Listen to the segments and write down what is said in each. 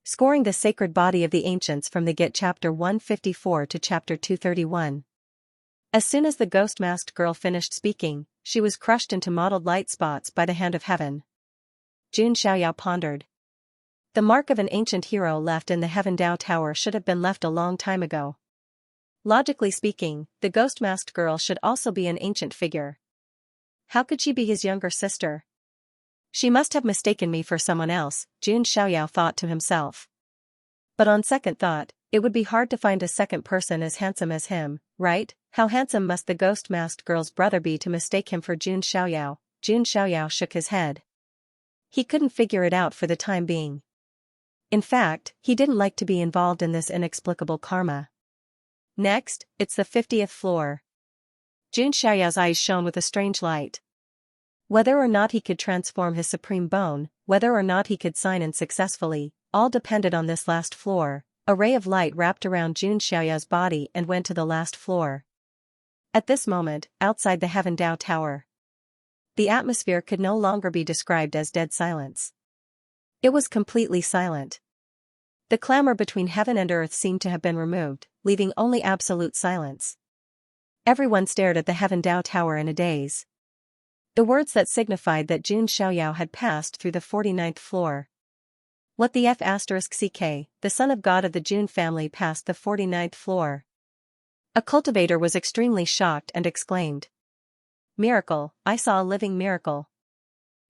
scoring the sacred body of the ancients from the Get chapter 154 to chapter 231. As soon as the ghost-masked girl finished speaking, she was crushed into mottled light spots by the hand of heaven. Jun Xiaoyao pondered. The mark of an ancient hero left in the Heaven Dao Tower should have been left a long time ago. Logically speaking, the ghost-masked girl should also be an ancient figure. How could she be his younger sister? She must have mistaken me for someone else, Jun Xiaoyao thought to himself. But on second thought, it would be hard to find a second person as handsome as him, right? How handsome must the ghost-masked girl's brother be to mistake him for Jun Xiaoyao? Jun Xiaoyao shook his head. He couldn't figure it out for the time being. In fact, he didn't like to be involved in this inexplicable karma. Next, it's the 50th floor. Jun Xiaoyao's eyes shone with a strange light. Whether or not he could transform his supreme bone, whether or not he could sign in successfully, all depended on this last floor. A ray of light wrapped around Jun Xiaoyao's body and went to the last floor. At this moment, outside the Heaven Dao Tower, the atmosphere could no longer be described as dead silence. It was completely silent. The clamor between heaven and earth seemed to have been removed, leaving only absolute silence. Everyone stared at the Heaven Dao Tower in a daze. The words that signified that Jun Xiaoyao had passed through the 49th floor. What the F***ck, the son of God of the Jun family passed the 49th floor. A cultivator was extremely shocked and exclaimed. Miracle, I saw a living miracle.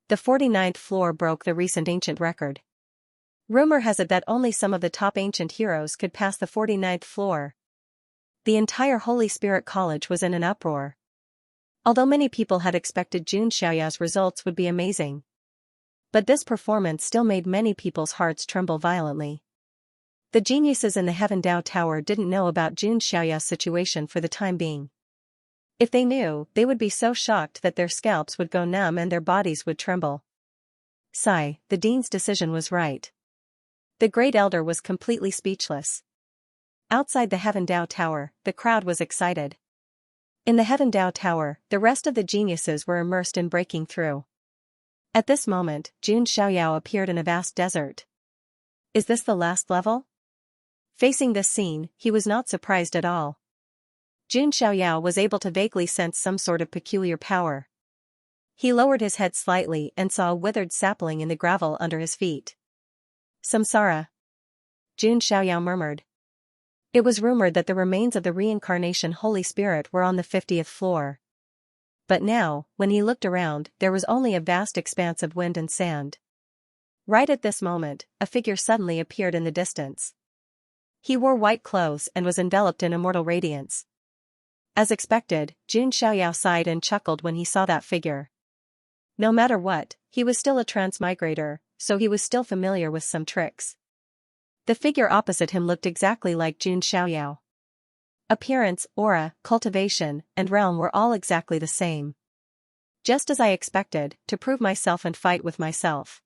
The 49th floor broke the recent ancient record. Rumor has it that only some of the top ancient heroes could pass the 49th floor. The entire Holy Spirit College was in an uproar. Although many people had expected Jun Xiaoyao's results would be amazing. But this performance still made many people's hearts tremble violently. The geniuses in the Heaven Dao Tower didn't know about Jun Xiaoyao's situation for the time being. If they knew, they would be so shocked that their scalps would go numb and their bodies would tremble. Sigh, the dean's decision was right. The great elder was completely speechless. Outside the Heaven Dao Tower, the crowd was excited. In the Heaven Dao Tower, the rest of the geniuses were immersed in breaking through. At this moment, Jun Xiaoyao appeared in a vast desert. Is this the last level? Facing this scene, he was not surprised at all. Jun Xiaoyao was able to vaguely sense some sort of peculiar power. He lowered his head slightly and saw a withered sapling in the gravel under his feet. Samsara. Jun Xiaoyao murmured. It was rumored that the remains of the reincarnation Holy Spirit were on the 50th floor. But now, when he looked around, there was only a vast expanse of wind and sand. Right at this moment, a figure suddenly appeared in the distance. He wore white clothes and was enveloped in immortal radiance. As expected, Jun Xiaoyao sighed and chuckled when he saw that figure. No matter what, he was still a transmigrator, so he was still familiar with some tricks. The figure opposite him looked exactly like Jun Xiaoyao. Appearance, aura, cultivation, and realm were all exactly the same. Just as I expected, to prove myself and fight with myself.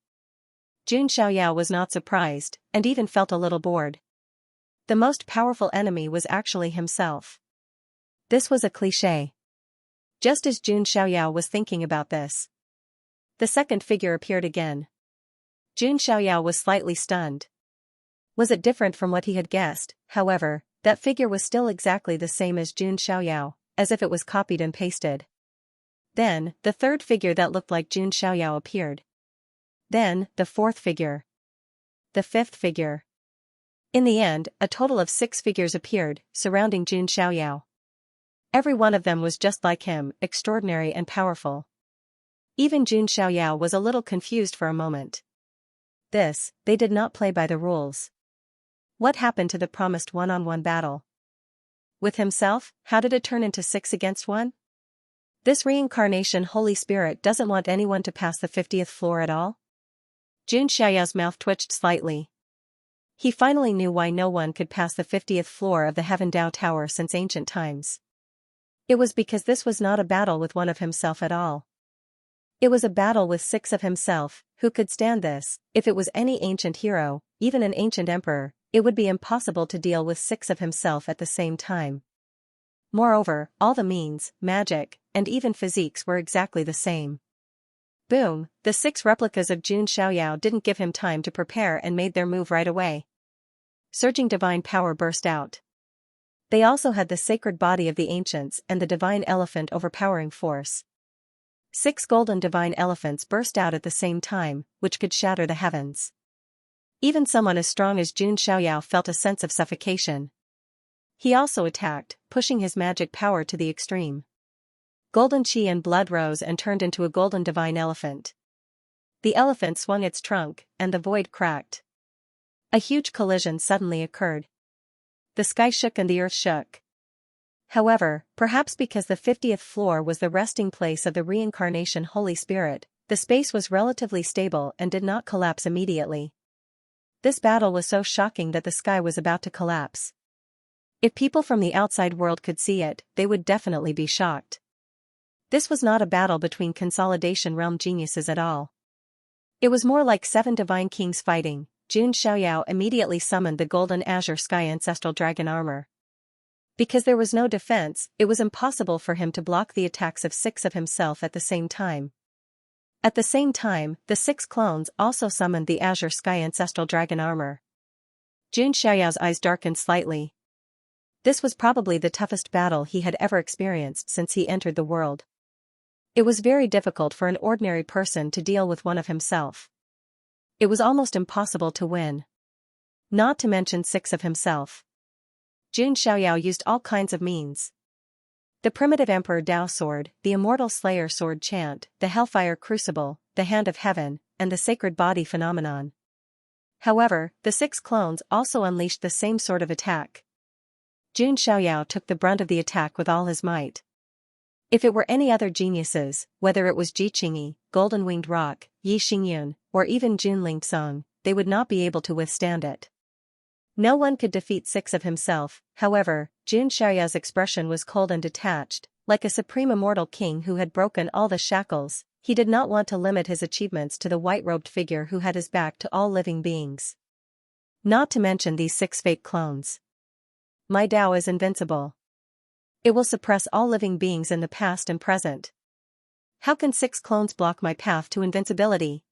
Jun Xiaoyao was not surprised, and even felt a little bored. The most powerful enemy was actually himself. This was a cliché. Just as Jun Xiaoyao was thinking about this, the second figure appeared again. Jun Xiaoyao was slightly stunned. Was it different from what he had guessed? However, that figure was still exactly the same as Jun Xiaoyao, as if it was copied and pasted. Then, the third figure that looked like Jun Xiaoyao appeared. Then, the fourth figure. The fifth figure. In the end, a total of 6 figures appeared, surrounding Jun Xiaoyao. Every one of them was just like him, extraordinary and powerful. Even Jun Xiaoyao was a little confused for a moment. They did not play by the rules. What happened to the promised one-on-one battle? With himself, how did it turn into 6 against 1? This reincarnation Holy Spirit doesn't want anyone to pass the 50th floor at all? Jun Xiaoyao's mouth twitched slightly. He finally knew why no one could pass the 50th floor of the Heaven Dao Tower since ancient times. It was because this was not a battle with one of himself at all. It was a battle with 6 of himself. Who could stand this? If it was any ancient hero, even an ancient emperor, it would be impossible to deal with 6 of himself at the same time. Moreover, all the means, magic, and even physiques were exactly the same. Boom, the 6 replicas of Jun Xiaoyao didn't give him time to prepare and made their move right away. Surging divine power burst out. They also had the sacred body of the ancients and the divine elephant overpowering force. 6 golden divine elephants burst out at the same time, which could shatter the heavens. Even someone as strong as Jun Xiaoyao felt a sense of suffocation. He also attacked, pushing his magic power to the extreme. Golden chi and blood rose and turned into a golden divine elephant. The elephant swung its trunk, and the void cracked. A huge collision suddenly occurred. The sky shook and the earth shook. However, perhaps because the 50th floor was the resting place of the reincarnation Holy Spirit, the space was relatively stable and did not collapse immediately. This battle was so shocking that the sky was about to collapse. If people from the outside world could see it, they would definitely be shocked. This was not a battle between Consolidation Realm geniuses at all. It was more like 7 divine kings fighting. Jun Xiaoyao immediately summoned the golden azure sky ancestral dragon armor. Because there was no defense, it was impossible for him to block the attacks of 6 of himself at the same time. At the same time, the 6 clones also summoned the azure sky ancestral dragon armor. Jun Xiaoyao's eyes darkened slightly. This was probably the toughest battle he had ever experienced since he entered the world. It was very difficult for an ordinary person to deal with one of himself. It was almost impossible to win. Not to mention 6 of himself. Jun Xiaoyao used all kinds of means. The primitive Emperor Dao sword, the Immortal Slayer sword chant, the Hellfire Crucible, the Hand of Heaven, and the Sacred Body phenomenon. However, the 6 clones also unleashed the same sort of attack. Jun Xiaoyao took the brunt of the attack with all his might. If it were any other geniuses, whether it was Ji Qingyi, Golden Winged Rock, Yi Xingyun, or even Jun Lingsong, they would not be able to withstand it. No one could defeat 6 of himself. However, Jun Xiaoyao's expression was cold and detached, like a supreme immortal king who had broken all the shackles. He did not want to limit his achievements to the white-robed figure who had his back to all living beings. Not to mention these 6 fake clones. My Dao is invincible. It will suppress all living beings in the past and present. How can 6 clones block my path to invincibility?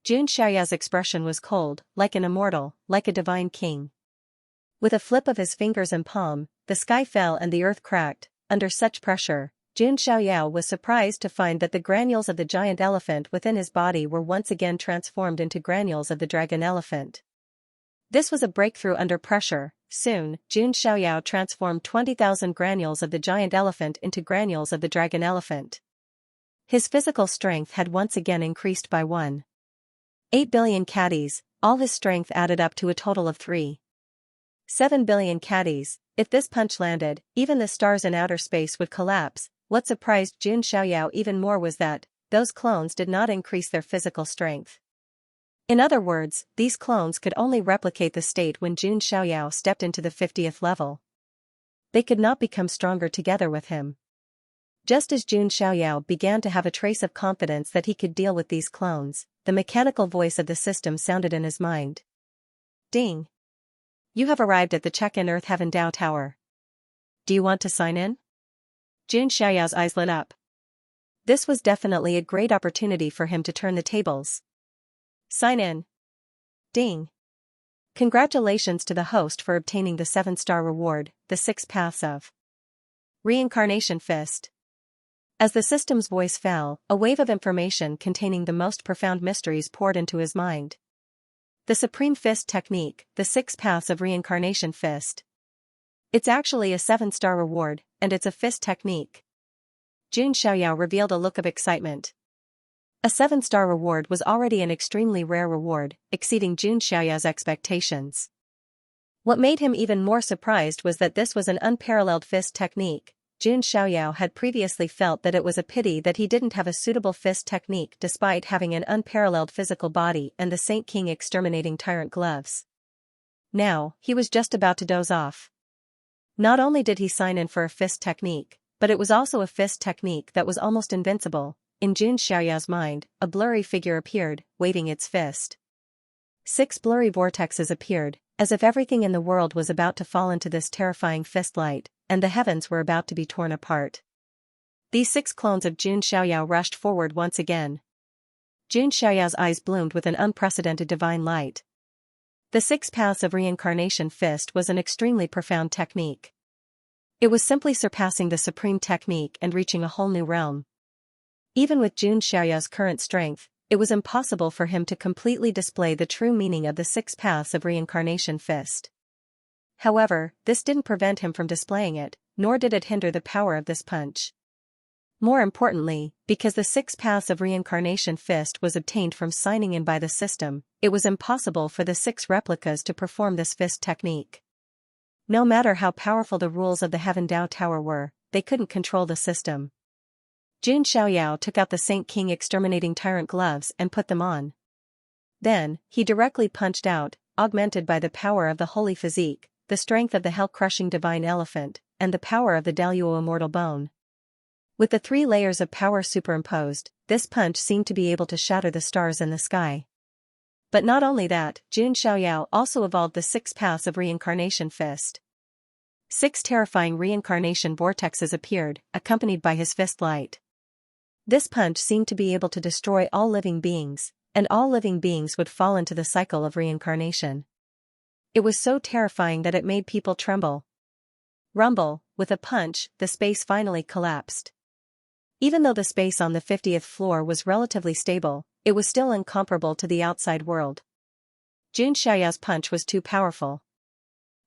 Jun Xiaoyao's expression was cold, like an immortal, like a divine king. With a flip of his fingers and palm, the sky fell and the earth cracked. Under such pressure, Jun Xiaoyao was surprised to find that the granules of the giant elephant within his body were once again transformed into granules of the dragon elephant. This was a breakthrough under pressure. Soon, Jun Xiaoyao transformed 20,000 granules of the giant elephant into granules of the dragon elephant. His physical strength had once again increased by 1.8 billion caddies, all his strength added up to a total of 3.7 billion caddies. If this punch landed, even the stars in outer space would collapse. What surprised Jun Xiaoyao even more was that those clones did not increase their physical strength. In other words, these clones could only replicate the state when Jun Xiaoyao stepped into the 50th level. They could not become stronger together with him. Just as Jun Xiaoyao began to have a trace of confidence that he could deal with these clones, the mechanical voice of the system sounded in his mind. Ding! You have arrived at the Check-in Earth Heaven Dao Tower. Do you want to sign in? Jun Xiaoyao's eyes lit up. This was definitely a great opportunity for him to turn the tables. Sign in. Ding. Congratulations to the host for obtaining the 7-star reward, the 6 paths of Reincarnation Fist. As the system's voice fell, a wave of information containing the most profound mysteries poured into his mind. The Supreme Fist Technique, the 6 paths of Reincarnation Fist. It's actually a 7-star reward, and it's a fist technique. Jun Xiaoyao revealed a look of excitement. A 7-star reward was already an extremely rare reward, exceeding Jun Xiaoyao's expectations. What made him even more surprised was that this was an unparalleled fist technique. Jun Xiaoyao had previously felt that it was a pity that he didn't have a suitable fist technique despite having an unparalleled physical body and the Saint King exterminating tyrant gloves. Now, he was just about to doze off. Not only did he sign in for a fist technique, but it was also a fist technique that was almost invincible. In Jun Xiaoyao's mind, a blurry figure appeared, waving its fist. 6 blurry vortexes appeared, as if everything in the world was about to fall into this terrifying fist light, and the heavens were about to be torn apart. These 6 clones of Jun Xiaoyao rushed forward once again. Jun Xiaoyao's eyes bloomed with an unprecedented divine light. The 6 paths of reincarnation fist was an extremely profound technique. It was simply surpassing the supreme technique and reaching a whole new realm. Even with Jun Xiaoyao's current strength, it was impossible for him to completely display the true meaning of the 6 paths of reincarnation fist. However, this didn't prevent him from displaying it, nor did it hinder the power of this punch. More importantly, because the 6 paths of reincarnation fist was obtained from signing in by the system, it was impossible for the 6 replicas to perform this fist technique. No matter how powerful the rules of the Heaven Dao Tower were, they couldn't control the system. Jun Xiaoyao took out the Saint King exterminating tyrant gloves and put them on. Then, he directly punched out, augmented by the power of the holy physique, the strength of the hell-crushing divine elephant, and the power of the Daluo immortal bone. With the 3 layers of power superimposed, this punch seemed to be able to shatter the stars in the sky. But not only that, Jun Xiaoyao also evolved the 6 paths of reincarnation fist. 6 terrifying reincarnation vortexes appeared, accompanied by his fist light. This punch seemed to be able to destroy all living beings, and all living beings would fall into the cycle of reincarnation. It was so terrifying that it made people tremble. Rumble, with a punch, the space finally collapsed. Even though the space on the 50th floor was relatively stable, it was still incomparable to the outside world. Jun Xiaoyao's punch was too powerful.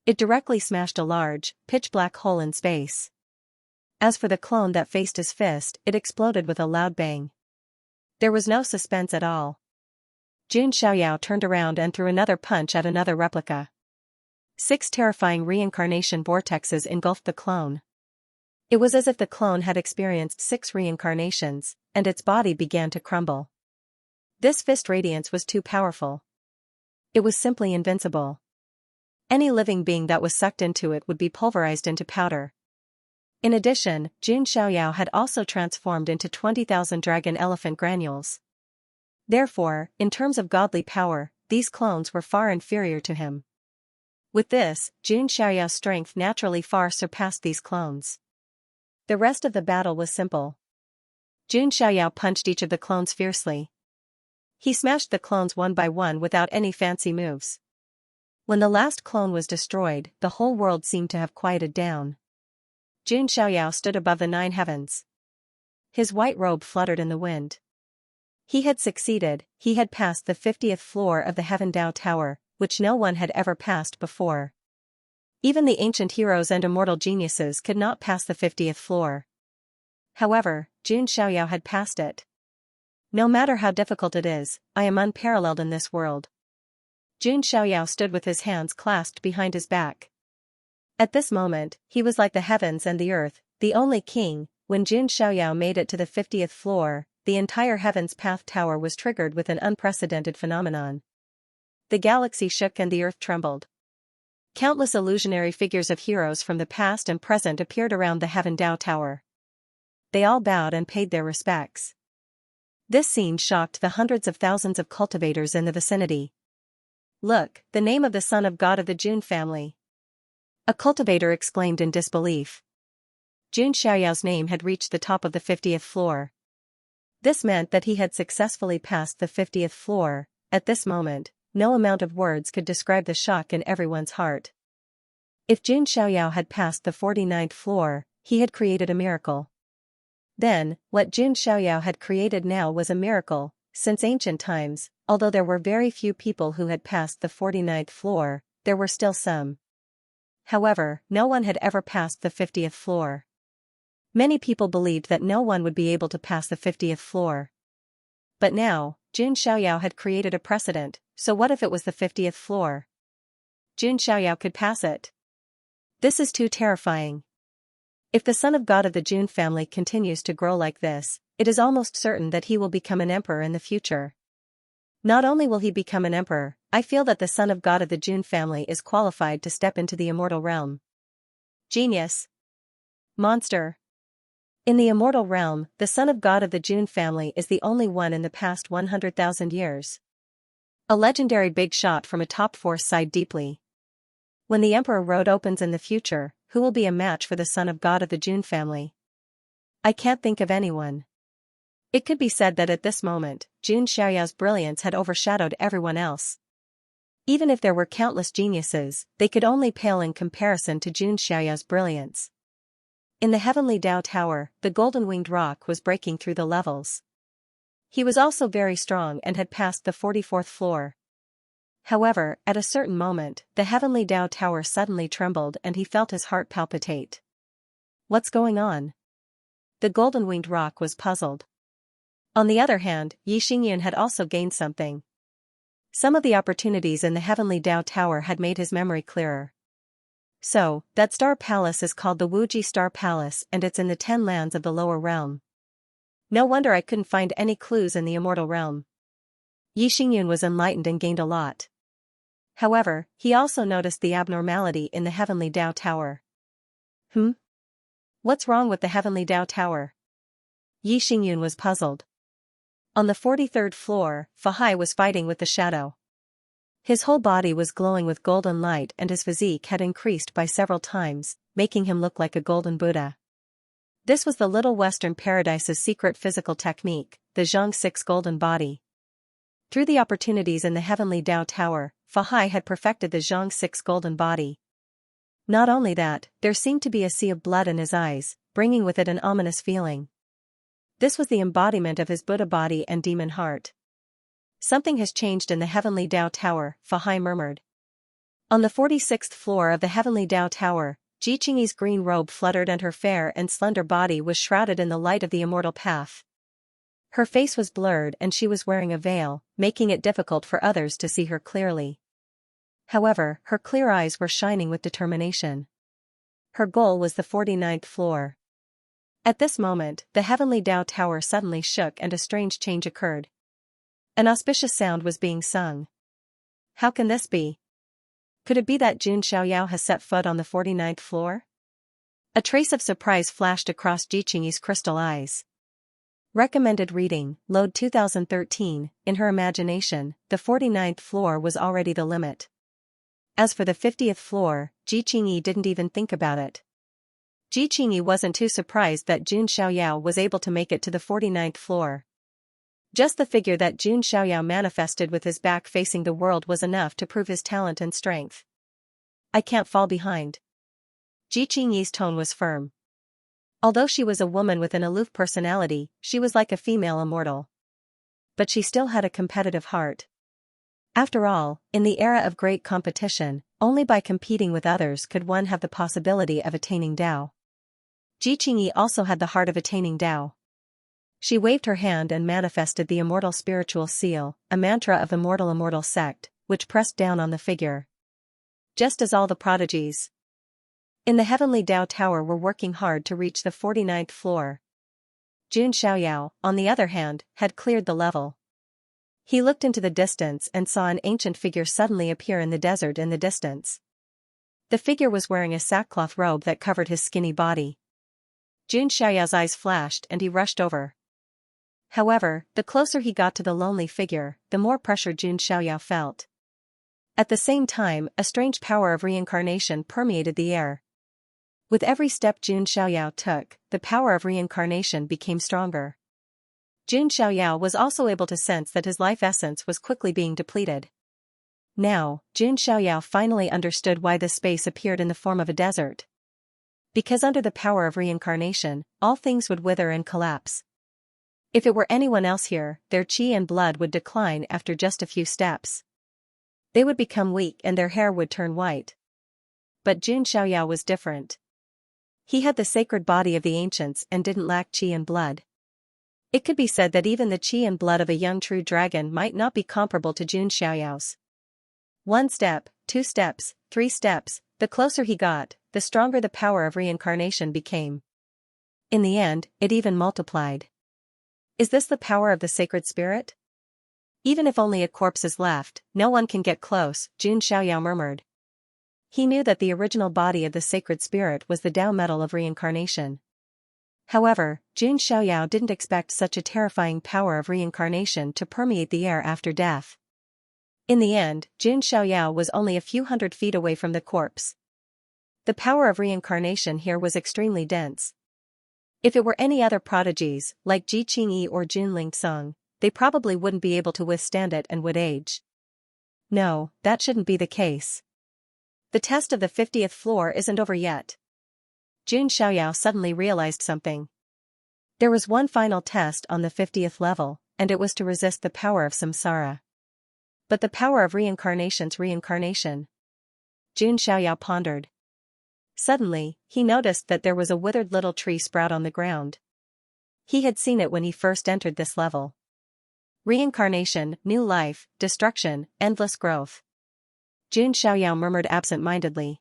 It directly smashed a large, pitch-black hole in space. As for the clone that faced his fist, it exploded with a loud bang. There was no suspense at all. Jun Xiaoyao turned around and threw another punch at another replica. 6 terrifying reincarnation vortexes engulfed the clone. It was as if the clone had experienced 6 reincarnations, and its body began to crumble. This fist radiance was too powerful. It was simply invincible. Any living being that was sucked into it would be pulverized into powder. In addition, Jun Xiaoyao had also transformed into 20,000 dragon elephant granules. Therefore, in terms of godly power, these clones were far inferior to him. With this, Jun Xiaoyao's strength naturally far surpassed these clones. The rest of the battle was simple. Jun Xiaoyao punched each of the clones fiercely. He smashed the clones one by one without any fancy moves. When the last clone was destroyed, the whole world seemed to have quieted down. Jun Xiaoyao stood above the 9 heavens. His white robe fluttered in the wind. He had succeeded, he had passed the 50th floor of the Heaven Dao Tower, which no one had ever passed before. Even the ancient heroes and immortal geniuses could not pass the 50th floor. However, Jun Xiaoyao had passed it. No matter how difficult it is, I am unparalleled in this world. Jun Xiaoyao stood with his hands clasped behind his back. At this moment, he was like the heavens and the earth, the only king. When Jun Xiaoyao made it to the 50th floor, the entire Heaven's Path Tower was triggered with an unprecedented phenomenon. The galaxy shook and the earth trembled. Countless illusionary figures of heroes from the past and present appeared around the Heaven Dao Tower. They all bowed and paid their respects. This scene shocked the hundreds of thousands of cultivators in the vicinity. Look, the name of the son of God of the Jun family. A cultivator exclaimed in disbelief. Jun Xiaoyao's name had reached the top of the 50th floor. This meant that he had successfully passed the 50th floor. At this moment, no amount of words could describe the shock in everyone's heart. If Jun Xiaoyao had passed the 49th floor, he had created a miracle. Then, what Jun Xiaoyao had created now was a miracle. Since ancient times, although there were very few people who had passed the 49th floor, there were still some. However, no one had ever passed the 50th floor. Many people believed that no one would be able to pass the 50th floor. But now, Jun Xiaoyao had created a precedent, so what if it was the 50th floor? Jun Xiaoyao could pass it. This is too terrifying. If the son of God of the Jun family continues to grow like this, it is almost certain that he will become an emperor in the future. Not only will he become an emperor, I feel that the son of God of the Jun family is qualified to step into the immortal realm. Genius. Monster. In the immortal realm, the son of God of the Jun family is the only one in the past 100,000 years. A legendary big shot from a top force sighed deeply. When the Emperor Road opens in the future, who will be a match for the son of God of the Jun family? I can't think of anyone. It could be said that at this moment, Jun Xiaoyao's brilliance had overshadowed everyone else. Even if there were countless geniuses, they could only pale in comparison to Jun Xiaoyao's brilliance. In the heavenly Dao Tower, the golden-winged rock was breaking through the levels. He was also very strong and had passed the 44th floor. However, at a certain moment, the heavenly Dao Tower suddenly trembled and he felt his heart palpitate. What's going on? The golden-winged rock was puzzled. On the other hand, Xianxia had also gained something. Some of the opportunities in the heavenly Dao Tower had made his memory clearer. So, that star palace is called the Wuji Star Palace and it's in the 10 lands of the lower realm. No wonder I couldn't find any clues in the immortal realm. Xianxia was enlightened and gained a lot. However, he also noticed the abnormality in the heavenly Dao Tower. What's wrong with the heavenly Dao Tower? Xianxia was puzzled. On the 43rd floor, Fahai was fighting with the shadow. His whole body was glowing with golden light and his physique had increased by several times, making him look like a golden Buddha. This was the Little Western Paradise's secret physical technique, the Xianxia golden body. Through the opportunities in the heavenly Dao Tower, Fahai had perfected the Xianxia golden body. Not only that, there seemed to be a sea of blood in his eyes, bringing with it an ominous feeling. This was the embodiment of his Buddha body and demon heart. Something has changed in the heavenly Dao Tower, Fahai murmured. On the 46th floor of the heavenly Dao Tower, Jiqingyi's green robe fluttered and her fair and slender body was shrouded in the light of the immortal path. Her face was blurred and she was wearing a veil, making it difficult for others to see her clearly. However, her clear eyes were shining with determination. Her goal was the 49th floor. At this moment, the heavenly Dao Tower suddenly shook and a strange change occurred. An auspicious sound was being sung. How can this be? Could it be that Jun Xiaoyao has set foot on the 49th floor? A trace of surprise flashed across Jiqingyi's crystal eyes. Recommended reading, Load 2013, in her imagination, the 49th floor was already the limit. As for the 50th floor, Jiqingyi didn't even think about it. Jiqingyi wasn't too surprised that Jun Xiaoyao was able to make it to the 49th floor. Just the figure that Jun Xiaoyao manifested with his back facing the world was enough to prove his talent and strength. I can't fall behind. Jiqingyi's tone was firm. Although she was a woman with an aloof personality, she was like a female immortal. But she still had a competitive heart. After all, in the era of great competition, only by competing with others could one have the possibility of attaining Tao. Jiqingyi also had the heart of attaining Tao. She waved her hand and manifested the immortal spiritual seal, a mantra of immortal sect, which pressed down on the figure. Just as all the prodigies in the heavenly Dao Tower were working hard to reach the 49th floor. Jun Xiaoyao, on the other hand, had cleared the level. He looked into the distance and saw an ancient figure suddenly appear in the desert in the distance. The figure was wearing a sackcloth robe that covered his skinny body. Jun Xiaoyao's eyes flashed and he rushed over. However, the closer he got to the lonely figure, the more pressure Jun Xiaoyao felt. At the same time, a strange power of reincarnation permeated the air. With every step Jun Xiaoyao took, the power of reincarnation became stronger. Jun Xiaoyao was also able to sense that his life essence was quickly being depleted. Now, Jun Xiaoyao finally understood why this space appeared in the form of a desert. Because under the power of reincarnation, all things would wither and collapse. If it were anyone else here, their qi and blood would decline after just a few steps. They would become weak and their hair would turn white. But Jun Xiaoyao was different. He had the sacred body of the ancients and didn't lack qi and blood. It could be said that even the qi and blood of a young true dragon might not be comparable to Jun Xiaoyao's. 1 step, 2 steps, 3 steps, the closer he got, the stronger the power of reincarnation became. In the end, it even multiplied. Is this the power of the sacred spirit? Even if only a corpse is left, no one can get close, Jun Xiaoyao murmured. He knew that the original body of the sacred spirit was the Tao metal of reincarnation. However, Jun Xiaoyao didn't expect such a terrifying power of reincarnation to permeate the air after death. In the end, Jun Xiaoyao was only a few hundred feet away from the corpse. The power of reincarnation here was extremely dense. If it were any other prodigies, like Jiqingyi or Jun Lingsong, they probably wouldn't be able to withstand it and would age. No, that shouldn't be the case. The test of the 50th floor isn't over yet. Jun Xiaoyao suddenly realized something. There was one final test on the 50th level, and it was to resist the power of samsara. But the power of reincarnation's reincarnation. Jun Xiaoyao pondered. Suddenly, he noticed that there was a withered little tree sprout on the ground. He had seen it when he first entered this level. Reincarnation, new life, destruction, endless growth. Jun Xiaoyao murmured absent-mindedly.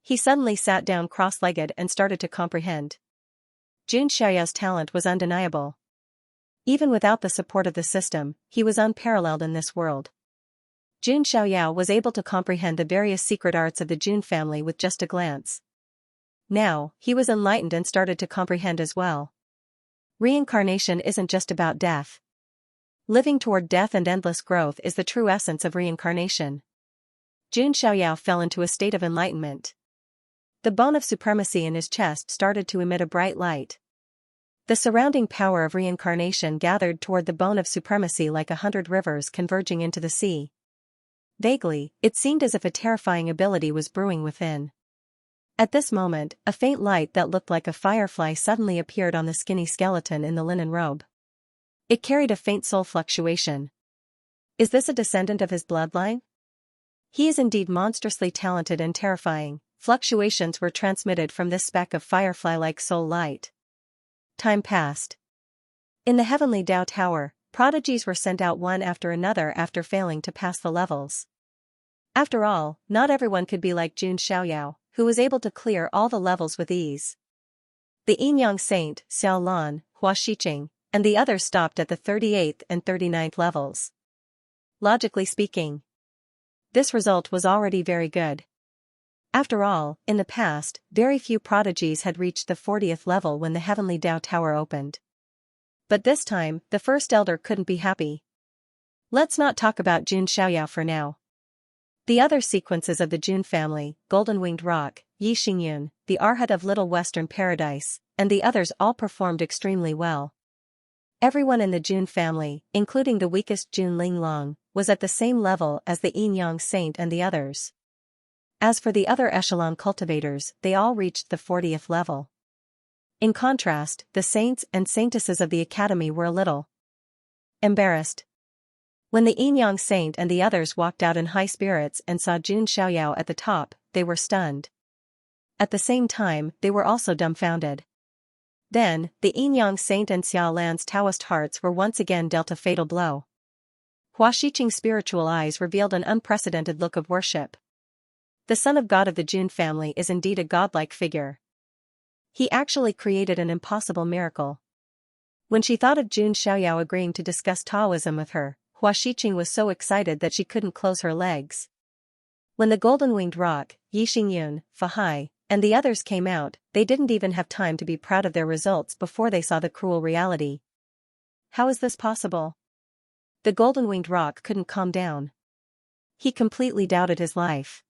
He suddenly sat down cross-legged and started to comprehend. Jun Xiaoyao's talent was undeniable. Even without the support of the system, he was unparalleled in this world. Jun Xiaoyao was able to comprehend the various secret arts of the Jun family with just a glance. Now, he was enlightened and started to comprehend as well. Reincarnation isn't just about death. Living toward death and endless growth is the true essence of reincarnation. Jun Xiaoyao fell into a state of enlightenment. The bone of supremacy in his chest started to emit a bright light. The surrounding power of reincarnation gathered toward the bone of supremacy like 100 rivers converging into the sea. Vaguely, it seemed as if a terrifying ability was brewing within. At this moment, a faint light that looked like a firefly suddenly appeared on the skinny skeleton in the linen robe. It carried a faint soul fluctuation. Is this a descendant of his bloodline? He is indeed monstrously talented and terrifying. Fluctuations were transmitted from this speck of firefly-like soul light. Time passed. In the heavenly Tao Tower, prodigies were sent out one after another after failing to pass the levels. After all, not everyone could be like Jun Xiaoyao, who was able to clear all the levels with ease. The Yinyang Saint, Xiao Lan, Hua Shiqing, and the others stopped at the 38th and 39th levels. Logically speaking, this result was already very good. After all, in the past, very few prodigies had reached the 40th level when the heavenly Tao Tower opened. But this time, the first elder couldn't be happy. Let's not talk about Jun Xiaoyao for now. The other sequences of the Jun family, Golden Winged Rock, Yi Xingyun, the Arhat of Little Western Paradise, and the others all performed extremely well. Everyone in the Jun family, including the weakest Jun Linglong, was at the same level as the Yinyang Saint and the others. As for the other echelon cultivators, they all reached the 40th level. In contrast, the saints and saintesses of the academy were a little embarrassed. When the Yinyang Saint and the others walked out in high spirits and saw Jun Xiaoyao at the top, they were stunned. At the same time, they were also dumbfounded. Then, the Yinyang Saint and Xiao Lan's Taoist hearts were once again dealt a fatal blow. Hua Shiqing's spiritual eyes revealed an unprecedented look of worship. The son of God of the Jun family is indeed a godlike figure. He actually created an impossible miracle. When she thought of Jun Xiaoyao agreeing to discuss Taoism with her, Hua Shiqing was so excited that she couldn't close her legs. When the Golden Winged Rock, Yi Xingyun, Fahai, and the others came out, they didn't even have time to be proud of their results before they saw the cruel reality. How is this possible? The Golden Winged Rock couldn't calm down. He completely doubted his life.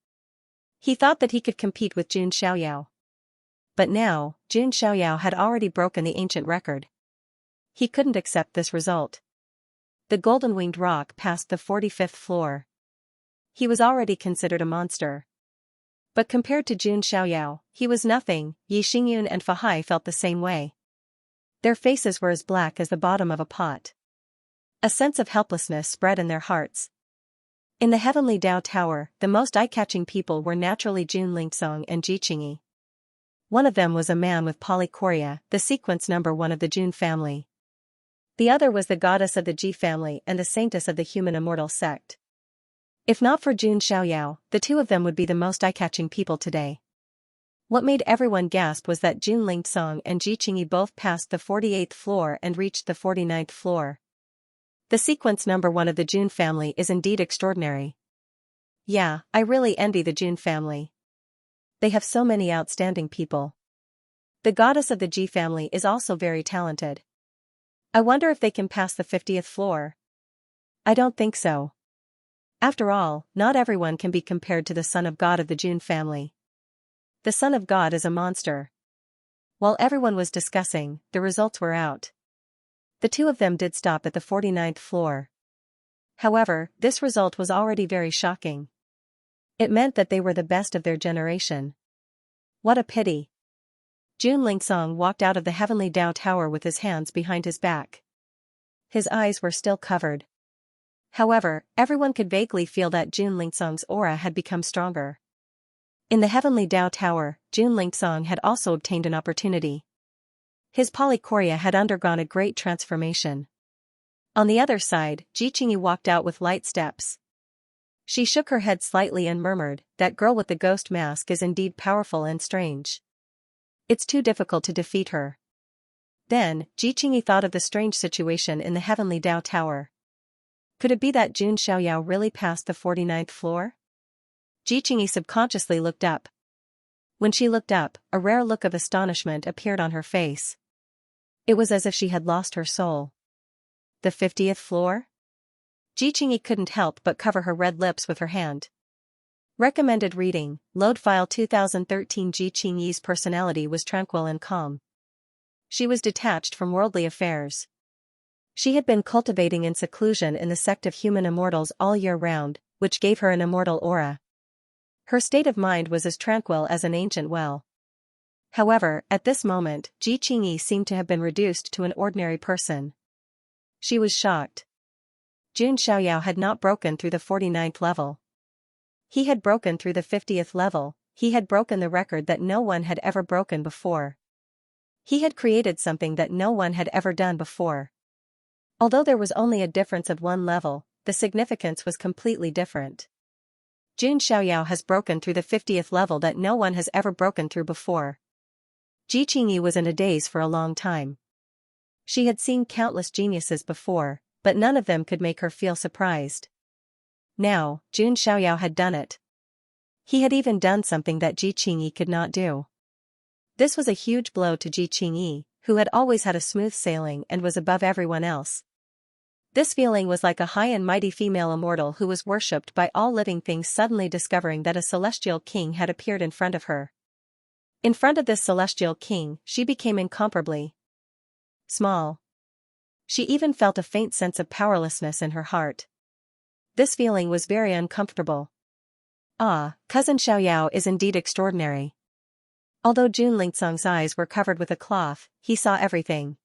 He thought that he could compete with Jun Xiaoyao. But now, Jun Xiaoyao had already broken the ancient record. He couldn't accept this result. The Golden Winged Rock passed the 45th floor. He was already considered a monster. But compared to Jun Xiaoyao, he was nothing. Yi Xingyun and Fahai felt the same way. Their faces were as black as the bottom of a pot. A sense of helplessness spread in their hearts. In the heavenly Tao Tower, the most eye-catching people were naturally Jun Lingsong and Ji Qingyi. One of them was a man with polychoria, the sequence number 1 of the Jun family. The other was the goddess of the Ji family and the saintess of the human immortal sect. If not for Jun Xiaoyao, the two of them would be the most eye-catching people today. What made everyone gasp was that Jun Lingsong and Ji Qingyi both passed the 48th floor and reached the 49th floor. The sequence number 1 of the Jun family is indeed extraordinary. Yeah, I really envy the Jun family. They have so many outstanding people. The goddess of the Ji family is also very talented. I wonder if they can pass the 50th floor. I don't think so. After all, not everyone can be compared to the son of God of the Jun family. The son of God is a monster. While everyone was discussing, the results were out. The two of them did stop at the 49th floor. However, this result was already very shocking. It meant that they were the best of their generation. What a pity. Jun Lingsong walked out of the Heavenly Dao Tower with his hands behind his back. His eyes were still covered. However, everyone could vaguely feel that Jun Lingsong's aura had become stronger. In the Heavenly Dao Tower, Jun Lingsong had also obtained an opportunity. His polychoria had undergone a great transformation. On the other side, Ji Qingyi walked out with light steps. She shook her head slightly and murmured, "That girl with the ghost mask is indeed powerful and strange. It's too difficult to defeat her." Then, Ji Qingyi thought of the strange situation in the Heavenly Dao Tower. Could it be that Jun Xiaoyao really passed the 49th floor? Ji Qingyi subconsciously looked up. When she looked up, a rare look of astonishment appeared on her face. It was as if she had lost her soul. The 50th floor? Ji Qingyi couldn't help but cover her red lips with her hand. Recommended reading, Load File 2013. Ji Qingyi's personality was tranquil and calm. She was detached from worldly affairs. She had been cultivating in seclusion in the sect of human immortals all year round, which gave her an immortal aura. Her state of mind was as tranquil as an ancient well. However, at this moment, Ji Qingyi seemed to have been reduced to an ordinary person. She was shocked. Jun Xiaoyao had not broken through the 49th level. He had broken through the 50th level. He had broken the record that no one had ever broken before. He had created something that no one had ever done before. Although there was only a difference of one level, the significance was completely different. Jun Xiaoyao has broken through the 50th level that no one has ever broken through before. Ji Qingyi was in a daze for a long time. She had seen countless geniuses before, but none of them could make her feel surprised. Now, Jun Xiaoyao had done it. He had even done something that Ji Qingyi could not do. This was a huge blow to Ji Qingyi, who had always had a smooth sailing and was above everyone else. This feeling was like a high and mighty female immortal who was worshipped by all living things suddenly discovering that a celestial king had appeared in front of her. In front of this celestial king, she became incomparably small. She even felt a faint sense of powerlessness in her heart. This feeling was very uncomfortable. Ah, cousin Xiaoyao is indeed extraordinary. Although Jun Lingsong's eyes were covered with a cloth, he saw everything.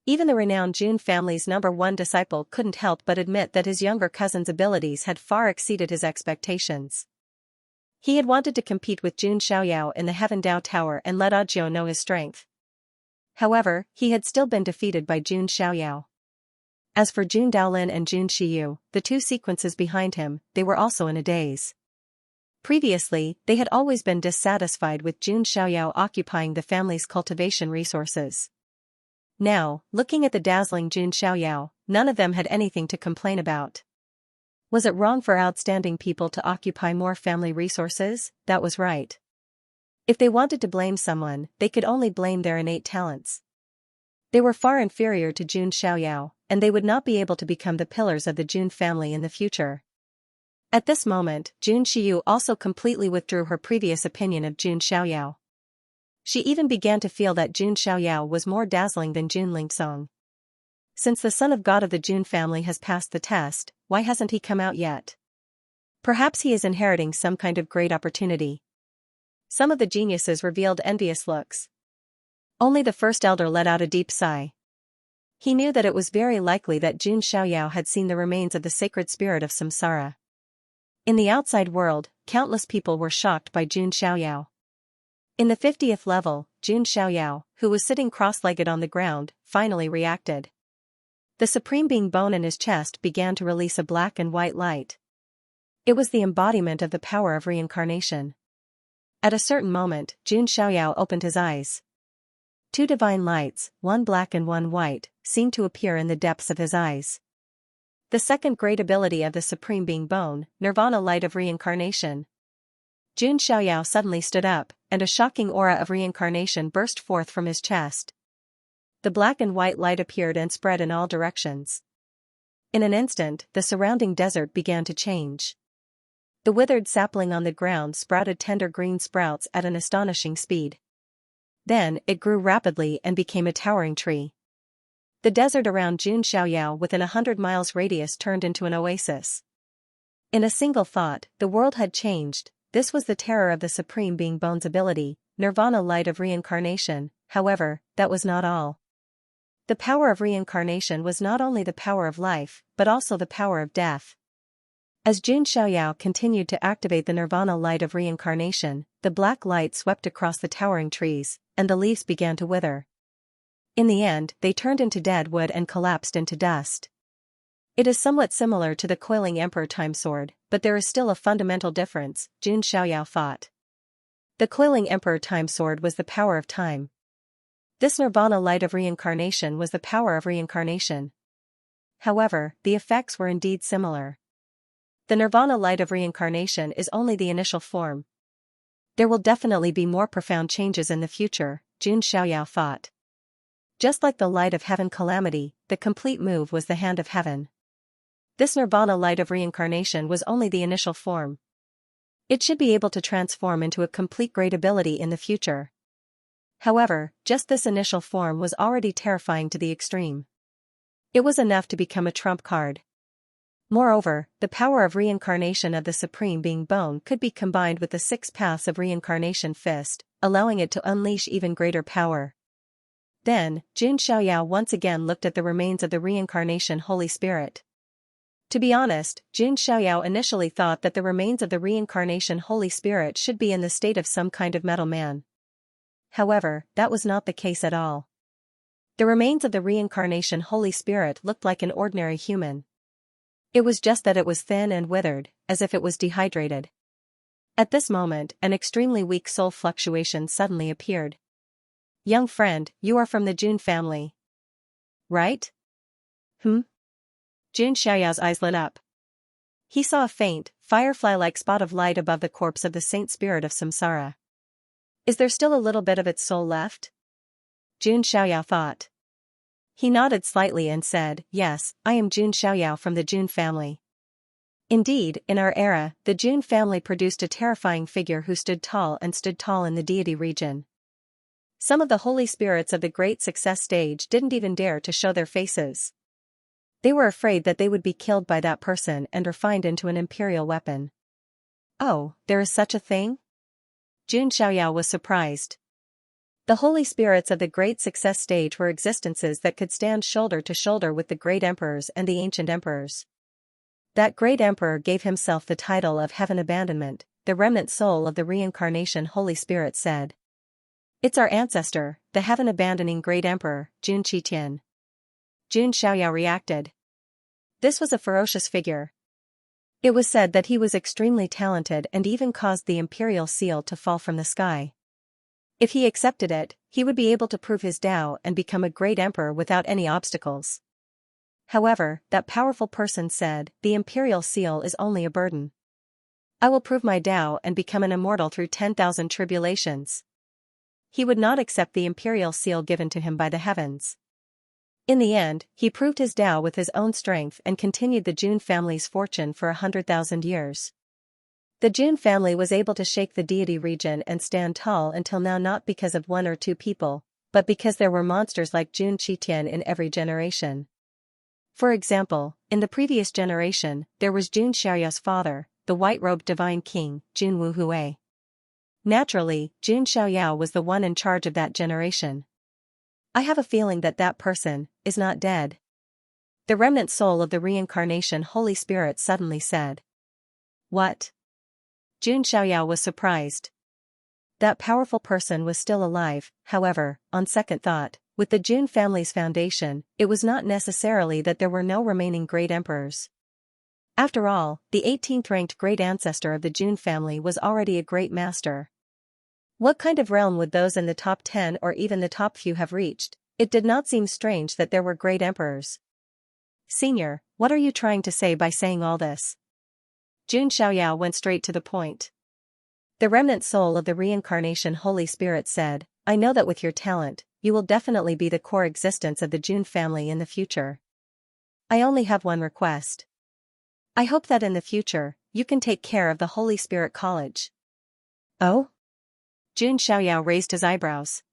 Even the renowned Jun family's #1 disciple couldn't help but admit that his younger cousin's abilities had far exceeded his expectations. He had wanted to compete with Jun Xiaoyao in the Heaven Dao Tower and let Audiobook know his strength. However, he had still been defeated by Jun Xiaoyao. As for Jun Daolin and Jun Shiyu, the two sequences behind him, they were also in a daze. Previously, they had always been dissatisfied with Jun Xiaoyao occupying the family's cultivation resources. Now, looking at the dazzling Jun Xiaoyao, none of them had anything to complain about. Was it wrong for outstanding people to occupy more family resources? That was right. If they wanted to blame someone, they could only blame their innate talents. They were far inferior to Jun Xiaoyao, and they would not be able to become the pillars of the Jun family in the future. At this moment, Jun Shiyu also completely withdrew her previous opinion of Jun Xiaoyao. She even began to feel that Jun Xiaoyao was more dazzling than Jun Lingsong. Since the son of God of the Jun family has passed the test, why hasn't he come out yet? Perhaps he is inheriting some kind of great opportunity. Some of the geniuses revealed envious looks. Only the first elder let out a deep sigh. He knew that it was very likely that Jun Xiaoyao had seen the remains of the sacred spirit of samsara. In the outside world, countless people were shocked by Jun Xiaoyao. In the 50th level, Jun Xiaoyao, who was sitting cross-legged on the ground, finally reacted. The supreme being bone in his chest began to release a black and white light. It was the embodiment of the power of reincarnation. At a certain moment, Jun Xiaoyao opened his eyes. Two divine lights, one black and one white, seemed to appear in the depths of his eyes. The second great ability of the supreme being bone, nirvana light of reincarnation. Jun Xiaoyao suddenly stood up, and a shocking aura of reincarnation burst forth from his chest. The black and white light appeared and spread in all directions. In an instant, the surrounding desert began to change. The withered sapling on the ground sprouted tender green sprouts at an astonishing speed. Then, it grew rapidly and became a towering tree. The desert around Jun Xiaoyao within 100 miles radius turned into an oasis. In a single thought, the world had changed. This was the terror of the Supreme Being Bone's ability, Nirvana light of reincarnation. However, that was not all. The power of reincarnation was not only the power of life, but also the power of death. As Jun Xiaoyao continued to activate the Nirvana light of reincarnation, the black light swept across the towering trees, and the leaves began to wither. In the end, they turned into dead wood and collapsed into dust. It is somewhat similar to the coiling Emperor Time Sword, but there is still a fundamental difference, Jun Xiaoyao thought. The coiling Emperor Time Sword was the power of time. This Nirvana light of reincarnation was the power of reincarnation. However, the effects were indeed similar. The Nirvana light of reincarnation is only the initial form. There will definitely be more profound changes in the future, Jun Xiaoyao thought. Just like the light of heaven calamity, the complete move was the hand of heaven. This Nirvana light of reincarnation was only the initial form. It should be able to transform into a complete great ability in the future. However, just this initial form was already terrifying to the extreme. It was enough to become a trump card. Moreover, the power of reincarnation of the Supreme Being Bone could be combined with the 6 paths of reincarnation fist, allowing it to unleash even greater power. Then, Jun Xiaoyao once again looked at the remains of the reincarnation Holy Spirit. To be honest, Jun Xiaoyao initially thought that the remains of the reincarnation Holy Spirit should be in the state of some kind of metal man. However, that was not the case at all. The remains of the reincarnation Holy Spirit looked like an ordinary human. It was just that it was thin and withered, as if it was dehydrated. At this moment, an extremely weak soul fluctuation suddenly appeared. "Young friend, you are from the Jun family, right?" Jun Xiaoyao's eyes lit up. He saw a faint, firefly-like spot of light above the corpse of the saint spirit of samsara. Is there still a little bit of its soul left? Jun Xiaoyao thought. He nodded slightly and said, "Yes, I am Jun Xiaoyao from the Jun family." Indeed, in our era, the Jun family produced a terrifying figure who stood tall in the deity region. Some of the holy spirits of the great success stage didn't even dare to show their faces. They were afraid that they would be killed by that person and refined into an imperial weapon. Oh, there is such a thing? Jun Xiaoyao was surprised. The holy spirits of the great success stage were existences that could stand shoulder to shoulder with the great emperors and the ancient emperors. That great emperor gave himself the title of Heaven Abandonment, the remnant soul of the reincarnation Holy Spirit said. It's our ancestor, the heaven-abandoning great emperor, Jun Qitian. Jun Xiaoyao reacted. This was a ferocious figure. It was said that he was extremely talented and even caused the imperial seal to fall from the sky. If he accepted it, he would be able to prove his Tao and become a great emperor without any obstacles. However, that powerful person said, the imperial seal is only a burden. I will prove my Tao and become an immortal through 10,000 tribulations. He would not accept the imperial seal given to him by the heavens. In the end, he proved his Tao with his own strength and continued the Jun family's fortune for 100,000 years. The Jun family was able to shake the deity region and stand tall until now, not because of 1 or 2 people, but because there were monsters like Jun Qitian in every generation. For example, in the previous generation, there was Jun Xiaoyao's father, the white-robed divine king, Jun Wuhui. Naturally, Jun Xiaoyao was the one in charge of that generation. I have a feeling that that person is not dead. The remnant soul of the reincarnation Holy Spirit suddenly said. What? Jun Xiaoyao was surprised. That powerful person was still alive. However, on second thought, with the Jun family's foundation, it was not necessarily that there were no remaining great emperors. After all, the 18th-ranked great ancestor of the Jun family was already a great master. What kind of realm would those in the top 10 or even the top few have reached? It did not seem strange that there were great emperors. Senior, what are you trying to say by saying all this? Jun Xiaoyao went straight to the point. The remnant soul of the reincarnation Holy Spirit said, I know that with your talent, you will definitely be the core existence of the Jun family in the future. I only have one request. I hope that in the future, you can take care of the Holy Spirit College. Oh? Jun Xiaoyao raised his eyebrows.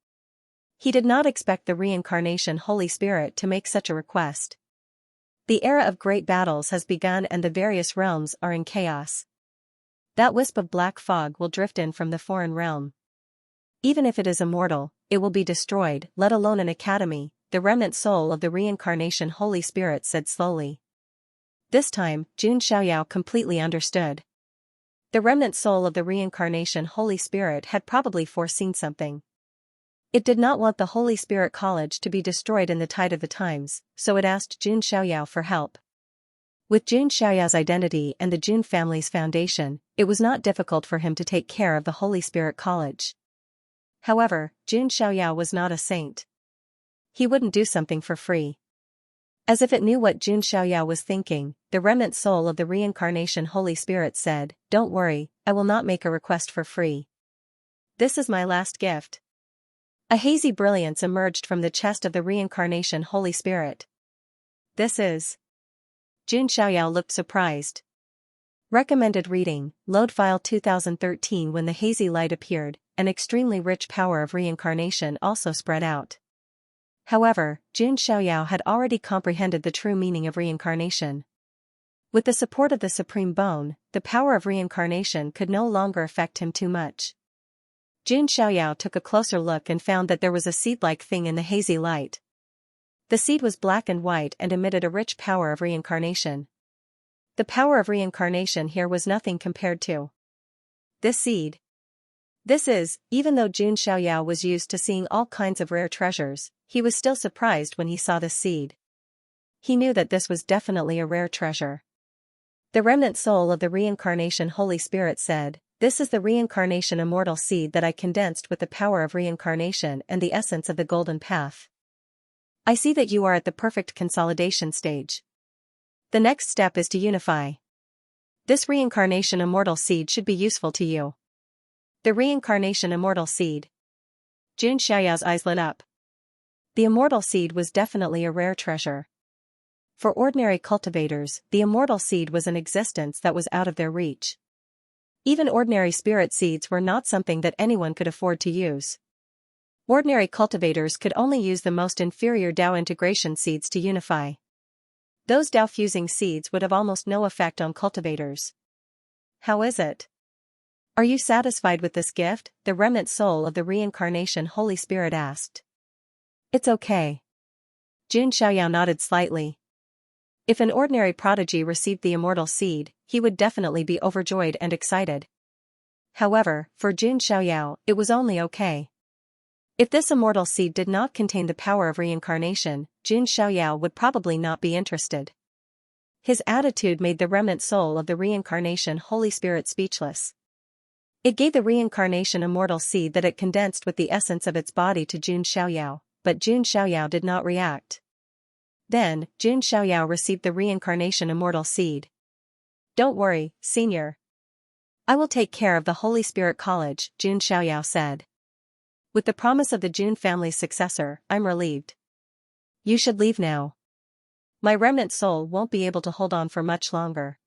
He did not expect the reincarnation Holy Spirit to make such a request. The era of great battles has begun and the various realms are in chaos. That wisp of black fog will drift in from the foreign realm. Even if it is immortal, it will be destroyed, let alone an academy, the remnant soul of the reincarnation Holy Spirit said slowly. This time, Jun Xiaoyao completely understood. The remnant soul of the reincarnation Holy Spirit had probably foreseen something. It did not want the Holy Spirit College to be destroyed in the tide of the times, so it asked Jun Xiaoyao for help. With Jun Xiaoyao's identity and the Jun family's foundation, it was not difficult for him to take care of the Holy Spirit College. However, Jun Xiaoyao was not a saint. He wouldn't do something for free. As if it knew what Jun Xiaoyao was thinking, the remnant soul of the reincarnation Holy Spirit said, "Don't worry, I will not make a request for free. This is my last gift." A hazy brilliance emerged from the chest of the reincarnation Holy Spirit. This is... Jun Xiaoyao looked surprised. Recommended reading, Load File 2013. When the hazy light appeared, an extremely rich power of reincarnation also spread out. However, Jun Xiaoyao had already comprehended the true meaning of reincarnation. With the support of the Supreme Bone, the power of reincarnation could no longer affect him too much. Jun Xiaoyao took a closer look and found that there was a seed-like thing in the hazy light. The seed was black and white and emitted a rich power of reincarnation. The power of reincarnation here was nothing compared to this seed. This is, even though Jun Xiaoyao was used to seeing all kinds of rare treasures, he was still surprised when he saw this seed. He knew that this was definitely a rare treasure. The remnant soul of the reincarnation Holy Spirit said, "This is the reincarnation immortal seed that I condensed with the power of reincarnation and the essence of the golden path. I see that you are at the perfect consolidation stage. The next step is to unify. This reincarnation immortal seed should be useful to you." The reincarnation immortal seed. Jun Xiaoyao's eyes lit up. The immortal seed was definitely a rare treasure. For ordinary cultivators, the immortal seed was an existence that was out of their reach. Even ordinary spirit seeds were not something that anyone could afford to use. Ordinary cultivators could only use the most inferior Dao integration seeds to unify. Those Dao fusing seeds would have almost no effect on cultivators. How is it? Are you satisfied with this gift? The remnant soul of the reincarnation Holy Spirit asked. It's okay. Jun Xiaoyao nodded slightly. If an ordinary prodigy received the immortal seed, he would definitely be overjoyed and excited. However, for Jun Xiaoyao, it was only okay. If this immortal seed did not contain the power of reincarnation, Jun Xiaoyao would probably not be interested. His attitude made the remnant soul of the reincarnation Holy Spirit speechless. It gave the reincarnation immortal seed that it condensed with the essence of its body to Jun Xiaoyao, but Jun Xiaoyao did not react. Then, Jun Xiaoyao received the reincarnation immortal seed. Don't worry, senior. I will take care of the Holy Spirit College, Jun Xiaoyao said. With the promise of the Jun family's successor, I'm relieved. You should leave now. My remnant soul won't be able to hold on for much longer.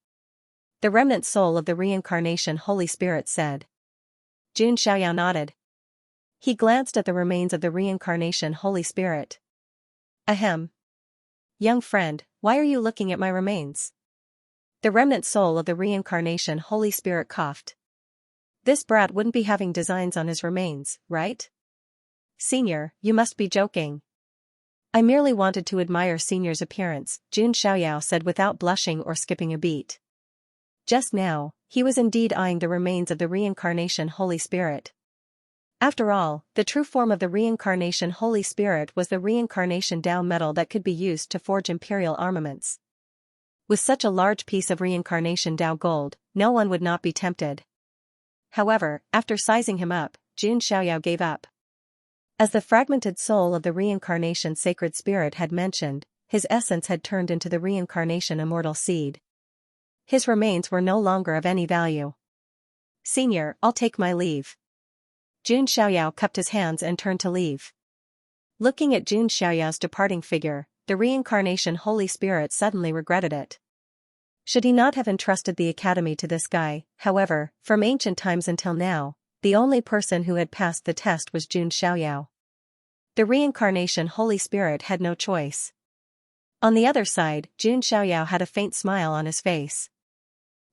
The remnant soul of the reincarnation Holy Spirit said. Jun Xiaoyao nodded. He glanced at the remains of the reincarnation Holy Spirit. Ahem. Young friend, why are you looking at my remains? The remnant soul of the reincarnation Holy Spirit coughed. This brat wouldn't be having designs on his remains, right? Senior, you must be joking. I merely wanted to admire Senior's appearance, Jun Xiaoyao said without blushing or skipping a beat. Just now, he was indeed eyeing the remains of the reincarnation Holy Spirit. After all, the true form of the reincarnation Holy Spirit was the reincarnation Dao metal that could be used to forge imperial armaments. With such a large piece of reincarnation Dao gold, no one would not be tempted. However, after sizing him up, Jun Xiaoyao gave up. As the fragmented soul of the reincarnation sacred spirit had mentioned, his essence had turned into the reincarnation immortal seed. His remains were no longer of any value. Senior, I'll take my leave. Jun Xiaoyao cupped his hands and turned to leave. Looking at Jun Xiaoyao's departing figure, the reincarnation Holy Spirit suddenly regretted it. Should he not have entrusted the academy to this guy? However, from ancient times until now, the only person who had passed the test was Jun Xiaoyao. The reincarnation Holy Spirit had no choice. On the other side, Jun Xiaoyao had a faint smile on his face.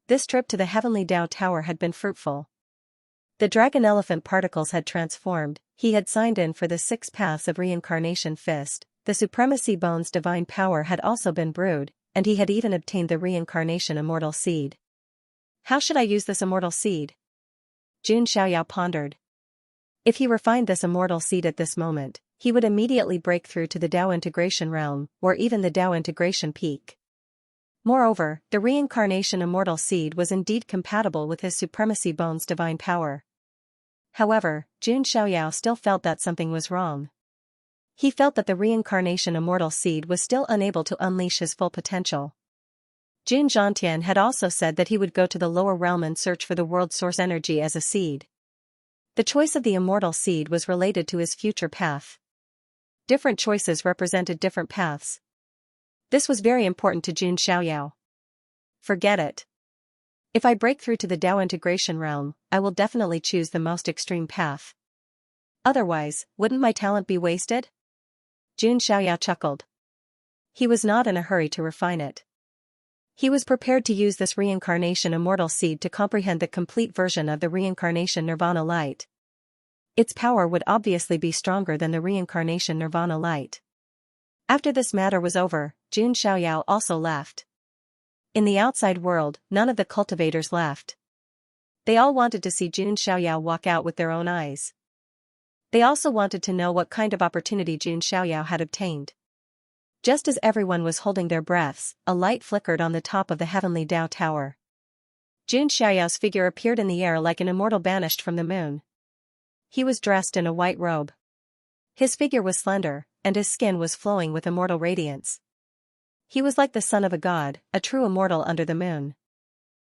This trip to the Heavenly Tao Tower had been fruitful. The dragon elephant particles had transformed, he had signed in for the 6 paths of reincarnation fist, the supremacy bone's divine power had also been brewed, and he had even obtained the reincarnation immortal seed. How should I use this immortal seed? Jun Xiaoyao pondered. If he refined this immortal seed at this moment, he would immediately break through to the Tao integration realm, or even the Tao integration peak. Moreover, the reincarnation immortal seed was indeed compatible with his supremacy bone's divine power. However, Jun Xiaoyao still felt that something was wrong. He felt that the reincarnation immortal seed was still unable to unleash his full potential. Jun Zhantian had also said that he would go to the lower realm and search for the world source energy as a seed. The choice of the immortal seed was related to his future path. Different choices represented different paths. This was very important to Jun Xiaoyao. Forget it. If I break through to the Tao integration realm, I will definitely choose the most extreme path. Otherwise, wouldn't my talent be wasted? Jun Xiaoyao chuckled. He was not in a hurry to refine it. He was prepared to use this reincarnation immortal seed to comprehend the complete version of the reincarnation nirvana light. Its power would obviously be stronger than the reincarnation nirvana light. After this matter was over, Jun Xiaoyao also left. In the outside world, none of the cultivators left. They all wanted to see Jun Xiaoyao walk out with their own eyes. They also wanted to know what kind of opportunity Jun Xiaoyao had obtained. Just as everyone was holding their breaths, a light flickered on the top of the Heavenly Tao Tower. Jun Xiaoyao's figure appeared in the air like an immortal banished from the moon. He was dressed in a white robe. His figure was slender, and his skin was flowing with immortal radiance. He was like the son of a god, a true immortal under the moon.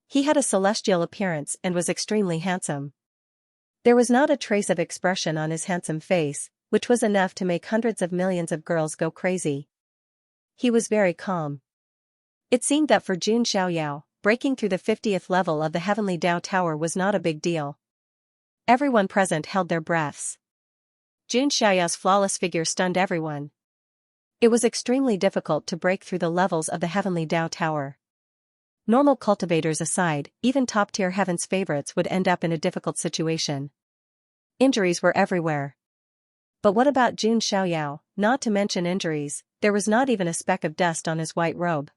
He had a celestial appearance and was extremely handsome. There was not a trace of expression on his handsome face, which was enough to make hundreds of millions of girls go crazy. He was very calm. It seemed that for Jun Xiaoyao, breaking through the 50th level of the Heavenly Tao Tower was not a big deal. Everyone present held their breaths. Jun Xiaoyao's flawless figure stunned everyone. It was extremely difficult to break through the levels of the Heavenly Tao Tower. Normal cultivators aside, even top-tier heaven's favorites would end up in a difficult situation. Injuries were everywhere. But what about Jun Xiaoyao? Not to mention injuries, there was not even a speck of dust on his white robe.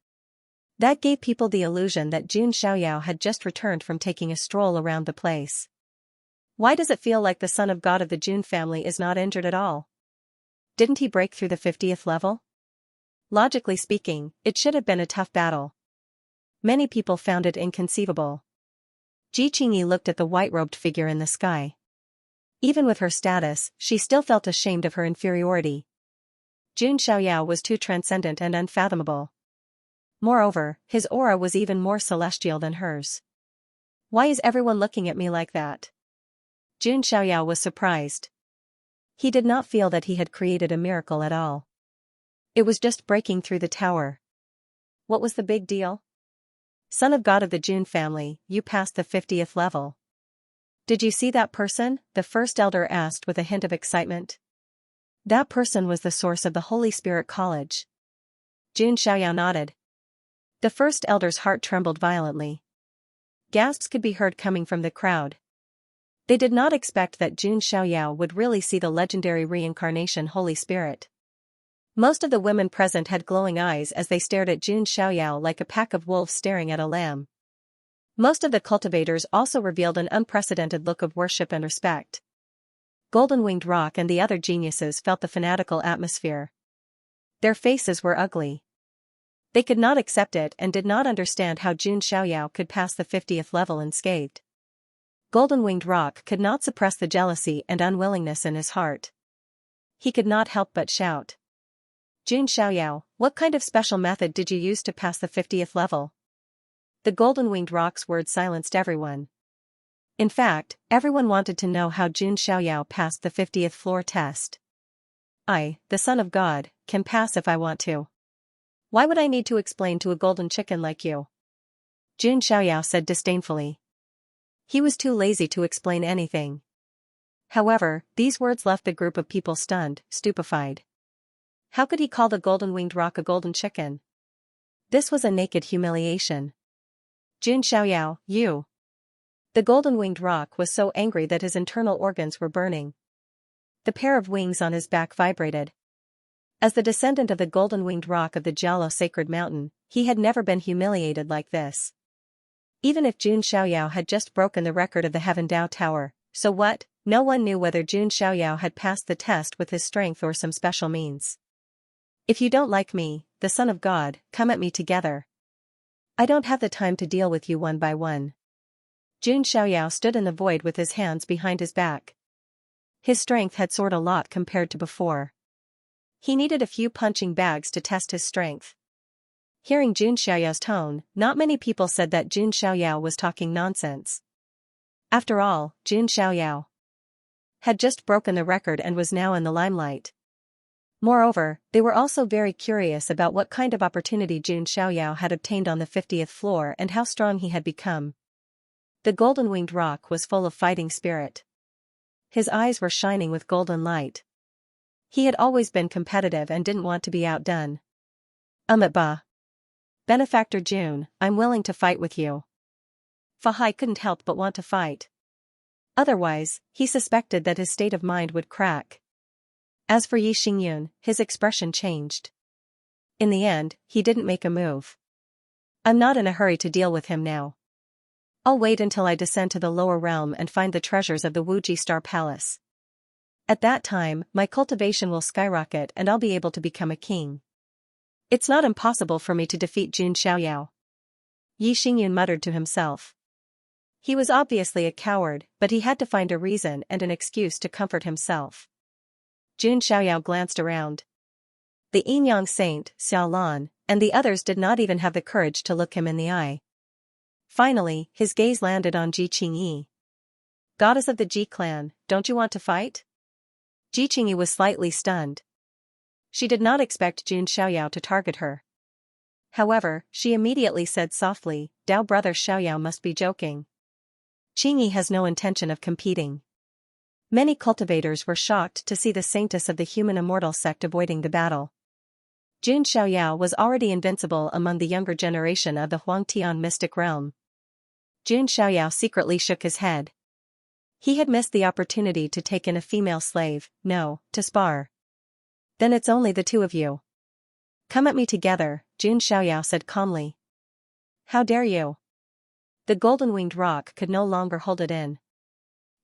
That gave people the illusion that Jun Xiaoyao had just returned from taking a stroll around the place. Why does it feel like the son of God of the Jun family is not injured at all? Didn't he break through the 50th level? Logically speaking, it should have been a tough battle. Many people found it inconceivable. Ji Qingyi looked at the white-robed figure in the sky. Even with her status, she still felt ashamed of her inferiority. Jun Xiaoyao was too transcendent and unfathomable. Moreover, his aura was even more celestial than hers. Why is everyone looking at me like that? Jun Xiaoyao was surprised. He did not feel that he had created a miracle at all. It was just breaking through the tower. What was the big deal? Son of God of the Jun family, you passed the 50th level. Did you see that person? The first elder asked with a hint of excitement. That person was the source of the Holy Spirit College. Jun Xiaoyao nodded. The first elder's heart trembled violently. Gasps could be heard coming from the crowd. They did not expect that Jun Xiaoyao would really see the legendary reincarnation Holy Spirit. Most of the women present had glowing eyes as they stared at Jun Xiaoyao like a pack of wolves staring at a lamb. Most of the cultivators also revealed an unprecedented look of worship and respect. Golden-Winged Rock and the other geniuses felt the fanatical atmosphere. Their faces were ugly. They could not accept it and did not understand how Jun Xiaoyao could pass the 50th level unscathed. Golden-Winged Rock could not suppress the jealousy and unwillingness in his heart. He could not help but shout. Jun Xiaoyao, what kind of special method did you use to pass the 50th level? The Golden-Winged Rock's words silenced everyone. In fact, everyone wanted to know how Jun Xiaoyao passed the 50th floor test. I, the son of God, can pass if I want to. Why would I need to explain to a golden chicken like you? Jun Xiaoyao said disdainfully. He was too lazy to explain anything. However, these words left the group of people stunned, stupefied. How could he call the golden-winged rock a golden chicken? This was a naked humiliation. Jun Xiaoyao, you! The golden-winged rock was so angry that his internal organs were burning. The pair of wings on his back vibrated. As the descendant of the golden-winged rock of the Jialo sacred mountain, he had never been humiliated like this. Even if Jun Xiaoyao had just broken the record of the Heaven Dao Tower, so what? No one knew whether Jun Xiaoyao had passed the test with his strength or some special means. If you don't like me, the Son of God, come at me together. I don't have the time to deal with you one by one. Jun Xiaoyao stood in the void with his hands behind his back. His strength had soared a lot compared to before. He needed a few punching bags to test his strength. Hearing Jun Xiaoyao's tone, not many people said that Jun Xiaoyao was talking nonsense. After all, Jun Xiaoyao had just broken the record and was now in the limelight. Moreover, they were also very curious about what kind of opportunity Jun Xiaoyao had obtained on the 50th floor and how strong he had become. The golden-winged rock was full of fighting spirit. His eyes were shining with golden light. He had always been competitive and didn't want to be outdone. Ba. Benefactor Jun, I'm willing to fight with you. Fahai couldn't help but want to fight. Otherwise, he suspected that his state of mind would crack. As for Yi Xingyun, his expression changed. In the end, he didn't make a move. I'm not in a hurry to deal with him now. I'll wait until I descend to the lower realm and find the treasures of the Wuji Star Palace. At that time, my cultivation will skyrocket and I'll be able to become a king. It's not impossible for me to defeat Jun Xiaoyao. Yi Xingyun muttered to himself. He was obviously a coward, but he had to find a reason and an excuse to comfort himself. Jun Xiaoyao glanced around. The Yinyang saint, Xiao Lan, and the others did not even have the courage to look him in the eye. Finally, his gaze landed on Ji Qingyi. Goddess of the Ji clan, don't you want to fight? Ji Qingyi was slightly stunned. She did not expect Jun Xiaoyao to target her. However, she immediately said softly, Dao brother Xiaoyao must be joking. Qingyi has no intention of competing. Many cultivators were shocked to see the saintess of the human immortal sect avoiding the battle. Jun Xiaoyao was already invincible among the younger generation of the Huangtian mystic realm. Jun Xiaoyao secretly shook his head. He had missed the opportunity to take in a female slave, to spar. Then it's only the two of you. Come at me together, Jun Xiaoyao said calmly. How dare you? The golden-winged rock could no longer hold it in.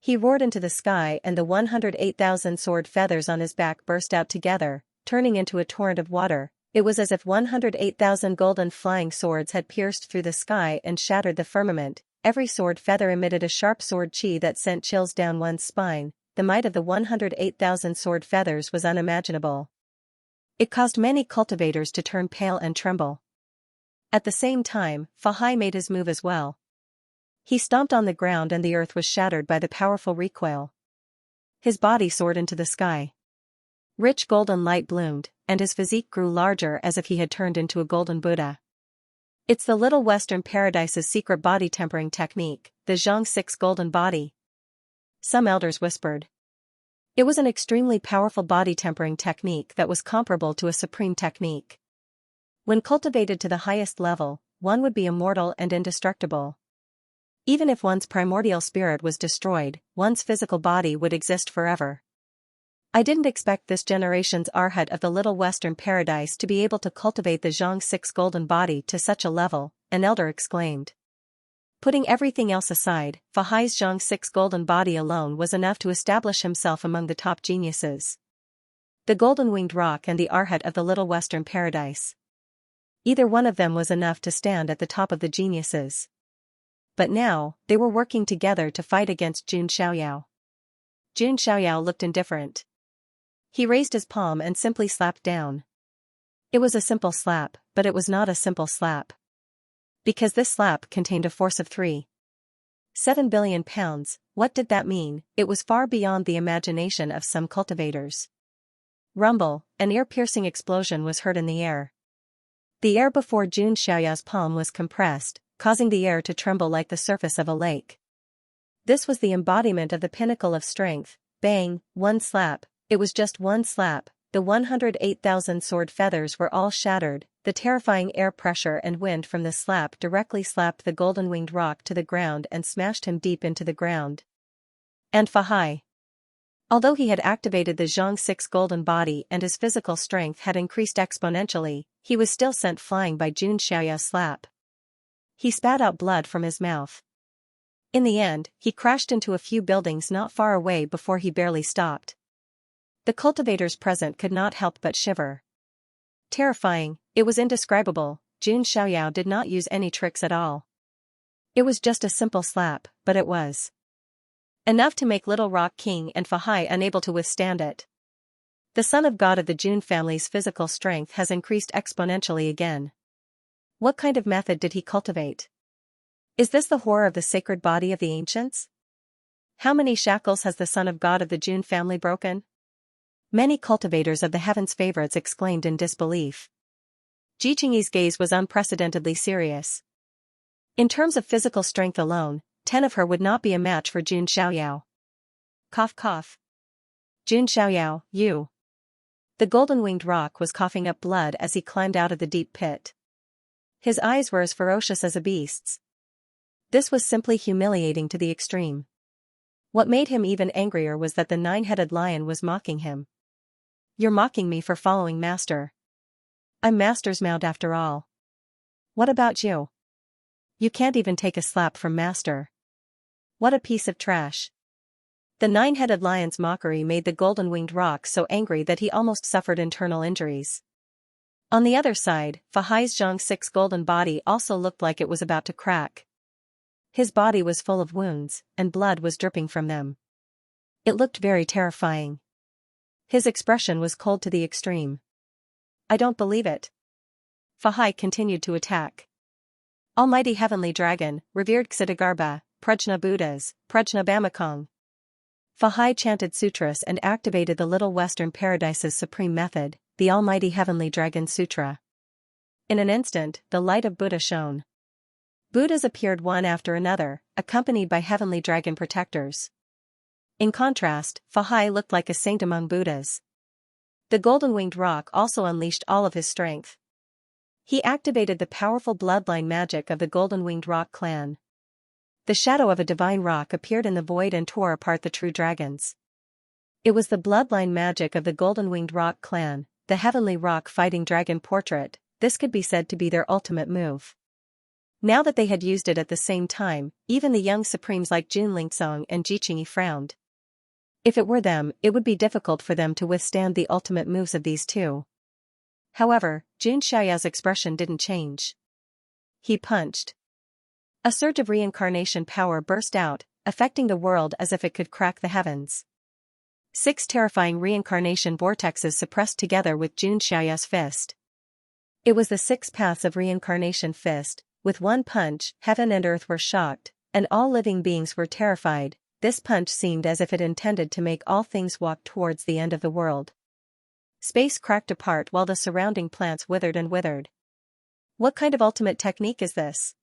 He roared into the sky and the 108,000 sword feathers on his back burst out together, turning into a torrent of water. It was as if 108,000 golden flying swords had pierced through the sky and shattered the firmament. Every sword feather emitted a sharp sword chi that sent chills down one's spine. The might of the 108,000 sword feathers was unimaginable. It caused many cultivators to turn pale and tremble. At the same time, Fahai made his move as well. He stomped on the ground and the earth was shattered by the powerful recoil. His body soared into the sky. Rich golden light bloomed, and his physique grew larger as if he had turned into a golden Buddha. It's the Little Western Paradise's secret body tempering technique, the Xianxia golden body. Some elders whispered. It was an extremely powerful body tempering technique that was comparable to a supreme technique. When cultivated to the highest level, one would be immortal and indestructible. Even if one's primordial spirit was destroyed, one's physical body would exist forever. I didn't expect this generation's Arhat of the Little Western Paradise to be able to cultivate the Xianxia golden body to such a level, an elder exclaimed. Putting everything else aside, Fahai's Xianxia golden body alone was enough to establish himself among the top geniuses. The golden-winged rock and the Arhat of the Little Western Paradise. Either one of them was enough to stand at the top of the geniuses. But now, they were working together to fight against Jun Xiaoyao. Jun Xiaoyao looked indifferent. He raised his palm and simply slapped down. It was a simple slap, but it was not a simple slap. Because this slap contained a force of 3.7 billion pounds, what did that mean? It was far beyond the imagination of some cultivators. Rumble, an ear-piercing explosion was heard in the air. The air before Jun Xiaoyao's palm was compressed, causing the air to tremble like the surface of a lake. This was the embodiment of the pinnacle of strength, Bang, one slap, it was just one slap, the 108,000 sword feathers were all shattered, the terrifying air pressure and wind from the slap directly slapped the golden-winged rock to the ground and smashed him deep into the ground. And Fahai. Although he had activated the Xianxia's golden body and his physical strength had increased exponentially, he was still sent flying by Xianxia's slap. He spat out blood from his mouth. In the end, he crashed into a few buildings not far away before he barely stopped. The cultivators present could not help but shiver. Terrifying, it was indescribable. Xianxia did not use any tricks at all. It was just a simple slap, but it was enough to make Little Rock King and Fahai unable to withstand it. The son of God of the Jun family's physical strength has increased exponentially again. What kind of method did he cultivate? Is this the horror of the sacred body of the ancients? How many shackles has the son of God of the Jun family broken? Many cultivators of the heavens' favorites exclaimed in disbelief. Jiqingyi's gaze was unprecedentedly serious. In terms of physical strength alone, 10 of her would not be a match for Jun Xiaoyao. Cough cough. Jun Xiaoyao, you. The golden-winged rock was coughing up blood as he climbed out of the deep pit. His eyes were as ferocious as a beast's. This was simply humiliating to the extreme. What made him even angrier was that the nine-headed lion was mocking him. You're mocking me for following Master. I'm Master's mount after all. What about you? You can't even take a slap from Master. What a piece of trash. The nine-headed lion's mockery made the golden-winged rock so angry that he almost suffered internal injuries. On the other side, Fahai's Xianxia's golden body also looked like it was about to crack. His body was full of wounds, and blood was dripping from them. It looked very terrifying. His expression was cold to the extreme. I don't believe it. Fahai continued to attack. Almighty Heavenly Dragon, revered Xitigarbha, Prajna Buddhas, Prajna Bamakong. Fahai chanted sutras and activated the Little Western Paradise's supreme method, the Almighty Heavenly Dragon Sutra. In an instant, the light of Buddha shone. Buddhas appeared one after another, accompanied by heavenly dragon protectors. In contrast, Fahai looked like a saint among Buddhas. The golden-winged rock also unleashed all of his strength. He activated the powerful bloodline magic of the golden-winged rock clan. The shadow of a divine rock appeared in the void and tore apart the true dragons. It was the bloodline magic of the golden-winged rock clan, the heavenly rock fighting dragon portrait. This could be said to be their ultimate move. Now that they had used it at the same time, even the young supremes like Jun Lingsong and Jiqingyi frowned. If it were them, it would be difficult for them to withstand the ultimate moves of these two. However, Jun Xiaoyao's expression didn't change. He punched. A surge of reincarnation power burst out, affecting the world as if it could crack the heavens. 6 terrifying reincarnation vortexes suppressed together with Jun Xiaoyao's fist. It was the 6 paths of reincarnation fist. With one punch, heaven and earth were shocked, and all living beings were terrified. This punch seemed as if it intended to make all things walk towards the end of the world. Space cracked apart while the surrounding plants withered and withered. What kind of ultimate technique is this?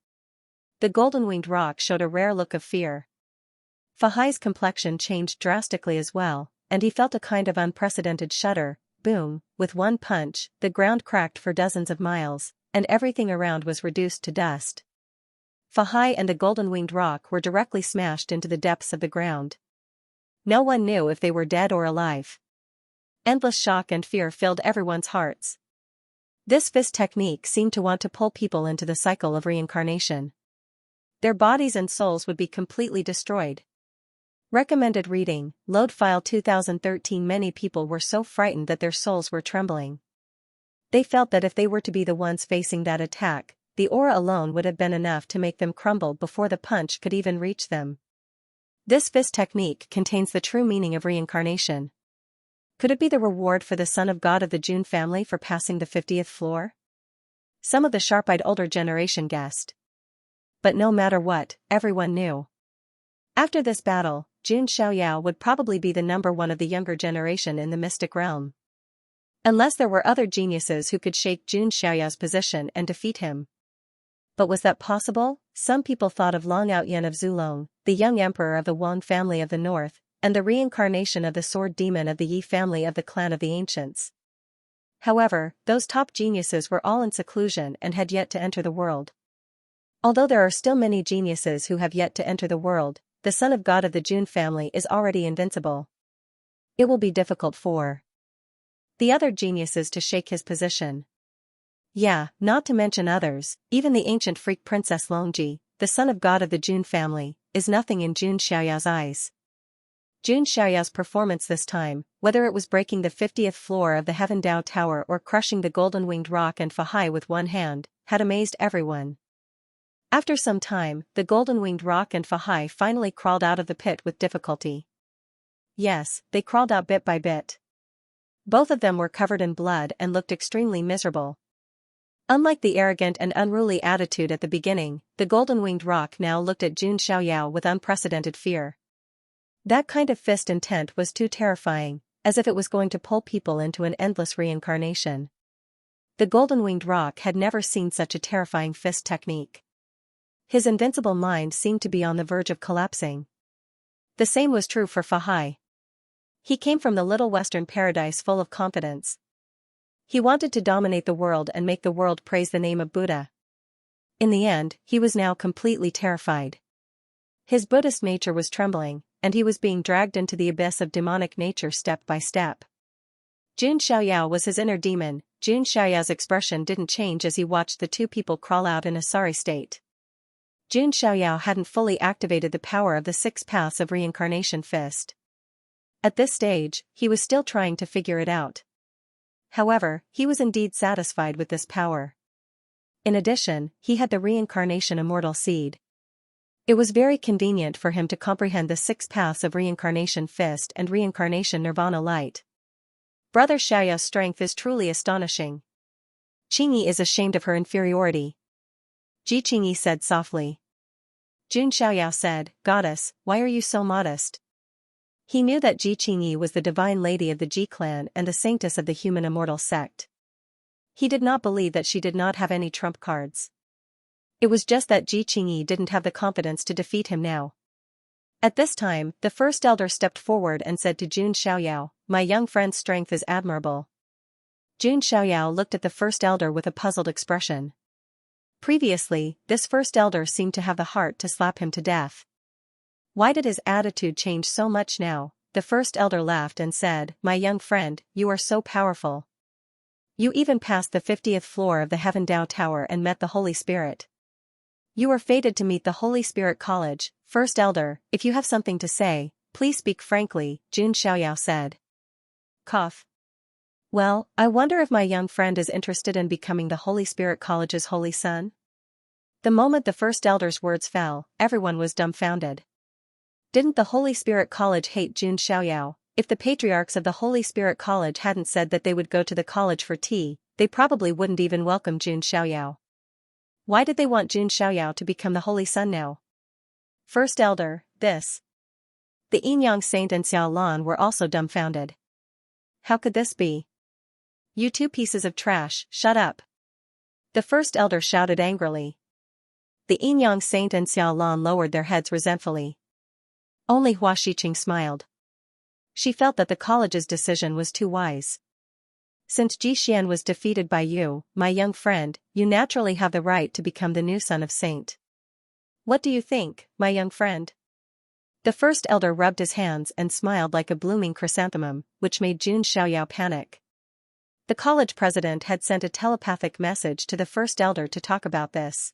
The golden-winged rock showed a rare look of fear. Fahai's complexion changed drastically as well, and he felt a kind of unprecedented shudder. Boom, with one punch, the ground cracked for dozens of miles, and everything around was reduced to dust. Fahai and the golden-winged rock were directly smashed into the depths of the ground. No one knew if they were dead or alive. Endless shock and fear filled everyone's hearts. This fist technique seemed to want to pull people into the cycle of reincarnation. Their bodies and souls would be completely destroyed. Recommended reading, Load File 2013. Many people were so frightened that their souls were trembling. They felt that if they were to be the ones facing that attack, the aura alone would have been enough to make them crumble before the punch could even reach them. This fist technique contains the true meaning of reincarnation. Could it be the reward for the son of God of the Jun family for passing the 50th floor? Some of the sharp-eyed older generation guessed. But no matter what, everyone knew. After this battle, Jun Xiaoyao would probably be the number one of the younger generation in the mystic realm. Unless there were other geniuses who could shake Jun Xiaoyao's position and defeat him. But was that possible? Some people thought of Long Outyen of Zulong, the young emperor of the Wang family of the north. and the reincarnation of the sword demon of the Yi family of the clan of the ancients. However, those top geniuses were all in seclusion and had yet to enter the world. Although there are still many geniuses who have yet to enter the world, the son of God of the Jun family is already invincible. It will be difficult for the other geniuses to shake his position. Yeah, not to mention others, even the ancient freak princess Longji, the son of God of the Jun family, is nothing in Jun Xiaoyao's eyes. Jun Xiaoyao's performance this time, whether it was breaking the 50th floor of the Heaven Dao Tower or crushing the golden-winged rock and Fahai with one hand, had amazed everyone. After some time, the golden-winged rock and Fahai finally crawled out of the pit with difficulty. Yes, they crawled out bit by bit. Both of them were covered in blood and looked extremely miserable. Unlike the arrogant and unruly attitude at the beginning, the golden-winged rock now looked at Jun Xiaoyao with unprecedented fear. That kind of fist intent was too terrifying, as if it was going to pull people into an endless reincarnation. The golden-winged rock had never seen such a terrifying fist technique. His invincible mind seemed to be on the verge of collapsing. The same was true for Fahai. He came from the little western paradise full of confidence. He wanted to dominate the world and make the world praise the name of Buddha. In the end, he was now completely terrified. His Buddhist nature was trembling, and he was being dragged into the abyss of demonic nature step by step. Jun Xiaoyao was his inner demon. Jun Xiaoyao's expression didn't change as he watched the two people crawl out in a sorry state. Jun Xiaoyao hadn't fully activated the power of the 6 paths of reincarnation fist. At this stage, he was still trying to figure it out. However, he was indeed satisfied with this power. In addition, he had the reincarnation immortal seed. It was very convenient for him to comprehend the 6 paths of reincarnation fist and reincarnation nirvana light. Brother Xiaoyao's strength is truly astonishing. Qingyi is ashamed of her inferiority. Ji Qingyi said softly. Jun Xiaoyao said, Goddess, why are you so modest? He knew that Ji Qingyi was the divine lady of the Ji clan and the saintess of the human immortal sect. He did not believe that she did not have any trump cards. It was just that Ji Qingyi didn't have the confidence to defeat him now. At this time, the first elder stepped forward and said to Jun Xiaoyao, My young friend's strength is admirable. Jun Xiaoyao looked at the first elder with a puzzled expression. Previously, this first elder seemed to have the heart to slap him to death. Why did his attitude change so much now? The first elder laughed and said, My young friend, you are so powerful. You even passed the 50th floor of the Heaven Dao Tower and met the Holy Spirit. You are fated to meet the Holy Spirit College. First elder, if you have something to say, please speak frankly, Jun Xiaoyao said. Cough. Well, I wonder if my young friend is interested in becoming the Holy Spirit College's holy son? The moment the first elder's words fell, everyone was dumbfounded. Didn't the Holy Spirit College hate Jun Xiaoyao? If the patriarchs of the Holy Spirit College hadn't said that they would go to the college for tea, they probably wouldn't even welcome Jun Xiaoyao. Why did they want Jun Xiaoyao to become the holy son now? First elder, this. The Yin-Yang Saint and Xiao Lan were also dumbfounded. How could this be? You two pieces of trash, shut up. The first elder shouted angrily. The Yin-Yang Saint and Xiao Lan lowered their heads resentfully. Only Hua Shiqing smiled. She felt that the college's decision was too wise. Since Ji Xian was defeated by you, my young friend, you naturally have the right to become the new son of Saint. What do you think, my young friend? The first elder rubbed his hands and smiled like a blooming chrysanthemum, which made Jun Xiaoyao panic. The college president had sent a telepathic message to the first elder to talk about this.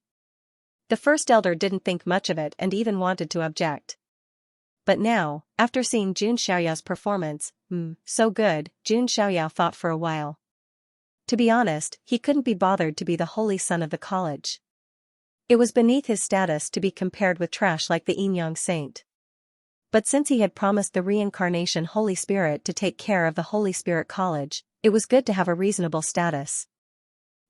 The first elder didn't think much of it and even wanted to object. But now, after seeing Jun Xiaoyao's performance, so good, Jun Xiaoyao thought for a while. To be honest, he couldn't be bothered to be the holy son of the college. It was beneath his status to be compared with trash like the Yin-Yang Saint. But since he had promised the reincarnation Holy Spirit to take care of the Holy Spirit College, it was good to have a reasonable status.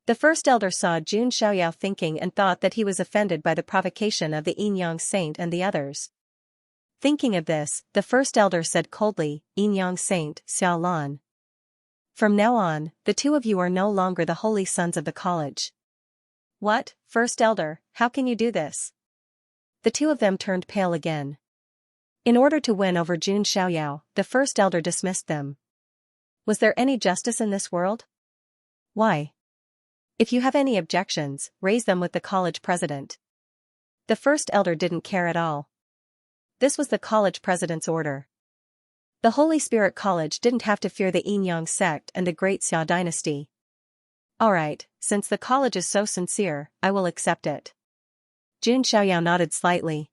The first elder saw Jun Xiaoyao thinking and thought that he was offended by the provocation of the Yin-Yang Saint and the others. Thinking of this, the first elder said coldly, Yin-Yang Saint, Xiao Lan. From now on, the two of you are no longer the holy sons of the college. What, first elder, how can you do this? The two of them turned pale again. In order to win over Jun Xiaoyao, the first elder dismissed them. Was there any justice in this world? Why? If you have any objections, raise them with the college president. The first elder didn't care at all. This was the college president's order. The Holy Spirit College didn't have to fear the Yin-Yang sect and the Great Xia dynasty. Alright, since the college is so sincere, I will accept it. Jun Xiaoyao nodded slightly.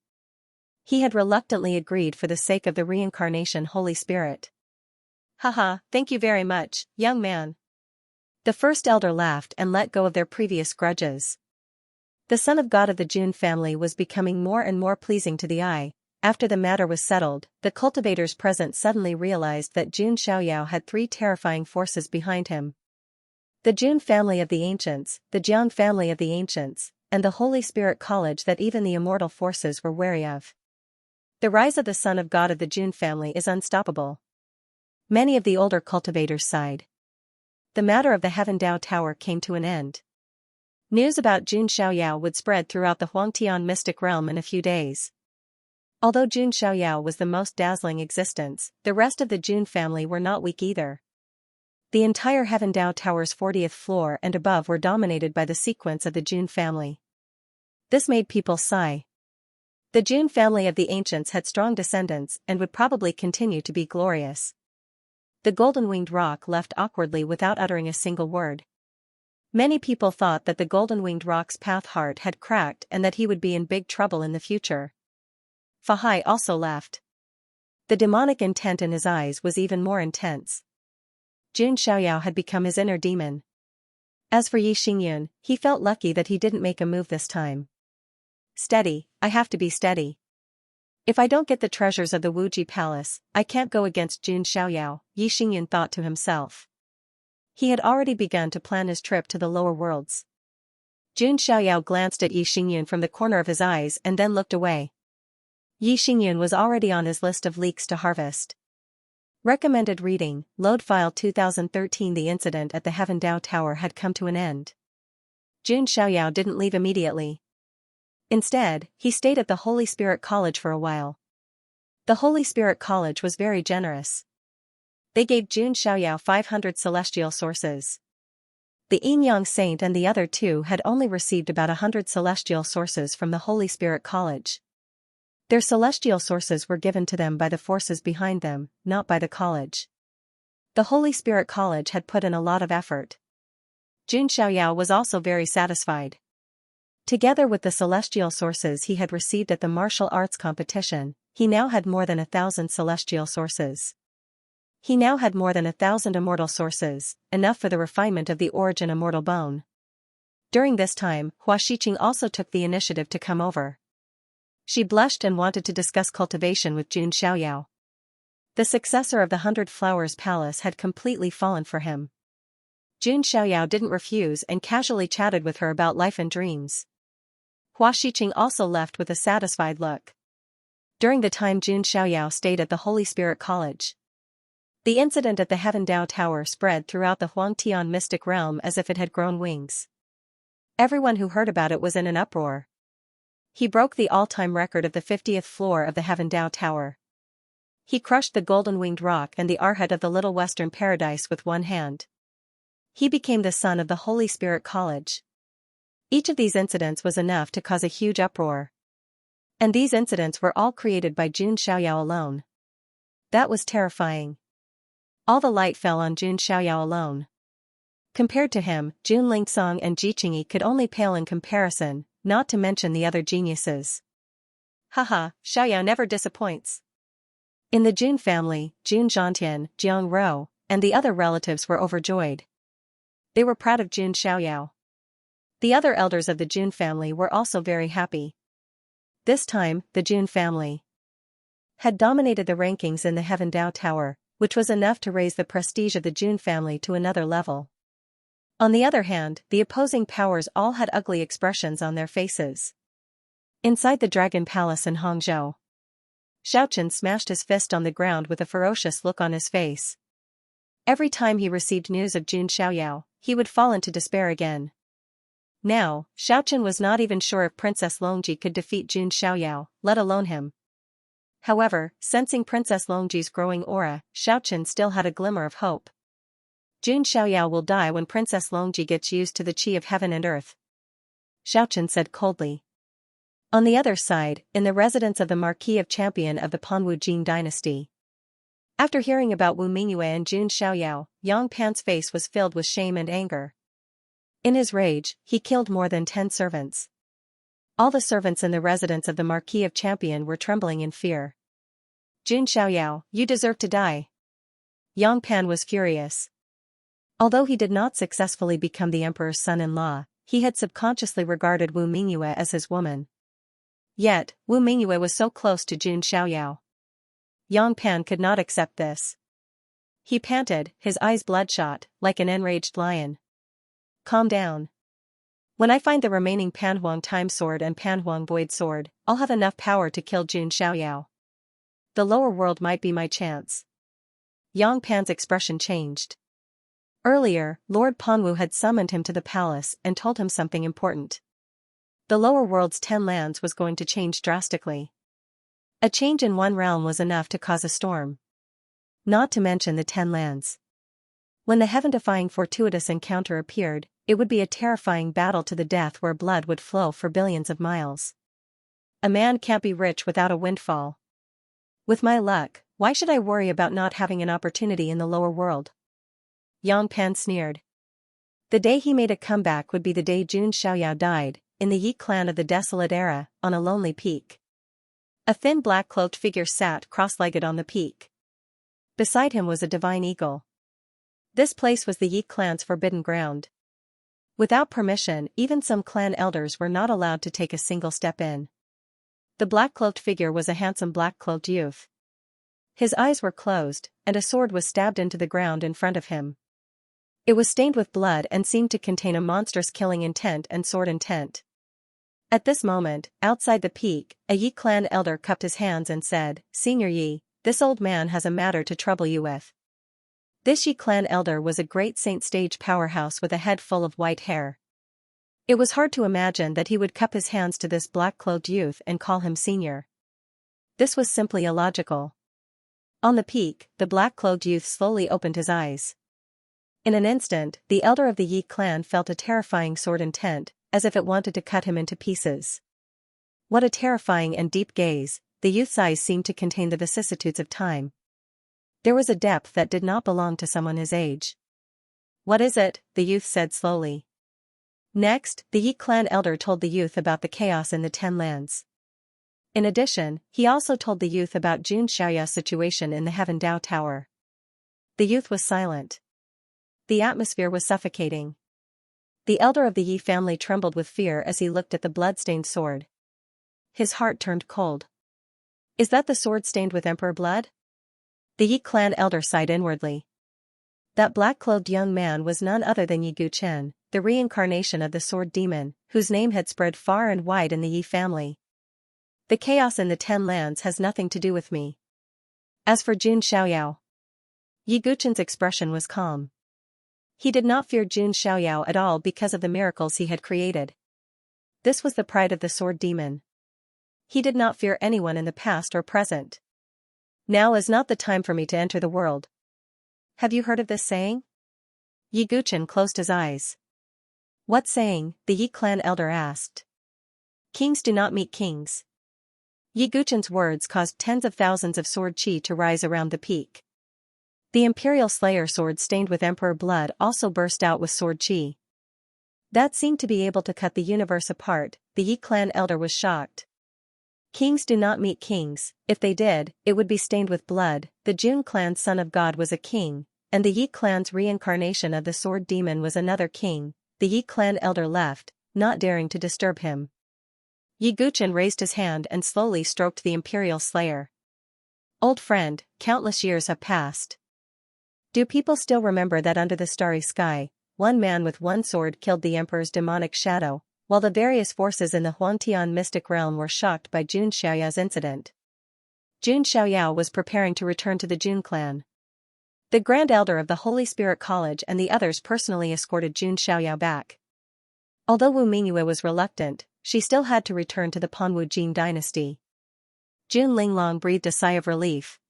He had reluctantly agreed for the sake of the reincarnation Holy Spirit. Haha, thank you very much, young man. The first elder laughed and let go of their previous grudges. The son of God of the Jun family was becoming more and more pleasing to the eye. After the matter was settled, the cultivators present suddenly realized that Jun Xiaoyao had three terrifying forces behind him. The Jun family of the ancients, the Jiang family of the ancients, and the Holy Spirit College that even the immortal forces were wary of. The rise of the son of God of the Jun family is unstoppable. Many of the older cultivators sighed. The matter of the Heaven Dao Tower came to an end. News about Jun Xiaoyao would spread throughout the Huangtian mystic realm in a few days. Although Jun Xiaoyao was the most dazzling existence, the rest of the Jun family were not weak either. The entire Heaven Dao Tower's 40th floor and above were dominated by the sequence of the Jun family. This made people sigh. The Jun family of the ancients had strong descendants and would probably continue to be glorious. The golden-winged rock left awkwardly without uttering a single word. Many people thought that the golden-winged rock's path heart had cracked and that he would be in big trouble in the future. Fahai also laughed. The demonic intent in his eyes was even more intense. Jun Xiaoyao had become his inner demon. As for Yi Xingyun, he felt lucky that he didn't make a move this time. Steady, I have to be steady. If I don't get the treasures of the Wuji Palace, I can't go against Jun Xiaoyao, Yi Xingyun thought to himself. He had already begun to plan his trip to the lower worlds. Jun Xiaoyao glanced at Yi Xingyun from the corner of his eyes and then looked away. Yi Xingyun was already on his list of leeks to harvest. Recommended reading, Load File 2013. The incident at the Heaven Dao Tower had come to an end. Jun Xiaoyao didn't leave immediately. Instead, he stayed at the Holy Spirit College for a while. The Holy Spirit College was very generous. They gave Jun Xiaoyao 500 celestial sources. The Yin-Yang Saint and the other two had only received about 100 celestial sources from the Holy Spirit College. Their celestial sources were given to them by the forces behind them, not by the college. The Holy Spirit College had put in a lot of effort. Jun Xiaoyao was also very satisfied. Together with the celestial sources he had received at the martial arts competition, he now had more than 1,000 celestial sources. He now had more than 1,000 immortal sources, enough for the refinement of the origin immortal bone. During this time, Hua Xiqing also took the initiative to come over. She blushed and wanted to discuss cultivation with Jun Xiaoyao. The successor of the 100 Flowers Palace had completely fallen for him. Jun Xiaoyao didn't refuse and casually chatted with her about life and dreams. Hua Xiqing also left with a satisfied look. During the time Jun Xiaoyao stayed at the Holy Spirit College, the incident at the Heaven Dao Tower spread throughout the Huangtian mystic realm as if it had grown wings. Everyone who heard about it was in an uproar. He broke the all-time record of the 50th floor of the Heaven Dao Tower. He crushed the golden-winged rock and the arhat of the Little Western Paradise with one hand. He became the son of the Holy Spirit College. Each of these incidents was enough to cause a huge uproar. And these incidents were all created by Jun Xiaoyao alone. That was terrifying. All the light fell on Jun Xiaoyao alone. Compared to him, Jun Lingsong and Ji Qingyi could only pale in comparison, not to mention the other geniuses. Haha, Xiaoyao never disappoints. In the Jun family, Jun Zhantian, Jiang Rou, and the other relatives were overjoyed. They were proud of Jun Xiaoyao. The other elders of the Jun family were also very happy. This time, the Jun family had dominated the rankings in the Heaven Dao Tower, which was enough to raise the prestige of the Jun family to another level. On the other hand, the opposing powers all had ugly expressions on their faces. Inside the Dragon Palace in Hangzhou, Xiaochen smashed his fist on the ground with a ferocious look on his face. Every time he received news of Jun Xiaoyao, he would fall into despair again. Now, Xiaochen was not even sure if Princess Longji could defeat Jun Xiaoyao, let alone him. However, sensing Princess Longji's growing aura, Xiaochen still had a glimmer of hope. Jun Xiaoyao will die when Princess Longji gets used to the qi of heaven and earth, Xiaochen said coldly. On the other side, in the residence of the Marquis of Champion of the Panwu Jin dynasty. After hearing about Wu Mingyue and Jun Xiaoyao, Yang Pan's face was filled with shame and anger. In his rage, he killed more than 10 servants. All the servants in the residence of the Marquis of Champion were trembling in fear. Jun Xiaoyao, you deserve to die. Yang Pan was furious. Although he did not successfully become the emperor's son-in-law, he had subconsciously regarded Wu Mingyue as his woman. Yet, Wu Mingyue was so close to Jun Xiaoyao. Yang Pan could not accept this. He panted, his eyes bloodshot, like an enraged lion. Calm down. When I find the remaining Panhuang Time Sword and Panhuang Void Sword, I'll have enough power to kill Jun Xiaoyao. The lower world might be my chance. Yang Pan's expression changed. Earlier, Lord Panwu had summoned him to the palace and told him something important. The lower world's 10 lands was going to change drastically. A change in one realm was enough to cause a storm. Not to mention the 10 lands. When the heaven-defying fortuitous encounter appeared, it would be a terrifying battle to the death where blood would flow for billions of miles. A man can't be rich without a windfall. With my luck, why should I worry about not having an opportunity in the lower world? Yang Pan sneered. The day he made a comeback would be the day Jun Xiaoyao died, in the Yi clan of the Desolate Era, on a lonely peak. A thin black-cloaked figure sat cross-legged on the peak. Beside him was a divine eagle. This place was the Yi clan's forbidden ground. Without permission, even some clan elders were not allowed to take a single step in. The black-cloaked figure was a handsome black-cloaked youth. His eyes were closed, and a sword was stabbed into the ground in front of him. It was stained with blood and seemed to contain a monstrous killing intent and sword intent. At this moment, outside the peak, a Yi clan elder cupped his hands and said, "Senior Yi, this old man has a matter to trouble you with." This Yi clan elder was a great saint stage powerhouse with a head full of white hair. It was hard to imagine that he would cup his hands to this black-cloaked youth and call him senior. This was simply illogical. On the peak, the black-cloaked youth slowly opened his eyes. In an instant, the elder of the Yi clan felt a terrifying sword intent, as if it wanted to cut him into pieces. What a terrifying and deep gaze, the youth's eyes seemed to contain the vicissitudes of time. There was a depth that did not belong to someone his age. "What is it?" the youth said slowly. Next, the Yi clan elder told the youth about the chaos in the 10 lands. In addition, he also told the youth about Jun Xiaoyao's situation in the Heaven Dao Tower. The youth was silent. The atmosphere was suffocating. The elder of the Yi family trembled with fear as he looked at the blood-stained sword. His heart turned cold. "Is that the sword stained with emperor blood?" The Yi clan elder sighed inwardly. That black-clothed young man was none other than Yi Guchen, the reincarnation of the sword demon, whose name had spread far and wide in the Yi family. "The chaos in the 10 lands has nothing to do with me. As for Jun Xiaoyao..." Yi Guchen's expression was calm. He did not fear Jun Xiaoyao at all because of the miracles he had created. This was the pride of the sword demon. He did not fear anyone in the past or present. "Now is not the time for me to enter the world. Have you heard of this saying?" Yi Guchen closed his eyes. "What saying?" the Yi clan elder asked. "Kings do not meet kings." Yi Guchen's words caused tens of thousands of sword qi to rise around the peak. The Imperial Slayer sword stained with Emperor blood also burst out with sword qi. That seemed to be able to cut the universe apart. The Yi clan elder was shocked. Kings do not meet kings. If they did, it would be stained with blood. The Jun clan's son of God was a king, and the Yi clan's reincarnation of the sword demon was another king. The Yi clan elder left, not daring to disturb him. Yi Guchen raised his hand and slowly stroked the Imperial Slayer. "Old friend, countless years have passed. Do people still remember that under the starry sky, one man with one sword killed the Emperor's demonic shadow, while the various forces in the Huangtian mystic realm were shocked by Jun Xiaoyao's incident?" Jun Xiaoyao was preparing to return to the Jun clan. The Grand Elder of the Holy Spirit College and the others personally escorted Jun Xiaoyao back. Although Wu Mingyue was reluctant, she still had to return to the Panwu Jin dynasty. Jun Linglong breathed a sigh of relief.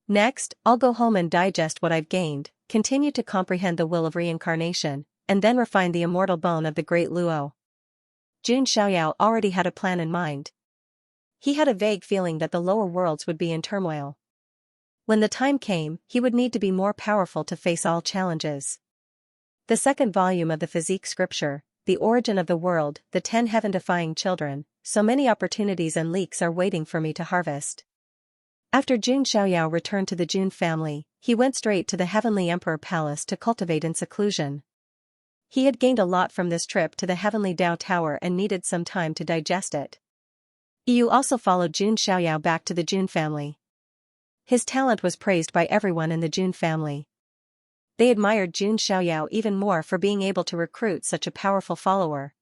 Next, I'll go home and digest what I've gained, continue to comprehend the will of reincarnation, and then refine the immortal bone of the great Luo. Jun Xiaoyao already had a plan in mind. He had a vague feeling that the lower worlds would be in turmoil. When the time came, he would need to be more powerful to face all challenges. The second volume of the physique scripture, The Origin of the World, the 10 heaven-defying children, so many opportunities and leaks are waiting for me to harvest. After Jun Xiaoyao returned to the Jun family, he went straight to the Heavenly Emperor Palace to cultivate in seclusion. He had gained a lot from this trip to the Heavenly Dao Tower and needed some time to digest it. Yu also followed Jun Xiaoyao back to the Jun family. His talent was praised by everyone in the Jun family. They admired Jun Xiaoyao even more for being able to recruit such a powerful follower.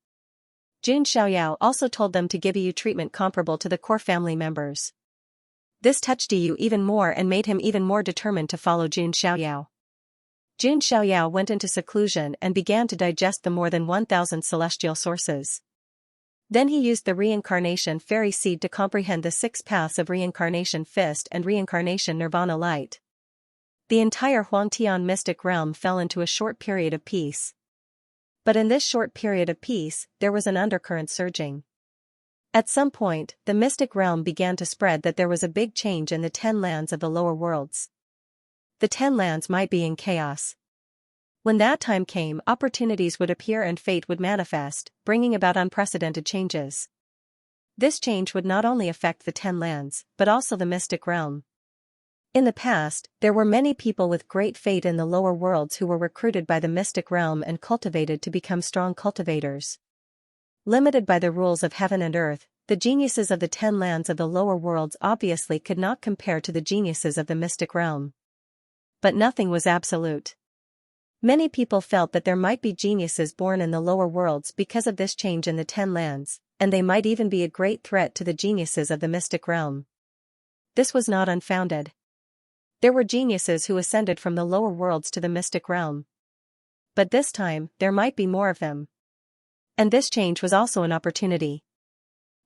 Jun Xiaoyao also told them to give Yu treatment comparable to the core family members. This touched Yu even more and made him even more determined to follow Jun Xiaoyao. Jun Xiaoyao went into seclusion and began to digest the more than 1,000 celestial sources. Then he used the reincarnation fairy seed to comprehend the 6 paths of reincarnation fist and reincarnation nirvana light. The entire Huangtian mystic realm fell into a short period of peace. But in this short period of peace, there was an undercurrent surging. At some point, the mystic realm began to spread that there was a big change in the 10 lands of the lower worlds. The 10 lands might be in chaos. When that time came, opportunities would appear and fate would manifest, bringing about unprecedented changes. This change would not only affect the 10 lands, but also the mystic realm. In the past, there were many people with great fate in the lower worlds who were recruited by the mystic realm and cultivated to become strong cultivators. Limited by the rules of heaven and earth, the geniuses of the 10 lands of the lower worlds obviously could not compare to the geniuses of the mystic realm. But nothing was absolute. Many people felt that there might be geniuses born in the lower worlds because of this change in the 10 lands, and they might even be a great threat to the geniuses of the mystic realm. This was not unfounded. There were geniuses who ascended from the lower worlds to the mystic realm. But this time, there might be more of them. And this change was also an opportunity.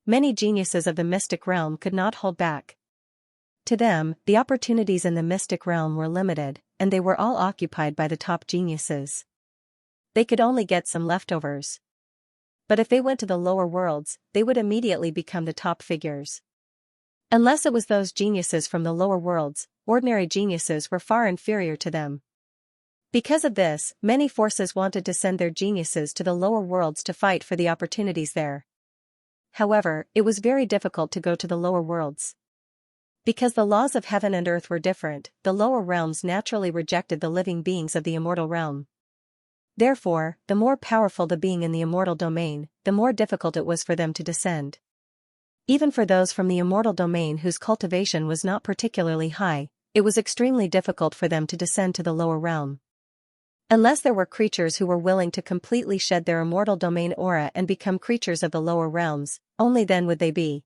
Many geniuses of the mystic realm could not hold back. To them, the opportunities in the mystic realm were limited, and they were all occupied by the top geniuses. They could only get some leftovers. But if they went to the lower worlds, they would immediately become the top figures. Unless it was those geniuses from the lower worlds, ordinary geniuses were far inferior to them. Because of this, many forces wanted to send their geniuses to the lower worlds to fight for the opportunities there. However, it was very difficult to go to the lower worlds. Because the laws of heaven and earth were different, the lower realms naturally rejected the living beings of the immortal realm. Therefore, the more powerful the being in the immortal domain, the more difficult it was for them to descend. Even for those from the immortal domain whose cultivation was not particularly high, it was extremely difficult for them to descend to the lower realm. Unless there were creatures who were willing to completely shed their immortal domain aura and become creatures of the lower realms, only then would they be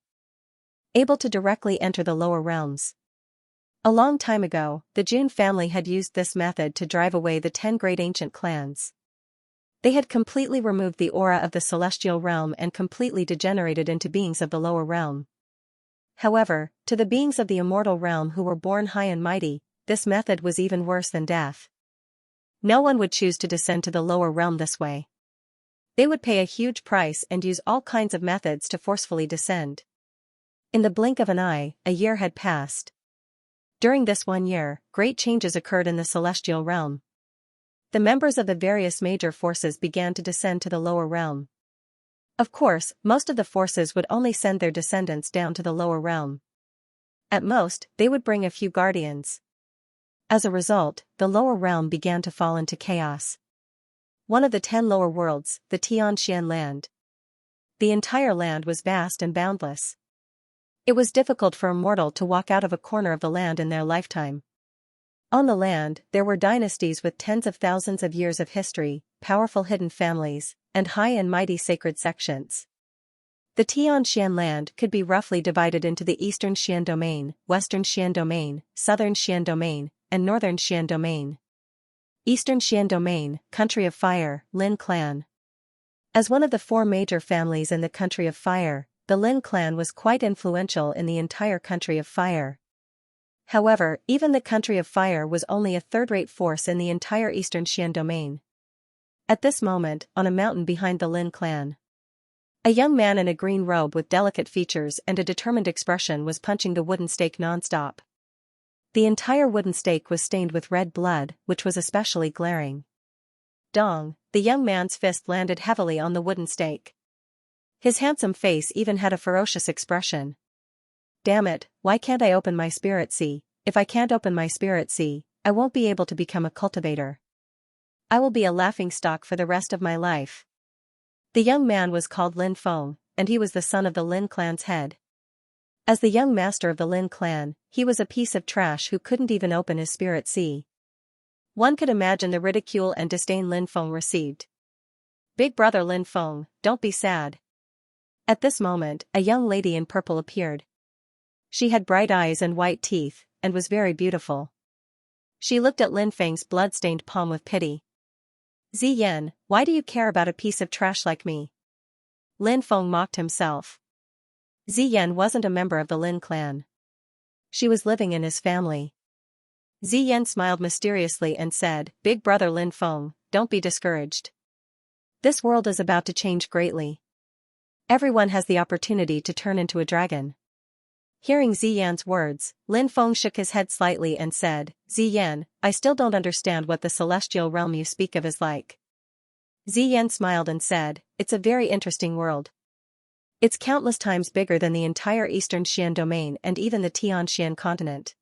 able to directly enter the lower realms. A long time ago, the Jun family had used this method to drive away the 10 great ancient clans. They had completely removed the aura of the celestial realm and completely degenerated into beings of the lower realm. However, to the beings of the immortal realm who were born high and mighty, this method was even worse than death. No one would choose to descend to the lower realm this way. They would pay a huge price and use all kinds of methods to forcefully descend. In the blink of an eye, a year had passed. During this 1 year, great changes occurred in the celestial realm. The members of the various major forces began to descend to the lower realm. Of course, most of the forces would only send their descendants down to the lower realm. At most, they would bring a few guardians. As a result, the lower realm began to fall into chaos. One of the 10 lower worlds, the Tianxian land. The entire land was vast and boundless. It was difficult for a mortal to walk out of a corner of the land in their lifetime. On the land, there were dynasties with tens of thousands of years of history, powerful hidden families, and high and mighty sacred sections. The Tianxian land could be roughly divided into the Eastern Xian domain, Western Xian domain, Southern Xian domain, and Northern Xian domain. Eastern Xian domain, Country of Fire, Lin clan. As one of the 4 major families in the Country of Fire, the Lin clan was quite influential in the entire country of fire. However, even the country of fire was only a third-rate force in the entire eastern Xian domain. At this moment, on a mountain behind the Lin clan, a young man in a green robe with delicate features and a determined expression was punching the wooden stake non-stop. The entire wooden stake was stained with red blood, which was especially glaring. Dong, the young man's fist landed heavily on the wooden stake. His handsome face even had a ferocious expression. Damn it, why can't I open my spirit sea? If I can't open my spirit sea, I won't be able to become a cultivator. I will be a laughingstock for the rest of my life. The young man was called Lin Feng, and he was the son of the Lin clan's head. As the young master of the Lin clan, he was a piece of trash who couldn't even open his spirit sea. One could imagine the ridicule and disdain Lin Feng received. Big brother Lin Feng, don't be sad. At this moment, a young lady in purple appeared. She had bright eyes and white teeth, and was very beautiful. She looked at Lin Feng's blood-stained palm with pity. Ziyan, why do you care about a piece of trash like me? Lin Feng mocked himself. Ziyan wasn't a member of the Lin clan. She was living in his family. Ziyan smiled mysteriously and said, Big brother Lin Feng, don't be discouraged. This world is about to change greatly. Everyone has the opportunity to turn into a dragon. Hearing Ziyan's words, Lin Feng shook his head slightly and said, Ziyan, I still don't understand what the celestial realm you speak of is like. Ziyan smiled and said, it's a very interesting world. It's countless times bigger than the entire eastern Xian domain and even the Tianxian continent.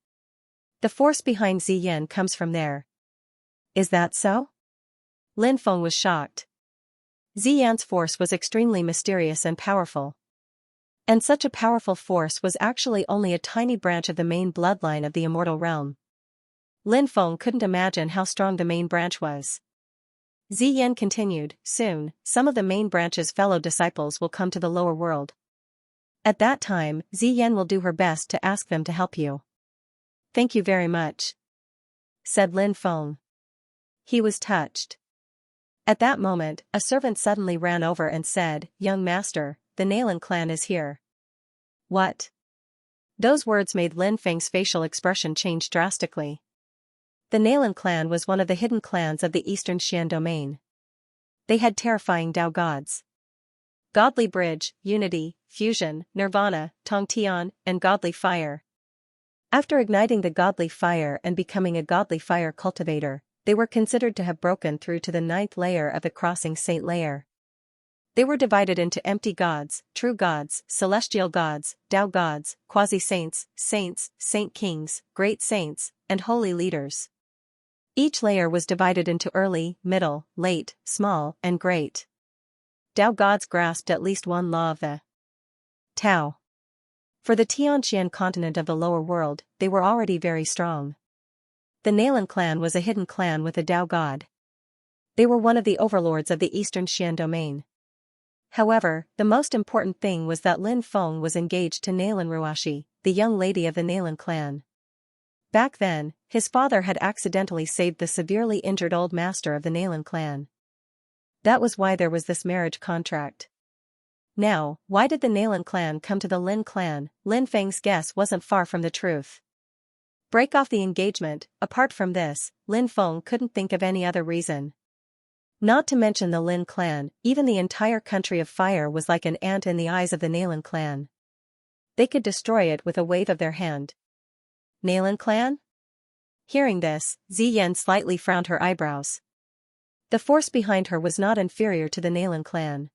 The force behind Ziyan comes from there. Is that so? Lin Feng was shocked. Ziyan's force was extremely mysterious and powerful. And such a powerful force was actually only a tiny branch of the main bloodline of the immortal realm. Lin Feng couldn't imagine how strong the main branch was. Ziyan continued, soon, some of the main branch's fellow disciples will come to the lower world. At that time, Ziyan will do her best to ask them to help you. Thank you very much, said Lin Feng. He was touched. At that moment, a servant suddenly ran over and said, Young master, the Nalan clan is here. What? Those words made Lin Feng's facial expression change drastically. The Nalan clan was one of the hidden clans of the eastern Xian domain. They had terrifying Dao gods. Godly Bridge, Unity, Fusion, Nirvana, Tongtian, and Godly Fire. After igniting the Godly Fire and becoming a Godly Fire cultivator, they were considered to have broken through to the 9th layer of the Crossing Saint layer. They were divided into empty gods, true gods, celestial gods, Dao gods, quasi-saints, saints, saint kings, great saints, and holy leaders. Each layer was divided into early, middle, late, small, and great. Dao gods grasped at least one law of the Tao. For the Tianxian continent of the lower world, they were already very strong. The Nalan clan was a hidden clan with a Dao god. They were one of the overlords of the eastern Xian domain. However, the most important thing was that Lin Feng was engaged to Nalan Ruashi, the young lady of the Nalan clan. Back then, his father had accidentally saved the severely injured old master of the Nalan clan. That was why there was this marriage contract. Now, why did the Nalan clan come to the Lin clan? Lin Feng's guess wasn't far from the truth. Break off the engagement. Apart from this, Lin Feng couldn't think of any other reason. Not to mention the Lin clan, even the entire country of fire was like an ant in the eyes of the Nalan clan. They could destroy it with a wave of their hand. Nalan clan? Hearing this, Ziyan slightly frowned her eyebrows. The force behind her was not inferior to the Nalan clan.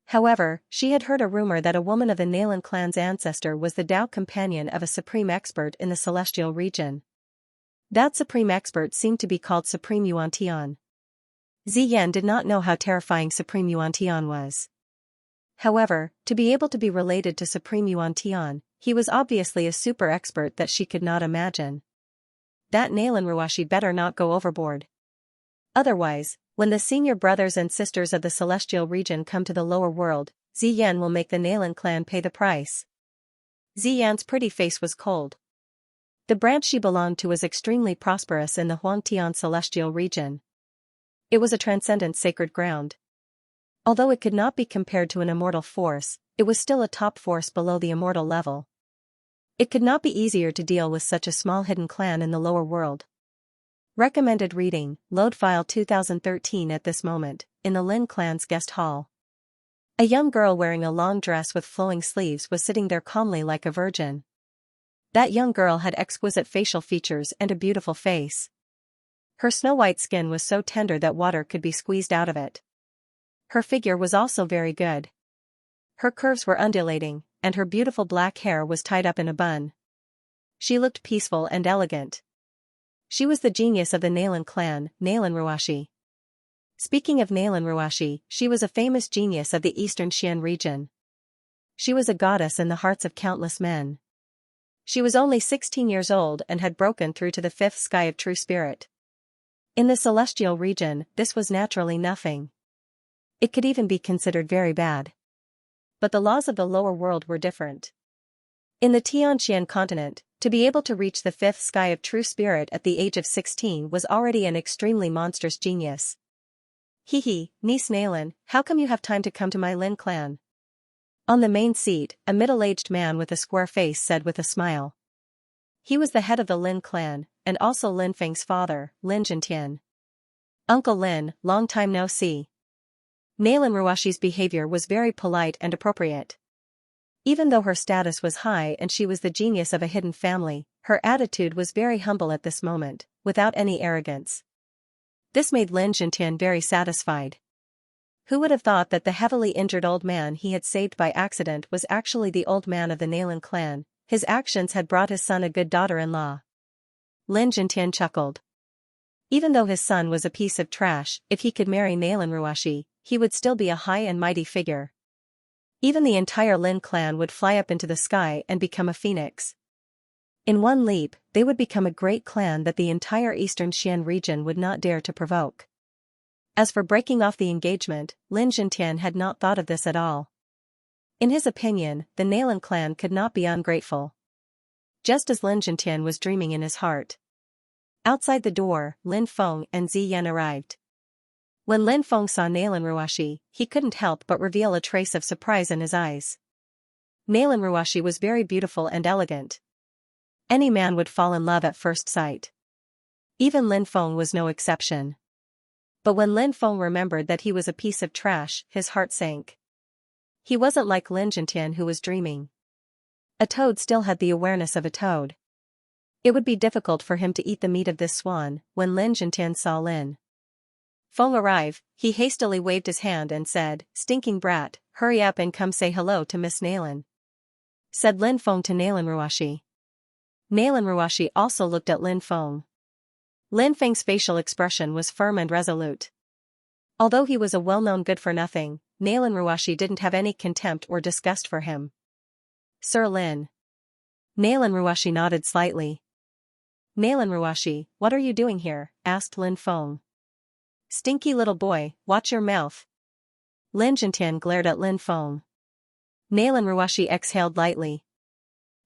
However, she had heard a rumor that a woman of the Nalan clan's ancestor was the Dao companion of a supreme expert in the celestial region. That supreme expert seemed to be called Supreme Yuantian. Ziyan did not know how terrifying Supreme Yuantian was. However, to be able to be related to Supreme Yuantian, he was obviously a super expert that she could not imagine. That Nalan Ruashi better not go overboard. Otherwise, when the senior brothers and sisters of the celestial region come to the lower world, Ziyan will make the Nalan clan pay the price. Ziyan's pretty face was cold. The branch she belonged to was extremely prosperous in the Huangtian celestial region. It was a transcendent sacred ground. Although it could not be compared to an immortal force, it was still a top force below the immortal level. It could not be easier to deal with such a small hidden clan in the lower world. Recommended reading, load file 2013 at this moment, in the Lin clan's guest hall. A young girl wearing a long dress with flowing sleeves was sitting there calmly like a virgin. That young girl had exquisite facial features and a beautiful face. Her snow-white skin was so tender that water could be squeezed out of it. Her figure was also very good. Her curves were undulating, and her beautiful black hair was tied up in a bun. She looked peaceful and elegant. She was the genius of the Nalan clan, Nalan Ruashi. Speaking of Nalan Ruashi, she was a famous genius of the eastern Xian region. She was a goddess in the hearts of countless men. She was only 16 years old and had broken through to the fifth sky of true spirit. In the celestial region, this was naturally nothing. It could even be considered very bad. But the laws of the lower world were different. In the Xianxia continent, to be able to reach the fifth sky of true spirit at the age of 16 was already an extremely monstrous genius. Hee, niece Nalan, how come you have time to come to my Lin clan? On the main seat, a middle-aged man with a square face said with a smile. He was the head of the Lin clan, and also Lin Feng's father, Lin Jintian. Uncle Lin, long time no see. Nalan Ruashi's behavior was very polite and appropriate. Even though her status was high and she was the genius of a hidden family, her attitude was very humble at this moment, without any arrogance. This made Lin Jintian very satisfied. Who would have thought that the heavily injured old man he had saved by accident was actually the old man of the Nalan clan? His actions had brought his son a good daughter-in-law. Lin Jintian chuckled. Even though his son was a piece of trash, if he could marry Nalan Ruashi, he would still be a high and mighty figure. Even the entire Lin clan would fly up into the sky and become a phoenix. In one leap, they would become a great clan that the entire eastern Xian region would not dare to provoke. As for breaking off the engagement, Lin Jintian had not thought of this at all. In his opinion, the Nalan clan could not be ungrateful. Just as Lin Jintian was dreaming in his heart. Outside the door, Lin Feng and Ziyan arrived. When Lin Feng saw Nalan Ruashi, he couldn't help but reveal a trace of surprise in his eyes. Nalan Ruashi was very beautiful and elegant. Any man would fall in love at first sight. Even Lin Feng was no exception. But when Lin Feng remembered that he was a piece of trash, his heart sank. He wasn't like Lin Jintian who was dreaming. A toad still had the awareness of a toad. It would be difficult for him to eat the meat of this swan. When Lin Jintian saw Lin Feng arrive, he hastily waved his hand and said, "Stinking brat, hurry up and come say hello to Miss Nalan," said Lin Feng to Nalan Ruashi. Nalan Ruashi also looked at Lin Feng. Lin Feng's facial expression was firm and resolute. Although he was a well-known good-for-nothing, Nalan Ruashi didn't have any contempt or disgust for him. "Sir Lin." Nalan Ruashi nodded slightly. "Nalan Ruashi, what are you doing here?" asked Lin Feng. "Stinky little boy, watch your mouth." Lin Jintian glared at Lin Feng. Nalan Ruashi exhaled lightly.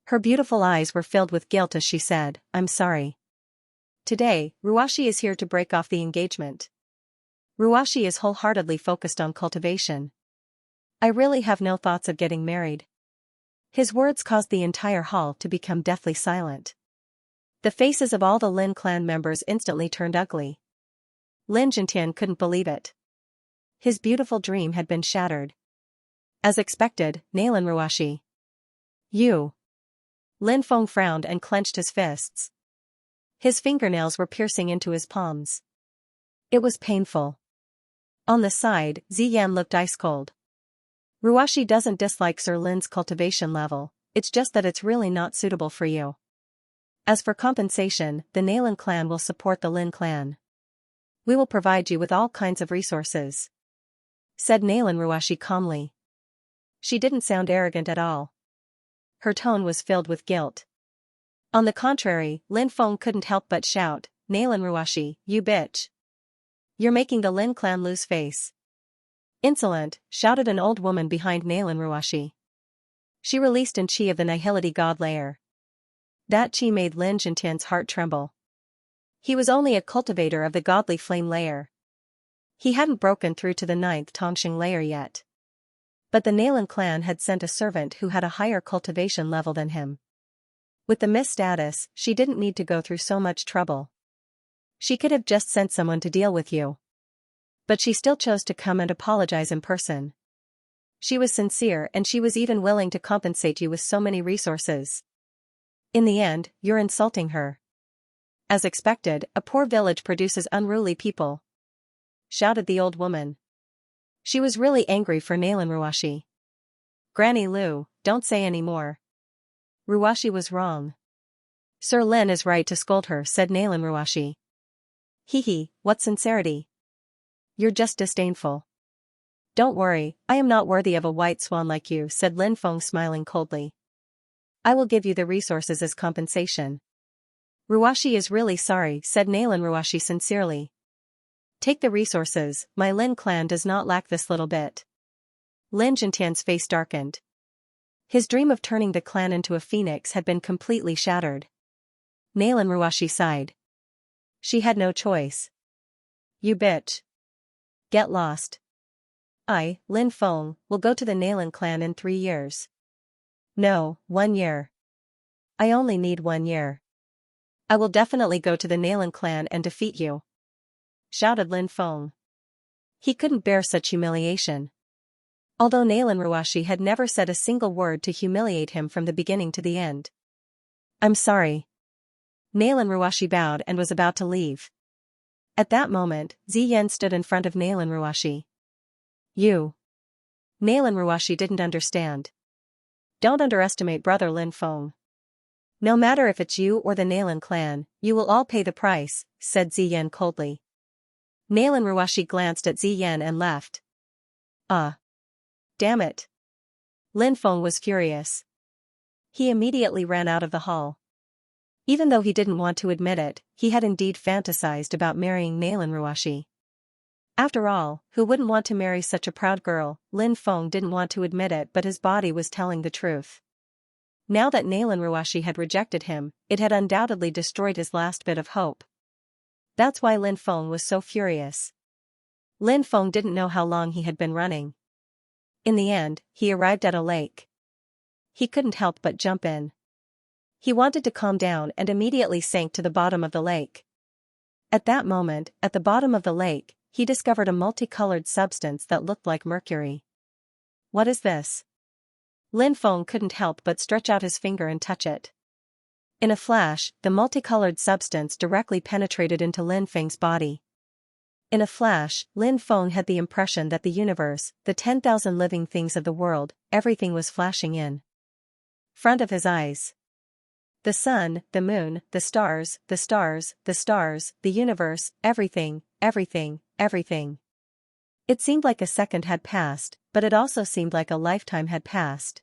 Her beautiful eyes were filled with guilt as she said, "I'm sorry. Today, Ruashi is here to break off the engagement. Ruashi is wholeheartedly focused on cultivation. I really have no thoughts of getting married." His words caused the entire hall to become deathly silent. The faces of all the Lin clan members instantly turned ugly. Lin Jintian couldn't believe it. His beautiful dream had been shattered. As expected, Nalan Ruashi. "You." Lin Feng frowned and clenched his fists. His fingernails were piercing into his palms. It was painful. On the side, Ziyan looked ice-cold. "Ruashi doesn't dislike Sir Lin's cultivation level, it's just that it's really not suitable for you. As for compensation, the Nalan clan will support the Lin clan. We will provide you with all kinds of resources," said Nalan Ruashi calmly. She didn't sound arrogant at all. Her tone was filled with guilt. On the contrary, Lin Feng couldn't help but shout, "Nalan Ruashi, you bitch. You're making the Lin clan lose face." "Insolent," shouted an old woman behind Nalan Ruashi. She released an chi of the Nihility god layer. That chi made Lin Jintian's heart tremble. He was only a cultivator of the godly flame layer. He hadn't broken through to the 9th Tongxing layer yet. But the Nalan clan had sent a servant who had a higher cultivation level than him. With the Miss status, she didn't need to go through so much trouble. She could have just sent someone to deal with you. But she still chose to come and apologize in person. She was sincere and she was even willing to compensate you with so many resources. In the end, you're insulting her. As expected, a poor village produces unruly people, shouted the old woman. She was really angry for Nalan Ruwashi. Granny Lu, don't say any more. Ruwashi was wrong. Sir Lin is right to scold her, said Nalan Ruwashi. Hee, what sincerity. You're just disdainful. Don't worry, I am not worthy of a white swan like you, said Lin Feng, smiling coldly. I will give you the resources as compensation. Ruwashi is really sorry, said Nalan Ruwashi sincerely. Take the resources, my Lin clan does not lack this little bit. Lin Jintian's face darkened. His dream of turning the clan into a phoenix had been completely shattered. Nalan Ruwashi sighed. She had no choice. You bitch. Get lost. I, Lin Feng, will go to the Nalan clan in 3 years. No, 1 year. I only need 1 year. I will definitely go to the Nalan clan and defeat you, shouted Lin Feng. He couldn't bear such humiliation. Although Nalan Ruwashi had never said a single word to humiliate him from the beginning to the end. I'm sorry. Nalan Ruwashi bowed and was about to leave. At that moment, Ziyan stood in front of Nalan Ruwashi. You. Nalan Ruwashi didn't understand. Don't underestimate brother Lin Feng. No matter if it's you or the Nalan clan, you will all pay the price, said Ziyan coldly. Nalan Ruwashi glanced at Ziyan and left. Damn it. Lin Feng was furious. He immediately ran out of the hall. Even though he didn't want to admit it, he had indeed fantasized about marrying Nalan Ruwashi. After all, who wouldn't want to marry such a proud girl? Lin Feng didn't want to admit it, but his body was telling the truth. Now that Nalan Ruwashi had rejected him, it had undoubtedly destroyed his last bit of hope. That's why Lin Feng was so furious. Lin Feng didn't know how long he had been running. In the end, he arrived at a lake. He couldn't help but jump in. He wanted to calm down and immediately sank to the bottom of the lake. At that moment, at the bottom of the lake, he discovered a multicolored substance that looked like mercury. What is this? Lin Feng couldn't help but stretch out his finger and touch it. In a flash, the multicolored substance directly penetrated into Lin Feng's body. In a flash, Lin Feng had the impression that the universe, the 10,000 living things of the world, everything was flashing in front of his eyes. The sun, the moon, the stars, the stars, the stars, the universe, everything, everything, everything. It seemed like a second had passed, but it also seemed like a lifetime had passed.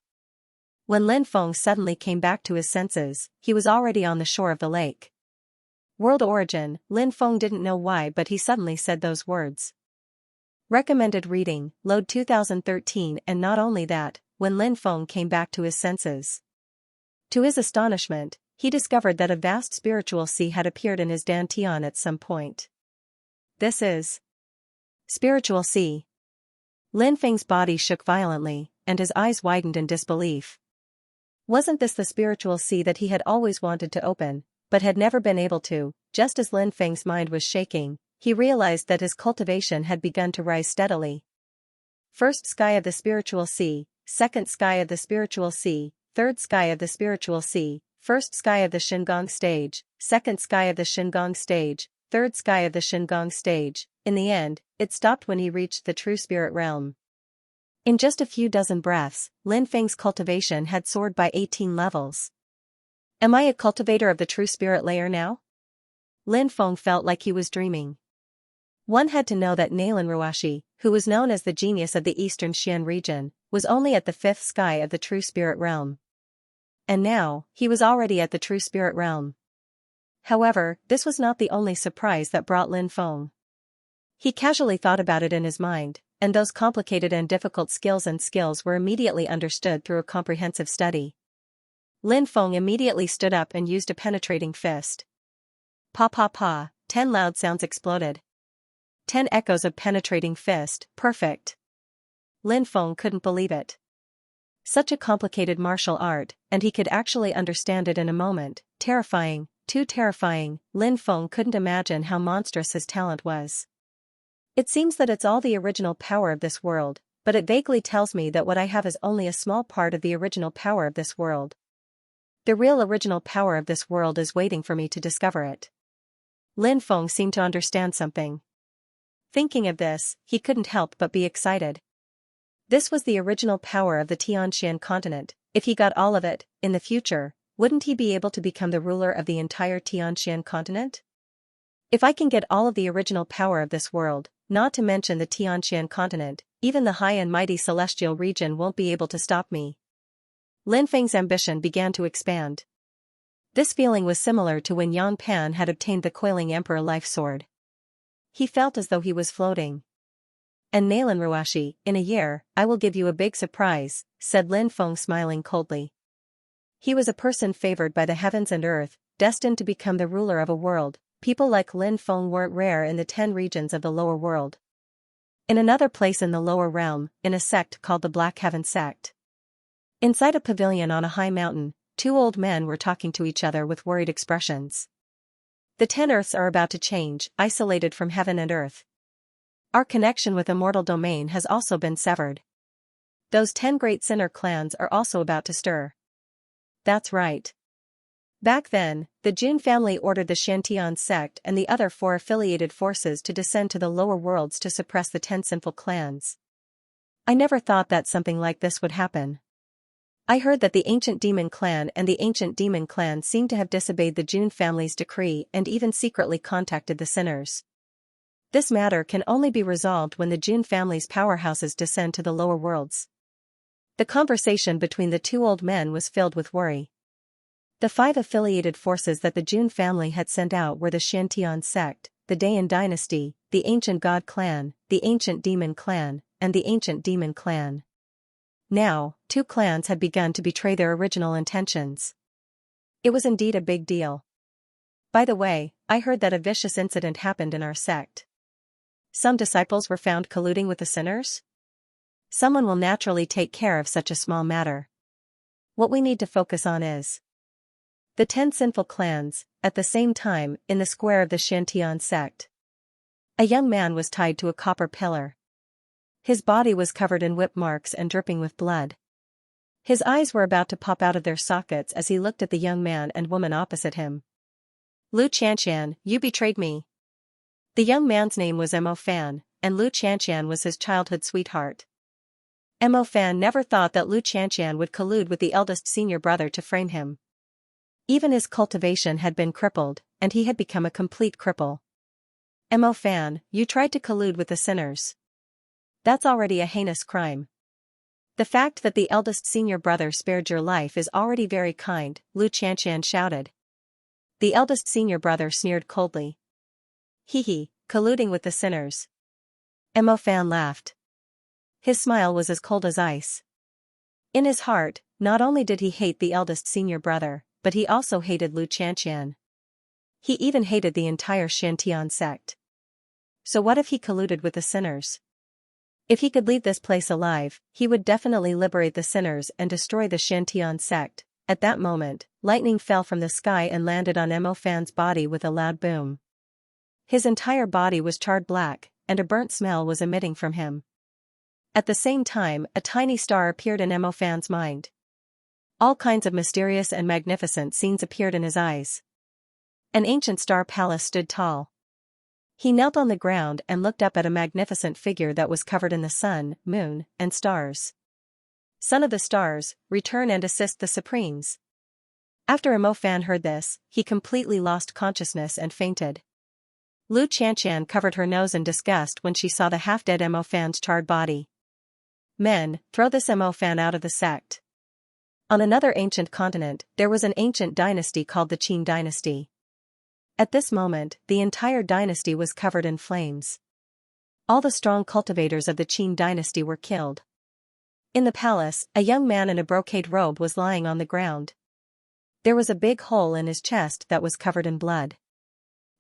When Lin Feng suddenly came back to his senses, he was already on the shore of the lake. World origin, Lin Feng didn't know why, but he suddenly said those words. Recommended reading, load 2013. And not only that, when Lin Feng came back to his senses. To his astonishment, he discovered that a vast spiritual sea had appeared in his dantian at some point. This is spiritual sea. Lin Feng's body shook violently, and his eyes widened in disbelief. Wasn't this the spiritual sea that he had always wanted to open, but had never been able to? Just as Lin Feng's mind was shaking, he realized that his cultivation had begun to rise steadily. First sky of the spiritual sea, second sky of the spiritual sea, third sky of the spiritual sea, first sky of the Shingon stage, second sky of the Shingon stage, third sky of the Shingon stage. In the end, it stopped when he reached the true spirit realm. In just a few dozen breaths, Lin Feng's cultivation had soared by 18 levels. Am I a cultivator of the true spirit layer now? Lin Feng felt like he was dreaming. One had to know that Nalan Ruwashi, who was known as the genius of the eastern Xian region, was only at the 5th sky of the true spirit realm. And now, he was already at the true spirit realm. However, this was not the only surprise that brought Lin Feng. He casually thought about it in his mind, and those complicated and difficult skills were immediately understood through a comprehensive study. Lin Feng immediately stood up and used a penetrating fist. Pa pa pa, 10 loud sounds exploded. 10 echoes of penetrating fist, perfect. Lin Feng couldn't believe it. Such a complicated martial art, and he could actually understand it in a moment. Terrifying, too terrifying. Lin Feng couldn't imagine how monstrous his talent was. It seems that it's all the original power of this world, but it vaguely tells me that what I have is only a small part of the original power of this world. The real original power of this world is waiting for me to discover it. Lin Feng seemed to understand something. Thinking of this, he couldn't help but be excited. This was the original power of the Xianxia continent. If he got all of it, in the future, wouldn't he be able to become the ruler of the entire Xianxia continent? If I can get all of the original power of this world, not to mention the Xianxia continent, even the high and mighty celestial region won't be able to stop me. Lin Feng's ambition began to expand. This feeling was similar to when Yang Pan had obtained the Coiling Emperor life sword. He felt as though he was floating. And Nalan Ruashi, in a year, I will give you a big surprise, said Lin Feng smiling coldly. He was a person favored by the heavens and earth, destined to become the ruler of a world. People like Lin Feng weren't rare in the 10 regions of the lower world. In another place in the lower realm, in a sect called the Black Heaven sect. Inside a pavilion on a high mountain, 2 old men were talking to each other with worried expressions. The 10 earths are about to change, isolated from heaven and earth. Our connection with immortal domain has also been severed. Those 10 great sinner clans are also about to stir. That's right. Back then, the Jun family ordered the Shantian sect and the other 4 affiliated forces to descend to the lower worlds to suppress the 10 sinful clans. I never thought that something like this would happen. I heard that the ancient demon clan and the ancient demon clan seemed to have disobeyed the Jun family's decree and even secretly contacted the sinners. This matter can only be resolved when the Jun family's powerhouses descend to the lower worlds. The conversation between the 2 old men was filled with worry. The 5 affiliated forces that the Jun family had sent out were the Shantian sect, the Dayan dynasty, the ancient god clan, the ancient demon clan, and the ancient demon clan. Now, 2 clans had begun to betray their original intentions. It was indeed a big deal. By the way, I heard that a vicious incident happened in our sect. Some disciples were found colluding with the sinners? Someone will naturally take care of such a small matter. What we need to focus on is the 10 sinful clans. At the same time, in the square of the Shantian sect, a young man was tied to a copper pillar. His body was covered in whip marks and dripping with blood. His eyes were about to pop out of their sockets as he looked at the young man and woman opposite him. Lu Qianxian, you betrayed me. The young man's name was Mo Fan, and Lu Qianxian was his childhood sweetheart. Mo Fan never thought that Lu Qianxian would collude with the eldest senior brother to frame him. Even his cultivation had been crippled, and he had become a complete cripple. Mo Fan, you tried to collude with the sinners. That's already a heinous crime. The fact that the eldest senior brother spared your life is already very kind, Lu Qianxian shouted. The eldest senior brother sneered coldly. Hee, colluding with the sinners. Mo Fan laughed. His smile was as cold as ice. In his heart, not only did he hate the eldest senior brother, but he also hated Lu Qianxian. He even hated the entire Shantian sect. So what if he colluded with the sinners? If he could leave this place alive, he would definitely liberate the sinners and destroy the Shantian sect. At that moment, lightning fell from the sky and landed on Mo Fan's body with a loud boom. His entire body was charred black, and a burnt smell was emitting from him. At the same time, a tiny star appeared in Mo Fan's mind. All kinds of mysterious and magnificent scenes appeared in his eyes. An ancient star palace stood tall. He knelt on the ground and looked up at a magnificent figure that was covered in the sun, moon, and stars. Son of the stars, return and assist the Supremes. After Mo Fan heard this, he completely lost consciousness and fainted. Lu Qianxian covered her nose in disgust when she saw the half-dead Mo Fan's charred body. Men, throw this Mo Fan out of the sect. On another ancient continent, there was an ancient dynasty called the Qin dynasty. At this moment, the entire dynasty was covered in flames. All the strong cultivators of the Qin dynasty were killed. In the palace, a young man in a brocade robe was lying on the ground. There was a big hole in his chest that was covered in blood.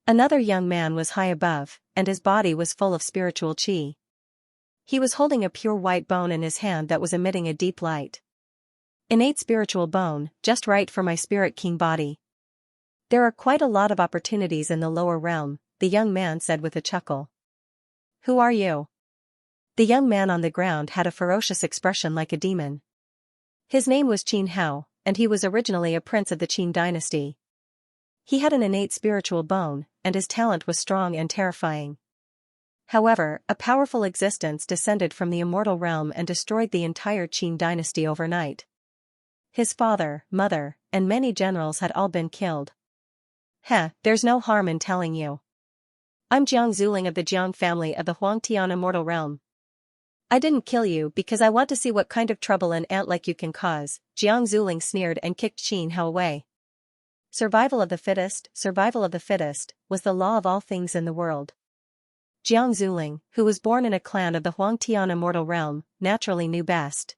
Another young man was high above, and his body was full of spiritual qi. He was holding a pure white bone in his hand that was emitting a deep light. Innate spiritual bone, just right for my spirit king body. There are quite a lot of opportunities in the lower realm, the young man said with a chuckle. Who are you? The young man on the ground had a ferocious expression like a demon. His name was Qin Hao, and he was originally a prince of the Qin dynasty. He had an innate spiritual bone, and his talent was strong and terrifying. However, a powerful existence descended from the immortal realm and destroyed the entire Qin dynasty overnight. His father, mother, and many generals had all been killed. There's no harm in telling you. I'm Jiang Zuling of the Jiang family of the Huangtian immortal realm. I didn't kill you because I want to see what kind of trouble an ant like you can cause, Jiang Zuling sneered and kicked Qin Hao away. Survival of the fittest, was the law of all things in the world. Jiang Zuling, who was born in a clan of the Huangtian immortal realm, naturally knew best.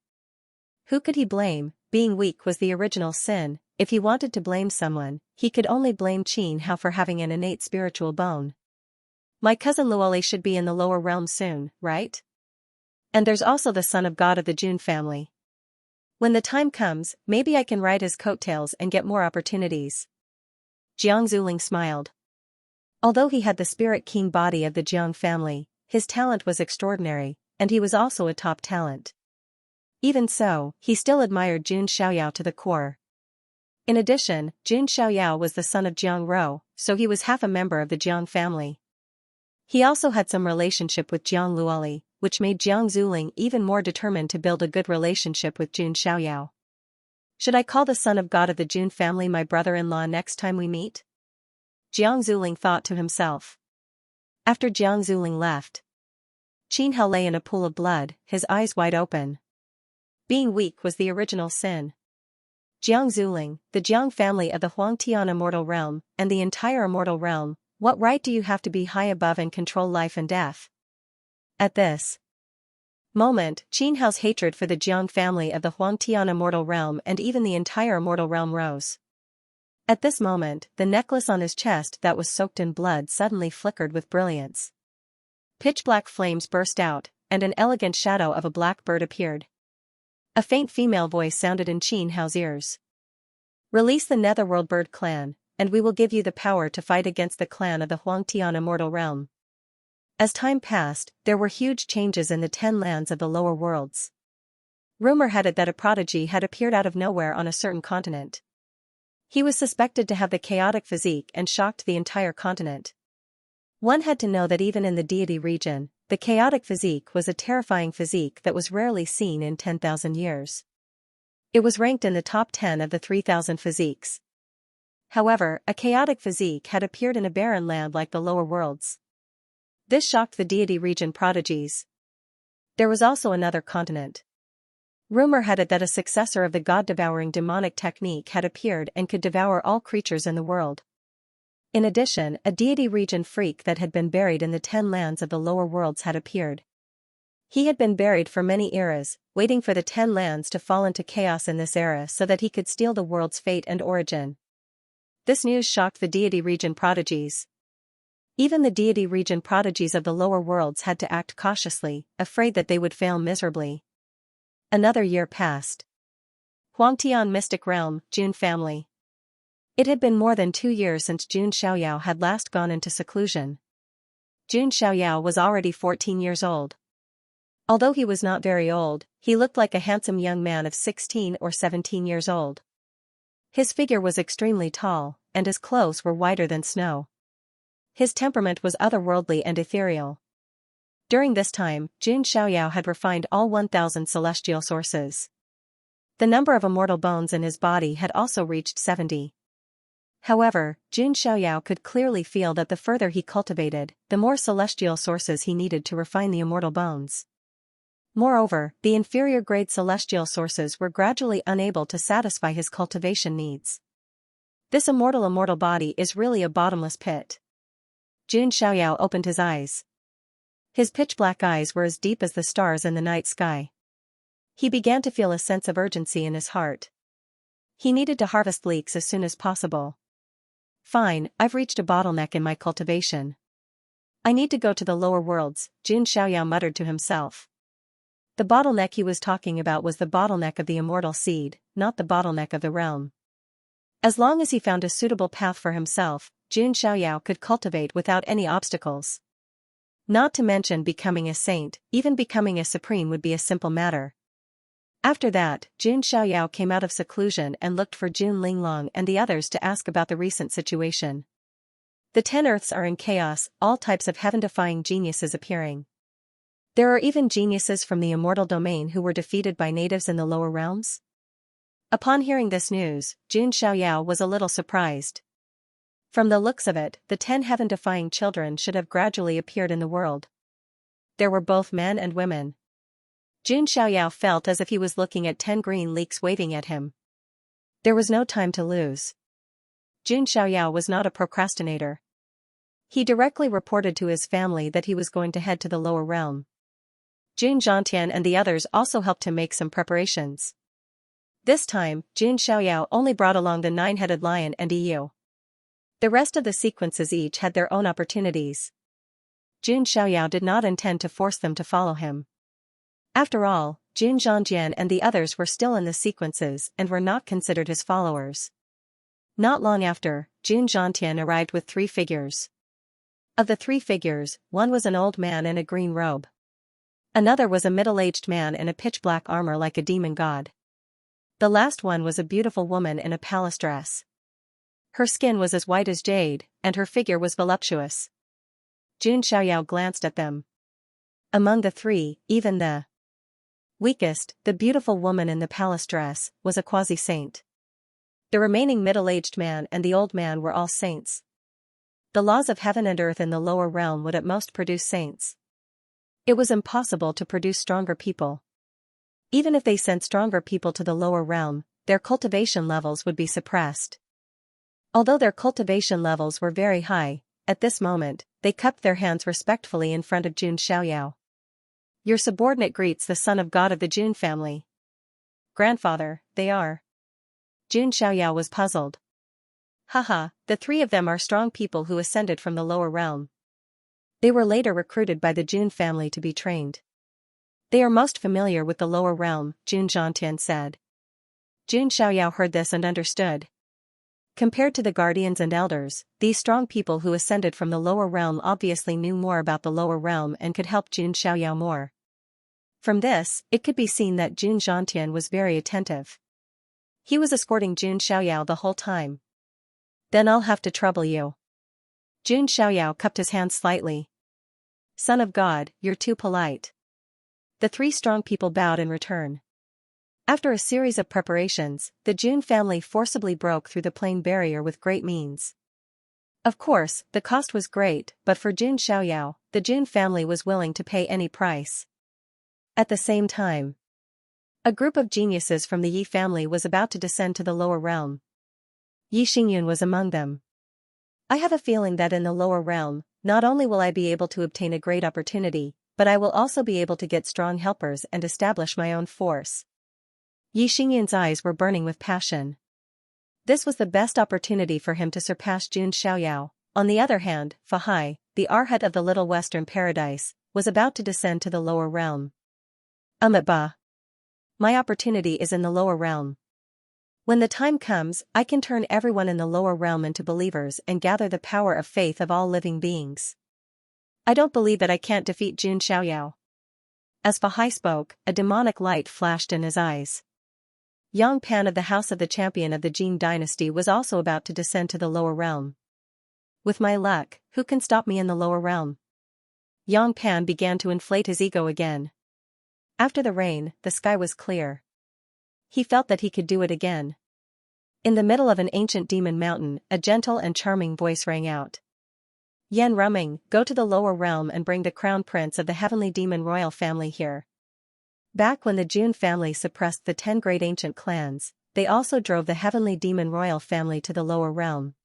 Who could he blame? Being weak was the original sin. If he wanted to blame someone, he could only blame Qin Hao for having an innate spiritual bone. My cousin Luoli should be in the lower realm soon, right? And there's also the son of God of the Jun family. When the time comes, maybe I can ride his coattails and get more opportunities. Jiang Zuling smiled. Although he had the spirit king body of the Jiang family, his talent was extraordinary, and he was also a top talent. Even so, he still admired Jun Xiaoyao to the core. In addition, Jun Xiaoyao was the son of Jiang Rou, so he was half a member of the Jiang family. He also had some relationship with Jiang Luoli, which made Jiang Zuling even more determined to build a good relationship with Jun Xiaoyao. Should I call the son of God of the Jun family my brother-in-law next time we meet? Jiang Zuling thought to himself. After Jiang Zuling left, Qin Hao lay in a pool of blood, his eyes wide open. Being weak was the original sin. Jiang Zuling, the Jiang family of the Huangtian immortal realm, and the entire immortal realm, what right do you have to be high above and control life and death? At this moment, Qin Hao's hatred for the Jiang family of the Huangtian immortal realm and even the entire immortal realm rose. At this moment, the necklace on his chest that was soaked in blood suddenly flickered with brilliance. Pitch-black flames burst out, and an elegant shadow of a black bird appeared. A faint female voice sounded in Qin Hao's ears. Release the Netherworld Bird Clan, and we will give you the power to fight against the clan of the Huangtian immortal realm. As time passed, there were huge changes in the 10 lands of the lower worlds. Rumor had it that a prodigy had appeared out of nowhere on a certain continent. He was suspected to have the chaotic physique and shocked the entire continent. One had to know that even in the deity region, the chaotic physique was a terrifying physique that was rarely seen in 10,000 years. It was ranked in the top 10 of the 3,000 physiques. However, a chaotic physique had appeared in a barren land like the lower worlds. This shocked the deity region prodigies. There was also another continent. Rumor had it that a successor of the god-devouring demonic technique had appeared and could devour all creatures in the world. In addition, a deity region freak that had been buried in the 10 lands of the lower worlds had appeared. He had been buried for many eras, waiting for the 10 lands to fall into chaos in this era so that he could steal the world's fate and origin. This news shocked the deity region prodigies. Even the deity region prodigies of the lower worlds had to act cautiously, afraid that they would fail miserably. Another year passed. Huangtian Mystic Realm, Jun family. It had been more than 2 years since Jun Xiaoyao had last gone into seclusion. Jun Xiaoyao was already 14 years old. Although he was not very old, he looked like a handsome young man of 16 or 17 years old. His figure was extremely tall, and his clothes were whiter than snow. His temperament was otherworldly and ethereal. During this time, Jun Xiaoyao had refined all 1,000 celestial sources. The number of immortal bones in his body had also reached 70. However, Jun Xiaoyao could clearly feel that the further he cultivated, the more celestial sources he needed to refine the immortal bones. Moreover, the inferior-grade celestial sources were gradually unable to satisfy his cultivation needs. This immortal body is really a bottomless pit. Jun Xiaoyao opened his eyes. His pitch-black eyes were as deep as the stars in the night sky. He began to feel a sense of urgency in his heart. He needed to harvest leeks as soon as possible. Fine, I've reached a bottleneck in my cultivation. I need to go to the lower worlds, Jun Xiaoyao muttered to himself. The bottleneck he was talking about was the bottleneck of the immortal seed, not the bottleneck of the realm. As long as he found a suitable path for himself, Jun Xiaoyao could cultivate without any obstacles. Not to mention becoming a saint, even becoming a supreme would be a simple matter. After that, Jun Xiaoyao came out of seclusion and looked for Jun Linglong and the others to ask about the recent situation. The 10 Earths are in chaos, all types of heaven-defying geniuses appearing. There are even geniuses from the immortal domain who were defeated by natives in the lower realms. Upon hearing this news, Jun Xiaoyao was a little surprised. From the looks of it, the 10 heaven-defying children should have gradually appeared in the world. There were both men and women. Jun Xiaoyao felt as if he was looking at 10 green leeks waving at him. There was no time to lose. Jun Xiaoyao was not a procrastinator. He directly reported to his family that he was going to head to the lower realm. Jun Zhantian and the others also helped him make some preparations. This time, Jun Xiaoyao only brought along the 9-headed lion and Yu. The rest of the sequences each had their own opportunities. Jun Xiaoyao did not intend to force them to follow him. After all, Jun Zhantian and the others were still in the sequences and were not considered his followers. Not long after, Jun Zhantian arrived with 3 figures. Of the 3 figures, one was an old man in a green robe. Another was a middle-aged man in a pitch-black armor like a demon god. The last one was a beautiful woman in a palace dress. Her skin was as white as jade, and her figure was voluptuous. Jun Xiaoyao glanced at them. Among the 3, even the weakest, the beautiful woman in the palace dress, was a quasi-saint. The remaining middle-aged man and the old man were all saints. The laws of heaven and earth in the lower realm would at most produce saints. It was impossible to produce stronger people. Even if they sent stronger people to the lower realm, their cultivation levels would be suppressed. Although their cultivation levels were very high, at this moment, they cupped their hands respectfully in front of Jun Xiaoyao. Your subordinate greets the son of God of the Jun family. Grandfather, they are. Jun Xiaoyao was puzzled. Haha, the 3 of them are strong people who ascended from the lower realm. They were later recruited by the Jun family to be trained. They are most familiar with the lower realm, Jun Zhantian said. Jun Xiaoyao heard this and understood. Compared to the guardians and elders, these strong people who ascended from the lower realm obviously knew more about the lower realm and could help Jun Xiaoyao more. From this, it could be seen that Jun Zhantian was very attentive. He was escorting Jun Xiaoyao the whole time. Then I'll have to trouble you. Jun Xiaoyao cupped his hands slightly. Son of God, you're too polite. The 3 strong people bowed in return. After a series of preparations, the Jun family forcibly broke through the plain barrier with great means. Of course, the cost was great, but for Jun Xiaoyao, the Jun family was willing to pay any price. At the same time, a group of geniuses from the Yi family was about to descend to the lower realm. Yi Xingyun was among them. I have a feeling that in the lower realm, not only will I be able to obtain a great opportunity, but I will also be able to get strong helpers and establish my own force. Yi Xingyun's eyes were burning with passion. This was the best opportunity for him to surpass Jun Xiaoyao. On the other hand, Fahai, the arhat of the Little Western Paradise, was about to descend to the lower realm. Ba. My opportunity is in the lower realm. When the time comes, I can turn everyone in the lower realm into believers and gather the power of faith of all living beings. I don't believe that I can't defeat Jun Xiaoyao. As Fahai spoke, a demonic light flashed in his eyes. Yang Pan of the House of the Champion of the Jin dynasty was also about to descend to the lower realm. With my luck, who can stop me in the lower realm? Yang Pan began to inflate his ego again. After the rain, the sky was clear. He felt that he could do it again. In the middle of an ancient demon mountain, a gentle and charming voice rang out. Yan Rumming, go to the lower realm and bring the crown prince of the heavenly demon royal family here. Back when the Jun family suppressed the 10 great ancient clans, they also drove the heavenly demon royal family to the lower realm.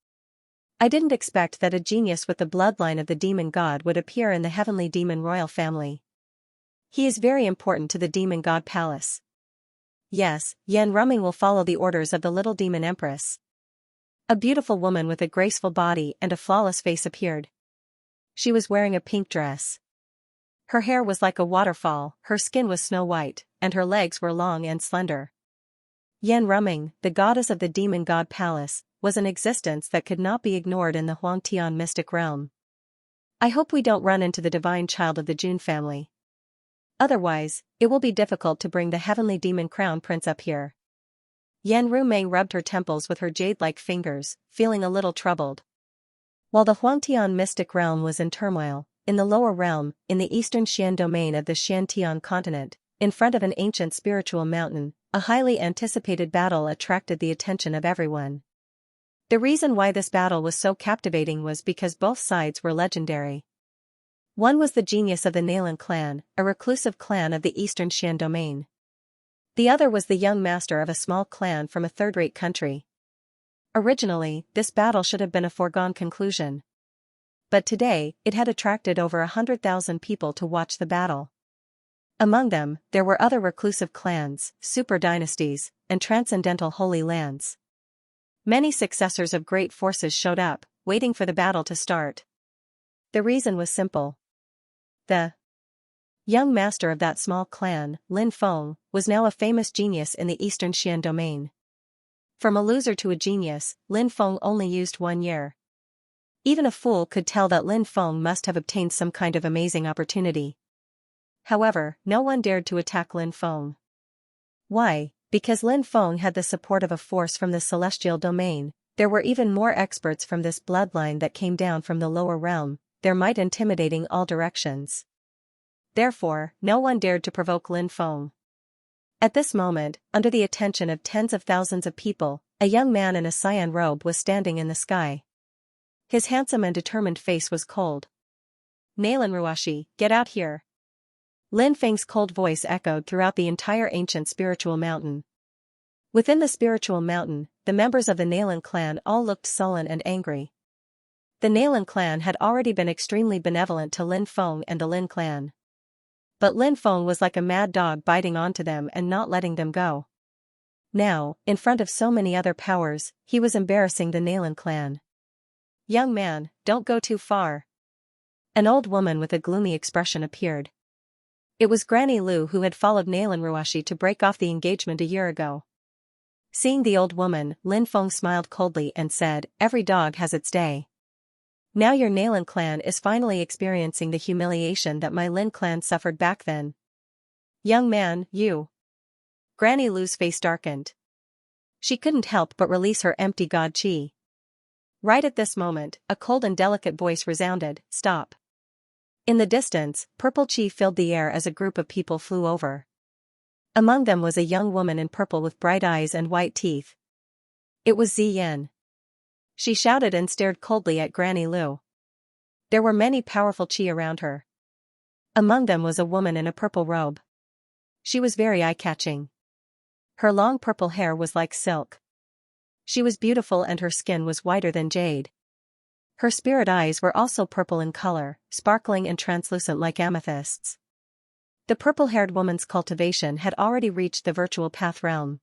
I didn't expect that a genius with the bloodline of the demon god would appear in the heavenly demon royal family. He is very important to the demon god palace. Yes, Yan Rumming will follow the orders of the little demon empress. A beautiful woman with a graceful body and a flawless face appeared. She was wearing a pink dress. Her hair was like a waterfall, her skin was snow white, and her legs were long and slender. Yan Ruming, the goddess of the demon god palace, was an existence that could not be ignored in the Huangtian mystic realm. I hope we don't run into the divine child of the Jun family. Otherwise, it will be difficult to bring the heavenly demon crown prince up here. Yan Ruming rubbed her temples with her jade-like fingers, feeling a little troubled. While the Huangtian mystic realm was in turmoil, in the lower realm, in the eastern Xian domain of the Xiantian continent, in front of an ancient spiritual mountain, a highly anticipated battle attracted the attention of everyone. The reason why this battle was so captivating was because both sides were legendary. One was the genius of the Nalan clan, a reclusive clan of the eastern Xian domain. The other was the young master of a small clan from a third-rate country. Originally, this battle should have been a foregone conclusion. But today, it had attracted over 100,000 people to watch the battle. Among them, there were other reclusive clans, super dynasties, and transcendental holy lands. Many successors of great forces showed up, waiting for the battle to start. The reason was simple. The young master of that small clan, Lin Feng, was now a famous genius in the eastern Xian domain. From a loser to a genius, Lin Feng only used 1 year. Even a fool could tell that Lin Feng must have obtained some kind of amazing opportunity. However, no one dared to attack Lin Feng. Why? Because Lin Feng had the support of a force from the celestial domain. There were even more experts from this bloodline that came down from the lower realm, their might intimidating all directions. Therefore, no one dared to provoke Lin Feng. At this moment, under the attention of tens of thousands of people, a young man in a cyan robe was standing in the sky. His handsome and determined face was cold. Nalan Ruashi, get out here. Lin Feng's cold voice echoed throughout the entire ancient spiritual mountain. Within the spiritual mountain, the members of the Nalan clan all looked sullen and angry. The Nalan clan had already been extremely benevolent to Lin Feng and the Lin clan. But Lin Feng was like a mad dog biting onto them and not letting them go. Now, in front of so many other powers, he was embarrassing the Nalan clan. Young man, don't go too far. An old woman with a gloomy expression appeared. It was Granny Lu who had followed Nalan Ruashi to break off the engagement a year ago. Seeing the old woman, Lin Feng smiled coldly and said, "Every dog has its day. Now your Nalan clan is finally experiencing the humiliation that my Lin clan suffered back then." Young man, you. Granny Lu's face darkened. She couldn't help but release her empty god chi. Right at this moment, a cold and delicate voice resounded, "Stop." In the distance, purple chi filled the air as a group of people flew over. Among them was a young woman in purple with bright eyes and white teeth. It was Ziyan. She shouted and stared coldly at Granny Lu. There were many powerful chi around her. Among them was a woman in a purple robe. She was very eye-catching. Her long purple hair was like silk. She was beautiful and her skin was whiter than jade. Her spirit eyes were also purple in color, sparkling and translucent like amethysts. The purple-haired woman's cultivation had already reached the virtual path realm.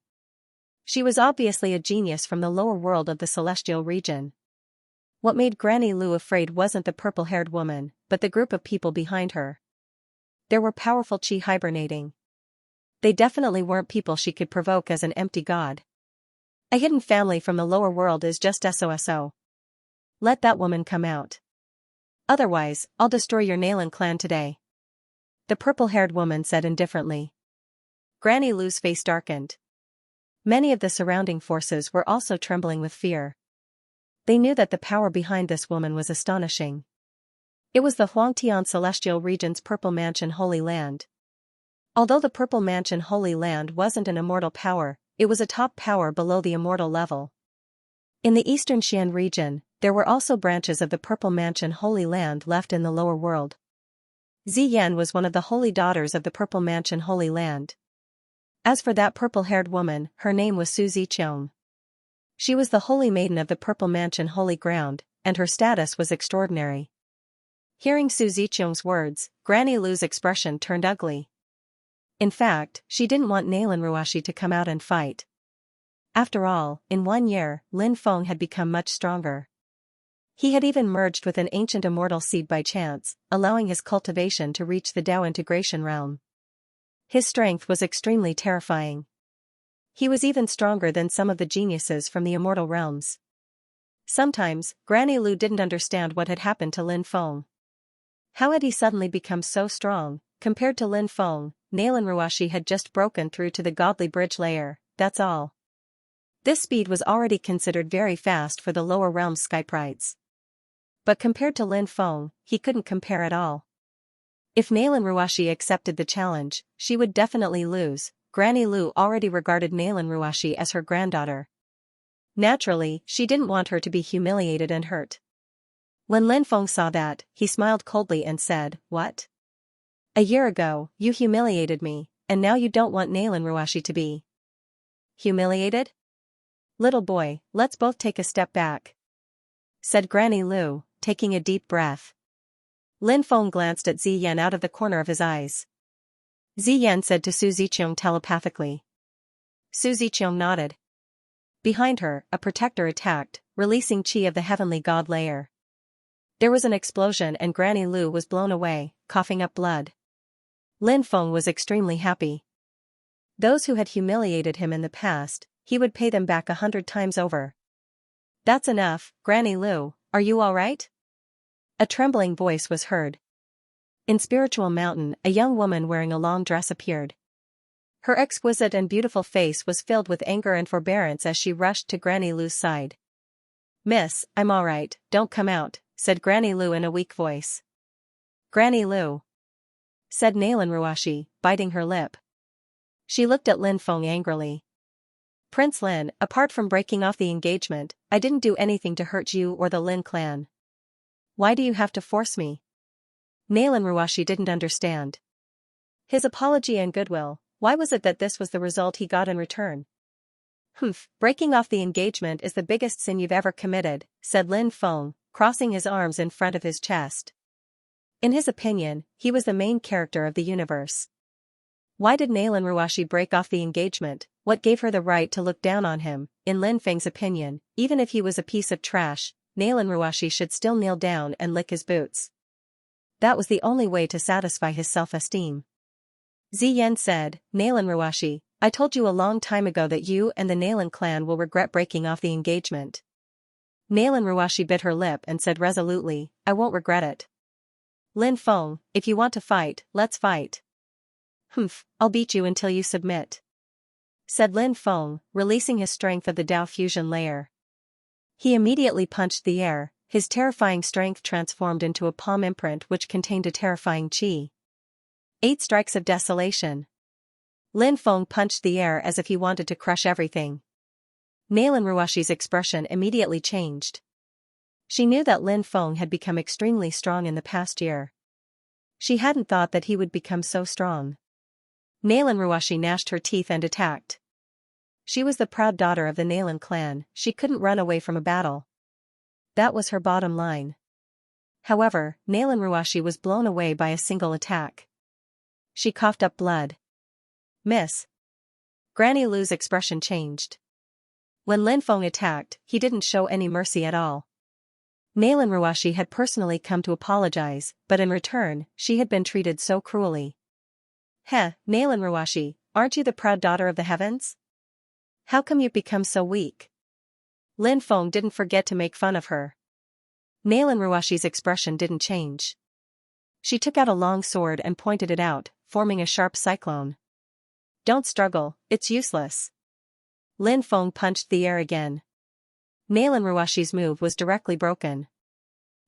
She was obviously a genius from the lower world of the celestial region. What made Granny Lu afraid wasn't the purple-haired woman, but the group of people behind her. There were powerful chi hibernating. They definitely weren't people she could provoke as an empty god. A hidden family from the lower world is just SOSO. Let that woman come out. Otherwise, I'll destroy your Nalan clan today. The purple-haired woman said indifferently. Granny Lu's face darkened. Many of the surrounding forces were also trembling with fear. They knew that the power behind this woman was astonishing. It was the Huangtian Celestial Region's Purple Mansion Holy Land. Although the Purple Mansion Holy Land wasn't an immortal power, it was a top power below the immortal level. In the eastern Xian region, there were also branches of the Purple Mansion Holy Land left in the lower world. Ziyan was one of the holy daughters of the Purple Mansion Holy Land. As for that purple-haired woman, her name was Su Ziqiang. She was the holy maiden of the Purple Mansion Holy Ground, and her status was extraordinary. Hearing Su Ziqiang's words, Granny Lu's expression turned ugly. In fact, she didn't want Nalan Ruashi to come out and fight. After all, in 1 year, Lin Feng had become much stronger. He had even merged with an ancient immortal seed by chance, allowing his cultivation to reach the Tao integration realm. His strength was extremely terrifying. He was even stronger than some of the geniuses from the immortal realms. Sometimes, Granny Lu didn't understand what had happened to Lin Feng. How had he suddenly become so strong? Compared to Lin Feng, Nalan Ruashi had just broken through to the godly bridge layer, that's all. This speed was already considered very fast for the lower realm's skyprites. But compared to Lin Feng, he couldn't compare at all. If Nalan Ruashi accepted the challenge, she would definitely lose. Granny Lu already regarded Nalan Ruashi as her granddaughter. Naturally, she didn't want her to be humiliated and hurt. When Lin Feng saw that, he smiled coldly and said, "What? A year ago, you humiliated me, and now you don't want Nalan Ruashi to be humiliated? Little boy, let's both take a step back," said Granny Lu, taking a deep breath. Lin Feng glanced at Ziyan out of the corner of his eyes. Ziyan said to Su Ziqiang telepathically. Su Ziqiang nodded. Behind her, a protector attacked, releasing chi of the heavenly god layer. There was an explosion and Granny Lu was blown away, coughing up blood. Lin Feng was extremely happy. Those who had humiliated him in the past, he would pay them back 100 times over. "That's enough, Granny Lu, are you all right?" A trembling voice was heard. In Spiritual Mountain, a young woman wearing a long dress appeared. Her exquisite and beautiful face was filled with anger and forbearance as she rushed to Granny Lu's side. "Miss, I'm all right, don't come out," said Granny Lu in a weak voice. "Granny Lu," said Nalan Ruashi, biting her lip. She looked at Lin Feng angrily. "Prince Lin, apart from breaking off the engagement, I didn't do anything to hurt you or the Lin clan. Why do you have to force me?" Nalan Ruashi didn't understand. His apology and goodwill, why was it that this was the result he got in return? Breaking off the engagement is the biggest sin you've ever committed," said Lin Feng, crossing his arms in front of his chest. In his opinion, he was the main character of the universe. Why did Nalan Ruashi break off the engagement? What gave her the right to look down on him? In Lin Feng's opinion, even if he was a piece of trash, Nalan Ruashi should still kneel down and lick his boots. That was the only way to satisfy his self-esteem. Ziyan said, "Nalan Ruashi, I told you a long time ago that you and the Nalan clan will regret breaking off the engagement." Nalan Ruashi bit her lip and said resolutely, "I won't regret it. Lin Feng, if you want to fight, let's fight." I'll beat you until you submit," said Lin Feng, releasing his strength of the Tao fusion layer. He immediately punched the air, his terrifying strength transformed into a palm imprint which contained a terrifying chi. 8 strikes of desolation. Lin Feng punched the air as if he wanted to crush everything. Nalan Ruashi's expression immediately changed. She knew that Lin Feng had become extremely strong in the past year. She hadn't thought that he would become so strong. Nalan Ruashi gnashed her teeth and attacked. She was the proud daughter of the Nalan clan, she couldn't run away from a battle. That was her bottom line. However, Nalan Ruashi was blown away by a single attack. She coughed up blood. "Miss." Granny Lu's expression changed. When Lin Feng attacked, he didn't show any mercy at all. Nalan Ruashi had personally come to apologize, but in return, she had been treated so cruelly. Nalan Ruashi, aren't you the proud daughter of the heavens? How come you've become so weak?" Lin Feng didn't forget to make fun of her. Nalan Ruashi's expression didn't change. She took out a long sword and pointed it out, forming a sharp cyclone. "Don't struggle, it's useless." Lin Feng punched the air again. Nalan Ruashi's move was directly broken.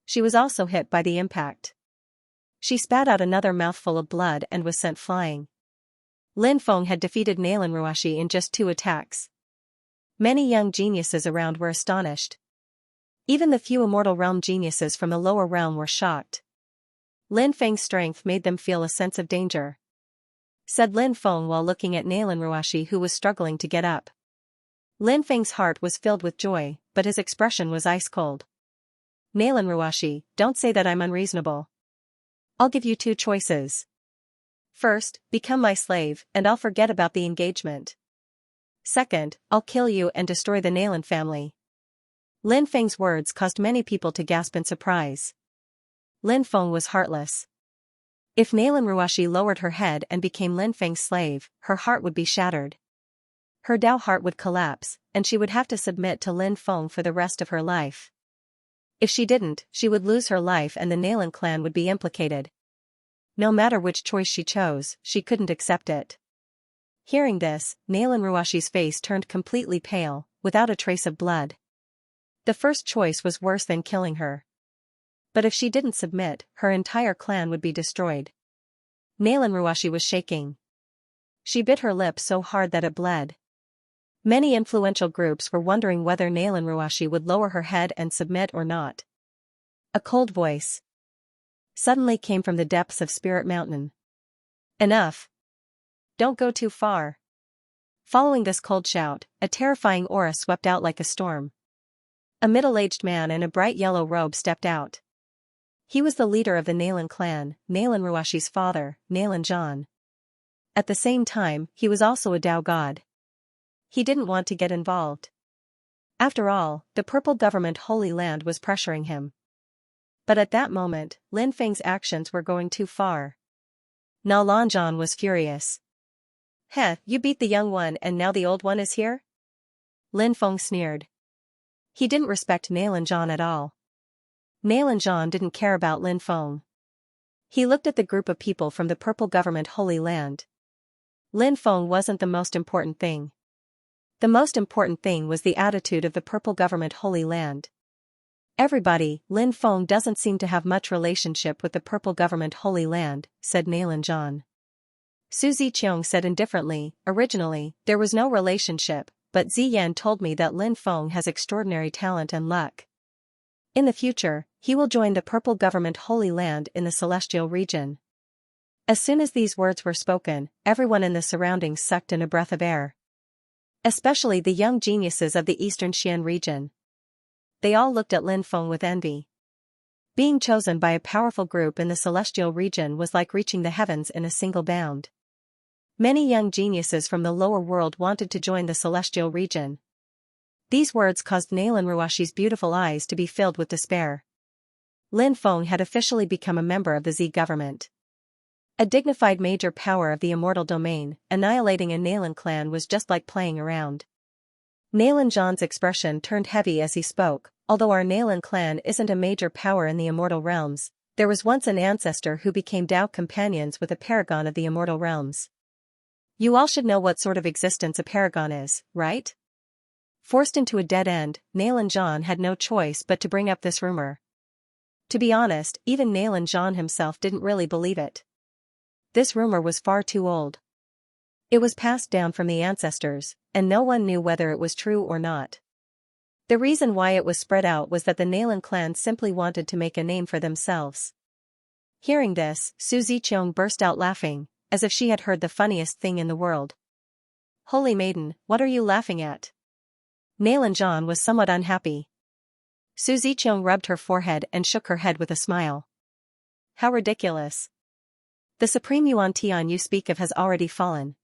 She was also hit by the impact. She spat out another mouthful of blood and was sent flying. Lin Feng had defeated Nalan Ruashi in just 2 attacks. Many young geniuses around were astonished. Even the few immortal realm geniuses from the lower realm were shocked. Lin Feng's strength made them feel a sense of danger, said Lin Feng while looking at Nalan Ruashi, who was struggling to get up. Lin Feng's heart was filled with joy, but his expression was ice cold. "Nalan Ruashi, don't say that I'm unreasonable. I'll give you 2 choices. First, become my slave, and I'll forget about the engagement. Second, I'll kill you and destroy the Nalan family." Lin Feng's words caused many people to gasp in surprise. Lin Feng was heartless. If Nalan Ruashi lowered her head and became Lin Feng's slave, her heart would be shattered. Her Dao heart would collapse, and she would have to submit to Lin Feng for the rest of her life. If she didn't, she would lose her life and the Nalan clan would be implicated. No matter which choice she chose, she couldn't accept it. Hearing this, Nalan Ruashi's face turned completely pale, without a trace of blood. The first choice was worse than killing her. But if she didn't submit, her entire clan would be destroyed. Nalan Ruashi was shaking. She bit her lip so hard that it bled. Many influential groups were wondering whether Nalan Ruashi would lower her head and submit or not. A cold voice suddenly came from the depths of Spirit Mountain. Enough! Don't go too far. Following this cold shout, a terrifying aura swept out like a storm. A middle-aged man in a bright yellow robe stepped out. He was the leader of the Nalan clan, Nalan Ruashi's father, Nalan Zhan. At the same time, he was also a Dao god. He didn't want to get involved. After all, the Purple Government Holy Land was pressuring him. But at that moment, Lin Feng's actions were going too far. Nalan Zhan was furious. Heh, you beat the young one and now the old one is here? Lin Feng sneered. He didn't respect Nalan Zhan at all. Nalan Zhan didn't care about Lin Feng. He looked at the group of people from the Purple Government Holy Land. Lin Feng wasn't the most important thing. The most important thing was the attitude of the Purple Government Holy Land. Everybody, Lin Feng doesn't seem to have much relationship with the Purple Government Holy Land, said Nalan Zhan. Su Ziqiang said indifferently, originally, there was no relationship, but Ziyan told me that Lin Feng has extraordinary talent and luck. In the future, he will join the Purple Government Holy Land in the Celestial region. As soon as these words were spoken, everyone in the surroundings sucked in a breath of air. Especially the young geniuses of the Eastern Xian region. They all looked at Lin Feng with envy. Being chosen by a powerful group in the Celestial region was like reaching the heavens in a single bound. Many young geniuses from the lower world wanted to join the Celestial region. These words caused Nalan Ruashi's beautiful eyes to be filled with despair. Lin Feng had officially become a member of the Z government. A dignified major power of the immortal domain, annihilating a Nalan clan was just like playing around. Nalan Zhan's expression turned heavy as he spoke. Although our Nalan clan isn't a major power in the immortal realms, there was once an ancestor who became Dao companions with a paragon of the immortal realms. You all should know what sort of existence a paragon is, right? Forced into a dead end, Nalan Zhan had no choice but to bring up this rumor. To be honest, even Nalan Zhan himself didn't really believe it. This rumor was far too old. It was passed down from the ancestors, and no one knew whether it was true or not. The reason why it was spread out was that the Nalan clan simply wanted to make a name for themselves. Hearing this, Su Ziqiang burst out laughing, as if she had heard the funniest thing in the world. Holy maiden, what are you laughing at? Nalan Zhan was somewhat unhappy. Su Ziqiang rubbed her forehead and shook her head with a smile. How ridiculous. The supreme Yuan Tian you speak of has already fallen.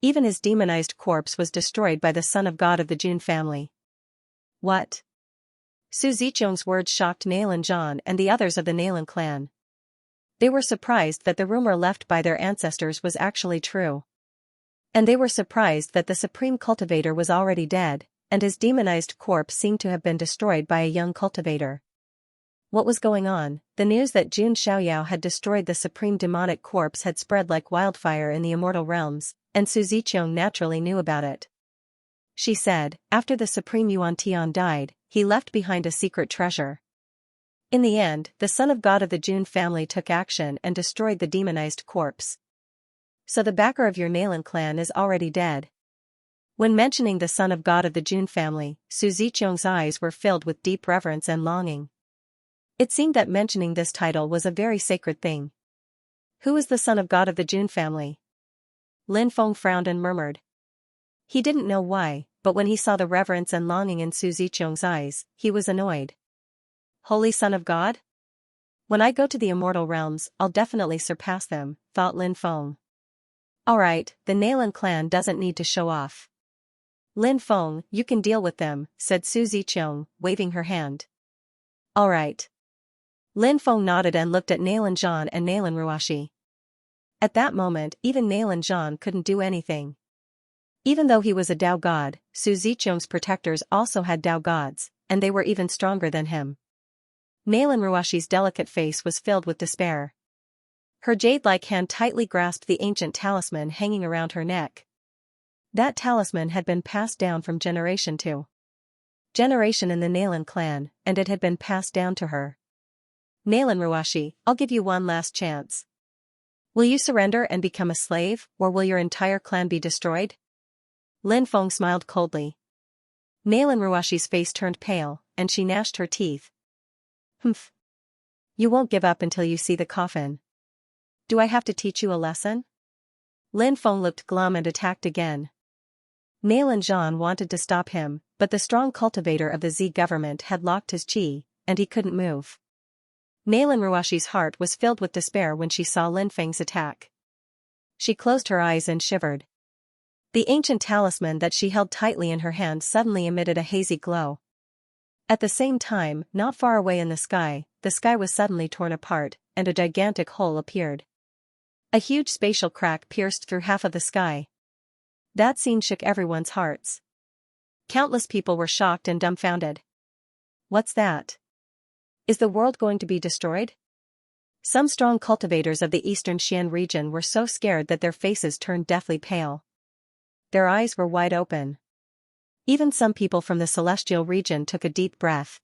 Even his demonized corpse was destroyed by the son of God of the Jun family. What? Su Ziqiang's words shocked Nalan Zhan and the others of the Nalan clan. They were surprised that the rumor left by their ancestors was actually true. And they were surprised that the supreme cultivator was already dead, and his demonized corpse seemed to have been destroyed by a young cultivator. What was going on? The news that Jun Xiaoyao had destroyed the supreme demonic corpse had spread like wildfire in the immortal realms, and Su Ziqiang naturally knew about it. She said, after the supreme Yuan Tian died, he left behind a secret treasure. In the end, the son of God of the Jun family took action and destroyed the demonized corpse. So the backer of your Nalan clan is already dead. When mentioning the son of God of the Jun family, Su Ziqiang's eyes were filled with deep reverence and longing. It seemed that mentioning this title was a very sacred thing. Who is the son of God of the Jun family? Lin Feng frowned and murmured. He didn't know why, but when he saw the reverence and longing in Su Ziqiang's eyes, he was annoyed. Holy Son of God? When I go to the immortal realms, I'll definitely surpass them, thought Lin Feng. Alright, the Nalan clan doesn't need to show off. Lin Feng, you can deal with them, said Su Ziqiang, waving her hand. All right. Lin Feng nodded and looked at Nailan Zhan and Nailan Ruashi. At that moment, even Nailan Zhan couldn't do anything. Even though he was a Dao god, Su Ziqiang's protectors also had Dao gods, and they were even stronger than him. Nailan Ruashi's delicate face was filled with despair. Her jade-like hand tightly grasped the ancient talisman hanging around her neck. That talisman had been passed down from generation to generation in the Nailan clan, and it had been passed down to her. Nailan Ruashi, I'll give you one last chance. Will you surrender and become a slave, or will your entire clan be destroyed? Lin Feng smiled coldly. Nailan Ruashi's face turned pale, and she gnashed her teeth. Humph. You won't give up until you see the coffin. Do I have to teach you a lesson? Lin Feng looked glum and attacked again. Nailan Zhan wanted to stop him, but the strong cultivator of the Z government had locked his qi, and he couldn't move. Nailan Ruashi's heart was filled with despair when she saw Lin Feng's attack. She closed her eyes and shivered. The ancient talisman that she held tightly in her hand suddenly emitted a hazy glow. At the same time, not far away in the sky was suddenly torn apart, and a gigantic hole appeared. A huge spatial crack pierced through half of the sky. That scene shook everyone's hearts. Countless people were shocked and dumbfounded. What's that? Is the world going to be destroyed? Some strong cultivators of the eastern Xian region were so scared that their faces turned deathly pale. Their eyes were wide open. Even some people from the celestial region took a deep breath.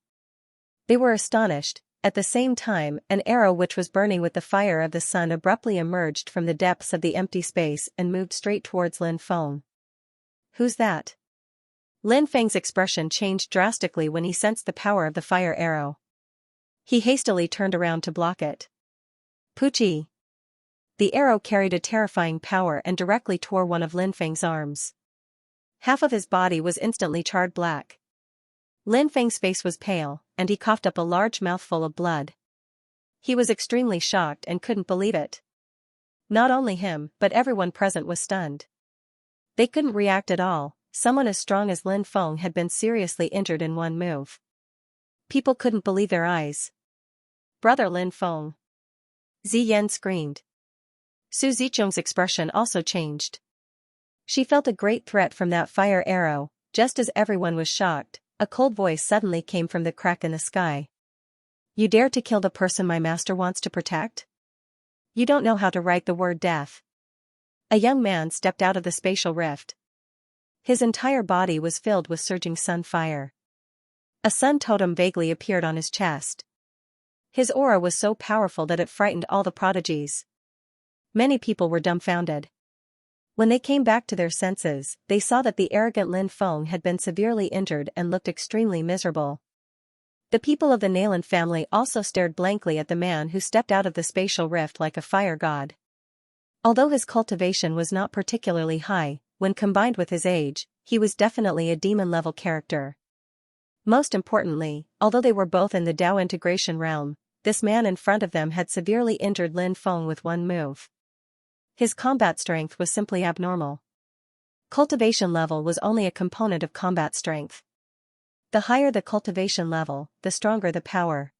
They were astonished. At the same time, an arrow which was burning with the fire of the sun abruptly emerged from the depths of the empty space and moved straight towards Lin Feng. Who's that? Lin Feng's expression changed drastically when he sensed the power of the fire arrow. He hastily turned around to block it. Puchi! The arrow carried a terrifying power and directly tore one of Lin Feng's arms. Half of his body was instantly charred black. Lin Feng's face was pale, and he coughed up a large mouthful of blood. He was extremely shocked and couldn't believe it. Not only him, but everyone present was stunned. They couldn't react at all. Someone as strong as Lin Feng had been seriously injured in one move. People couldn't believe their eyes. Brother Lin Feng! Ziyan screamed. Su Ziqiang's expression also changed. She felt a great threat from that fire arrow. Just as everyone was shocked, a cold voice suddenly came from the crack in the sky. You dare to kill the person my master wants to protect? You don't know how to write the word death. A young man stepped out of the spatial rift. His entire body was filled with surging sun fire. A sun totem vaguely appeared on his chest. His aura was so powerful that it frightened all the prodigies. Many people were dumbfounded. When they came back to their senses, they saw that the arrogant Lin Feng had been severely injured and looked extremely miserable. The people of the Nailan family also stared blankly at the man who stepped out of the spatial rift like a fire god. Although his cultivation was not particularly high, when combined with his age, he was definitely a demon-level character. Most importantly, although they were both in the Dao integration realm, this man in front of them had severely injured Lin Feng with one move. His combat strength was simply abnormal. Cultivation level was only a component of combat strength. The higher the cultivation level, the stronger the power.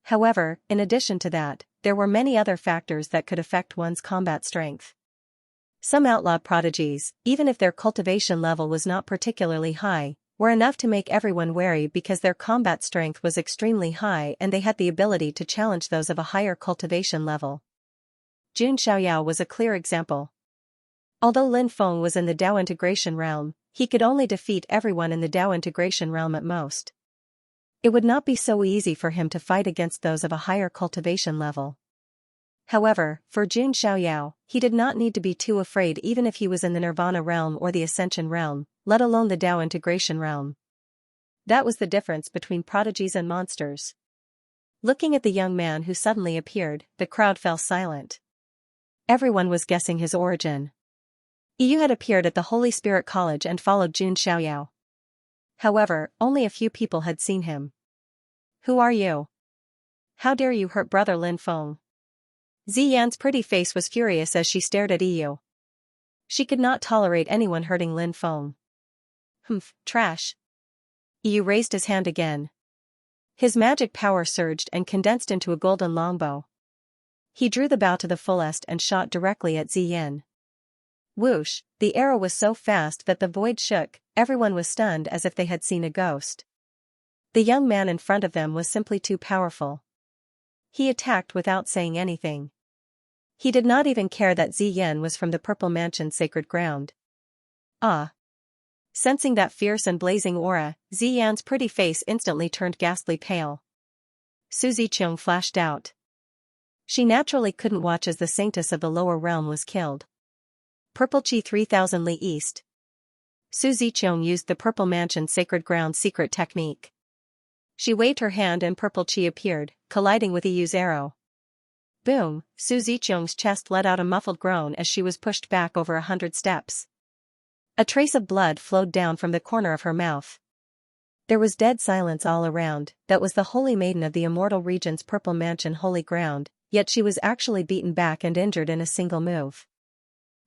However, in addition to that, there were many other factors that could affect one's combat strength. Some outlaw prodigies, even if their cultivation level was not particularly high, were enough to make everyone wary because their combat strength was extremely high and they had the ability to challenge those of a higher cultivation level. Jun Xiaoyao was a clear example. Although Lin Feng was in the Dao integration realm, he could only defeat everyone in the Dao integration realm at most. It would not be so easy for him to fight against those of a higher cultivation level. However, for Jun Xiaoyao, he did not need to be too afraid even if he was in the Nirvana realm or the Ascension realm, let alone the Dao integration realm. That was the difference between prodigies and monsters. Looking at the young man who suddenly appeared, the crowd fell silent. Everyone was guessing his origin. Yu had appeared at the Holy Spirit College and followed Jun Xiaoyao. However, only a few people had seen him. Who are you? How dare you hurt brother Lin Feng? Ziyan's pretty face was furious as she stared at Yu. She could not tolerate anyone hurting Lin Feng. Humph, trash. Yu raised his hand again. His magic power surged and condensed into a golden longbow. He drew the bow to the fullest and shot directly at Ziyin. Whoosh, the arrow was so fast that the void shook, everyone was stunned as if they had seen a ghost. The young man in front of them was simply too powerful. He attacked without saying anything. He did not even care that Ziyin was from the Purple Mansion's sacred ground. Ah! Sensing that fierce and blazing aura, Ziyin's pretty face instantly turned ghastly pale. Su Ziqiang flashed out. She naturally couldn't watch as the saintess of the lower realm was killed. Purple Chi 3000 Li East. Su Ziqiang used the Purple Mansion's sacred ground secret technique. She waved her hand and Purple Chi appeared, colliding with Yu's arrow. Boom! Su Ziqiang's chest let out a muffled groan as she was pushed back over 100 steps. A trace of blood flowed down from the corner of her mouth. There was dead silence all around. That was the Holy Maiden of the Immortal Region's Purple Mansion holy ground, yet she was actually beaten back and injured in a single move.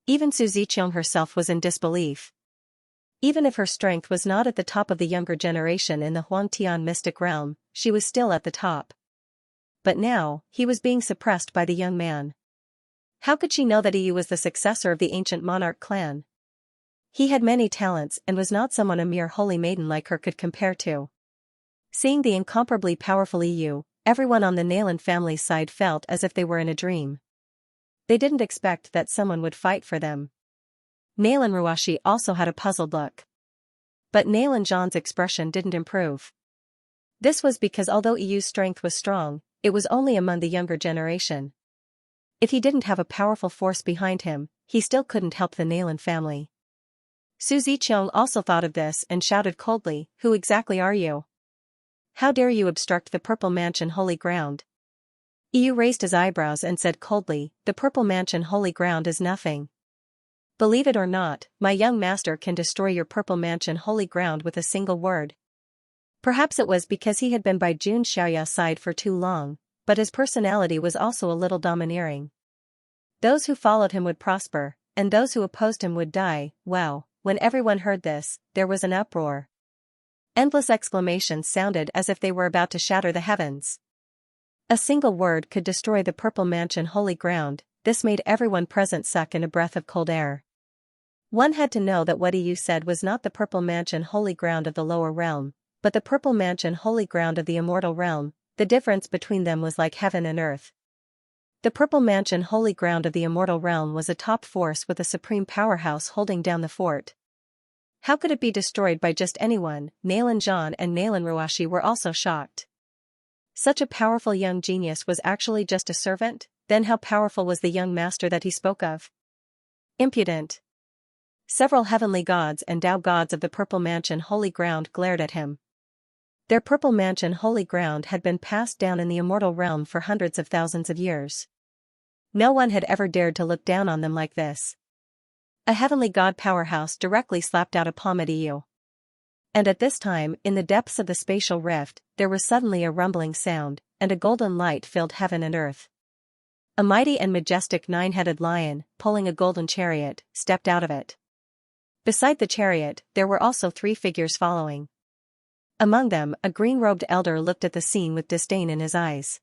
Even Su Ziqiang herself was in disbelief. Even if her strength was not at the top of the younger generation in the Huangtian mystic realm, she was still at the top. But now, he was being suppressed by the young man. How could she know that Yu was the successor of the ancient monarch clan? He had many talents and was not someone a mere holy maiden like her could compare to. Seeing the incomparably powerful Yu, everyone on the Nalan family's side felt as if they were in a dream. They didn't expect that someone would fight for them. Nalan Ruashi also had a puzzled look. But Nalan Zhan's expression didn't improve. This was because although Yu's strength was strong, it was only among the younger generation. If he didn't have a powerful force behind him, he still couldn't help the Nalan family. Su Ziqiang also thought of this and shouted coldly, "Who exactly are you? How dare you obstruct the Purple Mansion holy ground?" Yu raised his eyebrows and said coldly, "The Purple Mansion holy ground is nothing. Believe it or not, my young master can destroy your Purple Mansion holy ground with a single word." Perhaps it was because he had been by Jun Xiaoya's side for too long, but his personality was also a little domineering. Those who followed him would prosper, and those who opposed him would die. Wow! When everyone heard this, there was an uproar. Endless exclamations sounded as if they were about to shatter the heavens. A single word could destroy the Purple Mansion holy ground. This made everyone present suck in a breath of cold air. One had to know that what Yu said was not the Purple Mansion holy ground of the lower realm, but the Purple Mansion holy ground of the immortal realm. The difference between them was like heaven and earth. The Purple Mansion holy ground of the immortal realm was a top force with a supreme powerhouse holding down the fort. How could it be destroyed by just anyone? Nalan Zhan and Nalan Ruashi were also shocked. Such a powerful young genius was actually just a servant? Then how powerful was the young master that he spoke of? Impudent! Several heavenly gods and Tao gods of the Purple Mansion holy ground glared at him. Their Purple Mansion holy ground had been passed down in the immortal realm for hundreds of thousands of years. No one had ever dared to look down on them like this. A heavenly god powerhouse directly slapped out a palm at Yu. And at this time, in the depths of the spatial rift, there was suddenly a rumbling sound, and a golden light filled heaven and earth. A mighty and majestic nine-headed lion, pulling a golden chariot, stepped out of it. Beside the chariot, there were also 3 figures following. Among them, a green-robed elder looked at the scene with disdain in his eyes.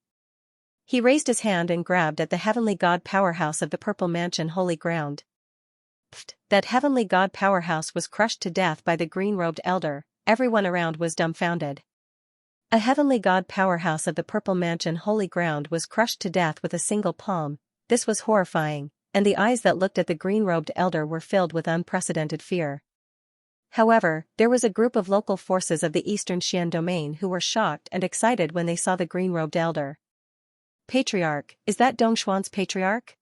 He raised his hand and grabbed at the heavenly god powerhouse of the Purple Mansion holy ground. Pfft! That heavenly god powerhouse was crushed to death by the green-robed elder. Everyone around was dumbfounded. A heavenly god powerhouse of the Purple Mansion holy ground was crushed to death with a single palm. This was horrifying, and the eyes that looked at the green-robed elder were filled with unprecedented fear. However, there was a group of local forces of the Eastern Xian domain who were shocked and excited when they saw the green-robed elder. Patriarch, is that Dongshuan's patriarch?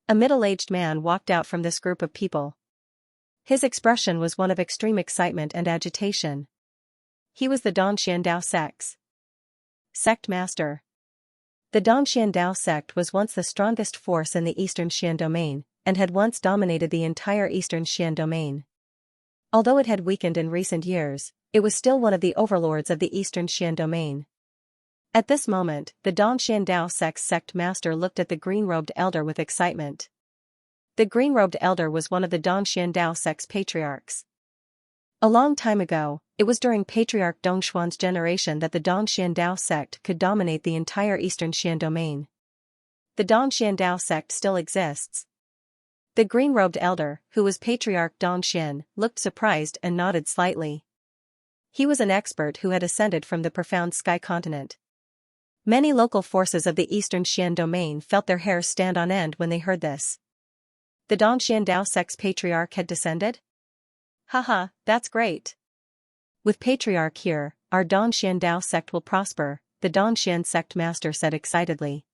A middle-aged man walked out from this group of people. His expression was one of extreme excitement and agitation. He was the Dongxian Dao sect master. The Dongxian Dao sect was once the strongest force in the Eastern Xian domain, and had once dominated the entire Eastern Xian domain. Although it had weakened in recent years, it was still one of the overlords of the Eastern Xian domain. At this moment, the Dongxian Dao sect master looked at the green-robed elder with excitement. The green-robed elder was one of the Dongxian Dao sect's patriarchs. A long time ago, it was during Patriarch Dongshuan's generation that the Dongxian Dao sect could dominate the entire eastern Xian domain. The Dongxian Dao sect still exists. The green-robed elder, who was Patriarch Dongxian, looked surprised and nodded slightly. He was an expert who had ascended from the profound sky continent. Many local forces of the eastern Xian domain felt their hairs stand on end when they heard this. The Dongxian Dao sect's patriarch had descended? Haha, that's great. With Patriarch here, our Dongxian Dao sect will prosper, the Dongxian sect master said excitedly.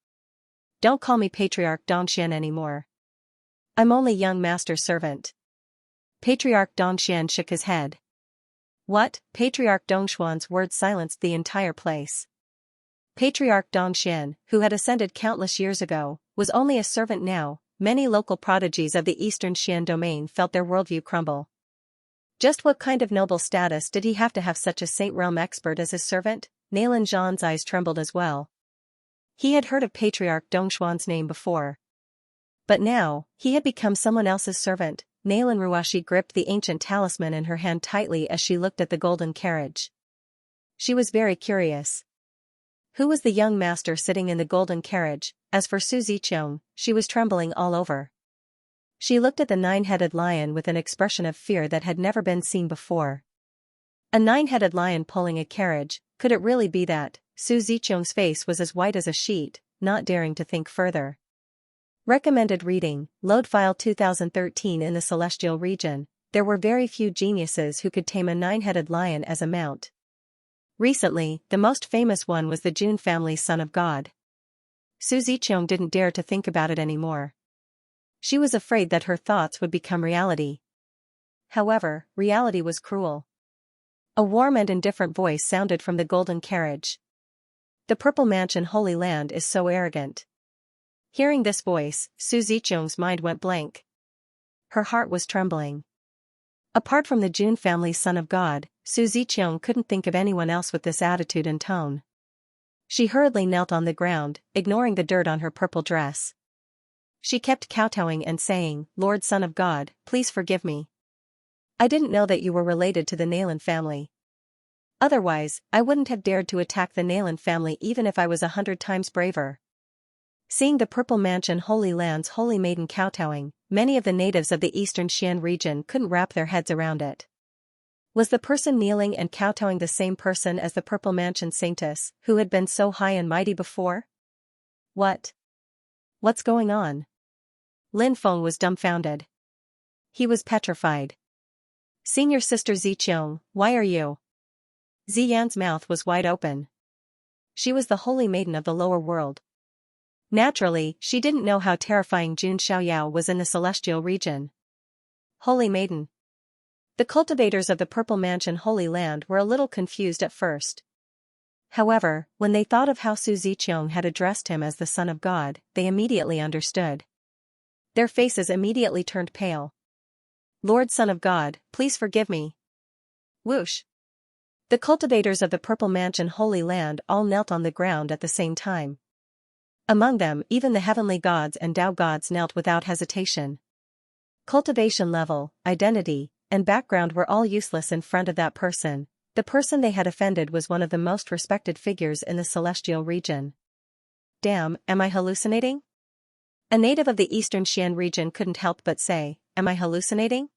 Don't call me Patriarch Dongxian anymore. I'm only young master servant. Patriarch Dongxian shook his head. What? Patriarch Dongshuan's words silenced the entire place. Patriarch Dongxian, who had ascended countless years ago, was only a servant now. Many local prodigies of the eastern Xian domain felt their worldview crumble. Just what kind of noble status did he have to have such a Saint Realm expert as his servant? Nalan Zhan's eyes trembled as well. He had heard of Patriarch Dongshuan's name before. But now, he had become someone else's servant. Nalan Ruashi gripped the ancient talisman in her hand tightly as she looked at the golden carriage. She was very curious. Who was the young master sitting in the golden carriage? As for Su Ziqiang, she was trembling all over. She looked at the nine-headed lion with an expression of fear that had never been seen before. A nine-headed lion pulling a carriage, could it really be that? Su Ziqiang's face was as white as a sheet, not daring to think further. Recommended reading, Load File 2013. In the celestial region, there were very few geniuses who could tame a nine-headed lion as a mount. Recently, the most famous one was the Jun family's son of God. Su Ziqiang didn't dare to think about it anymore. She was afraid that her thoughts would become reality. However, reality was cruel. A warm and indifferent voice sounded from the golden carriage. The Purple Mansion Holy Land is so arrogant. Hearing this voice, Su Ziqiang's mind went blank. Her heart was trembling. Apart from the Jun family's son of God, Su Ziqiang couldn't think of anyone else with this attitude and tone. She hurriedly knelt on the ground, ignoring the dirt on her purple dress. She kept kowtowing and saying, Lord Son of God, please forgive me. I didn't know that you were related to the Nalan family. Otherwise, I wouldn't have dared to attack the Nalan family even if I was 100 times braver. Seeing the Purple Mansion Holy Land's holy maiden kowtowing, many of the natives of the eastern Xian region couldn't wrap their heads around it. Was the person kneeling and kowtowing the same person as the Purple Mansion Saintess, who had been so high and mighty before? What? What's going on? Lin Feng was dumbfounded. He was petrified. Senior Sister Ziqiang, why are you? Ziyan's mouth was wide open. She was the holy maiden of the lower world. Naturally, she didn't know how terrifying Jun Xiaoyao was in the celestial region. Holy maiden. The cultivators of the Purple Mansion Holy Land were a little confused at first. However, when they thought of how Su Ziqiang had addressed him as the Son of God, they immediately understood. Their faces immediately turned pale. Lord Son of God, please forgive me. Whoosh. The cultivators of the Purple Mansion Holy Land all knelt on the ground at the same time. Among them, even the heavenly gods and Tao gods knelt without hesitation. Cultivation level, identity, and background were all useless in front of that person. The person they had offended was one of the most respected figures in the celestial region. Damn, am I hallucinating? A native of the eastern Xian region couldn't help but say, am I hallucinating?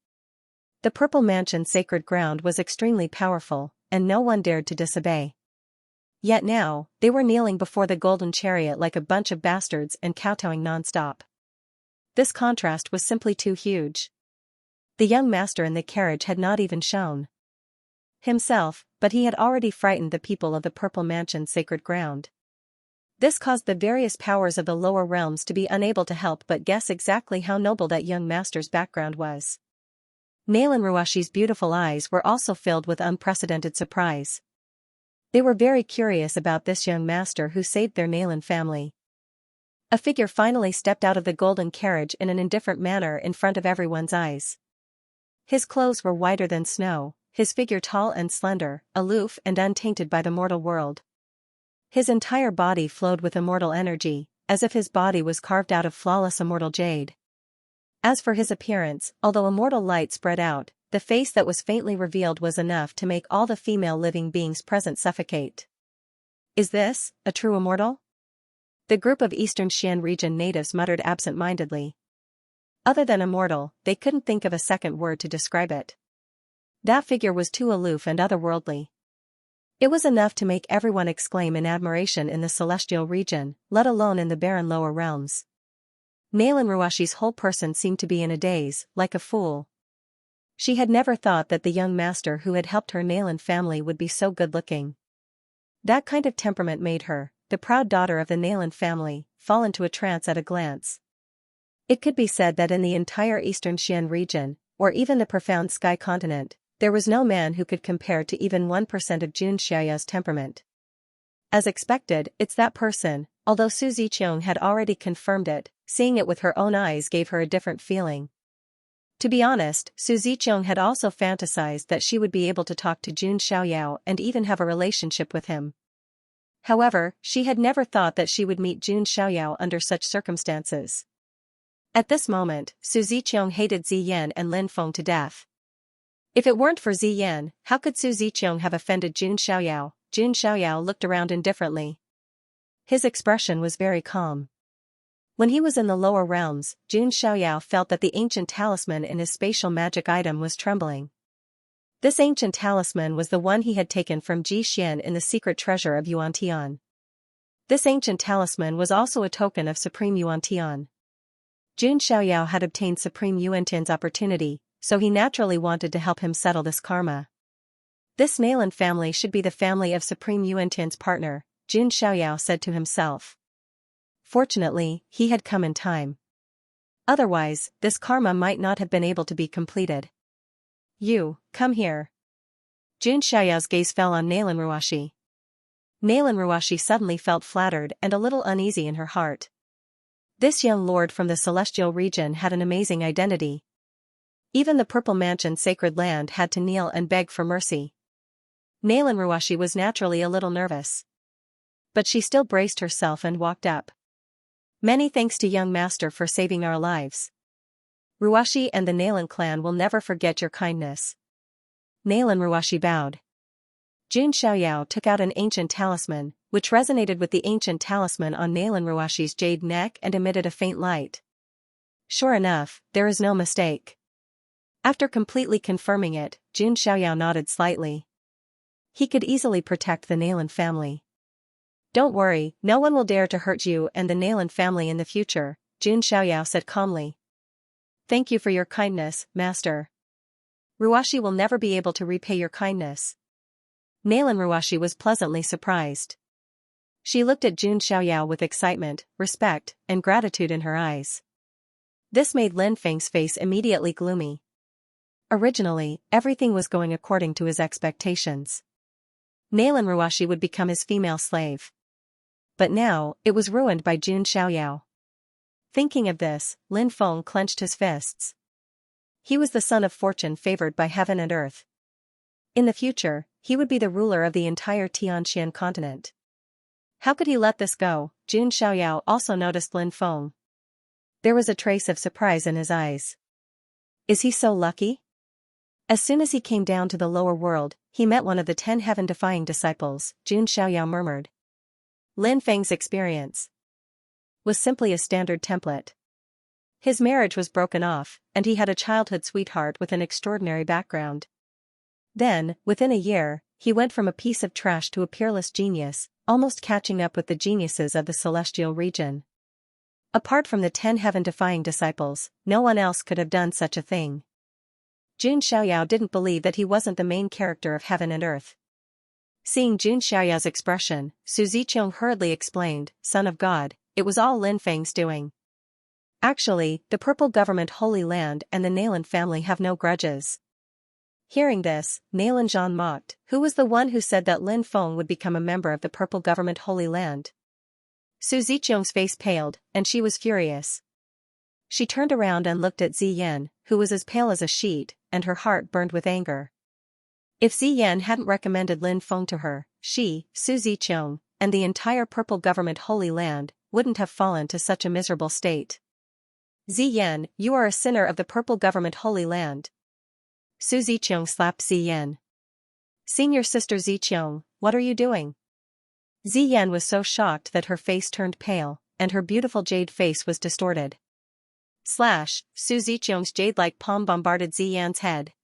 The Purple Mansion sacred ground was extremely powerful, and no one dared to disobey. Yet now, they were kneeling before the golden chariot like a bunch of bastards and kowtowing non-stop. This contrast was simply too huge. The young master in the carriage had not even shown himself, but he had already frightened the people of the Purple Mansion sacred ground. This caused the various powers of the lower realms to be unable to help but guess exactly how noble that young master's background was. Nalan Ruashi's beautiful eyes were also filled with unprecedented surprise. They were very curious about this young master who saved their Nalan family. A figure finally stepped out of the golden carriage in an indifferent manner in front of everyone's eyes. His clothes were whiter than snow, his figure tall and slender, aloof and untainted by the mortal world. His entire body flowed with immortal energy, as if his body was carved out of flawless immortal jade. As for his appearance, although immortal light spread out, the face that was faintly revealed was enough to make all the female living beings present suffocate. Is this a true immortal? The group of Eastern Xian region natives muttered absent-mindedly. Other than immortal, they couldn't think of a second word to describe it. That figure was too aloof and otherworldly. It was enough to make everyone exclaim in admiration in the celestial region, let alone in the barren lower realms. Nalan Ruashi's whole person seemed to be in a daze, like a fool. She had never thought that the young master who had helped her Nalan family would be so good-looking. That kind of temperament made her, the proud daughter of the Nalan family, fall into a trance at a glance. It could be said that in the entire Eastern Xian region, or even the profound Sky continent, there was no man who could compare to even 1% of Xianxia's temperament. As expected, it's that person, although Su Ziqiang had already confirmed it, seeing it with her own eyes gave her a different feeling. To be honest, Su Ziqiang had also fantasized that she would be able to talk to Jun Xiaoyao and even have a relationship with him. However, she had never thought that she would meet Jun Xiaoyao under such circumstances. At this moment, Su Ziqiang hated Ziyan and Lin Feng to death. If it weren't for Ziyan, how could Su Ziqiang have offended Jun Xiaoyao? Jun Xiaoyao looked around indifferently. His expression was very calm. When he was in the lower realms, Jun Xiaoyao felt that the ancient talisman in his spatial magic item was trembling. This ancient talisman was the one he had taken from Ji Xian in the secret treasure of Yuantian. This ancient talisman was also a token of Supreme Yuantian. Jun Xiaoyao had obtained Supreme Yuantian's opportunity, so he naturally wanted to help him settle this karma. This Nalan family should be the family of Supreme Yuantian's partner, Jun Xiaoyao said to himself. Fortunately, he had come in time. Otherwise, this karma might not have been able to be completed. You, come here. Jun Xiaoyao's gaze fell on Nalan Ruashi. Nalan Ruashi suddenly felt flattered and a little uneasy in her heart. This young lord from the celestial region had an amazing identity. Even the Purple Mansion sacred land had to kneel and beg for mercy. Nalan Ruashi was naturally a little nervous. But she still braced herself and walked up. Many thanks to young master for saving our lives. Ruashi and the Nalan clan will never forget your kindness. Nalan Ruashi bowed. Jun Xiaoyao took out an ancient talisman, which resonated with the ancient talisman on Nalan Ruashi's jade neck and emitted a faint light. Sure enough, there is no mistake. After completely confirming it, Jun Xiaoyao nodded slightly. He could easily protect the Nalan family. Don't worry, no one will dare to hurt you and the Nalan family in the future, Jun Xiaoyao said calmly. Thank you for your kindness, master. Ruashi will never be able to repay your kindness. Nalan Ruashi was pleasantly surprised. She looked at Jun Xiaoyao with excitement, respect, and gratitude in her eyes. This made Lin Feng's face immediately gloomy. Originally, everything was going according to his expectations. Nalan Ruashi would become his female slave. But now, it was ruined by Jun Xiaoyao. Thinking of this, Lin Feng clenched his fists. He was the son of fortune favored by heaven and earth. In the future, he would be the ruler of the entire Tianxian continent. How could he let this go? Jun Xiaoyao also noticed Lin Feng. There was a trace of surprise in his eyes. Is he so lucky? As soon as he came down to the lower world, he met one of the 10 heaven-defying disciples, Jun Xiaoyao murmured. Lin Feng's experience was simply a standard template. His marriage was broken off, and he had a childhood sweetheart with an extraordinary background. Then, within a year, he went from a piece of trash to a peerless genius, almost catching up with the geniuses of the celestial region. Apart from the 10 heaven-defying disciples, no one else could have done such a thing. Jun Xiaoyao didn't believe that he wasn't the main character of heaven and earth. Seeing Jun Xiaoyao's expression, Su Ziqiang hurriedly explained, Son of God, it was all Lin Feng's doing. Actually, the Purple Government Holy Land and the Nalan family have no grudges. Hearing this, Nalan Zhan mocked, who was the one who said that Lin Feng would become a member of the Purple Government Holy Land. Su Ziqiang's face paled, and she was furious. She turned around and looked at Ziyan, who was as pale as a sheet, and her heart burned with anger. If Ziyan hadn't recommended Lin Feng to her, she, Su Ziqiang, and the entire Purple Government Holy Land, wouldn't have fallen to such a miserable state. Ziyan, you are a sinner of the Purple Government Holy Land. Su Ziqiang slapped Ziyan. Senior sister Ziqiang, what are you doing? Ziyan was so shocked that her face turned pale, and her beautiful jade face was distorted. Slash, Su Ziqiang's jade-like palm bombarded Ziyan's head.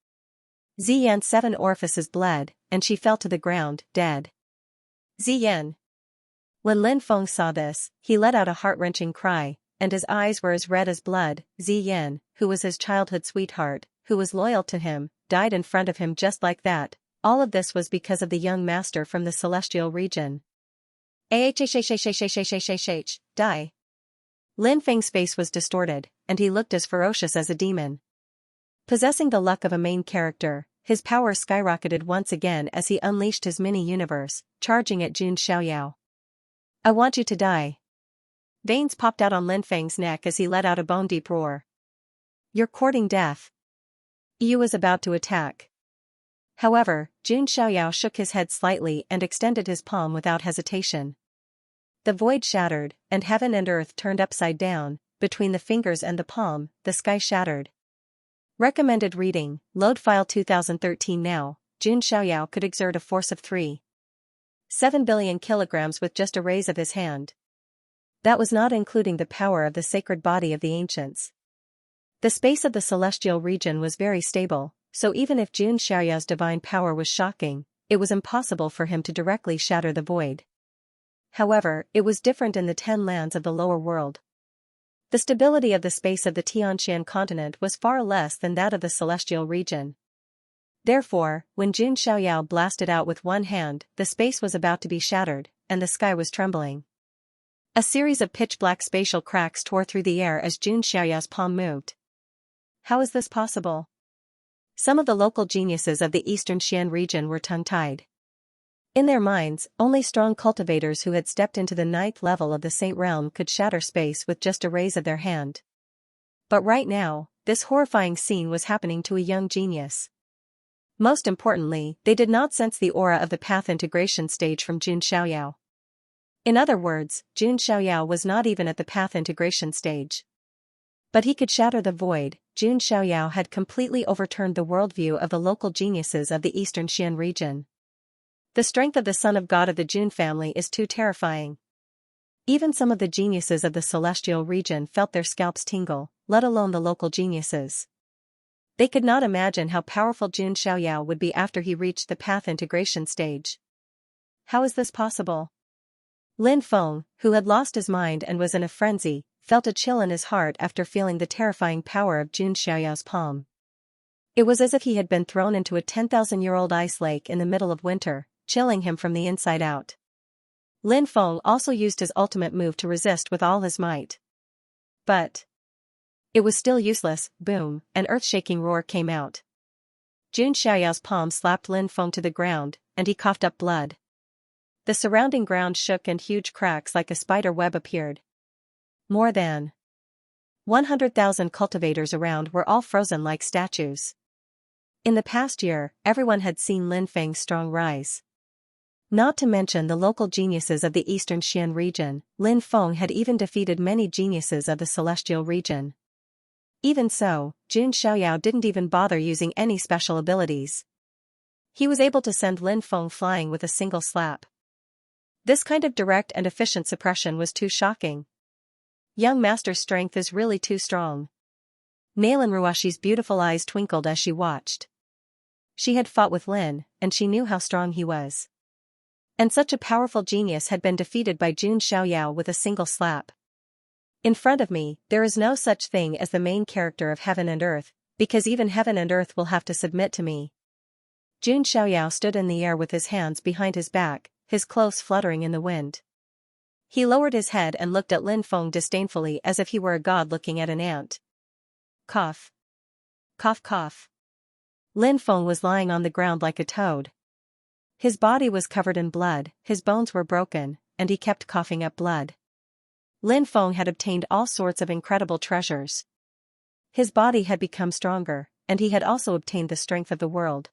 Ziyan's 7 orifices bled, and she fell to the ground, dead. Ziyan. When Lin Feng saw this, he let out a heart-wrenching cry, and his eyes were as red as blood. Ziyan, who was his childhood sweetheart, who was loyal to him, died in front of him just like that. All of this was because of the young master from the celestial region. Die. Lin Feng's face was distorted, and he looked as ferocious as a demon. Possessing the luck of a main character, his power skyrocketed once again as he unleashed his mini-universe, charging at Jun Xiaoyao. I want you to die. Veins popped out on Lin Feng's neck as he let out a bone-deep roar. You're courting death. Yu was about to attack. However, Jun Xiaoyao shook his head slightly and extended his palm without hesitation. The void shattered, and heaven and earth turned upside down. Between the fingers and the palm, the sky shattered. Recommended reading, load file 2013 now. Jun Xiaoyao could exert a force of 3.7 billion kilograms with just a raise of his hand. That was not including the power of the sacred body of the ancients. The space of the celestial region was very stable, so even if Jun Xiaoyao's divine power was shocking, it was impossible for him to directly shatter the void. However, it was different in the 10 lands of the lower world. The stability of the space of the Tianxian continent was far less than that of the celestial region. Therefore, when Jun Xiaoyao blasted out with one hand, the space was about to be shattered, and the sky was trembling. A series of pitch-black spatial cracks tore through the air as Jun Xiaoyao's palm moved. How is this possible? Some of the local geniuses of the eastern Xian region were tongue-tied. In their minds, only strong cultivators who had stepped into the 9th level of the Saint Realm could shatter space with just a raise of their hand. But right now, this horrifying scene was happening to a young genius. Most importantly, they did not sense the aura of the path integration stage from Jun Xiaoyao. In other words, Jun Xiaoyao was not even at the path integration stage. But he could shatter the void. Jun Xiaoyao had completely overturned the worldview of the local geniuses of the eastern Xian region. The strength of the son of God of the Jun family is too terrifying. Even some of the geniuses of the celestial region felt their scalps tingle, let alone the local geniuses. They could not imagine how powerful Jun Xiaoyao would be after he reached the path integration stage. How is this possible? Lin Feng, who had lost his mind and was in a frenzy, felt a chill in his heart after feeling the terrifying power of Jun Xiaoyao's palm. It was as if he had been thrown into a 10,000-year-old ice lake in the middle of winter, chilling him from the inside out. Lin Feng also used his ultimate move to resist with all his might. But it was still useless. Boom, an earth-shaking roar came out. Jun Xiaoyao's palm slapped Lin Feng to the ground, and he coughed up blood. The surrounding ground shook and huge cracks like a spider web appeared. More than 100,000 cultivators around were all frozen like statues. In the past year, everyone had seen Lin Feng's strong rise. Not to mention the local geniuses of the eastern Xian region, Lin Feng had even defeated many geniuses of the celestial region. Even so, Jun Xiaoyao didn't even bother using any special abilities. He was able to send Lin Feng flying with a single slap. This kind of direct and efficient suppression was too shocking. Young master's strength is really too strong. Nalan Ruashi's beautiful eyes twinkled as she watched. She had fought with Lin, and she knew how strong he was. And such a powerful genius had been defeated by Jun Xiaoyao with a single slap. In front of me, there is no such thing as the main character of heaven and earth, because even heaven and earth will have to submit to me. Jun Xiaoyao stood in the air with his hands behind his back, his clothes fluttering in the wind. He lowered his head and looked at Lin Feng disdainfully as if he were a god looking at an ant. Cough. Cough cough. Lin Feng was lying on the ground like a toad. His body was covered in blood, his bones were broken, and he kept coughing up blood. Lin Feng had obtained all sorts of incredible treasures. His body had become stronger, and he had also obtained the strength of the world.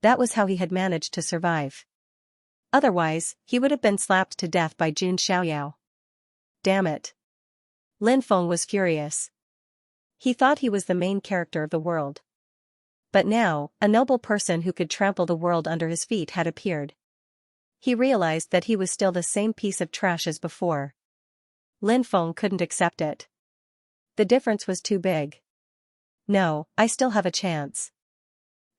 That was how he had managed to survive. Otherwise, he would have been slapped to death by Jun Xiaoyao. Damn it. Lin Feng was furious. He thought he was the main character of the world. But now, a noble person who could trample the world under his feet had appeared. He realized that he was still the same piece of trash as before. Lin Feng couldn't accept it. The difference was too big. No, I still have a chance.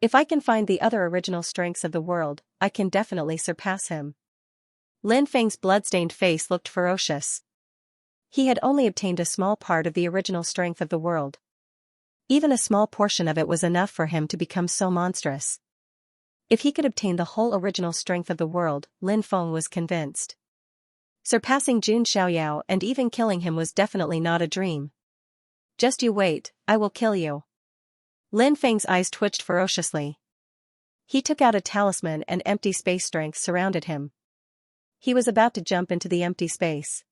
If I can find the other original strengths of the world, I can definitely surpass him. Lin Feng's blood-stained face looked ferocious. He had only obtained a small part of the original strength of the world. Even a small portion of it was enough for him to become so monstrous. If he could obtain the whole original strength of the world, Lin Feng was convinced. Surpassing Jun Xiaoyao and even killing him was definitely not a dream. Just you wait, I will kill you. Lin Feng's eyes twitched ferociously. He took out a talisman and empty space strength surrounded him. He was about to jump into the empty space.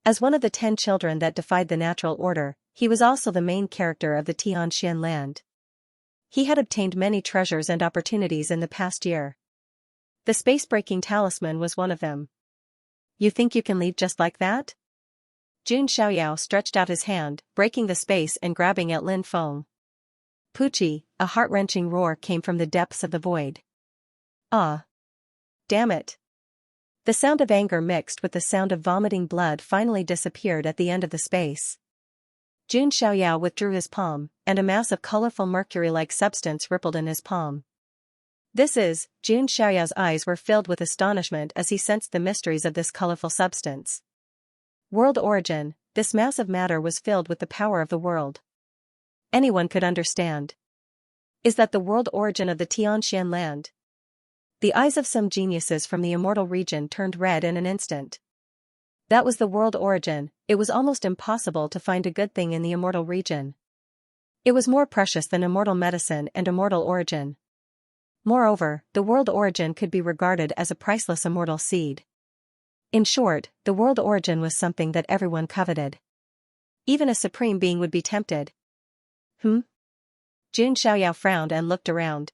As one of the 10 children that defied the natural order, he was also the main character of the Xianxia land. He had obtained many treasures and opportunities in the past year. The space-breaking talisman was one of them. You think you can leave just like that? Jun Xiaoyao stretched out his hand, breaking the space and grabbing at Lin Feng. Poochie, a heart-wrenching roar came from the depths of the void. Ah! Damn it! The sound of anger mixed with the sound of vomiting blood finally disappeared at the end of the space. Jun Xiaoyao withdrew his palm, and a mass of colorful mercury-like substance rippled in his palm. Jun Xiaoyao's eyes were filled with astonishment as he sensed the mysteries of this colorful substance. World origin, this mass of matter was filled with the power of the world. Anyone could understand. Is that the world origin of the Tianxian land? The eyes of some geniuses from the immortal region turned red in an instant. That was the world origin. It was almost impossible to find a good thing in the immortal region. It was more precious than immortal medicine and immortal origin. Moreover, the world origin could be regarded as a priceless immortal seed. In short, the world origin was something that everyone coveted. Even a supreme being would be tempted. Jun Xiaoyao frowned and looked around.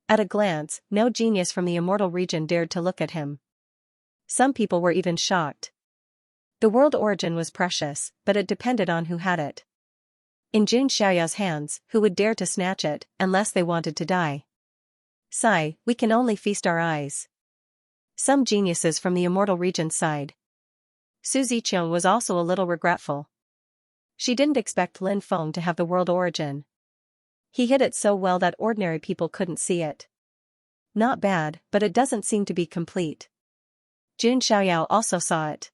At a glance, no genius from the immortal region dared to look at him. Some people were even shocked. The world origin was precious, but it depended on who had it. In Jun Xiaoyao's hands, who would dare to snatch it, unless they wanted to die? Sigh, we can only feast our eyes. Some geniuses from the immortal region sighed. Su Ziqiang was also a little regretful. She didn't expect Lin Feng to have the world origin. He hid it so well that ordinary people couldn't see it. Not bad, but it doesn't seem to be complete. Jun Xiaoyao also saw it.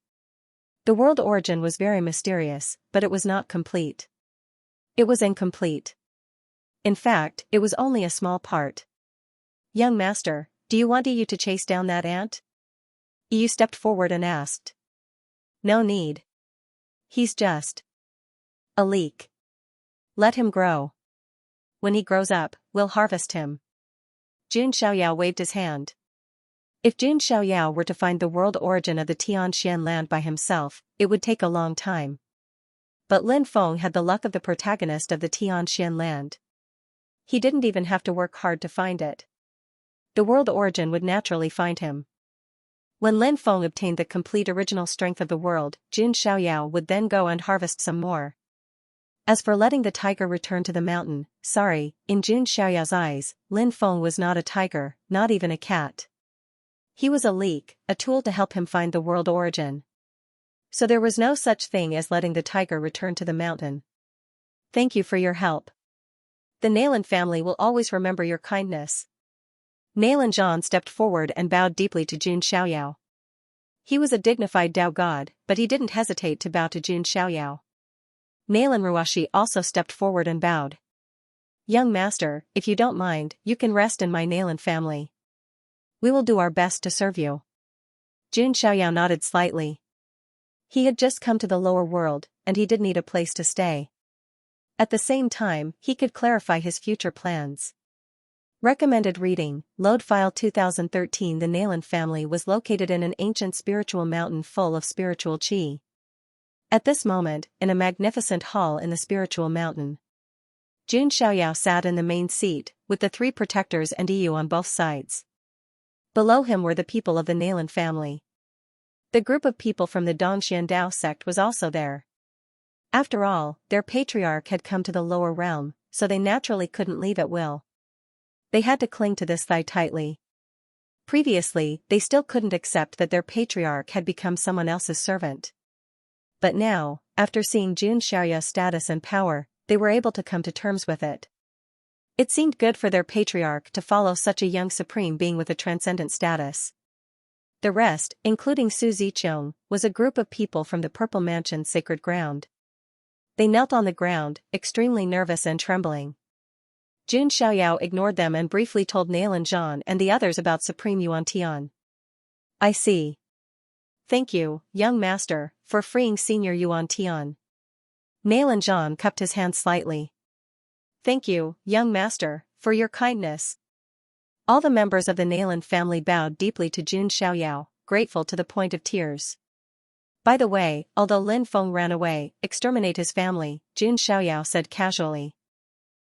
The world origin was very mysterious, but it was not complete. It was incomplete. In fact, it was only a small part. Young master, do you want Yu to chase down that ant? Yu stepped forward and asked. No need. He's just a leek. Let him grow. When he grows up, we'll harvest him. Jun Xiaoyao waved his hand. If Jun Xiaoyao were to find the world origin of the Tianxian land by himself, it would take a long time. But Lin Feng had the luck of the protagonist of the Tianxian land. He didn't even have to work hard to find it. The world origin would naturally find him. When Lin Feng obtained the complete original strength of the world, Jun Xiaoyao would then go and harvest some more. As for letting the tiger return to the mountain, in Jun Xiaoyao's eyes, Lin Feng was not a tiger, not even a cat. He was a leek, a tool to help him find the world origin. So there was no such thing as letting the tiger return to the mountain. Thank you for your help. The Nailan family will always remember your kindness. Nailan Zhan stepped forward and bowed deeply to Jun Xiaoyao. He was a dignified Dao god, but he didn't hesitate to bow to Jun Xiaoyao. Nailan Ruashi also stepped forward and bowed. Young master, if you don't mind, you can rest in my Nailan family. We will do our best to serve you. Jun Xiaoyao nodded slightly. He had just come to the lower world, and he did need a place to stay. At the same time, he could clarify his future plans. Recommended reading, Load File 2013. The Nailan family was located in an ancient spiritual mountain full of spiritual qi. At this moment, in a magnificent hall in the spiritual mountain, Jun Xiaoyao sat in the main seat, with the 3 protectors and Yu on both sides. Below him were the people of the Nailan family. The group of people from the Dongxian Dao sect was also there. After all, their patriarch had come to the lower realm, so they naturally couldn't leave at will. They had to cling to this thigh tightly. Previously, they still couldn't accept that their patriarch had become someone else's servant. But now, after seeing Xianxia's status and power, they were able to come to terms with it. It seemed good for their patriarch to follow such a young supreme being with a transcendent status. The rest, including Su Ziqiang, was a group of people from the Purple Mansion's sacred ground. They knelt on the ground, extremely nervous and trembling. Jun Xiaoyao ignored them and briefly told Nailan Zhan and the others about Supreme Yuan Tian. I see. Thank you, young master, for freeing Senior Yuan Tian. Nailan Zhan cupped his hand slightly. Thank you, young master, for your kindness. All the members of the Nailan family bowed deeply to Jun Xiaoyao, grateful to the point of tears. By the way, although Lin Feng ran away, exterminate his family, Jun Xiaoyao said casually.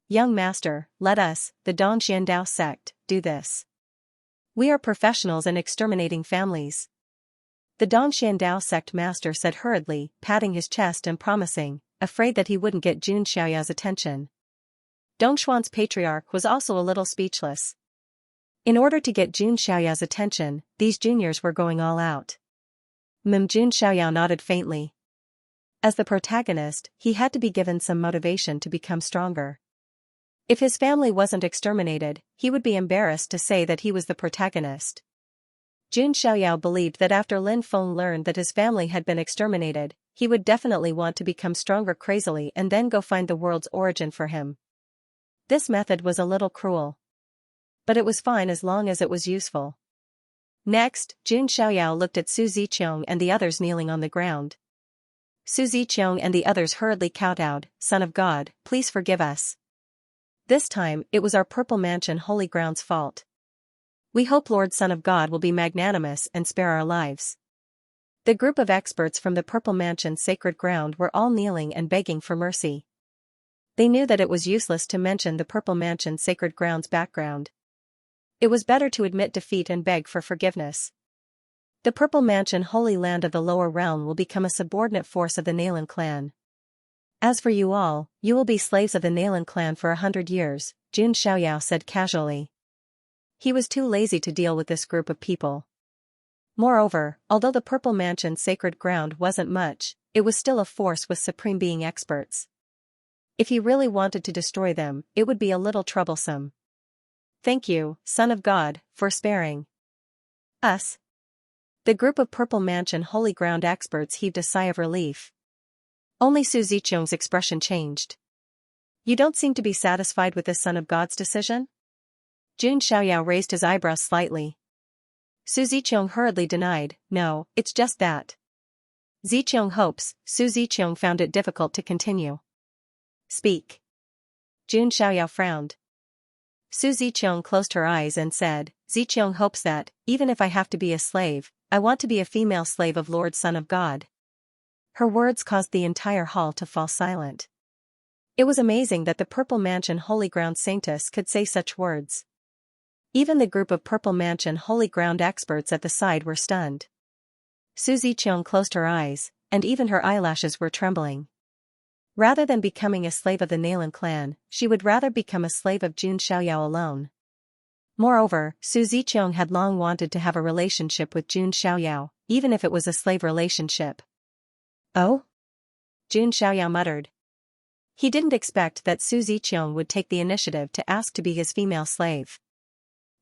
Young master, let us, the Dongxian Dao sect, do this. We are professionals in exterminating families. The Dongxian Dao sect master said hurriedly, patting his chest and promising, afraid that he wouldn't get Jun Xiaoyao's attention. Dongshuan's patriarch was also a little speechless. In order to get Jun Xiaoyao's attention, these juniors were going all out. Jun Xiaoyao nodded faintly. As the protagonist, he had to be given some motivation to become stronger. If his family wasn't exterminated, he would be embarrassed to say that he was the protagonist. Jun Xiaoyao believed that after Lin Feng learned that his family had been exterminated, he would definitely want to become stronger crazily and then go find the world's origin for him. This method was a little cruel. But it was fine as long as it was useful. Next, Jun Xiaoyao looked at Su Ziqiang and the others kneeling on the ground. Su Ziqiang and the others hurriedly kowtowed, Son of God, please forgive us. This time, it was our Purple Mansion Holy Ground's fault. We hope Lord Son of God will be magnanimous and spare our lives. The group of experts from the Purple Mansion's sacred ground were all kneeling and begging for mercy. They knew that it was useless to mention the Purple Mansion's sacred ground's background. It was better to admit defeat and beg for forgiveness. The Purple Mansion Holy Land of the Lower Realm will become a subordinate force of the Nailan clan. As for you all, you will be slaves of the Nailan clan for 100 years, Jun Xiaoyao said casually. He was too lazy to deal with this group of people. Moreover, although the Purple Mansion's sacred ground wasn't much, it was still a force with supreme being experts. If he really wanted to destroy them, it would be a little troublesome. Thank you, Son of God, for sparing us. The group of Purple Mansion Holy Ground experts heaved a sigh of relief. Only Su Ziqiang's expression changed. You don't seem to be satisfied with this Son of God's decision? Jun Xiaoyao raised his eyebrows slightly. Su Ziqiang hurriedly denied, no, it's just that. Ziqiang hopes, Su Ziqiang found it difficult to continue. Speak. Jun Xiaoyao frowned. Su Ziqiang closed her eyes and said, Ziqiang hopes that, even if I have to be a slave, I want to be a female slave of Lord Son of God. Her words caused the entire hall to fall silent. It was amazing that the Purple Mansion Holy Ground Saintess could say such words. Even the group of Purple Mansion Holy Ground experts at the side were stunned. Su Ziqiang closed her eyes, and even her eyelashes were trembling. Rather than becoming a slave of the Nailan clan, she would rather become a slave of Jun Xiaoyao alone. Moreover, Su Ziqiang had long wanted to have a relationship with Jun Xiaoyao, even if it was a slave relationship. Oh? Jun Xiaoyao muttered. He didn't expect that Su Ziqiang would take the initiative to ask to be his female slave.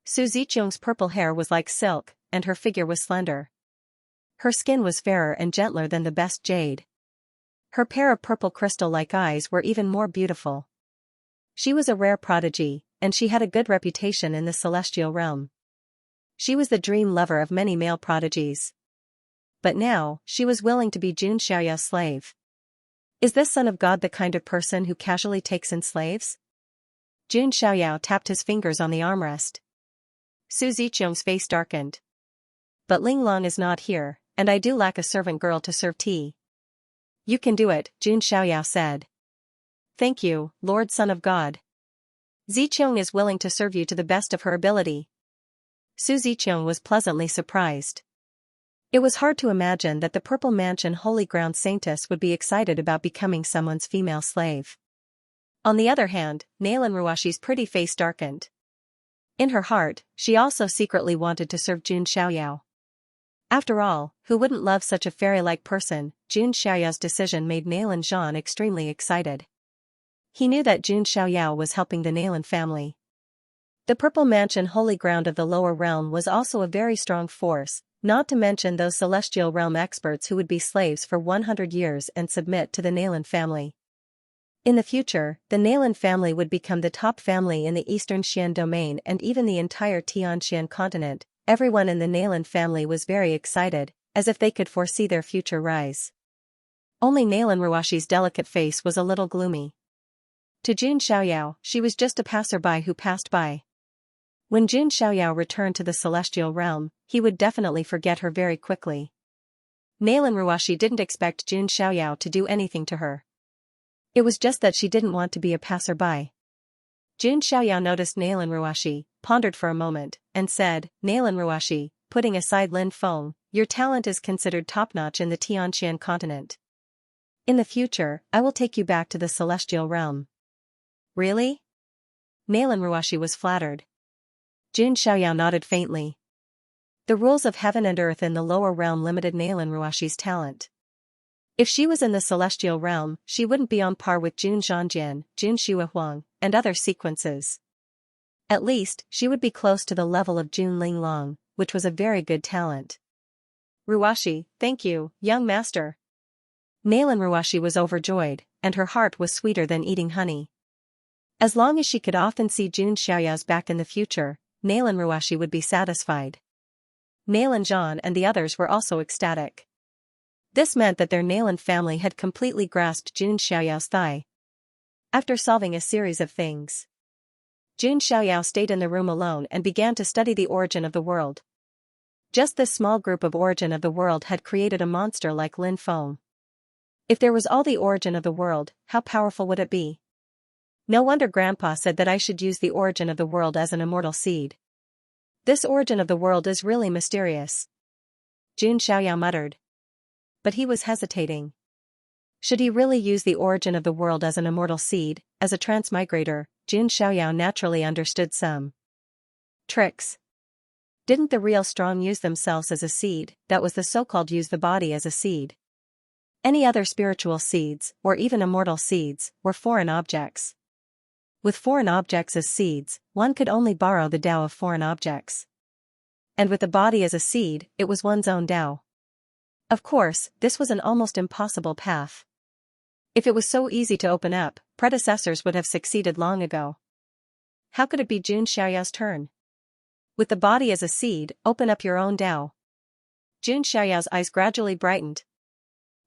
Su Ziqiang's purple hair was like silk, and her figure was slender. Her skin was fairer and gentler than the best jade. Her pair of purple crystal-like eyes were even more beautiful. She was a rare prodigy, and she had a good reputation in the celestial realm. She was the dream lover of many male prodigies. But now, she was willing to be Jun Xiaoyao's slave. Is this Son of God the kind of person who casually takes in slaves? Jun Xiaoyao tapped his fingers on the armrest. Su Ziqiang's face darkened. But Ling Long is not here, and I do lack a servant girl to serve tea. You can do it, Jun Xiaoyao said. Thank you, Lord Son of God. Ziqiang is willing to serve you to the best of her ability. Su Ziqiang was pleasantly surprised. It was hard to imagine that the Purple Mansion Holy Ground Saintess would be excited about becoming someone's female slave. On the other hand, Nalan Ruashi's pretty face darkened. In her heart, she also secretly wanted to serve Jun Xiaoyao. After all, who wouldn't love such a fairy-like person? Jun Xiaoyao's decision made Nalan Zhan extremely excited. He knew that Jun Xiaoyao was helping the Nalan family. The Purple Mansion holy ground of the lower realm was also a very strong force, not to mention those celestial realm experts who would be slaves for 100 years and submit to the Nalan family. In the future, the Nalan family would become the top family in the eastern Xian domain and even the entire Tianxian continent. Everyone in the Nalan family was very excited, as if they could foresee their future rise. Only Nalan Ruashi's delicate face was a little gloomy. To Jun Xiaoyao, she was just a passerby who passed by. When Jun Xiaoyao returned to the celestial realm, he would definitely forget her very quickly. Nalan Ruashi didn't expect Jun Xiaoyao to do anything to her. It was just that she didn't want to be a passerby. Jun Xiaoyao noticed Nalan Ruashi, pondered for a moment, and said, "Nalan Ruashi, putting aside Lin Feng, your talent is considered top-notch in the Tianxian continent. In the future, I will take you back to the celestial realm." "Really?" Nalan Ruashi was flattered. Jun Xiaoyao nodded faintly. The rules of heaven and earth in the lower realm limited Nalan Ruashi's talent. If she was in the celestial realm, she wouldn't be on par with Jun Zhangjian, Jun Xuehuang, and other sequences. At least, she would be close to the level of Jun Linglong, which was a very good talent. "Ruashi, thank you, young master." Nalan Ruashi was overjoyed, and her heart was sweeter than eating honey. As long as she could often see Jun Xiaoyao's back in the future, Nalan Ruashi would be satisfied. Nalan Zhan and the others were also ecstatic. This meant that their Nalan family had completely grasped Jun Xiaoyao's thigh. After solving a series of things, Jun Xiaoyao stayed in the room alone and began to study the origin of the world. Just this small group of origin of the world had created a monster like Lin Feng. If there was all the origin of the world, how powerful would it be? No wonder Grandpa said that I should use the origin of the world as an immortal seed. This origin of the world is really mysterious. Jun Xiaoyao muttered. But he was hesitating. Should he really use the origin of the world as an immortal seed? As a transmigrator, Jun Xiaoyao naturally understood some tricks. Didn't the real strong use themselves as a seed? That was the so-called use the body as a seed. Any other spiritual seeds, or even immortal seeds, were foreign objects. With foreign objects as seeds, one could only borrow the Tao of foreign objects. And with the body as a seed, it was one's own Tao. Of course, this was an almost impossible path. If it was so easy to open up, predecessors would have succeeded long ago. How could it be Jun Xiaoyao's turn? With the body as a seed, open up your own Tao. Jun Xiaoyao's eyes gradually brightened.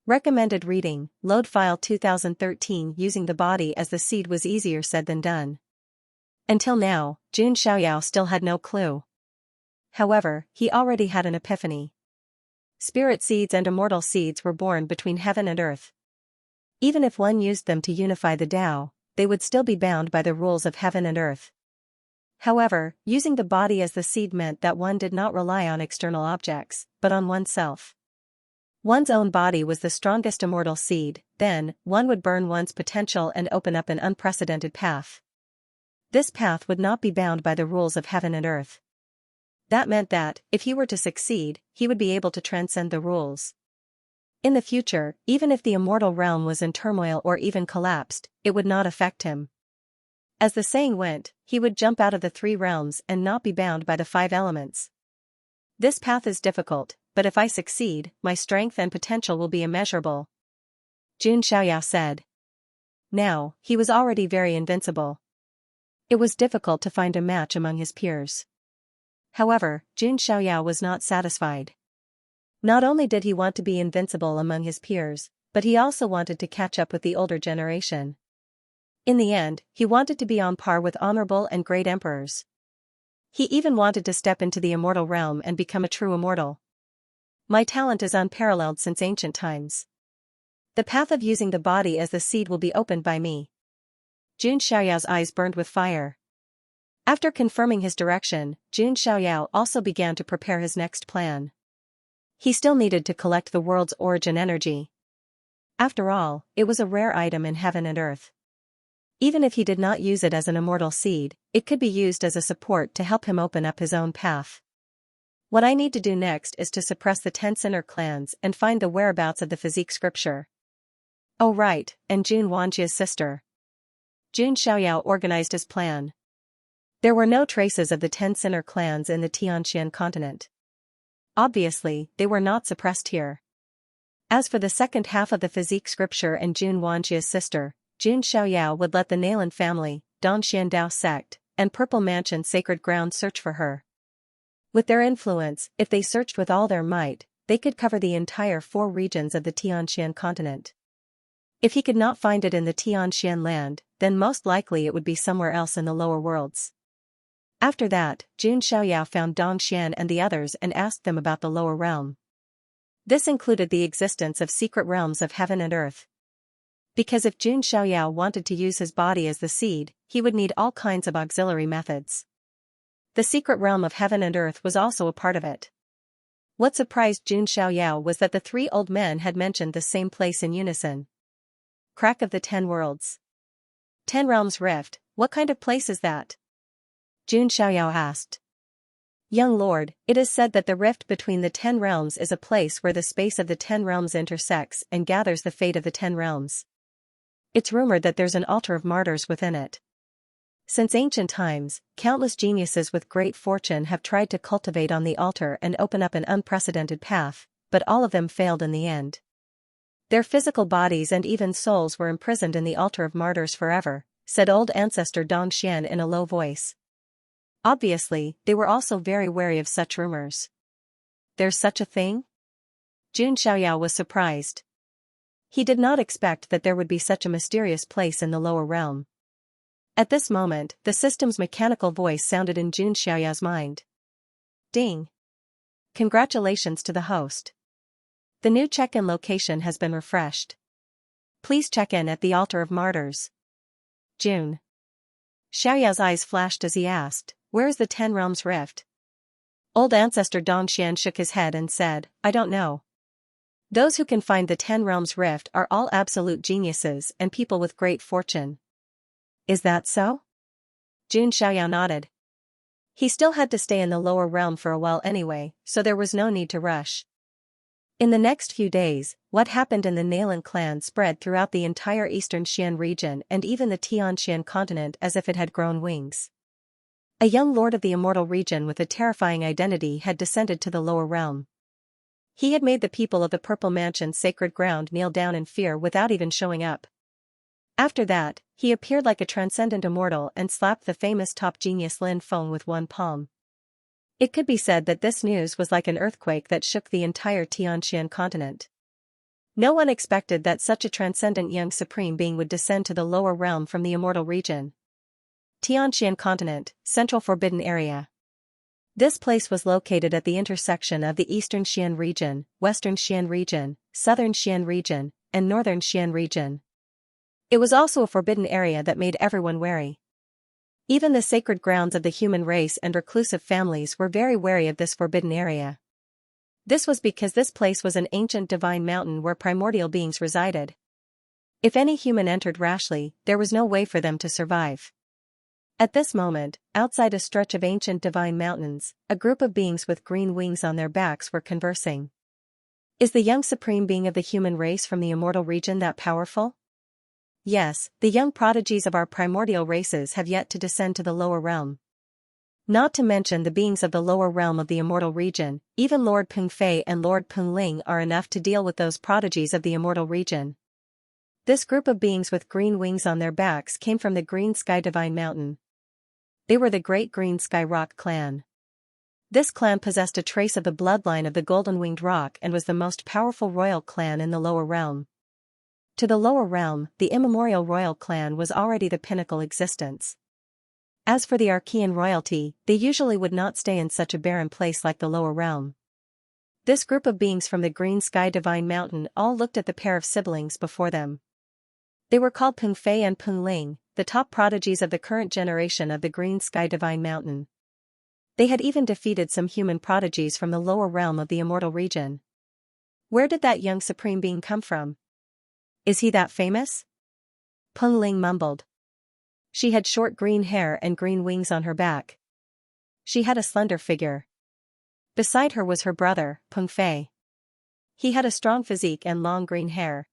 Recommended reading, load file 2013. Using the body as the seed was easier said than done. Until now, Jun Xiaoyao still had no clue. However, he already had an epiphany. Spirit seeds and immortal seeds were born between heaven and earth. Even if one used them to unify the Tao, they would still be bound by the rules of heaven and earth. However, using the body as the seed meant that one did not rely on external objects, but on oneself. One's own body was the strongest immortal seed, then, one would burn one's potential and open up an unprecedented path. This path would not be bound by the rules of heaven and earth. That meant that, if he were to succeed, he would be able to transcend the rules. In the future, even if the immortal realm was in turmoil or even collapsed, it would not affect him. As the saying went, he would jump out of the 3 realms and not be bound by the 5 elements. This path is difficult, but if I succeed, my strength and potential will be immeasurable. Jun Xiaoyao said. Now, he was already very invincible. It was difficult to find a match among his peers. However, Jun Xiaoyao was not satisfied. Not only did he want to be invincible among his peers, but he also wanted to catch up with the older generation. In the end, he wanted to be on par with honorable and great emperors. He even wanted to step into the immortal realm and become a true immortal. My talent is unparalleled since ancient times. The path of using the body as the seed will be opened by me. Jun Xiaoyao's eyes burned with fire. After confirming his direction, Jun Xiaoyao also began to prepare his next plan. He still needed to collect the world's origin energy. After all, it was a rare item in heaven and earth. Even if he did not use it as an immortal seed, it could be used as a support to help him open up his own path. What I need to do next is to suppress the 10 sinner clans and find the whereabouts of the physique scripture. Oh right, and Jun Wanjia's sister. Jun Xiaoyao organized his plan. There were no traces of the 10 sinner clans in the Xianxia continent. Obviously, they were not suppressed here. As for the second half of the physique scripture and Jun Wanjia's sister, Jun Xiaoyao would let the Nalan family, Dongxian Dao sect, and Purple Mansion Sacred Ground search for her. With their influence, if they searched with all their might, they could cover the entire 4 regions of the Tianxian continent. If he could not find it in the Tianxian land, then most likely it would be somewhere else in the lower worlds. After that, Jun Xiaoyao found Dongxian and the others and asked them about the lower realm. This included the existence of secret realms of heaven and earth. Because if Jun Xiaoyao wanted to use his body as the seed, he would need all kinds of auxiliary methods. The secret realm of heaven and earth was also a part of it. What surprised Jun Xiaoyao was that the 3 old men had mentioned the same place in unison. Crack of the 10 worlds. 10 realms rift, what kind of place is that? Jun Xiaoyao asked. Young lord, it is said that the rift between the 10 realms is a place where the space of the 10 realms intersects and gathers the fate of the 10 realms. It's rumored that there's an altar of martyrs within it. Since ancient times, countless geniuses with great fortune have tried to cultivate on the altar and open up an unprecedented path, but all of them failed in the end. Their physical bodies and even souls were imprisoned in the altar of martyrs forever, said old ancestor Dongxian in a low voice. Obviously, they were also very wary of such rumors. There's such a thing? Jun Xiaoyao was surprised. He did not expect that there would be such a mysterious place in the lower realm. At this moment, the system's mechanical voice sounded in Jun Xiaoyao's mind. Ding! Congratulations to the host. The new check-in location has been refreshed. Please check in at the altar of martyrs. Jun Xiaoyao's eyes flashed as he asked, where is the 10 realms rift? Old ancestor Dongxian shook his head and said, I don't know. Those who can find the 10 realms rift are all absolute geniuses and people with great fortune. Is that so? Jun Xiaoyao nodded. He still had to stay in the lower realm for a while anyway, so there was no need to rush. In the next few days, what happened in the Nalan clan spread throughout the entire eastern Xian region and even the Tianxian continent as if it had grown wings. A young lord of the immortal region with a terrifying identity had descended to the lower realm. He had made the people of the Purple Mansion Sacred Ground kneel down in fear without even showing up. After that, he appeared like a transcendent immortal and slapped the famous top genius Lin Feng with one palm. It could be said that this news was like an earthquake that shook the entire Tianxian continent. No one expected that such a transcendent young supreme being would descend to the lower realm from the immortal region. Tianxian continent, Central Forbidden Area. This place was located at the intersection of the Eastern Xian region, Western Xian region, Southern Xian region, and Northern Xian region. It was also a forbidden area that made everyone wary. Even the sacred grounds of the human race and reclusive families were very wary of this forbidden area. This was because this place was an ancient divine mountain where primordial beings resided. If any human entered rashly, there was no way for them to survive. At this moment, outside a stretch of ancient divine mountains, a group of beings with green wings on their backs were conversing. Is the young supreme being of the human race from the immortal region that powerful? Yes, the young prodigies of our primordial races have yet to descend to the lower realm. Not to mention the beings of the lower realm of the immortal region, even Lord Peng Fei and Lord Peng Ling are enough to deal with those prodigies of the immortal region. This group of beings with green wings on their backs came from the Green Sky Divine Mountain. They were the Great Green Sky Rock clan. This clan possessed a trace of the bloodline of the Golden Winged Rock and was the most powerful royal clan in the lower realm. To the lower realm, the immemorial royal clan was already the pinnacle existence. As for the Archean royalty, they usually would not stay in such a barren place like the lower realm. This group of beings from the Green Sky Divine Mountain all looked at the pair of siblings before them. They were called Peng Fei and Peng Ling, the top prodigies of the current generation of the Green Sky Divine Mountain. They had even defeated some human prodigies from the lower realm of the immortal region. Where did that young supreme being come from? Is he that famous? Peng Ling mumbled. She had short green hair and green wings on her back. She had a slender figure. Beside her was her brother, Peng Fei. He had a strong physique and long green hair.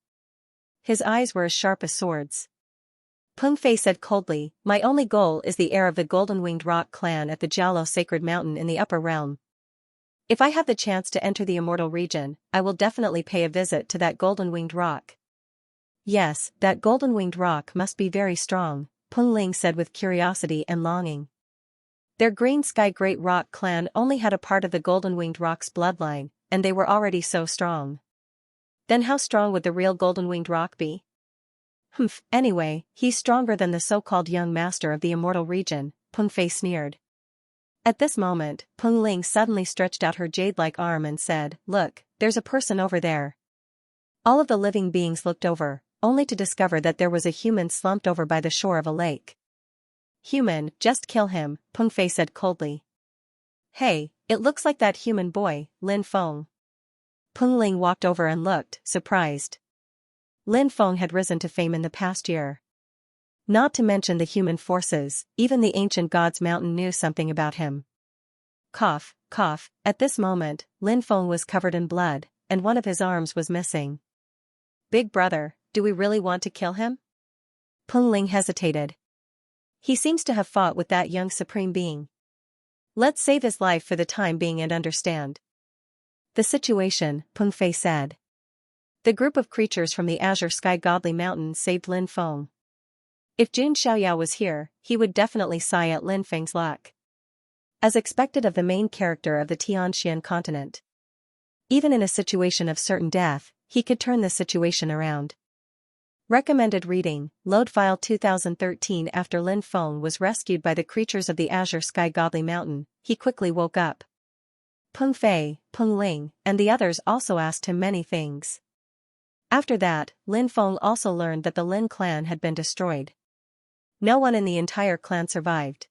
His eyes were as sharp as swords. Peng Fei said coldly, "My only goal is the heir of the Golden-Winged Rock clan at the Jialo Sacred Mountain in the Upper Realm. If I have the chance to enter the Immortal Region, I will definitely pay a visit to that Golden-Winged Rock." "Yes, that Golden-Winged Rock must be very strong," Peng Ling said with curiosity and longing. Their Green Sky Great Rock clan only had a part of the Golden-Winged Rock's bloodline, and they were already so strong. Then how strong would the real Golden-Winged Rock be? Anyway, he's stronger than the so-called young master of the Immortal Region, Peng Fei sneered. At this moment, Peng Ling suddenly stretched out her jade-like arm and said, "Look, there's a person over there." All of the living beings looked over, only to discover that there was a human slumped over by the shore of a lake. "Human, just kill him," Peng Fei said coldly. "Hey, it looks like that human boy, Lin Feng." Peng Ling walked over and looked, surprised. Lin Feng had risen to fame in the past year. Not to mention the human forces, even the ancient gods mountain knew something about him. Cough, cough, at this moment, Lin Feng was covered in blood, and one of his arms was missing. "Big brother, do we really want to kill him?" Peng Ling hesitated. "He seems to have fought with that young supreme being. Let's save his life for the time being and understand the situation," Peng Fei said. The group of creatures from the Azure Sky Godly Mountain saved Lin Feng. If Jun Xiaoyao was here, he would definitely sigh at Lin Feng's luck. As expected of the main character of the Xianxia continent. Even in a situation of certain death, he could turn the situation around. Recommended reading, Load File 2013. After Lin Feng was rescued by the creatures of the Azure Sky Godly Mountain, he quickly woke up. Peng Fei, Peng Ling, and the others also asked him many things. After that, Lin Feng also learned that the Lin clan had been destroyed. No one in the entire clan survived.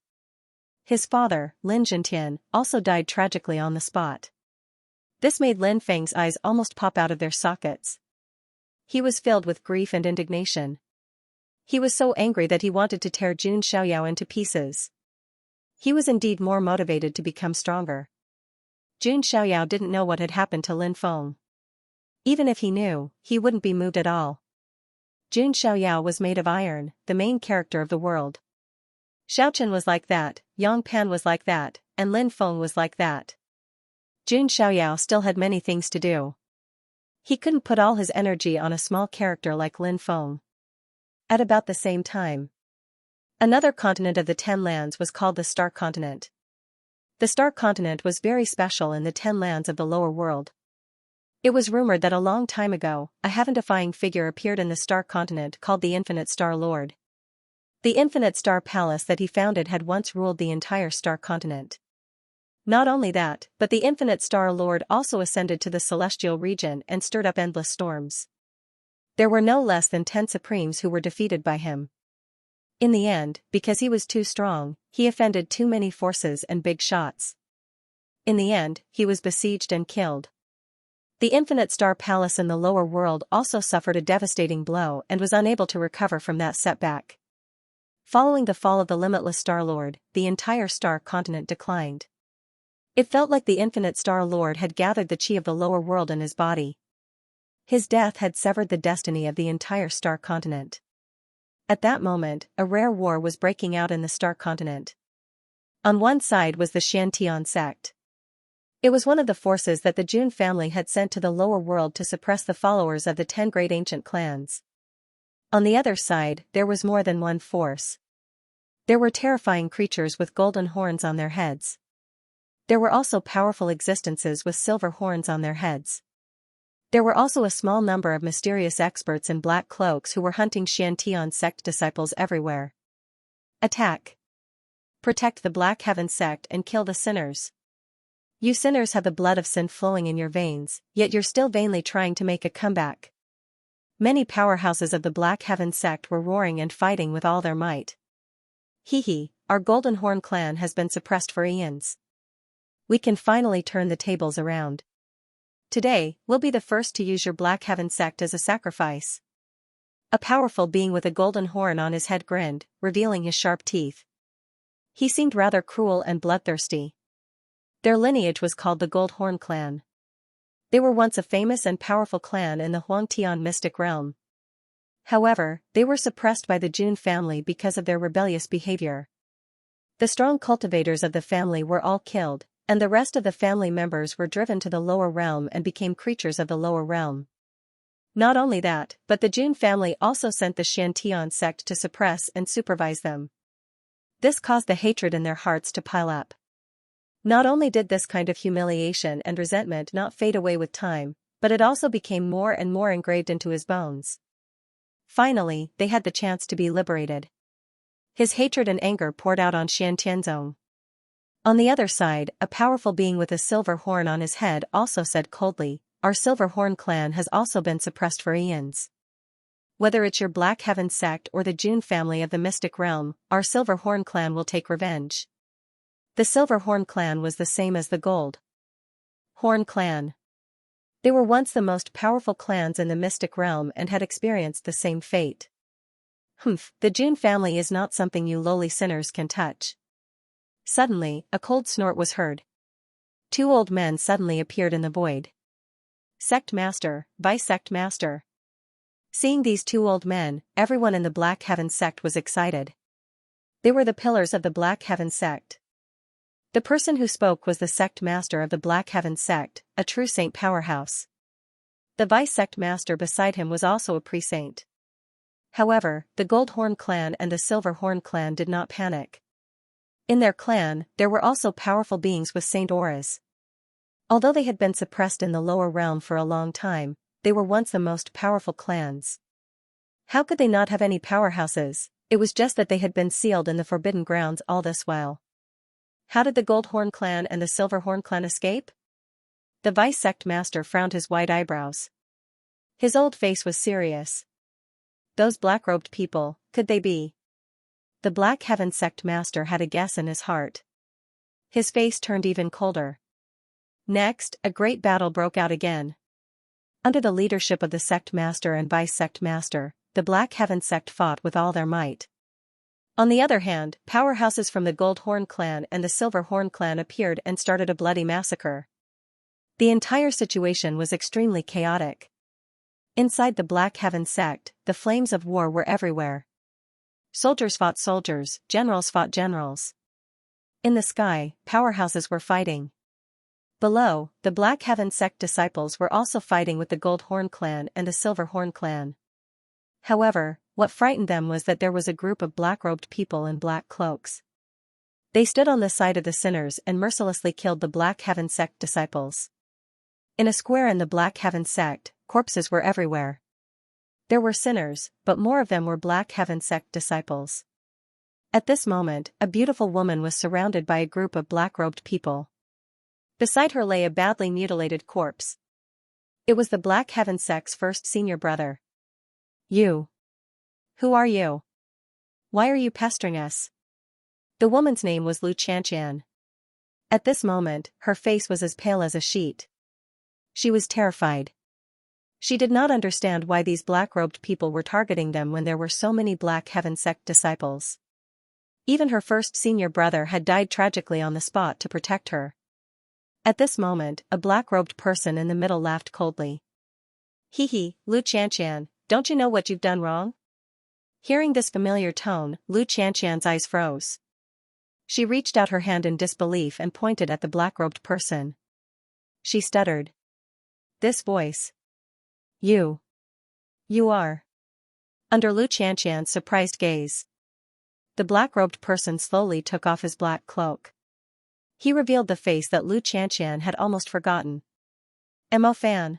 His father, Lin Jintian, also died tragically on the spot. This made Lin Feng's eyes almost pop out of their sockets. He was filled with grief and indignation. He was so angry that he wanted to tear Jun Xiaoyao into pieces. He was indeed more motivated to become stronger. Jun Xiaoyao didn't know what had happened to Lin Feng. Even if he knew, he wouldn't be moved at all. Jun Xiaoyao was made of iron, the main character of the world. Xiaochen was like that, Yang Pan was like that, and Lin Feng was like that. Jun Xiaoyao still had many things to do. He couldn't put all his energy on a small character like Lin Feng. At about the same time, another continent of the 10 lands was called the Star Continent. The Star Continent was very special in the 10 lands of the lower world. It was rumored that a long time ago, a heaven-defying figure appeared in the Star Continent called the Infinite Star Lord. The Infinite Star Palace that he founded had once ruled the entire Star Continent. Not only that, but the Infinite Star Lord also ascended to the celestial region and stirred up endless storms. There were no less than 10 Supremes who were defeated by him. In the end, because he was too strong, he offended too many forces and big shots. In the end, he was besieged and killed. The Infinite Star Palace in the lower world also suffered a devastating blow and was unable to recover from that setback. Following the fall of the Limitless Star Lord, the entire Star Continent declined. It felt like the Infinite Star Lord had gathered the chi of the lower world in his body. His death had severed the destiny of the entire Star Continent. At that moment, a rare war was breaking out in the Star Continent. On one side was the Xiantian sect. It was one of the forces that the Jun family had sent to the lower world to suppress the followers of the 10 great ancient clans. On the other side, there was more than one force. There were terrifying creatures with golden horns on their heads. There were also powerful existences with silver horns on their heads. There were also a small number of mysterious experts in black cloaks who were hunting Xiantian sect disciples everywhere. Attack! Protect the Black Heaven sect and kill the sinners. You sinners have the blood of sin flowing in your veins, yet you're still vainly trying to make a comeback. Many powerhouses of the Black Heaven sect were roaring and fighting with all their might. Hee, our Golden Horn clan has been suppressed for eons. We can finally turn the tables around. Today, we'll be the first to use your Black Heaven sect as a sacrifice. A powerful being with a golden horn on his head grinned, revealing his sharp teeth. He seemed rather cruel and bloodthirsty. Their lineage was called the Gold Horn clan. They were once a famous and powerful clan in the Huangtian mystic realm. However, they were suppressed by the Jun family because of their rebellious behavior. The strong cultivators of the family were all killed, and the rest of the family members were driven to the lower realm and became creatures of the lower realm. Not only that, but the Jun family also sent the Xianxia sect to suppress and supervise them. This caused the hatred in their hearts to pile up. Not only did this kind of humiliation and resentment not fade away with time, but it also became more and more engraved into his bones. Finally, they had the chance to be liberated. His hatred and anger poured out on Xian Tianzong. On the other side, a powerful being with a silver horn on his head also said coldly, "Our Silver Horn clan has also been suppressed for eons. Whether it's your Black Heaven sect or the Jun family of the Mystic Realm, our Silver Horn clan will take revenge." The Silver Horn clan was the same as the Gold Horn clan. They were once the most powerful clans in the Mystic Realm and had experienced the same fate. Humph, the Jun family is not something you lowly sinners can touch. Suddenly, a cold snort was heard. Two old men suddenly appeared in the void. Sect Master, Vice Sect Master. Seeing these two old men, everyone in the Black Heaven sect was excited. They were the pillars of the Black Heaven sect. The person who spoke was the sect master of the Black Heaven sect, a true saint powerhouse. The vice sect master beside him was also a pre-saint. However, the Gold Horn clan and the Silver Horn clan did not panic. In their clan, there were also powerful beings with saint auras. Although they had been suppressed in the lower realm for a long time, they were once the most powerful clans. How could they not have any powerhouses? It was just that they had been sealed in the Forbidden Grounds all this while. How did the Gold Horn clan and the Silver Horn clan escape? The vice sect master frowned his wide eyebrows. His old face was serious. Those black-robed people, could they be? The Black Heaven sect master had a guess in his heart. His face turned even colder. Next, a great battle broke out again. Under the leadership of the sect master and vice sect master, the Black Heaven sect fought with all their might. On the other hand, powerhouses from the Gold Horn clan and the Silver Horn clan appeared and started a bloody massacre. The entire situation was extremely chaotic. Inside the Black Heaven sect, the flames of war were everywhere. Soldiers fought soldiers, generals fought generals. In the sky, powerhouses were fighting. Below, the Black Heaven sect disciples were also fighting with the Gold Horn clan and the Silver Horn clan. However, what frightened them was that there was a group of black-robed people in black cloaks. They stood on the side of the sinners and mercilessly killed the Black Heaven sect disciples. In a square in the Black Heaven sect, corpses were everywhere. There were sinners, but more of them were Black Heaven sect disciples. At this moment, a beautiful woman was surrounded by a group of black-robed people. Beside her lay a badly mutilated corpse. It was the Black Heaven sect's first senior brother. "You. Who are you? Why are you pestering us?" The woman's name was Xianxia. At this moment, her face was as pale as a sheet. She was terrified. She did not understand why these black-robed people were targeting them when there were so many Black Heaven sect disciples. Even her first senior brother had died tragically on the spot to protect her. At this moment, a black-robed person in the middle laughed coldly. "Hee hee, Xianxia, don't you know what you've done wrong?" Hearing this familiar tone, Xianxia's eyes froze. She reached out her hand in disbelief and pointed at the black-robed person. She stuttered. "This voice. You are." Under Xianxia's surprised gaze, the black-robed person slowly took off his black cloak. He revealed the face that Xianxia had almost forgotten. "Mo Fan."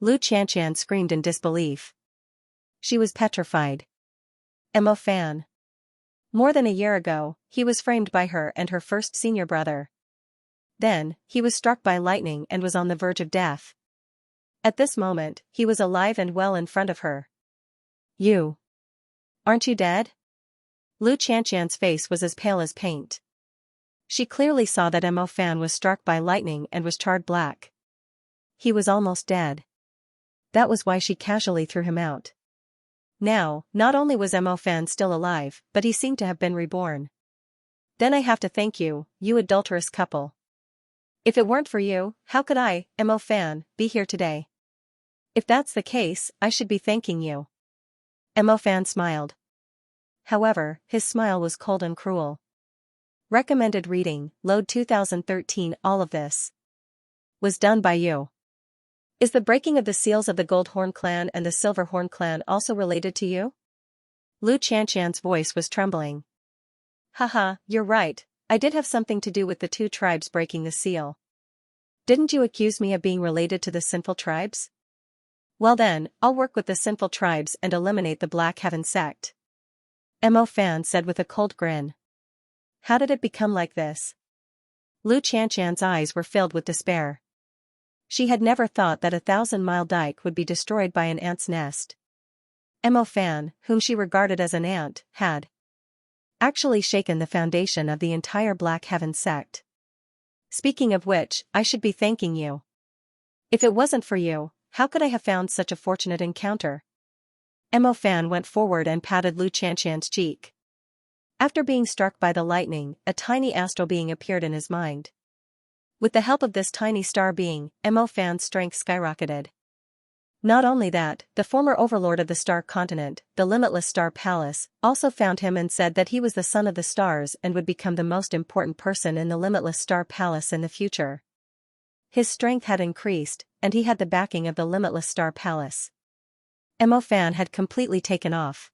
Xianxia screamed in disbelief. She was petrified. Mo Fan. More than a year ago, he was framed by her and her first senior brother. Then, he was struck by lightning and was on the verge of death. At this moment, he was alive and well in front of her. "You. Aren't you dead?" Xianxia's face was as pale as paint. She clearly saw that Mo Fan was struck by lightning and was charred black. He was almost dead. That was why she casually threw him out. Now, not only was Mo Fan still alive, but he seemed to have been reborn. Then I have to thank you, you adulterous couple. If it weren't for you, how could I, Mo Fan, be here today? If that's the case, I should be thanking you. Mo Fan smiled. However, his smile was cold and cruel. Recommended reading, Load 2013. All of this was done by you. Is the breaking of the seals of the Gold Horn clan and the Silver Horn clan also related to you? Lu Xianxian's voice was trembling. Haha, you're right, I did have something to do with the two tribes breaking the seal. Didn't you accuse me of being related to the sinful tribes? Well then, I'll work with the sinful tribes and eliminate the Black Heaven sect. Mo Fan said with a cold grin. How did it become like this? Lu Xianxian's eyes were filled with despair. She had never thought that a 1,000-mile dike would be destroyed by an ant's nest. Mo Fan, whom she regarded as an ant, had actually shaken the foundation of the entire Black Heaven sect. Speaking of which, I should be thanking you. If it wasn't for you, how could I have found such a fortunate encounter? Mo Fan went forward and patted Lu Xianxian's cheek. After being struck by the lightning, a tiny astral being appeared in his mind. With the help of this tiny star being, Mo Fan's strength skyrocketed. Not only that, the former overlord of the Star Continent, the Limitless Star Palace, also found him and said that he was the son of the stars and would become the most important person in the Limitless Star Palace in the future. His strength had increased, and he had the backing of the Limitless Star Palace. Mo Fan had completely taken off.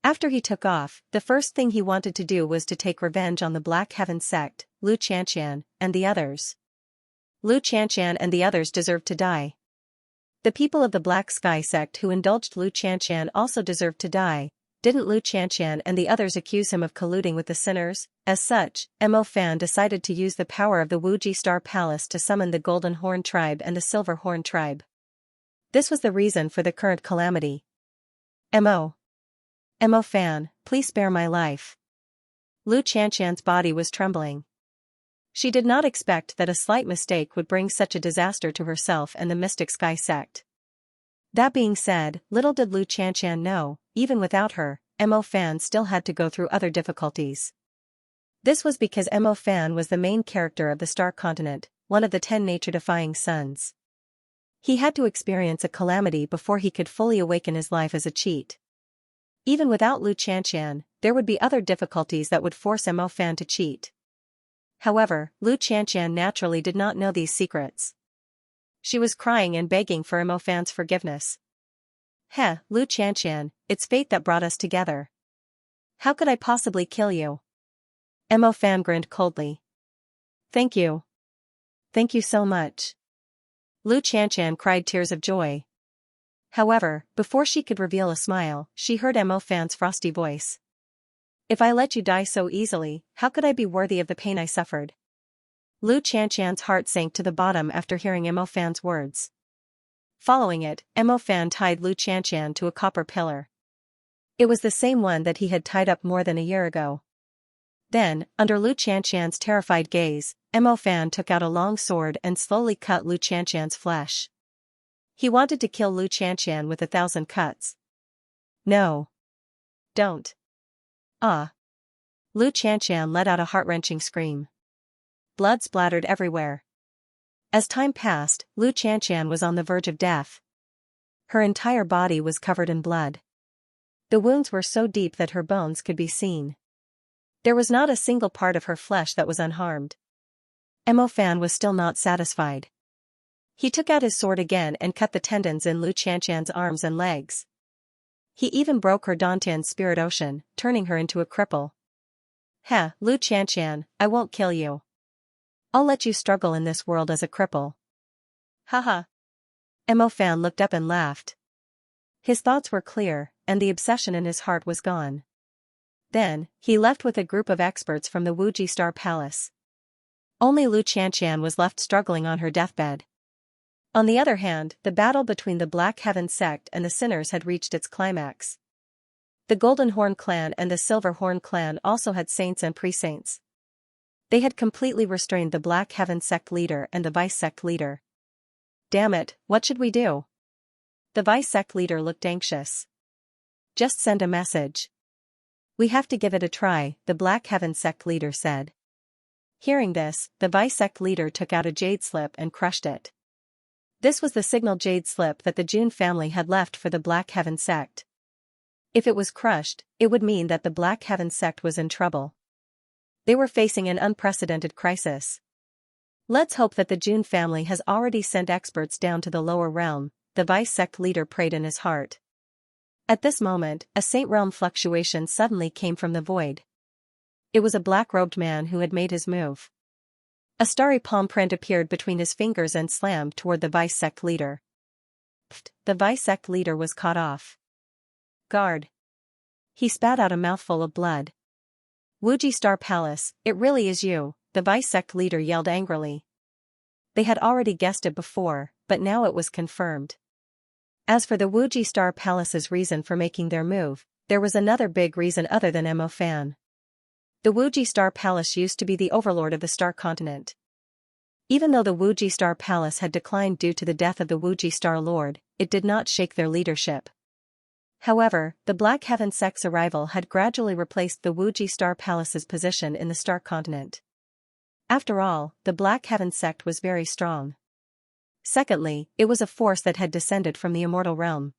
After he took off, the first thing he wanted to do was to take revenge on the Black Heaven sect, Lu Xianxian, and the others. Lu Xianxian and the others deserved to die. The people of the Black Sky sect who indulged Lu Xianxian also deserved to die. Didn't Lu Xianxian and the others accuse him of colluding with the sinners? As such, Mo Fan decided to use the power of the Wuji Star Palace to summon the Golden Horn tribe and the Silver Horn tribe. This was the reason for the current calamity. Mo Fan, please spare my life. Lu Xianxian's body was trembling. She did not expect that a slight mistake would bring such a disaster to herself and the Mystic Sky sect. That being said, little did Lu Xianxian know, even without her, Mo Fan still had to go through other difficulties. This was because Mo Fan was the main character of the Star Continent, one of the 10 nature-defying sons. He had to experience a calamity before he could fully awaken his life as a cheat. Even without Lu Xianxian, there would be other difficulties that would force Mo Fan to cheat. However, Lu Xianxian naturally did not know these secrets. She was crying and begging for Mo Fan's forgiveness. Lu Xianxian, it's fate that brought us together. How could I possibly kill you? Mo Fan grinned coldly. Thank you. Thank you so much. Lu Xianxian cried tears of joy. However, before she could reveal a smile, she heard Mo Fan's frosty voice. If I let you die so easily, how could I be worthy of the pain I suffered? Lu Xianxian's heart sank to the bottom after hearing Mo Fan's words. Following it, Mo Fan tied Lu Xianxian to a copper pillar. It was the same one that he had tied up more than a year ago. Then, under Lu Xianxian's terrified gaze, Mo Fan took out a long sword and slowly cut Lu Xianxian's flesh. He wanted to kill Lu Xianxian with 1,000 cuts. No. Don't. Ah. Lu Xianxian let out a heart-wrenching scream. Blood splattered everywhere. As time passed, Lu Xianxian was on the verge of death. Her entire body was covered in blood. The wounds were so deep that her bones could be seen. There was not a single part of her flesh that was unharmed. Mo Fan was still not satisfied. He took out his sword again and cut the tendons in Lu Xianxian's arms and legs. He even broke her Dantian's spirit ocean, turning her into a cripple. Lu Xianxian, I won't kill you. I'll let you struggle in this world as a cripple. Haha. Mo Fan looked up and laughed. His thoughts were clear, and the obsession in his heart was gone. Then, he left with a group of experts from the Wuji Star Palace. Only Lu Xianxian was left struggling on her deathbed. On the other hand, the battle between the Black Heaven sect and the sinners had reached its climax. The Golden Horn clan and the Silver Horn clan also had saints and pre-saints. They had completely restrained the Black Heaven sect leader and the vice sect leader. Damn it, what should we do? The vice sect leader looked anxious. just send a message. We have to give it a try, the Black Heaven sect leader said. Hearing this, the vice sect leader took out a jade slip and crushed it. This was the signal jade slip that the June family had left for the Black Heaven sect. If it was crushed, it would mean that the Black Heaven sect was in trouble. They were facing an unprecedented crisis. Let's hope that the June family has already sent experts down to the lower realm, the vice sect leader prayed in his heart. At this moment, a saint realm fluctuation suddenly came from the void. It was a black-robed man who had made his move. A starry palm print appeared between his fingers and slammed toward the vice sect leader. Pfft, the vice sect leader was caught off guard. He spat out a mouthful of blood. Wuji Star Palace, it really is you, the vice sect leader yelled angrily. They had already guessed it before, but now it was confirmed. As for the Wuji Star Palace's reason for making their move, there was another big reason other than Mo Fan. The Wuji Star Palace used to be the overlord of the Star Continent. Even though the Wuji Star Palace had declined due to the death of the Wuji Star Lord, it did not shake their leadership. However, the Black Heaven sect's arrival had gradually replaced the Wuji Star Palace's position in the Star Continent. After all, the Black Heaven sect was very strong. Secondly, it was a force that had descended from the immortal realm.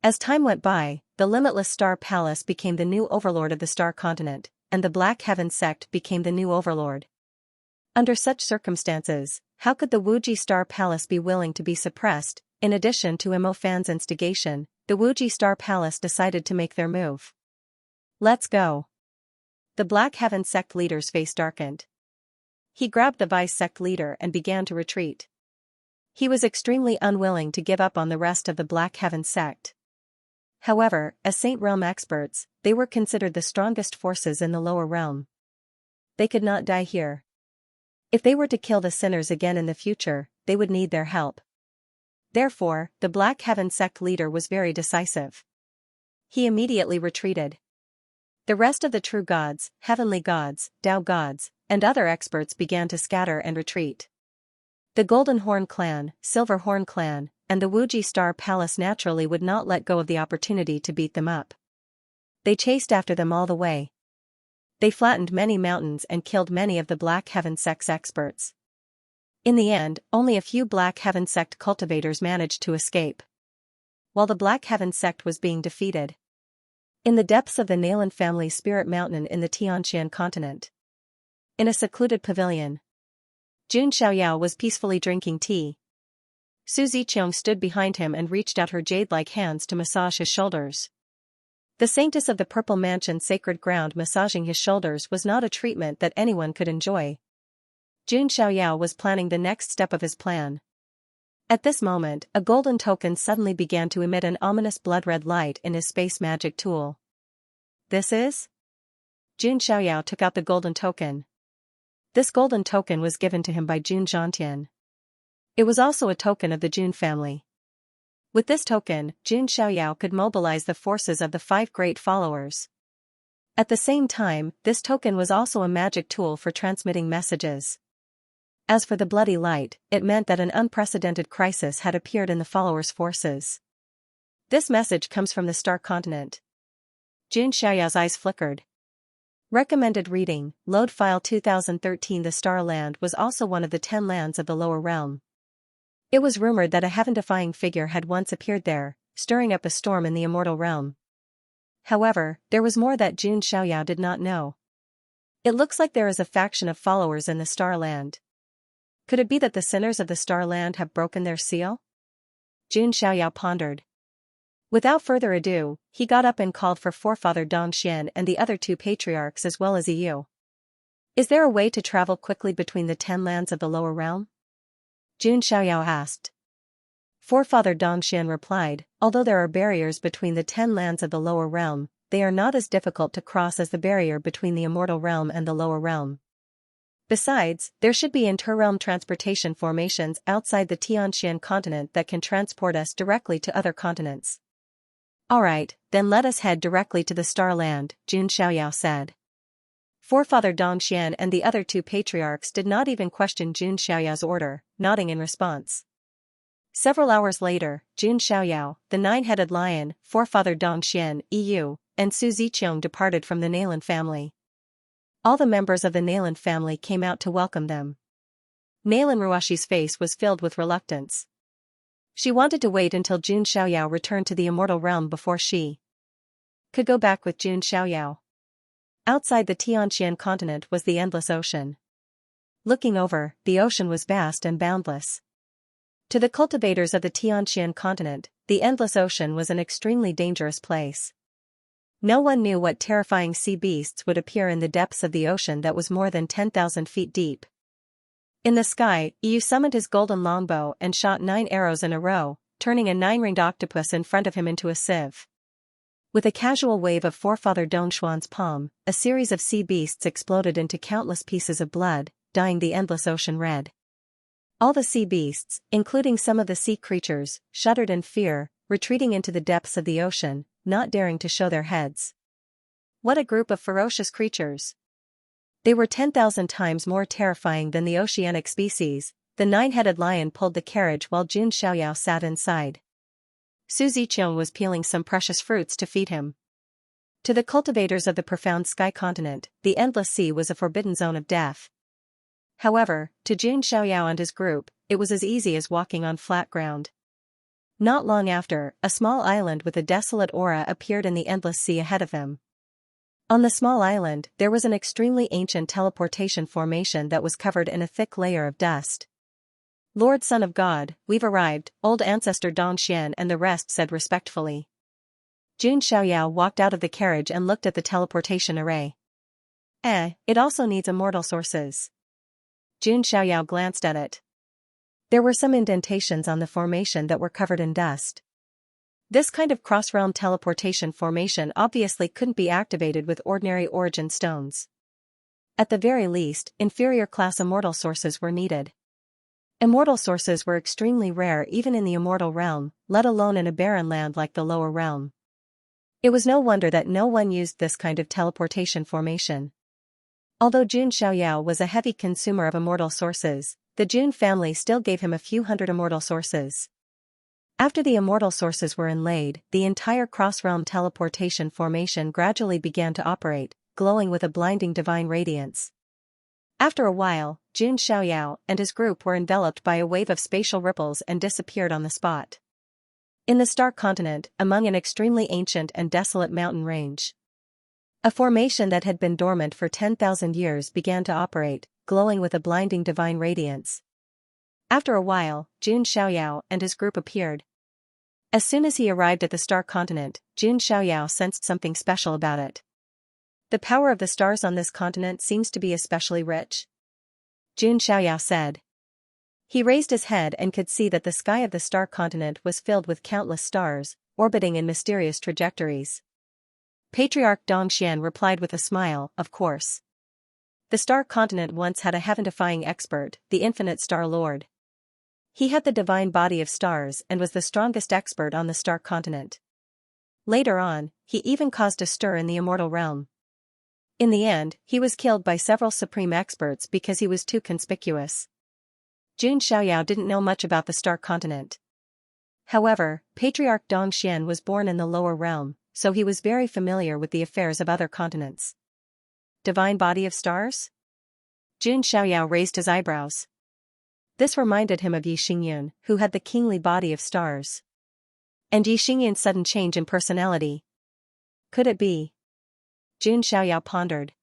As time went by, the Limitless Star Palace became the new overlord of the Star Continent, and the Black Heaven sect became the new overlord. Under such circumstances, how could the Wuji Star Palace be willing to be suppressed? In addition to Mo Fan's instigation, the Wuji Star Palace decided to make their move. Let's go. The Black Heaven sect leader's face darkened. He grabbed the vice sect leader and began to retreat. He was extremely unwilling to give up on the rest of the Black Heaven sect. However, as Saint Realm experts, they were considered the strongest forces in the lower realm. They could not die here. If they were to kill the sinners again in the future, they would need their help. Therefore, the Black Heaven sect leader was very decisive. He immediately retreated. The rest of the true gods, heavenly gods, Tao gods, and other experts began to scatter and retreat. The Golden Horn Clan, Silver Horn Clan, and the Wuji Star Palace naturally would not let go of the opportunity to beat them up. They chased after them all the way. They flattened many mountains and killed many of the Black Heaven sect's experts. In the end, only a few Black Heaven sect cultivators managed to escape. While the Black Heaven sect was being defeated. In the depths of the Nalan family's spirit mountain in the Xianxia continent. In a secluded pavilion. Jun Xiaoyao was peacefully drinking tea. Su Ziqiang stood behind him and reached out her jade-like hands to massage his shoulders. The saintess of the Purple Mansion sacred ground massaging his shoulders was not a treatment that anyone could enjoy. Jun Xiaoyao was planning the next step of his plan. At this moment, a golden token suddenly began to emit an ominous blood-red light in his space magic tool. This is? Jun Xiaoyao took out the golden token. This golden token was given to him by Jun Zhantian. It was also a token of the Jun family. With this token, Jun Xiaoyao could mobilize the forces of the 5 great followers. At the same time, this token was also a magic tool for transmitting messages. As for the bloody light, it meant that an unprecedented crisis had appeared in the followers' forces. This message comes from the Star Continent. Jun Xiaoyao's eyes flickered. Recommended reading, Load File 2013. The Star Land was also one of the 10 lands of the lower realm. It was rumored that a heaven-defying figure had once appeared there, stirring up a storm in the immortal realm. However, there was more that Jun Xiaoyao did not know. It looks like there is a faction of followers in the Star Land. Could it be that the sinners of the Star Land have broken their seal? Jun Xiaoyao pondered. Without further ado, he got up and called for Forefather Dong Xian and the other 2 patriarchs as well as Yu. Is there a way to travel quickly between the 10 lands of the lower realm? Jun Xiaoyao asked. Forefather Dong Xian replied, although there are barriers between the 10 lands of the lower realm, they are not as difficult to cross as the barrier between the immortal realm and the lower realm. Besides, there should be interrealm transportation formations outside the Tianxian continent that can transport us directly to other continents. Alright, then let us head directly to the Star Land, Jun Xiaoyao said. Forefather Dong Xian and the other 2 patriarchs did not even question Jun Xiaoyao's order, nodding in response. Several hours later, Jun Xiaoyao, the nine-headed lion, forefather Dong Xian, EU, and Su Ziqiang departed from the Nayland family. All the members of the Nayland family came out to welcome them. Nayland Ruashi's face was filled with reluctance. She wanted to wait until Jun Xiaoyao returned to the immortal realm before she could go back with Jun Xiaoyao. Outside the Tianqian continent was the endless ocean. Looking over, the ocean was vast and boundless. To the cultivators of the Tianqian continent, the endless ocean was an extremely dangerous place. No one knew what terrifying sea beasts would appear in the depths of the ocean that was more than 10,000 feet deep. In the sky, Yu summoned his golden longbow and shot 9 arrows in a row, turning a 9-ringed octopus in front of him into a sieve. With a casual wave of forefather Dongshuan's palm, a series of sea beasts exploded into countless pieces of blood, dyeing the endless ocean red. All the sea beasts, including some of the sea creatures, shuddered in fear, retreating into the depths of the ocean, not daring to show their heads. What a group of ferocious creatures! They were 10,000 times more terrifying than the oceanic species. The 9-headed lion pulled the carriage while Jun Xiaoyao sat inside. Su Ziqiang was peeling some precious fruits to feed him. To the cultivators of the profound sky continent, the endless sea was a forbidden zone of death. However, to Jun Xiaoyao and his group, it was as easy as walking on flat ground. Not long after, a small island with a desolate aura appeared in the endless sea ahead of them. On the small island, there was an extremely ancient teleportation formation that was covered in a thick layer of dust. "Lord Son of God, we've arrived," old ancestor Dong Xian and the rest said respectfully. Jun Xiaoyao walked out of the carriage and looked at the teleportation array. It also needs immortal sources. Jun Xiaoyao glanced at it. There were some indentations on the formation that were covered in dust. This kind of cross-realm teleportation formation obviously couldn't be activated with ordinary origin stones. At the very least, inferior class immortal sources were needed. Immortal sources were extremely rare even in the immortal realm, let alone in a barren land like the lower realm. It was no wonder that no one used this kind of teleportation formation. Although Jun Xiaoyao was a heavy consumer of immortal sources, the Jun family still gave him a few hundred immortal sources. After the immortal sources were inlaid, the entire cross-realm teleportation formation gradually began to operate, glowing with a blinding divine radiance. After a while, Jun Xiaoyao and his group were enveloped by a wave of spatial ripples and disappeared on the spot. In the Star Continent, among an extremely ancient and desolate mountain range, a formation that had been dormant for 10,000 years began to operate, glowing with a blinding divine radiance. After a while, Jun Xiaoyao and his group appeared. As soon as he arrived at the Star Continent, Jun Xiaoyao sensed something special about it. The power of the stars on this continent seems to be especially rich, Jun Xiaoyao said. He raised his head and could see that the sky of the Star Continent was filled with countless stars, orbiting in mysterious trajectories. Patriarch Dong Xian replied with a smile, "Of course. The Star Continent once had a heaven-defying expert, the Infinite Star Lord. He had the divine body of stars and was the strongest expert on the Star Continent. Later on, he even caused a stir in the immortal realm. In the end, he was killed by several supreme experts because he was too conspicuous." Jun Xiaoyao didn't know much about the Star Continent. However, Patriarch Dong Xian was born in the lower realm, so he was very familiar with the affairs of other continents. Divine body of stars? Jun Xiaoyao raised his eyebrows. This reminded him of Yi Xingyun, who had the kingly body of stars. And Yi Xingyun's sudden change in personality. Could it be? Jun Xiaoyao pondered.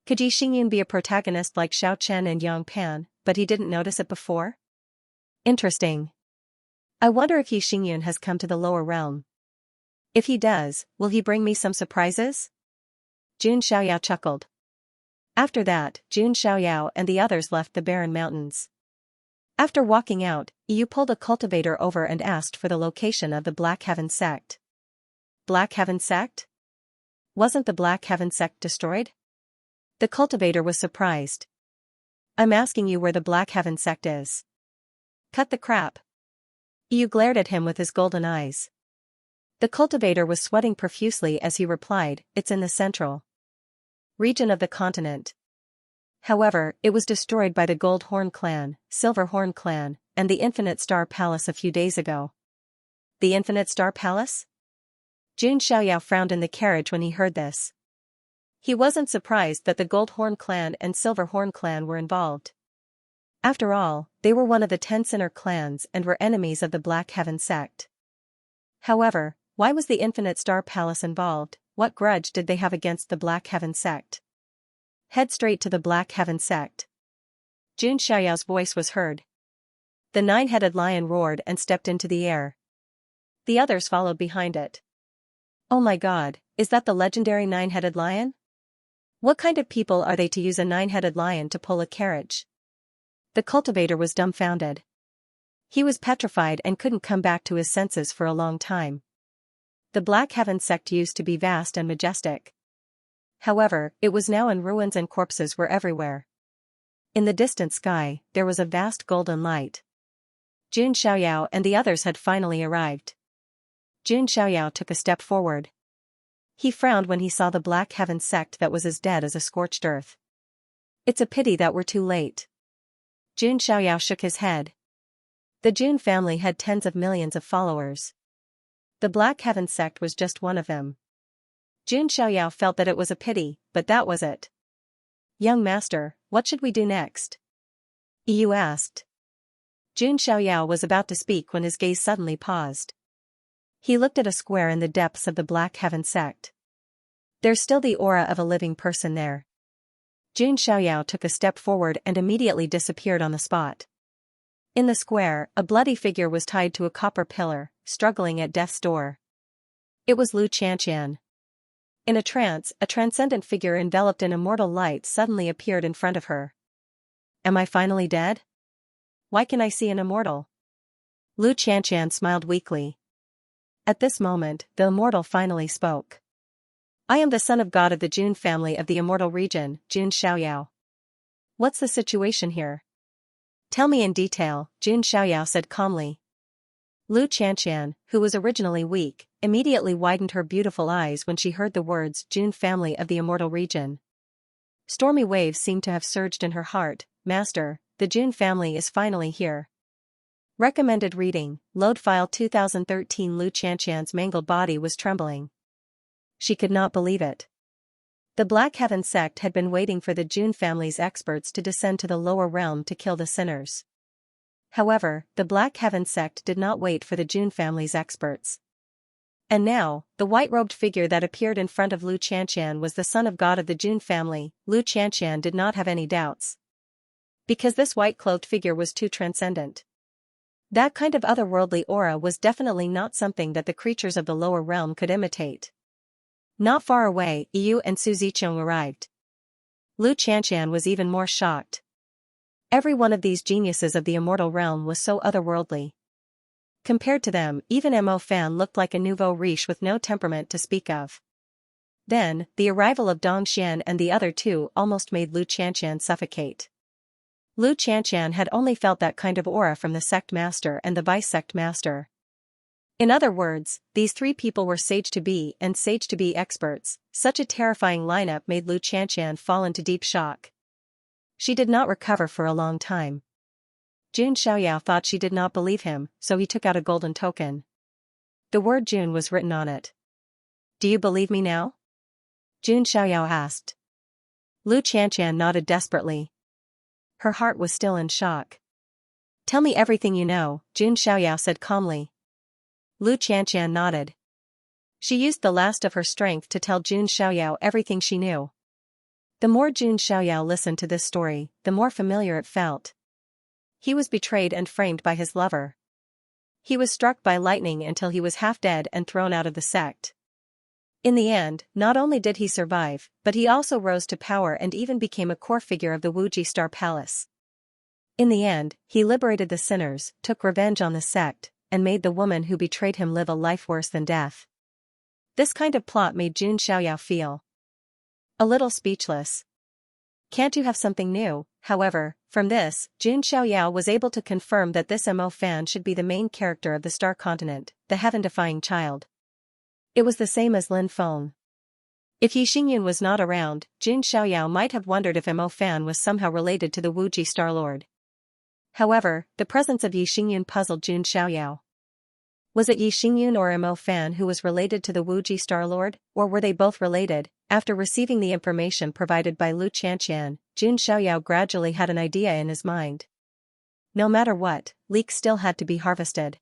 Could Yi Xingyun be a protagonist like Xiao Chen and Yang Pan, but he didn't notice it before? Interesting. I wonder if Yi Xingyun has come to the lower realm. If he does, will he bring me some surprises? Jun Xiaoyao chuckled. After that, Jun Xiaoyao and the others left the barren mountains. After walking out, Yu pulled a cultivator over and asked for the location of the Black Heaven sect. Black Heaven sect? Wasn't the Black Heaven sect destroyed? The cultivator was surprised. I'm asking you where the Black Heaven sect is. Cut the crap. Yu glared at him with his golden eyes. The cultivator was sweating profusely as he replied, it's in the central region of the continent. However, it was destroyed by the Gold Horn clan, Silver Horn clan, and the Infinite Star Palace a few days ago. The Infinite Star Palace? Jun Xiaoyao frowned in the carriage when he heard this. He wasn't surprised that the Gold Horn clan and Silver Horn clan were involved. After all, they were one of the 10 Sinner clans and were enemies of the Black Heaven sect. However, why was the Infinite Star Palace involved? What grudge did they have against the Black Heaven sect? Head straight to the Black Heaven sect. Jun Xiaoyao's voice was heard. The 9-headed lion roared and stepped into the air. The others followed behind it. Oh my god, is that the legendary 9-headed lion? What kind of people are they to use a 9-headed lion to pull a carriage? The cultivator was dumbfounded. He was petrified and couldn't come back to his senses for a long time. The Black Heaven sect used to be vast and majestic. However, it was now in ruins and corpses were everywhere. In the distant sky, there was a vast golden light. Jun Xiaoyao and the others had finally arrived. Jun Xiaoyao took a step forward. He frowned when he saw the Black Heaven sect that was as dead as a scorched earth. It's a pity that we're too late. Jun Xiaoyao shook his head. The Jun family had tens of millions of followers. The Black Heaven sect was just one of them. Jun Xiaoyao felt that it was a pity, but that was it. Young master, what should we do next? Yu asked. Jun Xiaoyao was about to speak when his gaze suddenly paused. He looked at a square in the depths of the Black Heaven sect. There's still the aura of a living person there. Jun Xiaoyao took a step forward and immediately disappeared on the spot. In the square, a bloody figure was tied to a copper pillar, struggling at death's door. It was Lu Xianxia. In a trance, a transcendent figure enveloped in immortal light suddenly appeared in front of her. Am I finally dead? Why can I see an immortal? Lu Xianxia smiled weakly. At this moment, the immortal finally spoke. I am the son of God of the Jun family of the immortal region, Jun Xiaoyao. What's the situation here? Tell me in detail, Jun Xiaoyao said calmly. Lu Xianxia, who was originally weak, immediately widened her beautiful eyes when she heard the words Jun family of the immortal region. Stormy waves seemed to have surged in her heart. Master, the Jun family is finally here. Recommended reading, load file 2013. Lu Xianxia's mangled body was trembling. She could not believe it. The Black Heaven sect had been waiting for the Jun family's experts to descend to the lower realm to kill the sinners. However, the Black Heaven sect did not wait for the Jun family's experts. And now, the white-robed figure that appeared in front of Lu Xianxia was the son of God of the Jun family. Lu Xianxia did not have any doubts. Because this white-cloaked figure was too transcendent. That kind of otherworldly aura was definitely not something that the creatures of the lower realm could imitate. Not far away, Yu and Su Zicheng arrived. Lu Xianxia was even more shocked. Every one of these geniuses of the immortal realm was so otherworldly. Compared to them, even Mo Fan looked like a nouveau riche with no temperament to speak of. Then, the arrival of Dong Xian and the other two almost made Lu Xianxia suffocate. Lu Xianxia had only felt that kind of aura from the sect master and the vice-sect master. In other words, these three people were sage-to-be and sage-to-be experts. Such a terrifying lineup made Lu Xianxia fall into deep shock. She did not recover for a long time. Jun Xiaoyao thought she did not believe him, so he took out a golden token. The word Jun was written on it. Do you believe me now? Jun Xiaoyao asked. Lu Xianxia nodded desperately. Her heart was still in shock. Tell me everything you know, Jun Xiaoyao said calmly. Lu Xianxia nodded. She used the last of her strength to tell Jun Xiaoyao everything she knew. The more Jun Xiaoyao listened to this story, the more familiar it felt. He was betrayed and framed by his lover. He was struck by lightning until he was half dead and thrown out of the sect. In the end, not only did he survive, but he also rose to power and even became a core figure of the Wuji Star Palace. In the end, he liberated the sinners, took revenge on the sect, and made the woman who betrayed him live a life worse than death. This kind of plot made Jun Xiaoyao feel a little speechless. Can't you have something new? However, from this, Jun Xiaoyao was able to confirm that this Mo Fan should be the main character of the Star Continent, the heaven-defying child. It was the same as Lin Feng. If Yi Xingyun was not around, Jun Xiaoyao might have wondered if Mo Fan was somehow related to the Wuji Star Lord. However, the presence of Yi Xingyun puzzled Jun Xiaoyao. Was it Yi Xingyun or Mo Fan who was related to the Wuji Star Lord, or were they both related? After receiving the information provided by Lu Qianqian, Jun Xiaoyao gradually had an idea in his mind. No matter what, leeks still had to be harvested.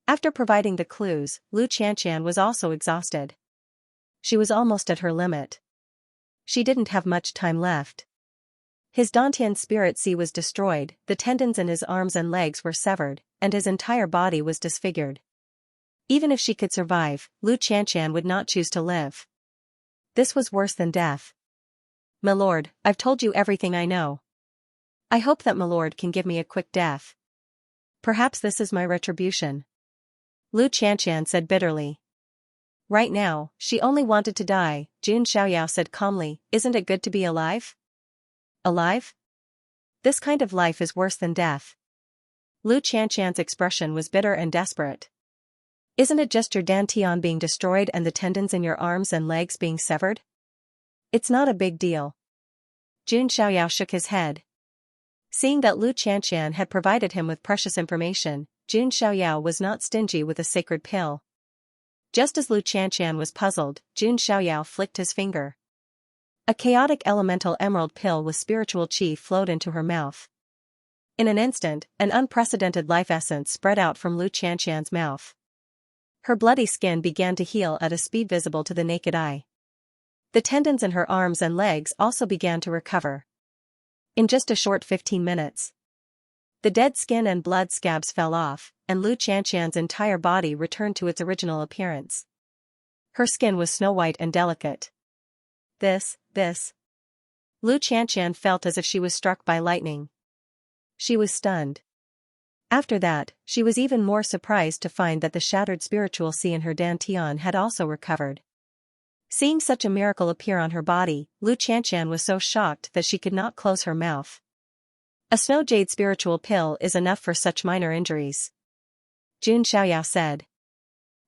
After providing the clues, Lu Qianqian was also exhausted. She was almost at her limit. She didn't have much time left. His Dantian spirit sea was destroyed, the tendons in his arms and legs were severed, and his entire body was disfigured. Even if she could survive, Lu Qianqian would not choose to live. This was worse than death. "My lord, I've told you everything I know. I hope that my lord can give me a quick death. Perhaps this is my retribution," Lu Qianqian said bitterly. Right now, she only wanted to die. Jun Xiaoyao said calmly, "Isn't it good to be alive?" Alive? This kind of life is worse than death. Lu Qianqian's expression was bitter and desperate. Isn't it just your dantian being destroyed and the tendons in your arms and legs being severed? It's not a big deal. Jun Xiaoyao shook his head. Seeing that Lu Qianqian had provided him with precious information, Jun Xiaoyao was not stingy with a sacred pill. Just as Lu Qianqian was puzzled, Jun Xiaoyao flicked his finger. A chaotic elemental emerald pill with spiritual chi flowed into her mouth. In an instant, an unprecedented life essence spread out from Lu Qianqian's mouth. Her bloody skin began to heal at a speed visible to the naked eye. The tendons in her arms and legs also began to recover. In just a short 15 minutes, the dead skin and blood scabs fell off, and Lu Qianqian's entire body returned to its original appearance. Her skin was snow-white and delicate. This. Lu Qianqian felt as if she was struck by lightning. She was stunned. After that, she was even more surprised to find that the shattered spiritual sea in her dantian had also recovered. Seeing such a miracle appear on her body, Lu Qianqian was so shocked that she could not close her mouth. A snow jade spiritual pill is enough for such minor injuries, Jun Xiaoyao said.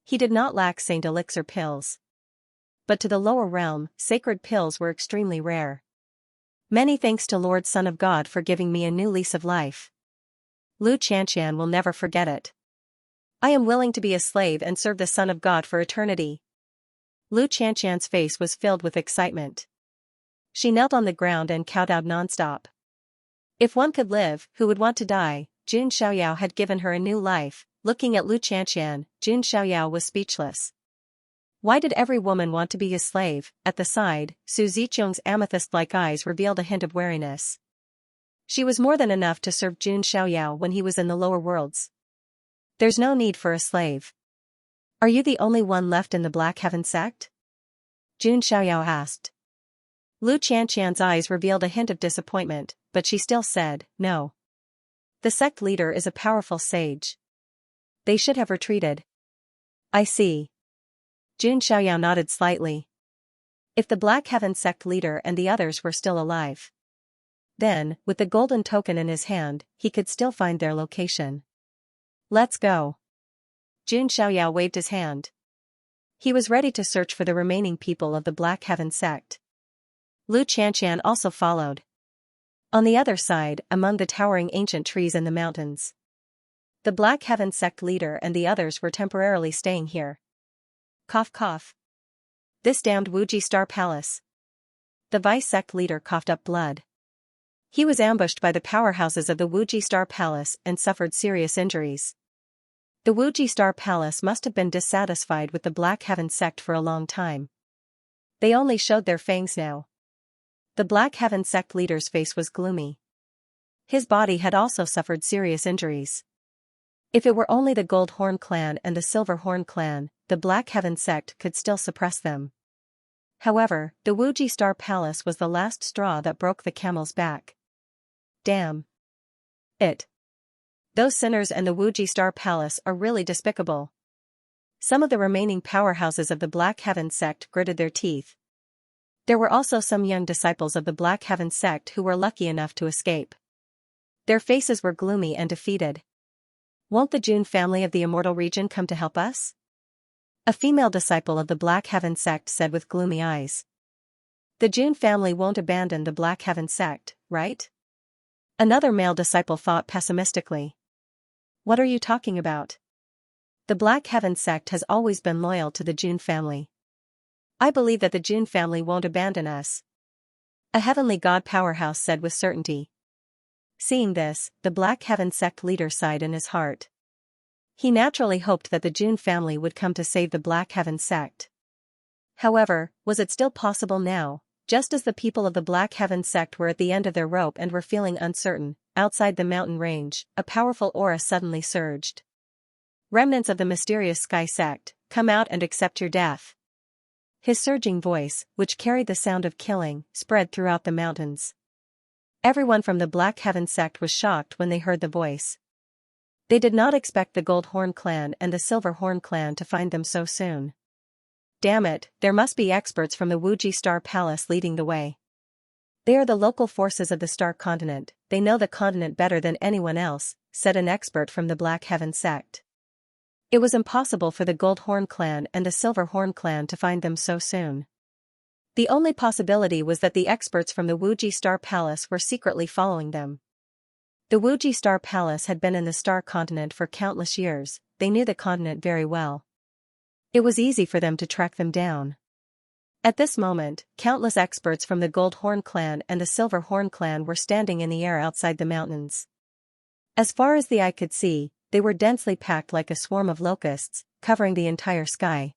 He did not lack Saint Elixir pills. But to the lower realm, sacred pills were extremely rare. Many thanks to Lord Son of God for giving me a new lease of life. Lu Qianqian will never forget it. I am willing to be a slave and serve the Son of God for eternity. Lu Qianqian's face was filled with excitement. She knelt on the ground and kowtowed nonstop. If one could live, who would want to die? Jun Xiaoyao had given her a new life. Looking at Lu Qianqian, Jun Xiaoyao was speechless. Why did every woman want to be his slave? At the side, Su Ziqiang's amethyst-like eyes revealed a hint of wariness. She was more than enough to serve Jun Xiaoyao when he was in the lower worlds. There's no need for a slave. Are you the only one left in the Black Heaven sect? Jun Xiaoyao asked. Lu Qianqian's eyes revealed a hint of disappointment, but she still said, no. The sect leader is a powerful sage. They should have retreated. I see. Jun Xiaoyao nodded slightly. If the Black Heaven sect leader and the others were still alive, then, with the golden token in his hand, he could still find their location. Let's go. Jun Xiaoyao waved his hand. He was ready to search for the remaining people of the Black Heaven sect. Lu Qianqian also followed. On the other side, among the towering ancient trees in the mountains, the Black Heaven sect leader and the others were temporarily staying here. Cough cough. This damned Wuji Star Palace. The vice sect leader coughed up blood. He was ambushed by the powerhouses of the Wuji Star Palace and suffered serious injuries. The Wuji Star Palace must have been dissatisfied with the Black Heaven sect for a long time. They only showed their fangs now. The Black Heaven sect leader's face was gloomy. His body had also suffered serious injuries. If it were only the Gold Horn clan and the Silver Horn clan, the Black Heaven sect could still suppress them. However, the Wuji Star Palace was the last straw that broke the camel's back. Damn. Those sinners and the Wuji Star Palace are really despicable. Some of the remaining powerhouses of the Black Heaven sect gritted their teeth. There were also some young disciples of the Black Heaven sect who were lucky enough to escape. Their faces were gloomy and defeated. Won't the Jun family of the Immortal Region come to help us? A female disciple of the Black Heaven sect said with gloomy eyes. The Jun family won't abandon the Black Heaven sect, right? Another male disciple thought pessimistically. What are you talking about? The Black Heaven sect has always been loyal to the Jun family. I believe that the Jun family won't abandon us. A heavenly god powerhouse said with certainty. Seeing this, the Black Heaven sect leader sighed in his heart. He naturally hoped that the Jun family would come to save the Black Heaven sect. However, was it still possible now? Just as the people of the Black Heaven sect were at the end of their rope and were feeling uncertain, outside the mountain range, a powerful aura suddenly surged. Remnants of the mysterious Sky sect, come out and accept your death. His surging voice, which carried the sound of killing, spread throughout the mountains. Everyone from the Black Heaven sect was shocked when they heard the voice. They did not expect the Gold Horn clan and the Silver Horn clan to find them so soon. Damn it, there must be experts from the Wuji Star Palace leading the way. They are the local forces of the Star Continent, they know the continent better than anyone else, said an expert from the Black Heaven sect. It was impossible for the Gold Horn clan and the Silver Horn clan to find them so soon. The only possibility was that the experts from the Wuji Star Palace were secretly following them. The Wuji Star Palace had been in the Star Continent for countless years, they knew the continent very well. It was easy for them to track them down. At this moment, countless experts from the Gold Horn clan and the Silver Horn clan were standing in the air outside the mountains. As far as the eye could see, they were densely packed like a swarm of locusts, covering the entire sky.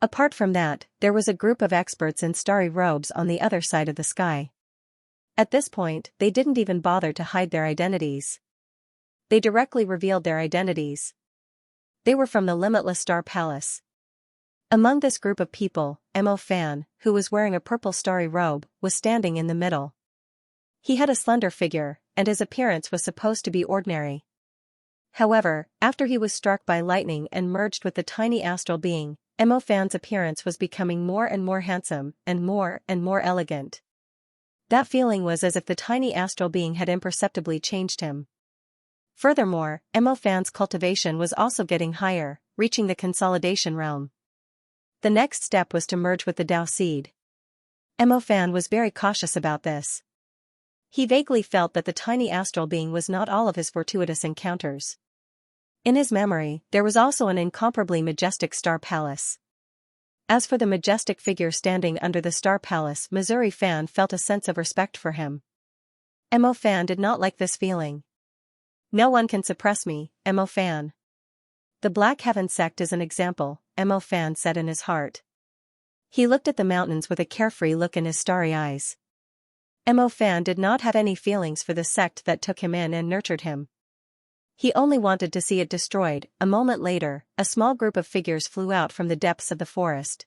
Apart from that, there was a group of experts in starry robes on the other side of the sky. At this point, they didn't even bother to hide their identities. They directly revealed their identities. They were from the Limitless Star Palace. Among this group of people, Mo Fan, who was wearing a purple starry robe, was standing in the middle. He had a slender figure, and his appearance was supposed to be ordinary. However, after he was struck by lightning and merged with the tiny astral being, Mo Fan's appearance was becoming more and more handsome, and more elegant. That feeling was as if the tiny astral being had imperceptibly changed him. Furthermore, Mo Fan's cultivation was also getting higher, reaching the consolidation realm. The next step was to merge with the Tao seed. Mo Fan was very cautious about this. He vaguely felt that the tiny astral being was not all of his fortuitous encounters. In his memory, there was also an incomparably majestic star palace. As for the majestic figure standing under the star palace, Missouri Fan felt a sense of respect for him. Mo Fan did not like this feeling. No one can suppress me, Mo Fan. The Black Heaven sect is an example, Mo Fan said in his heart. He looked at the mountains with a carefree look in his starry eyes. Mo Fan did not have any feelings for the sect that took him in and nurtured him. He only wanted to see it destroyed. A moment later, a small group of figures flew out from the depths of the forest.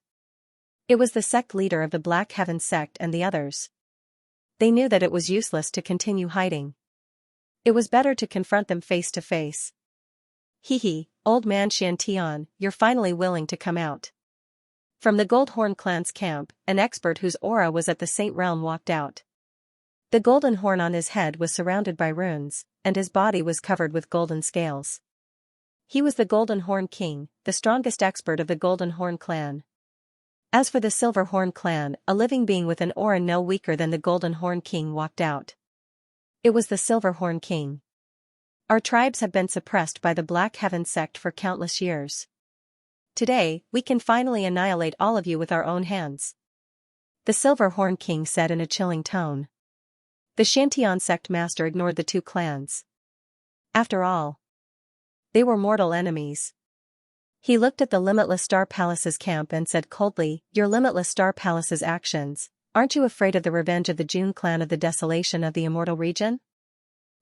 It was the sect leader of the Black Heaven sect and the others. They knew that it was useless to continue hiding. It was better to confront them face to face. Hee, old man Xianxia, you're finally willing to come out. From the Gold Horn clan's camp, an expert whose aura was at the Saint Realm walked out. The golden horn on his head was surrounded by runes, and his body was covered with golden scales. He was the Golden Horn King, the strongest expert of the Golden Horn clan. As for the Silver Horn clan, a living being with an aura no weaker than the Golden Horn King walked out. It was the Silver Horn King. Our tribes have been suppressed by the Black Heaven sect for countless years. Today, we can finally annihilate all of you with our own hands. The Silver Horn King said in a chilling tone. The Xianxia sect master ignored the two clans. After all, they were mortal enemies. He looked at the Limitless Star Palace's camp and said coldly, "Your Limitless Star Palace's actions, aren't you afraid of the revenge of the Jun clan of the desolation of the immortal region?"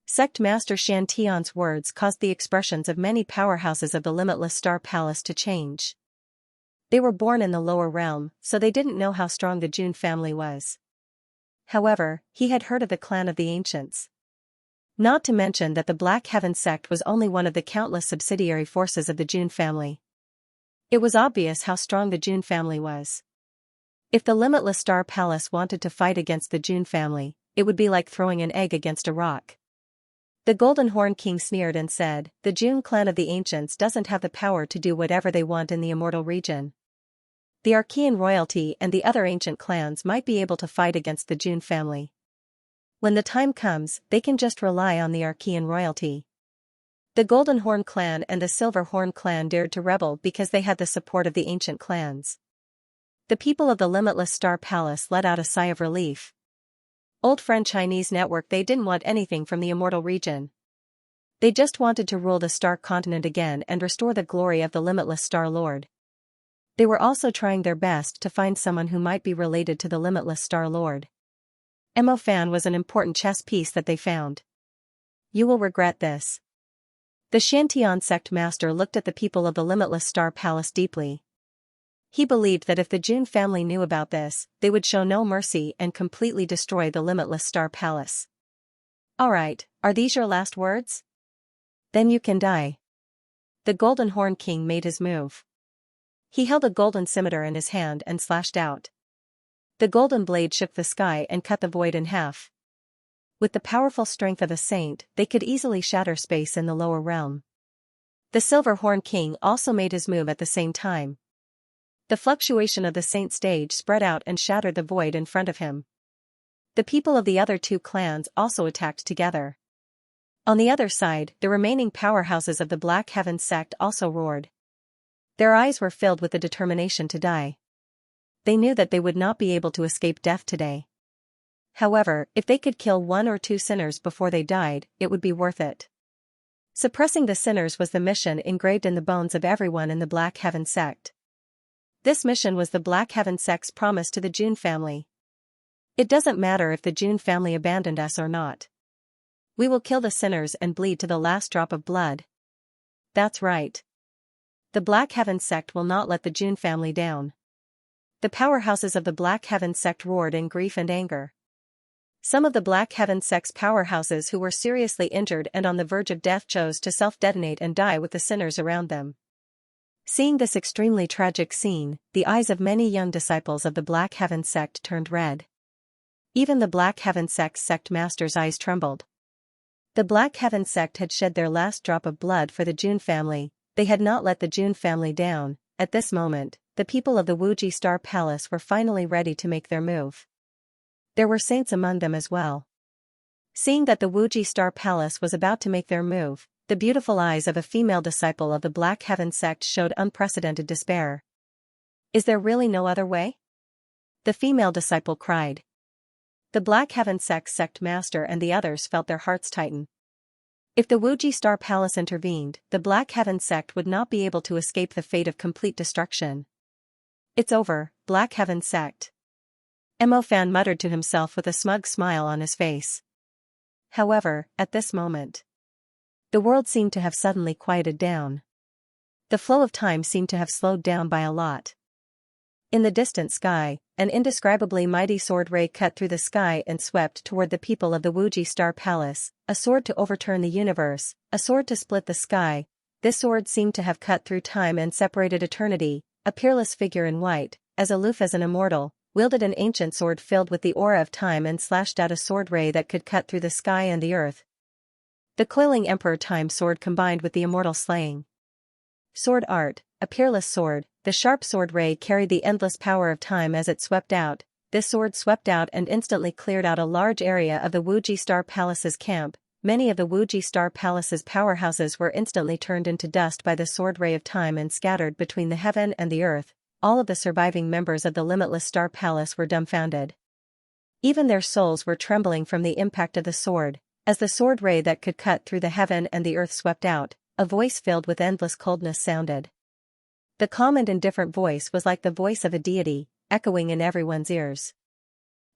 Sect Master Xianxia's words caused the expressions of many powerhouses of the Limitless Star Palace to change. They were born in the lower realm, so they didn't know how strong the Jun family was. However, he had heard of the clan of the ancients. Not to mention that the Black Heaven sect was only one of the countless subsidiary forces of the Jun family. It was obvious how strong the Jun family was. If the Limitless Star Palace wanted to fight against the Jun family, it would be like throwing an egg against a rock. The Golden Horn King sneered and said, "The Jun clan of the ancients doesn't have the power to do whatever they want in the immortal region. The Archean royalty and the other ancient clans might be able to fight against the Jun family. When the time comes, they can just rely on the Archean royalty. The Golden Horn clan and the Silver Horn clan dared to rebel because they had the support of the ancient clans. The people of the Limitless Star Palace let out a sigh of relief. Old friend Chinese network, they didn't want anything from the immortal region. They just wanted to rule the Star Continent again and restore the glory of the Limitless Star Lord. They were also trying their best to find someone who might be related to the Limitless Star Lord. Mo Fan was an important chess piece that they found. You will regret this. The Xianxia sect master looked at the people of the Limitless Star Palace deeply. He believed that if the Jun family knew about this, they would show no mercy and completely destroy the Limitless Star Palace. Alright, are these your last words? Then you can die. The Golden Horn King made his move. He held a golden scimitar in his hand and slashed out. The golden blade shook the sky and cut the void in half. With the powerful strength of a saint, they could easily shatter space in the lower realm. The Silver Horn King also made his move at the same time. The fluctuation of the saint stage spread out and shattered the void in front of him. The people of the other two clans also attacked together. On the other side, the remaining powerhouses of the Black Heaven sect also roared. Their eyes were filled with the determination to die. They knew that they would not be able to escape death today. However, if they could kill one or two sinners before they died, it would be worth it. Suppressing the sinners was the mission engraved in the bones of everyone in the Black Heaven sect. This mission was the Black Heaven sect's promise to the Jun family. It doesn't matter if the Jun family abandoned us or not. We will kill the sinners and bleed to the last drop of blood. That's right. The Black Heaven sect will not let the Jun family down. The powerhouses of the Black Heaven sect roared in grief and anger. Some of the Black Heaven sect's powerhouses who were seriously injured and on the verge of death chose to self-detonate and die with the sinners around them. Seeing this extremely tragic scene, the eyes of many young disciples of the Black Heaven sect turned red. Even the Black Heaven sect's sect master's eyes trembled. The Black Heaven sect had shed their last drop of blood for the Jun family. They had not let the Jun family down. At this moment, the people of the Wuji Star Palace were finally ready to make their move. There were saints among them as well. Seeing that the Wuji Star Palace was about to make their move, the beautiful eyes of a female disciple of the Black Heaven sect showed unprecedented despair. Is there really no other way? The female disciple cried. The Black Heaven sect master and the others felt their hearts tighten. If the Wuji Star Palace intervened, the Black Heaven sect would not be able to escape the fate of complete destruction. It's over, Black Heaven sect. Mo Fan muttered to himself with a smug smile on his face. However, at this moment, the world seemed to have suddenly quieted down. The flow of time seemed to have slowed down by a lot. In the distant sky, an indescribably mighty sword ray cut through the sky and swept toward the people of the Wuji Star Palace, a sword to overturn the universe, a sword to split the sky. This sword seemed to have cut through time and separated eternity. A peerless figure in white, as aloof as an immortal, wielded an ancient sword filled with the aura of time and slashed out a sword ray that could cut through the sky and the earth. The coiling Emperor Time sword combined with the immortal slaying sword art, a peerless sword. The sharp sword ray carried the endless power of time as it swept out. This sword swept out and instantly cleared out a large area of the Wuji Star Palace's camp. Many of the Wuji Star Palace's powerhouses were instantly turned into dust by the sword ray of time and scattered between the heaven and the earth. All of the surviving members of the Limitless Star Palace were dumbfounded. Even their souls were trembling from the impact of the sword. As the sword ray that could cut through the heaven and the earth swept out, a voice filled with endless coldness sounded. The calm and indifferent voice was like the voice of a deity, echoing in everyone's ears.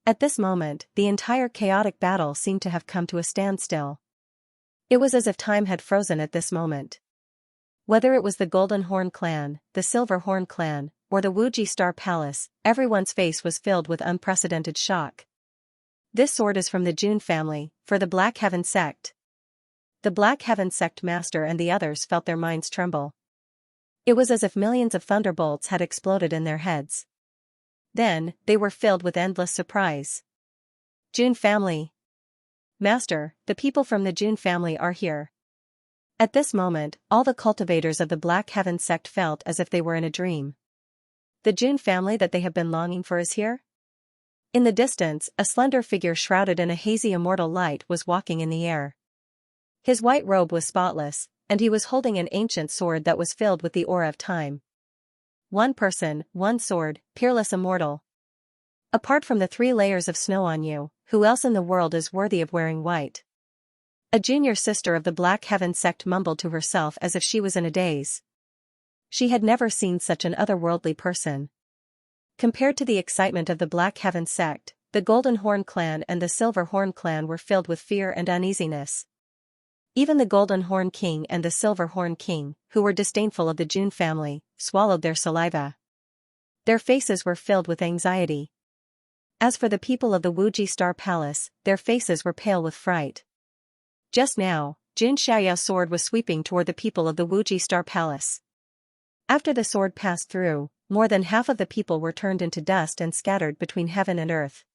At this moment, the entire chaotic battle seemed to have come to a standstill. It was as if time had frozen at this moment. Whether it was the Golden Horn clan, the Silver Horn clan, or the Wuji Star Palace, everyone's face was filled with unprecedented shock. This sword is from the Jun family, for the Black Heaven sect. The Black Heaven sect master and the others felt their minds tremble. It was as if millions of thunderbolts had exploded in their heads. Then, they were filled with endless surprise. Jun family. Master, the people from the Jun family are here. At this moment, all the cultivators of the Black Heaven sect felt as if they were in a dream. The Jun family that they have been longing for is here? In the distance, a slender figure shrouded in a hazy immortal light was walking in the air. His white robe was spotless, and he was holding an ancient sword that was filled with the aura of time. One person, one sword, peerless immortal. Apart from the 3 layers of snow on you, who else in the world is worthy of wearing white? A junior sister of the Black Heaven sect mumbled to herself as if she was in a daze. She had never seen such an otherworldly person. Compared to the excitement of the Black Heaven sect, the Golden Horn clan and the Silver Horn clan were filled with fear and uneasiness. Even the Golden Horn King and the Silver Horn King, who were disdainful of the Jun family, swallowed their saliva. Their faces were filled with anxiety. As for the people of the Wuji Star Palace, their faces were pale with fright. Just now, Xianxia's sword was sweeping toward the people of the Wuji Star Palace. After the sword passed through, more than half of the people were turned into dust and scattered between heaven and earth.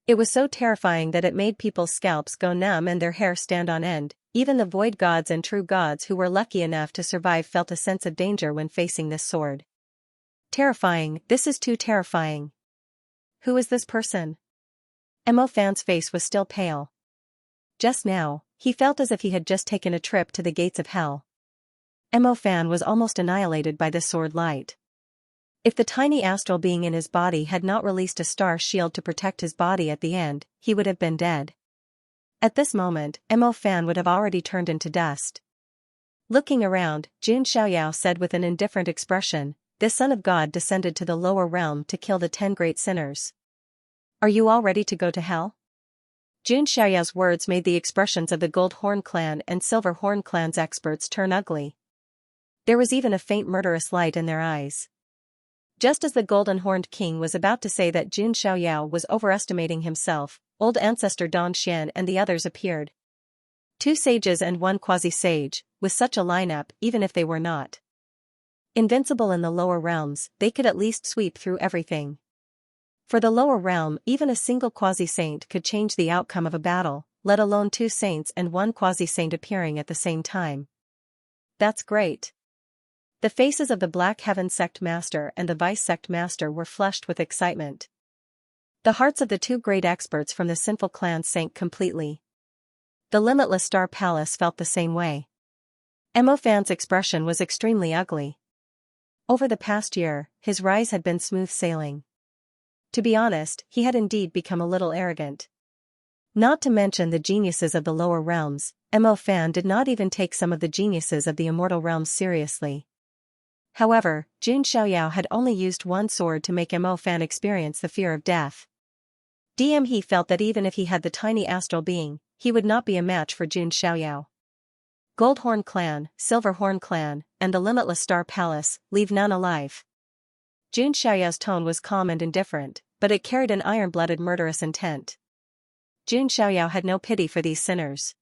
It was so terrifying that it made people's scalps go numb and their hair stand on end. Even the void gods and true gods who were lucky enough to survive felt a sense of danger when facing this sword. Terrifying, this is too terrifying. Who is this person? Mo Fan's face was still pale. Just now, he felt as if he had just taken a trip to the gates of hell. Mo Fan was almost annihilated by this sword light. If the tiny astral being in his body had not released a star shield to protect his body at the end, he would have been dead. At this moment, Mo Fan would have already turned into dust. Looking around, Xianxia said with an indifferent expression, "This Son of God descended to the lower realm to kill the 10 great sinners. Are you all ready to go to hell?" Xianxia's words made the expressions of the Gold Horn clan and Silver Horn clan's experts turn ugly. There was even a faint murderous light in their eyes. Just as the Golden Horned King was about to say that Xianxia was overestimating himself, Old Ancestor Don Xian and the others appeared. 2 sages and 1 quasi-sage, with such a lineup, even if they were not invincible in the lower realms, they could at least sweep through everything. For the lower realm, even a single quasi-saint could change the outcome of a battle, let alone 2 saints and 1 quasi-saint appearing at the same time. That's great. The faces of the Black Heaven sect master and the Vice sect master were flushed with excitement. The hearts of the 2 great experts from the sinful clans sank completely. The Limitless Star Palace felt the same way. Mo Fan's expression was extremely ugly. Over the past year, his rise had been smooth sailing. To be honest, he had indeed become a little arrogant. Not to mention the geniuses of the lower realms, Mo Fan did not even take some of the geniuses of the immortal realms seriously. However, Xianxia had only used 1 sword to make Mo Fan experience the fear of death. He felt that even if he had the tiny astral being, he would not be a match for Xianxia. Gold Horn Clan, Silver Horn Clan, and the Limitless Star Palace, leave none alive. Xianxia's tone was calm and indifferent, but it carried an iron-blooded murderous intent. Xianxia had no pity for these sinners.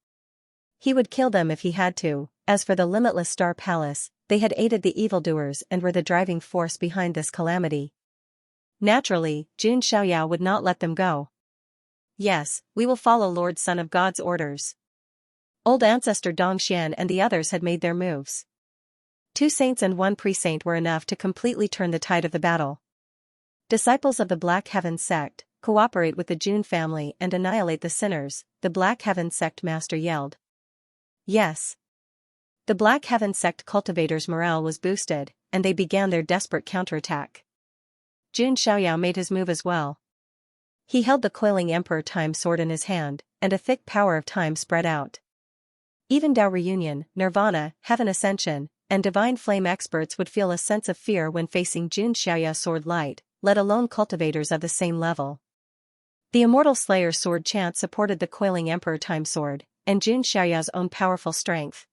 He would kill them if he had to. As for the Limitless Star Palace, they had aided the evildoers and were the driving force behind this calamity. Naturally, Xianxia would not let them go. "Yes, we will follow Lord Son of God's orders." Old Ancestor Dongxian and the others had made their moves. 2 saints and 1 pre-saint were enough to completely turn the tide of the battle. Disciples of the Black Heaven sect, cooperate with the Jun family and annihilate the sinners, the Black Heaven sect master yelled. Yes. The Black Heaven sect cultivators' morale was boosted, and they began their desperate counterattack. Xianxia made his move as well. He held the coiling Emperor Time sword in his hand, and a thick power of time spread out. Even Tao Reunion, Nirvana, Heaven Ascension, and Divine Flame experts would feel a sense of fear when facing Xianxia's sword light, let alone cultivators of the same level. The Immortal Slayer's sword chant supported the coiling Emperor Time sword, and Xianxia's own powerful strength.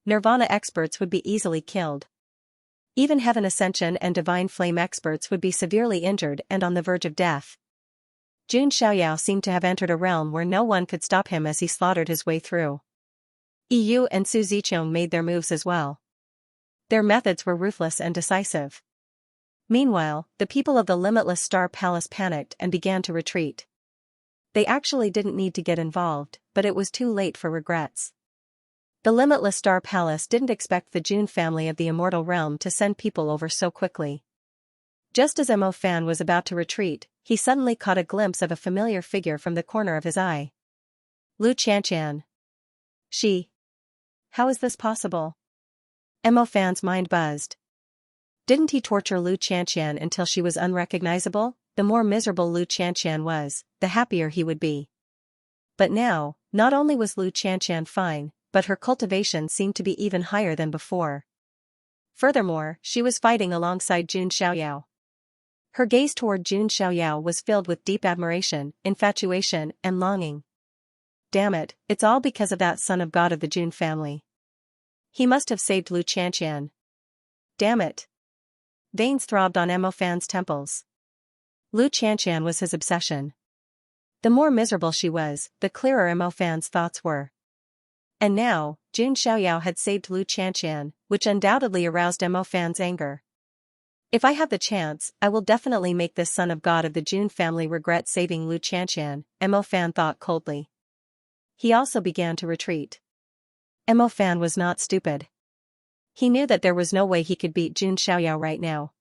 Nirvana experts would be easily killed. Even Heaven Ascension and Divine Flame experts would be severely injured and on the verge of death. Xianxia seemed to have entered a realm where no one could stop him as he slaughtered his way through. Yu and Su Ziqiang made their moves as well. Their methods were ruthless and decisive. Meanwhile, the people of the Limitless Star Palace panicked and began to retreat. They actually didn't need to get involved, but it was too late for regrets. The Limitless Star Palace didn't expect the Jun family of the Immortal Realm to send people over so quickly. Just as Mo Fan was about to retreat, he suddenly caught a glimpse of a familiar figure from the corner of his eye. Lu Qianqian. She. How is this possible? Mo Fan's mind buzzed. Didn't he torture Lu Qianqian until she was unrecognizable? The more miserable Lu Qianqian was, the happier he would be. But now, not only was Lu Qianqian fine, but her cultivation seemed to be even higher than before. Furthermore, she was fighting alongside Jun Xiaoyao. Her gaze toward Jun Xiaoyao was filled with deep admiration, infatuation, and longing. Damn it, it's all because of that son of God of the Jun family. He must have saved Lu Qianqian. Damn it. Veins throbbed on Mo Fan's temples. Lu Qianqian was his obsession. The more miserable she was, the clearer Mo Fan's thoughts were. And now, Jun Xiaoyao had saved Lu Qianqian, which undoubtedly aroused Mo Fan's anger. If I have the chance, I will definitely make this son of God of the Jun family regret saving Lu Qianqian, Mo Fan thought coldly. He also began to retreat. Mo Fan was not stupid. He knew that there was no way he could beat Jun Xiaoyao right now.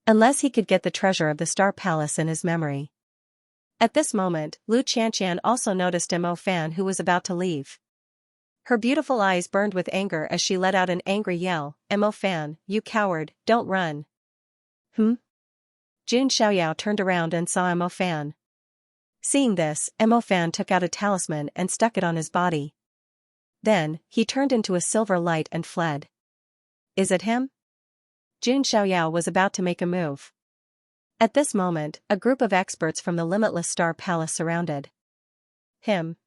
Unless he could get the treasure of the Star Palace in his memory. At this moment, Lu Qianqian also noticed Mo Fan, who was about to leave. Her beautiful eyes burned with anger as she let out an angry yell. Mo Fan, you coward, don't run. Jun Xiaoyao turned around and saw Mo Fan. Seeing this, Mo Fan took out a talisman and stuck it on his body. Then, he turned into a silver light and fled. Is it him? Jun Xiaoyao was about to make a move. At this moment, a group of experts from the Limitless Star Palace surrounded him.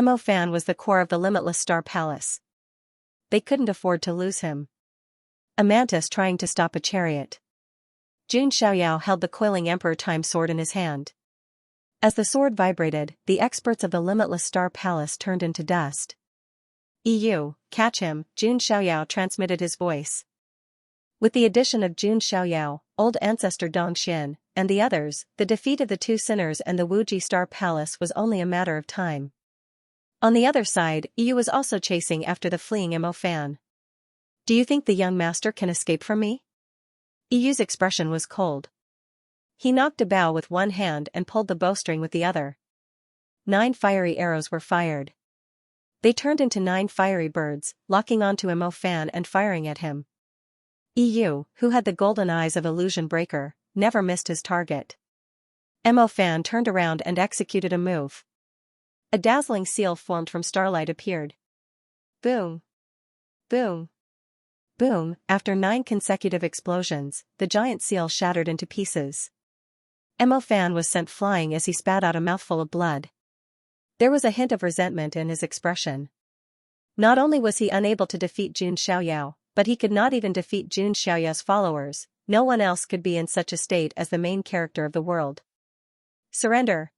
Mo Fan was the core of the Limitless Star Palace. They couldn't afford to lose him. A mantis trying to stop a chariot. Jun Xiaoyao held the coiling Emperor Time sword in his hand. As the sword vibrated, the experts of the Limitless Star Palace turned into dust. Catch him, Jun Xiaoyao transmitted his voice. With the addition of Jun Xiaoyao, Old Ancestor Dong Xin, and the others, the defeat of the two sinners and the Wuji Star Palace was only a matter of time. On the other side, Yu was also chasing after the fleeing Mo Fan. Do you think the young master can escape from me? Yu's expression was cold. He knocked a bow with one hand and pulled the bowstring with the other. 9 fiery arrows were fired. They turned into 9 fiery birds, locking onto Mo Fan and firing at him. Yu, who had the golden eyes of Illusion Breaker, never missed his target. Mo Fan turned around and executed a move. A dazzling seal formed from starlight appeared. Boom! Boom! Boom! After 9 consecutive explosions, the giant seal shattered into pieces. Mo Fan was sent flying as he spat out a mouthful of blood. There was a hint of resentment in his expression. Not only was he unable to defeat Jun Xiaoyao, but he could not even defeat Jun Xiaoyao's followers. No one else could be in such a state as the main character of the world. Surrender!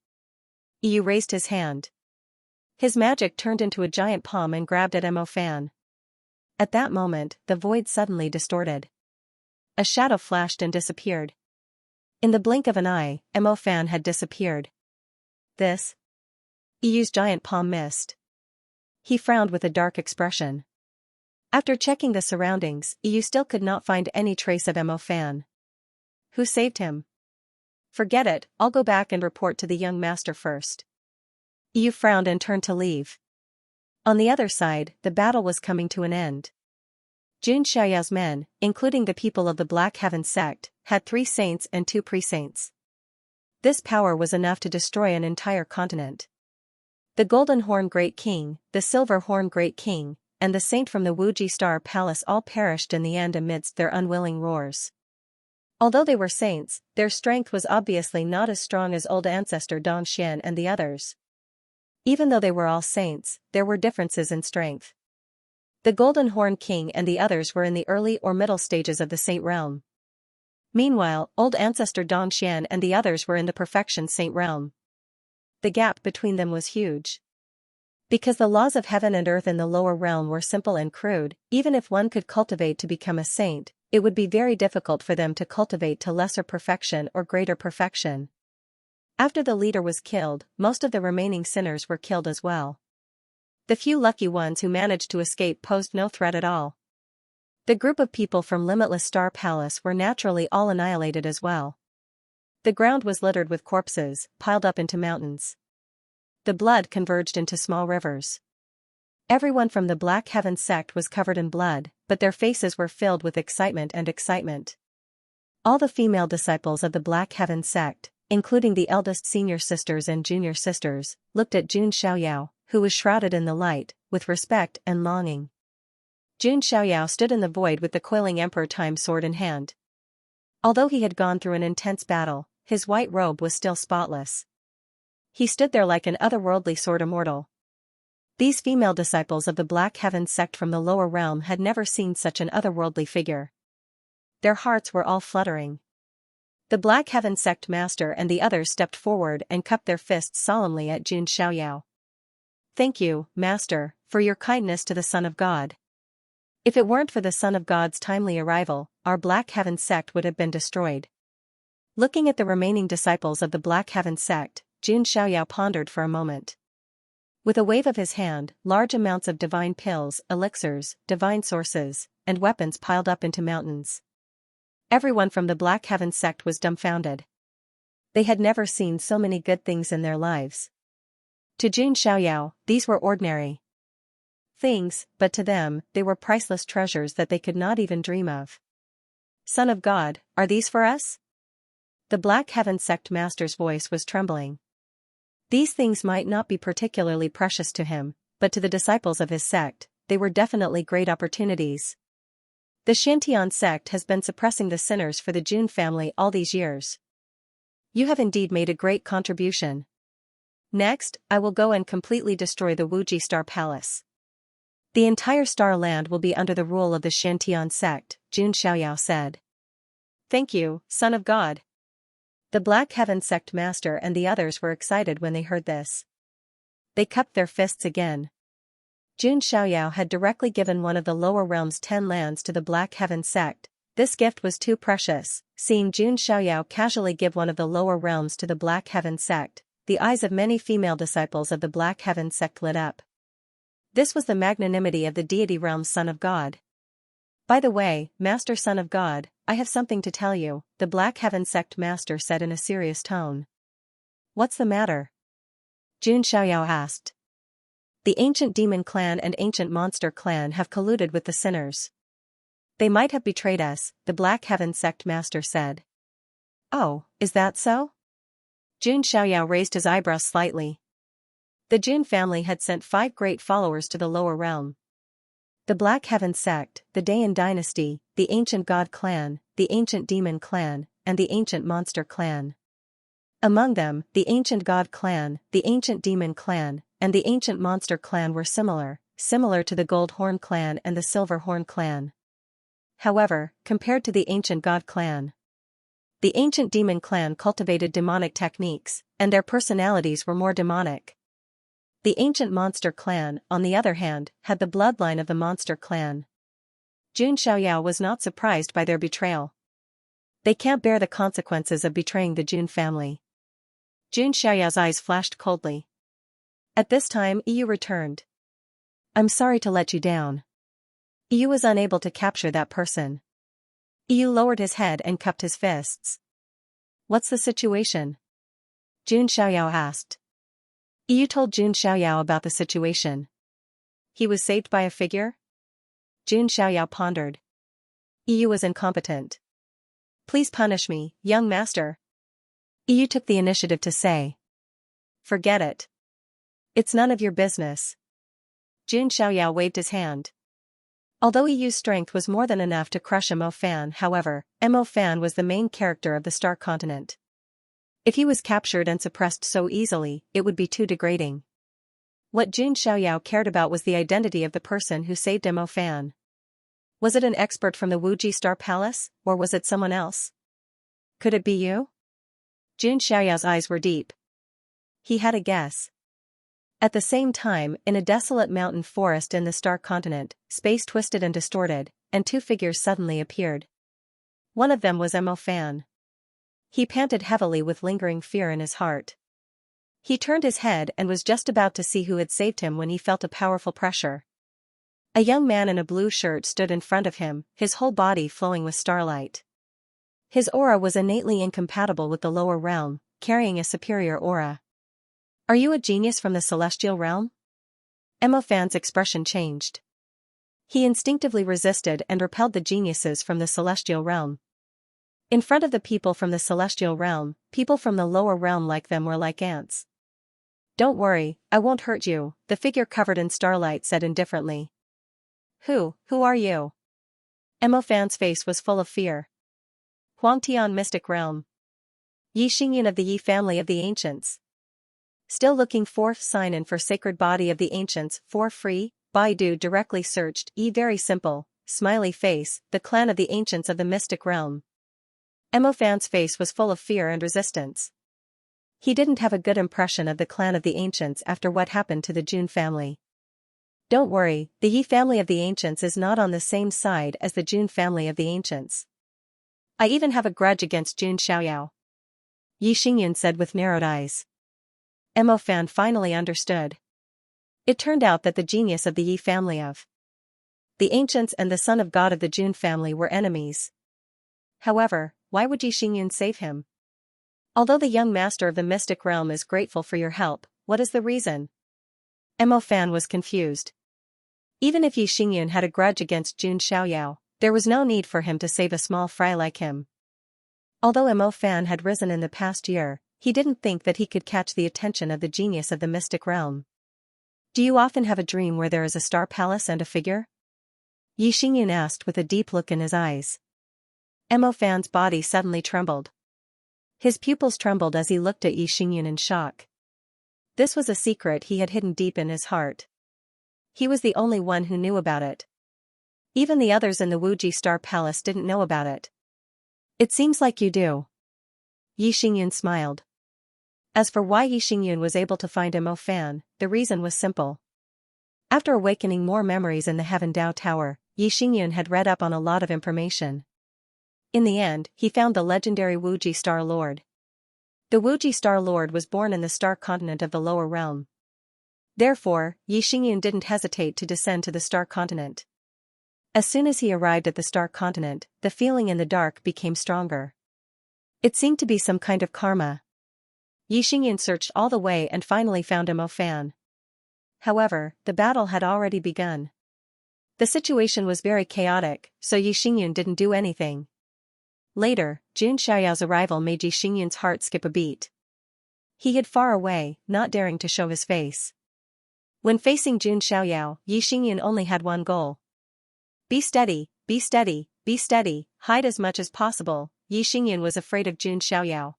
Yu raised his hand. His magic turned into a giant palm and grabbed at Mo Fan. At that moment, the void suddenly distorted. A shadow flashed and disappeared. In the blink of an eye, Mo Fan had disappeared. This? Yu's giant palm missed. He frowned with a dark expression. After checking the surroundings, Yu still could not find any trace of Mo Fan. Who saved him? Forget it, I'll go back and report to the young master first. Yu frowned and turned to leave. On the other side, the battle was coming to an end. Jun Xiaoyao's men, including the people of the Black Heaven sect, had 3 saints and 2 pre-saints. This power was enough to destroy an entire continent. The Golden Horn Great King, the Silver Horn Great King, and the saint from the Wuji Star Palace all perished in the end amidst their unwilling roars. Although they were saints, their strength was obviously not as strong as Old Ancestor Dong Xin and the others. Even though they were all saints, there were differences in strength. The Golden Horn King and the others were in the early or middle stages of the saint realm. Meanwhile, Old Ancestor Dong Xian and the others were in the perfection saint realm. The gap between them was huge. Because the laws of heaven and earth in the lower realm were simple and crude, even if one could cultivate to become a saint, it would be very difficult for them to cultivate to lesser perfection or greater perfection. After the leader was killed, most of the remaining sinners were killed as well. The few lucky ones who managed to escape posed no threat at all. The group of people from Limitless Star Palace were naturally all annihilated as well. The ground was littered with corpses, piled up into mountains. The blood converged into small rivers. Everyone from the Black Heaven sect was covered in blood, but their faces were filled with excitement. All the female disciples of the Black Heaven sect, including the eldest senior sisters and junior sisters, looked at Jun Xiaoyao, who was shrouded in the light, with respect and longing. Jun Xiaoyao stood in the void with the coiling Emperor Time sword in hand. Although he had gone through an intense battle, his white robe was still spotless. He stood there like an otherworldly sword immortal. These female disciples of the Black Heaven sect from the lower realm had never seen such an otherworldly figure. Their hearts were all fluttering. The Black Heaven sect master and the others stepped forward and cupped their fists solemnly at Jun Xiaoyao. "Thank you, Master, for your kindness to the Son of God. If it weren't for the Son of God's timely arrival, our Black Heaven sect would have been destroyed." Looking at the remaining disciples of the Black Heaven sect, Jun Xiaoyao pondered for a moment. With a wave of his hand, large amounts of divine pills, elixirs, divine sources, and weapons piled up into mountains. Everyone from the Black Heaven sect was dumbfounded. They had never seen so many good things in their lives. To Jun Xiaoyao, these were ordinary things, but to them, they were priceless treasures that they could not even dream of. "Son of God, are these for us?" The Black Heaven sect master's voice was trembling. These things might not be particularly precious to him, but to the disciples of his sect, they were definitely great opportunities. The Xiantian sect has been suppressing the sinners for the Jun family all these years. You have indeed made a great contribution. Next, I will go and completely destroy the Wuji Star Palace. The entire Star Land will be under the rule of the Xiantian sect, Jun Xiaoyao said. "Thank you, Son of God." The Black Heaven sect master and the others were excited when they heard this. They cupped their fists again. Jun Xiaoyao had directly given one of the lower realms 10 lands to the Black Heaven sect. This gift was too precious. Seeing Jun Xiaoyao casually give one of the lower realms to the Black Heaven sect, the eyes of many female disciples of the Black Heaven sect lit up. This was the magnanimity of the deity realm's Son of God. "By the way, Master Son of God, I have something to tell you," the Black Heaven sect master said in a serious tone. "What's the matter?" Jun Xiaoyao asked. "The ancient demon clan and ancient monster clan have colluded with the sinners. They might have betrayed us," the Black Heaven sect master said. "Oh, is that so?" Jun Xiaoyao raised his eyebrows slightly. The Jun family had sent 5 great followers to the lower realm. The Black Heaven sect, the Dayan dynasty, the ancient god clan, the ancient demon clan, and the ancient monster clan. Among them, the ancient god clan, the ancient demon clan, and the ancient monster clan were similar to the Gold Horn clan and the Silver Horn clan. However, compared to the ancient god clan, the ancient demon clan cultivated demonic techniques, and their personalities were more demonic. The ancient monster clan, on the other hand, had the bloodline of the monster clan. Jun Xiaoyao was not surprised by their betrayal. They can't bear the consequences of betraying the Jun family. Jun Xiaoyao's eyes flashed coldly. At this time Yu returned. "I'm sorry to let you down. Yu was unable to capture that person." Yu lowered his head and cupped his fists. "What's the situation?" Jun Xiaoyao asked. Yu told Jun Xiaoyao about the situation. "He was saved by a figure?" Jun Xiaoyao pondered. "Yu was incompetent. Please punish me, young master." Yu took the initiative to say. "Forget it. It's none of your business." Jun Xiaoyao waved his hand. Although Yu's strength was more than enough to crush Mo Fan, however, Mo Fan was the main character of the Star Continent. If he was captured and suppressed so easily, it would be too degrading. What Jun Xiaoyao cared about was the identity of the person who saved Mo Fan. Was it an expert from the Wuji Star Palace, or was it someone else? Could it be you? Jun Xiaoyao's eyes were deep. He had a guess. At the same time, in a desolate mountain forest in the Star Continent, space twisted and distorted, and 2 figures suddenly appeared. One of them was Mo Fan. He panted heavily with lingering fear in his heart. He turned his head and was just about to see who had saved him when he felt a powerful pressure. A young man in a blue shirt stood in front of him, his whole body flowing with starlight. His aura was innately incompatible with the lower realm, carrying a superior aura. Are you a genius from the celestial realm? Emofan's expression changed. He instinctively resisted and repelled the geniuses from the celestial realm. In front of the people from the celestial realm, people from the lower realm like them were like ants. Don't worry, I won't hurt you, the figure covered in starlight said indifferently. Who are you? Emofan's face was full of fear. Huangtian Mystic Realm. Yi Xingyun of the Yi family of the ancients. Still looking for sign in for sacred body of the ancients for free, Baidu directly searched Yi very simple, smiley face, the clan of the ancients of the mystic realm. Emofan's face was full of fear and resistance. He didn't have a good impression of the clan of the ancients after what happened to the Jun family. Don't worry, the Yi family of the ancients is not on the same side as the Jun family of the ancients. I even have a grudge against Jun Xiaoyao. Yi Xingyun said with narrowed eyes. Emofan finally understood. It turned out that the genius of the Yi family of the ancients and the son of God of the Jun family were enemies. However, why would Yi Xingyun save him? Although the young master of the mystic realm is grateful for your help, what is the reason? Emofan was confused. Even if Yi Xingyun had a grudge against Jun Xiaoyao, there was no need for him to save a small fry like him. Although Emofan had risen in the past year, he didn't think that he could catch the attention of the genius of the mystic realm. Do you often have a dream where there is a star palace and a figure? Yi Xingyun asked with a deep look in his eyes. Emofan's body suddenly trembled. His pupils trembled as he looked at Yi Xingyun in shock. This was a secret he had hidden deep in his heart. He was the only one who knew about it. Even the others in the Wuji Star Palace didn't know about it. It seems like you do. Yi Xingyun smiled. As for why Yi Xingyun was able to find Emofan, the reason was simple. After awakening more memories in the Heaven Dao Tower, Yi Xingyun had read up on a lot of information. In the end, he found the legendary Wuji Star Lord. The Wuji Star Lord was born in the star continent of the lower realm. Therefore, Yi Xingyun didn't hesitate to descend to the star continent. As soon as he arrived at the star continent, the feeling in the dark became stronger. It seemed to be some kind of karma. Yi Xingyun searched all the way and finally found Emofan. However, the battle had already begun. The situation was very chaotic, so Yi Xingyun didn't do anything. Later, Jun Xiaoyao's arrival made Yi Xingyun's heart skip a beat. He hid far away, not daring to show his face. When facing Jun Xiaoyao, Yi Xingyun only had one goal. Be steady, be steady, be steady, hide as much as possible. Yi Xingyun was afraid of Jun Xiaoyao.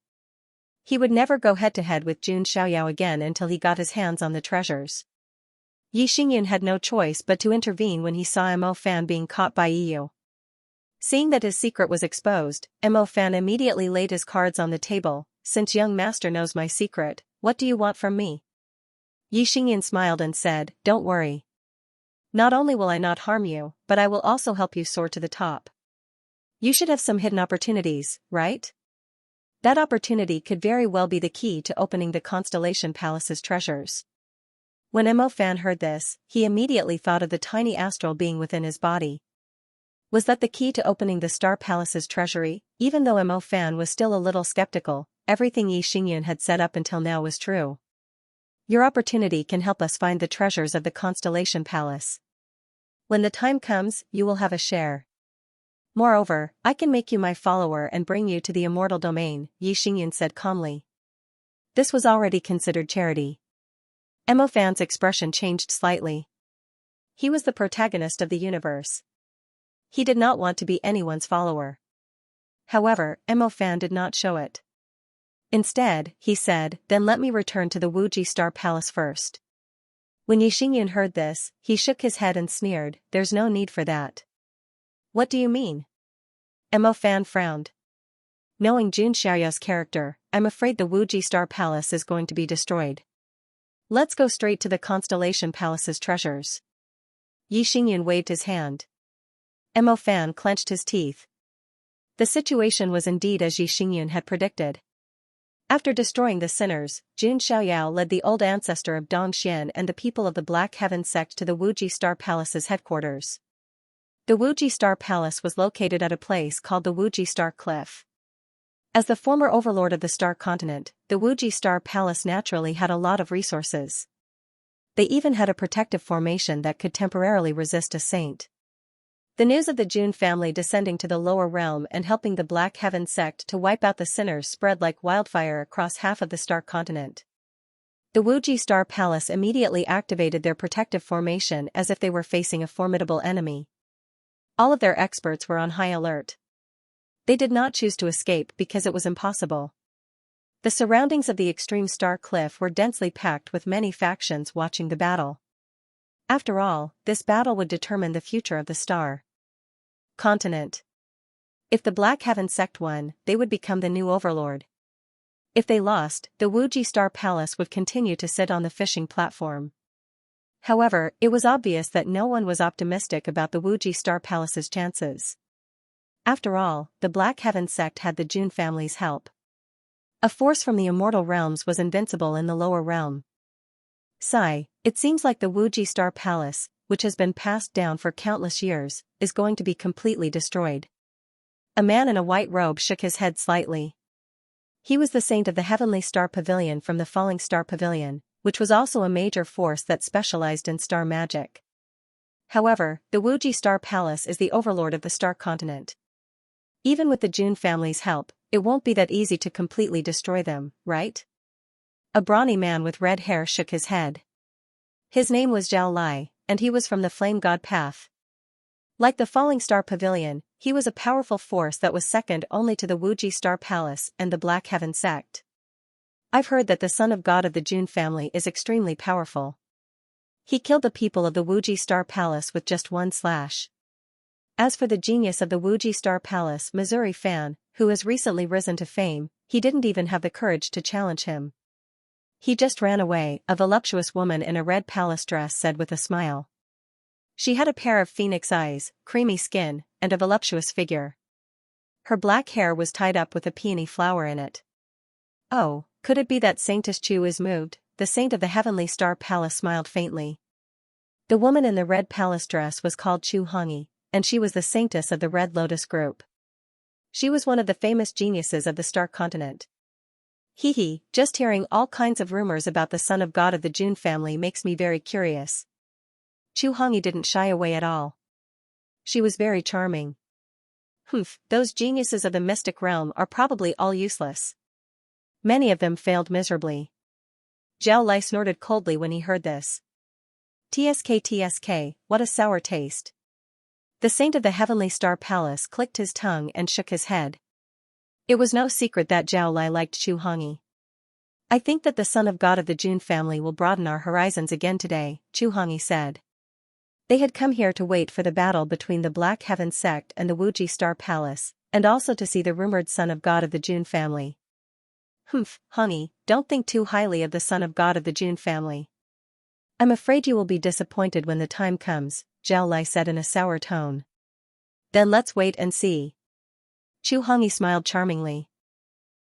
He would never go head-to-head with Jun Xiaoyao again until he got his hands on the treasures. Yi Xingyun had no choice but to intervene when he saw Emofan being caught by Yu. Seeing that his secret was exposed, Emofan immediately laid his cards on the table. Since young master knows my secret, what do you want from me? Yi Xingyun smiled and said, don't worry. Not only will I not harm you, but I will also help you soar to the top. You should have some hidden opportunities, right? That opportunity could very well be the key to opening the Constellation Palace's treasures. When Emofan heard this, he immediately thought of the tiny astral being within his body. Was that the key to opening the Star Palace's treasury? Even though Emofan was still a little skeptical, everything Yi Xingyun had said up until now was true. Your opportunity can help us find the treasures of the Constellation Palace. When the time comes, you will have a share. Moreover, I can make you my follower and bring you to the immortal domain, Yi Xingyun said calmly. This was already considered charity. Emofan's expression changed slightly. He was the protagonist of the universe. He did not want to be anyone's follower. However, Emofan did not show it. Instead, he said, then let me return to the Wuji Star Palace first. When Yi Xingyun heard this, he shook his head and sneered, there's no need for that. What do you mean? Emofan frowned. Knowing Jun Xiaoyao's character, I'm afraid the Wuji Star Palace is going to be destroyed. Let's go straight to the Constellation Palace's treasures. Yi Xingyun waved his hand. Emofan clenched his teeth. The situation was indeed as Yi Xingyun had predicted. After destroying the sinners, Jun Xiaoyao led the old ancestor of Dongxian and the people of the Black Heaven sect to the Wuji Star Palace's headquarters. The Wuji Star Palace was located at a place called the Wuji Star Cliff. As the former overlord of the star continent, the Wuji Star Palace naturally had a lot of resources. They even had a protective formation that could temporarily resist a saint. The news of the Jun family descending to the lower realm and helping the Black Heaven sect to wipe out the sinners spread like wildfire across half of the star continent. The Wuji Star Palace immediately activated their protective formation as if they were facing a formidable enemy. All of their experts were on high alert. They did not choose to escape because it was impossible. The surroundings of the extreme star cliff were densely packed with many factions watching the battle. After all, this battle would determine the future of the star continent. If the Black Heaven sect won, they would become the new overlord. If they lost, the Wuji Star Palace would continue to sit on the fishing platform. However, it was obvious that no one was optimistic about the Wuji Star Palace's chances. After all, the Black Heaven sect had the Jun family's help. A force from the immortal realms was invincible in the lower realm. Sigh, it seems like the Wuji Star Palace, which has been passed down for countless years, is going to be completely destroyed. A man in a white robe shook his head slightly. He was the saint of the Heavenly Star Pavilion from the Falling Star Pavilion, which was also a major force that specialized in star magic. However, the Wuji Star Palace is the overlord of the star continent. Even with the Jun family's help, it won't be that easy to completely destroy them, right? A brawny man with red hair shook his head. His name was Zhao Lai, and he was from the Flame God Path. Like the Falling Star Pavilion, he was a powerful force that was second only to the Wuji Star Palace and the Black Heaven sect. I've heard that the son of God of the Jun family is extremely powerful. He killed the people of the Wuji Star Palace with just one slash. As for the genius of the Wuji Star Palace, Missouri Fan, who has recently risen to fame, he didn't even have the courage to challenge him. He just ran away, a voluptuous woman in a red palace dress said with a smile. She had a pair of phoenix eyes, creamy skin, and a voluptuous figure. Her black hair was tied up with a peony flower in it. Oh, could it be that Saintess Chu is moved? The saint of the Heavenly Star Palace smiled faintly. The woman in the red palace dress was called Chu Hongyi, and she was the saintess of the Red Lotus group. She was one of the famous geniuses of the star continent. Just hearing all kinds of rumors about the son of God of the Jun family makes me very curious. Chu Hongyi didn't shy away at all. She was very charming. Those geniuses of the mystic realm are probably all useless. Many of them failed miserably. Zhao Lai snorted coldly when he heard this. TSK, what a sour taste. The saint of the Heavenly Star Palace clicked his tongue and shook his head. It was no secret that Zhao Lai liked Chu Hongyi. I think that the son of God of the Jun family will broaden our horizons again today, Chu Hongyi said. They had come here to wait for the battle between the Black Heaven sect and the Wuji Star Palace, and also to see the rumored son of God of the Jun family. Hongyi, don't think too highly of the son of God of the Jun family. I'm afraid you will be disappointed when the time comes, Zhao Lai said in a sour tone. Then let's wait and see. Chu Hongyi smiled charmingly.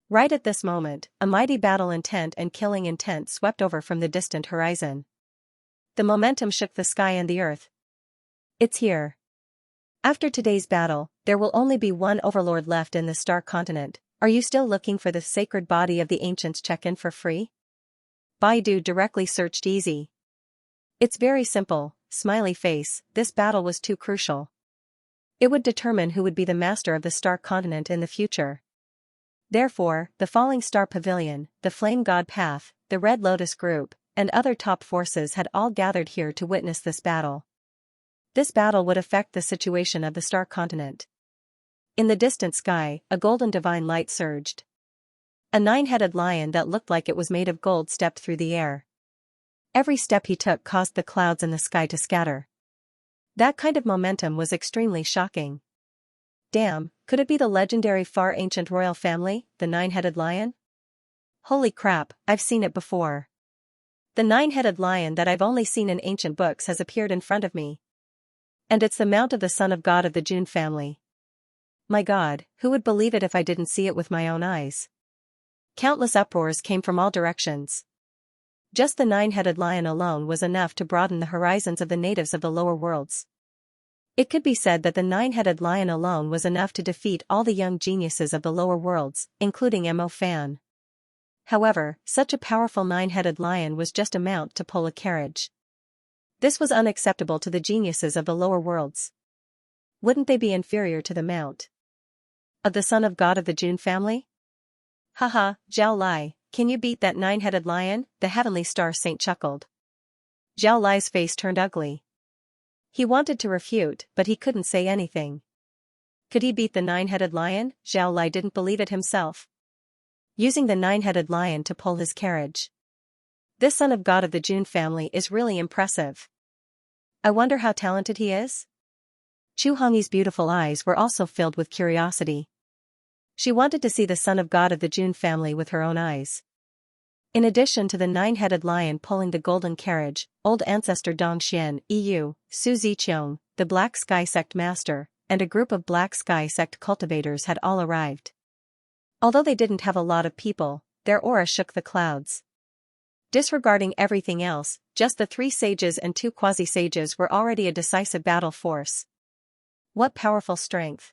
Right at this moment, a mighty battle intent and killing intent swept over from the distant horizon. The momentum shook the sky and the earth. It's here. After today's battle, there will only be one overlord left in the star continent. Are you still looking for the sacred body of the ancients? Check in for free? Baidu directly searched easy. It's very simple, smiley face, this battle was too crucial. It would determine who would be the master of the star continent in the future. Therefore, the Falling Star Pavilion, the Flame God Path, the Red Lotus Group, and other top forces had all gathered here to witness this battle. This battle would affect the situation of the star continent. In the distant sky, a golden divine light surged. A nine-headed lion that looked like it was made of gold stepped through the air. Every step he took caused the clouds in the sky to scatter. That kind of momentum was extremely shocking. Damn, could it be the legendary far ancient royal family, the nine-headed lion? Holy crap, I've seen it before. The nine-headed lion that I've only seen in ancient books has appeared in front of me. And it's the mount of the son of God of the Jun family. My God, who would believe it if I didn't see it with my own eyes? Countless uproars came from all directions. Just the nine-headed lion alone was enough to broaden the horizons of the natives of the lower worlds. It could be said that the nine-headed lion alone was enough to defeat all the young geniuses of the lower worlds, including Mo Fan. However, such a powerful nine-headed lion was just a mount to pull a carriage. This was unacceptable to the geniuses of the lower worlds. Wouldn't they be inferior to the mount of the son of God of the Jun family? Haha, Zhao Lai, can you beat that nine-headed lion? The heavenly star saint chuckled. Zhao Lai's face turned ugly. He wanted to refute, but he couldn't say anything. Could he beat the nine-headed lion? Zhao Lai didn't believe it himself. Using the nine-headed lion to pull his carriage. This son of God of the Jun family is really impressive. I wonder how talented he is? Chu Hongyi's beautiful eyes were also filled with curiosity. She wanted to see the son of God of the Jun family with her own eyes. In addition to the nine-headed lion pulling the golden carriage, old ancestor Dong Xian, EU, Su Ziqiong, the Black Sky Sect master, and a group of Black Sky Sect cultivators had all arrived. Although they didn't have a lot of people, their aura shook the clouds. Disregarding everything else, just the 3 sages and 2 quasi-sages were already a decisive battle force. What powerful strength!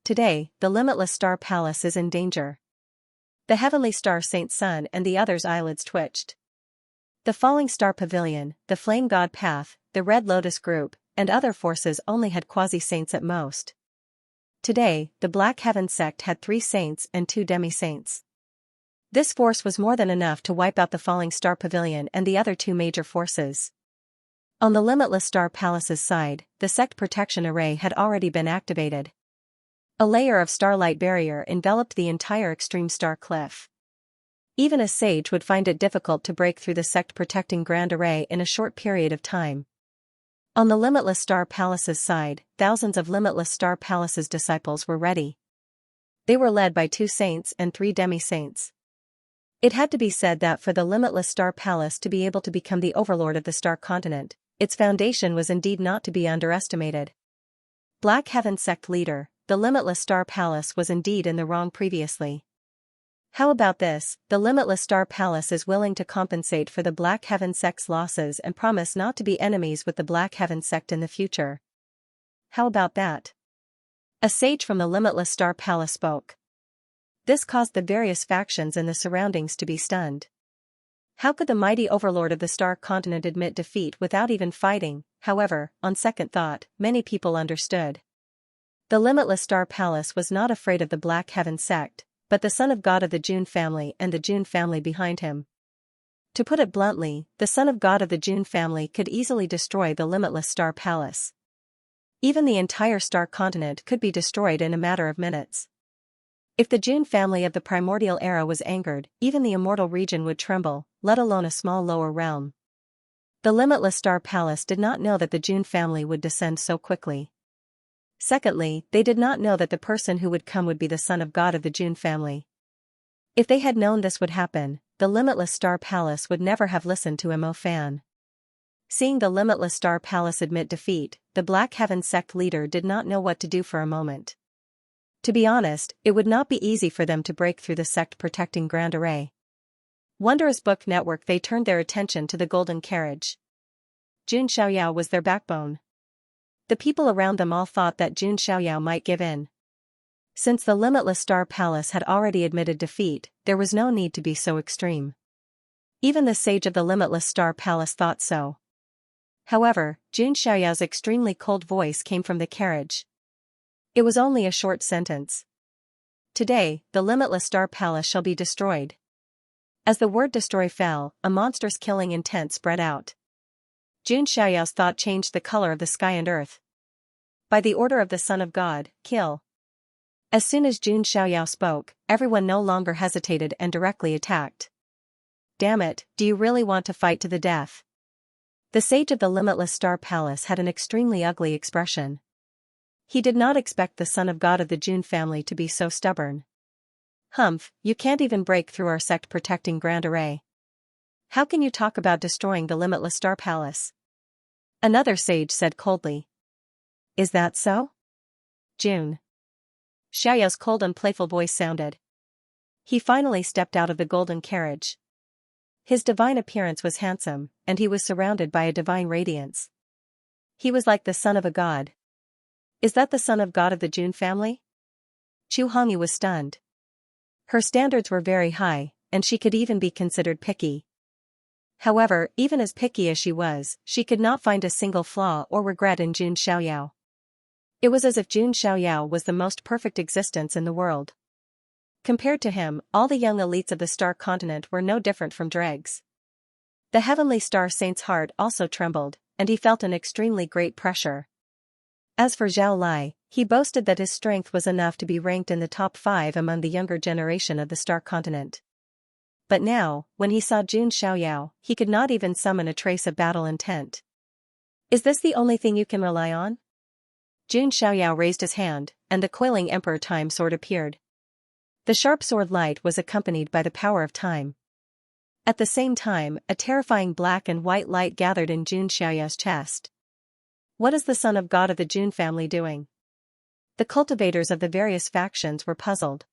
Today, the limitless star palace is in danger. The heavenly star Saint Sun and the others' eyelids twitched. The falling star pavilion, the flame god path, the red lotus group, and other forces only had quasi-saints at most. Today, the Black Heaven sect had 3 saints and 2 demi-saints. This force was more than enough to wipe out the falling star pavilion and the other 2 major forces. On the limitless star palace's side, the sect protection array had already been activated. A layer of starlight barrier enveloped the entire extreme star cliff. Even a sage would find it difficult to break through the sect protecting grand array in a short period of time. On the Limitless Star Palace's side, thousands of Limitless Star Palace's disciples were ready. They were led by 2 saints and 3 demi-saints. It had to be said that for the Limitless Star Palace to be able to become the overlord of the Star Continent, its foundation was indeed not to be underestimated. Black Heaven sect leader, the Limitless Star Palace was indeed in the wrong previously. How about this? The Limitless Star Palace is willing to compensate for the Black Heaven sect's losses and promise not to be enemies with the Black Heaven sect in the future. How about that? A sage from the Limitless Star Palace spoke. This caused the various factions in the surroundings to be stunned. How could the mighty overlord of the Star Continent admit defeat without even fighting? However, on second thought, many people understood. The Limitless Star Palace was not afraid of the Black Heaven sect, but the son of God of the Jun family and the Jun family behind him. To put it bluntly, the son of God of the Jun family could easily destroy the Limitless Star Palace. Even the entire Star Continent could be destroyed in a matter of minutes. If the Jun family of the primordial era was angered, even the immortal region would tremble, let alone a small lower realm. The Limitless Star Palace did not know that the Jun family would descend so quickly. Secondly, they did not know that the person who would come would be the son of God of the Jun family. If they had known this would happen, the Limitless Star Palace would never have listened to Mo Fan. Seeing the Limitless Star Palace admit defeat, the Black Heaven sect leader did not know what to do for a moment. To be honest, it would not be easy for them to break through the sect protecting Grand Array. Wondrous Book Network. They turned their attention to the golden carriage. Jun Xiaoyao was their backbone. The people around them all thought that Jun Xiaoyao might give in. Since the Limitless Star Palace had already admitted defeat, there was no need to be so extreme. Even the sage of the Limitless Star Palace thought so. However, Jun Xiaoyao's extremely cold voice came from the carriage. It was only a short sentence. Today, the Limitless Star Palace shall be destroyed. As the word destroy fell, a monstrous killing intent spread out. Jun Xiaoyao's thought changed the color of the sky and earth. By the order of the Son of God, kill. As soon as Jun Xiaoyao spoke, everyone no longer hesitated and directly attacked. Damn it, do you really want to fight to the death? The sage of the Limitless Star Palace had an extremely ugly expression. He did not expect the Son of God of the Jun family to be so stubborn. Humph, you can't even break through our sect protecting Grand Array. How can you talk about destroying the Limitless Star Palace? Another sage said coldly. Is that so? Jun Xiaoyao's cold and playful voice sounded. He finally stepped out of the golden carriage. His divine appearance was handsome, and he was surrounded by a divine radiance. He was like the son of a god. Is that the son of God of the Jun family? Chu Hongyi was stunned. Her standards were very high, and she could even be considered picky. However, even as picky as she was, she could not find a single flaw or regret in Jun Xiaoyao. It was as if Jun Xiaoyao was the most perfect existence in the world. Compared to him, all the young elites of the Star Continent were no different from dregs. The heavenly star saint's heart also trembled, and he felt an extremely great pressure. As for Zhao Lai, he boasted that his strength was enough to be ranked in the top 5 among the younger generation of the Star Continent. But now, when he saw Jun Xiaoyao, he could not even summon a trace of battle intent. Is this the only thing you can rely on? Jun Xiaoyao raised his hand, and the coiling Emperor Time sword appeared. The sharp sword light was accompanied by the power of time. At the same time, a terrifying black and white light gathered in Jun Xiaoyao's chest. What is the son of God of the Jun family doing? The cultivators of the various factions were puzzled.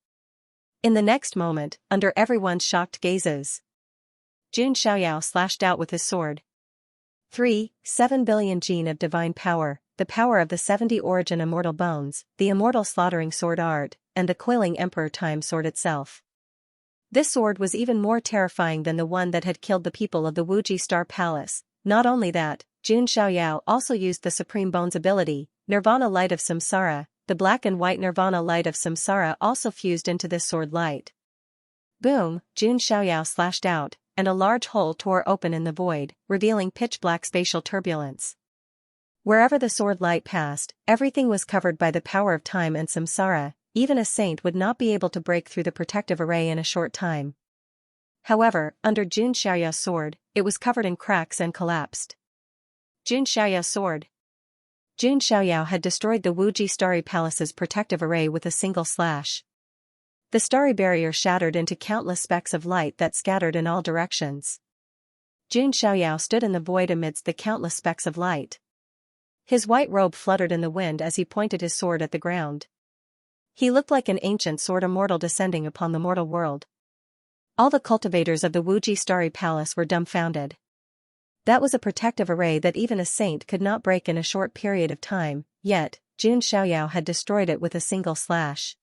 In the next moment, under everyone's shocked gazes, Jun Xiaoyao slashed out with his sword. 7 billion gene of divine power, the power of the 70 origin immortal bones, the immortal slaughtering sword art, and the coiling Emperor Time sword itself. This sword was even more terrifying than the one that had killed the people of the Wuji Star Palace. Not only that, Jun Xiaoyao also used the Supreme Bones ability, Nirvana Light of Samsara. The black and white Nirvana Light of Samsara also fused into this sword light. Boom, Jun Xiaoyao slashed out, and a large hole tore open in the void, revealing pitch-black spatial turbulence. Wherever the sword light passed, everything was covered by the power of time and Samsara. Even a saint would not be able to break through the protective array in a short time. However, under Jun Xiaoyao's sword, it was covered in cracks and collapsed. Jun Xiaoyao's sword. Jun Xiaoyao had destroyed the Wuji Starry Palace's protective array with a single slash. The starry barrier shattered into countless specks of light that scattered in all directions. Jun Xiaoyao stood in the void amidst the countless specks of light. His white robe fluttered in the wind as he pointed his sword at the ground. He looked like an ancient sword immortal descending upon the mortal world. All the cultivators of the Wuji Starry Palace were dumbfounded. That was a protective array that even a saint could not break in a short period of time, yet, Jun Xiaoyao had destroyed it with a single slash.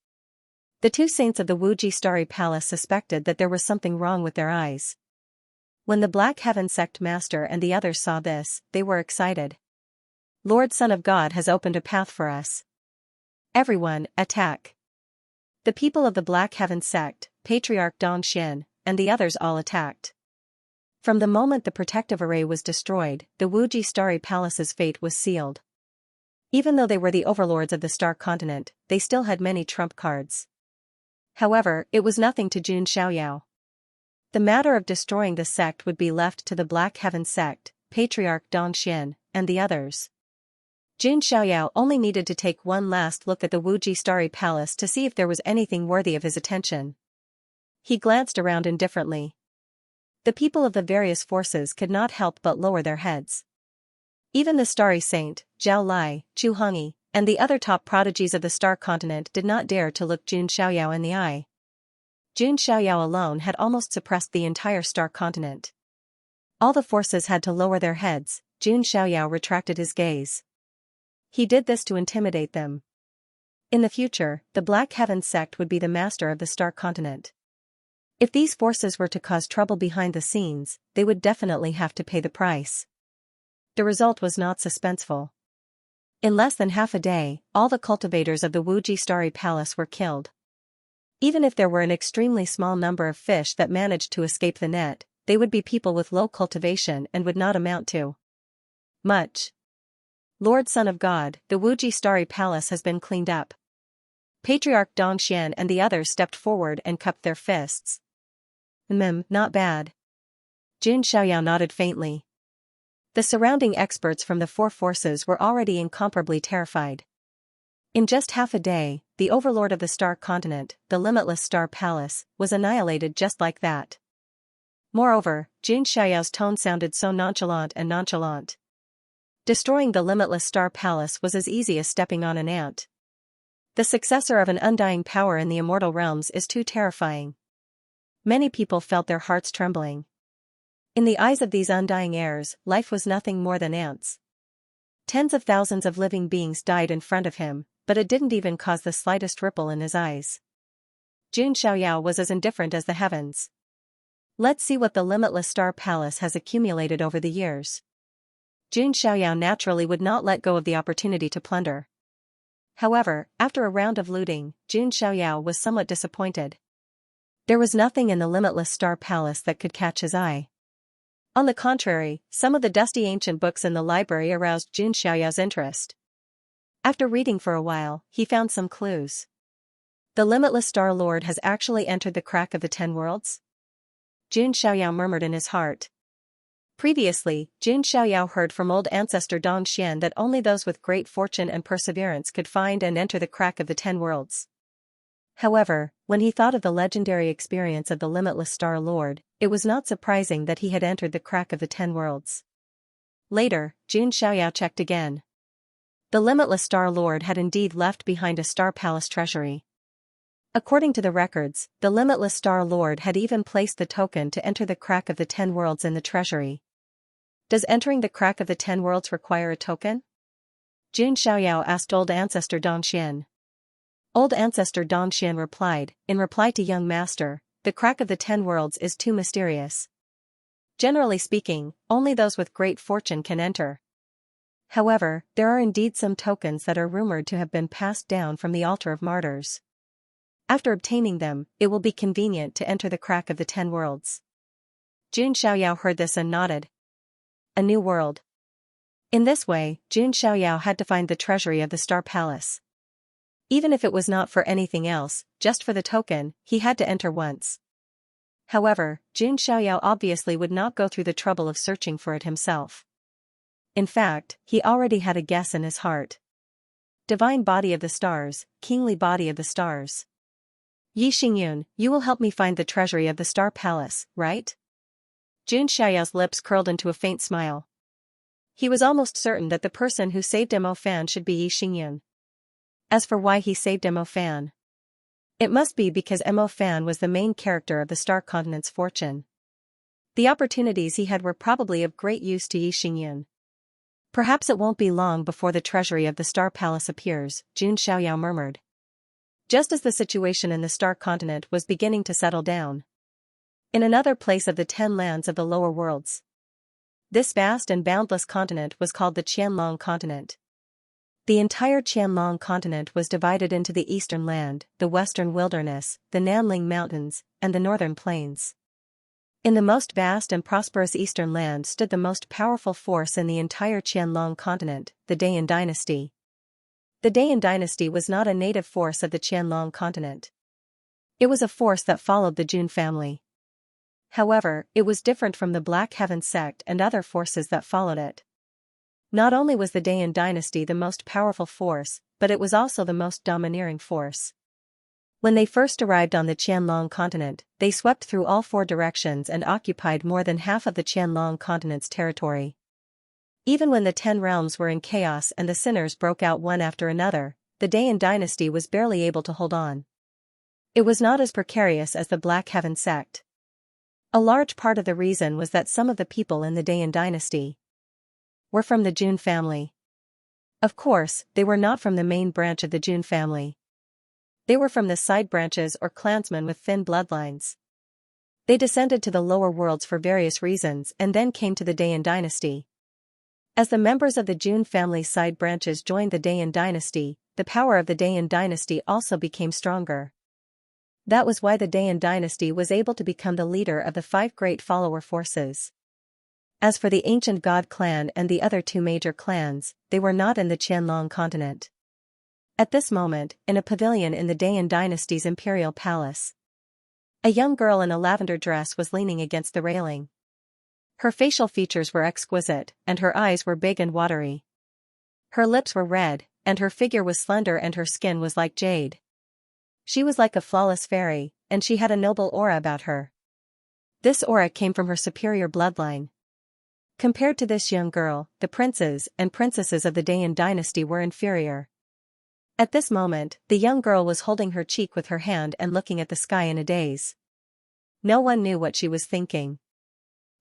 The 2 saints of the Wuji Starry Palace suspected that there was something wrong with their eyes. When the Black Heaven Sect Master and the others saw this, they were excited. Lord Son of God has opened a path for us. Everyone, attack. The people of the Black Heaven Sect, Patriarch Dongxian, and the others all attacked. From the moment the protective array was destroyed, the Wuji Starry Palace's fate was sealed. Even though they were the overlords of the Star Continent, they still had many trump cards. However, it was nothing to Jun Xiaoyao. The matter of destroying the sect would be left to the Black Heaven Sect, Patriarch Dongxian, and the others. Jun Xiaoyao only needed to take one last look at the Wuji Starry Palace to see if there was anything worthy of his attention. He glanced around indifferently. The people of the various forces could not help but lower their heads. Even the Starry Saint, Zhao Lai, Chu Hongyi, and the other top prodigies of the Star Continent did not dare to look Jun Xiaoyao in the eye. Jun Xiaoyao alone had almost suppressed the entire Star Continent. All the forces had to lower their heads. Jun Xiaoyao retracted his gaze. He did this to intimidate them. In the future, the Black Heaven Sect would be the master of the Star Continent. If these forces were to cause trouble behind the scenes, they would definitely have to pay the price. The result was not suspenseful. In less than half a day, all the cultivators of the Wuji Starry Palace were killed. Even if there were an extremely small number of fish that managed to escape the net, they would be people with low cultivation and would not amount to much. Lord Son of God, the Wuji Starry Palace has been cleaned up. Patriarch Dongxian and the others stepped forward and cupped their fists. Not bad. Jun Xiaoyao nodded faintly. The surrounding experts from the 4 forces were already incomparably terrified. In just half a day, the overlord of the Star Continent, the Limitless Star Palace, was annihilated just like that. Moreover, Jun Xiaoyao's tone sounded so nonchalant. Destroying the Limitless Star Palace was as easy as stepping on an ant. The successor of an undying power in the immortal realms is too terrifying. Many people felt their hearts trembling. In the eyes of these undying heirs, life was nothing more than ants. Tens of thousands of living beings died in front of him, but it didn't even cause the slightest ripple in his eyes. Xianxia was as indifferent as the heavens. Let's see what the limitless star palace has accumulated over the years. Xianxia naturally would not let go of the opportunity to plunder. However, after a round of looting, Xianxia was somewhat disappointed. There was nothing in the limitless star palace that could catch his eye. On the contrary, some of the dusty ancient books in the library aroused Xianxia's interest. After reading for a while, he found some clues. The limitless Star Lord has actually entered the crack of the 10 worlds? Xianxia murmured in his heart. Previously, Xianxia heard from old ancestor Dong Xian that only those with great fortune and perseverance could find and enter the crack of the 10 worlds. However, when he thought of the legendary experience of the limitless Star Lord, it was not surprising that he had entered the crack of the 10 worlds. Later, Xianxia checked again. The limitless Star Lord had indeed left behind a Star Palace treasury. According to the records, the limitless Star Lord had even placed the token to enter the crack of the 10 worlds in the treasury. Does entering the crack of the 10 worlds require a token? Xianxia asked old ancestor Dong Xian. Old ancestor Dong Xian replied, in reply to young master, the crack of the 10 worlds is too mysterious. Generally speaking, only those with great fortune can enter. However, there are indeed some tokens that are rumored to have been passed down from the altar of martyrs. After obtaining them, it will be convenient to enter the crack of the 10 worlds. Xianxia heard this and nodded. A new world. In this way, Xianxia had to find the treasury of the Star Palace. Even if it was not for anything else, just for the token, he had to enter once. However, Xianxia obviously would not go through the trouble of searching for it himself. In fact, he already had a guess in his heart. Divine body of the stars, kingly body of the stars. Yi Xingyun, you will help me find the treasury of the Star Palace, right? Xianxia's lips curled into a faint smile. He was almost certain that the person who saved Mo Fan should be Yi Xingyun. As for why he saved Mo Fan, it must be because Mo Fan was the main character of the Star Continent's fortune. The opportunities he had were probably of great use to Yi Xingyun. Perhaps it won't be long before the treasury of the Star Palace appears, Xianxia murmured. Just as the situation in the Star Continent was beginning to settle down. In another place of the 10 lands of the lower worlds. This vast and boundless continent was called the Qianlong continent. The entire Qianlong continent was divided into the eastern land, the western wilderness, the Nanling Mountains, and the northern plains. In the most vast and prosperous eastern land stood the most powerful force in the entire Qianlong continent, the Dayan dynasty. The Dayan dynasty was not a native force of the Qianlong continent. It was a force that followed the Jun family. However, it was different from the Black Heaven sect and other forces that followed it. Not only was the Dayan dynasty the most powerful force, but it was also the most domineering force. When they first arrived on the Qianlong continent, they swept through all 4 directions and occupied more than half of the Qianlong continent's territory. Even when the 10 realms were in chaos and the sinners broke out one after another, the Dayan dynasty was barely able to hold on. It was not as precarious as the Black Heaven sect. A large part of the reason was that some of the people in the Dayan dynasty were from the Jun family. Of course, they were not from the main branch of the Jun family. They were from the side branches or clansmen with thin bloodlines. They descended to the lower worlds for various reasons and then came to the Dayan dynasty. As the members of the Jun family's side branches joined the Dayan dynasty, the power of the Dayan dynasty also became stronger. That was why the Dayan dynasty was able to become the leader of the 5 great follower forces. As for the ancient God clan and the other 2 major clans, they were not in the Qianlong continent. At this moment, in a pavilion in the Dayan dynasty's imperial palace, a young girl in a lavender dress was leaning against the railing. Her facial features were exquisite, and her eyes were big and watery. Her lips were red, and her figure was slender and her skin was like jade. She was like a flawless fairy, and she had a noble aura about her. This aura came from her superior bloodline. Compared to this young girl, the princes and princesses of the Dayan dynasty were inferior. At this moment, the young girl was holding her cheek with her hand and looking at the sky in a daze. No one knew what she was thinking.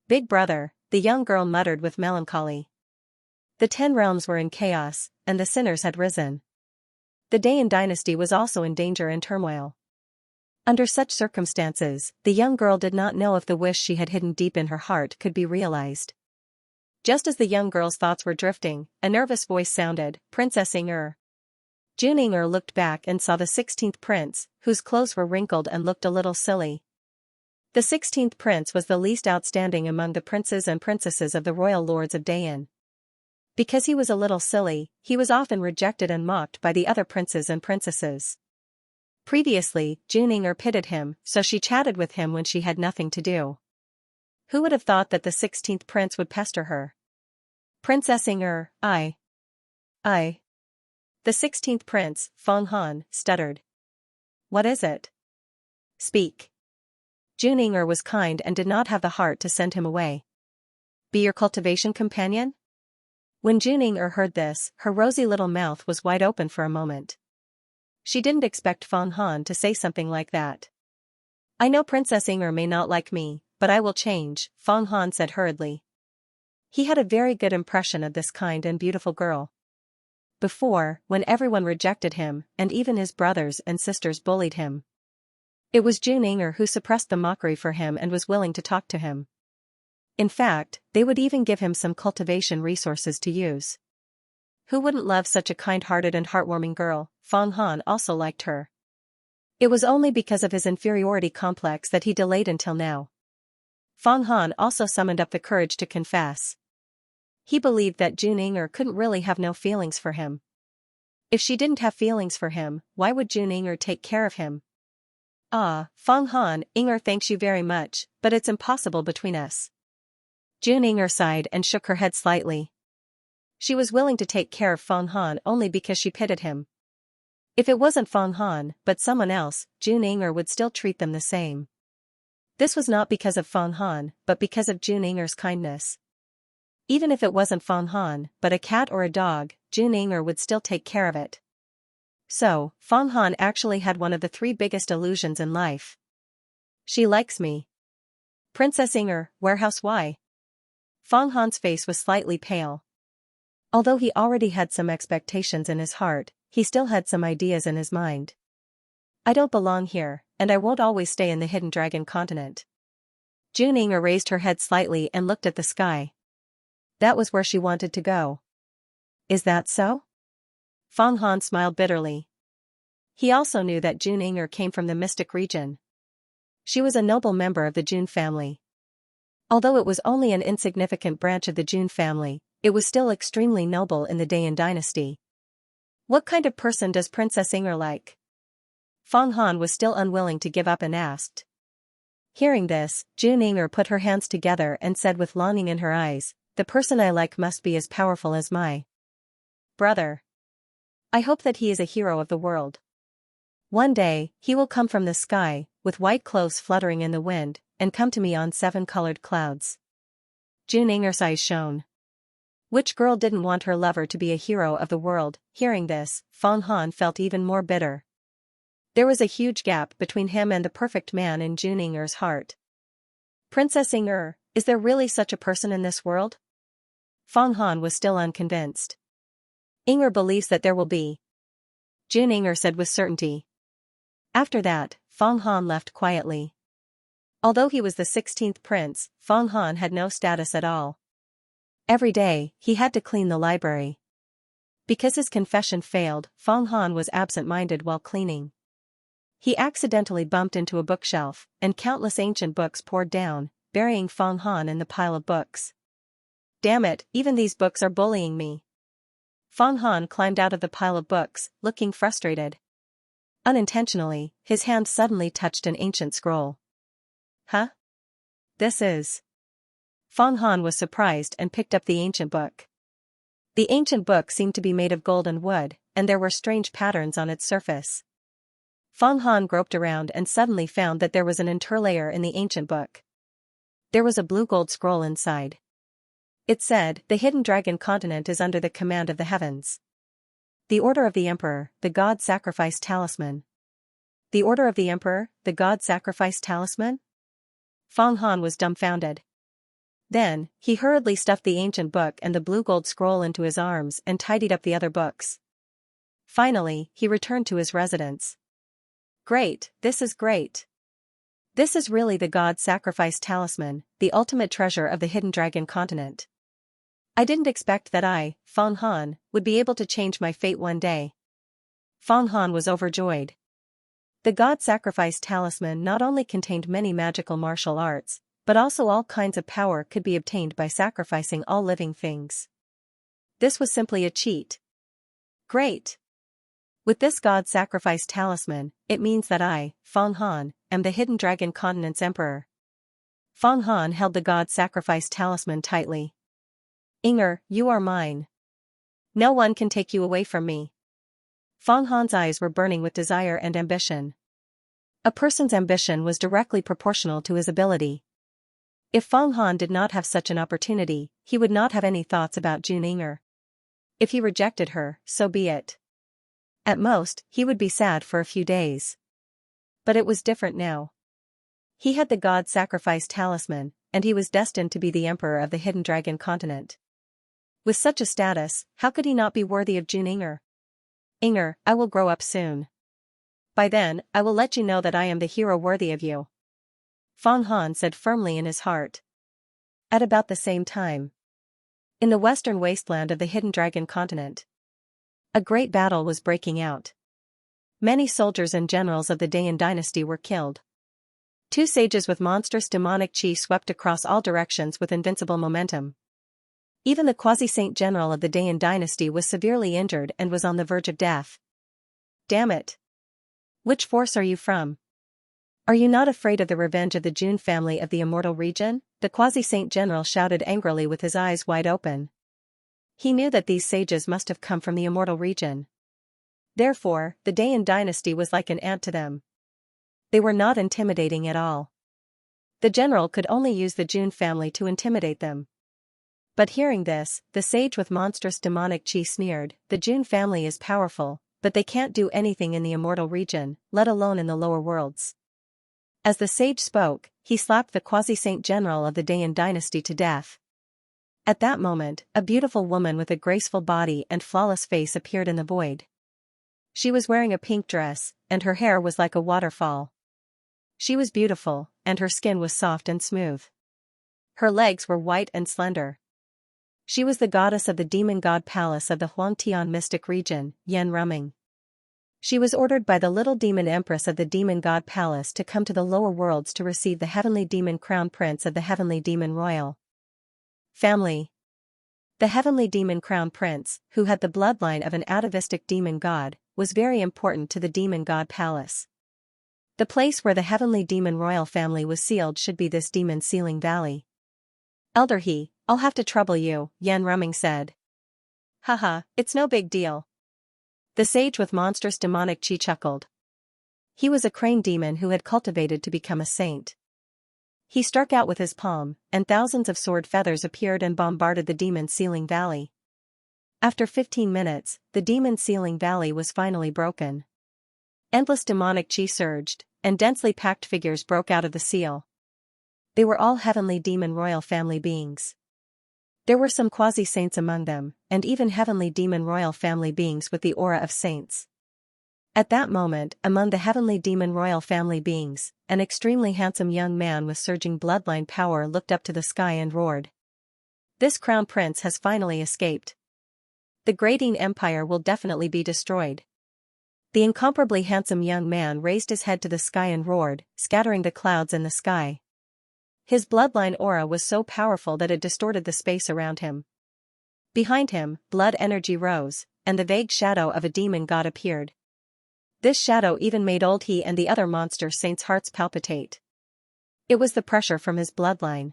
Big brother, the young girl muttered with melancholy. The 10 realms were in chaos, and the sinners had risen. The Dayan dynasty was also in danger and turmoil. Under such circumstances, the young girl did not know if the wish she had hidden deep in her heart could be realized. Just as the young girl's thoughts were drifting, a nervous voice sounded, "Princess Xianxia." Xianxia looked back and saw the 16th prince, whose clothes were wrinkled and looked a little silly. The 16th prince was the least outstanding among the princes and princesses of the royal lords of Dayan. Because he was a little silly, he was often rejected and mocked by the other princes and princesses. Previously, Xianxia pitied him, so she chatted with him when she had nothing to do. Who would have thought that the 16th prince would pester her? "Princess Xianxia, I. The 16th prince, Feng Han, stuttered. "What is it? Speak." Xianxia was kind and did not have the heart to send him away. "Be your cultivation companion?" When Xianxia heard this, her rosy little mouth was wide open for a moment. She didn't expect Feng Han to say something like that. "I know Princess Xianxia may not like me, but I will change," Feng Han said hurriedly. He had a very good impression of this kind and beautiful girl. Before, when everyone rejected him, and even his brothers and sisters bullied him, it was Xianxia who suppressed the mockery for him and was willing to talk to him. In fact, they would even give him some cultivation resources to use. Who wouldn't love such a kind-hearted and heartwarming girl? Feng Han also liked her. It was only because of his inferiority complex that he delayed until now. Feng Han also summoned up the courage to confess. He believed that Xianxia couldn't really have no feelings for him. If she didn't have feelings for him, why would Xianxia take care of him? "Ah, Feng Han, Xianxia thanks you very much, but it's impossible between us." Xianxia sighed and shook her head slightly. She was willing to take care of Feng Han only because she pitied him. If it wasn't Feng Han, but someone else, Xianxia would still treat them the same. This was not because of Feng Han, but because of Xianxia's kindness. Even if it wasn't Feng Han, but a cat or a dog, Xianxia would still take care of it. So, Feng Han actually had one of the 3 biggest illusions in life. "She likes me." "Princess Xianxia, warehouse why?" Feng Han's face was slightly pale. Although he already had some expectations in his heart, he still had some ideas in his mind. "I don't belong here, and I won't always stay in the Hidden Dragon continent." Xianxia raised her head slightly and looked at the sky. That was where she wanted to go. "Is that so?" Feng Han smiled bitterly. He also knew that Xianxia came from the mystic region. She was a noble member of the Jun family. Although it was only an insignificant branch of the Jun family, it was still extremely noble in the Dayan dynasty. "What kind of person does Princess Xianxia like?" Feng Han was still unwilling to give up and asked. Hearing this, Xianxia put her hands together and said with longing in her eyes, "The person I like must be as powerful as my brother. I hope that he is a hero of the world. One day, he will come from the sky, with white clothes fluttering in the wind, and come to me on 7-colored clouds." Xianxia's eyes shone. Which girl didn't want her lover to be a hero of the world? Hearing this, Feng Han felt even more bitter. There was a huge gap between him and the perfect man in Xianxia's heart. "Princess Xianxia, is there really such a person in this world?" Feng Han was still unconvinced. "Xianxia believes that there will be," Xianxia said with certainty. After that, Feng Han left quietly. Although he was the 16th prince, Feng Han had no status at all. Every day, he had to clean the library. Because his confession failed, Feng Han was absent-minded while cleaning. He accidentally bumped into a bookshelf, and countless ancient books poured down, burying Feng Han in the pile of books. "Damn it, even these books are bullying me." Feng Han climbed out of the pile of books, looking frustrated. Unintentionally, his hand suddenly touched an ancient scroll. "Huh? This is..." Feng Han was surprised and picked up the ancient book. The ancient book seemed to be made of gold and wood, and there were strange patterns on its surface. Feng Han groped around and suddenly found that there was an interlayer in the ancient book. There was a blue gold scroll inside. It said, "The Hidden Dragon continent is under the command of the heavens. The Order of the Emperor, the God Sacrifice Talisman." The Order of the Emperor, the God Sacrifice Talisman? Feng Han was dumbfounded. Then, he hurriedly stuffed the ancient book and the blue gold scroll into his arms and tidied up the other books. Finally, he returned to his residence. Great, this is great. This is really the god sacrifice talisman, the ultimate treasure of the hidden dragon continent. I didn't expect that I, Feng Han, would be able to change my fate one day. Feng Han was overjoyed. The god sacrifice talisman not only contained many magical martial arts, but also all kinds of power could be obtained by sacrificing all living things. This was simply a cheat. Great! With this god sacrifice talisman, it means that I, Feng Han, am the hidden dragon continent's emperor. Feng Han held the god sacrifice talisman tightly. Inger, you are mine. No one can take you away from me. Feng Han's eyes were burning with desire and ambition. A person's ambition was directly proportional to his ability. If Feng Han did not have such an opportunity, he would not have any thoughts about June Inger. If he rejected her, so be it. At most, he would be sad for a few days. But it was different now. He had the god sacrifice talisman, and he was destined to be the emperor of the hidden dragon continent. With such a status, how could he not be worthy of June Inger? Inger, I will grow up soon. By then, I will let you know that I am the hero worthy of you. Feng Han said firmly in his heart. At about the same time, in the western wasteland of the hidden dragon continent, a great battle was breaking out. Many soldiers and generals of the Dayan dynasty were killed. Two sages with monstrous demonic chi swept across all directions with invincible momentum. Even the quasi-saint general of the Dayan dynasty was severely injured and was on the verge of death. Damn it! Which force are you from? Are you not afraid of the revenge of the June family of the immortal region? The quasi-saint general shouted angrily with his eyes wide open. He knew that these sages must have come from the immortal region. Therefore, the Dayan dynasty was like an ant to them. They were not intimidating at all. The general could only use the June family to intimidate them. But hearing this, the sage with monstrous demonic chi sneered, the June family is powerful, but they can't do anything in the immortal region, let alone in the lower worlds. As the sage spoke, he slapped the quasi-saint general of the Dayan dynasty to death. At that moment, a beautiful woman with a graceful body and flawless face appeared in the void. She was wearing a pink dress, and her hair was like a waterfall. She was beautiful, and her skin was soft and smooth. Her legs were white and slender. She was the goddess of the demon god palace of the Huangtian mystic region, Yan Ruming. She was ordered by the little demon empress of the demon god palace to come to the lower worlds to receive the heavenly demon crown prince of the heavenly demon royal family. The heavenly demon crown prince, who had the bloodline of an atavistic demon god, was very important to the demon god palace. The place where the heavenly demon royal family was sealed should be this demon sealing valley. Elder He, I'll have to trouble you, Yan Ruming said. Haha, it's no big deal. The sage with monstrous demonic chi chuckled. He was a crane demon who had cultivated to become a saint. He struck out with his palm, and thousands of sword feathers appeared and bombarded the demon sealing valley. After 15 minutes, the demon sealing valley was finally broken. Endless demonic chi surged, and densely packed figures broke out of the seal. They were all heavenly demon royal family beings. There were some quasi-saints among them, and even heavenly demon royal family beings with the aura of saints. At that moment, among the heavenly demon royal family beings, an extremely handsome young man with surging bloodline power looked up to the sky and roared. This crown prince has finally escaped. The Gradine Empire will definitely be destroyed. The incomparably handsome young man raised his head to the sky and roared, scattering the clouds in the sky. His bloodline aura was so powerful that it distorted the space around him. Behind him, blood energy rose, and the vague shadow of a demon god appeared. This shadow even made old He and the other monster saints' hearts palpitate. It was the pressure from his bloodline.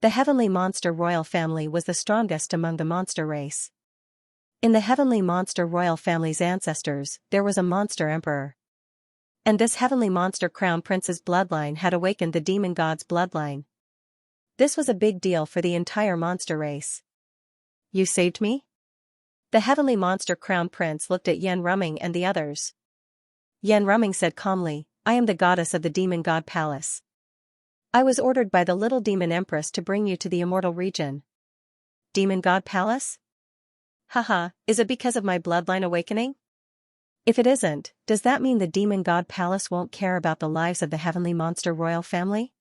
The heavenly monster royal family was the strongest among the monster race. In the heavenly monster royal family's ancestors, there was a monster emperor. And this heavenly monster crown prince's bloodline had awakened the demon god's bloodline. This was a big deal for the entire monster race. You saved me? The heavenly monster crown prince looked at Yan Ruming and the others. Yan Ruming said calmly, I am the goddess of the demon god palace. I was ordered by the little demon empress to bring you to the immortal region. Demon God Palace? Haha, is it because of my bloodline awakening? If it isn't, does that mean the Demon God Palace won't care about the lives of the Heavenly Monster royal family?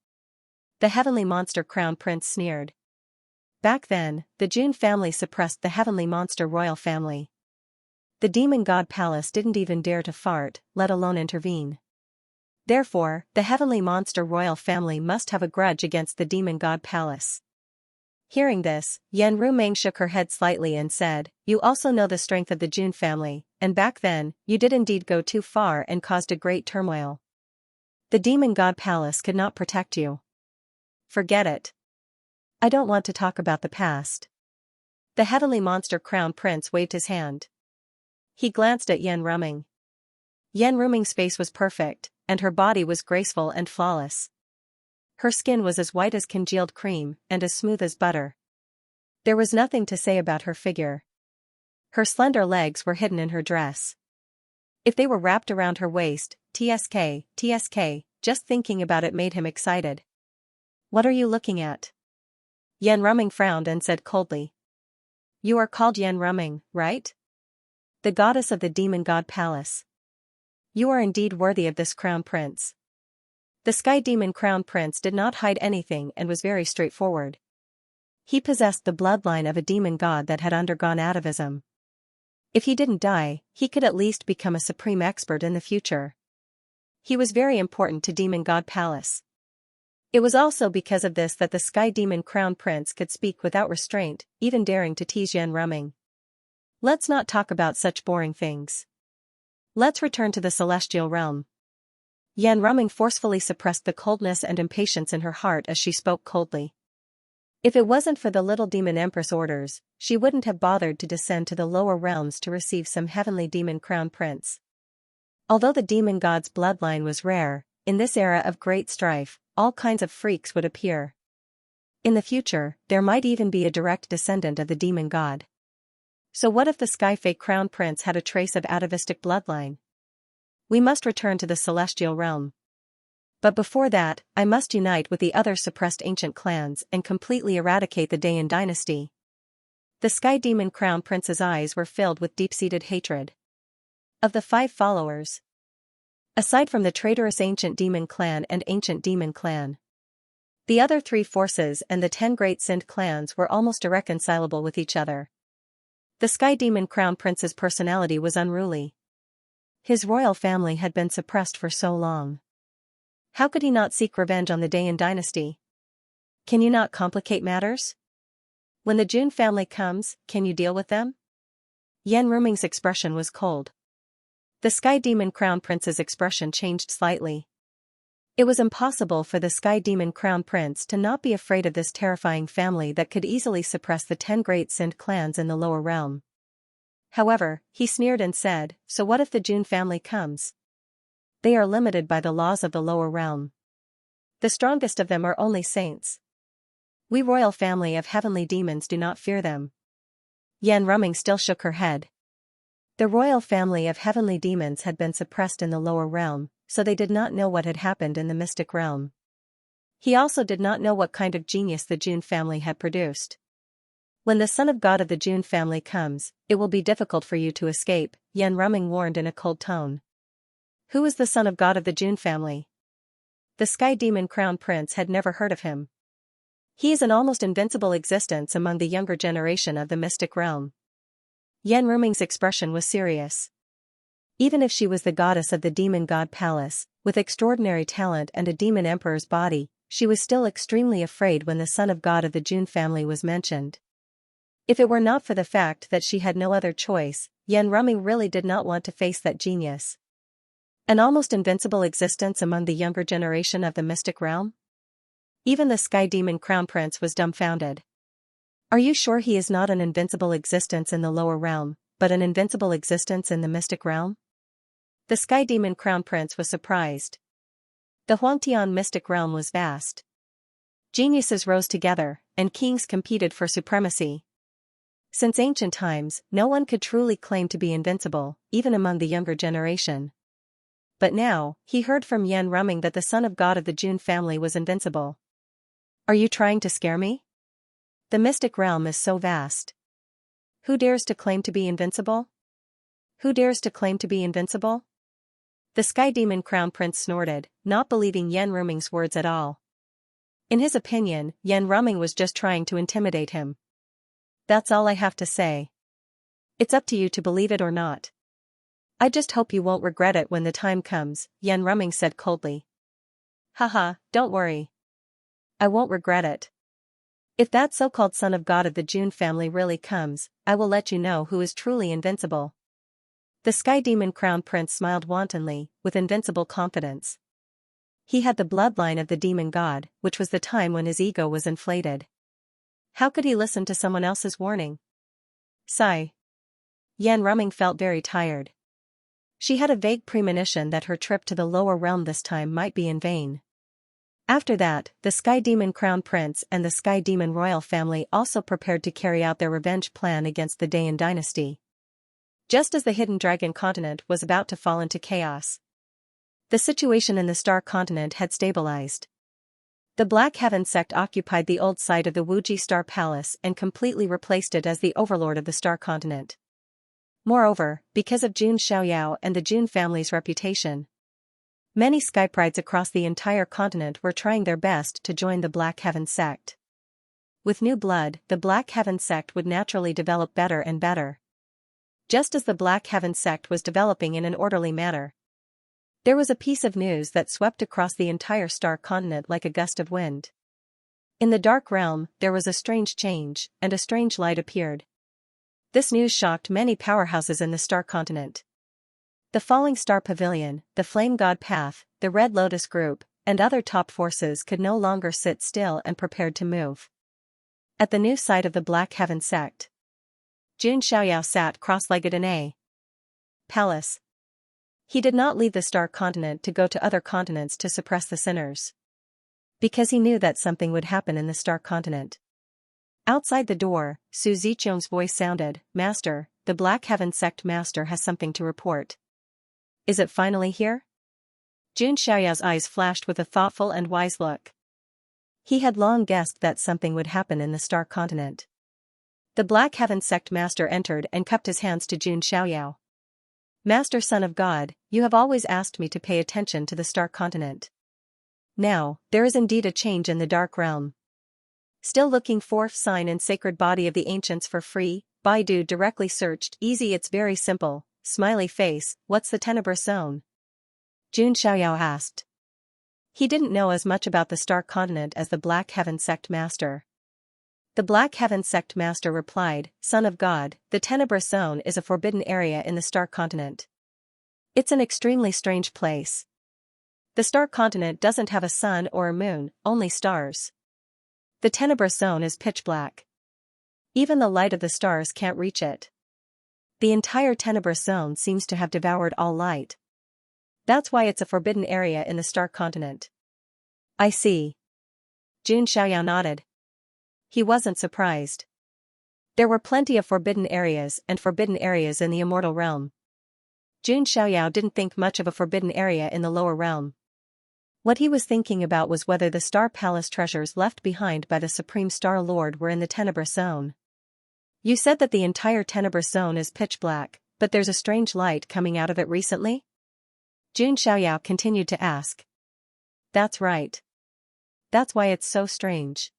The Heavenly Monster Crown Prince sneered. Back then, the June family suppressed the Heavenly Monster royal family. The Demon God Palace didn't even dare to fart, let alone intervene. Therefore, the Heavenly Monster royal family must have a grudge against the Demon God Palace. Hearing this, Yan Rumeng shook her head slightly and said, "You also know the strength of the June family, and back then, you did indeed go too far and caused a great turmoil. The Demon God Palace could not protect you. Forget it. I don't want to talk about the past." The Heavenly Monster Crown Prince waved his hand. He glanced at Yan Rumeng. Yan Rumeng's face was perfect, and her body was graceful and flawless. Her skin was as white as congealed cream and as smooth as butter. There was nothing to say about her figure. Her slender legs were hidden in her dress. If they were wrapped around her waist, TSK, just thinking about it made him excited. "What are you looking at?" Yan Rumeng frowned and said coldly. "You are called Yan Rumeng, right? The goddess of the Demon God Palace. You are indeed worthy of this crown prince." The Sky Demon Crown Prince did not hide anything and was very straightforward. He possessed the bloodline of a demon god that had undergone atavism. If he didn't die, he could at least become a supreme expert in the future. He was very important to Demon God Palace. It was also because of this that the Sky Demon Crown Prince could speak without restraint, even daring to tease Yan Rumeng. Let's not talk about such boring things. Let's return to the celestial realm. Yan Rumeng forcefully suppressed the coldness and impatience in her heart as she spoke coldly. If it wasn't for the little demon empress orders, she wouldn't have bothered to descend to the lower realms to receive some heavenly demon crown prince. Although the demon god's bloodline was rare, in this era of great strife, all kinds of freaks would appear. In the future, there might even be a direct descendant of the demon god. So what if the Skyfake crown prince had a trace of atavistic bloodline? We must return to the celestial realm. But before that, I must unite with the other suppressed ancient clans and completely eradicate the Dayan dynasty. The Sky Demon Crown Prince's eyes were filled with deep-seated hatred. Of the 5 followers, aside from the traitorous Ancient Demon Clan and Ancient Demon Clan, the other 3 forces and the 10 Great Sind clans were almost irreconcilable with each other. The Sky Demon Crown Prince's personality was unruly. His royal family had been suppressed for so long. How could he not seek revenge on the Dayan dynasty? Can you not complicate matters? When the June family comes, can you deal with them? Yan Rumeng's expression was cold. The Sky Demon Crown Prince's expression changed slightly. It was impossible for the Sky Demon Crown Prince to not be afraid of this terrifying family that could easily suppress the 10 Great Sind clans in the lower realm. However, he sneered and said, "So what if the June family comes? They are limited by the laws of the lower realm. The strongest of them are only saints. We royal family of heavenly demons do not fear them." Yan Rumeng still shook her head. The royal family of heavenly demons had been suppressed in the lower realm, so they did not know what had happened in the mystic realm. He also did not know what kind of genius the June family had produced. "When the son of God of the June family comes, it will be difficult for you to escape," Yan Rumeng warned in a cold tone. Who is the son of God of the June family? The Sky Demon Crown Prince had never heard of him. He is an almost invincible existence among the younger generation of the mystic realm. Yan Rumeng's expression was serious. Even if she was the goddess of the Demon God Palace, with extraordinary talent and a demon emperor's body, she was still extremely afraid when the son of God of the June family was mentioned. If it were not for the fact that she had no other choice, Yan Rumeng really did not want to face that genius. An almost invincible existence among the younger generation of the mystic realm? Even the Sky Demon Crown Prince was dumbfounded. Are you sure he is not an invincible existence in the lower realm, but an invincible existence in the mystic realm? The Sky Demon Crown Prince was surprised. The Huangtian mystic realm was vast. Geniuses rose together, and kings competed for supremacy. Since ancient times, no one could truly claim to be invincible, even among the younger generation. But now, he heard from Yan Rumeng that the son of God of the June family was invincible. Are you trying to scare me? The mystic realm is so vast. Who dares to claim to be invincible? Who dares to claim to be invincible? The Sky Demon Crown Prince snorted, not believing Yen Ruming's words at all. In his opinion, Yen Ruming was just trying to intimidate him. That's all I have to say. It's up to you to believe it or not. I just hope you won't regret it when the time comes, Yen Ruming said coldly. Haha, don't worry. I won't regret it. If that so-called son of God of the June family really comes, I will let you know who is truly invincible. The Sky Demon Crown Prince smiled wantonly, with invincible confidence. He had the bloodline of the demon god, which was the time when his ego was inflated. How could he listen to someone else's warning? Sigh. Yen Ruming felt very tired. She had a vague premonition that her trip to the lower realm this time might be in vain. After that, the Sky Demon Crown Prince and the Sky Demon royal family also prepared to carry out their revenge plan against the Dayan dynasty. Just as the Hidden Dragon continent was about to fall into chaos, the situation in the Star continent had stabilized. The Black Heaven sect occupied the old site of the Wuji Star Palace and completely replaced it as the overlord of the Star continent. Moreover, because of Jun Xiaoyao and the Jun family's reputation, many sky prides across the entire continent were trying their best to join the Black Heaven sect. With new blood, the Black Heaven sect would naturally develop better and better. Just as the Black Heaven sect was developing in an orderly manner, there was a piece of news that swept across the entire Star continent like a gust of wind. In the Dark Realm, there was a strange change, and a strange light appeared. This news shocked many powerhouses in the Star continent. The Falling Star Pavilion, the Flame God Path, the Red Lotus Group, and other top forces could no longer sit still and prepared to move. At the new site of the Black Heaven sect, Jun Xiaoyao sat cross-legged in a palace. He did not leave the Star continent to go to other continents to suppress the sinners, because he knew that something would happen in the Star continent. Outside the door, Su Ziqiang's voice sounded, "Master, the Black Heaven sect master has something to report." Is it finally here? Jun Xiaoyao's eyes flashed with a thoughtful and wise look. He had long guessed that something would happen in the Star continent. The Black Heaven sect master entered and cupped his hands to Jun Xiaoyao. Master Son of God, you have always asked me to pay attention to the Star continent. Now, there is indeed a change in the Dark Realm. Still looking for sign and sacred body of the ancients for free? Baidu directly searched. Easy, it's very simple. Smiley face, what's the Tenebrous Zone? Jun Xiaoyao asked. He didn't know as much about the Star continent as the Black Heaven sect master. The Black Heaven sect master replied, Son of God, the Tenebrous Zone is a forbidden area in the Star continent. It's an extremely strange place. The Star continent doesn't have a sun or a moon, only stars. The Tenebrous Zone is pitch black. Even the light of the stars can't reach it. The entire Tenebrous Zone seems to have devoured all light. That's why it's a forbidden area in the Star continent. I see. Jun Xiaoyao nodded. He wasn't surprised. There were plenty of forbidden areas in the Immortal Realm. Jun Xiaoyao didn't think much of a forbidden area in the lower realm. What he was thinking about was whether the Star Palace treasures left behind by the Supreme Star Lord were in the Tenebrous Zone. You said that the entire Tenebrous Zone is pitch black, but there's a strange light coming out of it recently? Jun Xiaoyao continued to ask. That's right. That's why it's so strange.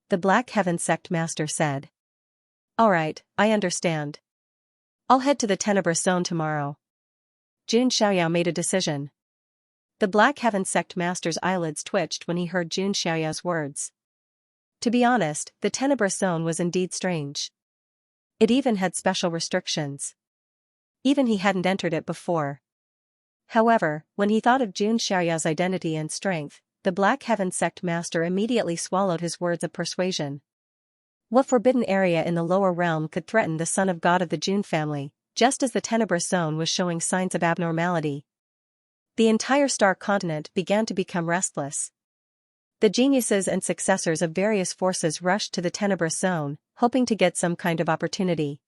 The Black Heaven sect master said. Alright, I understand. I'll head to the Tenebrous Zone tomorrow. Jun Xiaoyao made a decision. The Black Heaven sect master's eyelids twitched when he heard Jun Xiaoyao's words. To be honest, the Tenebrous Zone was indeed strange. It even had special restrictions. Even he hadn't entered it before. However, when he thought of Jun Xiaoyao's identity and strength, the Black Heaven sect master immediately swallowed his words of persuasion. What forbidden area in the lower realm could threaten the son of God of the Jun family, just as the Tenebrous Zone was showing signs of abnormality? The entire Star continent began to become restless. The geniuses and successors of various forces rushed to the Tenebrous Zone, hoping to get some kind of opportunity.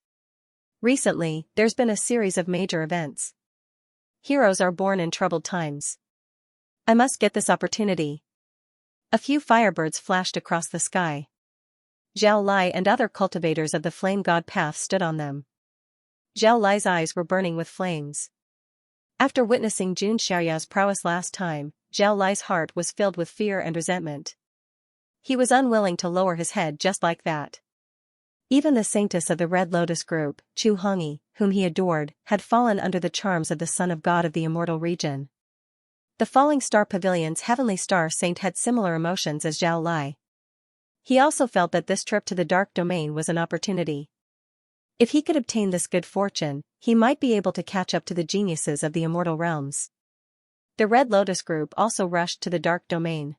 Recently, there's been a series of major events. Heroes are born in troubled times. I must get this opportunity. A few firebirds flashed across the sky. Zhao Lai and other cultivators of the flame god path stood on them. Zhao Lai's eyes were burning with flames. After witnessing Jun Xiaoyao's prowess last time, Zhao Lai's heart was filled with fear and resentment. He was unwilling to lower his head just like that. Even the saintess of the Red Lotus group, Chu Hongyi, whom he adored, had fallen under the charms of the son of God of the immortal region. The Falling Star Pavilion's heavenly star saint had similar emotions as Zhao Lai. He also felt that this trip to the dark domain was an opportunity. If he could obtain this good fortune, he might be able to catch up to the geniuses of the immortal realms. The Red Lotus group also rushed to the dark domain.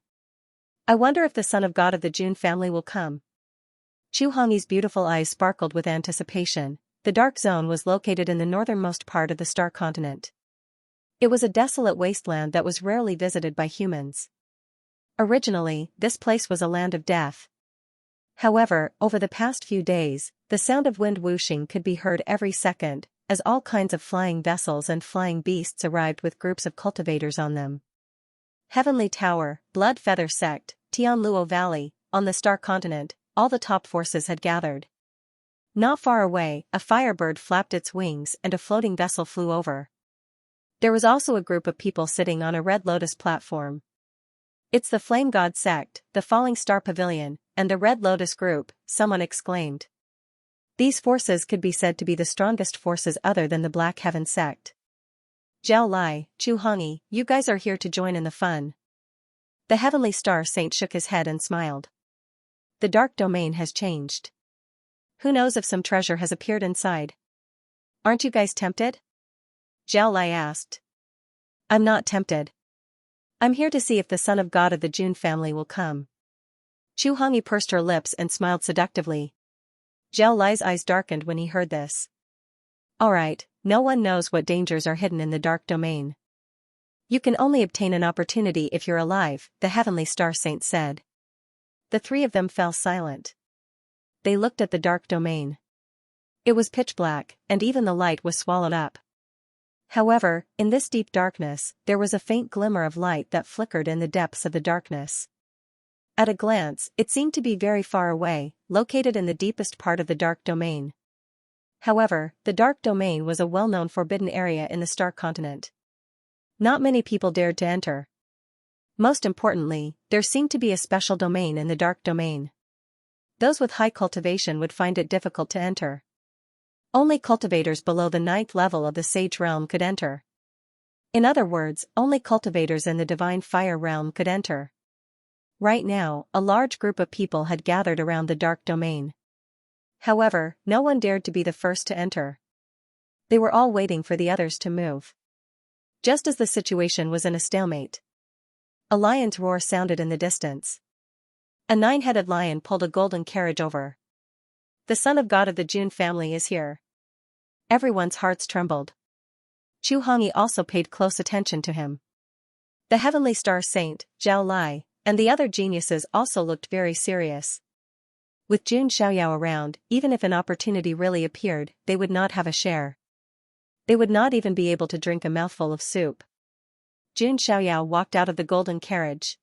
I wonder if the son of God of the Jun family will come. Chu Hongyi's beautiful eyes sparkled with anticipation. The dark zone was located in the northernmost part of the star continent. It was a desolate wasteland that was rarely visited by humans. Originally, this place was a land of death. However, over the past few days, the sound of wind whooshing could be heard every second, as all kinds of flying vessels and flying beasts arrived with groups of cultivators on them. Heavenly Tower, Blood Feather Sect, Tianluo Valley, on the star continent, all the top forces had gathered. Not far away, a firebird flapped its wings and a floating vessel flew over. There was also a group of people sitting on a Red Lotus platform. It's the Flame God Sect, the Falling Star Pavilion, and the Red Lotus Group, someone exclaimed. These forces could be said to be the strongest forces other than the Black Heaven Sect. Zhao Lai, Chu Hongyi, you guys are here to join in the fun. The Heavenly Star Saint shook his head and smiled. The dark domain has changed. Who knows if some treasure has appeared inside? Aren't you guys tempted? Zhao Lai asked. I'm not tempted. I'm here to see if the son of God of the Jun family will come. Chu Hongyi pursed her lips and smiled seductively. Zhao Lai's eyes darkened when he heard this. Alright, no one knows what dangers are hidden in the dark domain. You can only obtain an opportunity if you're alive, the Heavenly Star Saint said. The three of them fell silent. They looked at the dark domain. It was pitch black, and even the light was swallowed up. However, in this deep darkness, there was a faint glimmer of light that flickered in the depths of the darkness. At a glance, it seemed to be very far away, located in the deepest part of the dark domain. However, the dark domain was a well-known forbidden area in the star continent. Not many people dared to enter. Most importantly, there seemed to be a special domain in the dark domain. Those with high cultivation would find it difficult to enter. Only cultivators below the 9th level of the Sage Realm could enter. In other words, only cultivators in the Divine Fire Realm could enter. Right now, a large group of people had gathered around the dark domain. However, no one dared to be the first to enter. They were all waiting for the others to move. Just as the situation was in a stalemate, a lion's roar sounded in the distance. A 9-headed lion pulled a golden carriage over. The son of God of the Jun family is here. Everyone's hearts trembled. Chu Hongyi also paid close attention to him. The Heavenly Star Saint, Zhao Lai, and the other geniuses also looked very serious. With Jun Xiaoyao around, even if an opportunity really appeared, they would not have a share. They would not even be able to drink a mouthful of soup. Jun Xiaoyao walked out of the golden carriage.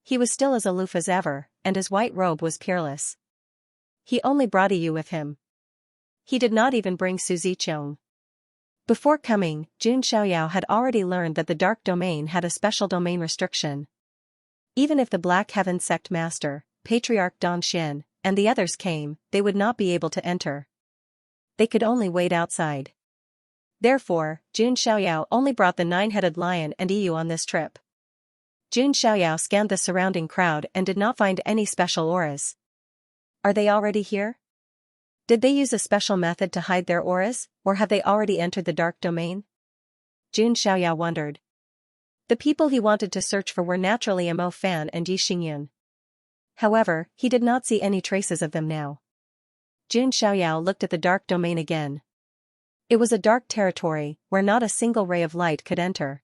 He was still as aloof as ever, and his white robe was peerless. He only brought Yu with him. He did not even bring Su Ziqiang. Before coming, Jun Xiaoyao had already learned that the dark domain had a special domain restriction. Even if the Black Heaven Sect Master, Patriarch Dongxian, and the others came, they would not be able to enter. They could only wait outside. Therefore, Jun Xiaoyao only brought the 9-headed lion and Yu on this trip. Jun Xiaoyao scanned the surrounding crowd and did not find any special auras. Are they already here? Did they use a special method to hide their auras, or have they already entered the dark domain? Jun Xiaoyao wondered. The people he wanted to search for were naturally Mo Fan and Yi Xingyun. However, he did not see any traces of them now. Jun Xiaoyao looked at the dark domain again. It was a dark territory, where not a single ray of light could enter.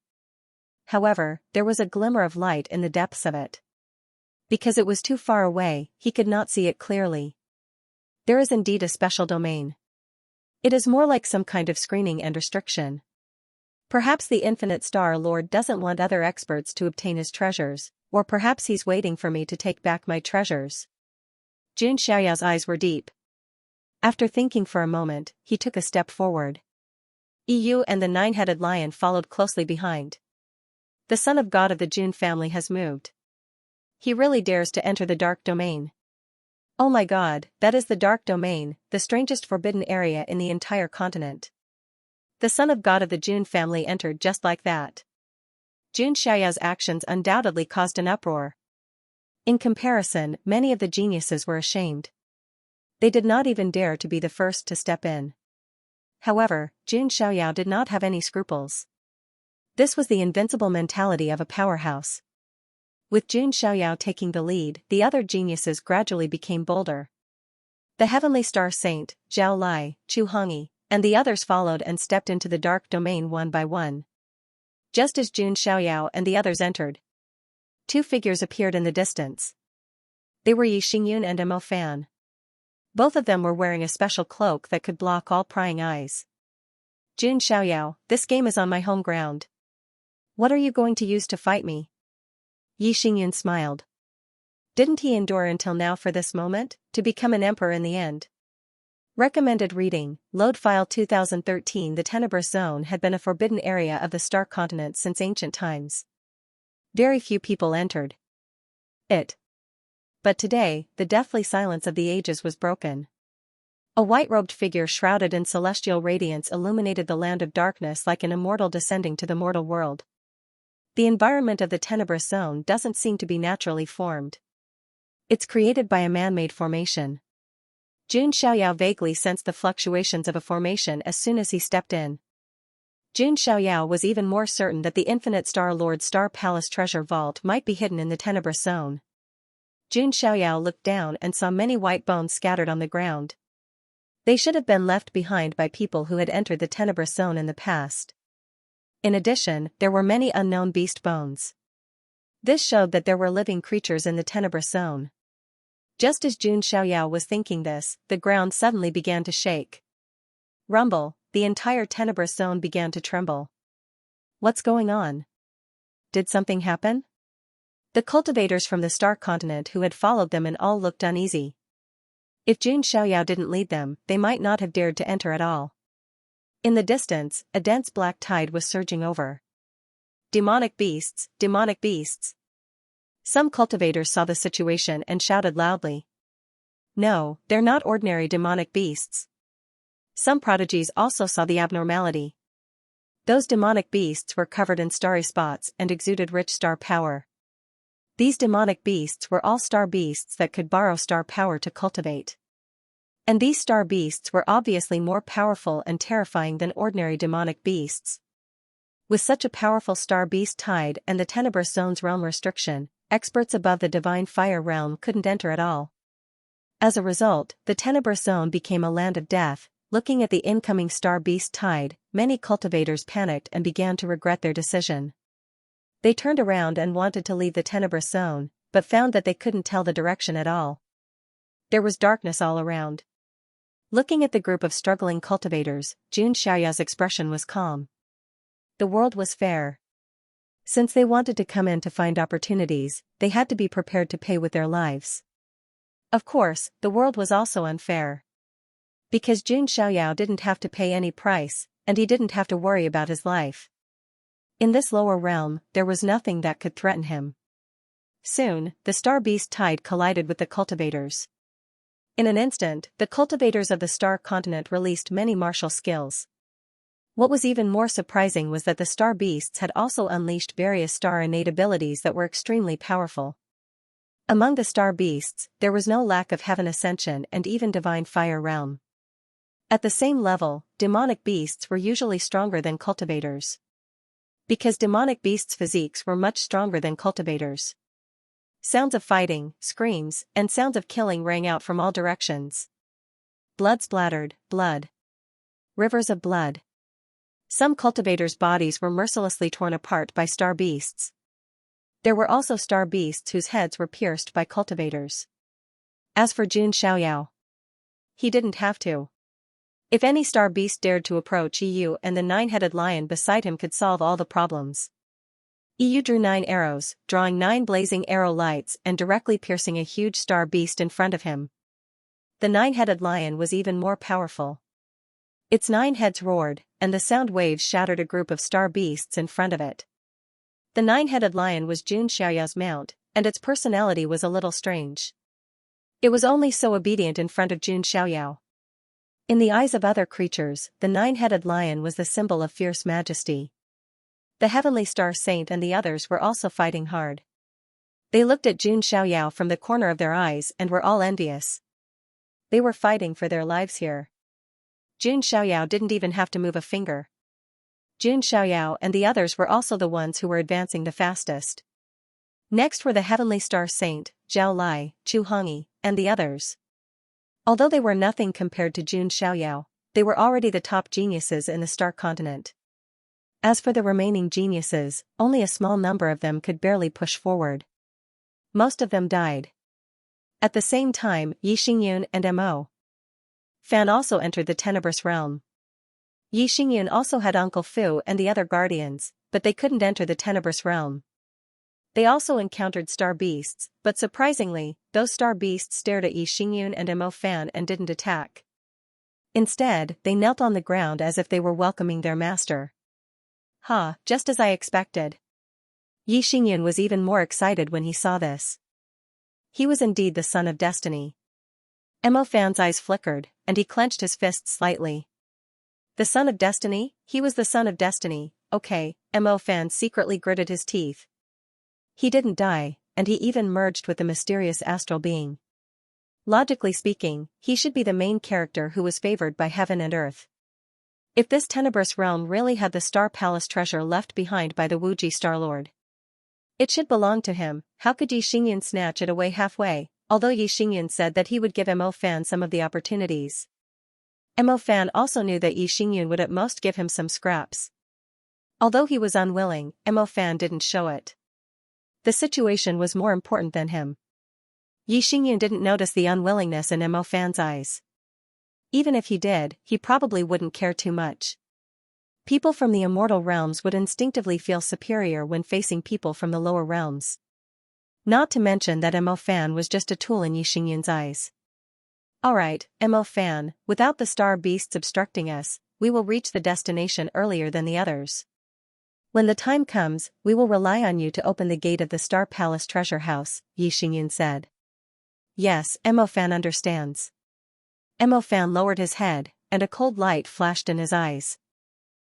However, there was a glimmer of light in the depths of it. Because it was too far away, he could not see it clearly. There is indeed a special domain. It is more like some kind of screening and restriction. Perhaps the Infinite Star Lord doesn't want other experts to obtain his treasures, Or perhaps he's waiting for me to take back my treasures. Jun Xiaoyao's eyes were deep. After thinking for a moment, he took a step forward. Yu and the nine-headed lion followed closely behind. The son of God of the Jun family has moved. He really dares to enter the dark domain. Oh my god, that is the dark domain, the strangest forbidden area in the entire continent. The son of God of the Jun family entered just like that. Jun Xiaoyao's actions undoubtedly caused an uproar. In comparison, many of the geniuses were ashamed. They did not even dare to be the first to step in. However, Jun Xiaoyao did not have any scruples. This was the invincible mentality of a powerhouse. With Jun Xiaoyao taking the lead, the other geniuses gradually became bolder. The Heavenly Star Saint, Zhao Lai, Chu Hongyi, and the others followed and stepped into the dark domain one by one. Just as Jun Xiaoyao and the others entered, two figures appeared in the distance. They were Yi Xingyun and Mo Fan. Both of them were wearing a special cloak that could block all prying eyes. Jun Xiaoyao, this game is on my home ground. What are you going to use to fight me? Yi Xingyun smiled. Didn't he endure until now for this moment, to become an emperor in the end? Recommended reading, Load File 2013. The Tenebrous Zone had been a forbidden area of the Star Continent since ancient times. Very few people entered it. But today, the deathly silence of the ages was broken. A white-robed figure shrouded in celestial radiance illuminated the land of darkness like an immortal descending to the mortal world. The environment of the Tenebrous Zone doesn't seem to be naturally formed. It's created by a man-made formation. Jun Xiaoyao vaguely sensed the fluctuations of a formation as soon as he stepped in. Jun Xiaoyao was even more certain that the Infinite Star Lord's Star Palace treasure vault might be hidden in the Tenebrous Zone. Jun Xiaoyao looked down and saw many white bones scattered on the ground. They should have been left behind by people who had entered the Tenebrous Zone in the past. In addition, there were many unknown beast bones. This showed that there were living creatures in the Tenebrous Zone. Just as Jun Xiaoyao was thinking this, the ground suddenly began to shake. Rumble, the entire Tenebrous Zone began to tremble. What's going on? Did something happen? The cultivators from the Star Continent who had followed them and all looked uneasy. If Jun Xiaoyao didn't lead them, they might not have dared to enter at all. In the distance, a dense black tide was surging over. Demonic beasts, demonic beasts. Some cultivators saw the situation and shouted loudly. No, they're not ordinary demonic beasts. Some prodigies also saw the abnormality. Those demonic beasts were covered in starry spots and exuded rich star power. These demonic beasts were all star beasts that could borrow star power to cultivate. And these star beasts were obviously more powerful and terrifying than ordinary demonic beasts. With such a powerful star beast tide and the Tenebrous Zone's realm restriction, experts above the divine fire realm couldn't enter at all. As a result, the Tenebrous Zone became a land of death. Looking at the incoming star beast tide, many cultivators panicked and began to regret their decision. They turned around and wanted to leave the Tenebrous Zone, but found that they couldn't tell the direction at all. There was darkness all around. Looking at the group of struggling cultivators, Jun Xiaoyao's expression was calm. The world was fair. Since they wanted to come in to find opportunities, they had to be prepared to pay with their lives. Of course, the world was also unfair. Because Jun Xiaoyao didn't have to pay any price, and he didn't have to worry about his life. In this lower realm, there was nothing that could threaten him. Soon, the star beast tide collided with the cultivators. In an instant, the cultivators of the Star Continent released many martial skills. What was even more surprising was that the star beasts had also unleashed various star innate abilities that were extremely powerful. Among the star beasts, there was no lack of heaven ascension and even divine fire realm. At the same level, demonic beasts were usually stronger than cultivators. Because demonic beasts' physiques were much stronger than cultivators. Sounds of fighting, screams, and sounds of killing rang out from all directions. Blood splattered, blood. Rivers of blood. Some cultivators' bodies were mercilessly torn apart by star beasts. There were also star beasts whose heads were pierced by cultivators. As for Jun Xiaoyao, he didn't have to. If any star beast dared to approach, Yu and the nine-headed lion beside him could solve all the problems. Yu drew 9 arrows, drawing 9 blazing arrow lights and directly piercing a huge star beast in front of him. The 9-headed lion was even more powerful. Its 9 heads roared, and the sound waves shattered a group of star beasts in front of it. The 9-headed lion was Jun Xiaoyao's mount, and its personality was a little strange. It was only so obedient in front of Jun Xiaoyao. In the eyes of other creatures, the 9-headed lion was the symbol of fierce majesty. The heavenly star saint and the others were also fighting hard. They looked at Jun Xiaoyao from the corner of their eyes and were all envious. They were fighting for their lives here. Jun Xiaoyao didn't even have to move a finger. Jun Xiaoyao and the others were also the ones who were advancing the fastest. Next were the heavenly star saint, Zhao Lai, Chu Hongyi, and the others. Although they were nothing compared to Jun Xiaoyao, they were already the top geniuses in the star continent. As for the remaining geniuses, only a small number of them could barely push forward. Most of them died. At the same time, Yi Xingyun and Mo. Fan also entered the tenebrous realm. Yi Xingyun also had Uncle Fu and the other guardians, but they couldn't enter the tenebrous realm. They also encountered star beasts, but surprisingly, those star beasts stared at Yi Xingyun and Mo Fan and didn't attack. Instead, they knelt on the ground as if they were welcoming their master. Just as I expected. Yi Xingyun was even more excited when he saw this. He was indeed the son of destiny. Mo Fan's eyes flickered, and he clenched his fists slightly. The son of destiny? He was the son of destiny, okay. Mo Fan secretly gritted his teeth. He didn't die, and he even merged with the mysterious astral being. Logically speaking, he should be the main character who was favored by heaven and earth. If this tenebrous realm really had the Star Palace treasure left behind by the Wuji Star Lord, it should belong to him. How could Yi Xingyun snatch it away halfway? Although Yi Xingyun said that he would give Mo Fan some of the opportunities. Mo Fan also knew that Yi Xingyun would at most give him some scraps. Although he was unwilling, Mo Fan didn't show it. The situation was more important than him. Yi Xingyun didn't notice the unwillingness in Mo Fan's eyes. Even if he did, he probably wouldn't care too much. People from the immortal realms would instinctively feel superior when facing people from the lower realms. Not to mention that Mo Fan was just a tool in Yi Xingyun's eyes. Alright, Mo Fan, without the star beasts obstructing us, we will reach the destination earlier than the others. When the time comes, we will rely on you to open the gate of the Star Palace treasure house, Yi Xingyun said. Yes, Mo Fan understands. Mo Fan lowered his head, and a cold light flashed in his eyes.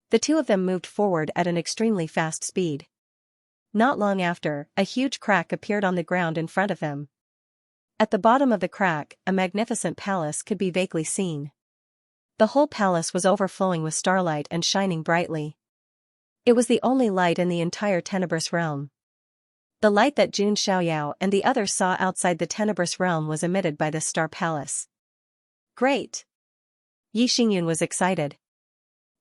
The two of them moved forward at an extremely fast speed. Not long after, a huge crack appeared on the ground in front of them. At the bottom of the crack, a magnificent palace could be vaguely seen. The whole palace was overflowing with starlight and shining brightly. It was the only light in the entire tenebrous realm. The light that Jun Xiaoyao and the others saw outside the tenebrous realm was emitted by the Star Palace. Great! Yi Xingyun was excited.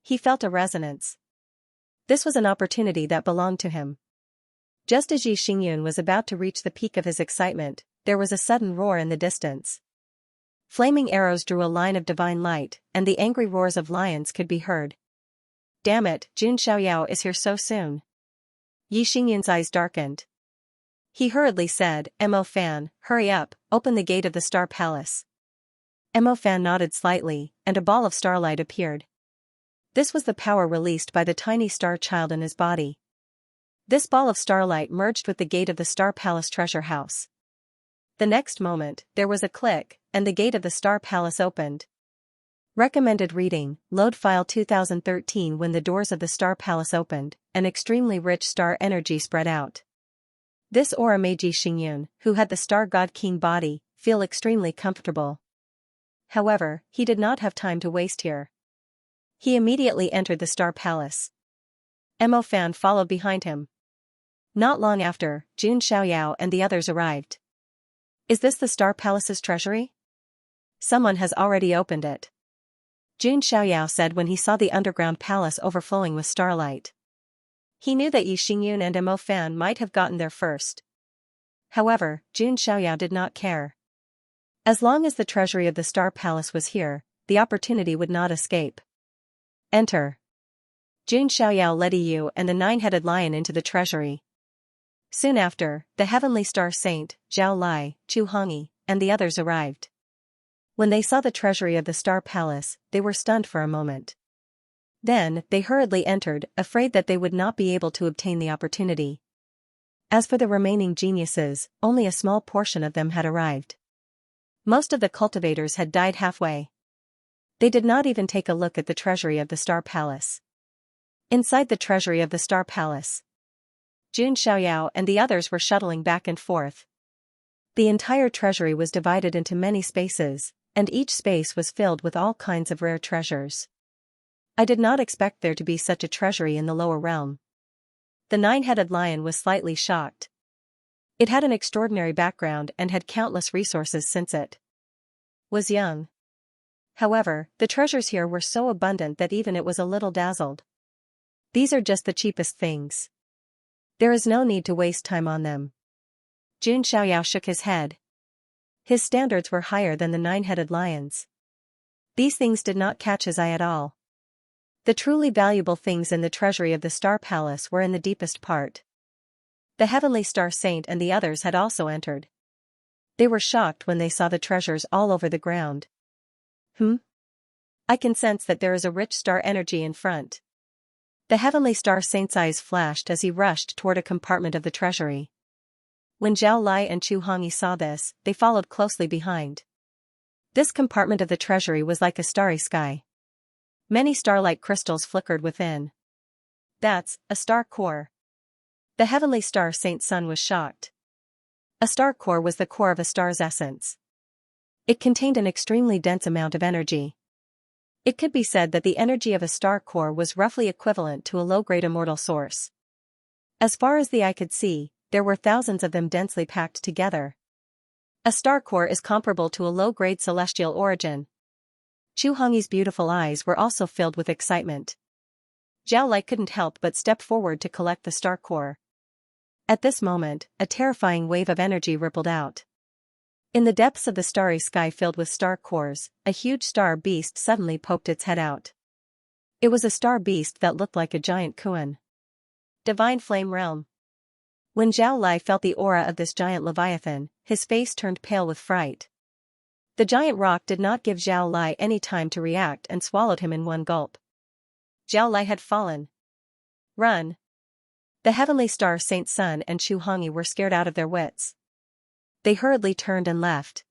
He felt a resonance. This was an opportunity that belonged to him. Just as Yi Xingyun was about to reach the peak of his excitement, there was a sudden roar in the distance. Flaming arrows drew a line of divine light, and the angry roars of lions could be heard. Damn it, Jun Xiaoyao is here so soon. Yi Xingyun's eyes darkened. He hurriedly said, Mo Fan, hurry up, open the gate of the Star Palace. Mo Fan nodded slightly, and a ball of starlight appeared. This was the power released by the tiny star child in his body. This ball of starlight merged with the gate of the Star Palace treasure house. The next moment, there was a click, and the gate of the Star Palace opened. Recommended reading, Load File 2013. When the doors of the Star Palace opened, an extremely rich star energy spread out. This aura made Yi Xingyun, who had the Star God King body, feel extremely comfortable. However, he did not have time to waste here. He immediately entered the Star Palace. Mo Fan followed behind him. Not long after, Jun Xiaoyao and the others arrived. Is this the Star Palace's treasury? Someone has already opened it. Jun Xiaoyao said when he saw the underground palace overflowing with starlight. He knew that Yi Xingyun and Mo Fan might have gotten there first. However, Jun Xiaoyao did not care. As long as the treasury of the Star Palace was here, the opportunity would not escape. Enter. Jun Xiaoyao led Yu and the 9-headed lion into the treasury, Soon after, the heavenly star saint, Zhao Lai, Chu Hongyi, and the others arrived. When they saw the treasury of the Star Palace, they were stunned for a moment. Then, they hurriedly entered, afraid that they would not be able to obtain the opportunity. As for the remaining geniuses, only a small portion of them had arrived. Most of the cultivators had died halfway. They did not even take a look at the treasury of the Star Palace. Inside the treasury of the Star Palace, Jun Xiaoyao and the others were shuttling back and forth. The entire treasury was divided into many spaces, and each space was filled with all kinds of rare treasures. I did not expect there to be such a treasury in the lower realm. The nine-headed lion was slightly shocked. It had an extraordinary background and had countless resources since it was young. However, the treasures here were so abundant that even it was a little dazzled. These are just the cheapest things. There is no need to waste time on them. Jun Xiaoyao shook his head. His standards were higher than the nine-headed lion's. These things did not catch his eye at all. The truly valuable things in the treasury of the Star Palace were in the deepest part. The heavenly star saint and the others had also entered. They were shocked when they saw the treasures all over the ground. I can sense that there is a rich star energy in front. The heavenly star saint's eyes flashed as he rushed toward a compartment of the treasury. When Zhao Lai and Chu Hongyi saw this, they followed closely behind. This compartment of the treasury was like a starry sky. Many starlight crystals flickered within. That's a star core. The heavenly star saint's son was shocked. A star core was the core of a star's essence. It contained an extremely dense amount of energy. It could be said that the energy of a star core was roughly equivalent to a low-grade immortal source. As far as the eye could see, there were thousands of them densely packed together. A star core is comparable to a low-grade celestial origin. Chu Hongyi's beautiful eyes were also filled with excitement. Zhao Lai couldn't help but step forward to collect the star core. At this moment, a terrifying wave of energy rippled out. In the depths of the starry sky filled with star cores, a huge star beast suddenly poked its head out. It was a star beast that looked like a giant kuan. Divine Flame Realm. When Zhao Lai felt the aura of this giant leviathan, his face turned pale with fright. The giant rock did not give Zhao Lai any time to react and swallowed him in one gulp. Zhao Lai had fallen. Run! The heavenly star saint's son and Chu Hongyi were scared out of their wits. They hurriedly turned and left.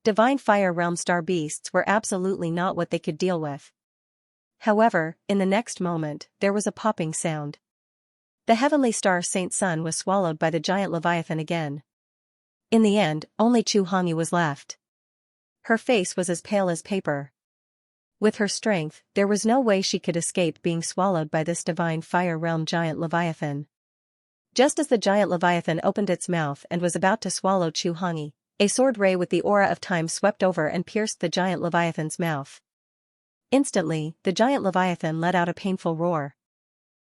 Divine Fire Realm star beasts were absolutely not what they could deal with. However, in the next moment, there was a popping sound. The heavenly star saint's son was swallowed by the giant leviathan again. In the end, only Chu Hongyi was left. Her face was as pale as paper. With her strength, there was no way she could escape being swallowed by this divine fire realm giant leviathan. Just as the giant leviathan opened its mouth and was about to swallow Chu Hongyi, a sword ray with the aura of time swept over and pierced the giant leviathan's mouth. Instantly, the giant leviathan let out a painful roar.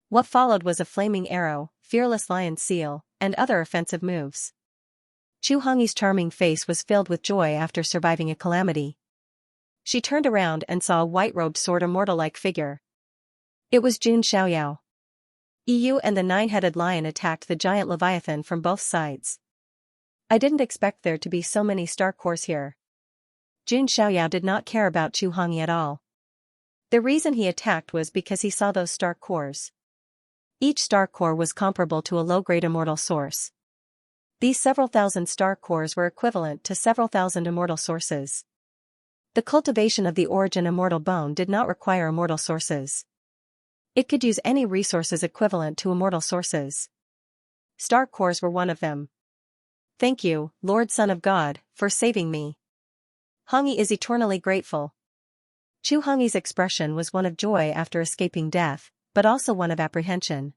What followed was a flaming arrow, fearless lion seal, and other offensive moves. Chu Hongyi's charming face was filled with joy after surviving a calamity. She turned around and saw a white-robed sword immortal-like figure. It was Jun Xiaoyao. EU and the nine-headed lion attacked the giant leviathan from both sides. I didn't expect there to be so many star cores here. Jun Xiaoyao did not care about Chu Hongyi at all. The reason he attacked was because he saw those star cores. Each star core was comparable to a low-grade immortal source. These several thousand star cores were equivalent to several thousand immortal sources. The cultivation of the origin immortal bone did not require immortal sources. It could use any resources equivalent to immortal sources. Star cores were one of them. Thank you, Lord Son of God, for saving me. Hongyi is eternally grateful. Chu Hongyi's expression was one of joy after escaping death, but also one of apprehension.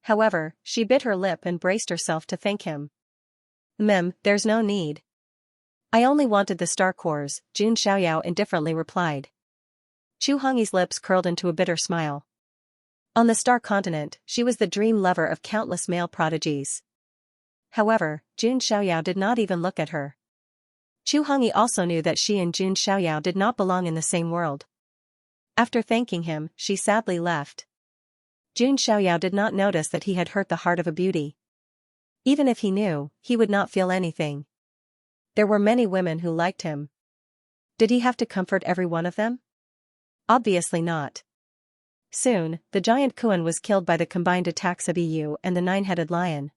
However, she bit her lip and braced herself to thank him. There's no need. I only wanted the star cores, Jun Xiaoyao indifferently replied. Chu Hongyi's lips curled into a bitter smile. On the star continent, she was the dream lover of countless male prodigies. However, Jun Xiaoyao did not even look at her. Chu Hongyi also knew that she and Jun Xiaoyao did not belong in the same world. After thanking him, she sadly left. Jun Xiaoyao did not notice that he had hurt the heart of a beauty. Even if he knew, he would not feel anything. There were many women who liked him. Did he have to comfort every one of them? Obviously not. Soon, the giant Kuan was killed by the combined attacks of Yu and the nine-headed lion.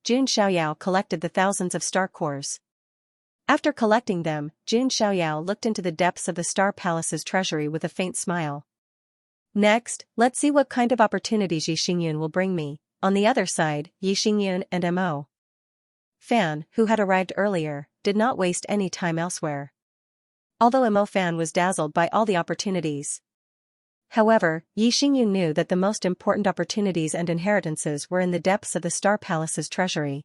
Jun Xiaoyao collected the thousands of star cores. After collecting them, Jun Xiaoyao looked into the depths of the Star Palace's treasury with a faint smile. Next, let's see what kind of opportunities Yi Xingyun will bring me. On the other side, Yi Xingyun and Mo Fan, who had arrived earlier, did not waste any time elsewhere. Although Mo Fan was dazzled by all the opportunities. However, Yi Xingyun knew that the most important opportunities and inheritances were in the depths of the Star Palace's treasury.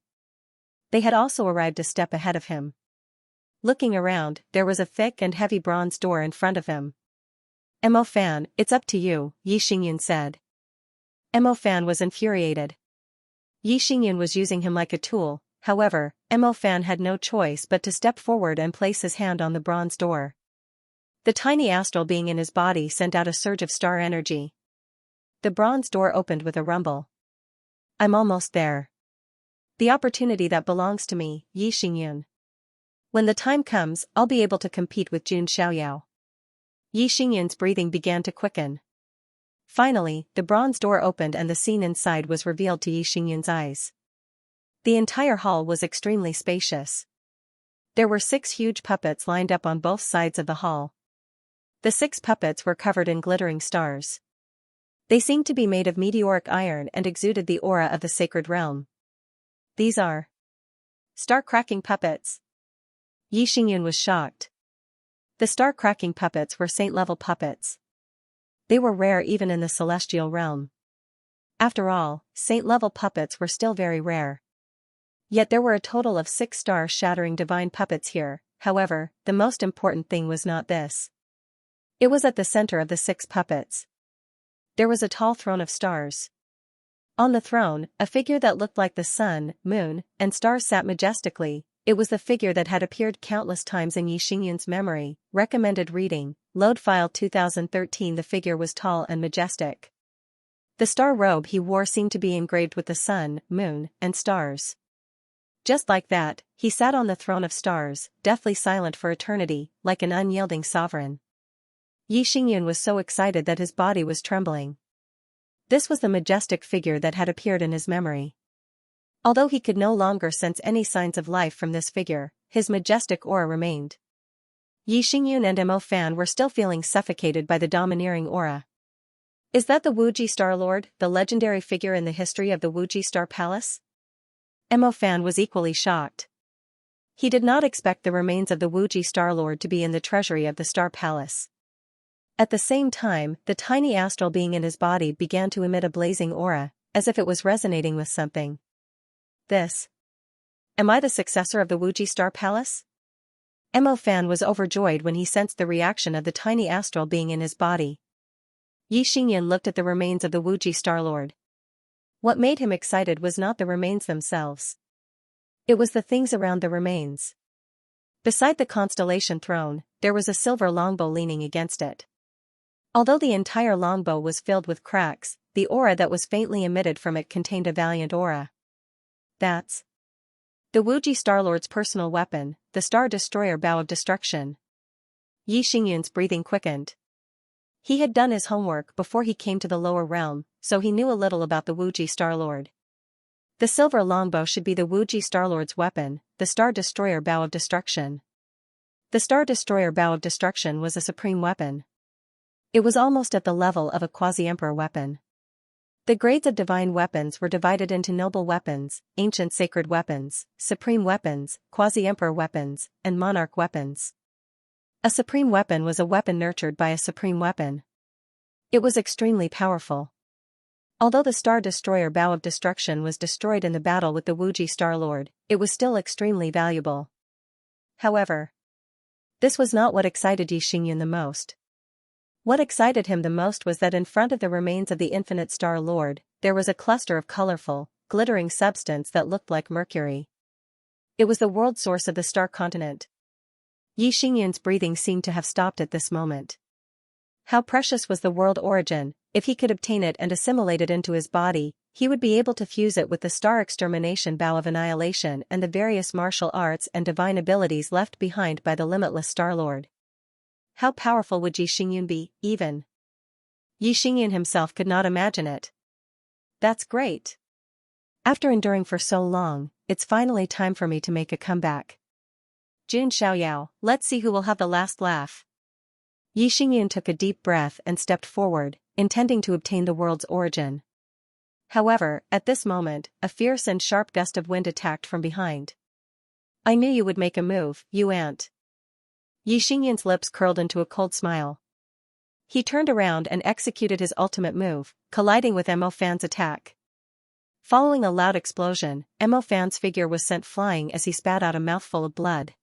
They had also arrived a step ahead of him. Looking around, there was a thick and heavy bronze door in front of him. Mo Fan, it's up to you, Yi Xingyun said. Mo Fan was infuriated. Yi Xingyun was using him like a tool, however, Mo Fan had no choice but to step forward and place his hand on the bronze door. The tiny astral being in his body sent out a surge of star energy. The bronze door opened with a rumble. I'm almost there. The opportunity that belongs to me, Yi Xingyun. When the time comes, I'll be able to compete with Jun Xiaoyao. Yi Xingyun's breathing began to quicken. Finally, the bronze door opened and the scene inside was revealed to Yi Xingyun's eyes. The entire hall was extremely spacious. There were 6 huge puppets lined up on both sides of the hall. The 6 puppets were covered in glittering stars. They seemed to be made of meteoric iron and exuded the aura of the sacred realm. These are star-cracking puppets. Yi Xingyun was shocked. The star-cracking puppets were saint-level puppets. They were rare even in the celestial realm. After all, saint-level puppets were still very rare. Yet there were a total of 6 star-shattering divine puppets here. However, the most important thing was not this. It was at the center of the 6 puppets. There was a tall throne of stars. On the throne, a figure that looked like the sun, moon, and stars sat majestically. It was the figure that had appeared countless times in Yi Xingyun's memory. Recommended reading, Load File 2013. The figure was tall and majestic. The star robe he wore seemed to be engraved with the sun, moon, and stars. Just like that, he sat on the throne of stars, deathly silent for eternity, like an unyielding sovereign. Yi Xingyun was so excited that his body was trembling. This was the majestic figure that had appeared in his memory. Although he could no longer sense any signs of life from this figure, his majestic aura remained. Yi Xingyun and Mo Fan were still feeling suffocated by the domineering aura. Is that the Wuji Star Lord, the legendary figure in the history of the Wuji Star Palace? Mo Fan was equally shocked. He did not expect the remains of the Wuji Star Lord to be in the treasury of the Star Palace. At the same time, the tiny astral being in his body began to emit a blazing aura, as if it was resonating with something. This. Am I the successor of the Wuji Star Palace? Mo Fan was overjoyed when he sensed the reaction of the tiny astral being in his body. Yi Xingyun looked at the remains of the Wuji Star Lord. What made him excited was not the remains themselves. It was the things around the remains. Beside the constellation throne, there was a silver longbow leaning against it. Although the entire longbow was filled with cracks, the aura that was faintly emitted from it contained a valiant aura. That's the Wuji Star Lord's personal weapon, the Star Destroyer Bow of Destruction. Yi Xingyun's breathing quickened. He had done his homework before he came to the lower realm, so he knew a little about the Wuji Star Lord. The silver longbow should be the Wuji Star Lord's weapon, the Star Destroyer Bow of Destruction. The Star Destroyer Bow of Destruction was a supreme weapon. It was almost at the level of a quasi-emperor weapon. The grades of divine weapons were divided into noble weapons, ancient sacred weapons, supreme weapons, quasi-emperor weapons, and monarch weapons. A supreme weapon was a weapon nurtured by a supreme weapon. It was extremely powerful. Although the Star Destroyer Bow of Destruction was destroyed in the battle with the Wuji Star Lord, it was still extremely valuable. However, this was not what excited Yi Xingyun the most. What excited him the most was that in front of the remains of the Infinite Star Lord, there was a cluster of colorful, glittering substance that looked like mercury. It was the world source of the star continent. Yi Xingyun's breathing seemed to have stopped at this moment. How precious was the world origin! If he could obtain it and assimilate it into his body, he would be able to fuse it with the star extermination bow of annihilation and the various martial arts and divine abilities left behind by the limitless Star Lord. How powerful would Yi Xingyun be, even? Yi Xingyun himself could not imagine it. That's great. After enduring for so long, it's finally time for me to make a comeback. Jun Xiaoyao, let's see who will have the last laugh. Yi Xingyun took a deep breath and stepped forward, intending to obtain the world's origin. However, at this moment, a fierce and sharp gust of wind attacked from behind. I knew you would make a move, you ant. Yi Xingyun's lips curled into a cold smile. He turned around and executed his ultimate move, colliding with Mo Fan's attack. Following a loud explosion, Mo Fan's figure was sent flying as he spat out a mouthful of blood.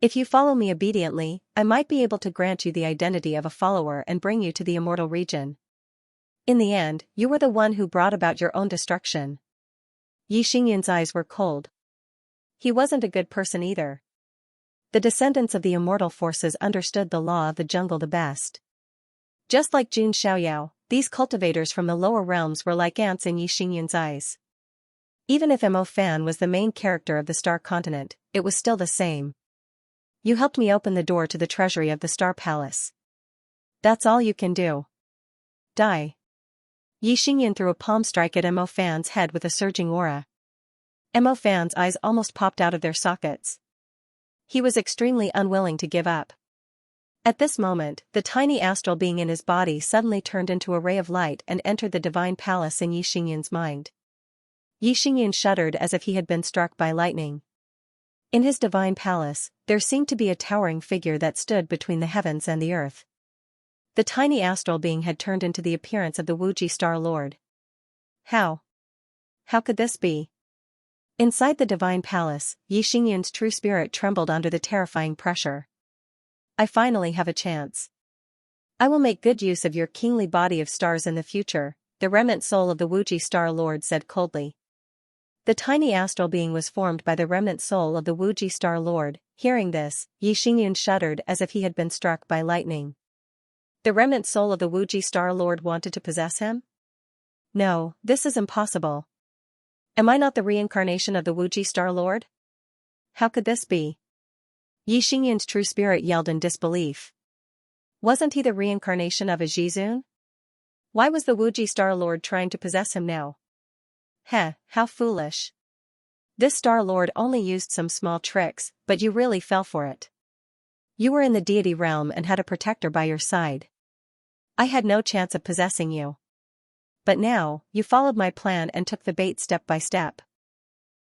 If you follow me obediently, I might be able to grant you the identity of a follower and bring you to the immortal region. In the end, you were the one who brought about your own destruction. Yi Xingyun's eyes were cold. He wasn't a good person either. The descendants of the immortal forces understood the law of the jungle the best. Just like Jun Xiaoyao, these cultivators from the lower realms were like ants in Yi Xingyun's eyes. Even if Mo Fan was the main character of the Star Continent, it was still the same. You helped me open the door to the treasury of the Star Palace. That's all you can do. Die. Yi Xingyun threw a palm strike at Mo Fan's head with a surging aura. Mo Fan's eyes almost popped out of their sockets. He was extremely unwilling to give up. At this moment, the tiny astral being in his body suddenly turned into a ray of light and entered the divine palace in Yi Xingyun's mind. Yi Xingyun shuddered as if he had been struck by lightning. In his divine palace, there seemed to be a towering figure that stood between the heavens and the earth. The tiny astral being had turned into the appearance of the Wuji Star Lord. How? How could this be? Inside the divine palace, Yi Xingyun's true spirit trembled under the terrifying pressure. I finally have a chance. I will make good use of your kingly body of stars in the future, the remnant soul of the Wuji Star Lord said coldly. The tiny astral being was formed by the remnant soul of the Wuji Star Lord. Hearing this, Yi Xingyun shuddered as if he had been struck by lightning. The remnant soul of the Wuji Star Lord wanted to possess him? No, this is impossible. Am I not the reincarnation of the Wuji Star Lord? How could this be? Yi Xingyun's true spirit yelled in disbelief. Wasn't he the reincarnation of a Jizun? Why was the Wuji Star Lord trying to possess him now? Heh, how foolish. This Star Lord only used some small tricks, but you really fell for it. You were in the deity realm and had a protector by your side. I had no chance of possessing you. But now, you followed my plan and took the bait step by step.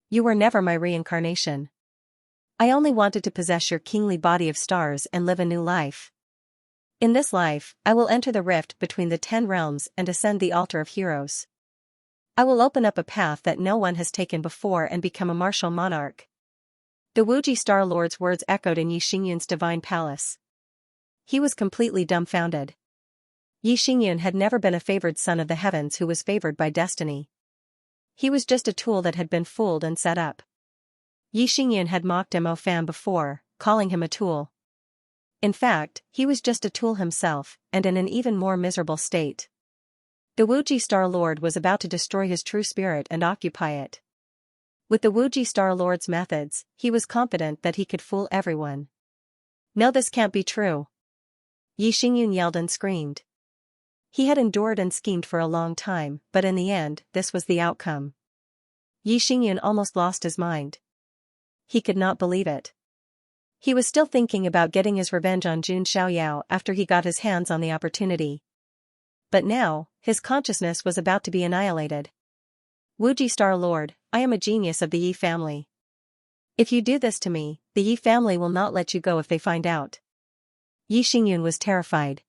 You were never my reincarnation. I only wanted to possess your kingly body of stars and live a new life. In this life, I will enter the rift between the 10 realms and ascend the altar of heroes. I will open up a path that no one has taken before and become a martial monarch. The Wuji Star Lord's words echoed in Yi Xingyun's divine palace. He was completely dumbfounded. Yi Xingyun had never been a favored son of the heavens who was favored by destiny. He was just a tool that had been fooled and set up. Yi Xingyun had mocked Mo Fan before, calling him a tool. In fact, he was just a tool himself, and in an even more miserable state. The Wuji Star Lord was about to destroy his true spirit and occupy it. With the Wuji Star Lord's methods, he was confident that he could fool everyone. No, this can't be true. Yi Xingyun yelled and screamed. He had endured and schemed for a long time, but in the end, this was the outcome. Yi Xingyun almost lost his mind. He could not believe it. He was still thinking about getting his revenge on Jun Xiaoyao after he got his hands on the opportunity. But now, his consciousness was about to be annihilated. Wuji Star Lord, I am a genius of the Yi family. If you do this to me, the Yi family will not let you go if they find out. Yi Xingyun was terrified.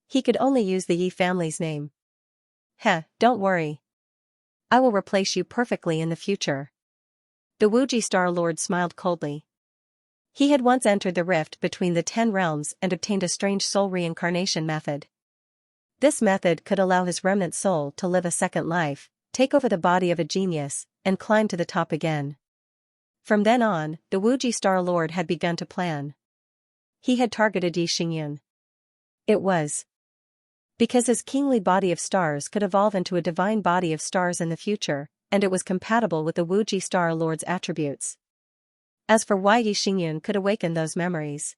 He could only use the Yi family's name. Heh, don't worry. I will replace you perfectly in the future. The Wuji Star Lord smiled coldly. He had once entered the rift between the 10 realms and obtained a strange soul reincarnation method. This method could allow his remnant soul to live a second life, take over the body of a genius, and climb to the top again. From then on, the Wuji Star Lord had begun to plan. He had targeted Yi Xingyun. It was because his kingly body of stars could evolve into a divine body of stars in the future, and it was compatible with the Wuji Star Lord's attributes. As for why Yi Xingyun could awaken those memories,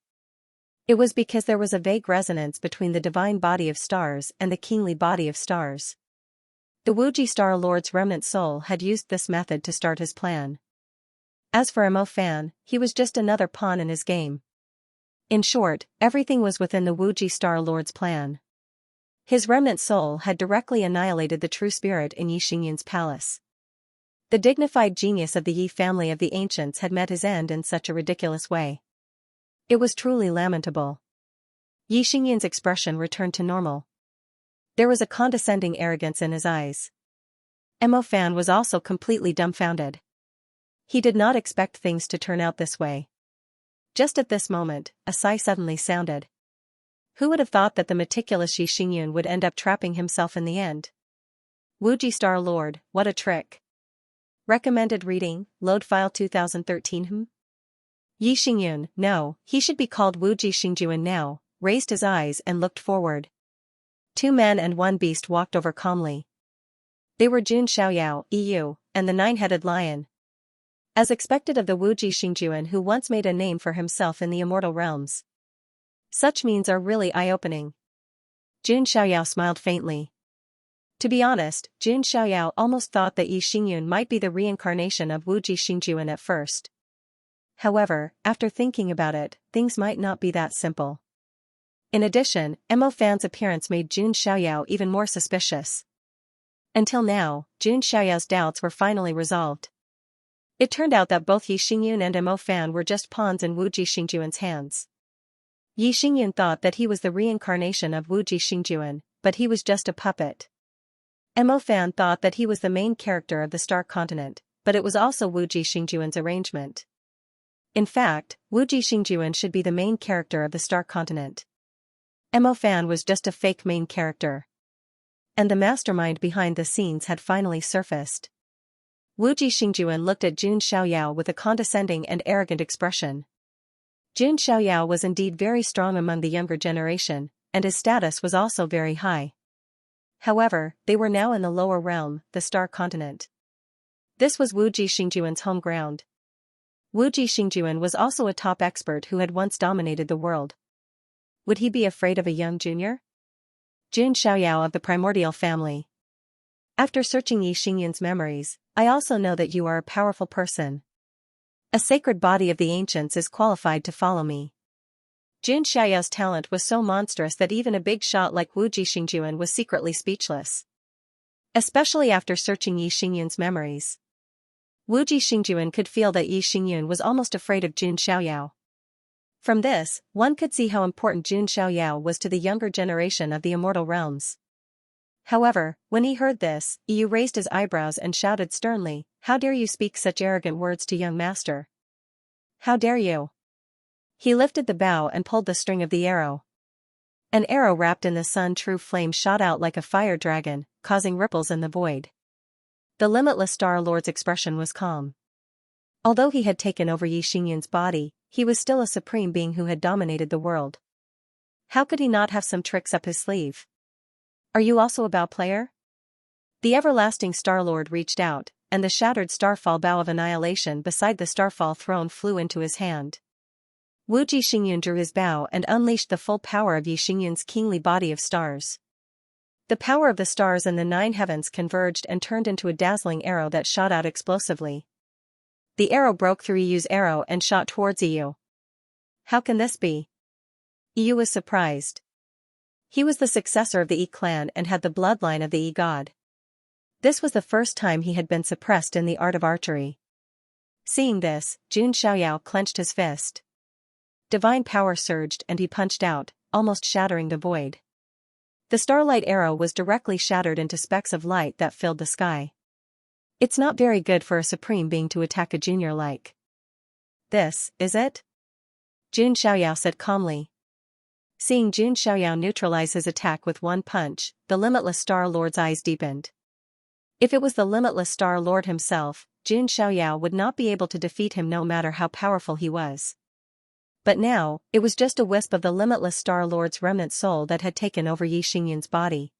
it was because there was a vague resonance between the divine body of stars and the kingly body of stars. The Wuji Star Lord's remnant soul had used this method to start his plan. As for Mo Fan, he was just another pawn in his game. In short, everything was within the Wuji Star Lord's plan. His remnant soul had directly annihilated the true spirit in Yi Xingyun's palace. The dignified genius of the Yi family of the ancients had met his end in such a ridiculous way. It was truly lamentable. Yi Xingyun's expression returned to normal. There was a condescending arrogance in his eyes. Mo Fan was also completely dumbfounded. He did not expect things to turn out this way. Just at this moment, a sigh suddenly sounded. Who would have thought that the meticulous Yi Xingyun would end up trapping himself in the end? Wuji Star Lord, what a trick. Recommended reading, load file 2013. Yi Xingyun, no, he should be called Wuji Xingyun now, raised his eyes and looked forward. 2 men and 1 beast walked over calmly. They were Jun Xiaoyao, EU, and the 9-headed lion. As expected of the Wuji Xingyun who once made a name for himself in the immortal realms. Such means are really eye-opening. Jun Xiaoyao smiled faintly. To be honest, Jun Xiaoyao almost thought that Yi Xingyun might be the reincarnation of Wuji Xingyun at first. However, after thinking about it, things might not be that simple. In addition, Mo Fan's appearance made Jun Xiaoyao even more suspicious. Until now, Jun Xiaoyao's doubts were finally resolved. It turned out that both Yi Xingyun and Mo Fan were just pawns in Wuji Xingyun's hands. Yi Xingyun thought that he was the reincarnation of Wuji Xingyun, but he was just a puppet. Mo Fan thought that he was the main character of the Star Continent, but it was also Wuji Xingyun's arrangement. In fact, Wuji Xingyun should be the main character of the Star Continent. Mo Fan was just a fake main character. And the mastermind behind the scenes had finally surfaced. Wuji Xingyun looked at Jun Xiaoyao with a condescending and arrogant expression. Jun Xiaoyao was indeed very strong among the younger generation, and his status was also very high. However, they were now in the lower realm, the Star Continent. This was Wuji Xingyun's home ground. Wuji Xingyun was also a top expert who had once dominated the world. Would he be afraid of a young junior? Jun Xiaoyao of the primordial family. After searching Yi Xingyun's memories, I also know that you are a powerful person. A sacred body of the ancients is qualified to follow me. Jun Xiaoyao's talent was so monstrous that even a big shot like Wuji Xingyun was secretly speechless. Especially after searching Yi Xingyun's memories. Wuji Xingyun could feel that Yi Xingyun was almost afraid of Jun Xiaoyao. From this, one could see how important Jun Xiaoyao was to the younger generation of the immortal realms. However, when he heard this, Yu raised his eyebrows and shouted sternly, "How dare you speak such arrogant words to young master? How dare you?" He lifted the bow and pulled the string of the arrow. An arrow wrapped in the sun-true flame shot out like a fire dragon, causing ripples in the void. The limitless Star Lord's expression was calm. Although he had taken over Yi Xingyun's body, he was still a supreme being who had dominated the world. How could he not have some tricks up his sleeve? Are you also a bow player? The everlasting Star Lord reached out, and the shattered starfall bow of annihilation beside the starfall throne flew into his hand. Wuji Xingyun drew his bow and unleashed the full power of Yi Xingyun's kingly body of stars. The power of the stars and the 9 heavens converged and turned into a dazzling arrow that shot out explosively. The arrow broke through Iyu's arrow and shot towards Iyu. How can this be? Iyu was surprised. He was the successor of the Yi clan and had the bloodline of the Yi god. This was the first time he had been suppressed in the art of archery. Seeing this, Jun Xiaoyao clenched his fist. Divine power surged and he punched out, almost shattering the void. The starlight arrow was directly shattered into specks of light that filled the sky. It's not very good for a supreme being to attack a junior like this, is it? Jun Xiaoyao said calmly. Seeing Jun Xiaoyao neutralize his attack with one punch, the limitless Star Lord's eyes deepened. If it was the limitless Star Lord himself, Jun Xiaoyao would not be able to defeat him no matter how powerful he was. But now, it was just a wisp of the limitless Star Lord's remnant soul that had taken over Yi Xingyan's body.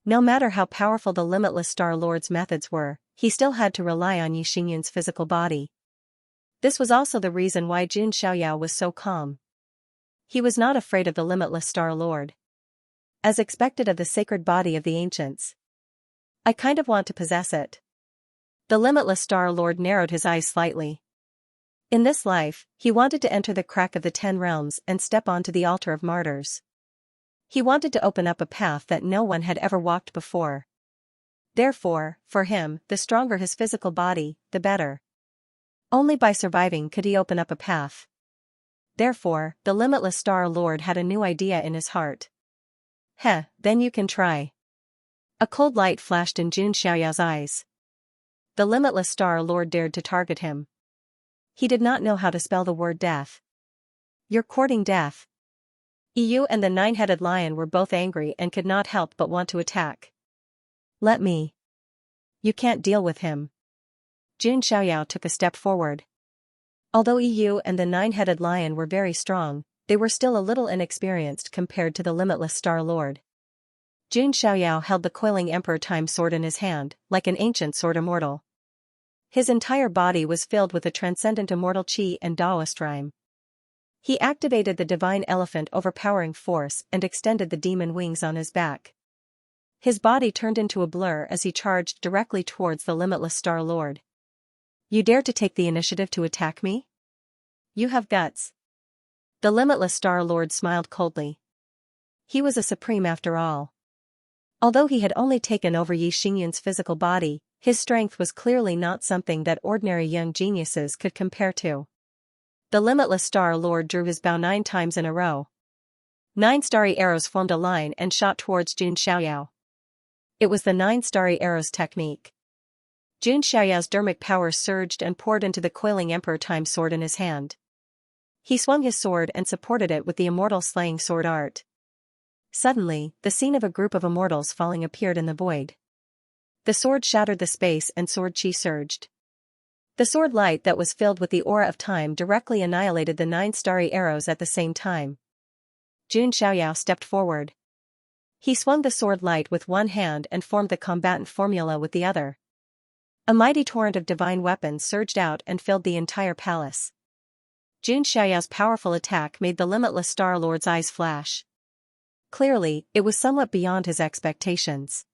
No matter how powerful the limitless Star Lord's methods were, he still had to rely on Yi Xingyan's physical body. This was also the reason why Jun Xiaoyao was so calm. He was not afraid of the limitless Star Lord. As expected of the sacred body of the ancients. I kind of want to possess it. The limitless Star Lord narrowed his eyes slightly. In this life, he wanted to enter the crack of the 10 realms and step onto the altar of martyrs. He wanted to open up a path that no one had ever walked before. Therefore, for him, the stronger his physical body, the better. Only by surviving could he open up a path. Therefore, the limitless Star Lord had a new idea in his heart. Then you can try. A cold light flashed in Jun Xiaoyao's eyes. The limitless Star Lord dared to target him. He did not know how to spell the word death. You're courting death. Yu and the 9-headed lion were both angry and could not help but want to attack. Let me. You can't deal with him. Jun Xiaoyao took a step forward. Although Yu and the 9-headed lion were very strong, they were still a little inexperienced compared to the limitless Star Lord. Jun Xiaoyao held the coiling Emperor Time sword in his hand, like an ancient sword immortal. His entire body was filled with a transcendent immortal qi and Taoist rhyme. He activated the divine elephant overpowering force and extended the demon wings on his back. His body turned into a blur as he charged directly towards the limitless Star Lord. You dare to take the initiative to attack me? You have guts. The limitless Star Lord smiled coldly. He was a supreme after all. Although he had only taken over Yi Xingyan's physical body, his strength was clearly not something that ordinary young geniuses could compare to. The limitless Star Lord drew his bow 9 times in a row. 9 starry arrows formed a line and shot towards Jun Xiaoyao. It was the 9 starry arrows technique. Jun Xiaoyao's dermic power surged and poured into the coiling Emperor Time sword in his hand. He swung his sword and supported it with the immortal slaying sword art. Suddenly, the scene of a group of immortals falling appeared in the void. The sword shattered the space and sword chi surged. The sword light that was filled with the aura of time directly annihilated the 9 starry arrows at the same time. Jun Xiaoyao stepped forward. He swung the sword light with one hand and formed the combatant formula with the other. A mighty torrent of divine weapons surged out and filled the entire palace. Jun Xiaoyao's powerful attack made the limitless Star Lord's eyes flash. Clearly, it was somewhat beyond his expectations.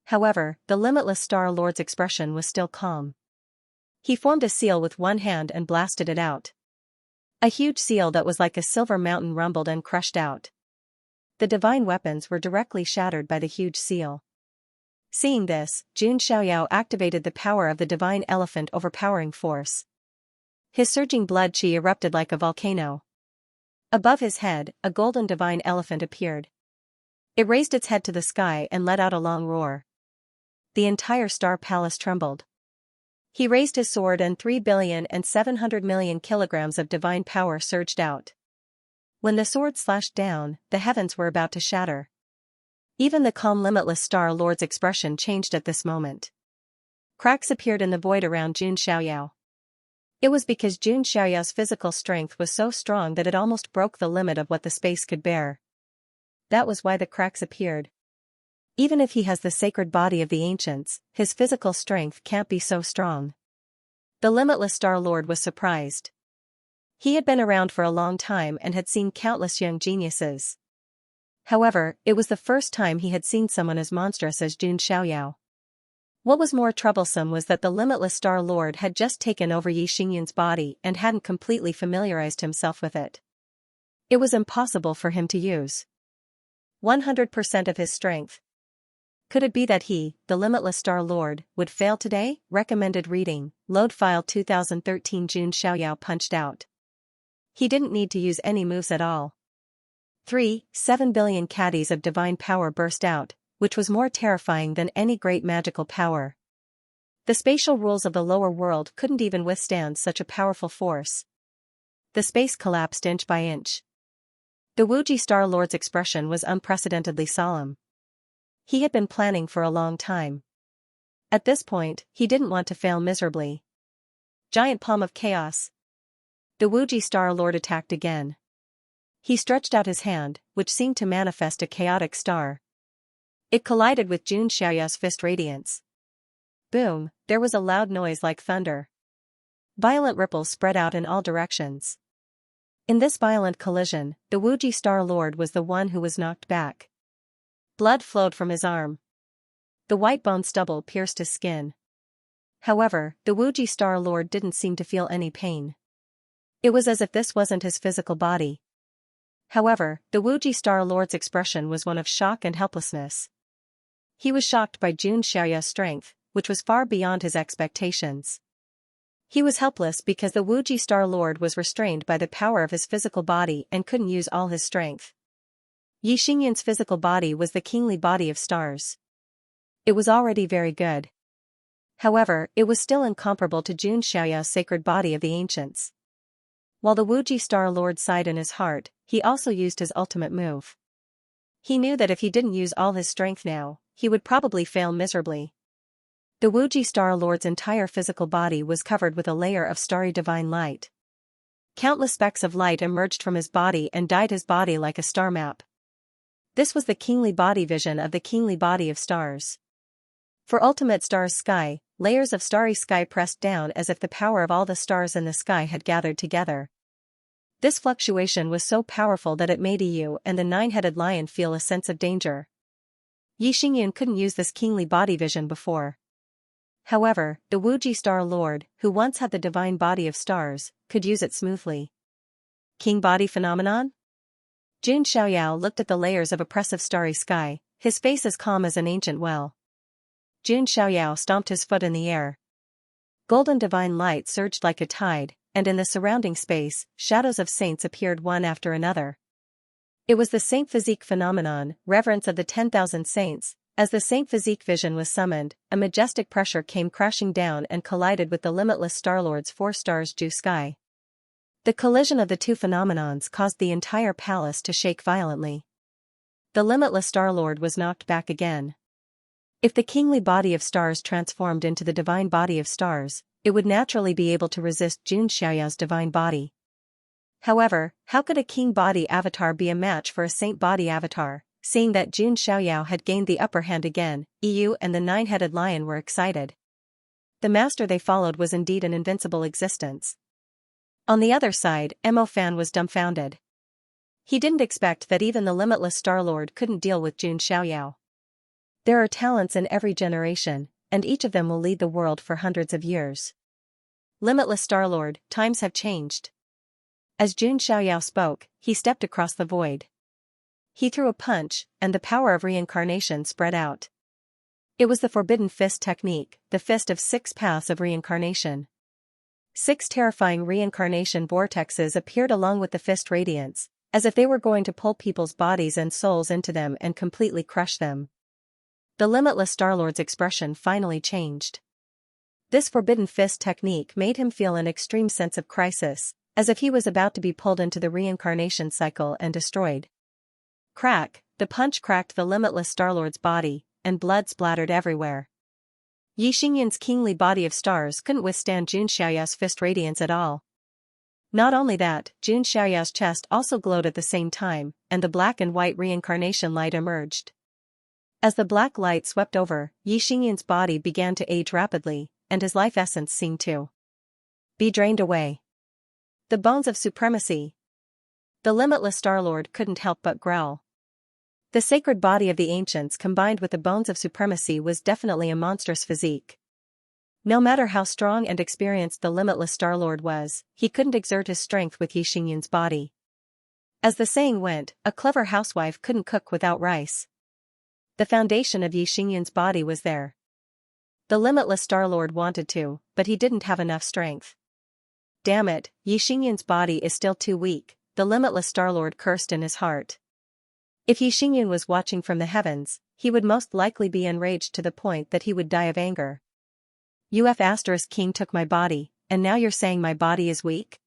However, the limitless Star Lord's expression was still calm. He formed a seal with one hand and blasted it out. A huge seal that was like a silver mountain rumbled and crushed out. The divine weapons were directly shattered by the huge seal. Seeing this, Jun Xiaoyao activated the power of the divine elephant overpowering force. His surging blood qi erupted like a volcano. Above his head, a golden divine elephant appeared. It raised its head to the sky and let out a long roar. The entire star palace trembled. He raised his sword and 3,700,000,000 kilograms of divine power surged out. When the sword slashed down, the heavens were about to shatter. Even the calm limitless Star Lord's expression changed at this moment. Cracks appeared in the void around Jun Xiaoyao. It was because Jun Xiaoyao's physical strength was so strong that it almost broke the limit of what the space could bear. That was why the cracks appeared. Even if he has the sacred body of the ancients, his physical strength can't be so strong. The limitless Star Lord was surprised. He had been around for a long time and had seen countless young geniuses. However, it was the first time he had seen someone as monstrous as Jun Xiaoyao. What was more troublesome was that the limitless Star Lord had just taken over Yi Xingyan's body and hadn't completely familiarized himself with it. It was impossible for him to use 100% of his strength. Could it be that he, the limitless Star Lord, would fail today? Recommended reading, Load File 2013. Jun Xiaoyao punched out. He didn't need to use any moves at all. 7 billion caddies of divine power burst out, which was more terrifying than any great magical power. The spatial rules of the lower world couldn't even withstand such a powerful force. The space collapsed inch by inch. The Wuji Star Lord's expression was unprecedentedly solemn. He had been planning for a long time. At this point, he didn't want to fail miserably. Giant palm of chaos. the Wuji Star Lord attacked again. He stretched out his hand, which seemed to manifest a chaotic star. It collided with Jun Xiaoyao's fist radiance. Boom, there was a loud noise like thunder. Violent ripples spread out in all directions. In this violent collision, the Wuji Star Lord was the one who was knocked back. Blood flowed from his arm. The white bone stubble pierced his skin. However, the Wuji Star Lord didn't seem to feel any pain. It was as if this wasn't his physical body. However, the Wuji Star Lord's expression was one of shock and helplessness. He was shocked by Jun Xiaoya's strength, which was far beyond his expectations. He was helpless because the Wuji Star Lord was restrained by the power of his physical body and couldn't use all his strength. Yi Xingyan's physical body was the kingly body of stars. It was already very good. However, it was still incomparable to Jun Xiaoyao's sacred body of the ancients. While the Wuji Star Lord sighed in his heart, he also used his ultimate move. He knew that if he didn't use all his strength now, he would probably fail miserably. The Wuji Star Lord's entire physical body was covered with a layer of starry divine light. Countless specks of light emerged from his body and dyed his body like a star map. This was the kingly body vision of the kingly body of stars. For ultimate stars sky, layers of starry sky pressed down as if the power of all the stars in the sky had gathered together. This fluctuation was so powerful that it made Yu and the nine-headed lion feel a sense of danger. Yi Xingyan couldn't use this kingly body vision before. However, the Wuji Star Lord, who once had the divine body of stars, could use it smoothly. King body phenomenon? Jun Xiaoyao looked at the layers of oppressive starry sky, his face as calm as an ancient well. Jun Xiaoyao stomped his foot in the air. Golden divine light surged like a tide, and in the surrounding space, shadows of saints appeared one after another. It was the Saint Physique phenomenon, reverence of the 10,000 saints. As the Saint Physique vision was summoned, a majestic pressure came crashing down and collided with the limitless Starlord's 4 stars Ju sky. The collision of the two phenomenons caused the entire palace to shake violently. The limitless Starlord was knocked back again. If the kingly body of stars transformed into the divine body of stars, it would naturally be able to resist Jun Xiaoyao's divine body. However, how could a king body avatar be a match for a saint body avatar? Seeing that Jun Xiaoyao had gained the upper hand again, Yu and the nine-headed lion were excited. The master they followed was indeed an invincible existence. On the other side, Mo Fan was dumbfounded. He didn't expect that even the limitless Starlord couldn't deal with Jun Xiaoyao. There are talents in every generation, and each of them will lead the world for hundreds of years. Limitless Starlord, times have changed. As Jun Xiaoyao spoke, he stepped across the void. He threw a punch, and the power of reincarnation spread out. It was the Forbidden Fist technique, the fist of 6 paths of reincarnation. 6 terrifying reincarnation vortexes appeared along with the fist radiance, as if they were going to pull people's bodies and souls into them and completely crush them. The limitless Starlord's expression finally changed. This Forbidden Fist technique made him feel an extreme sense of crisis, as if he was about to be pulled into the reincarnation cycle and destroyed. Crack, the punch cracked the limitless Starlord's body, and blood splattered everywhere. Yi Xingyan's kingly body of stars couldn't withstand Jun Xiaoyao's fist radiance at all. Not only that, Jun Xiaoyao's chest also glowed at the same time, and the black and white reincarnation light emerged. As the black light swept over, Yi Xingyan's body began to age rapidly, and his life essence seemed to be drained away. The bones of supremacy. The limitless Starlord couldn't help but growl. The sacred body of the ancients combined with the bones of supremacy was definitely a monstrous physique. No matter how strong and experienced the limitless Starlord was, he couldn't exert his strength with Yi Xingyan's body. As the saying went, a clever housewife couldn't cook without rice. The foundation of Yi Xingyan's body was there. The limitless Starlord wanted to, but he didn't have enough strength. Damn it, Yi Xingyan's body is still too weak, the limitless Starlord cursed in his heart. If Yi Xingyan was watching from the heavens, he would most likely be enraged to the point that he would die of anger. King took my body, and now you're saying my body is weak?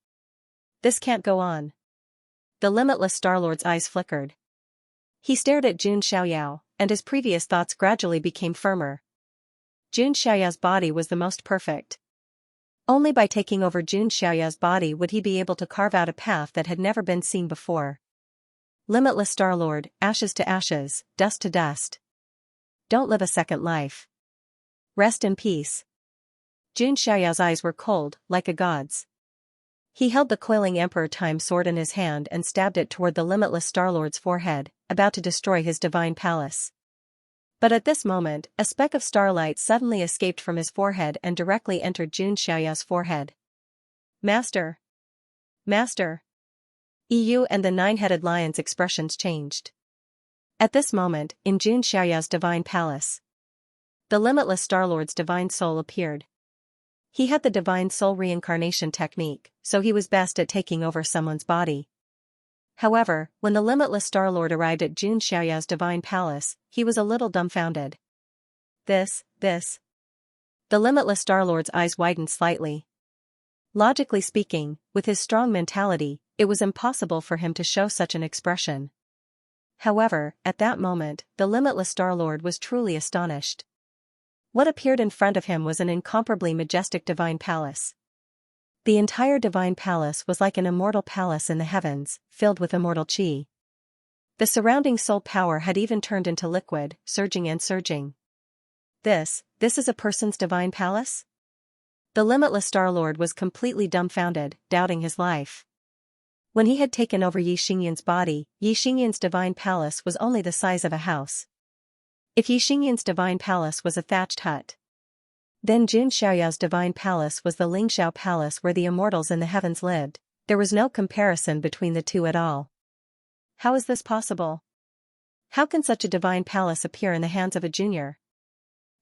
This can't go on. The limitless Starlord's eyes flickered. He stared at Jun Xiaoyao, and his previous thoughts gradually became firmer. Jun Xiaoyao's body was the most perfect. Only by taking over Xianxia's body would he be able to carve out a path that had never been seen before. Limitless Star-Lord, ashes to ashes, dust to dust. Don't live a second life. Rest in peace. Xiao's eyes were cold, like a god's. He held the coiling Emperor Time sword in his hand and stabbed it toward the limitless Star-Lord's forehead, about to destroy his divine palace. But at this moment, a speck of starlight suddenly escaped from his forehead and directly entered Xiao's forehead. Master! Master! EU and the nine-headed lion's expressions changed. At this moment, in Xiao's divine palace, the limitless Star-Lord's divine soul appeared. He had the divine soul reincarnation technique, so he was best at taking over someone's body. However, when the limitless Star-Lord arrived at Xiao's divine palace, he was a little dumbfounded. This. The limitless Star-Lord's eyes widened slightly. Logically speaking, with his strong mentality, it was impossible for him to show such an expression. However, at that moment, the limitless Star-Lord was truly astonished. What appeared in front of him was an incomparably majestic divine palace. The entire divine palace was like an immortal palace in the heavens, filled with immortal chi. The surrounding soul power had even turned into liquid, surging and surging. This is a person's divine palace? The limitless Star-Lord was completely dumbfounded, doubting his life. When he had taken over Yi Xingyan's body, Yi Xingyan's divine palace was only the size of a house. If Yi Xingyan's divine palace was a thatched hut, then Xiao's divine palace was the Lingxiao palace where the immortals in the heavens lived. There was no comparison between the two at all. How is this possible? How can such a divine palace appear in the hands of a junior?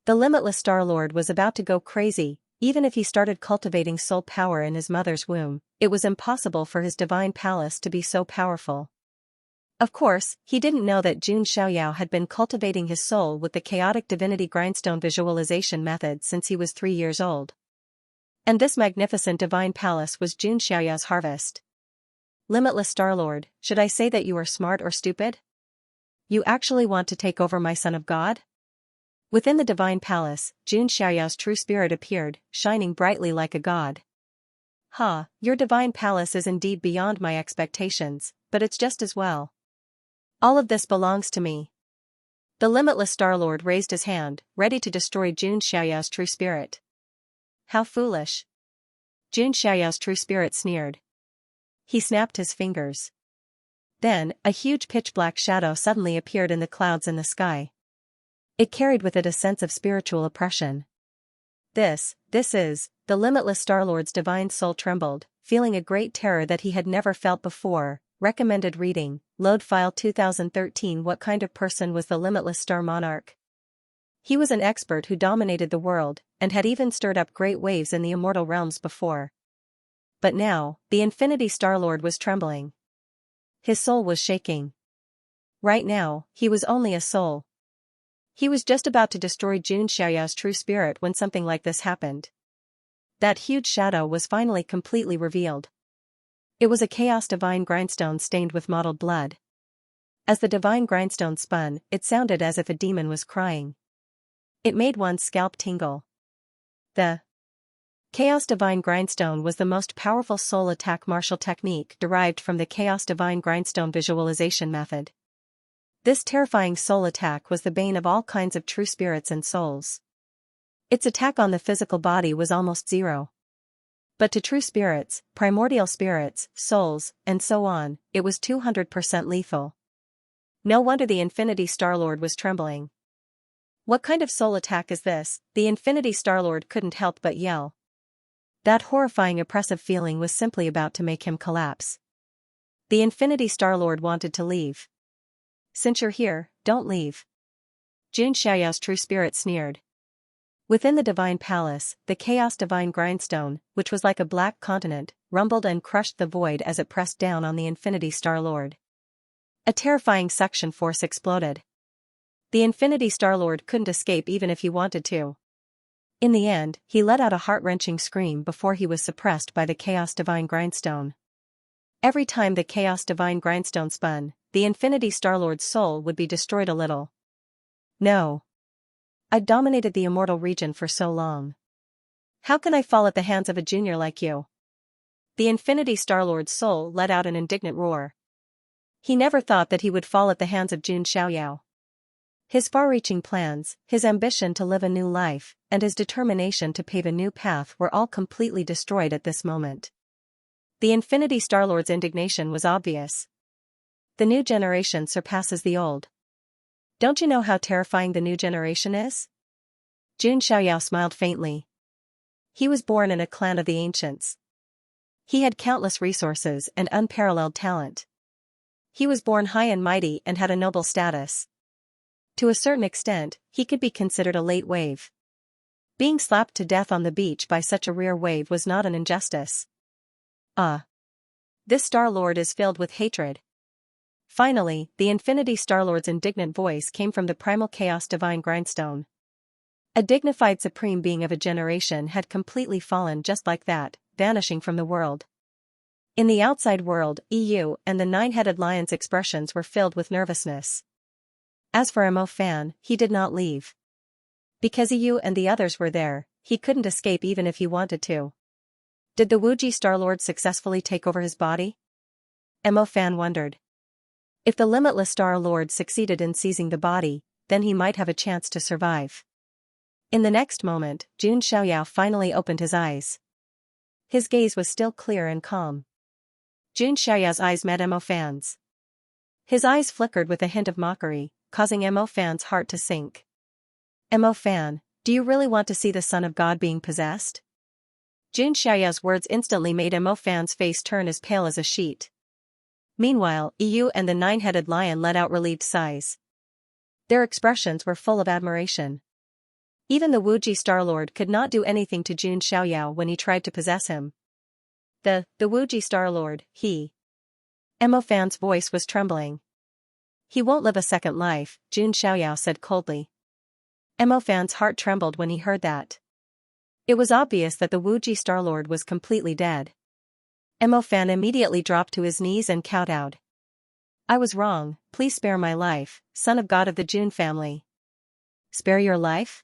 The limitless Star-Lord was about to go crazy. Even if he started cultivating soul power in his mother's womb, it was impossible for his divine palace to be so powerful. Of course, he didn't know that Xiao had been cultivating his soul with the chaotic divinity grindstone visualization method since he was 3 years old. And this magnificent divine palace was Xiao's harvest. Limitless Star-Lord, should I say that you are smart or stupid? You actually want to take over my son of God? Within the divine palace, Xiao's true spirit appeared, shining brightly like a god. Your divine palace is indeed beyond my expectations, but it's just as well. All of this belongs to me. The limitless Star-Lord raised his hand, ready to destroy Xiao's true spirit. How foolish. Xiao's true spirit sneered. He snapped his fingers. Then, a huge pitch-black shadow suddenly appeared in the clouds in the sky. It carried with it a sense of spiritual oppression. This is, the limitless Star-Lord's divine soul trembled, feeling a great terror that he had never felt before. Recommended reading, Load File 2013. What kind of person was the limitless Star Monarch? He was an expert who dominated the world, and had even stirred up great waves in the immortal realms before. But now, the Infinity Star-Lord was trembling. His soul was shaking. Right now, he was only a soul. He was just about to destroy Xiao's true spirit when something like this happened. That huge shadow was finally completely revealed. It was a chaos divine grindstone stained with mottled blood. As the divine grindstone spun, it sounded as if a demon was crying. It made one's scalp tingle. The Chaos Divine Grindstone was the most powerful soul attack martial technique derived from the Chaos Divine Grindstone visualization method. This terrifying soul attack was the bane of all kinds of true spirits and souls. Its attack on the physical body was almost zero. But to true spirits, primordial spirits, souls, and so on, it was 200% lethal. No wonder the Infinity Star-Lord was trembling. What kind of soul attack is this? The Infinity Star-Lord couldn't help but yell. That horrifying oppressive feeling was simply about to make him collapse. The Infinity Star-Lord wanted to leave. Since you're here, don't leave. Xiao's true spirit sneered. Within the divine palace, the Chaos Divine Grindstone, which was like a black continent, rumbled and crushed the void as it pressed down on the Infinity Star-Lord. A terrifying suction force exploded. The Infinity Star-Lord couldn't escape even if he wanted to. In the end, he let out a heart-wrenching scream before he was suppressed by the Chaos Divine Grindstone. Every time the Chaos Divine Grindstone spun, the Infinity Star-Lord's soul would be destroyed a little. No. I've dominated the immortal region for so long. How can I fall at the hands of a junior like you? The Infinity Star-Lord's soul let out an indignant roar. He never thought that he would fall at the hands of Jun Xiaoyao. His far-reaching plans, his ambition to live a new life, and his determination to pave a new path were all completely destroyed at this moment. The Infinity Star-Lord's indignation was obvious. The new generation surpasses the old. Don't you know how terrifying the new generation is? Jun Xiaoyao smiled faintly. He was born in a clan of the ancients. He had countless resources and unparalleled talent. He was born high and mighty and had a noble status. To a certain extent, he could be considered a late wave. Being slapped to death on the beach by such a rare wave was not an injustice. This Star-Lord is filled with hatred. Finally, the Infinity Star-Lord's indignant voice came from the primal chaos divine grindstone. A dignified supreme being of a generation had completely fallen just like that, vanishing from the world. In the outside world, EU and the nine-headed lion's expressions were filled with nervousness. As for Mo Fan, he did not leave. Because EU and the others were there, he couldn't escape even if he wanted to. Did the Wuji Star-Lord successfully take over his body? Mo Fan wondered. If the limitless Star-Lord succeeded in seizing the body, then he might have a chance to survive. In the next moment, Jun Xiaoyao finally opened his eyes. His gaze was still clear and calm. Jun Xiaoyao's eyes met Mo Fan's. His eyes flickered with a hint of mockery, causing Mo Fan's heart to sink. Mo Fan, do you really want to see the Son of God being possessed? Jun Xiaoyao's words instantly made Mo Fan's face turn as pale as a sheet. Meanwhile, EU and the nine-headed lion let out relieved sighs. Their expressions were full of admiration. Even the Wuji Star-Lord could not do anything to Jun Xiaoyao when he tried to possess him. The Wuji Star-Lord, Mo Fan's voice was trembling. He won't live a second life, Jun Xiaoyao said coldly. Mo Fan's heart trembled when he heard that. It was obvious that the Wuji Star-Lord was completely dead. Mo Fan immediately dropped to his knees and kowtowed. I was wrong, please spare my life, son of God of the Jun family. Spare your life?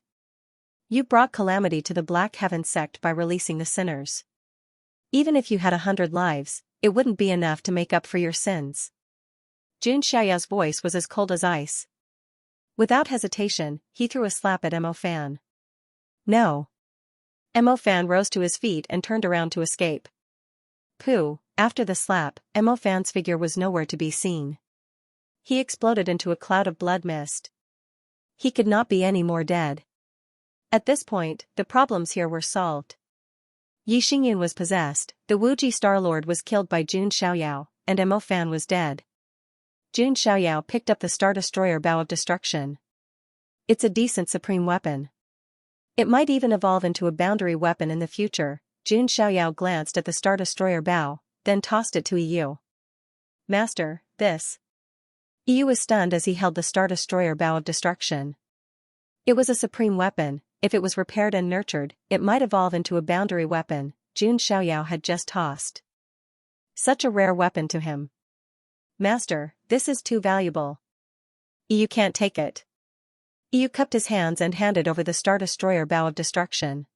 You brought calamity to the Black Heaven sect by releasing the sinners. Even if you had 100 lives, it wouldn't be enough to make up for your sins. Jun Xiaoyao's voice was as cold as ice. Without hesitation, he threw a slap at Mo Fan. No. Mo Fan rose to his feet and turned around to escape. Pooh, after the slap, Mo Fan's figure was nowhere to be seen. He exploded into a cloud of blood mist. He could not be any more dead. At this point, the problems here were solved. Yi Xingyun was possessed, the Wuji Star-Lord was killed by Jun Xiaoyao, and Mo Fan was dead. Jun Xiaoyao picked up the Star Destroyer Bow of Destruction. It's a decent supreme weapon. It might even evolve into a boundary weapon in the future. Jun Xiaoyao glanced at the Star Destroyer Bow, then tossed it to EU. Master, this. EU was stunned as he held the Star Destroyer Bow of Destruction. It was a supreme weapon. If it was repaired and nurtured, it might evolve into a boundary weapon. Jun Xiaoyao had just tossed such a rare weapon to him. Master, this is too valuable. You can't take it. EU cupped his hands and handed over the Star Destroyer Bow of Destruction.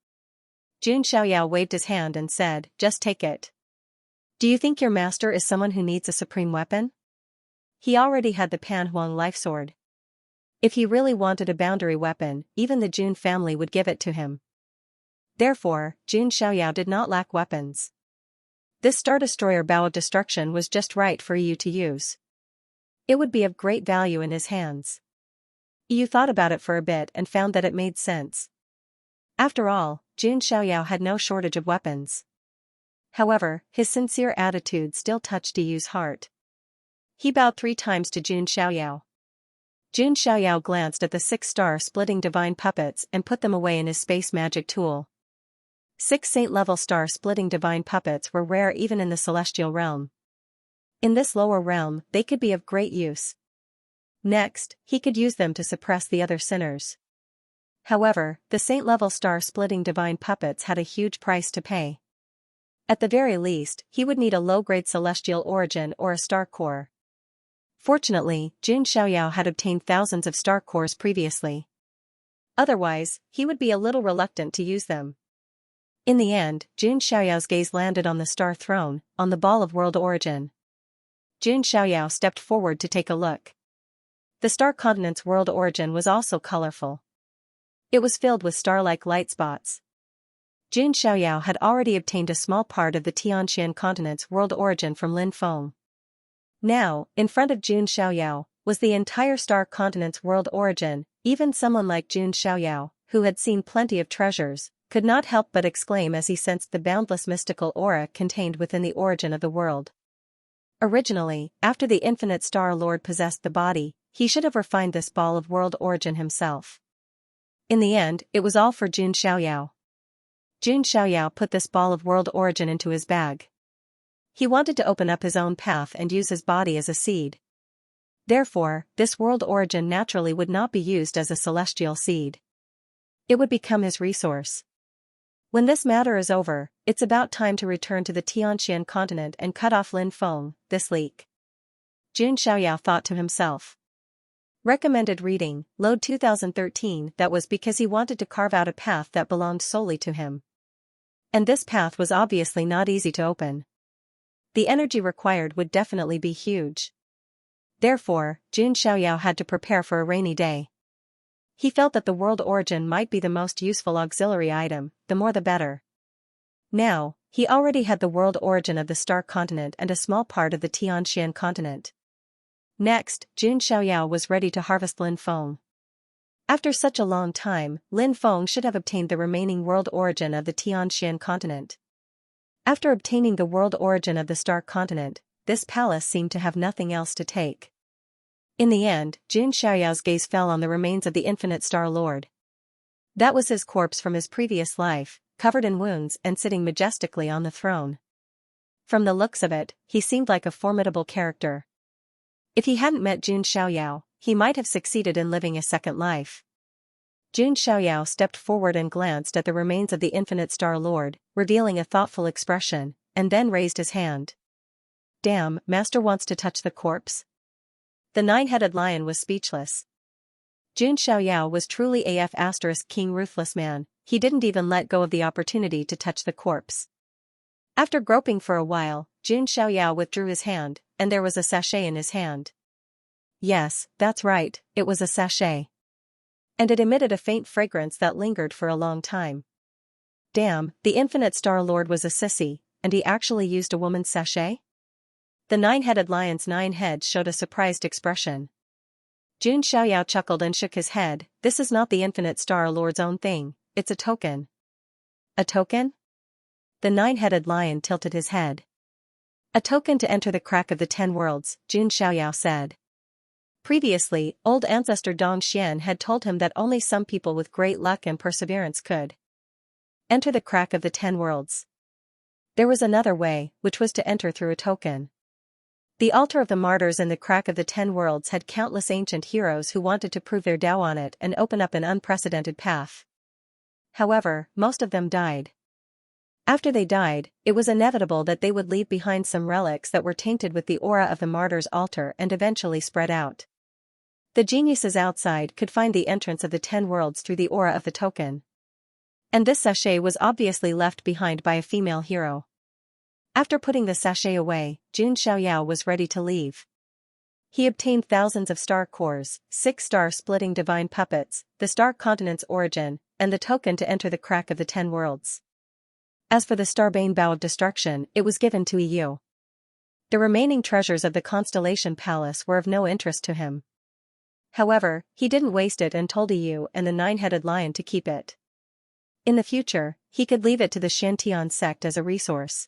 Jun Xiaoyao waved his hand and said, just take it. Do you think your master is someone who needs a supreme weapon? He already had the Pan Huang life sword. If he really wanted a boundary weapon, even the Jun family would give it to him. Therefore, Jun Xiaoyao did not lack weapons. This Star Destroyer Bow of Destruction was just right for EU to use. It would be of great value in his hands. EU thought about it for a bit and found that it made sense. After all, Jun Xiaoyao had no shortage of weapons. However, his sincere attitude still touched EU's heart. He bowed 3 times to Jun Xiaoyao. Jun Xiaoyao glanced at the 6 star-splitting divine puppets and put them away in his space magic tool. 6 saint-level star-splitting divine puppets were rare even in the celestial realm. In this lower realm, they could be of great use. Next, he could use them to suppress the other sinners. However, the saint-level star-splitting divine puppets had a huge price to pay. At the very least, he would need a low-grade celestial origin or a star core. Fortunately, Jun Xiaoyao had obtained thousands of star cores previously. Otherwise, he would be a little reluctant to use them. In the end, Jun Xiaoyao's gaze landed on the star throne, on the ball of world origin. Jun Xiaoyao stepped forward to take a look. The star continent's world origin was also colorful. It was filled with star-like light spots. Jun Xiaoyao had already obtained a small part of the Xianxia continent's world origin from Lin Feng. Now, in front of Jun Xiaoyao, was the entire star continent's world origin. Even someone like Jun Xiaoyao, who had seen plenty of treasures, could not help but exclaim as he sensed the boundless mystical aura contained within the origin of the world. Originally, after the infinite Star Lord possessed the body, he should have refined this ball of world origin himself. In the end, it was all for Jun Xiaoyao. Jun Xiaoyao put this ball of world origin into his bag. He wanted to open up his own path and use his body as a seed. Therefore, this world origin naturally would not be used as a celestial seed. It would become his resource. When this matter is over, it's about time to return to the Tianxian continent and cut off Lin Feng, this leak. Jun Xiaoyao thought to himself. Recommended reading, Load 2013. That was because he wanted to carve out a path that belonged solely to him. And this path was obviously not easy to open. The energy required would definitely be huge. Therefore, Jun Xiaoyao had to prepare for a rainy day. He felt that the world origin might be the most useful auxiliary item, the more the better. Now, he already had the world origin of the star continent and a small part of the Tianxian continent. Next, Jun Xiaoyao was ready to harvest Lin Feng. After such a long time, Lin Feng should have obtained the remaining world origin of the Tianxian continent. After obtaining the world origin of the star continent, this palace seemed to have nothing else to take. In the end, Jun Xiaoyao's gaze fell on the remains of the infinite Star Lord. That was his corpse from his previous life, covered in wounds and sitting majestically on the throne. From the looks of it, he seemed like a formidable character. If he hadn't met Jun Xiaoyao, he might have succeeded in living a second life. Jun Xiaoyao stepped forward and glanced at the remains of the infinite Star Lord, revealing a thoughtful expression, and then raised his hand. Damn, Master wants to touch the corpse? The nine-headed lion was speechless. Jun Xiaoyao was truly king ruthless man, he didn't even let go of the opportunity to touch the corpse. After groping for a while, Jun Xiaoyao withdrew his hand, and there was a sachet in his hand. Yes, that's right, it was a sachet. And it emitted a faint fragrance that lingered for a long time. Damn, the infinite Star Lord was a sissy, and he actually used a woman's sachet? The nine-headed lion's 9 heads showed a surprised expression. Jun Xiaoyao chuckled and shook his head. This is not the infinite Star Lord's own thing, it's a token. A token? The nine-headed lion tilted his head. A token to enter the crack of the 10 worlds, Jun Xiaoyao said. Previously, old ancestor Dong Xian had told him that only some people with great luck and perseverance could enter the crack of the 10 worlds. There was another way, which was to enter through a token. The altar of the martyrs in the crack of the 10 worlds had countless ancient heroes who wanted to prove their Tao on it and open up an unprecedented path. However, most of them died. After they died, it was inevitable that they would leave behind some relics that were tainted with the aura of the martyr's altar and eventually spread out. The geniuses outside could find the entrance of the 10 worlds through the aura of the token. And this sachet was obviously left behind by a female hero. After putting the sachet away, Jun Xiaoyao was ready to leave. He obtained thousands of star cores, 6 star-splitting divine puppets, the star continent's origin, and the token to enter the crack of the 10 worlds. As for the Starbane Bow of Destruction, it was given to Yu. The remaining treasures of the Constellation Palace were of no interest to him. However, he didn't waste it and told Yu and the nine-headed lion to keep it. In the future, he could leave it to the Shantian sect as a resource.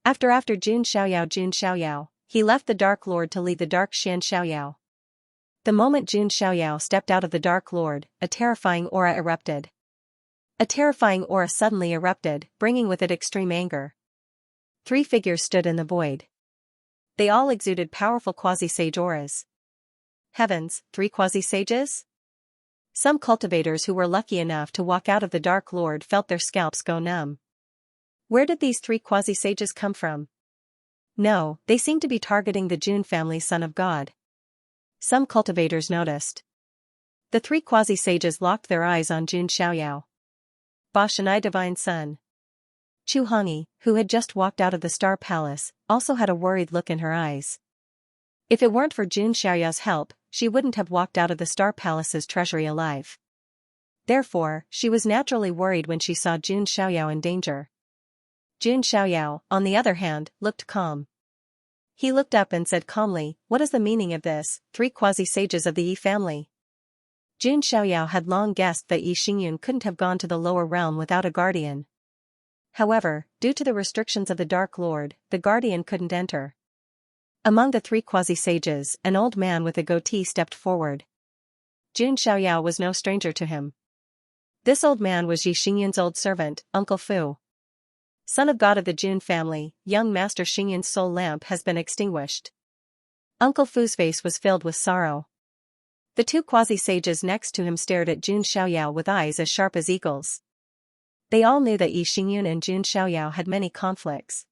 After Jun Xiaoyao, he left the Dark Lord to lead the Dark Xianxia. The moment Jun Xiaoyao stepped out of the Dark Lord, a terrifying aura erupted. A terrifying aura suddenly erupted, bringing with it extreme anger. 3 figures stood in the void. They all exuded powerful quasi-sage auras. Heavens, 3 quasi-sages? Some cultivators who were lucky enough to walk out of the Dark Lord felt their scalps go numb. Where did these 3 quasi-sages come from? No, they seemed to be targeting the Jun family son of God. Some cultivators noticed. The 3 quasi-sages locked their eyes on Jun Xiaoyao. Ba Shanai divine son. Chu Hongyi, who had just walked out of the Star Palace, also had a worried look in her eyes. If it weren't for Jun Xiaoyao's help, she wouldn't have walked out of the Star Palace's treasury alive. Therefore, she was naturally worried when she saw Jun Xiaoyao in danger. Jun Xiaoyao, on the other hand, looked calm. He looked up and said calmly, "What is the meaning of this, 3 quasi-sages of the Yi family?" Jun Xiaoyao had long guessed that Yi Xingyun couldn't have gone to the lower realm without a guardian. However, due to the restrictions of the Dark Lord, the guardian couldn't enter. Among the 3 quasi-sages, an old man with a goatee stepped forward. Jun Xiaoyao was no stranger to him. This old man was Yi Xingyun's old servant, Uncle Fu. Son of God of the Jun family, young Master Xingyun's soul lamp has been extinguished. Uncle Fu's face was filled with sorrow. The 2 quasi-sages next to him stared at Jun Xiaoyao with eyes as sharp as eagles. They all knew that Yi Xingyun and Jun Xiaoyao had many conflicts.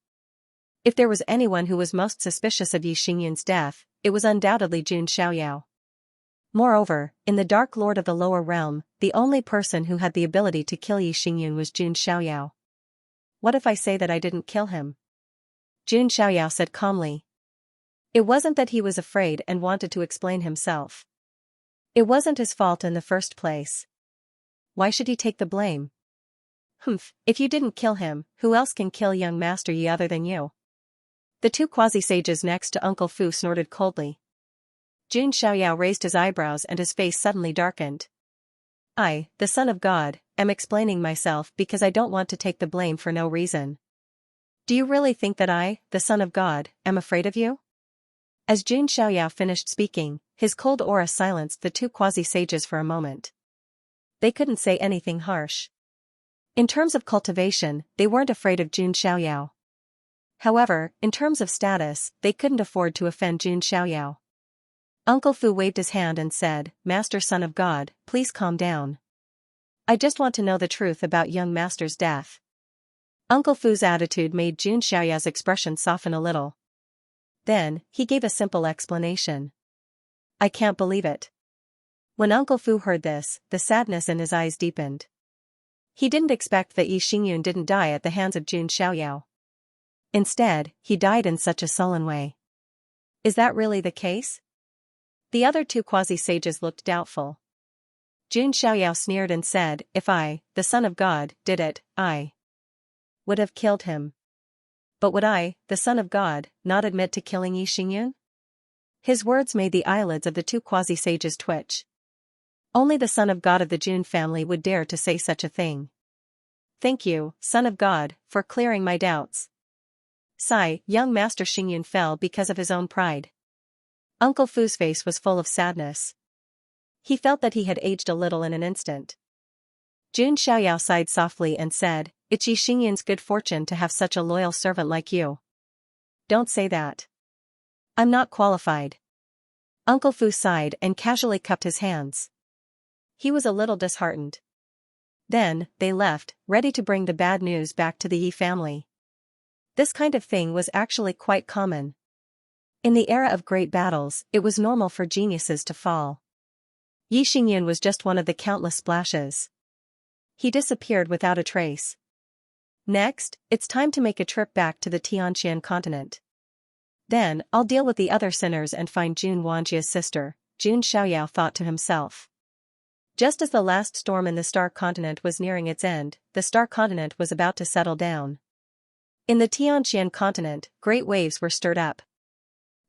If there was anyone who was most suspicious of Yi Xingyun's death, it was undoubtedly Jun Xiaoyao. Moreover, in the Dark Lord of the lower realm, the only person who had the ability to kill Yi Xingyun was Jun Xiaoyao. "What if I say that I didn't kill him?" Jun Xiaoyao said calmly. It wasn't that he was afraid and wanted to explain himself. It wasn't his fault in the first place. Why should he take the blame? If you didn't kill him, who else can kill young Master Yi other than you? The 2 quasi-sages next to Uncle Fu snorted coldly. Jun Xiaoyao raised his eyebrows and his face suddenly darkened. "I, the Son of God, am explaining myself because I don't want to take the blame for no reason. Do you really think that I, the Son of God, am afraid of you?" As Jun Xiaoyao finished speaking, his cold aura silenced the 2 quasi-sages for a moment. They couldn't say anything harsh. In terms of cultivation, they weren't afraid of Jun Xiaoyao. However, in terms of status, they couldn't afford to offend Jun Xiaoyao. Uncle Fu waved his hand and said, "Master Son of God, please calm down. I just want to know the truth about young Master's death." Uncle Fu's attitude made Jun Xiaoyao's expression soften a little. Then, he gave a simple explanation. "I can't believe it." When Uncle Fu heard this, the sadness in his eyes deepened. He didn't expect that Yi Xingyun didn't die at the hands of Jun Xiaoyao. Instead, he died in such a sullen way. Is that really the case? The other 2 quasi-sages looked doubtful. Jun Xiaoyao sneered and said, "If I, the Son of God, did it, I would have killed him. But would I, the Son of God, not admit to killing Yi Xingyun?" His words made the eyelids of the 2 quasi-sages twitch. Only the Son of God of the Jun family would dare to say such a thing. "Thank you, Son of God, for clearing my doubts." Sigh, young Master Xingyun fell because of his own pride. Uncle Fu's face was full of sadness. He felt that he had aged a little in an instant. Jun Xiaoyao sighed softly and said, "It's Yi Xingyun's good fortune to have such a loyal servant like you." "Don't say that. I'm not qualified." Uncle Fu sighed and casually cupped his hands. He was a little disheartened. Then, they left, ready to bring the bad news back to the Yi family. This kind of thing was actually quite common. In the era of great battles, it was normal for geniuses to fall. Yi Xingyun was just one of the countless splashes. He disappeared without a trace. Next, it's time to make a trip back to the Xianxia continent. Then, I'll deal with the other sinners and find Jun Wanjia's sister, Jun Xiaoyao thought to himself. Just as the last storm in the Star Continent was nearing its end, the Star Continent was about to settle down. In the Xianxia continent, great waves were stirred up.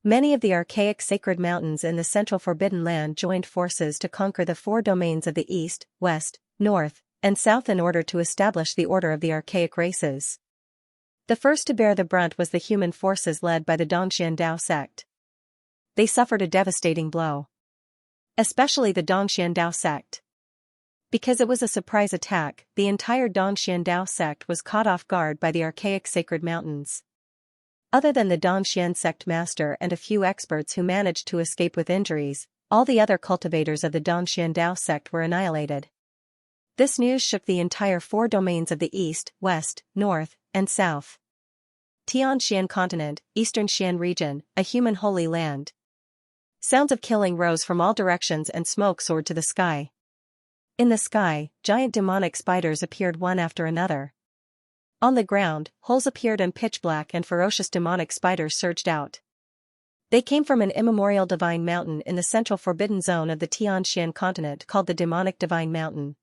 Many of the archaic sacred mountains in the central Forbidden Land joined forces to conquer the 4 domains of the east, west, north, and south in order to establish the order of the archaic races. The first to bear the brunt was the human forces led by the Dongxian Dao sect. They suffered a devastating blow. Especially the Dongxian Dao sect. Because it was a surprise attack, the entire Dongxian Dao sect was caught off guard by the archaic sacred mountains. Other than the Dongxian sect master and a few experts who managed to escape with injuries, all the other cultivators of the Dongxian Dao sect were annihilated. This news shook the entire 4 domains of the east, west, north, and south. Tianxian continent, Eastern Xian region, a human holy land. Sounds of killing rose from all directions and smoke soared to the sky. In the sky, giant demonic spiders appeared one after another. On the ground, holes appeared and pitch black and ferocious demonic spiders surged out. They came from an immemorial divine mountain in the central forbidden zone of the Xianxia continent called the demonic divine mountain.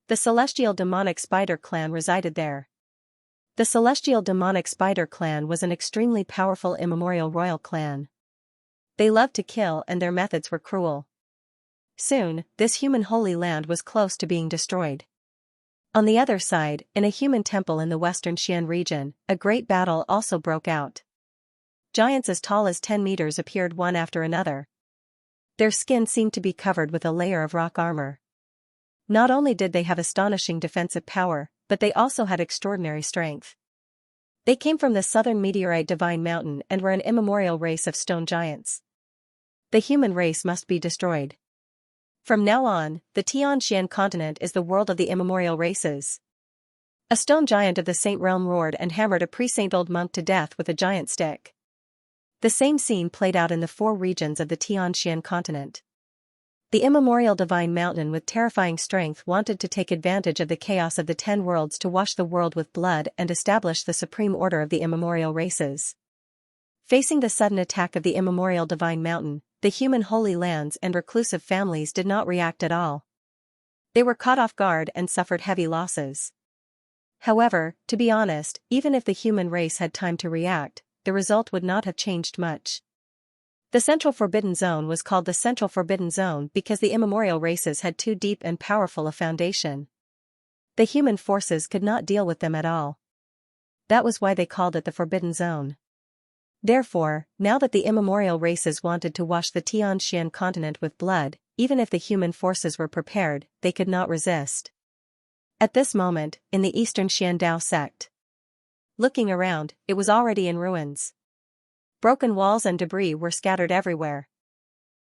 The celestial demonic spider clan resided there. The celestial demonic spider clan was an extremely powerful immemorial royal clan. They loved to kill and their methods were cruel. Soon, this human holy land was close to being destroyed. On the other side, in a human temple in the western Xian region, a great battle also broke out. Giants as tall as 10 meters appeared one after another. Their skin seemed to be covered with a layer of rock armor. Not only did they have astonishing defensive power, but they also had extraordinary strength. They came from the southern meteorite divine mountain and were an immemorial race of stone giants. The human race must be destroyed. From now on, the Xianxia continent is the world of the immemorial races. A stone giant of the saint realm roared and hammered a pre-saint old monk to death with a giant stick. The same scene played out in the 4 regions of the Xianxia continent. The immemorial divine mountain with terrifying strength wanted to take advantage of the chaos of the 10 worlds to wash the world with blood and establish the supreme order of the immemorial races. Facing the sudden attack of the immemorial divine mountain, the human holy lands and reclusive families did not react at all. They were caught off guard and suffered heavy losses. However, to be honest, even if the human race had time to react, the result would not have changed much. The Central Forbidden Zone was called the Central Forbidden Zone because the immemorial races had too deep and powerful a foundation. The human forces could not deal with them at all. That was why they called it the Forbidden Zone. Therefore, now that the immemorial races wanted to wash the Xianxia continent with blood, even if the human forces were prepared, they could not resist. At this moment, in the eastern Xiandao sect. Looking around, it was already in ruins. Broken walls and debris were scattered everywhere.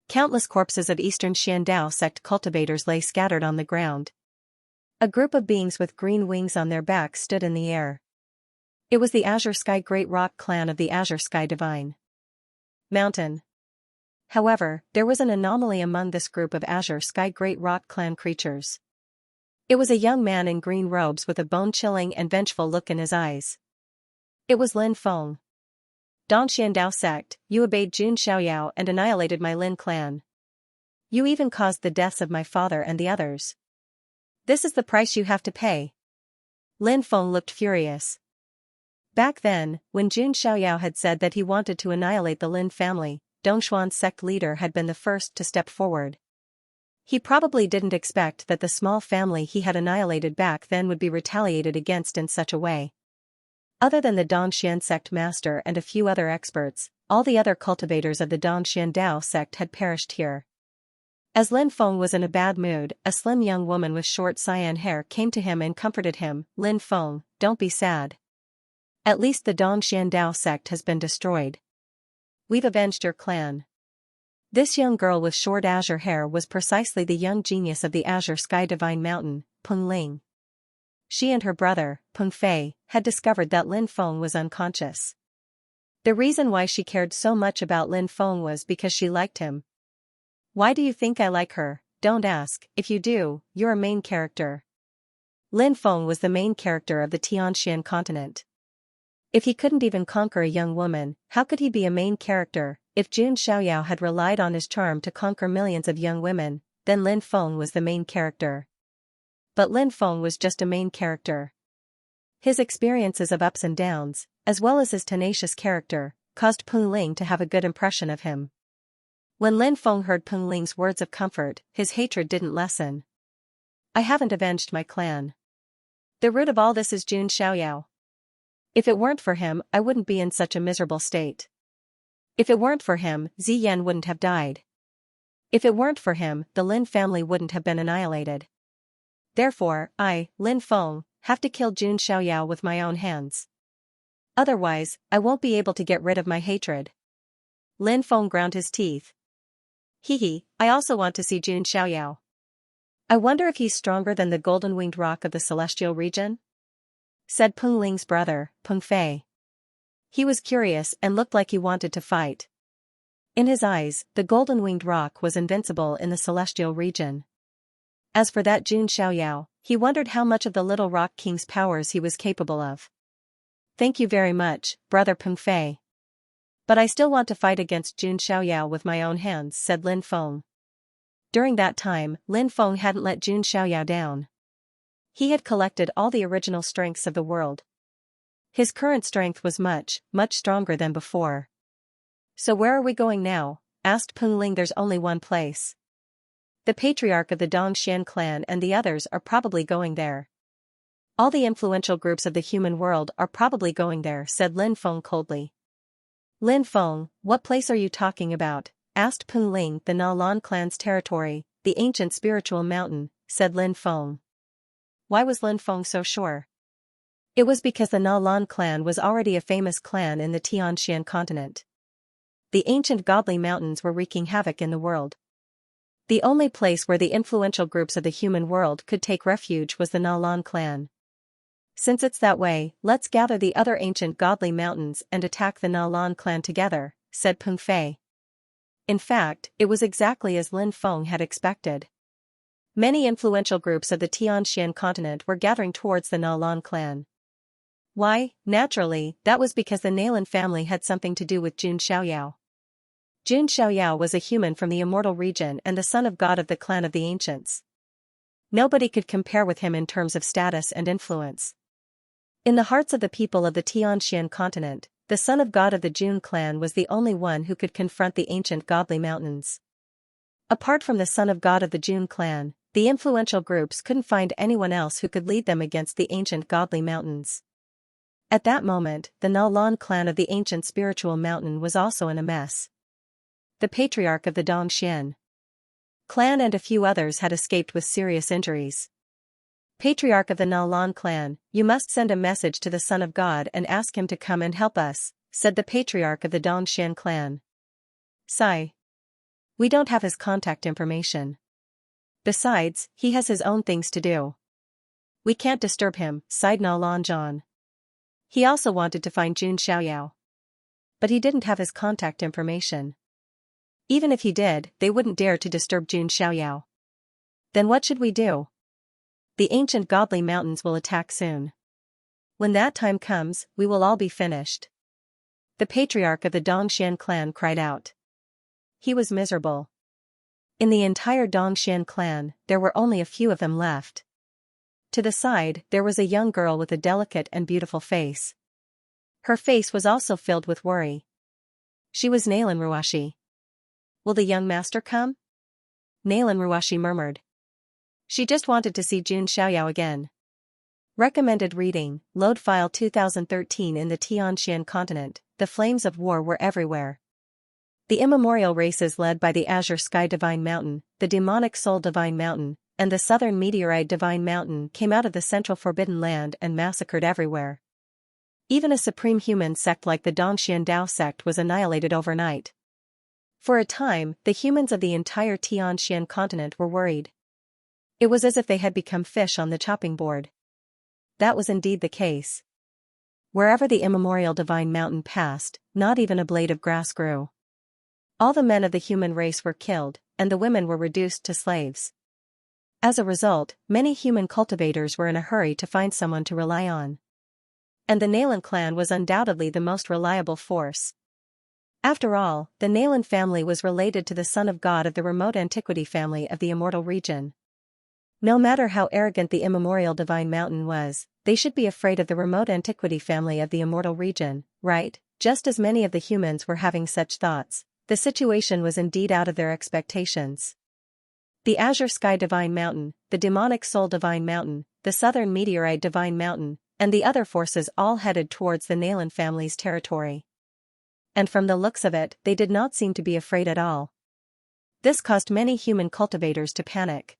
Countless corpses of eastern Xiandao sect cultivators lay scattered on the ground. A group of beings with green wings on their backs stood in the air. It was the Azure Sky Great Rock clan of the Azure Sky Divine Mountain. However, there was an anomaly among this group of Azure Sky Great Rock clan creatures. It was a young man in green robes with a bone-chilling and vengeful look in his eyes. It was Lin Feng. Dong Xiandao sect, you obeyed Jun Xiaoyao and annihilated my Lin clan. You even caused the deaths of my father and the others. This is the price you have to pay. Lin Feng looked furious. Back then, when Jun Xiaoyao had said that he wanted to annihilate the Lin family, Dongshuan's sect leader had been the first to step forward. He probably didn't expect that the small family he had annihilated back then would be retaliated against in such a way. Other than the Dongxian sect master and a few other experts, all the other cultivators of the Dongxian Dao sect had perished here. As Lin Feng was in a bad mood, a slim young woman with short cyan hair came to him and comforted him. Lin Feng, don't be sad. At least the Dongxian Dao sect has been destroyed. We've avenged your clan. This young girl with short azure hair was precisely the young genius of the Azure Sky Divine Mountain, Peng Ling. She and her brother, Peng Fei, had discovered that Lin Feng was unconscious. The reason why she cared so much about Lin Feng was because she liked him. Why do you think I like her? Don't ask. If you do, you're a main character. Lin Feng was the main character of the Xianxia continent. If he couldn't even conquer a young woman, how could he be a main character? If Jun Xiaoyao had relied on his charm to conquer millions of young women, then Lin Feng was the main character. But Lin Feng was just a main character. His experiences of ups and downs, as well as his tenacious character, caused Peng Ling to have a good impression of him. When Lin Feng heard Peng Ling's words of comfort, his hatred didn't lessen. I haven't avenged my clan. The root of all this is Jun Xiaoyao. If it weren't for him, I wouldn't be in such a miserable state. If it weren't for him, Ziyan wouldn't have died. If it weren't for him, the Lin family wouldn't have been annihilated. Therefore, I, Lin Feng, have to kill Jun Xiaoyao with my own hands. Otherwise, I won't be able to get rid of my hatred. Lin Feng ground his teeth. Hehe, I also want to see Jun Xiaoyao. I wonder if he's stronger than the golden-winged rock of the celestial region? Said Peng Ling's brother, Peng Fei. He was curious and looked like he wanted to fight. In his eyes, the golden-winged rock was invincible in the celestial region. As for that Jun Xiaoyao, He wondered how much of the Little Rock King's powers he was capable of. "Thank you very much, Brother Pengfei. But I still want to fight against Jun Xiaoyao with my own hands," said Lin Feng. During that time, Lin Feng hadn't let Jun Xiaoyao down. He had collected all the original strengths of the world. His current strength was much, much stronger than before. "So where are we going now?" asked Peng Ling. "There's only one place. The patriarch of the Dongxian clan and the others are probably going there. All the influential groups of the human world are probably going there," said Lin Feng coldly. "Lin Feng, what place are you talking about?" asked Peng Ling. "The Nalan clan's territory, the ancient spiritual mountain," said Lin Feng. Why was Lin Feng so sure? It was because the Nalan clan was already a famous clan in the Xianxia continent. The ancient godly mountains were wreaking havoc in the world. The only place where the influential groups of the human world could take refuge was the Nalan clan. "Since it's that way, let's gather the other ancient godly mountains and attack the Nalan clan together," said Peng Fei. In fact, it was exactly as Lin Feng had expected. Many influential groups of the Tianxian continent were gathering towards the Nalan clan. Why? Naturally, that was because the Nalan family had something to do with Jun Xiaoyao. Jun Xiaoyao was a human from the immortal region and the son of God of the clan of the ancients. Nobody could compare with him in terms of status and influence. In the hearts of the people of the Tianxian continent, the son of God of the Jun clan was the only one who could confront the ancient godly mountains. Apart from the son of God of the Jun clan, the influential groups couldn't find anyone else who could lead them against the ancient godly mountains. At that moment, the Nalan clan of the ancient spiritual mountain was also in a mess. The patriarch of the Dongxian clan and a few others had escaped with serious injuries. "Patriarch of the Nalan clan, you must send a message to the Son of God and ask him to come and help us," said the patriarch of the Dongxian clan. "Sigh. We don't have his contact information. Besides, he has his own things to do. We can't disturb him," sighed Nalan Zhan. He also wanted to find Jun Xiaoyao. But he didn't have his contact information. Even if he did, they wouldn't dare to disturb Jun Xiaoyao. "Then what should we do? The ancient godly mountains will attack soon. When that time comes, we will all be finished." The patriarch of the Dongxian clan cried out. He was miserable. In the entire Dongxian clan, there were only a few of them left. To the side, there was a young girl with a delicate and beautiful face. Her face was also filled with worry. She was Nalan Ruashi. "Will the young master come?" Nalan Ruashi murmured. She just wanted to see Jun Xiaoyao again. Recommended reading, load file 2013. In the Tianxian continent, the flames of war were everywhere. The immemorial races led by the Azure Sky Divine Mountain, the Demonic Soul Divine Mountain, and the Southern Meteorite Divine Mountain came out of the Central Forbidden Land and massacred everywhere. Even a supreme human sect like the Dongxian Dao sect was annihilated overnight. For a time, the humans of the entire Tianxian continent were worried. It was as if they had become fish on the chopping board. That was indeed the case. Wherever the immemorial divine mountain passed, not even a blade of grass grew. All the men of the human race were killed, and the women were reduced to slaves. As a result, many human cultivators were in a hurry to find someone to rely on. And the Nalan clan was undoubtedly the most reliable force. After all, the Nalan family was related to the Son of God of the remote antiquity family of the immortal region. No matter how arrogant the immemorial divine mountain was, they should be afraid of the remote antiquity family of the immortal region, right? Just as many of the humans were having such thoughts, the situation was indeed out of their expectations. The Azure Sky Divine Mountain, the Demonic Soul Divine Mountain, the Southern Meteorite Divine Mountain, and the other forces all headed towards the Nalan family's territory. And from the looks of it, they did not seem to be afraid at all. This caused many human cultivators to panic.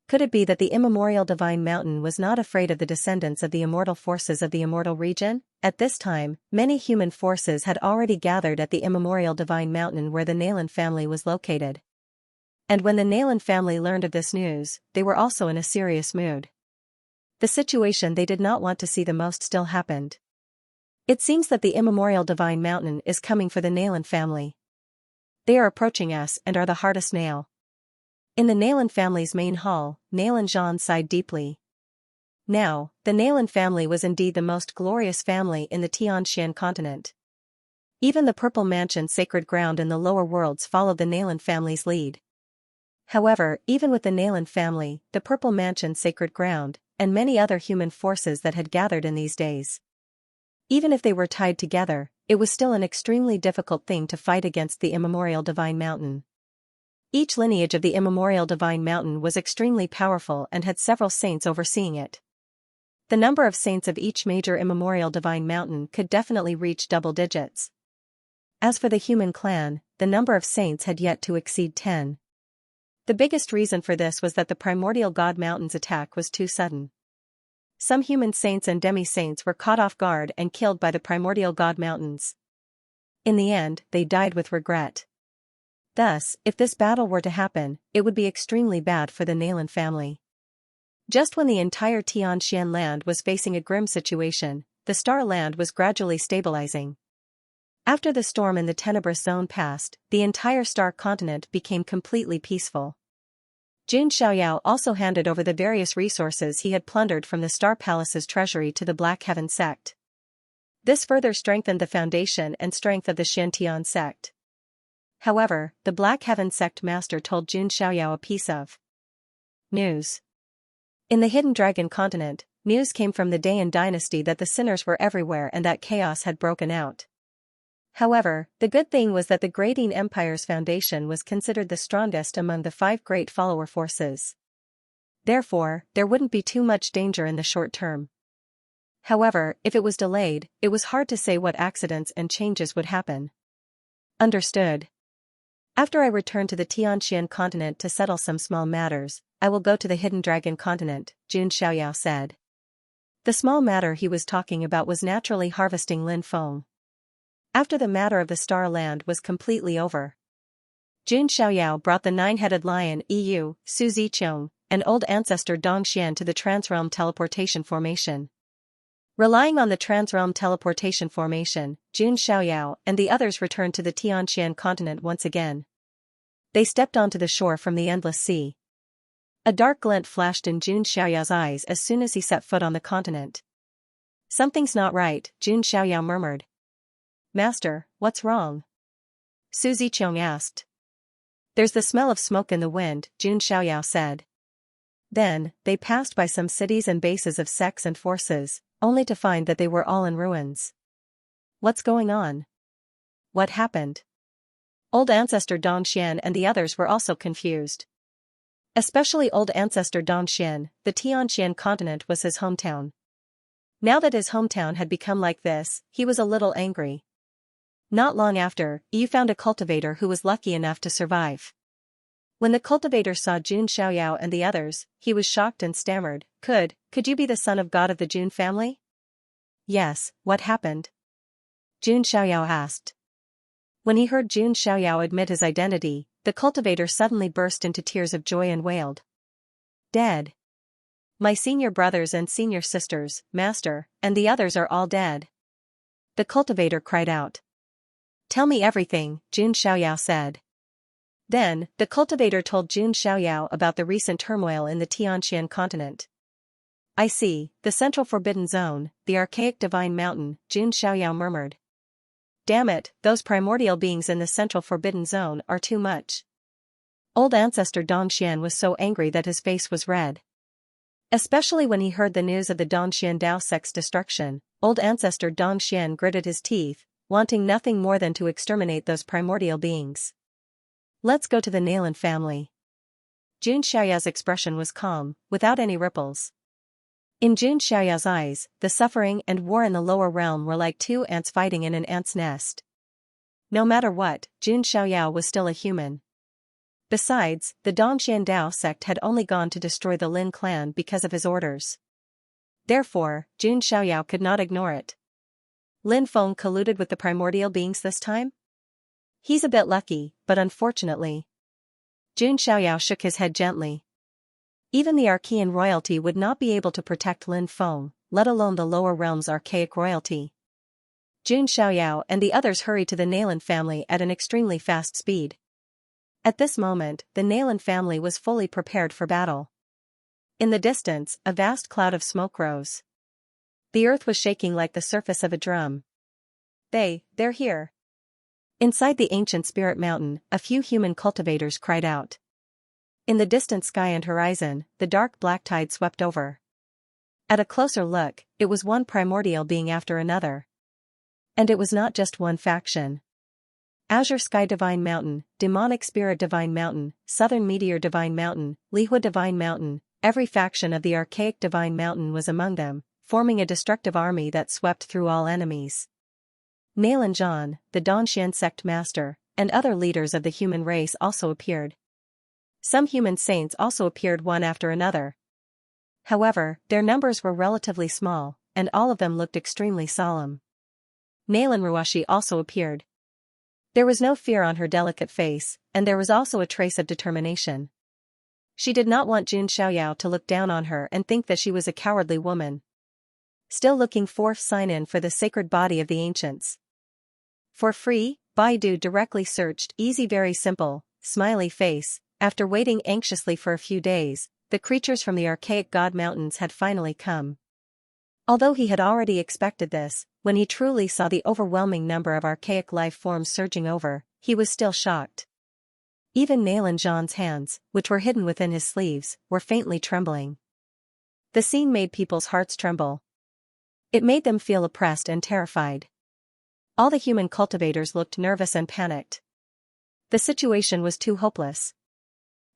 Could it be that the immemorial divine mountain was not afraid of the descendants of the immortal forces of the immortal region? At this time, many human forces had already gathered at the immemorial divine mountain where the Nalan family was located. And when the Nalan family learned of this news, they were also in a serious mood. The situation they did not want to see the most still happened. It seems that the immemorial divine mountain is coming for the Nalan family. They are approaching us and are the hardest nail. In the Nayland family's main hall, Nayland Zhan sighed deeply. Now, the Nayland family was indeed the most glorious family in the Xianxia continent. Even the Purple Mansion's sacred ground in the lower worlds followed the Nayland family's lead. However, even with the Nayland family, the Purple Mansion's sacred ground, and many other human forces that had gathered in these days, even if they were tied together, it was still an extremely difficult thing to fight against the immemorial Divine Mountain. Each lineage of the immemorial Divine Mountain was extremely powerful and had several saints overseeing it. The number of saints of each major immemorial Divine Mountain could definitely reach double digits. As for the human clan, the number of saints had yet to exceed 10. The biggest reason for this was that the primordial God Mountain's attack was too sudden. Some human saints and demi-saints were caught off guard and killed by the primordial God Mountains. In the end, they died with regret. Thus, if this battle were to happen, it would be extremely bad for the Nayland family. Just when the entire Tianxian land was facing a grim situation, the Star Land was gradually stabilizing. After the storm in the Tenebrous Zone passed, the entire Star Continent became completely peaceful. Xianxia also handed over the various resources he had plundered from the Star Palace's treasury to the Black Heaven sect. This further strengthened the foundation and strength of the Xiantian sect. However, the Black Heaven sect master told Xianxia a piece of news. In the Hidden Dragon continent, news came from the Dayan dynasty that the sinners were everywhere and that chaos had broken out. However, the good thing was that the Grading Empire's foundation was considered the strongest among the 5 great follower forces. Therefore, there wouldn't be too much danger in the short term. However, if it was delayed, it was hard to say what accidents and changes would happen. Understood. After I return to the Tianxian continent to settle some small matters, I will go to the Hidden Dragon continent, Xianxia said. The small matter he was talking about was naturally harvesting Lin Feng. After the matter of the Star Land was completely over, Xianxia brought the 9-headed lion Su Ziqiang, and old ancestor Dongxian to the Transrealm teleportation formation. Relying on the Transrealm teleportation formation, Xianxia and the others returned to the Tianxian continent once again. They stepped onto the shore from the Endless Sea. A dark glint flashed in Xianxia's eyes as soon as he set foot on the continent. Something's not right, Xianxia murmured. Master, what's wrong? Su Ziqiang asked. There's the smell of smoke in the wind, Xianxia said. Then, they passed by some cities and bases of sects and forces, only to find that they were all in ruins. What's going on? What happened? Old Ancestor Dongxian and the others were also confused. Especially Old Ancestor Dongxian, the Tianxian continent was his hometown. Now that his hometown had become like this, he was a little angry. Not long after, Yu found a cultivator who was lucky enough to survive. When the cultivator saw Xianxia and the others, he was shocked and stammered, Could you be the son of God of the Jun family? Yes, what happened? Xianxia asked. When he heard Xianxia admit his identity, the cultivator suddenly burst into tears of joy and wailed. Dead. My senior brothers and senior sisters, master, and the others are all dead. The cultivator cried out. Tell me everything, Xianxia said. Then, the cultivator told Xianxia about the recent turmoil in the Tianxian continent. I see, the Central Forbidden Zone, the archaic Divine Mountain, Xianxia murmured. Damn it, those primordial beings in the Central Forbidden Zone are too much. Old Ancestor Dongxian was so angry that his face was red. Especially when he heard the news of the Dongxian Dao sect's destruction, Old Ancestor Dongxian gritted his teeth, wanting nothing more than to exterminate those primordial beings. Let's go to the Nayland family. Xianxia's expression was calm, without any ripples. In Xianxia's eyes, the suffering and war in the lower realm were like 2 ants fighting in an ant's nest. No matter what, Xianxia was still a human. Besides, the Dongxian Dao sect had only gone to destroy the Lin clan because of his orders. Therefore, Xianxia could not ignore it. Lin Feng colluded with the primordial beings this time? He's a bit lucky, but unfortunately. Xianxia shook his head gently. Even the Archean royalty would not be able to protect Lin Feng, let alone the lower realm's archaic royalty. Xianxia and the others hurried to the Nayland family at an extremely fast speed. At this moment, the Nalan family was fully prepared for battle. In the distance, a vast cloud of smoke rose. The earth was shaking like the surface of a drum. They're here. Inside the ancient spirit mountain, a few human cultivators cried out. In the distant sky and horizon, the dark black tide swept over. At a closer look, it was one primordial being after another. And it was not just one faction. Azure Sky Divine Mountain, Demonic Spirit Divine Mountain, Southern Meteor Divine Mountain, Lihua Divine Mountain, every faction of the archaic Divine Mountain was among them, forming a destructive army that swept through all enemies. Nalan Zhan, the Dongxian sect master, and other leaders of the human race also appeared. Some human saints also appeared one after another. However, their numbers were relatively small, and all of them looked extremely solemn. Nalan Ruashi also appeared. There was no fear on her delicate face, and there was also a trace of determination. She did not want Jun Xiaoyao to look down on her and think that she was a cowardly woman. Still looking for sign-in for the sacred body of the ancients. For free, Baidu directly searched easy very simple, smiley face. After waiting anxiously for a few days, the creatures from the archaic god mountains had finally come. Although he had already expected this, when he truly saw the overwhelming number of archaic life forms surging over, he was still shocked. Even Nalan Zhan's hands, which were hidden within his sleeves, were faintly trembling. The scene made people's hearts tremble. It made them feel oppressed and terrified. All the human cultivators looked nervous and panicked. The situation was too hopeless.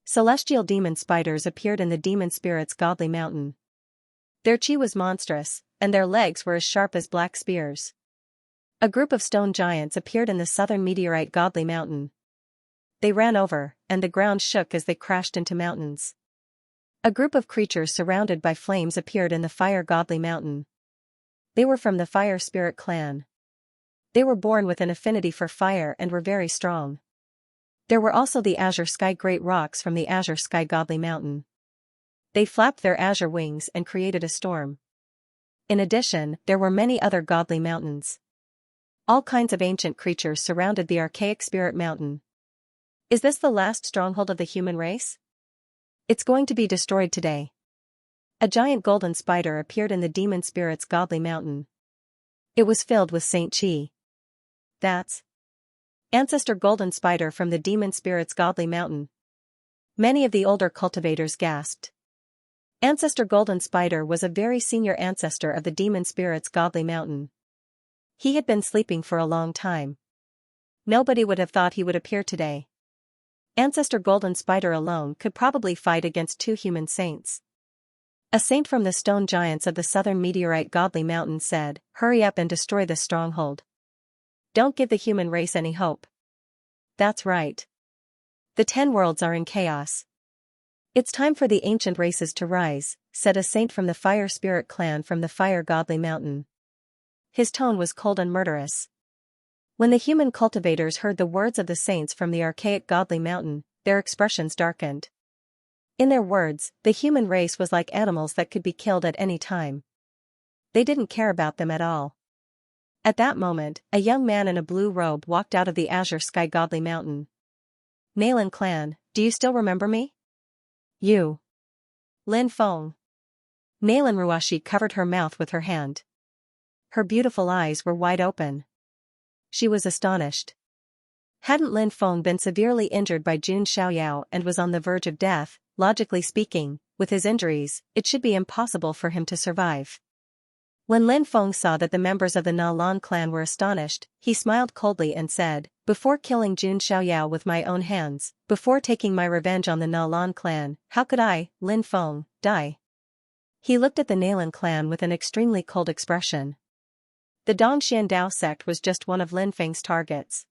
Celestial demon spiders appeared in the demon spirit's godly mountain. Their chi was monstrous, and their legs were as sharp as black spears. A group of stone giants appeared in the southern meteorite godly mountain. They ran over, and the ground shook as they crashed into mountains. A group of creatures surrounded by flames appeared in the fire godly mountain. They were from the fire spirit clan. They were born with an affinity for fire and were very strong. There were also the Azure Sky Great Rocks from the Azure Sky Godly Mountain. They flapped their azure wings and created a storm. In addition, there were many other godly mountains. All kinds of ancient creatures surrounded the archaic spirit mountain. Is this the last stronghold of the human race? It's going to be destroyed today. A giant golden spider appeared in the demon spirit's godly mountain. It was filled with Saint Chi. That's Ancestor Golden Spider from the demon spirit's godly mountain. Many of the older cultivators gasped. Ancestor Golden Spider was a very senior ancestor of the demon spirit's godly mountain. He had been sleeping for a long time. Nobody would have thought he would appear today. Ancestor Golden Spider alone could probably fight against 2 human saints. A saint from the stone giants of the southern meteorite godly mountain said, "Hurry up and destroy this stronghold. Don't give the human race any hope." That's right. The 10 worlds are in chaos. It's time for the ancient races to rise, said a saint from the fire spirit clan from the fire godly mountain. His tone was cold and murderous. When the human cultivators heard the words of the saints from the archaic godly mountain, their expressions darkened. In their words, the human race was like animals that could be killed at any time. They didn't care about them at all. At that moment, a young man in a blue robe walked out of the Azure Sky Godly Mountain. Nalan clan, do you still remember me? You. Lin Feng. Nalan Ruashi covered her mouth with her hand. Her beautiful eyes were wide open. She was astonished. Hadn't Lin Feng been severely injured by Jun Xiaoyao and was on the verge of death? Logically speaking, with his injuries, it should be impossible for him to survive. When Lin Feng saw that the members of the Nalan clan were astonished, he smiled coldly and said, "Before killing Jun Xiaoyao with my own hands, before taking my revenge on the Nalan clan, how could I, Lin Feng, die?" He looked at the Nalan clan with an extremely cold expression. The Dongxian Dao sect was just one of Lin Feng's targets.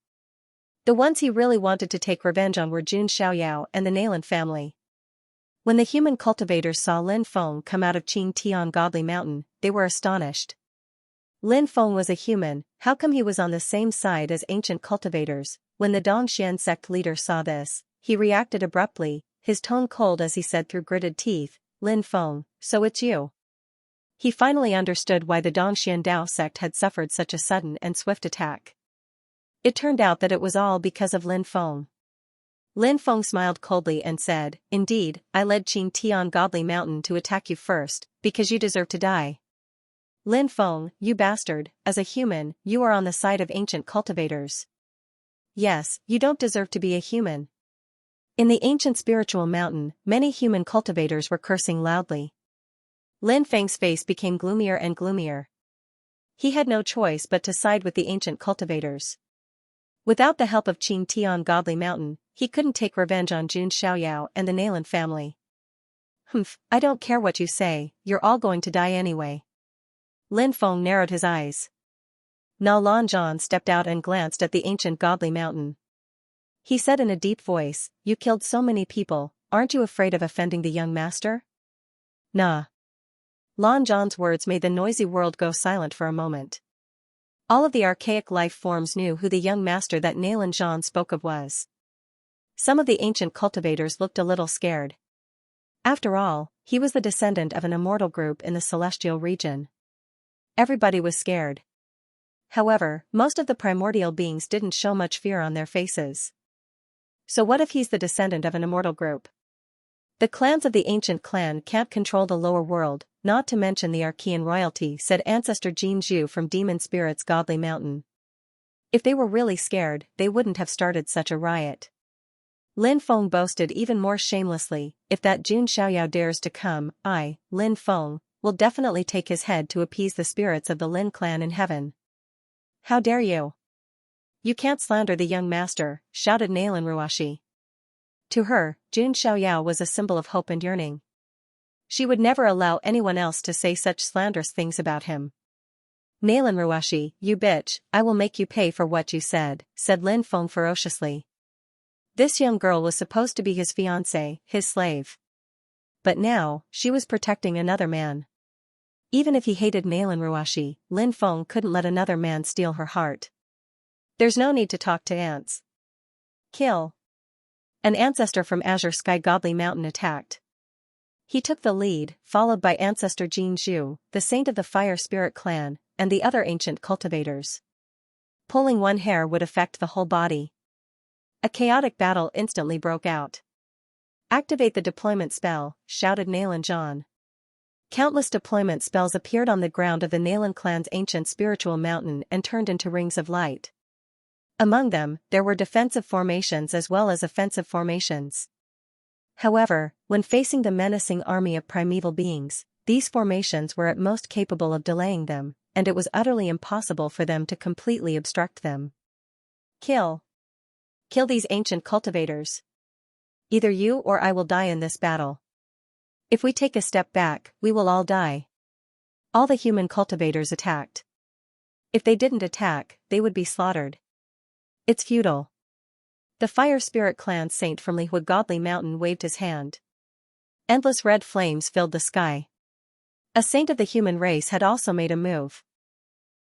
The ones he really wanted to take revenge on were Jun Xiaoyao and the Nalan family. When the human cultivators saw Lin Feng come out of Qing Tian Godly Mountain, they were astonished. Lin Feng was a human, how come he was on the same side as ancient cultivators? When the Dongxian sect leader saw this, he reacted abruptly, his tone cold as he said through gritted teeth, "Lin Feng, so it's you." He finally understood why the Dongxian Dao sect had suffered such a sudden and swift attack. It turned out that it was all because of Lin Feng. Lin Feng smiled coldly and said, "Indeed, I led Qing Tian Godly Mountain to attack you first, because you deserve to die." Lin Feng, you bastard, as a human, you are on the side of ancient cultivators. Yes, you don't deserve to be a human. In the ancient spiritual mountain, many human cultivators were cursing loudly. Lin Feng's face became gloomier and gloomier. He had no choice but to side with the ancient cultivators. Without the help of Qing Tian Godly Mountain, he couldn't take revenge on Jun Xiaoyao and the Nalan family. Humph, I don't care what you say, you're all going to die anyway. Lin Feng narrowed his eyes. Na Lanzhan stepped out and glanced at the ancient Godly Mountain. He said in a deep voice, "You killed so many people, aren't you afraid of offending the young master?" Nah. Lanzhan's words made the noisy world go silent for a moment. All of the archaic life forms knew who the young master that Lanzhan spoke of was. Some of the ancient cultivators looked a little scared. After all, he was the descendant of an immortal group in the celestial region. Everybody was scared. However, most of the primordial beings didn't show much fear on their faces. So what if he's the descendant of an immortal group? The clans of the ancient clan can't control the lower world, not to mention the Archean royalty, said Ancestor Jin Zhu from Demon Spirit's Godly Mountain. If they were really scared, they wouldn't have started such a riot. Lin Feng boasted even more shamelessly, "If that Jun Xiaoyao dares to come, I, Lin Feng, will definitely take his head to appease the spirits of the Lin clan in heaven." "How dare you? You can't slander the young master," shouted Nalan Ruashi. To her, Jun Xiaoyao was a symbol of hope and yearning. She would never allow anyone else to say such slanderous things about him. "Nalan Ruashi, you bitch, I will make you pay for what you said," said Lin Feng ferociously. This young girl was supposed to be his fiancée, his slave. But now, she was protecting another man. Even if he hated Nalan Ruashi, Lin Feng couldn't let another man steal her heart. "There's no need to talk to ants. Kill." An ancestor from Azure Sky Godly Mountain attacked. He took the lead, followed by Ancestor Jin Zhu, the saint of the Fire Spirit clan, and the other ancient cultivators. Pulling one hair would affect the whole body. A chaotic battle instantly broke out. "Activate the deployment spell," shouted Nalan Zhan. Countless deployment spells appeared on the ground of the Nalan clan's ancient spiritual mountain and turned into rings of light. Among them, there were defensive formations as well as offensive formations. However, when facing the menacing army of primeval beings, these formations were at most capable of delaying them, and it was utterly impossible for them to completely obstruct them. "Kill. Kill these ancient cultivators. Either you or I will die in this battle. If we take a step back, we will all die." All the human cultivators attacked. If they didn't attack, they would be slaughtered. "It's futile." The Fire Spirit clan saint from Lihua Godly Mountain waved his hand. Endless red flames filled the sky. A saint of the human race had also made a move.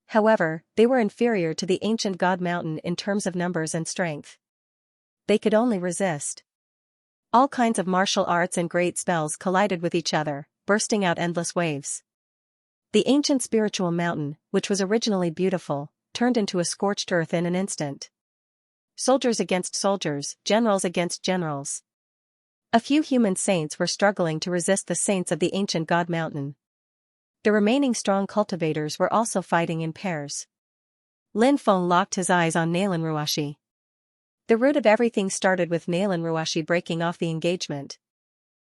However, they were inferior to the ancient God Mountain in terms of numbers and strength. They could only resist. All kinds of martial arts and great spells collided with each other, bursting out endless waves. The ancient spiritual mountain, which was originally beautiful, turned into a scorched earth in an instant. Soldiers against soldiers, generals against generals. A few human saints were struggling to resist the saints of the ancient God Mountain. The remaining strong cultivators were also fighting in pairs. Lin Feng locked his eyes on Nalan Ruashi. The root of everything started with Nalan Ruashi breaking off the engagement.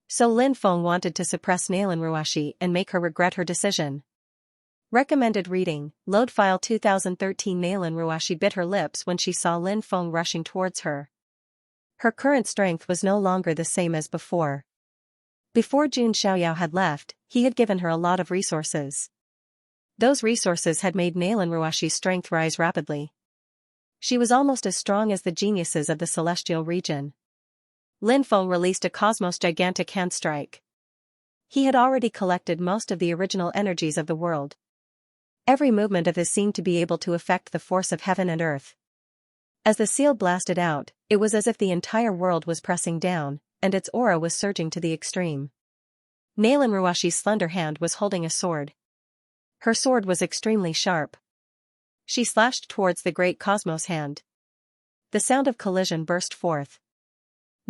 So Lin Feng wanted to suppress Nalan Ruashi and make her regret her decision. Recommended reading, Load File 2013. Nalan Ruashi bit her lips when she saw Lin Feng rushing towards her. Her current strength was no longer the same as before. Before Jun Xiaoyao had left, he had given her a lot of resources. Those resources had made Nalan Ruashi's strength rise rapidly. She was almost as strong as the geniuses of the celestial region. Lin Feng released a Cosmos Gigantic Hand Strike. He had already collected most of the original energies of the world. Every movement of his seemed to be able to affect the force of heaven and earth. As the seal blasted out, it was as if the entire world was pressing down, and its aura was surging to the extreme. Nalan Ruashi's slender hand was holding a sword. Her sword was extremely sharp. She slashed towards the great Cosmos hand. The sound of collision burst forth.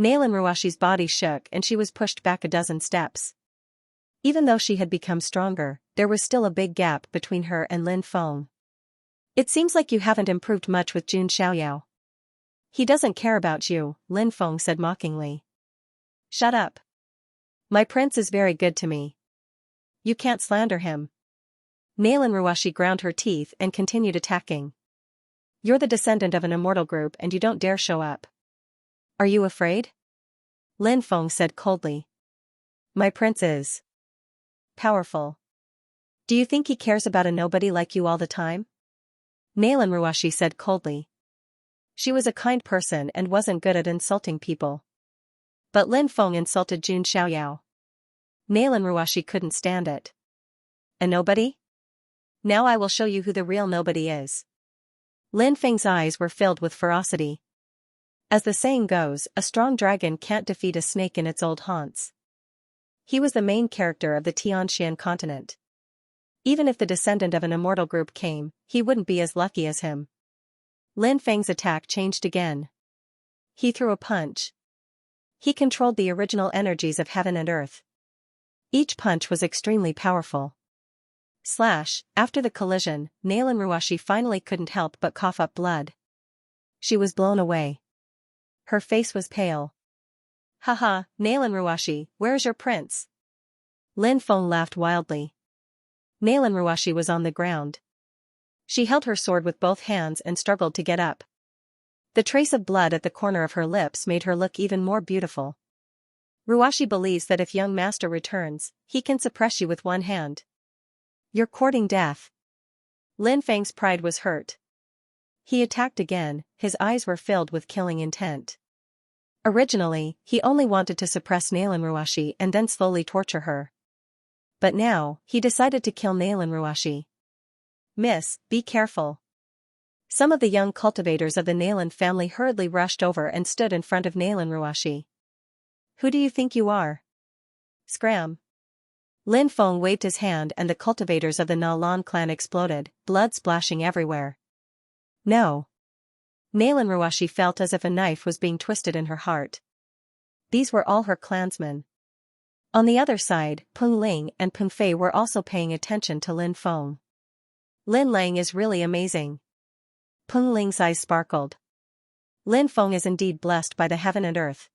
Nalan Ruashi's body shook and she was pushed back a dozen steps. Even though she had become stronger, there was still a big gap between her and Lin Feng. It seems like you haven't improved much with Jun Xiaoyao. He doesn't care about you, Lin Feng said mockingly. Shut up. My prince is very good to me. You can't slander him. Nalan Ruashi ground her teeth and continued attacking. You're the descendant of an immortal group and you don't dare show up. Are you afraid? Lin Feng said coldly. My prince is powerful. Do you think he cares about a nobody like you all the time? Nalan Ruashi said coldly. She was a kind person and wasn't good at insulting people. But Lin Feng insulted Jun Xiaoyao. Nalan Ruashi couldn't stand it. A nobody? Now I will show you who the real nobody is. Lin Feng's eyes were filled with ferocity. As the saying goes, a strong dragon can't defeat a snake in its old haunts. He was the main character of the Xianxia continent. Even if the descendant of an immortal group came, he wouldn't be as lucky as him. Lin Feng's attack changed again. He threw a punch. He controlled the original energies of heaven and earth. Each punch was extremely powerful. Slash, after the collision, Nalan Ruashi finally couldn't help but cough up blood. She was blown away. Her face was pale. Haha, Nalan Ruashi, where's your prince? Lin Feng laughed wildly. Nalan Ruashi was on the ground. She held her sword with both hands and struggled to get up. The trace of blood at the corner of her lips made her look even more beautiful. Ruashi believes that if young master returns, he can suppress you with one hand. You're courting death. Lin Feng's pride was hurt. He attacked again, his eyes were filled with killing intent. Originally, he only wanted to suppress Nalan Ruashi and then slowly torture her. But now, he decided to kill Nalan Ruashi. Miss, be careful. Some of the young cultivators of the Nalan family hurriedly rushed over and stood in front of Nalan Ruashi. Who do you think you are? Scram. Lin Feng waved his hand and the cultivators of the Nalan clan exploded, blood splashing everywhere. No. Nalan Ruashi felt as if a knife was being twisted in her heart. These were all her clansmen. On the other side, Peng Ling and Peng Fei were also paying attention to Lin Feng. Lin Lang is really amazing. Peng Ling's eyes sparkled. Lin Feng is indeed blessed by the heaven and earth.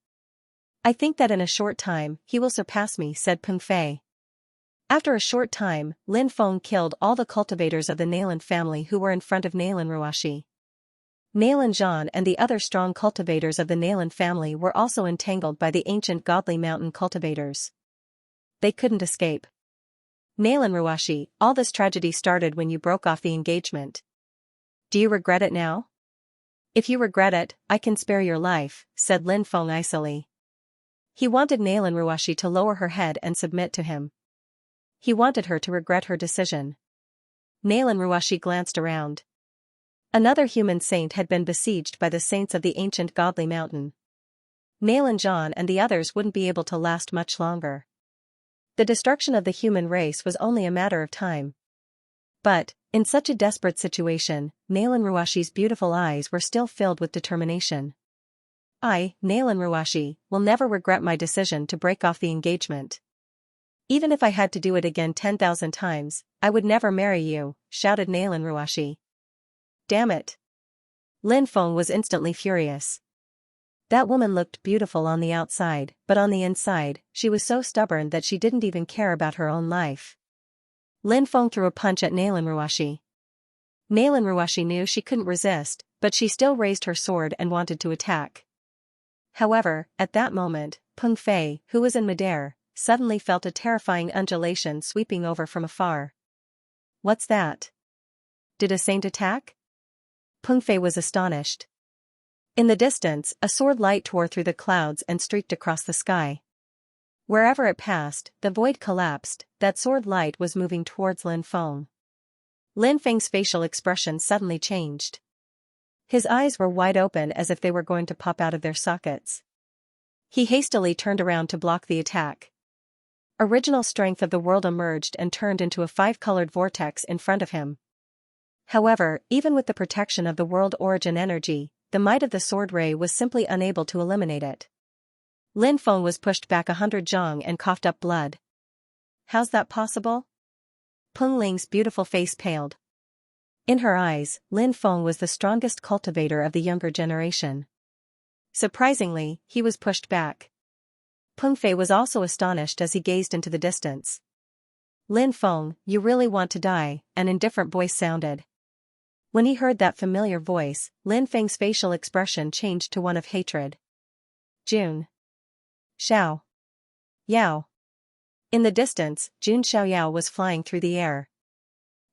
I think that in a short time, he will surpass me, said Peng Fei. After a short time, Lin Feng killed all the cultivators of the Nalan family who were in front of Nalan Ruashi. Nalan Zhan and the other strong cultivators of the Nalan family were also entangled by the ancient godly mountain cultivators. They couldn't escape. Nalan Ruashi, all this tragedy started when you broke off the engagement. Do you regret it now? If you regret it, I can spare your life, said Lin Feng icily. He wanted Nalan Ruashi to lower her head and submit to him. He wanted her to regret her decision. Nalan Ruashi glanced around. Another human saint had been besieged by the saints of the ancient godly mountain. Nalan Zhan and the others wouldn't be able to last much longer. The destruction of the human race was only a matter of time. But, in such a desperate situation, Nalan Ruashi's beautiful eyes were still filled with determination. I, Nalan Ruashi, will never regret my decision to break off the engagement. Even if I had to do it again 10,000 times, I would never marry you, shouted Nalan Ruashi. Damn it. Lin Feng was instantly furious. That woman looked beautiful on the outside, but on the inside, she was so stubborn that she didn't even care about her own life. Lin Feng threw a punch at Nalan Ruashi. Nalan Ruashi knew she couldn't resist, but she still raised her sword and wanted to attack. However, at that moment, Peng Fei, who was in midair, suddenly felt a terrifying undulation sweeping over from afar. What's that? Did a saint attack? Peng Fei was astonished. In the distance, a sword light tore through the clouds and streaked across the sky. Wherever it passed, the void collapsed. That sword light was moving towards Lin Feng. Lin Feng's facial expression suddenly changed. His eyes were wide open as if they were going to pop out of their sockets. He hastily turned around to block the attack. Original strength of the world emerged and turned into a five-colored vortex in front of him. However, even with the protection of the world origin energy, the might of the sword ray was simply unable to eliminate it. Lin Feng was pushed back 100 zhang and coughed up blood. How's that possible? Peng Ling's beautiful face paled. In her eyes, Lin Feng was the strongest cultivator of the younger generation. Surprisingly, he was pushed back. Peng Fei was also astonished as he gazed into the distance. Lin Feng, you really want to die, an indifferent voice sounded. When he heard that familiar voice, Lin Feng's facial expression changed to one of hatred. Jun Xiao Yao. In the distance, Jun Xiaoyao was flying through the air.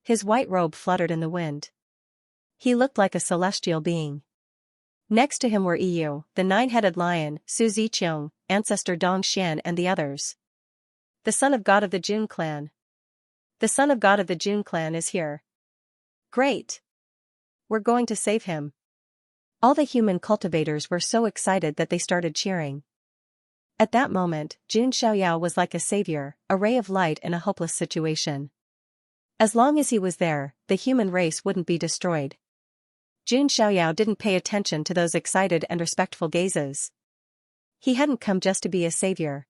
His white robe fluttered in the wind. He looked like a celestial being. Next to him were Yu, the nine-headed lion, Su Ziqiang, ancestor Dong Xian and the others. The son of God of the Jun clan. The son of God of the Jun clan is here. Great! We're going to save him. All the human cultivators were so excited that they started cheering. At that moment, Jun Xiaoyao was like a savior, a ray of light in a hopeless situation. As long as he was there, the human race wouldn't be destroyed. Jun Xiaoyao didn't pay attention to those excited and respectful gazes. He hadn't come just to be a savior.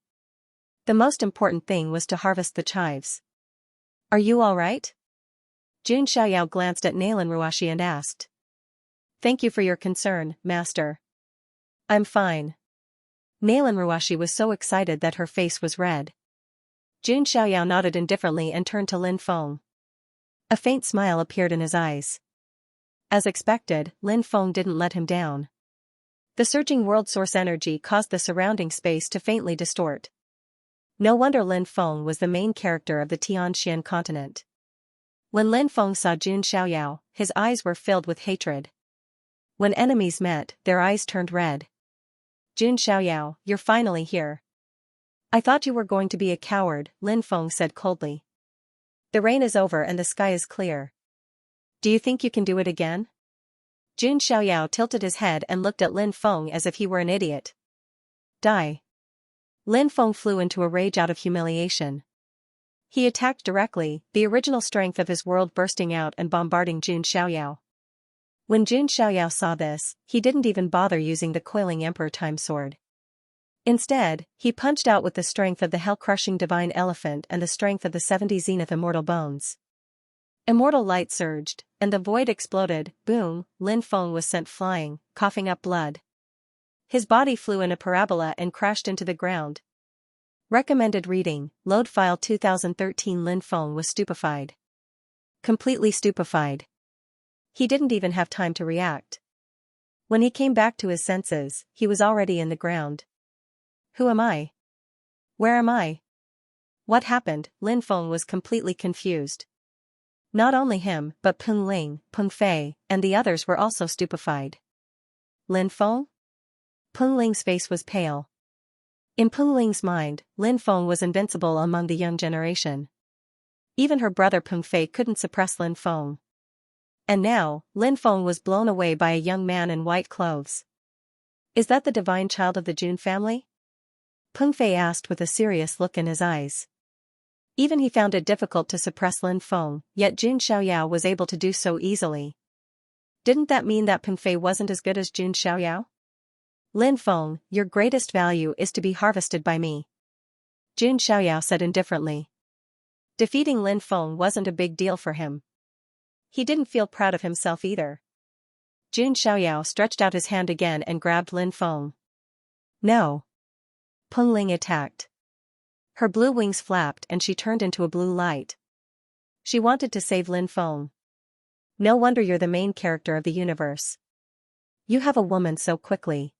The most important thing was to harvest the chives. Are you all right? Jun Xiaoyao glanced at Nalan Ruashi and asked. Thank you for your concern, master. I'm fine. Nalan Ruashi was so excited that her face was red. Jun Xiaoyao nodded indifferently and turned to Lin Feng. A faint smile appeared in his eyes. As expected, Lin Feng didn't let him down. The surging world source energy caused the surrounding space to faintly distort. No wonder Lin Feng was the main character of the Tianxian continent. When Lin Feng saw Jun Xiaoyao, his eyes were filled with hatred. When enemies met, their eyes turned red. Jun Xiaoyao, you're finally here. I thought you were going to be a coward, Lin Feng said coldly. The rain is over and the sky is clear. Do you think you can do it again? Jun Xiaoyao tilted his head and looked at Lin Feng as if he were an idiot. Die. Lin Feng flew into a rage out of humiliation. He attacked directly, the original strength of his world bursting out and bombarding Jun Xiaoyao. When Jun Xiaoyao saw this, he didn't even bother using the coiling Emperor Time Sword. Instead, he punched out with the strength of the hell-crushing Divine Elephant and the strength of the 70 Zenith Immortal Bones. Immortal light surged, and the void exploded. Boom, Lin Feng was sent flying, coughing up blood. His body flew in a parabola and crashed into the ground. Recommended reading, Load File 2013. Lin Feng was stupefied. Completely stupefied. He didn't even have time to react. When he came back to his senses, he was already in the ground. Who am I? Where am I? What happened? Lin Feng was completely confused. Not only him, but Peng Ling, Peng Fei, and the others were also stupefied. Lin Feng? Peng Ling's face was pale. In Peng Ling's mind, Lin Feng was invincible among the young generation. Even her brother Peng Fei couldn't suppress Lin Feng. And now, Lin Feng was blown away by a young man in white clothes. Is that the divine child of the Jun family? Peng Fei asked with a serious look in his eyes. Even he found it difficult to suppress Lin Feng, yet Jun Xiaoyao was able to do so easily. Didn't that mean that Peng Fei wasn't as good as Jun Xiaoyao? Lin Feng, your greatest value is to be harvested by me. Jun Xiaoyao said indifferently. Defeating Lin Feng wasn't a big deal for him. He didn't feel proud of himself either. Jun Xiaoyao stretched out his hand again and grabbed Lin Feng. No. Peng Ling attacked. Her blue wings flapped and she turned into a blue light. She wanted to save Lin Feng. No wonder you're the main character of the universe. You have a woman so quickly.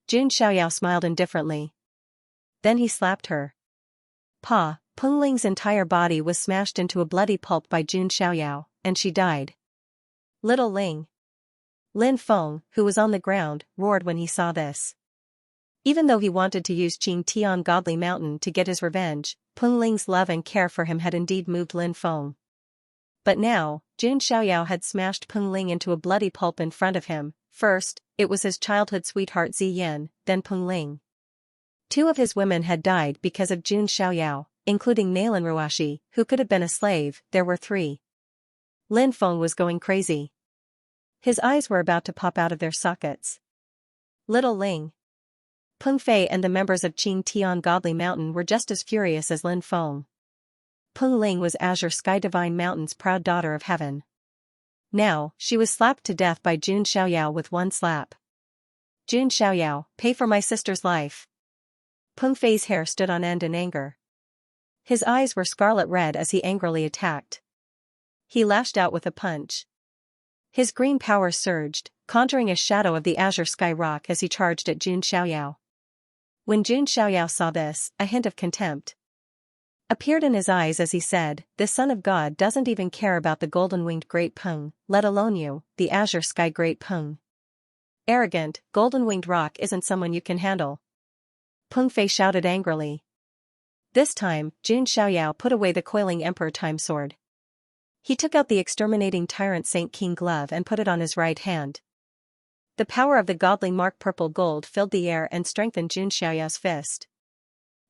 Jun Xiaoyao smiled indifferently. Then he slapped her. Pa, Peng Ling's entire body was smashed into a bloody pulp by Jun Xiaoyao, and she died. Little Ling. Lin Feng, who was on the ground, roared when he saw this. Even though he wanted to use Qing Tian Godly Mountain to get his revenge, Peng Ling's love and care for him had indeed moved Lin Feng. But now, Jun Xiaoyao had smashed Peng Ling into a bloody pulp in front of him. First, it was his childhood sweetheart Ziyan, then Peng Ling. Two of his women had died because of Jun Xiaoyao, including Nalan Ruashi, who could have been a slave. There were three. Lin Feng was going crazy. His eyes were about to pop out of their sockets. Little Ling. Peng Fei and the members of Qing Tian Godly Mountain were just as furious as Lin Feng. Peng Ling was Azure Sky Divine Mountain's proud daughter of heaven. Now, she was slapped to death by Jun Xiaoyao with one slap. Jun Xiaoyao, pay for my sister's life. Peng Fei's hair stood on end in anger. His eyes were scarlet red as he angrily attacked. He lashed out with a punch. His green power surged, conjuring a shadow of the azure sky rock as he charged at Jun Xiaoyao. When Jun Xiaoyao saw this, a hint of contempt appeared in his eyes as he said, "This son of God doesn't even care about the golden-winged Great Peng, let alone you, the azure sky Great Peng. Arrogant, golden-winged rock isn't someone you can handle." Peng Fei shouted angrily. This time, Jun Xiaoyao put away the coiling Emperor Time Sword. He took out the exterminating tyrant Saint King glove and put it on his right hand. The power of the godly mark purple gold filled the air and strengthened Jun Xiaoyao's fist.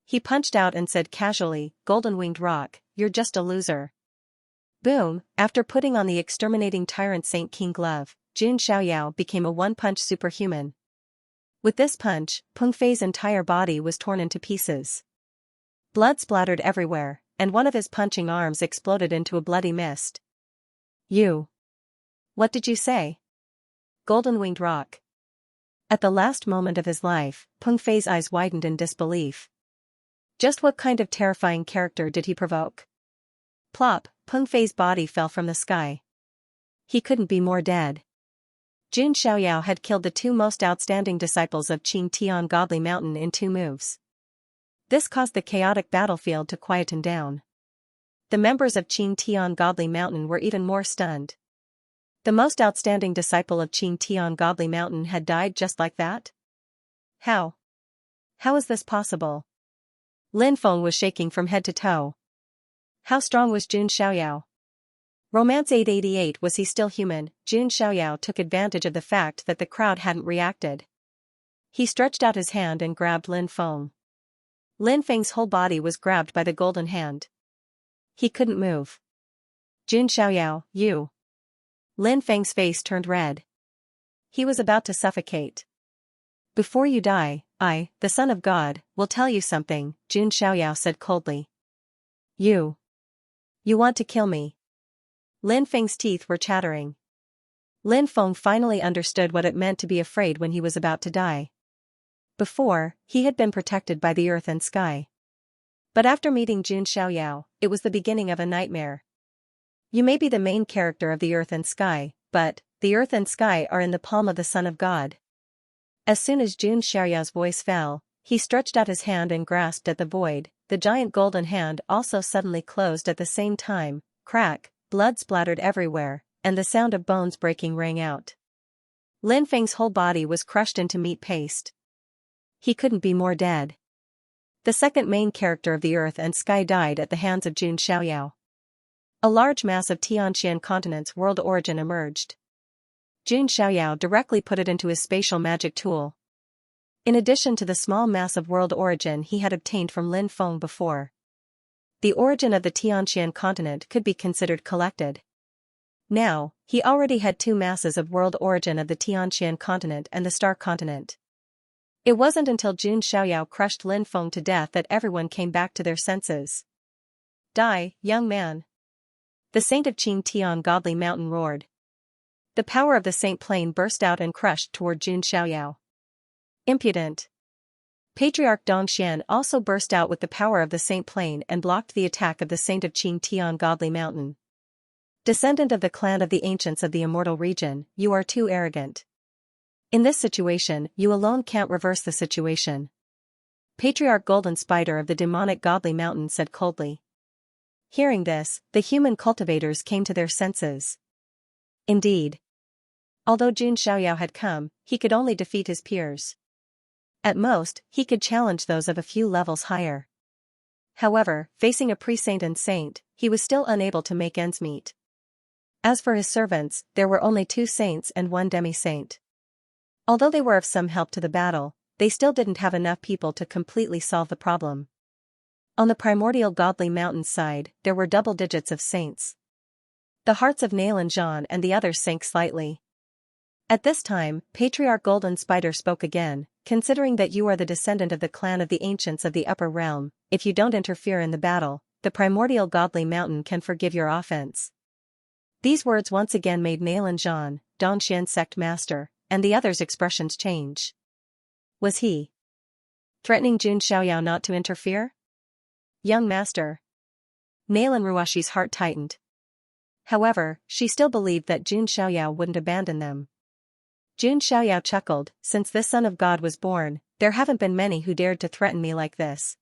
He punched out and said casually, "Golden-winged rock, you're just a loser." Boom! After putting on the exterminating tyrant Saint King glove, Jun Xiaoyao became a one-punch superhuman. With this punch, Peng Fei's entire body was torn into pieces. Blood splattered everywhere, and one of his punching arms exploded into a bloody mist. "You! What did you say? Golden-winged rock." At the last moment of his life, Peng Fei's eyes widened in disbelief. Just what kind of terrifying character did he provoke? Plop! Peng Fei's body fell from the sky. He couldn't be more dead. Jun Xiaoyao had killed the two most outstanding disciples of Qing Tian Godly Mountain in 2 moves. This caused the chaotic battlefield to quieten down. The members of Qing Tian Godly Mountain were even more stunned. The most outstanding disciple of Qing Tian Godly Mountain had died just like that? How? How is this possible? Lin Feng was shaking from head to toe. How strong was Jun Xiaoyao? Romance 888. Was he still human? Jun Xiaoyao took advantage of the fact that the crowd hadn't reacted. He stretched out his hand and grabbed Lin Feng. Lin Feng's whole body was grabbed by the golden hand. He couldn't move. Jun Xiaoyao, you. Lin Feng's face turned red. He was about to suffocate. Before you die, I, the Son of God, will tell you something, Jun Xiaoyao said coldly. You want to kill me? Lin Feng's teeth were chattering. Lin Feng finally understood what it meant to be afraid when he was about to die. Before, he had been protected by the earth and sky. But after meeting Jun Xiaoyao, it was the beginning of a nightmare. You may be the main character of the earth and sky, but the earth and sky are in the palm of the Son of God. As soon as Jun Xiaoyao's voice fell, he stretched out his hand and grasped at the void. The giant golden hand also suddenly closed at the same time. Crack, blood splattered everywhere, and the sound of bones breaking rang out. Lin Feng's whole body was crushed into meat paste. He couldn't be more dead. The second main character of the earth and sky died at the hands of Jun Xiaoyao. A large mass of Xianxia continent's world origin emerged. Jun Xiaoyao directly put it into his spatial magic tool. In addition to the small mass of world origin he had obtained from Lin Feng before, the origin of the Xianxia continent could be considered collected. Now, he already had 2 masses of world origin of the Xianxia continent and the Star continent. It wasn't until Jun Xiaoyao crushed Lin Feng to death that everyone came back to their senses. Die, young man! The saint of Qing Tian Godly Mountain roared. The power of the Saint Plane burst out and crushed toward Jun Xiaoyao. Impudent! Patriarch Dongxian also burst out with the power of the Saint Plane and blocked the attack of the saint of Qing Tian Godly Mountain. Descendant of the clan of the ancients of the immortal region, you are too arrogant. In this situation, you alone can't reverse the situation. Patriarch Golden Spider of the demonic Godly Mountain said coldly. Hearing this, the human cultivators came to their senses. Indeed. Although Jun Xiaoyao had come, he could only defeat his peers. At most, he could challenge those of a few levels higher. However, facing a pre-saint and saint, he was still unable to make ends meet. As for his servants, there were only 2 saints and 1 demi-saint. Although they were of some help to the battle, they still didn't have enough people to completely solve the problem. On the primordial Godly Mountain side, there were double digits of saints. The hearts of Nail and Jean and the others sank slightly. At this time, Patriarch Golden Spider spoke again. Considering that you are the descendant of the clan of the ancients of the upper realm, if you don't interfere in the battle, the primordial godly mountain can forgive your offense. These words once again made Nailan Zhan, Dongxian sect master, and the others' expressions change. Was he threatening Jun Xiaoyao not to interfere? Young master. Nailan Ruashi's heart tightened. However, she still believed that Jun Xiaoyao wouldn't abandon them. Jun Xiaoyao chuckled, since this son of God was born, there haven't been many who dared to threaten me like this.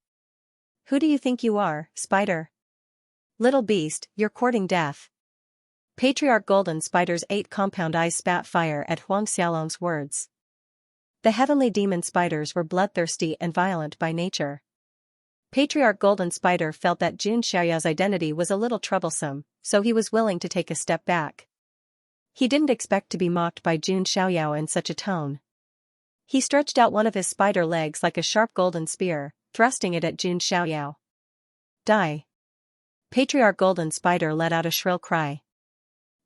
Who do you think you are, Spider? Little beast, you're courting death. Patriarch Golden Spider's 8 compound eyes spat fire at Huang Xiaolong's words. The heavenly demon spiders were bloodthirsty and violent by nature. Patriarch Golden Spider felt that Jun Xiaoyao's identity was a little troublesome, so he was willing to take a step back. He didn't expect to be mocked by Jun Xiaoyao in such a tone. He stretched out one of his spider legs like a sharp golden spear, thrusting it at Jun Xiaoyao. Die! Patriarch Golden Spider let out a shrill cry.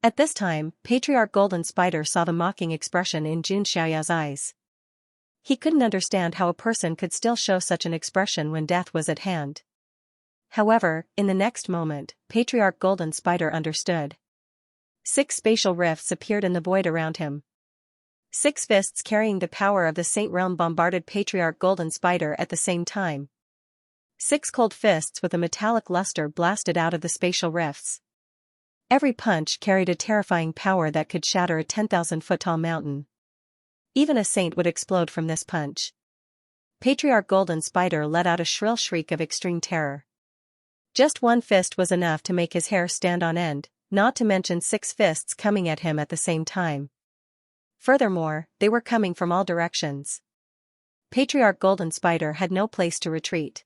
At this time, Patriarch Golden Spider saw the mocking expression in Jun Xiaoyao's eyes. He couldn't understand how a person could still show such an expression when death was at hand. However, in the next moment, Patriarch Golden Spider understood. 6 spatial rifts appeared in the void around him. 6 fists carrying the power of the Saint Realm bombarded Patriarch Golden Spider at the same time. 6 cold fists with a metallic luster blasted out of the spatial rifts. Every punch carried a terrifying power that could shatter a 10,000-foot-tall mountain. Even a saint would explode from this punch. Patriarch Golden Spider let out a shrill shriek of extreme terror. Just one fist was enough to make his hair stand on end, not to mention 6 fists coming at him at the same time. Furthermore, they were coming from all directions. Patriarch Golden Spider had no place to retreat.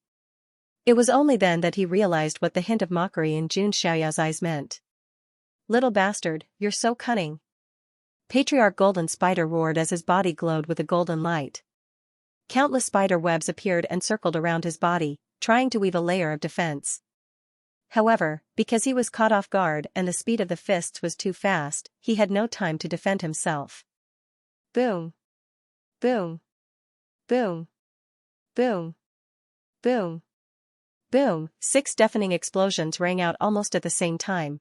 It was only then that he realized what the hint of mockery in Jun Xiaoyao's eyes meant. Little bastard, you're so cunning. Patriarch Golden Spider roared as his body glowed with a golden light. Countless spider webs appeared and circled around his body, trying to weave a layer of defense. However, because he was caught off guard and the speed of the fists was too fast, he had no time to defend himself. Boom! Boom! Boom! Boom! Boom! Boom! 6 deafening explosions rang out almost at the same time.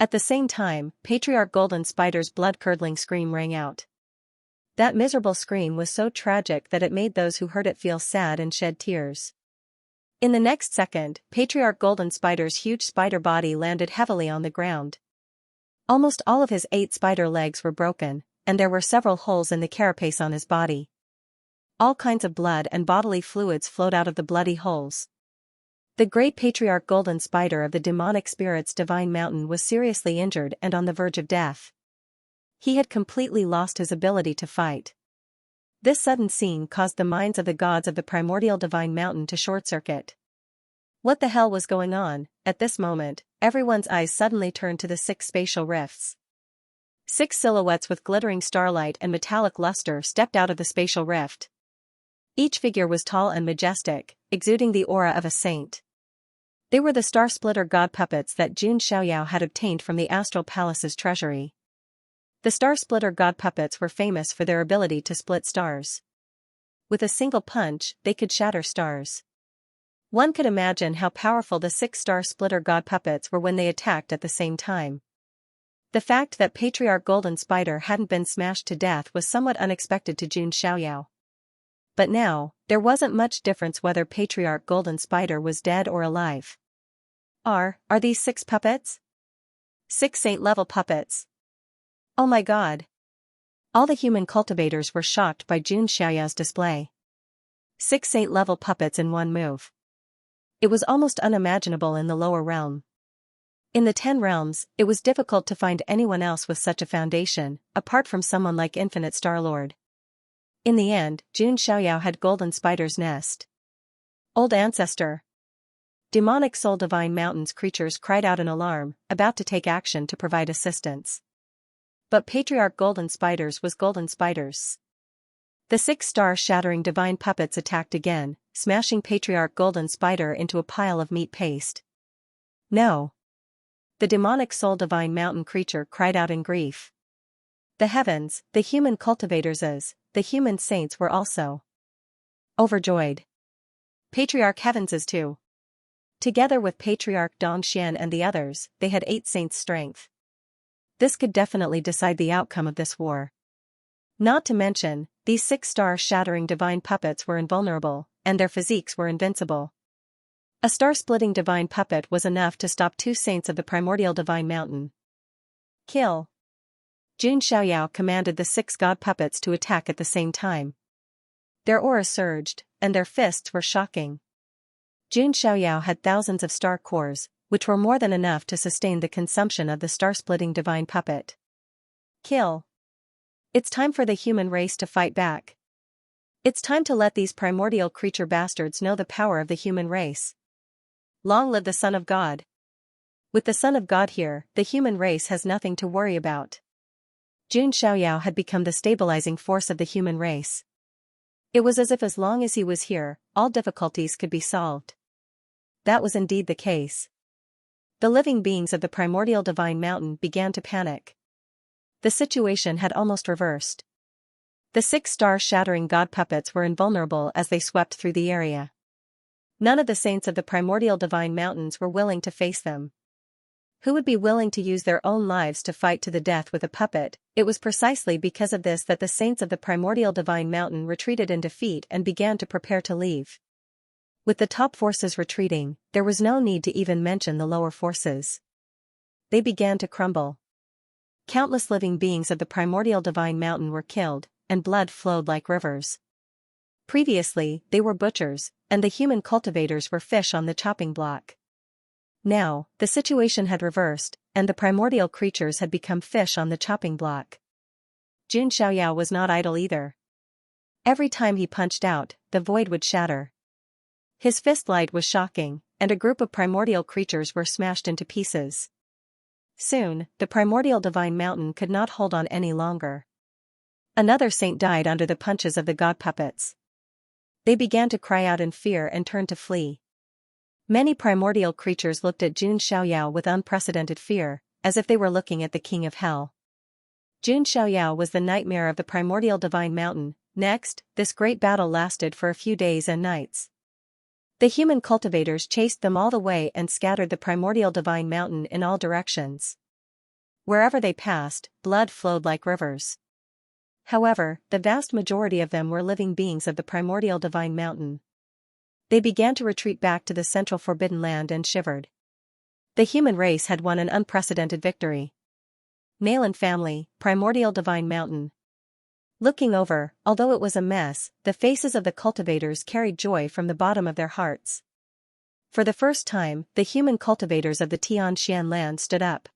At the same time, Patriarch Golden Spider's blood-curdling scream rang out. That miserable scream was so tragic that it made those who heard it feel sad and shed tears. In the next second, Patriarch Golden Spider's huge spider body landed heavily on the ground. Almost all of his 8 spider legs were broken, and there were several holes in the carapace on his body. All kinds of blood and bodily fluids flowed out of the bloody holes. The great Patriarch Golden Spider of the demonic spirits' divine mountain was seriously injured and on the verge of death. He had completely lost his ability to fight. This sudden scene caused the minds of the gods of the primordial divine mountain to short-circuit. What the hell was going on? At this moment, everyone's eyes suddenly turned to the 6 spatial rifts. 6 silhouettes with glittering starlight and metallic luster stepped out of the spatial rift. Each figure was tall and majestic, exuding the aura of a saint. They were the star-splitter god puppets that Jun Xiaoyao had obtained from the Astral Palace's treasury. The star-splitter god puppets were famous for their ability to split stars. With a single punch, they could shatter stars. One could imagine how powerful the 6 star-splitter god puppets were when they attacked at the same time. The fact that Patriarch Golden Spider hadn't been smashed to death was somewhat unexpected to Jun Xiaoyao. But now, there wasn't much difference whether Patriarch Golden Spider was dead or alive. Are these 6 puppets? 6 saint-level puppets. Oh my god. All the human cultivators were shocked by Jun Xiaoyao's display. 6 saint-level puppets in one move. It was almost unimaginable in the lower realm. In the 10 realms, it was difficult to find anyone else with such a foundation, apart from someone like Infinite Starlord. In the end, Jun Xiaoyao had Golden Spider's nest. Old ancestor. Demonic soul divine mountains creatures cried out in alarm, about to take action to provide assistance. But Patriarch Golden Spiders was Golden Spiders. The 6 star-shattering divine puppets attacked again, smashing Patriarch Golden Spider into a pile of meat paste. No! The demonic soul divine mountain creature cried out in grief. The heavens, the human cultivators, the human saints were also overjoyed. Patriarch Heavens is too. Together with Patriarch Dongxian and the others, they had 8 saints' strength. This could definitely decide the outcome of this war. Not to mention, these 6 star-shattering divine puppets were invulnerable, and their physiques were invincible. A star-splitting divine puppet was enough to stop 2 saints of the primordial divine mountain. Kill. Jun Xiaoyao commanded the 6 god puppets to attack at the same time. Their auras surged, and their fists were shocking. Jun Xiaoyao had thousands of star cores, which were more than enough to sustain the consumption of the star-splitting divine puppet. Kill. It's time for the human race to fight back. It's time to let these primordial creature bastards know the power of the human race. Long live the Son of God. With the Son of God here, the human race has nothing to worry about. Jun Xiaoyao had become the stabilizing force of the human race. It was as if as long as he was here, all difficulties could be solved. That was indeed the case. The living beings of the primordial divine mountain began to panic. The situation had almost reversed. The 6 star-shattering god puppets were invulnerable as they swept through the area. None of the saints of the primordial divine mountains were willing to face them. Who would be willing to use their own lives to fight to the death with a puppet? It was precisely because of this that the saints of the primordial divine mountain retreated in defeat and began to prepare to leave. With the top forces retreating, there was no need to even mention the lower forces. They began to crumble. Countless living beings of the primordial divine mountain were killed, and blood flowed like rivers. Previously, they were butchers, and the human cultivators were fish on the chopping block. Now, the situation had reversed, and the primordial creatures had become fish on the chopping block. Jun Xiaoyao was not idle either. Every time he punched out, the void would shatter. His fist light was shocking, and a group of primordial creatures were smashed into pieces. Soon, the primordial divine mountain could not hold on any longer. Another saint died under the punches of the god puppets. They began to cry out in fear and turned to flee. Many primordial creatures looked at Jun Xiaoyao with unprecedented fear, as if they were looking at the king of hell. Jun Xiaoyao was the nightmare of the primordial divine mountain. Next, this great battle lasted for a few days and nights. The human cultivators chased them all the way and scattered the primordial divine mountain in all directions. Wherever they passed, blood flowed like rivers. However, the vast majority of them were living beings of the primordial divine mountain. They began to retreat back to the central forbidden land and shivered. The human race had won an unprecedented victory. Nalan family, primordial divine mountain. Looking over, although it was a mess, the faces of the cultivators carried joy from the bottom of their hearts. For the first time, the human cultivators of the Xianxia land stood up.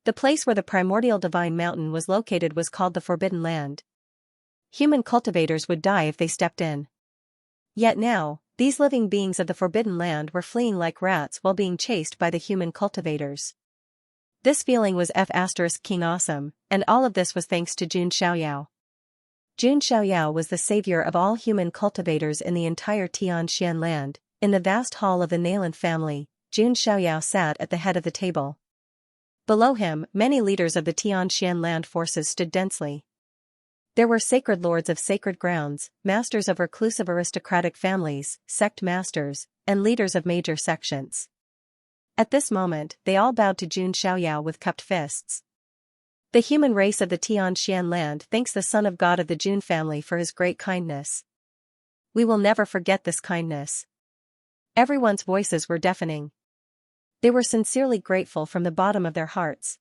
The place where the primordial divine mountain was located was called the Forbidden Land. Human cultivators would die if they stepped in. Yet now, these living beings of the Forbidden Land were fleeing like rats while being chased by the human cultivators. This feeling was King awesome, and all of this was thanks to Jun Xiaoyao. Jun Xiaoyao was the savior of all human cultivators in the entire Tianxian land. In the vast hall of the Nalan family, Jun Xiaoyao sat at the head of the table. Below him, many leaders of the Tianxian land forces stood densely. There were sacred lords of sacred grounds, masters of reclusive aristocratic families, sect masters, and leaders of major sections. At this moment, they all bowed to Jun Xiaoyao with cupped fists. The human race of the Tianxian land thanks the Son of God of the Jun family for his great kindness. We will never forget this kindness. Everyone's voices were deafening. They were sincerely grateful from the bottom of their hearts.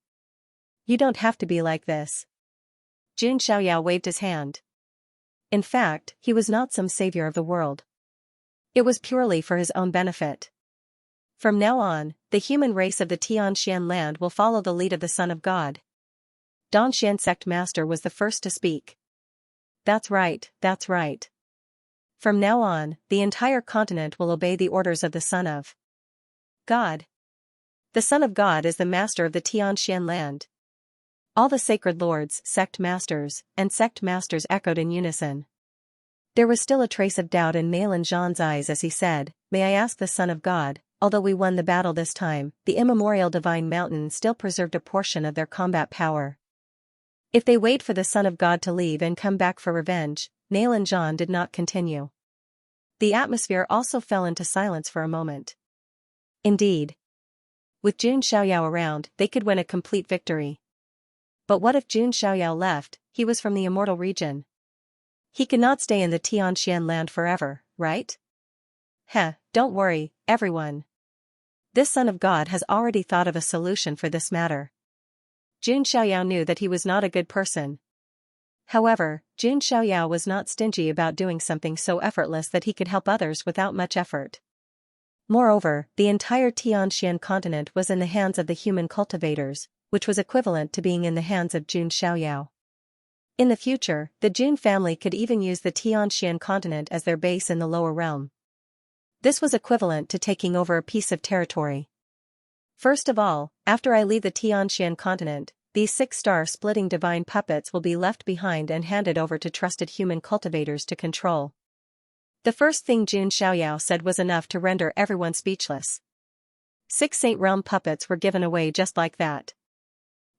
You don't have to be like this. Jun Xiaoyao waved his hand. In fact, he was not some savior of the world. It was purely for his own benefit. From now on, the human race of the Tianxian land will follow the lead of the Son of God. Dongxian sect master was the first to speak. That's right, that's right. From now on, the entire continent will obey the orders of the Son of God. The Son of God is the master of the Tianxian land. All the sacred lords, sect masters, and sect masters echoed in unison. There was still a trace of doubt in Nalan Zhan's eyes as he said, "May I ask the Son of God, although we won the battle this time, the immemorial divine mountain still preserved a portion of their combat power. If they wait for the Son of God to leave and come back for revenge, Nail and John did not continue. The atmosphere also fell into silence for a moment. Indeed. With Jun Xiaoyao around, they could win a complete victory. But what if Jun Xiaoyao left? He was from the immortal region. He could not stay in the Tianxian land forever, right? Don't worry, everyone. This Son of God has already thought of a solution for this matter. Jun Xiaoyao knew that he was not a good person. However, Jun Xiaoyao was not stingy about doing something so effortless that he could help others without much effort. Moreover, the entire Tianxian continent was in the hands of the human cultivators, which was equivalent to being in the hands of Jun Xiaoyao. In the future, the Jun family could even use the Tianxian continent as their base in the lower realm. This was equivalent to taking over a piece of territory. First of all, after I leave the Tianxian continent, these 6 star-splitting divine puppets will be left behind and handed over to trusted human cultivators to control. The first thing Jun Xiaoyao said was enough to render everyone speechless. 6 Saint Realm puppets were given away just like that.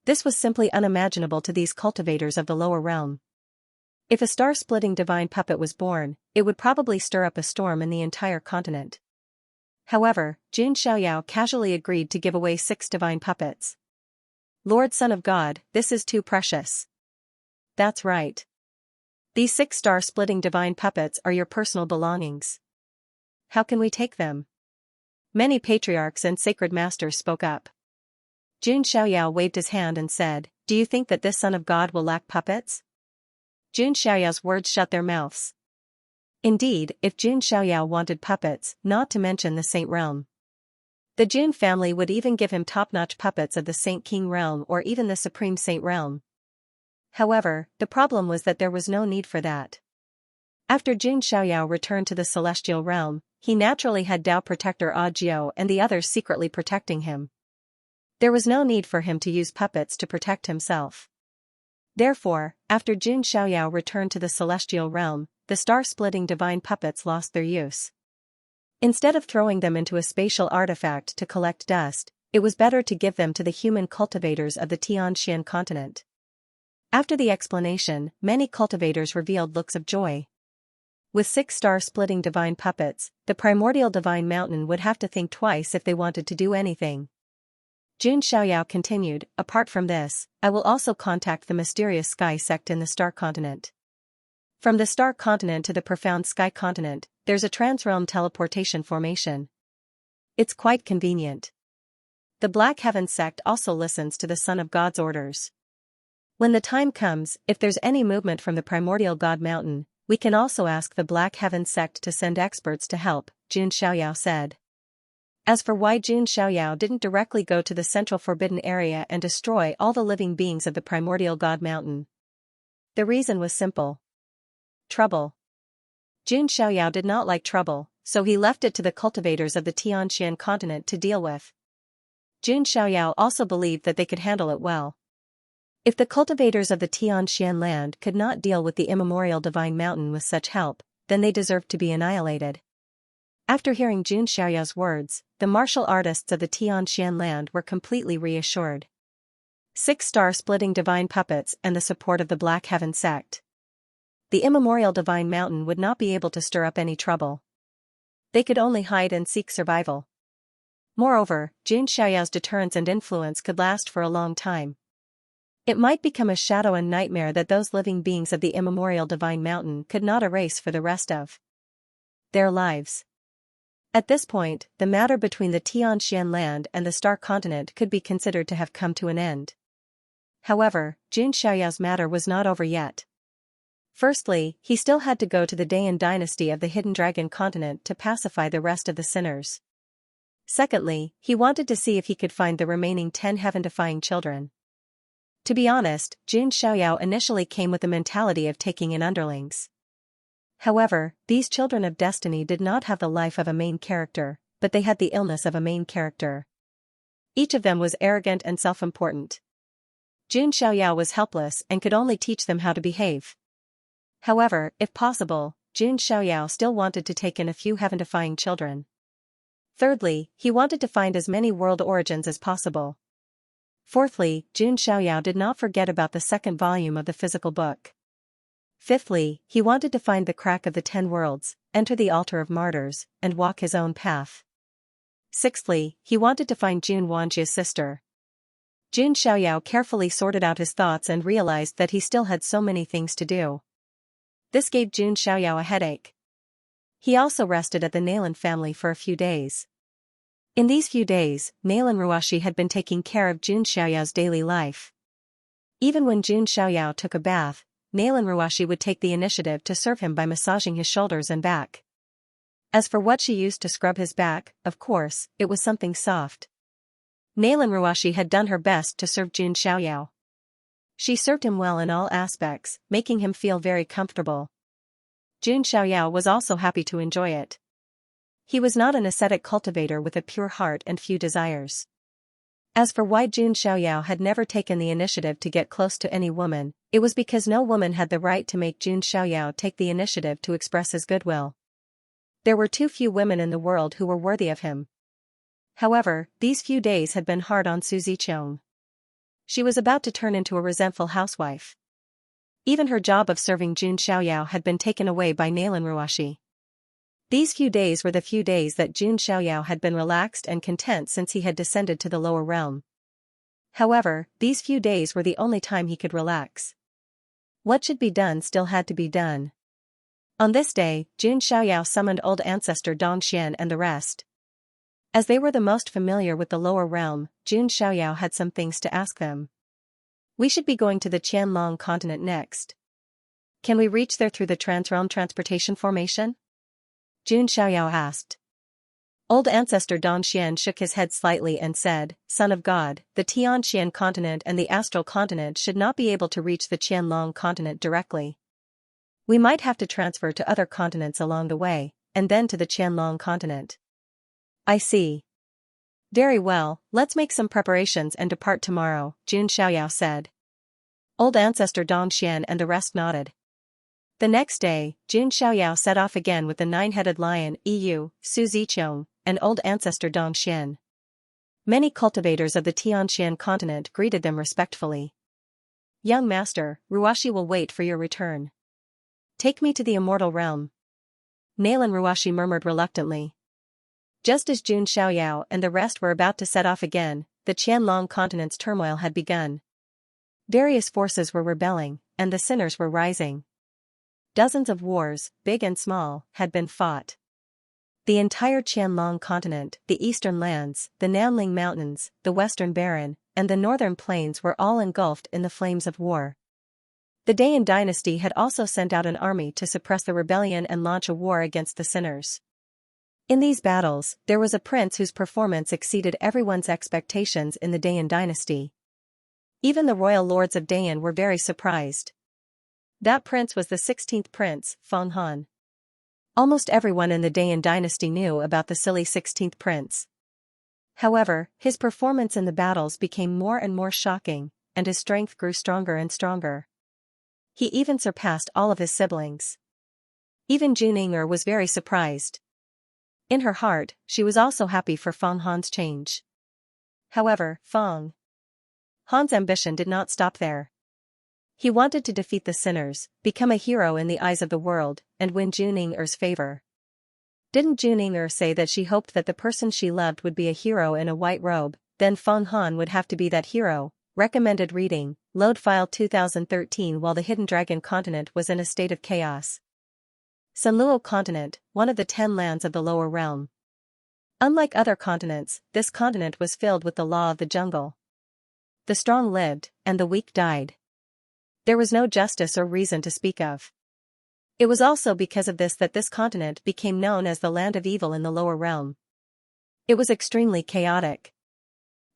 This was simply unimaginable to these cultivators of the lower realm. If a star-splitting divine puppet was born, it would probably stir up a storm in the entire continent. However, Jun Xiaoyao casually agreed to give away 6 divine puppets. Lord Son of God, this is too precious. That's right. These 6 star-splitting divine puppets are your personal belongings. How can we take them? Many patriarchs and sacred masters spoke up. Jun Xiaoyao waved his hand and said, "Do you think that this Son of God will lack puppets?" Jun Xiaoyao's words shut their mouths. Indeed, if Jun Xiaoyao wanted puppets, not to mention the Saint Realm, the Jun family would even give him top-notch puppets of the Saint King Realm or even the Supreme Saint Realm. However, the problem was that there was no need for that. After Jun Xiaoyao returned to the Celestial Realm, he naturally had Tao Protector Ajiao and the others secretly protecting him. There was no need for him to use puppets to protect himself. Therefore, after Jun Xiaoyao returned to the Celestial Realm, the star-splitting divine puppets lost their use. Instead of throwing them into a spatial artifact to collect dust, it was better to give them to the human cultivators of the Tianxian continent. After the explanation, many cultivators revealed looks of joy. With 6 star-splitting divine puppets, the primordial divine mountain would have to think twice if they wanted to do anything. Jun Xiaoyao continued, "Apart from this, I will also contact the mysterious sky sect in the star continent. From the star continent to the profound sky continent, there's a transrealm teleportation formation. It's quite convenient. The Black Heaven sect also listens to the Son of God's orders. When the time comes, if there's any movement from the primordial God mountain, we can also ask the Black Heaven sect to send experts to help," Jun Xiaoyao said. As for why Jun Xiaoyao didn't directly go to the central forbidden area and destroy all the living beings of the primordial God mountain, the reason was simple. Trouble. Jun Xiaoyao did not like trouble, so he left it to the cultivators of the Tianxian continent to deal with. Jun Xiaoyao also believed that they could handle it well. If the cultivators of the Tianxian land could not deal with the immemorial divine mountain with such help, then they deserved to be annihilated. After hearing Jun Xiaoyao's words, the martial artists of the Tianxian land were completely reassured. 6 star-splitting divine puppets and the support of the Black Heaven sect. The immemorial divine mountain would not be able to stir up any trouble. They could only hide and seek survival. Moreover, Jun Xiaoyao's deterrence and influence could last for a long time. It might become a shadow and nightmare that those living beings of the immemorial divine mountain could not erase for the rest of their lives. At this point, the matter between the Tianxian land and the Star Continent could be considered to have come to an end. However, Jun Xiaoyao's matter was not over yet. Firstly, he still had to go to the Dayan dynasty of the Hidden Dragon Continent to pacify the rest of the sinners. Secondly, he wanted to see if he could find the remaining 10 heaven-defying children. To be honest, Jun Xiaoyao initially came with the mentality of taking in underlings. However, these children of destiny did not have the life of a main character, but they had the illness of a main character. Each of them was arrogant and self-important. Jun Xiaoyao was helpless and could only teach them how to behave. However, if possible, Jun Xiaoyao still wanted to take in a few heaven-defying children. Thirdly, he wanted to find as many world origins as possible. Fourthly, Jun Xiaoyao did not forget about the second volume of the physical book. Fifthly, he wanted to find the crack of the 10 worlds, enter the altar of martyrs, and walk his own path. Sixthly, he wanted to find Jun Wanjia's sister. Jun Xiaoyao carefully sorted out his thoughts and realized that he still had so many things to do. This gave Jun Xiaoyao a headache. He also rested at the Nailan family for a few days. In these few days, Nailan Ruashi had been taking care of Jun Xiaoyao's daily life. Even when Jun Xiaoyao took a bath, Nailan Ruashi would take the initiative to serve him by massaging his shoulders and back. As for what she used to scrub his back, of course, it was something soft. Nailan Ruashi had done her best to serve Jun Xiaoyao. She served him well in all aspects, making him feel very comfortable. Jun Xiaoyao was also happy to enjoy it. He was not an ascetic cultivator with a pure heart and few desires. As for why Jun Xiaoyao had never taken the initiative to get close to any woman, it was because no woman had the right to make Jun Xiaoyao take the initiative to express his goodwill. There were too few women in the world who were worthy of him. However, these few days had been hard on Su Ziqiang. She was about to turn into a resentful housewife. Even her job of serving Jun Xiaoyao had been taken away by Nailan Ruashi. These few days were the few days that Jun Xiaoyao had been relaxed and content since he had descended to the lower realm. However, these few days were the only time he could relax. What should be done still had to be done. On this day, Jun Xiaoyao summoned old ancestor Dong Xian and the rest. As they were the most familiar with the lower realm, Jun Xiaoyao had some things to ask them. We should be going to the Qianlong continent next. Can we reach there through the transrealm transportation formation? Jun Xiaoyao asked. Old ancestor Dong Xian shook his head slightly and said, Son of God, the Tianxian continent and the astral continent should not be able to reach the Qianlong continent directly. We might have to transfer to other continents along the way, and then to the Qianlong continent. I see. Very well, let's make some preparations and depart tomorrow, Jun Xiaoyao said. Old ancestor Dong Xian and the rest nodded. The next day, Jun Xiaoyao set off again with the 9-headed lion, Su Ziqiang, and old ancestor Dong Xian. Many cultivators of the Tianxian continent greeted them respectfully. Young master, Ruashi will wait for your return. Take me to the immortal realm. Nailan Ruashi murmured reluctantly. Just as Jun Xiaoyao and the rest were about to set off again, the Qianlong continent's turmoil had begun. Various forces were rebelling, and the sinners were rising. Dozens of wars, big and small, had been fought. The entire Qianlong continent, the eastern lands, the Nanling Mountains, the western Baron, and the northern plains were all engulfed in the flames of war. The Dayan dynasty had also sent out an army to suppress the rebellion and launch a war against the sinners. In these battles, there was a prince whose performance exceeded everyone's expectations in the Dayan dynasty. Even the royal lords of Dayan were very surprised. That prince was the 16th prince, Feng Han. Almost everyone in the Dayan dynasty knew about the silly 16th prince. However, his performance in the battles became more and more shocking, and his strength grew stronger and stronger. He even surpassed all of his siblings. Even Juninger was very surprised. In her heart, she was also happy for Feng Han's change. However, Feng Han's ambition did not stop there. He wanted to defeat the sinners, become a hero in the eyes of the world, and win Juninger's favor. Didn't Juninger say that she hoped that the person she loved would be a hero in a white robe? Then Feng Han would have to be that hero. Recommended reading, load file 2013. While the Hidden Dragon continent was in a state of chaos. Sanluo continent, one of the 10 lands of the lower realm. Unlike other continents, this continent was filled with the law of the jungle. The strong lived, and the weak died. There was no justice or reason to speak of. It was also because of this that this continent became known as the land of evil in the lower realm. It was extremely chaotic.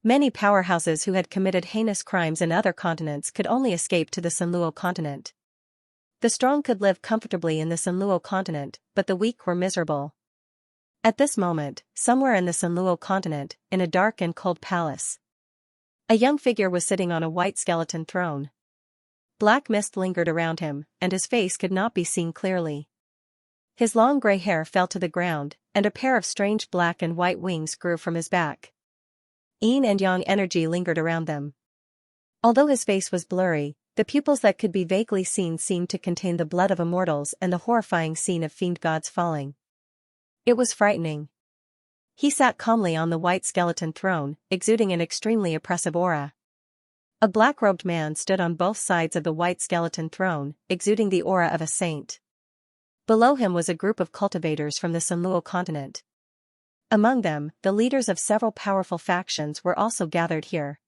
Many powerhouses who had committed heinous crimes in other continents could only escape to the Sanluo continent. The strong could live comfortably in the Sanluo continent, but the weak were miserable. At this moment, somewhere in the Sanluo continent, in a dark and cold palace, a young figure was sitting on a white skeleton throne. Black mist lingered around him, and his face could not be seen clearly. His long gray hair fell to the ground, and a pair of strange black and white wings grew from his back. Yin and yang energy lingered around them. Although his face was blurry, the pupils that could be vaguely seen seemed to contain the blood of immortals and the horrifying scene of fiend gods falling. It was frightening. He sat calmly on the white skeleton throne, exuding an extremely oppressive aura. A black-robed man stood on both sides of the white skeleton throne, exuding the aura of a saint. Below him was a group of cultivators from the Sunluo continent. Among them, the leaders of several powerful factions were also gathered here.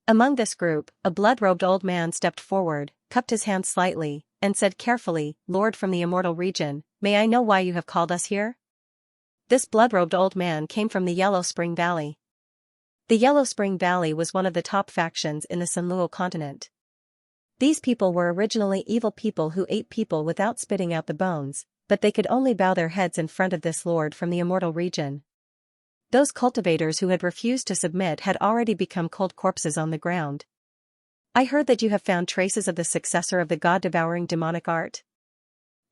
Among this group, a blood-robed old man stepped forward, cupped his hands slightly, and said carefully, "Lord from the immortal region, may I know why you have called us here?" This blood-robed old man came from the Yellow Spring Valley. The Yellow Spring Valley was one of the top factions in the Sunluo continent. These people were originally evil people who ate people without spitting out the bones, but they could only bow their heads in front of this lord from the immortal region. Those cultivators who had refused to submit had already become cold corpses on the ground. "I heard that you have found traces of the successor of the god-devouring demonic art."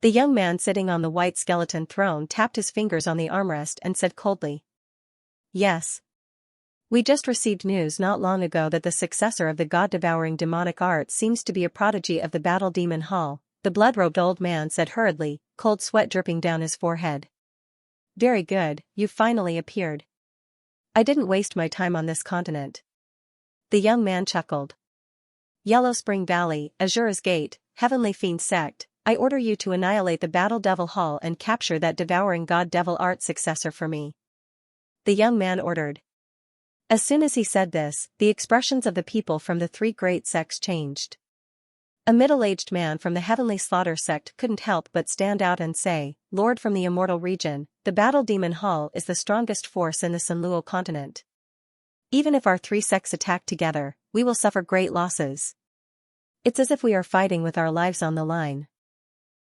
The young man sitting on the white skeleton throne tapped his fingers on the armrest and said coldly, "Yes. We just received news not long ago that the successor of the god-devouring demonic art seems to be a prodigy of the Battle Demon Hall," the blood-robed old man said hurriedly, cold sweat dripping down his forehead. "Very good, you've finally appeared. I didn't waste my time on this continent." The young man chuckled. "Yellow Spring Valley, Azura's Gate, Heavenly Fiend Sect, I order you to annihilate the Battle Devil Hall and capture that devouring god devil art successor for me," the young man ordered. As soon as he said this, the expressions of the people from the three great sects changed. A middle-aged man from the Heavenly Slaughter sect couldn't help but stand out and say, "Lord from the immortal region, the Battle Demon Hall is the strongest force in the Sunluo continent. Even if our three sects attack together, we will suffer great losses. It's as if we are fighting with our lives on the line."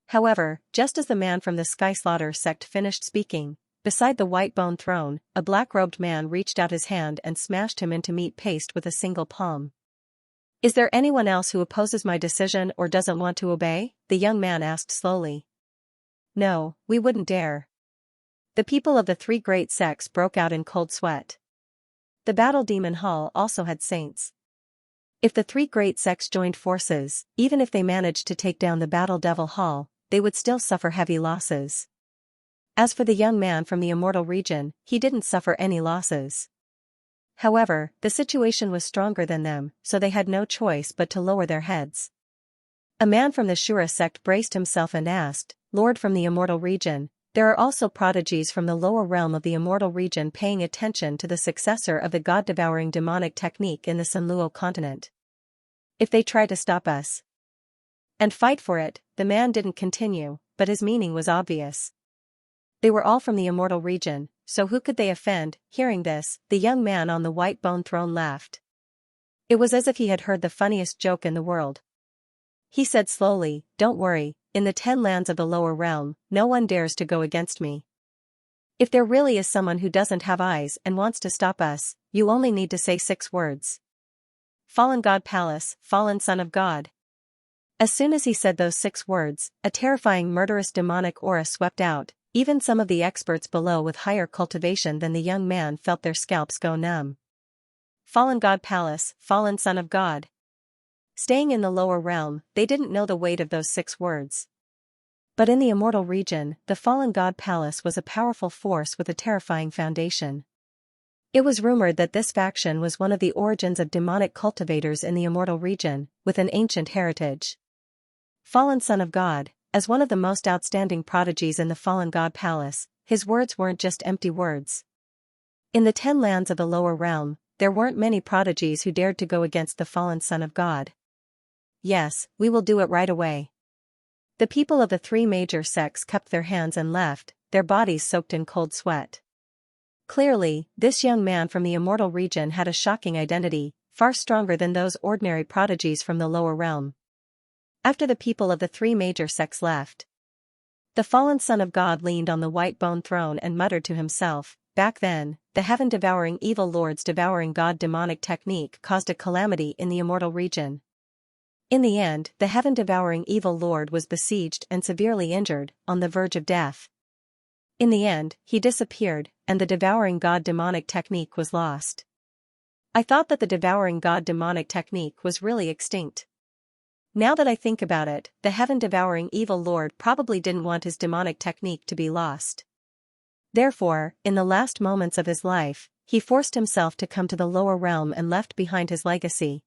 However, just as the man from the Sky Slaughter sect finished speaking, beside the white bone throne, a black-robed man reached out his hand and smashed him into meat paste with a single palm. "Is there anyone else who opposes my decision or doesn't want to obey?" the young man asked slowly. "No, we wouldn't dare." The people of the three great sects broke out in cold sweat. The Battle Demon Hall also had saints. If the three great sects joined forces, even if they managed to take down the Battle Devil Hall, they would still suffer heavy losses. As for the young man from the immortal region, he didn't suffer any losses. However, the situation was stronger than them, so they had no choice but to lower their heads. A man from the Shura sect braced himself and asked, "Lord from the immortal region, there are also prodigies from the lower realm of the immortal region paying attention to the successor of the god-devouring demonic technique in the Sunluo continent. If they try to stop us and fight for it," the man didn't continue, but his meaning was obvious. They were all from the immortal region, so who could they offend? Hearing this, the young man on the white bone throne laughed. It was as if he had heard the funniest joke in the world. He said slowly, "Don't worry, in the 10 lands of the lower realm, no one dares to go against me. If there really is someone who doesn't have eyes and wants to stop us, you only need to say 6 words. Fallen God Palace, fallen Son of God." As soon as he said those 6 words, a terrifying murderous demonic aura swept out. Even some of the experts below with higher cultivation than the young man felt their scalps go numb. Fallen God Palace, fallen Son of God. Staying in the lower realm, they didn't know the weight of those 6 words. But in the immortal region, the fallen God Palace was a powerful force with a terrifying foundation. It was rumored that this faction was one of the origins of demonic cultivators in the immortal region, with an ancient heritage. Fallen Son of God. As one of the most outstanding prodigies in the fallen God Palace, his words weren't just empty words. In the 10 lands of the lower realm, there weren't many prodigies who dared to go against the fallen Son of God. "Yes, we will do it right away." The people of the 3 major sects cupped their hands and left, their bodies soaked in cold sweat. Clearly, this young man from the immortal region had a shocking identity, far stronger than those ordinary prodigies from the lower realm. After the people of the 3 major sects left, the fallen Son of God leaned on the white bone throne and muttered to himself, "Back then, the heaven-devouring evil lords devouring god demonic technique caused a calamity in the immortal region. In the end, the heaven-devouring evil lord was besieged and severely injured, on the verge of death. In the end, he disappeared, and the devouring god demonic technique was lost. I thought that the devouring god demonic technique was really extinct. Now that I think about it, the heaven-devouring evil lord probably didn't want his demonic technique to be lost. Therefore, in the last moments of his life, he forced himself to come to the lower realm and left behind his legacy.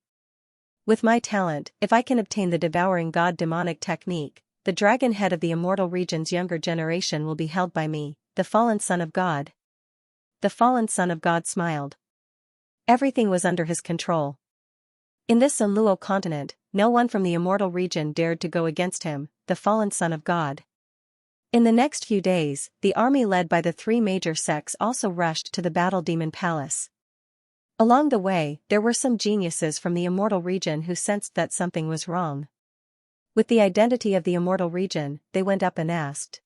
With my talent, if I can obtain the devouring god demonic technique, the dragon head of the immortal region's younger generation will be held by me, the fallen son of God. The fallen son of God smiled. Everything was under his control. In this Sunluo continent, no one from the immortal region dared to go against him, the fallen son of God. In the next few days, the army led by the three major sects also rushed to the Battle Demon Palace. Along the way, there were some geniuses from the immortal region who sensed that something was wrong. With the identity of the immortal region, they went up and asked.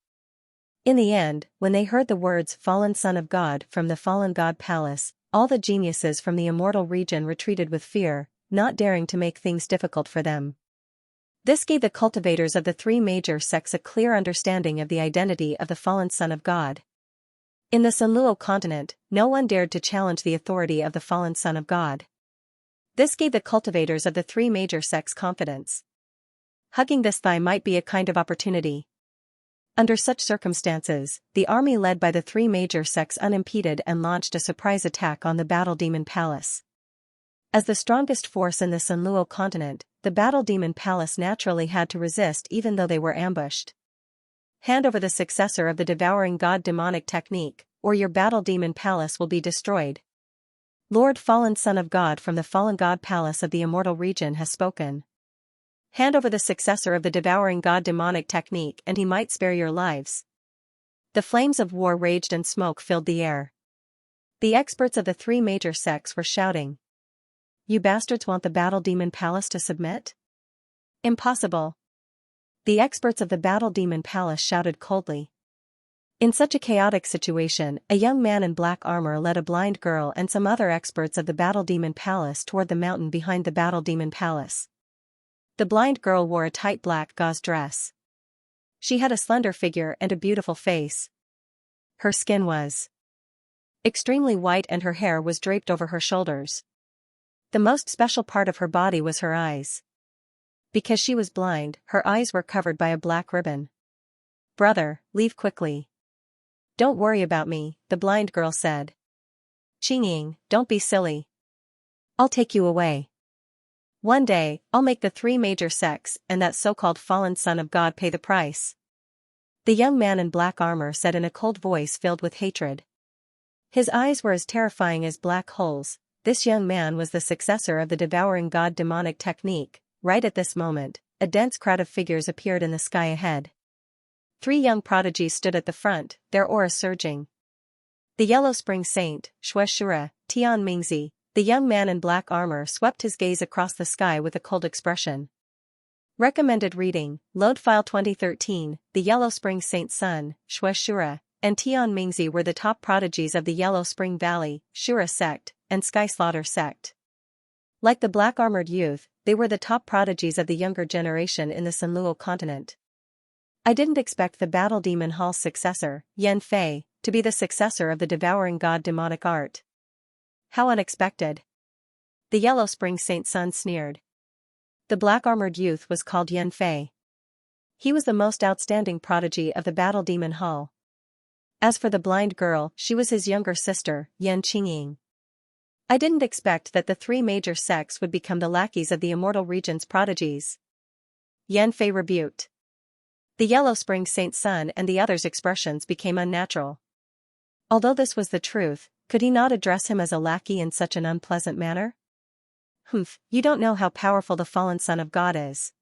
In the end, when they heard the words "Fallen Son of God" from the Fallen God Palace, all the geniuses from the immortal region retreated with fear, not daring to make things difficult for them. This gave the cultivators of the three major sects a clear understanding of the identity of the fallen Son of God. In the Sunluo continent, no one dared to challenge the authority of the fallen Son of God. This gave the cultivators of the three major sects confidence. Hugging this thigh might be a kind of opportunity. Under such circumstances, the army led by the three major sects unimpeded and launched a surprise attack on the Battle Demon Palace. As the strongest force in the Sunluo continent, the Battle Demon Palace naturally had to resist even though they were ambushed. Hand over the successor of the devouring god demonic technique, or your Battle Demon Palace will be destroyed. Lord Fallen Son of God from the Fallen God Palace of the Immortal Region has spoken. Hand over the successor of the devouring god demonic technique and he might spare your lives. The flames of war raged and smoke filled the air. The experts of the three major sects were shouting. You bastards want the Battle Demon Palace to submit? Impossible. The experts of the Battle Demon Palace shouted coldly. In such a chaotic situation, a young man in black armor led a blind girl and some other experts of the Battle Demon Palace toward the mountain behind the Battle Demon Palace. The blind girl wore a tight black gauze dress. She had a slender figure and a beautiful face. Her skin was extremely white and her hair was draped over her shoulders. The most special part of her body was her eyes. Because she was blind, her eyes were covered by a black ribbon. Brother, leave quickly. Don't worry about me, the blind girl said. Qingying, don't be silly. I'll take you away. One day, I'll make the three major sects and that so-called fallen son of God pay the price. The young man in black armor said in a cold voice filled with hatred. His eyes were as terrifying as black holes. This young man was the successor of the devouring god demonic technique. Right at this moment, a dense crowd of figures appeared in the sky ahead. Three young prodigies stood at the front, their auras surging. The Yellow Spring Saint, Xianxia, Tian Mingzi, the young man in black armor swept his gaze across the sky with a cold expression. Recommended reading, Load File 2013, The Yellow Spring Saint Sun, Xianxia, and Tian Mingzi were the top prodigies of the Yellow Spring Valley, Shura sect, and Sky Slaughter sect. Like the black-armored youth, they were the top prodigies of the younger generation in the Sunluo continent. I didn't expect the Battle Demon Hall's successor, Yan Fei, to be the successor of the devouring god demonic art. How unexpected. The Yellow Spring Saint Sun sneered. The black-armored youth was called Yan Fei. He was the most outstanding prodigy of the Battle Demon Hall. As for the blind girl, she was his younger sister, Yan Qingying. I didn't expect that the three major sects would become the lackeys of the Immortal Region's prodigies. Yan Fei rebuked. The Yellow Spring Saint Sun and the others' expressions became unnatural. Although this was the truth, could he not address him as a lackey in such an unpleasant manner? Humph, you don't know how powerful the fallen Son of God is.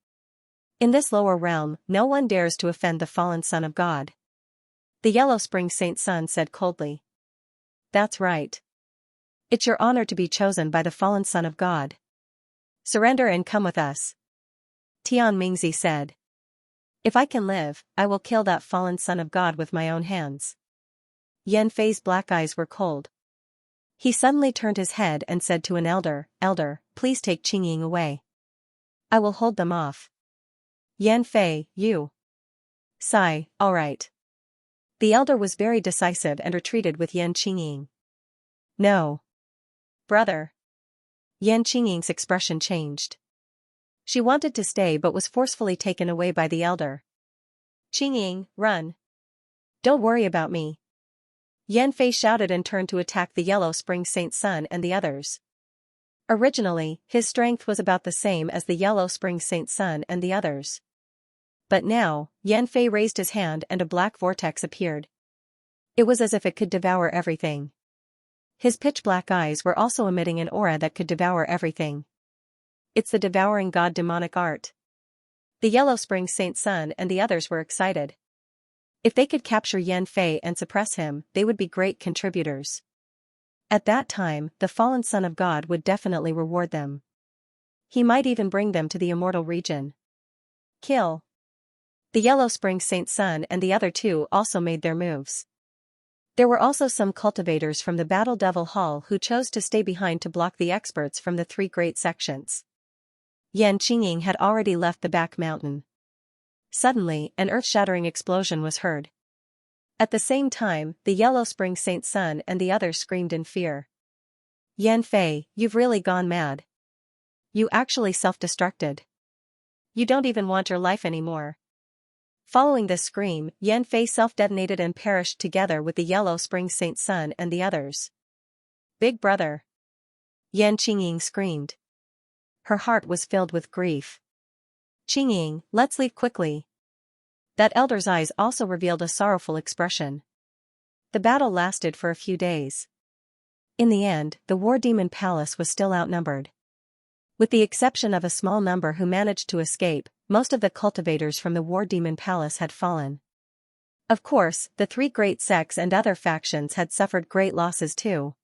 In this lower realm, no one dares to offend the fallen Son of God. The Yellow Spring Saint Sun said coldly. That's right. It's your honor to be chosen by the fallen Son of God. Surrender and come with us. Tian Mingzi said. If I can live, I will kill that fallen Son of God with my own hands. Yan Fei's black eyes were cold. He suddenly turned his head and said to an elder, Elder, please take Qingying away. I will hold them off. Yan Fei, you. Sigh, all right. The elder was very decisive and retreated with Yan Qingying. No. Brother. Yan Qingying's expression changed. She wanted to stay but was forcefully taken away by the elder. Qingying, run. Don't worry about me. Yan Fei shouted and turned to attack the Yellow Spring Saint Sun and the others. Originally, his strength was about the same as the Yellow Spring Saint Sun and the others. But now, Yan Fei raised his hand and a black vortex appeared. It was as if it could devour everything. His pitch-black eyes were also emitting an aura that could devour everything. It's the devouring god demonic art. The Yellow Spring Saint Sun and the others were excited. If they could capture Yan Fei and suppress him, they would be great contributors. At that time, the fallen Son of God would definitely reward them. He might even bring them to the immortal region. Kill. The Yellow Spring Saint Sun and the other two also made their moves. There were also some cultivators from the Battle Devil Hall who chose to stay behind to block the experts from the three great sections. Yan Qingying had already left the back mountain. Suddenly, an earth-shattering explosion was heard. At the same time, the Yellow Spring Saint Sun and the others screamed in fear. Yan Fei, you've really gone mad. You actually self-destructed. You don't even want your life anymore. Following this scream, Yan Fei self-detonated and perished together with the Yellow Spring Saint Sun and the others. Big brother. Yan Qingying screamed. Her heart was filled with grief. Qingying, let's leave quickly. That elder's eyes also revealed a sorrowful expression. The battle lasted for a few days. In the end, the War Demon Palace was still outnumbered. With the exception of a small number who managed to escape, most of the cultivators from the War Demon Palace had fallen. Of course, the three great sects and other factions had suffered great losses too.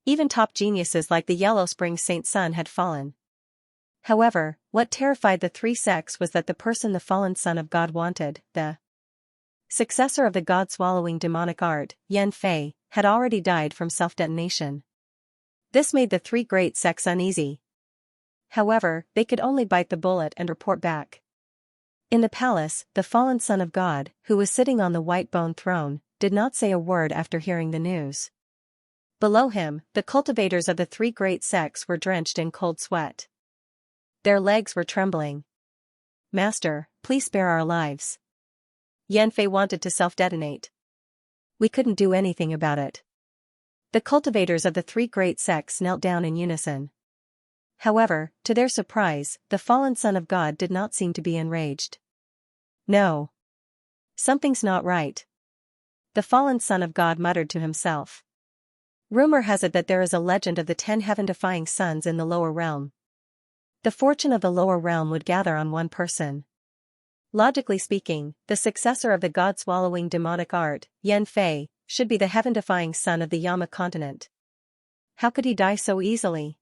Even top geniuses like the Yellow Spring Saint Sun had fallen. However, what terrified the three sects was that the person the fallen Son of God wanted, the successor of the god-swallowing demonic art, Yan Fei, had already died from self-detonation. This made the three great sects uneasy. However, they could only bite the bullet and report back. In the palace, the fallen Son of God, who was sitting on the white bone throne, did not say a word after hearing the news. Below him, the cultivators of the three great sects were drenched in cold sweat. Their legs were trembling. Master, please spare our lives. Yan Fei wanted to self-detonate. We couldn't do anything about it. The cultivators of the three great sects knelt down in unison. However, to their surprise, the fallen Son of God did not seem to be enraged. No. Something's not right. The fallen Son of God muttered to himself. Rumor has it that there is a legend of the 10 heaven-defying sons in the lower realm. The fortune of the lower realm would gather on one person. Logically speaking, the successor of the god-swallowing demonic art, Yan Fei, should be the heaven-defying son of the Yama continent. How could he die so easily?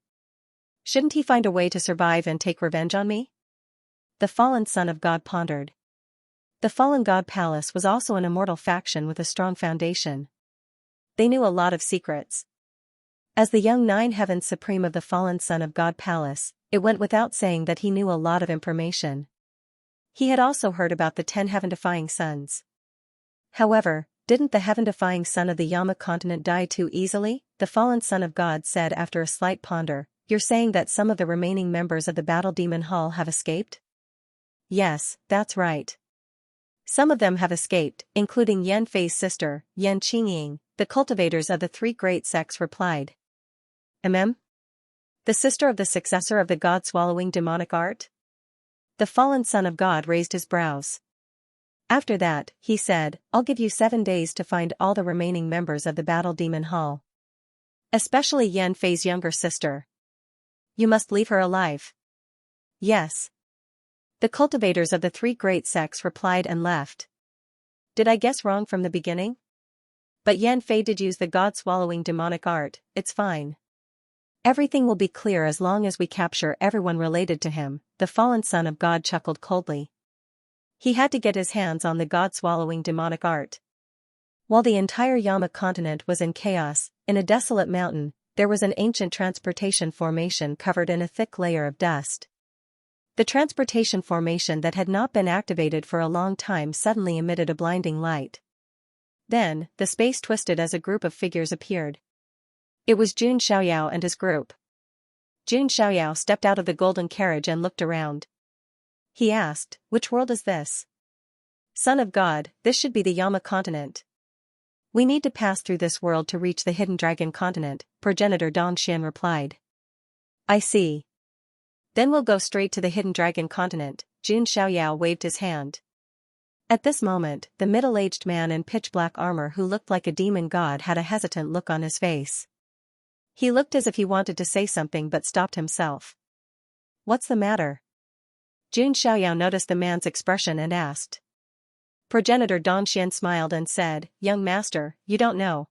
Shouldn't he find a way to survive and take revenge on me? The fallen Son of God pondered. The fallen God Palace was also an immortal faction with a strong foundation. They knew a lot of secrets. As the young Nine Heavens Supreme of the fallen Son of God Palace, it went without saying that he knew a lot of information. He had also heard about the 10 heaven-defying sons. However, didn't the heaven-defying son of the Yama continent die too easily? The fallen Son of God said after a slight ponder. You're saying that some of the remaining members of the Battle Demon Hall have escaped? Yes, that's right. Some of them have escaped, including Yan Fei's sister, Yan Qingying, the cultivators of the three great sects replied. The sister of the successor of the god-swallowing demonic art? The fallen Son of God raised his brows. After that, he said, I'll give you 7 days to find all the remaining members of the Battle Demon Hall. Especially Yan Fei's younger sister. You must leave her alive. Yes. The cultivators of the three great sects replied and left. Did I guess wrong from the beginning? But Yan Fei did use the god-swallowing demonic art, it's fine. Everything will be clear as long as we capture everyone related to him, the fallen Son of God chuckled coldly. He had to get his hands on the god-swallowing demonic art. While the entire Yama continent was in chaos, in a desolate mountain, there was an ancient transportation formation covered in a thick layer of dust. The transportation formation that had not been activated for a long time suddenly emitted a blinding light. Then, the space twisted as a group of figures appeared. It was Jun Xiaoyao and his group. Jun Xiaoyao stepped out of the golden carriage and looked around. He asked, "Which world is this?" "Son of God, this should be the Yama continent. We need to pass through this world to reach the hidden dragon continent," progenitor Dongxian replied. "I see. Then we'll go straight to the hidden dragon continent," Jun Xiaoyao waved his hand. At this moment, the middle-aged man in pitch-black armor who looked like a demon god had a hesitant look on his face. He looked as if he wanted to say something but stopped himself. "What's the matter?" Jun Xiaoyao noticed the man's expression and asked. Progenitor Dongxian smiled and said, "Young master, you don't know.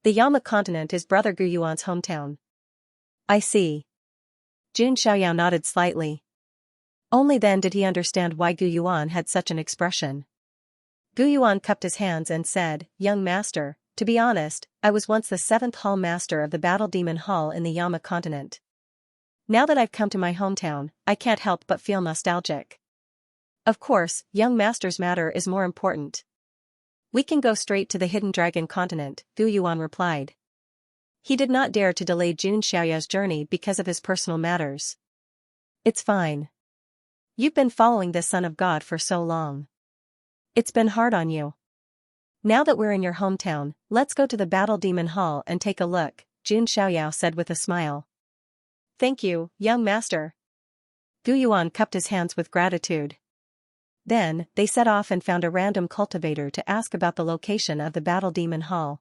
The Yama continent is Brother Gu Yuan's hometown." "I see." Jun Xiaoyao nodded slightly. Only then did he understand why Gu Yuan had such an expression. Gu Yuan cupped his hands and said, "Young master, to be honest, I was once the 7th Hall Master of the Battle Demon Hall in the Yama continent. Now that I've come to my hometown, I can't help but feel nostalgic. Of course, young master's matter is more important. We can go straight to the hidden dragon continent," Gu Yuan replied. He did not dare to delay Jun Xiaoyao's journey because of his personal matters. "It's fine. You've been following this son of God for so long. It's been hard on you. Now that we're in your hometown, let's go to the Battle Demon Hall and take a look," Jun Xiaoyao said with a smile. "Thank you, young master." Gu Yuan cupped his hands with gratitude. Then, they set off and found a random cultivator to ask about the location of the Battle Demon Hall.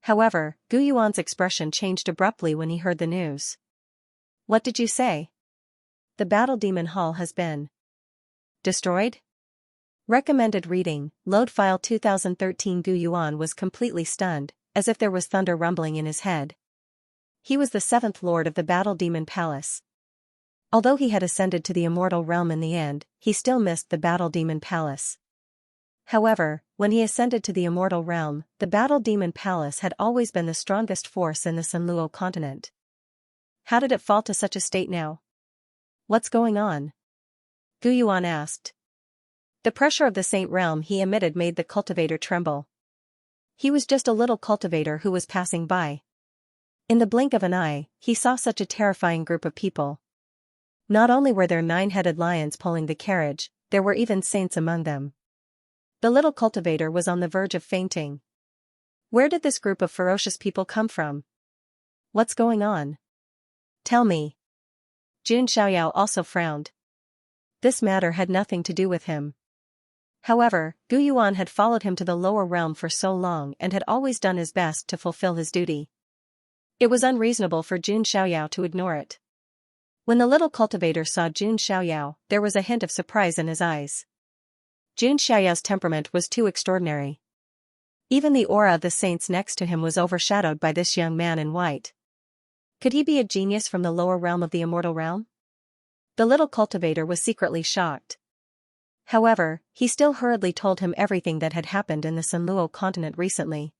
However, Gu Yuan's expression changed abruptly when he heard the news. "What did you say? The Battle Demon Hall has been destroyed?" Recommended reading, Load File 2013. Gu Yuan was completely stunned, as if there was thunder rumbling in his head. He was the 7th Lord of the Battle Demon Palace. Although he had ascended to the immortal realm in the end, he still missed the Battle Demon Palace. However, when he ascended to the immortal realm, the Battle Demon Palace had always been the strongest force in the Sanluo continent. How did it fall to such a state now? What's going on? Gu Yuan asked. The pressure of the Saint Realm he emitted made the cultivator tremble. He was just a little cultivator who was passing by. In the blink of an eye, he saw such a terrifying group of people. Not only were there 9-headed lions pulling the carriage, there were even saints among them. The little cultivator was on the verge of fainting. Where did this group of ferocious people come from? What's going on? Tell me. Jun Xiaoyao also frowned. This matter had nothing to do with him. However, Gu Yuan had followed him to the lower realm for so long and had always done his best to fulfill his duty. It was unreasonable for Jun Xiaoyao to ignore it. When the little cultivator saw Jun Xiaoyao, there was a hint of surprise in his eyes. Jun Xiaoyao's temperament was too extraordinary. Even the aura of the saints next to him was overshadowed by this young man in white. Could he be a genius from the lower realm of the immortal realm? The little cultivator was secretly shocked. However, he still hurriedly told him everything that had happened in the Sanluo continent recently.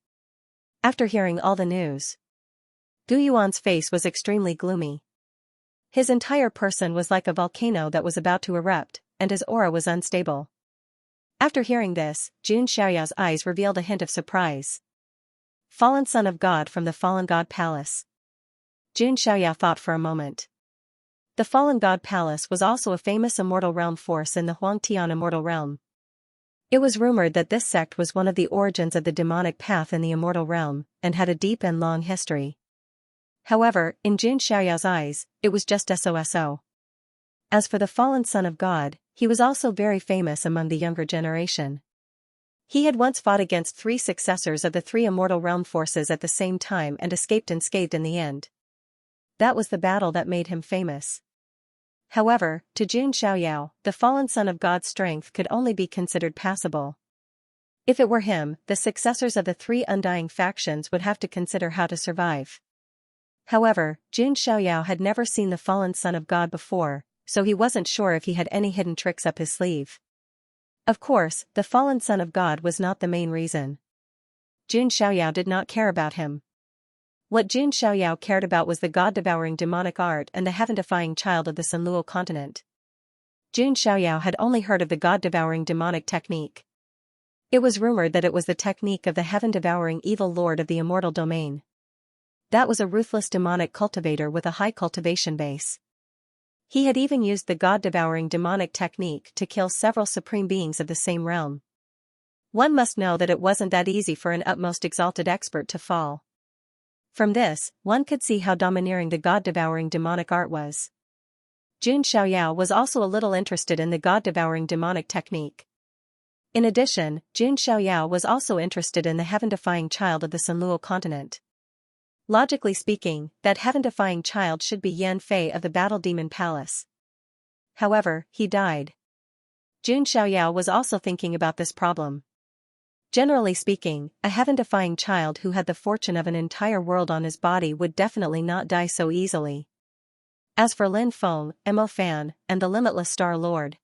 After hearing all the news, Gu Yuan's face was extremely gloomy. His entire person was like a volcano that was about to erupt, and his aura was unstable. After hearing this, Jun Xiaoyao's eyes revealed a hint of surprise. Fallen son of God from the Fallen God Palace. Jun Xiaoyao thought for a moment. The Fallen God Palace was also a famous immortal realm force in the Huangtian immortal realm. It was rumored that this sect was one of the origins of the demonic path in the immortal realm, and had a deep and long history. However, in Jun Xiaoyao's eyes, it was just SOSO. As for the fallen son of God, he was also very famous among the younger generation. He had once fought against 3 successors of the 3 immortal realm forces at the same time and escaped unscathed in the end. That was the battle that made him famous. However, to Jun Xiaoyao, the fallen son of God's strength could only be considered passable. If it were him, the successors of the 3 undying factions would have to consider how to survive. However, Jun Xiaoyao had never seen the fallen son of God before, so he wasn't sure if he had any hidden tricks up his sleeve. Of course, the fallen son of God was not the main reason. Jun Xiaoyao did not care about him. What Jun Xiaoyao cared about was the god-devouring demonic art and the heaven-defying child of the Sanluo continent. Jun Xiaoyao had only heard of the god-devouring demonic technique. It was rumored that it was the technique of the heaven-devouring evil lord of the immortal domain. That was a ruthless demonic cultivator with a high cultivation base. He had even used the god-devouring demonic technique to kill several supreme beings of the same realm. One must know that it wasn't that easy for an utmost exalted expert to fall. From this, one could see how domineering the god-devouring demonic art was. Jun Xiaoyao was also a little interested in the god-devouring demonic technique. In addition, Jun Xiaoyao was also interested in the heaven-defying child of the Sunluo continent. Logically speaking, that heaven-defying child should be Yan Fei of the Battle Demon Palace. However, he died. Jun Xiaoyao was also thinking about this problem. Generally speaking, a heaven-defying child who had the fortune of an entire world on his body would definitely not die so easily. As for Lin Feng, Mo Fan, and the Limitless Star Lord,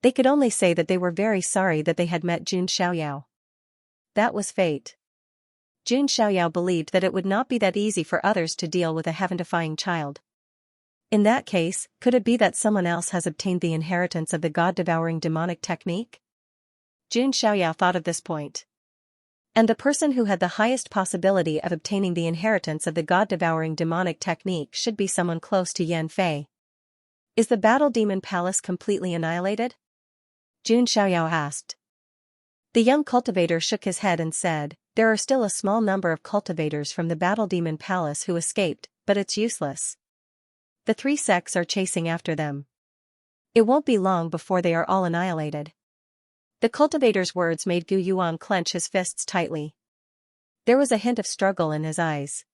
they could only say that they were very sorry that they had met Jun Xiaoyao. That was fate. Jun Xiaoyao believed that it would not be that easy for others to deal with a heaven-defying child. In that case, could it be that someone else has obtained the inheritance of the god-devouring demonic technique? Jun Xiaoyao thought of this point. And the person who had the highest possibility of obtaining the inheritance of the god-devouring demonic technique should be someone close to Yan Fei. Is the Battle Demon Palace completely annihilated? Jun Xiaoyao asked. The young cultivator shook his head and said, there are still a small number of cultivators from the Battle Demon Palace who escaped, but it's useless. The three sects are chasing after them. It won't be long before they are all annihilated. The cultivator's words made Gu Yuan clench his fists tightly. There was a hint of struggle in his eyes.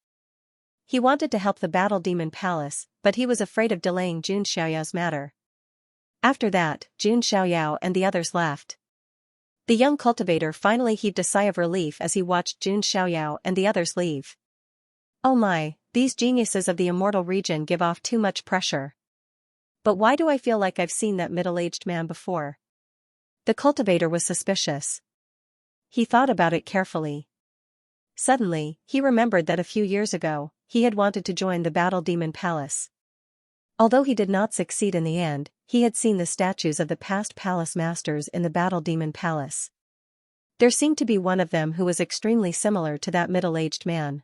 He wanted to help the Battle Demon Palace, but he was afraid of delaying Jun Xiaoyao's matter. After that, Jun Xiaoyao and the others left. The young cultivator finally heaved a sigh of relief as he watched Jun Xiaoyao and the others leave. Oh my, these geniuses of the immortal region give off too much pressure. But why do I feel like I've seen that middle-aged man before? The cultivator was suspicious. He thought about it carefully. Suddenly, he remembered that a few years ago, he had wanted to join the Battle Demon Palace. Although he did not succeed in the end, he had seen the statues of the past palace masters in the Battle Demon Palace. There seemed to be one of them who was extremely similar to that middle-aged man.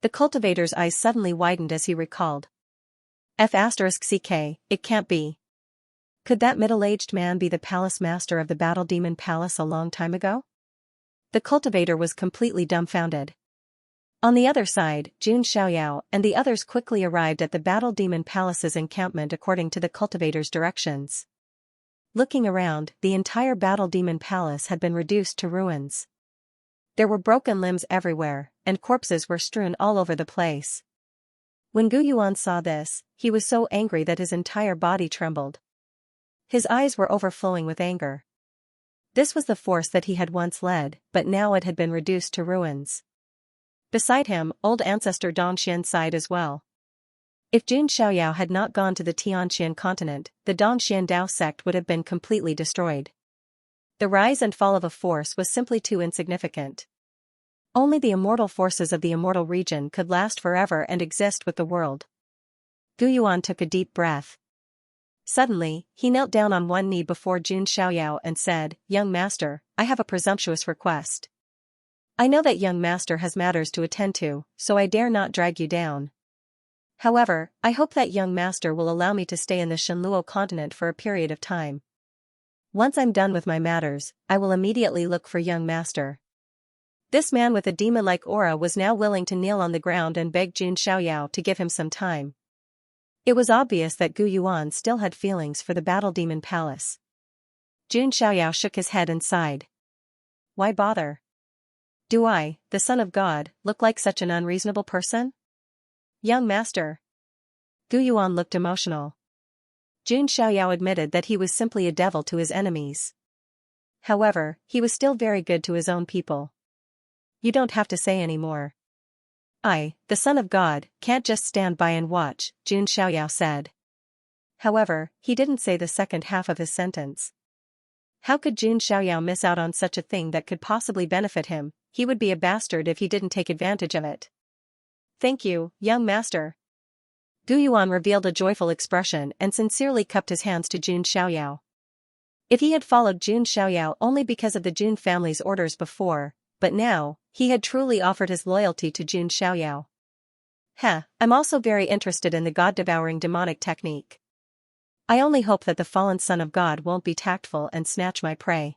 The cultivator's eyes suddenly widened as he recalled. F*CK, it can't be. Could that middle-aged man be the palace master of the Battle Demon Palace a long time ago? The cultivator was completely dumbfounded. On the other side, Jun Xiaoyao and the others quickly arrived at the Battle Demon Palace's encampment according to the cultivator's directions. Looking around, the entire Battle Demon Palace had been reduced to ruins. There were broken limbs everywhere, and corpses were strewn all over the place. When Gu Yuan saw this, he was so angry that his entire body trembled. His eyes were overflowing with anger. This was the force that he had once led, but now it had been reduced to ruins. Beside him, old ancestor Dongxian sighed as well. If Jun Xiaoyao had not gone to the Tianqian continent, the Dongxian Dao sect would have been completely destroyed. The rise and fall of a force was simply too insignificant. Only the immortal forces of the immortal region could last forever and exist with the world. Gu Yuan took a deep breath. Suddenly, he knelt down on one knee before Jun Xiaoyao and said, "Young master, I have a presumptuous request. I know that young master has matters to attend to, so I dare not drag you down. However, I hope that young master will allow me to stay in the Shenluo continent for a period of time. Once I'm done with my matters, I will immediately look for young master." This man with a demon-like aura was now willing to kneel on the ground and beg Jun Xiaoyao to give him some time. It was obvious that Gu Yuan still had feelings for the Battle Demon Palace. Jun Xiaoyao shook his head and sighed. Why bother? Do I, the son of God, look like such an unreasonable person? Young master. Gu Yuan looked emotional. Jun Xiaoyao admitted that he was simply a devil to his enemies. However, he was still very good to his own people. You don't have to say any more. I, the son of God, can't just stand by and watch, Jun Xiaoyao said. However, he didn't say the second half of his sentence. How could Jun Xiaoyao miss out on such a thing that could possibly benefit him? He would be a bastard if he didn't take advantage of it. Thank you, young master. Gu Yuan revealed a joyful expression and sincerely cupped his hands to Jun Xiaoyao. If he had followed Jun Xiaoyao only because of the Jun family's orders before, but now, he had truly offered his loyalty to Jun Xiaoyao. I'm also very interested in the god-devouring demonic technique. I only hope that the fallen son of God won't be tactful and snatch my prey.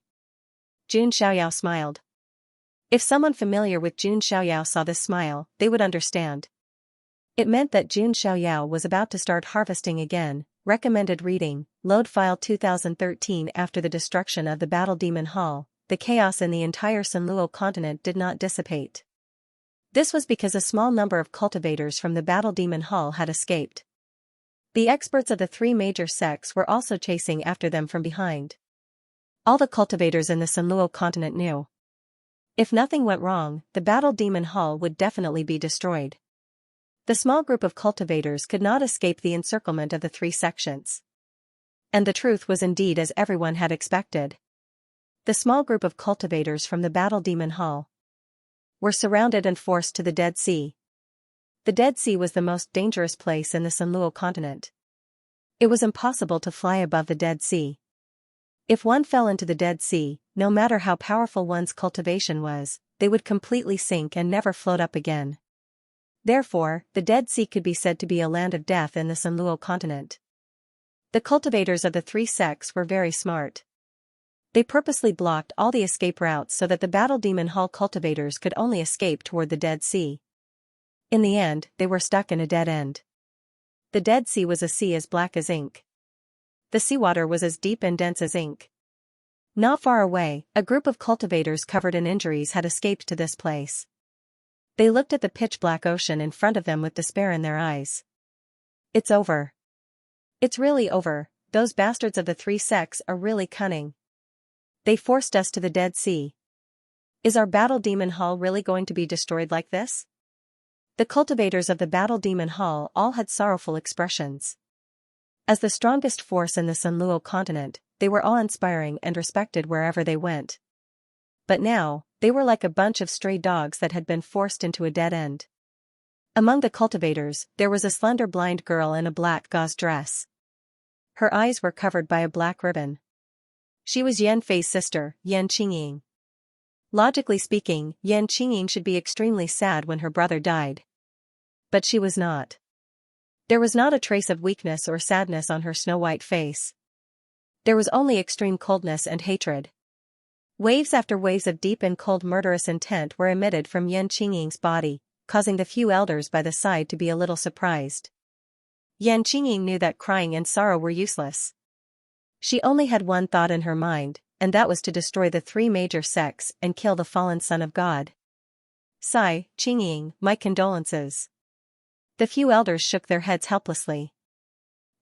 Jun Xiaoyao smiled. If someone familiar with Jun Xiaoyao saw this smile, they would understand. It meant that Jun Xiaoyao was about to start harvesting again. Recommended reading, Load File 2013. After the destruction of the Battle Demon Hall, the chaos in the entire Sanluo continent did not dissipate. This was because a small number of cultivators from the Battle Demon Hall had escaped. The experts of the three major sects were also chasing after them from behind. All the cultivators in the Sanluo continent knew. If nothing went wrong, the Battle Demon Hall would definitely be destroyed. The small group of cultivators could not escape the encirclement of the three sections. And the truth was indeed as everyone had expected. The small group of cultivators from the Battle Demon Hall were surrounded and forced to the Dead Sea. The Dead Sea was the most dangerous place in the Sanluo continent. It was impossible to fly above the Dead Sea. If one fell into the Dead Sea, no matter how powerful one's cultivation was, they would completely sink and never float up again. Therefore, the Dead Sea could be said to be a land of death in the Sanluo continent. The cultivators of the three sects were very smart. They purposely blocked all the escape routes so that the Battle Demon Hall cultivators could only escape toward the Dead Sea. In the end, they were stuck in a dead end. The Dead Sea was a sea as black as ink. The seawater was as deep and dense as ink. Not far away, a group of cultivators covered in injuries had escaped to this place. They looked at the pitch-black ocean in front of them with despair in their eyes. It's over. It's really over. Those bastards of the three sects are really cunning. They forced us to the Dead Sea. Is our Battle Demon Hall really going to be destroyed like this? The cultivators of the Battle Demon Hall all had sorrowful expressions. As the strongest force in the Sanluo continent, they were awe-inspiring and respected wherever they went. But now, they were like a bunch of stray dogs that had been forced into a dead end. Among the cultivators, there was a slender blind girl in a black gauze dress. Her eyes were covered by a black ribbon. She was Yan Fei's sister, Yan Qingying. Logically speaking, Yan Qingying should be extremely sad when her brother died. But she was not. There was not a trace of weakness or sadness on her snow-white face. There was only extreme coldness and hatred. Waves after waves of deep and cold murderous intent were emitted from Yan Qingying's body, causing the few elders by the side to be a little surprised. Yan Qingying knew that crying and sorrow were useless. She only had one thought in her mind, and that was to destroy the three major sects and kill the fallen son of God. Sigh, Qingying, my condolences. The few elders shook their heads helplessly.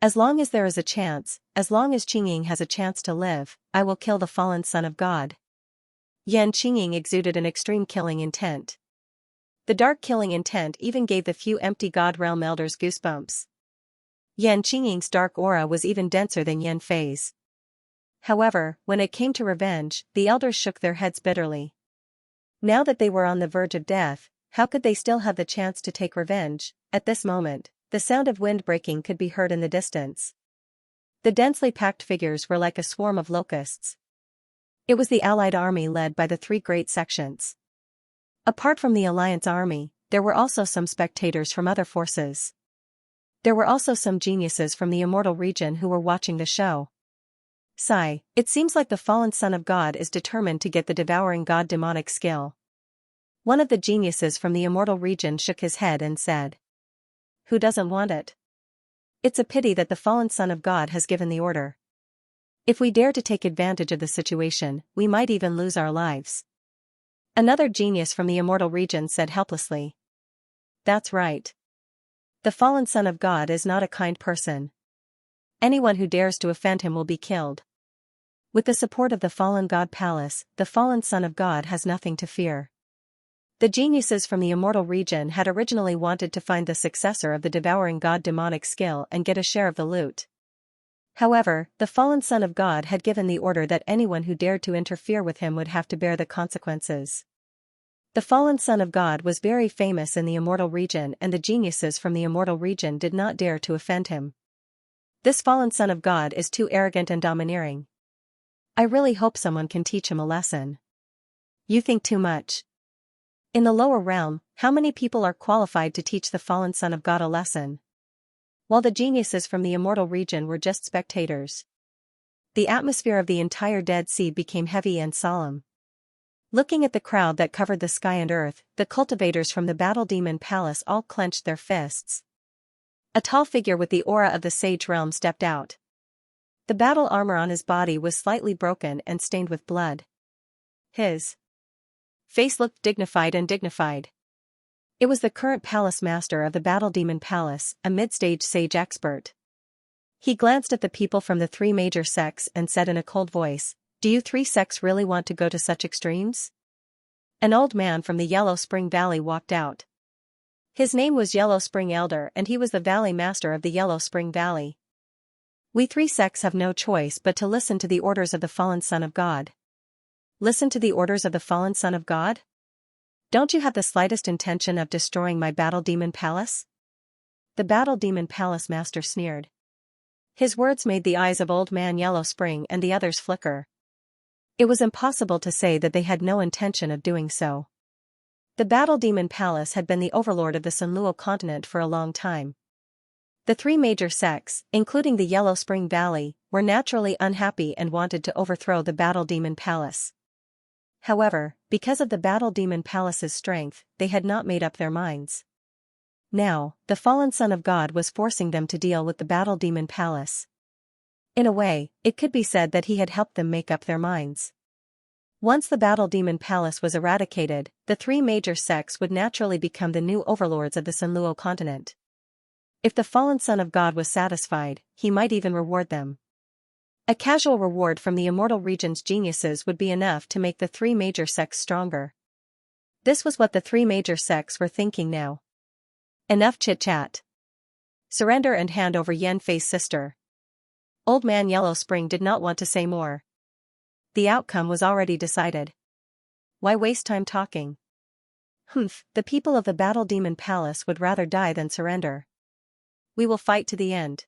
As long as there is a chance, as long as Qingying has a chance to live, I will kill the fallen son of God. Yan Qingying exuded an extreme killing intent. The dark killing intent even gave the few empty God Realm elders goosebumps. Yan Qingying's dark aura was even denser than Yan Fei's. However, when it came to revenge, the elders shook their heads bitterly. Now that they were on the verge of death, how could they still have the chance to take revenge? At this moment, the sound of wind breaking could be heard in the distance. The densely packed figures were like a swarm of locusts. It was the Allied army led by the three great sections. Apart from the Alliance army, there were also some spectators from other forces. There were also some geniuses from the Immortal region who were watching the show. Sigh, it seems like the fallen son of God is determined to get the devouring god demonic skill. One of the geniuses from the Immortal region shook his head and said, "Who doesn't want it? It's a pity that the fallen son of God has given the order. If we dare to take advantage of the situation, we might even lose our lives." Another genius from the Immortal region said helplessly, "That's right. The fallen son of God is not a kind person. Anyone who dares to offend him will be killed. With the support of the fallen god palace, the fallen son of God has nothing to fear." The geniuses from the Immortal region had originally wanted to find the successor of the devouring god demonic skill and get a share of the loot. However, the fallen son of God had given the order that anyone who dared to interfere with him would have to bear the consequences. The fallen son of God was very famous in the Immortal region, and the geniuses from the Immortal region did not dare to offend him. This fallen son of God is too arrogant and domineering. I really hope someone can teach him a lesson. You think too much. In the lower realm, how many people are qualified to teach the fallen son of God a lesson? While the geniuses from the immortal region were just spectators. The atmosphere of the entire Dead Sea became heavy and solemn. Looking at the crowd that covered the sky and earth, the cultivators from the Battle Demon Palace all clenched their fists. A tall figure with the aura of the Sage Realm stepped out. The battle armor on his body was slightly broken and stained with blood. His face looked dignified. It was the current palace master of the Battle Demon Palace, a mid-stage sage expert. He glanced at the people from the three major sects and said in a cold voice, "Do you three sects really want to go to such extremes?" An old man from the Yellow Spring Valley walked out. His name was Yellow Spring Elder and he was the valley master of the Yellow Spring Valley. "We three sects have no choice but to listen to the orders of the fallen Son of God." "Listen to the orders of the fallen Son of God? Don't you have the slightest intention of destroying my Battle Demon Palace?" The Battle Demon Palace master sneered. His words made the eyes of Old Man Yellow Spring and the others flicker. It was impossible to say that they had no intention of doing so. The Battle Demon Palace had been the overlord of the Sunluo continent for a long time. The three major sects, including the Yellow Spring Valley, were naturally unhappy and wanted to overthrow the Battle Demon Palace. However, because of the Battle Demon Palace's strength, they had not made up their minds. Now, the fallen Son of God was forcing them to deal with the Battle Demon Palace. In a way, it could be said that he had helped them make up their minds. Once the Battle Demon Palace was eradicated, the three major sects would naturally become the new overlords of the Sunluo continent. If the fallen Son of God was satisfied, he might even reward them. A casual reward from the immortal region's geniuses would be enough to make the three major sects stronger. This was what the three major sects were thinking now. Enough chit-chat. Surrender and hand over Yanfei's sister. Old Man Yellow Spring did not want to say more. The outcome was already decided. Why waste time talking? The people of the Battle Demon Palace would rather die than surrender. We will fight to the end.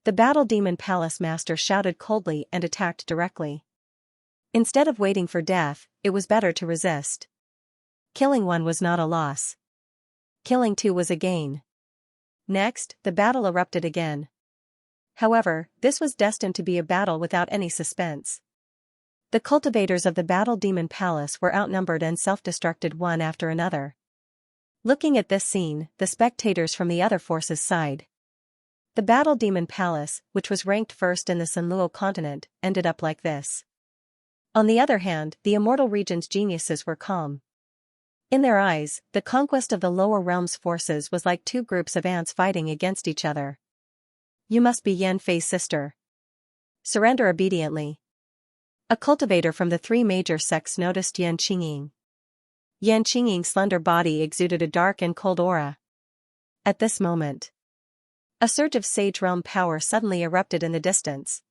The Battle Demon Palace master shouted coldly and attacked directly. Instead of waiting for death, it was better to resist. Killing one was not a loss. Killing two was a gain. Next, the battle erupted again. However, this was destined to be a battle without any suspense. The cultivators of the Battle Demon Palace were outnumbered and self-destructed one after another. Looking at this scene, the spectators from the other forces sighed. The Battle Demon Palace, which was ranked first in the Sunluo continent, ended up like this. On the other hand, the immortal region's geniuses were calm. In their eyes, the conquest of the lower realm's forces was like two groups of ants fighting against each other. You must be Yanfei's sister. Surrender obediently. A cultivator from the three major sects noticed Yan Qingying. Yan Qingying's slender body exuded a dark and cold aura. At this moment, a surge of Sage Realm power suddenly erupted in the distance.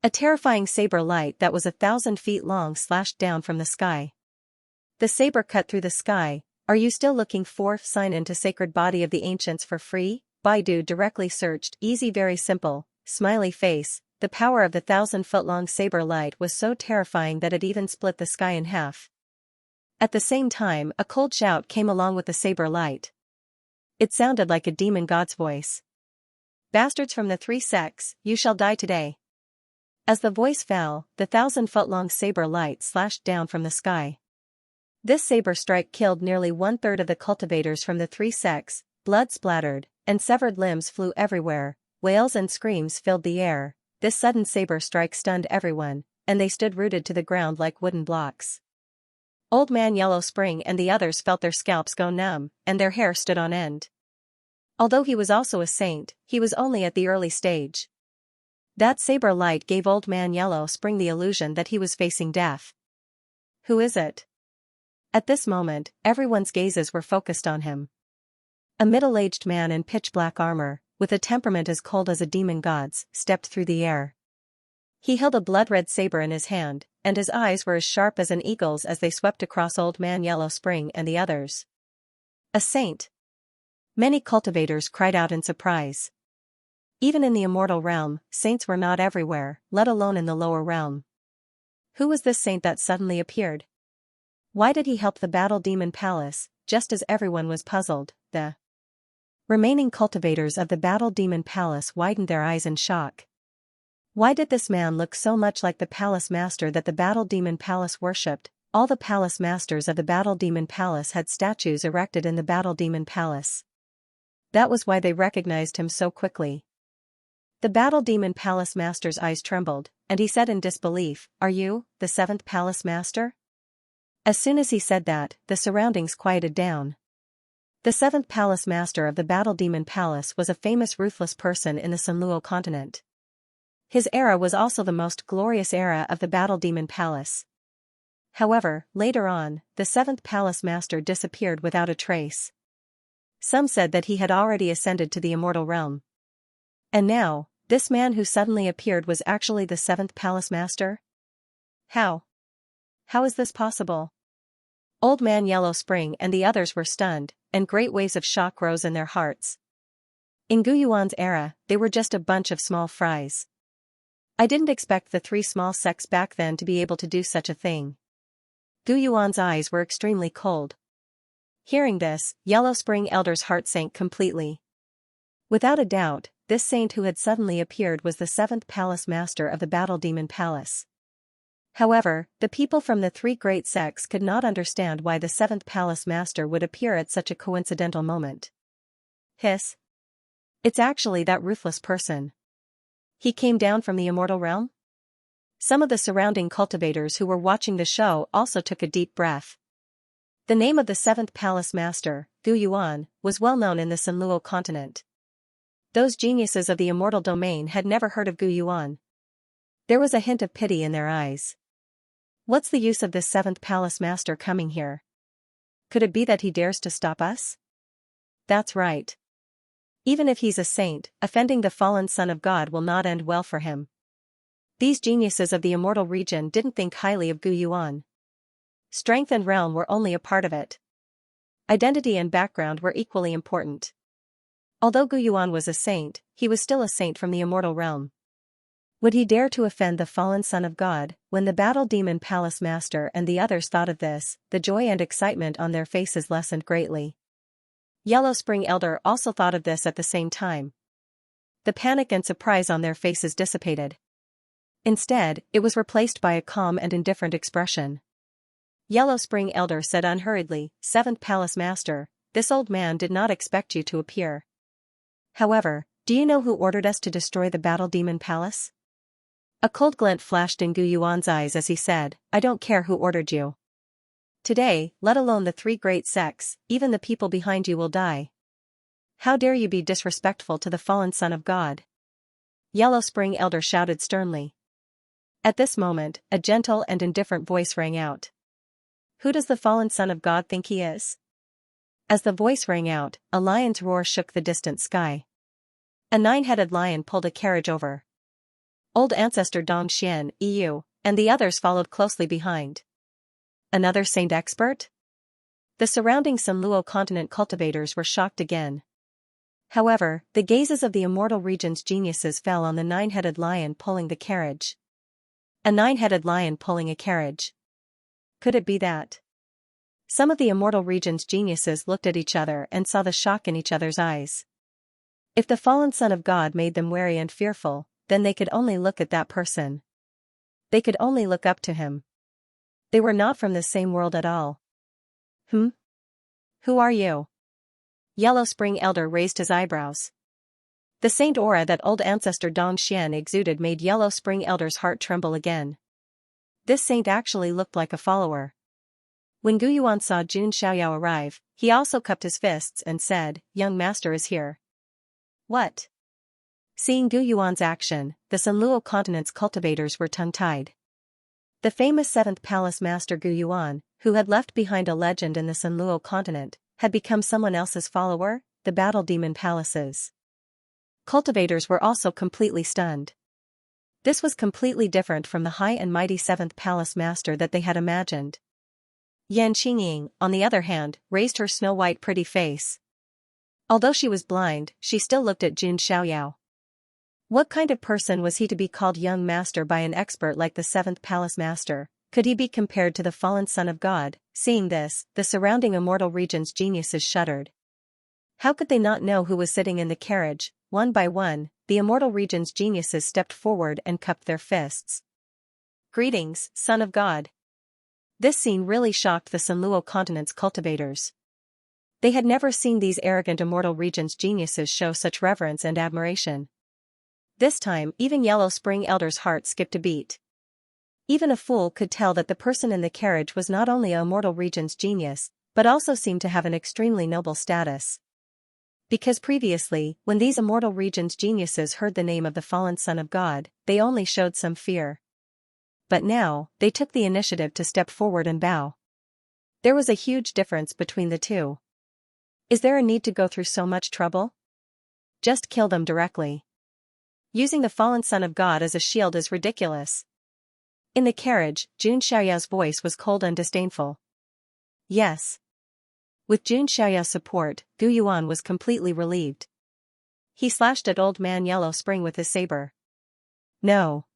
A terrifying saber light that was 1,000 feet long slashed down from the sky. The saber cut through the sky. Are you still looking for sign into sacred body of the ancients for free? Baidu directly searched. Easy, very simple, smiley face. The power of the 1,000-foot-long saber light was so terrifying that it even split the sky in half. At the same time, a cold shout came along with the saber light. It sounded like a demon god's voice. Bastards from the three sects, you shall die today. As the voice fell, the 1,000-foot-long saber light slashed down from the sky. This saber strike killed nearly one-third of the cultivators from the three sects, blood splattered, and severed limbs flew everywhere, wails and screams filled the air. This sudden saber strike stunned everyone, and they stood rooted to the ground like wooden blocks. Old Man Yellow Spring and the others felt their scalps go numb, and their hair stood on end. Although he was also a saint, he was only at the early stage. That saber light gave Old Man Yellow Spring the illusion that he was facing death. Who is it? At this moment, everyone's gazes were focused on him. A middle-aged man in pitch-black armor, with a temperament as cold as a demon god's, stepped through the air. He held a blood-red saber in his hand, and his eyes were as sharp as an eagle's as they swept across Old Man Yellow Spring and the others. A saint! Many cultivators cried out in surprise. Even in the immortal realm, saints were not everywhere, let alone in the lower realm. Who was this saint that suddenly appeared? Why did he help the Battle Demon Palace? Just as everyone was puzzled, the remaining cultivators of the Battle Demon Palace widened their eyes in shock. Why did this man look so much like the palace master that the Battle Demon Palace worshipped? All the palace masters of the Battle Demon Palace had statues erected in the Battle Demon Palace. That was why they recognized him so quickly. The Battle Demon Palace master's eyes trembled, and he said in disbelief, "Are you, the seventh palace master?" As soon as he said that, the surroundings quieted down. The seventh palace master of the Battle Demon Palace was a famous ruthless person in the Sunluo continent. His era was also the most glorious era of the Battle Demon Palace. However, later on, the seventh palace master disappeared without a trace. Some said that he had already ascended to the immortal realm. And now, this man who suddenly appeared was actually the seventh palace master? How? How is this possible? Old Man Yellow Spring and the others were stunned, and great waves of shock rose in their hearts. In Gu Yuan's era, they were just a bunch of small fries. I didn't expect the three small sects back then to be able to do such a thing. Gu Yuan's eyes were extremely cold. Hearing this, Yellow Spring Elder's heart sank completely. Without a doubt, this saint who had suddenly appeared was the seventh palace master of the Battle Demon Palace. However, the people from the three great sects could not understand why the seventh palace master would appear at such a coincidental moment. Hiss. It's actually that ruthless person. He came down from the immortal realm? Some of the surrounding cultivators who were watching the show also took a deep breath. The name of the seventh palace master, Gu Yuan, was well known in the Sunluo continent. Those geniuses of the immortal domain had never heard of Gu Yuan. There was a hint of pity in their eyes. What's the use of this seventh palace master coming here? Could it be that he dares to stop us? That's right. Even if he's a saint, offending the fallen Son of God will not end well for him. These geniuses of the immortal region didn't think highly of Gu Yuan. Strength and realm were only a part of it. Identity and background were equally important. Although Gu Yuan was a saint, he was still a saint from the immortal realm. Would he dare to offend the fallen Son of God? When the Battle Demon Palace Master and the others thought of this, the joy and excitement on their faces lessened greatly. Yellow Spring Elder also thought of this at the same time. The panic and surprise on their faces dissipated. Instead, it was replaced by a calm and indifferent expression. Yellow Spring Elder said unhurriedly, "Seventh Palace Master, this old man did not expect you to appear. However, do you know who ordered us to destroy the Battle Demon Palace?" A cold glint flashed in Gu Yuan's eyes as he said, "I don't care who ordered you. Today, let alone the three great sects, even the people behind you will die. How dare you be disrespectful to the fallen Son of God?" Yellow Spring Elder shouted sternly. At this moment, a gentle and indifferent voice rang out. "Who does the fallen Son of God think he is?" As the voice rang out, a lion's roar shook the distant sky. A nine-headed lion pulled a carriage over. Old Ancestor Dong Xian, EU, and the others followed closely behind. Another saint expert? The surrounding Sunluo continent cultivators were shocked again. However, the gazes of the immortal region's geniuses fell on the nine-headed lion pulling the carriage. A nine-headed lion pulling a carriage. Could it be that? Some of the immortal region's geniuses looked at each other and saw the shock in each other's eyes. If the fallen Son of God made them wary and fearful, then they could only look at that person. They could only look up to him. They were not from the same world at all. Who are you? Yellow Spring Elder raised his eyebrows. The saint aura that old Ancestor Dong Xian exuded made Yellow Spring Elder's heart tremble again. This saint actually looked like a follower. When Gu Yuan saw Jun Xiaoyao arrive, he also cupped his fists and said, "Young master is here." What? Seeing Gu Yuan's action, the Sunluo continent's cultivators were tongue-tied. The famous seventh palace master Gu Yuan, who had left behind a legend in the Sunluo continent, had become someone else's follower, the Battle Demon Palace's. Cultivators were also completely stunned. This was completely different from the high and mighty seventh palace master that they had imagined. Yan Qingying, on the other hand, raised her snow-white pretty face. Although she was blind, she still looked at Jun Xiaoyao. What kind of person was he to be called young master by an expert like the seventh palace master? Could he be compared to the fallen son of God? Seeing this, the surrounding immortal region's geniuses shuddered. How could they not know who was sitting in the carriage? One by one, the immortal region's geniuses stepped forward and cupped their fists. Greetings, son of God. This scene really shocked the Sanluo continent's cultivators. They had never seen these arrogant immortal region's geniuses show such reverence and admiration. This time, even Yellow Spring Elder's heart skipped a beat. Even a fool could tell that the person in the carriage was not only a immortal region's genius, but also seemed to have an extremely noble status. Because previously, when these immortal region's geniuses heard the name of the fallen son of God, they only showed some fear. But now, they took the initiative to step forward and bow. There was a huge difference between the two. Is there a need to go through so much trouble? Just kill them directly. Using the fallen son of God as a shield is ridiculous. In the carriage, Jun Xiaoyao's voice was cold and disdainful. Yes. With Jun Xiaoyao's support, Gu Yuan was completely relieved. He slashed at Old Man Yellow Spring with his saber. No.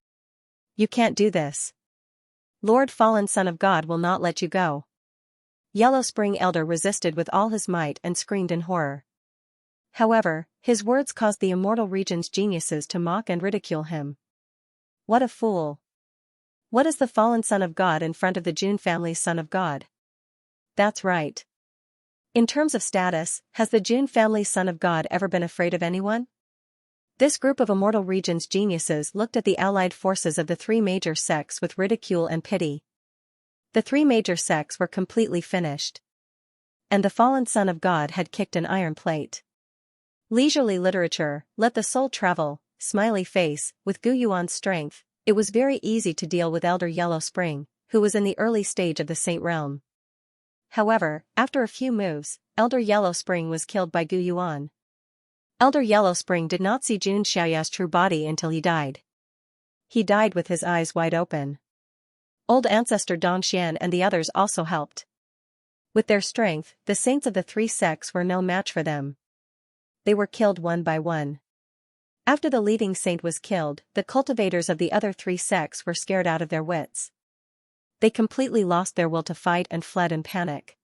You can't do this. Lord Fallen Son of God will not let you go. Yellow Spring Elder resisted with all his might and screamed in horror. However, his words caused the immortal region's geniuses to mock and ridicule him. What a fool. What is the fallen son of God in front of the Jun family's son of God? That's right. In terms of status, has the Jun family's son of God ever been afraid of anyone? This group of immortal region's geniuses looked at the allied forces of the three major sects with ridicule and pity. The three major sects were completely finished. And the fallen son of God had kicked an iron plate. Leisurely literature, let the soul travel, smiley face, with Gu Yuan's strength, it was very easy to deal with Elder Yellow Spring, who was in the early stage of the Saint Realm. However, after a few moves, Elder Yellow Spring was killed by Gu Yuan. Elder Yellow Spring did not see Jun Xiaoyao's true body until he died. He died with his eyes wide open. Old Ancestor Dongxian and the others also helped. With their strength, the saints of the three sects were no match for them. They were killed one by one. After the leading saint was killed, the cultivators of the other three sects were scared out of their wits. They completely lost their will to fight and fled in panic.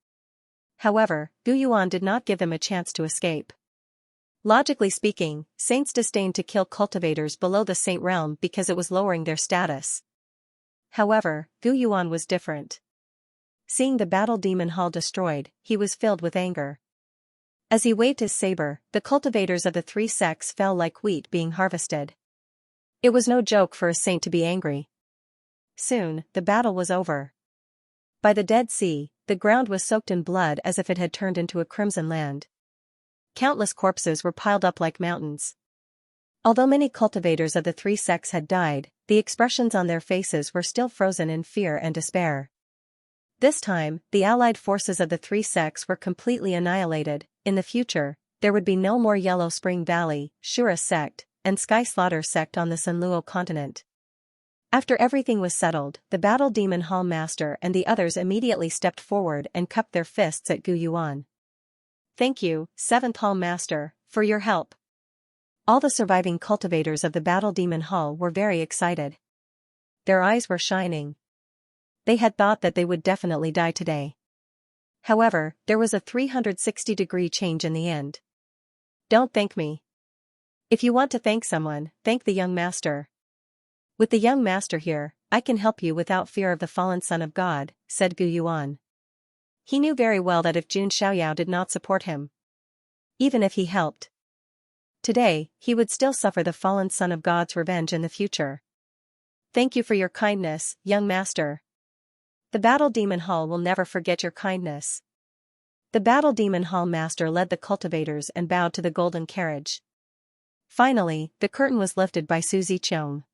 However, Gu Yuan did not give them a chance to escape. Logically speaking, saints disdained to kill cultivators below the saint realm because it was lowering their status. However, Gu Yuan was different. Seeing the battle demon hall destroyed, he was filled with anger. As he waved his saber, the cultivators of the three sects fell like wheat being harvested. It was no joke for a saint to be angry. Soon, the battle was over. By the Dead Sea, the ground was soaked in blood as if it had turned into a crimson land. Countless corpses were piled up like mountains. Although many cultivators of the three sects had died, the expressions on their faces were still frozen in fear and despair. This time, the allied forces of the three sects were completely annihilated. In the future, there would be no more Yellow Spring Valley, Shura sect, and Sky Slaughter sect on the Sanluo continent. After everything was settled, the Battle Demon Hall Master and the others immediately stepped forward and cupped their fists at Gu Yuan. Thank you, 7th Hall Master, for your help. All the surviving cultivators of the Battle Demon Hall were very excited. Their eyes were shining. They had thought that they would definitely die today. However, there was a 360-degree change in the end. Don't thank me. If you want to thank someone, thank the young master. With the young master here, I can help you without fear of the fallen son of God, said Gu Yuan. He knew very well that if Jun Xiaoyao did not support him, even if he helped, today, he would still suffer the fallen son of God's revenge in the future. Thank you for your kindness, young master. The Battle Demon Hall will never forget your kindness. The Battle Demon Hall Master led the cultivators and bowed to the golden carriage. Finally, the curtain was lifted by Su Ziqiang.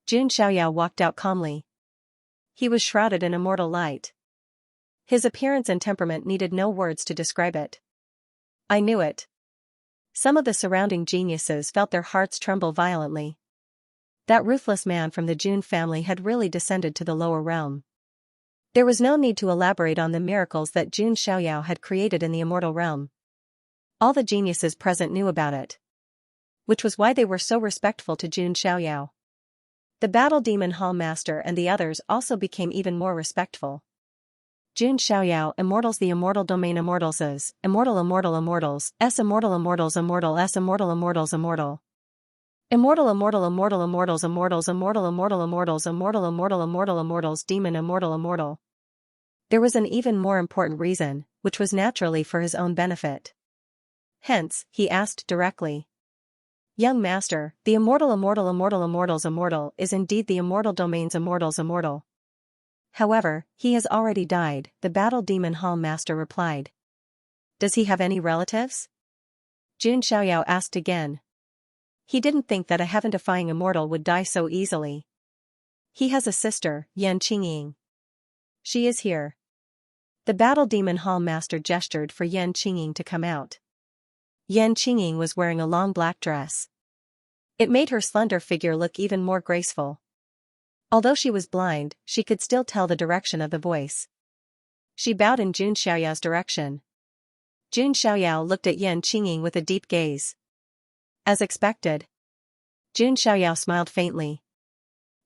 Jun Xiaoyao walked out calmly. He was shrouded in immortal light. His appearance and temperament needed no words to describe it. I knew it. Some of the surrounding geniuses felt their hearts tremble violently. That ruthless man from the Jun family had really descended to the lower realm. There was no need to elaborate on the miracles that Jun Xiaoyao had created in the immortal realm. All the geniuses present knew about it. Which was why they were so respectful to Jun Xiaoyao. The Battle Demon Hall Master and the others also became even more respectful. Jun Xiaoyao immortals the immortal domain immortals is, immortal immortal immortals, s immortal immortals immortal s immortal immortals immortal. Immortal immortal immortal immortals immortals immortal immortal immortals immortal immortal immortal immortals demon immortal immortal. There was an even more important reason, which was naturally for his own benefit. Hence, he asked directly. Young master, the immortal immortal immortal immortals immortal is indeed the immortal domains immortals immortal. However, he has already died, the Battle Demon Hall Master replied. Does he have any relatives? Jun Xiaoyao asked again. He didn't think that a heaven-defying immortal would die so easily. He has a sister, Yan Qingying. She is here. The Battle Demon Hall Master gestured for Yan Qingying to come out. Yan Qingying was wearing a long black dress. It made her slender figure look even more graceful. Although she was blind, she could still tell the direction of the voice. She bowed in Jun Xiaoyao's direction. Jun Xiaoyao looked at Yan Qingying with a deep gaze. As expected. Jun Xiaoyao smiled faintly.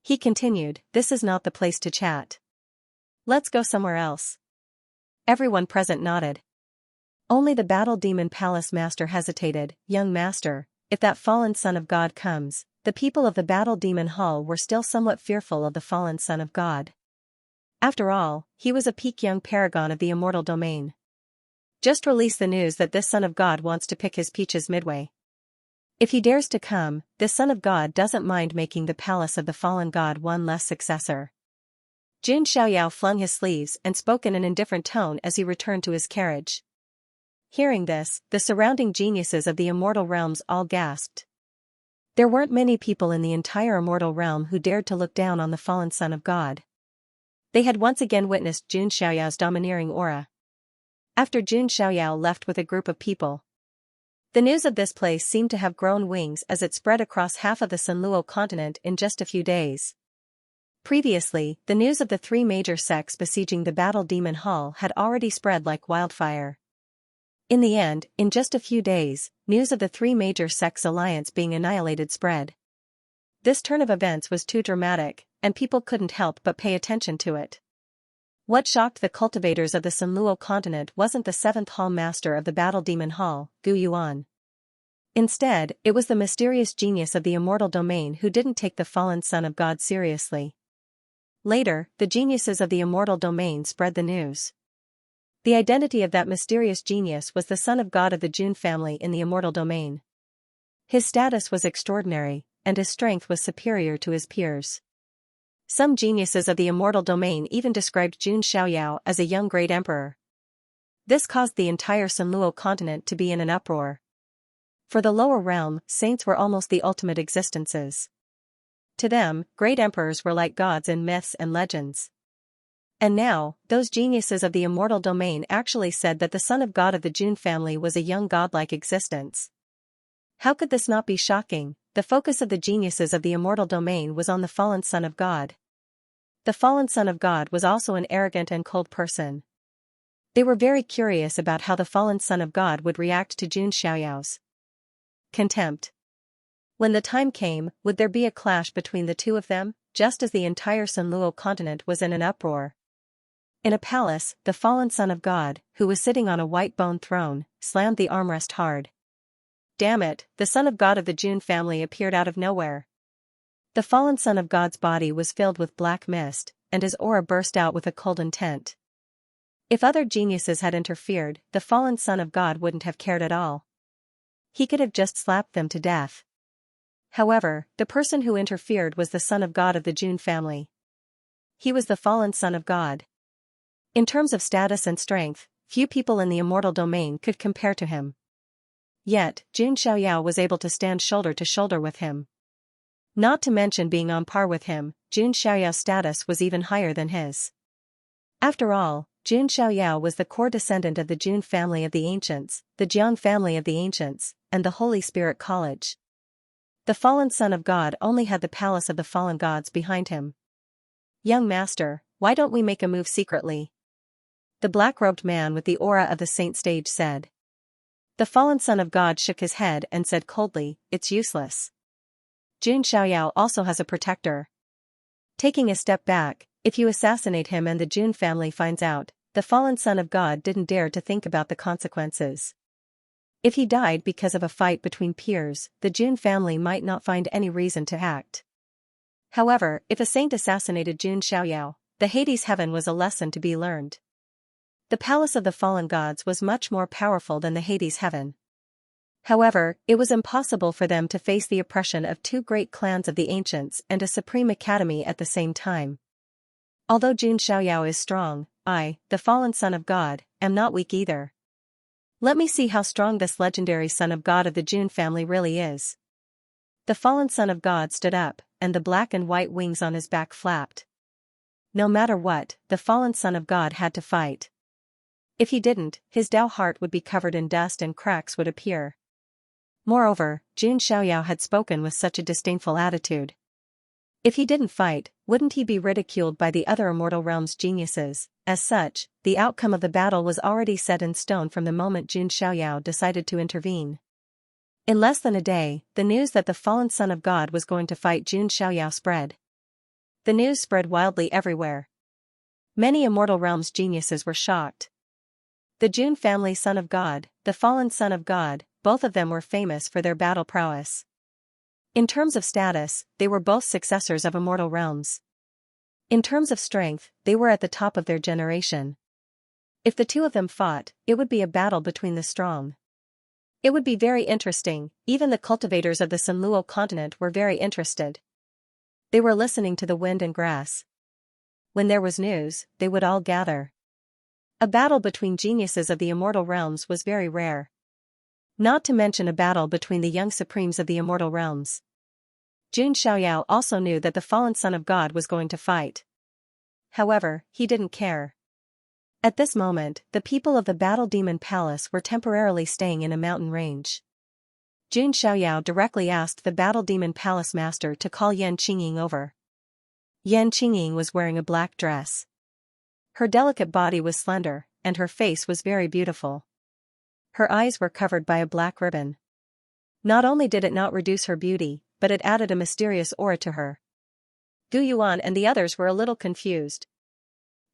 He continued, this is not the place to chat. Let's go somewhere else. Everyone present nodded. Only the Battle Demon Palace Master hesitated. Young master, if that fallen son of God comes, the people of the Battle Demon Hall were still somewhat fearful of the fallen son of God. After all, he was a peak young paragon of the immortal domain. Just release the news that this son of God wants to pick his peaches midway. If he dares to come, this son of God doesn't mind making the palace of the fallen god one less successor. Jun Xiaoyao flung his sleeves and spoke in an indifferent tone as he returned to his carriage. Hearing this, the surrounding geniuses of the immortal realms all gasped. There weren't many people in the entire immortal realm who dared to look down on the fallen son of God. They had once again witnessed Jun Xiaoyao's domineering aura. After Jun Xiaoyao left with a group of people, the news of this place seemed to have grown wings as it spread across half of the Sunluo continent in just a few days. Previously, the news of the three major sects besieging the Battle Demon Hall had already spread like wildfire. In the end, in just a few days, news of the three major sects' alliance being annihilated spread. This turn of events was too dramatic, and people couldn't help but pay attention to it. What shocked the cultivators of the Sunluo continent wasn't the seventh hall master of the Battle Demon Hall, Gu Yuan. Instead, it was the mysterious genius of the immortal domain who didn't take the fallen son of God seriously. Later, the geniuses of the immortal domain spread the news. The identity of that mysterious genius was the son of God of the Jun family in the immortal domain. His status was extraordinary, and his strength was superior to his peers. Some geniuses of the immortal domain even described Jun Xiaoyao as a young great emperor. This caused the entire Sunluo continent to be in an uproar. For the lower realm, saints were almost the ultimate existences. To them, great emperors were like gods in myths and legends. And now, those geniuses of the immortal domain actually said that the son of God of the Jun family was a young godlike existence. How could this not be shocking? The focus of the geniuses of the immortal domain was on the fallen son of God. The fallen son of God was also an arrogant and cold person. They were very curious about how the fallen son of God would react to Jun Xiaoyao's contempt. When the time came, would there be a clash between the two of them, just as the entire Sunluo continent was in an uproar? In a palace, the fallen son of God, who was sitting on a white bone throne, slammed the armrest hard. Damn it, the son of God of the Jun family appeared out of nowhere. The fallen son of God's body was filled with black mist, and his aura burst out with a cold intent. If other geniuses had interfered, the fallen son of God wouldn't have cared at all. He could have just slapped them to death. However, the person who interfered was the son of God of the Jun family. He was the fallen son of God. In terms of status and strength, few people in the immortal domain could compare to him. Yet, Jun Xiaoyao was able to stand shoulder to shoulder with him. Not to mention being on par with him, Jun Xiaoyao's status was even higher than his. After all, Jun Xiaoyao was the core descendant of the Jun family of the ancients, the Jiang family of the ancients, and the Holy Spirit College. The fallen son of God only had the palace of the fallen gods behind him. Young master, why don't we make a move secretly? The black-robed man with the aura of the saint stage said. The fallen son of God shook his head and said coldly, it's useless. Jun Xiaoyao also has a protector. Taking a step back, if you assassinate him and the Jun family finds out, the fallen son of God didn't dare to think about the consequences. If he died because of a fight between peers, the Jun family might not find any reason to act. However, if a saint assassinated Jun Xiaoyao, the Hades heaven was a lesson to be learned. The palace of the fallen gods was much more powerful than the Hades heaven. However, it was impossible for them to face the oppression of two great clans of the ancients and a supreme academy at the same time. Although Jun Xiaoyao is strong, I, the fallen son of God, am not weak either. Let me see how strong this legendary son of God of the Jun family really is. The fallen son of God stood up, and the black and white wings on his back flapped. No matter what, the fallen son of God had to fight. If he didn't, his Tao heart would be covered in dust and cracks would appear. Moreover, Jun Xiaoyao had spoken with such a disdainful attitude. If he didn't fight, wouldn't he be ridiculed by the other Immortal Realms geniuses? As such, the outcome of the battle was already set in stone from the moment Jun Xiaoyao decided to intervene. In less than a day, the news that the fallen son of God was going to fight Jun Xiaoyao spread. The news spread wildly everywhere. Many Immortal Realms geniuses were shocked. The Jun family son of God, the fallen son of God, both of them were famous for their battle prowess. In terms of status, they were both successors of Immortal Realms. In terms of strength, they were at the top of their generation. If the two of them fought, it would be a battle between the strong. It would be very interesting. Even the cultivators of the Sunluo continent were very interested. They were listening to the wind and grass. When there was news, they would all gather. A battle between geniuses of the Immortal Realms was very rare. Not to mention a battle between the young supremes of the Immortal Realms. Jun Xiaoyao also knew that the fallen son of God was going to fight. However, he didn't care. At this moment, the people of the Battle Demon Palace were temporarily staying in a mountain range. Jun Xiaoyao directly asked the Battle Demon Palace master to call Yan Qingying over. Yan Qingying was wearing a black dress. Her delicate body was slender, and her face was very beautiful. Her eyes were covered by a black ribbon. Not only did it not reduce her beauty, but it added a mysterious aura to her. Gu Yuan and the others were a little confused.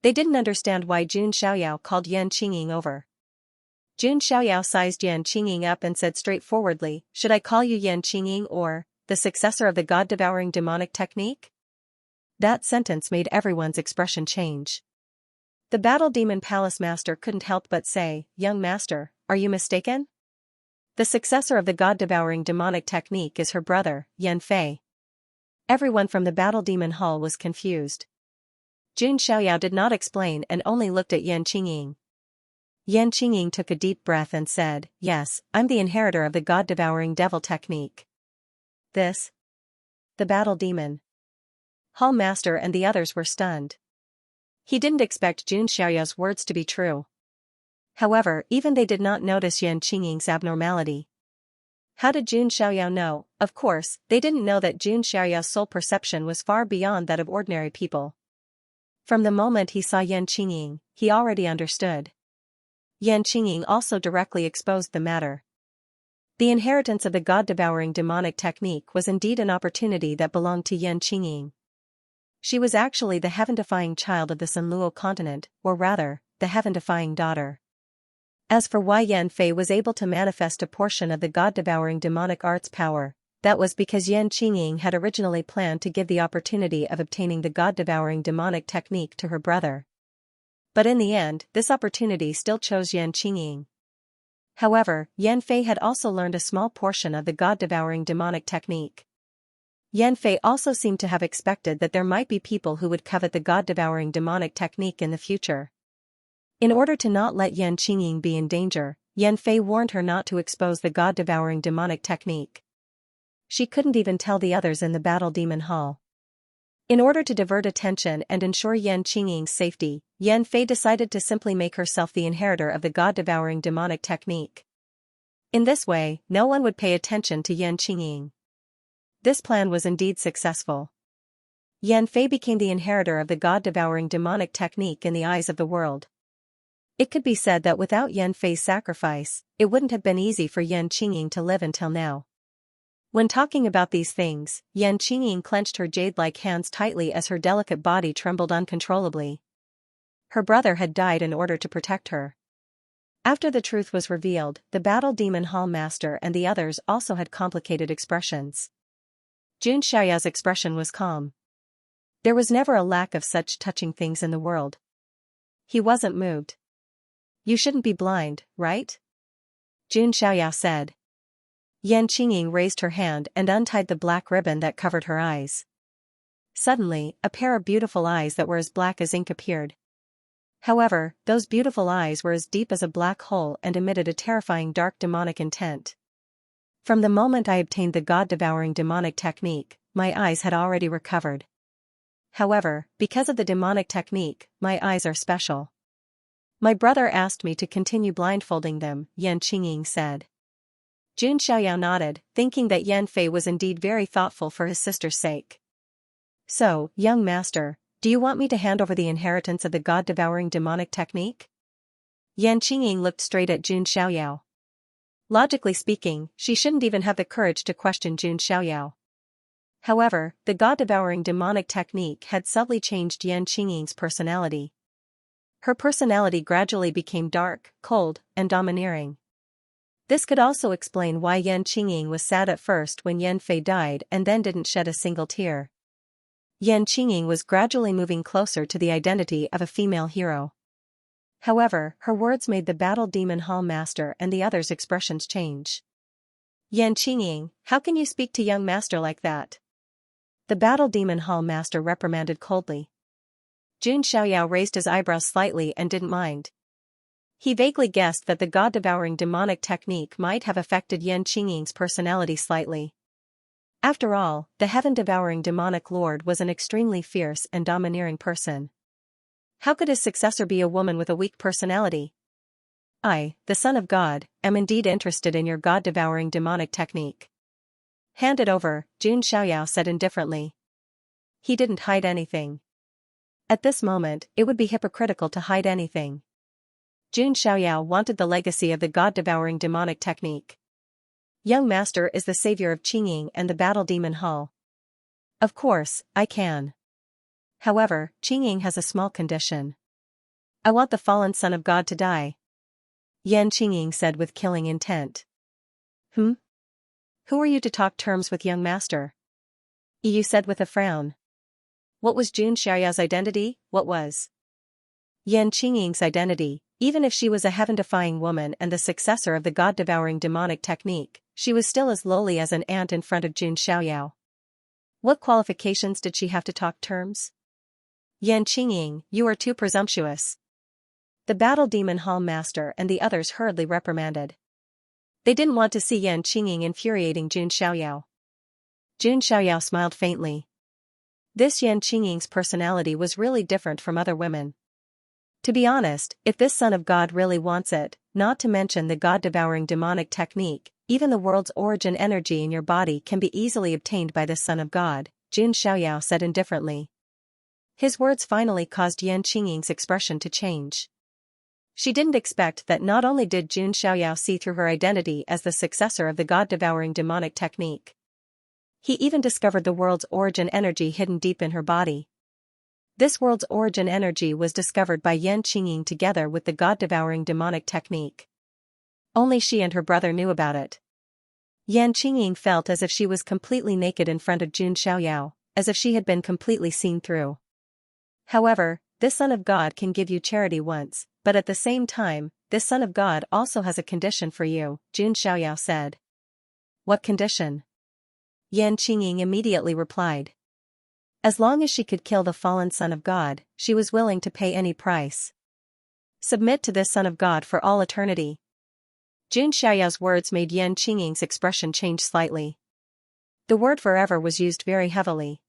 They didn't understand why Jun Xiaoyao called Yan Qingying over. Jun Xiaoyao sized Yan Qingying up and said straightforwardly, "Should I call you Yan Qingying or, the successor of the god-devouring demonic technique?" That sentence made everyone's expression change. The Battle Demon Palace master couldn't help but say, "Young master, are you mistaken? The successor of the god-devouring demonic technique is her brother, Yan Fei." Everyone from the Battle Demon Hall was confused. Jun Xiaoyao did not explain and only looked at Yan Qingying. Yan Qingying took a deep breath and said, "Yes, I'm the inheritor of the god-devouring devil technique." This? The Battle Demon Hall master and the others were stunned. He didn't expect Jun Xiaoyao's words to be true. However, even they did not notice Yan Qingying's abnormality. How did Jun Xiaoyao know? Of course, they didn't know that Jun Xiaoyao's soul perception was far beyond that of ordinary people. From the moment he saw Yan Qingying, he already understood. Yan Qingying also directly exposed the matter. The inheritance of the god-devouring demonic technique was indeed an opportunity that belonged to Yan Qingying. She was actually the heaven-defying child of the Sunluo continent, or rather, the heaven-defying daughter. As for why Yan Fei was able to manifest a portion of the god-devouring demonic art's power, that was because Yan Qingying had originally planned to give the opportunity of obtaining the god-devouring demonic technique to her brother. But in the end, this opportunity still chose Yan Qingying. However, Yan Fei had also learned a small portion of the god-devouring demonic technique. Yan Fei also seemed to have expected that there might be people who would covet the god-devouring demonic technique in the future. In order to not let Yan Qingying be in danger, Yan Fei warned her not to expose the god-devouring demonic technique. She couldn't even tell the others in the Battle Demon Hall. In order to divert attention and ensure Yan Qingying's safety, Yan Fei decided to simply make herself the inheritor of the god-devouring demonic technique. In this way, no one would pay attention to Yan Qingying. This plan was indeed successful. Yan Fei became the inheritor of the god-devouring demonic technique in the eyes of the world. It could be said that without Yan Fei's sacrifice, it wouldn't have been easy for Yan Qingying to live until now. When talking about these things, Yan Qingying clenched her jade-like hands tightly as her delicate body trembled uncontrollably. Her brother had died in order to protect her. After the truth was revealed, the Battle Demon Hall Master and the others also had complicated expressions. Jun Xiaoyao's expression was calm. There was never a lack of such touching things in the world. He wasn't moved. You shouldn't be blind, right? Jun Xiaoyao said. Yan Qingying raised her hand and untied the black ribbon that covered her eyes. Suddenly, a pair of beautiful eyes that were as black as ink appeared. However, those beautiful eyes were as deep as a black hole and emitted a terrifying dark demonic intent. From the moment I obtained the god-devouring demonic technique, my eyes had already recovered. However, because of the demonic technique, my eyes are special. My brother asked me to continue blindfolding them, Yan Qingying said. Jun Xiaoyao nodded, thinking that Yan Fei was indeed very thoughtful for his sister's sake. So, young master, do you want me to hand over the inheritance of the god-devouring demonic technique? Yan Qingying looked straight at Jun Xiaoyao. Logically speaking, she shouldn't even have the courage to question Jun Xiaoyao. However, the god-devouring demonic technique had subtly changed Yan Qingying's personality. Her personality gradually became dark, cold, and domineering. This could also explain why Yan Qingying was sad at first when Yan Fei died and then didn't shed a single tear. Yan Qingying was gradually moving closer to the identity of a female hero. However, her words made the Battle Demon Hall Master and the others' expressions change. Yan Qingying, how can you speak to young master like that? The Battle Demon Hall Master reprimanded coldly. Jun Xiaoyao raised his eyebrows slightly and didn't mind. He vaguely guessed that the god-devouring demonic technique might have affected Yan Qingying's personality slightly. After all, the heaven-devouring demonic lord was an extremely fierce and domineering person. How could his successor be a woman with a weak personality? I, the son of God, am indeed interested in your god-devouring demonic technique. Hand it over, Jun Xiaoyao said indifferently. He didn't hide anything. At this moment, it would be hypocritical to hide anything. Jun Xiaoyao wanted the legacy of the god-devouring demonic technique. Young master is the savior of Qingying and the Battle Demon Hall. Of course, I can. However, Qingying has a small condition. I want the fallen son of God to die. Yan Qingying said with killing intent. Who are you to talk terms with young master? You said with a frown. What was Jun Xiaoyao's identity? What was Yan Qingying's identity? Even if she was a heaven-defying woman and the successor of the god-devouring demonic technique, she was still as lowly as an ant in front of Jun Xiaoyao. What qualifications did she have to talk terms? Yan Qingying, you are too presumptuous. The Battle Demon Hall Master and the others hurriedly reprimanded. They didn't want to see Yan Qingying infuriating Jun Xiaoyao. Jun Xiaoyao smiled faintly. This Yan Qingying's personality was really different from other women. To be honest, if this son of God really wants it, not to mention the god-devouring demonic technique, even the world's origin energy in your body can be easily obtained by this son of God, Jun Xiaoyao said indifferently. His words finally caused Yan Qingying's expression to change. She didn't expect that not only did Jun Xiaoyao see through her identity as the successor of the god-devouring demonic technique. He even discovered the world's origin energy hidden deep in her body. This world's origin energy was discovered by Yan Qingying together with the god-devouring demonic technique. Only she and her brother knew about it. Yan Qingying felt as if she was completely naked in front of Jun Xiaoyao, as if she had been completely seen through. However, this son of God can give you charity once, but at the same time, this son of God also has a condition for you, Jun Xiaoyao said. What condition? Yan Qingying immediately replied. As long as she could kill the fallen son of God, she was willing to pay any price. Submit to this son of God for all eternity. Jun Xiaoyao's words made Yan Qingying's expression change slightly. The word forever was used very heavily.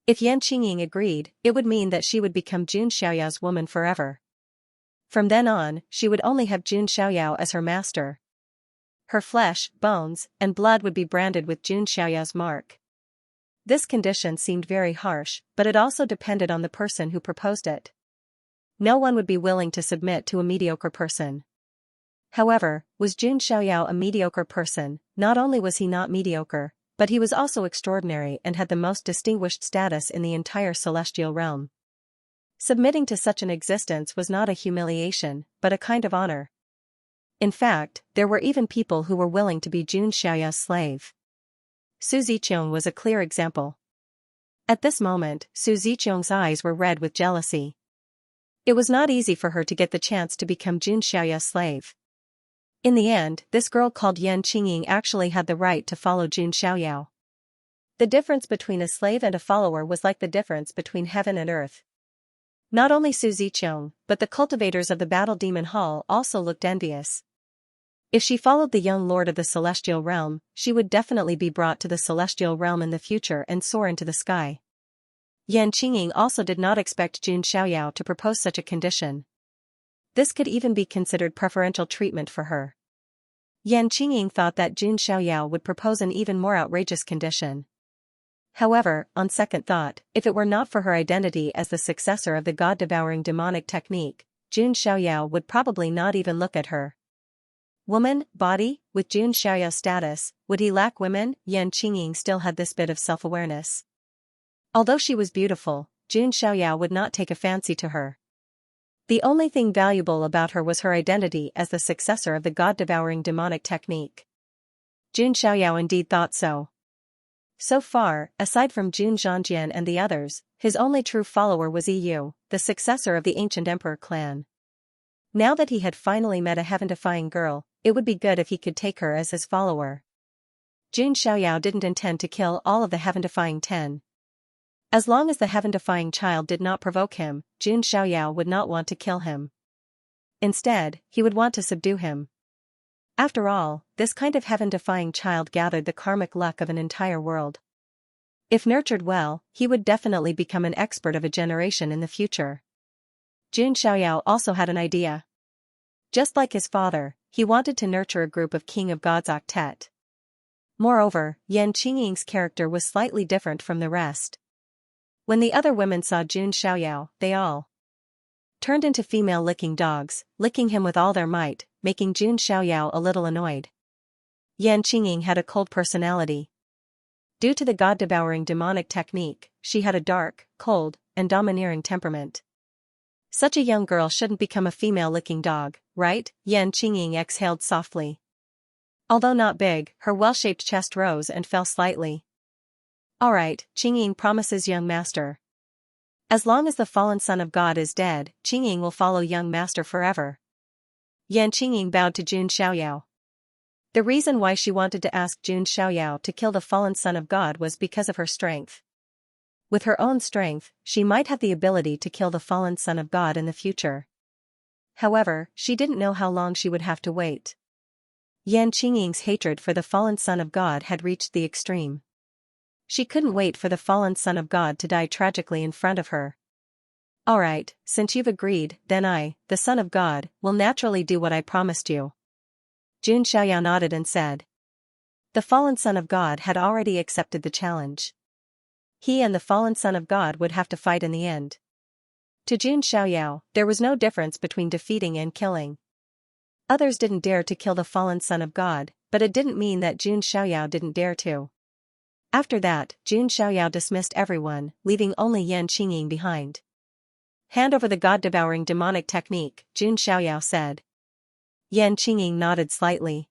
If Yan Qingying agreed, it would mean that she would become Jun Xiaoyao's woman forever. From then on, she would only have Jun Xiaoyao as her master. Her flesh, bones, and blood would be branded with Jun Xiaoyao's mark. This condition seemed very harsh, but it also depended on the person who proposed it. No one would be willing to submit to a mediocre person. However, was Jun Xiaoyao a mediocre person? Not only was he not mediocre, but he was also extraordinary and had the most distinguished status in the entire celestial realm. Submitting to such an existence was not a humiliation, but a kind of honor. In fact, there were even people who were willing to be Xianxia's slave. Su Ziqiang was a clear example. At this moment, Su Ziqiang's eyes were red with jealousy. It was not easy for her to get the chance to become Xianxia's slave. In the end, this girl called Yan Qingying actually had the right to follow Xianxia. The difference between a slave and a follower was like the difference between heaven and earth. Not only Su Ziqiang, but the cultivators of the Battle Demon Hall also looked envious. If she followed the young lord of the celestial realm, she would definitely be brought to the celestial realm in the future and soar into the sky. Yan Qingying also did not expect Xianxia to propose such a condition. This could even be considered preferential treatment for her. Yan Qingying thought that Xianxia would propose an even more outrageous condition. However, on second thought, if it were not for her identity as the successor of the god-devouring demonic technique, Xianxia would probably not even look at her. Woman, body, with Xianxia's status, would he lack women? Yan Qingying still had this bit of self-awareness. Although she was beautiful, Xianxia would not take a fancy to her. The only thing valuable about her was her identity as the successor of the god-devouring demonic technique. Xianxia indeed thought so. So far, aside from Jun Zhangjian and the others, his only true follower was Yu, the successor of the ancient emperor clan. Now that he had finally met a heaven-defying girl, it would be good if he could take her as his follower. Xianxia didn't intend to kill all of the heaven-defying 10. As long as the heaven-defying child did not provoke him, Xianxia would not want to kill him. Instead, he would want to subdue him. After all, this kind of heaven-defying child gathered the karmic luck of an entire world. If nurtured well, he would definitely become an expert of a generation in the future. Xianxia also had an idea. Just like his father, he wanted to nurture a group of King of Gods octet. Moreover, Yan Qingying's character was slightly different from the rest. When the other women saw Xianxia, they all turned into female-licking dogs, licking him with all their might, making Xianxia a little annoyed. Yan Qingying had a cold personality. Due to the god-devouring demonic technique, she had a dark, cold, and domineering temperament. Such a young girl shouldn't become a female-licking dog, right? Yan Qingying exhaled softly. Although not big, her well-shaped chest rose and fell slightly. Alright, Qingying promises young master. As long as the fallen son of God is dead, Qingying will follow young master forever. Yan Qingying bowed to Xianxia. The reason why she wanted to ask Xianxia to kill the fallen son of God was because of her strength. With her own strength, she might have the ability to kill the fallen son of God in the future. However, she didn't know how long she would have to wait. Yan Qingying's hatred for the fallen son of God had reached the extreme. She couldn't wait for the fallen son of God to die tragically in front of her. Alright, since you've agreed, then I, the son of God, will naturally do what I promised you. Xianxia nodded and said. The fallen son of God had already accepted the challenge. He and the fallen son of God would have to fight in the end. To Xianxia, there was no difference between defeating and killing. Others didn't dare to kill the fallen son of God, but it didn't mean that Xianxia didn't dare to. After that, Xianxia dismissed everyone, leaving only Yan Qingying behind. Hand over the god-devouring demonic technique, Xianxia said. Yan Qingying nodded slightly.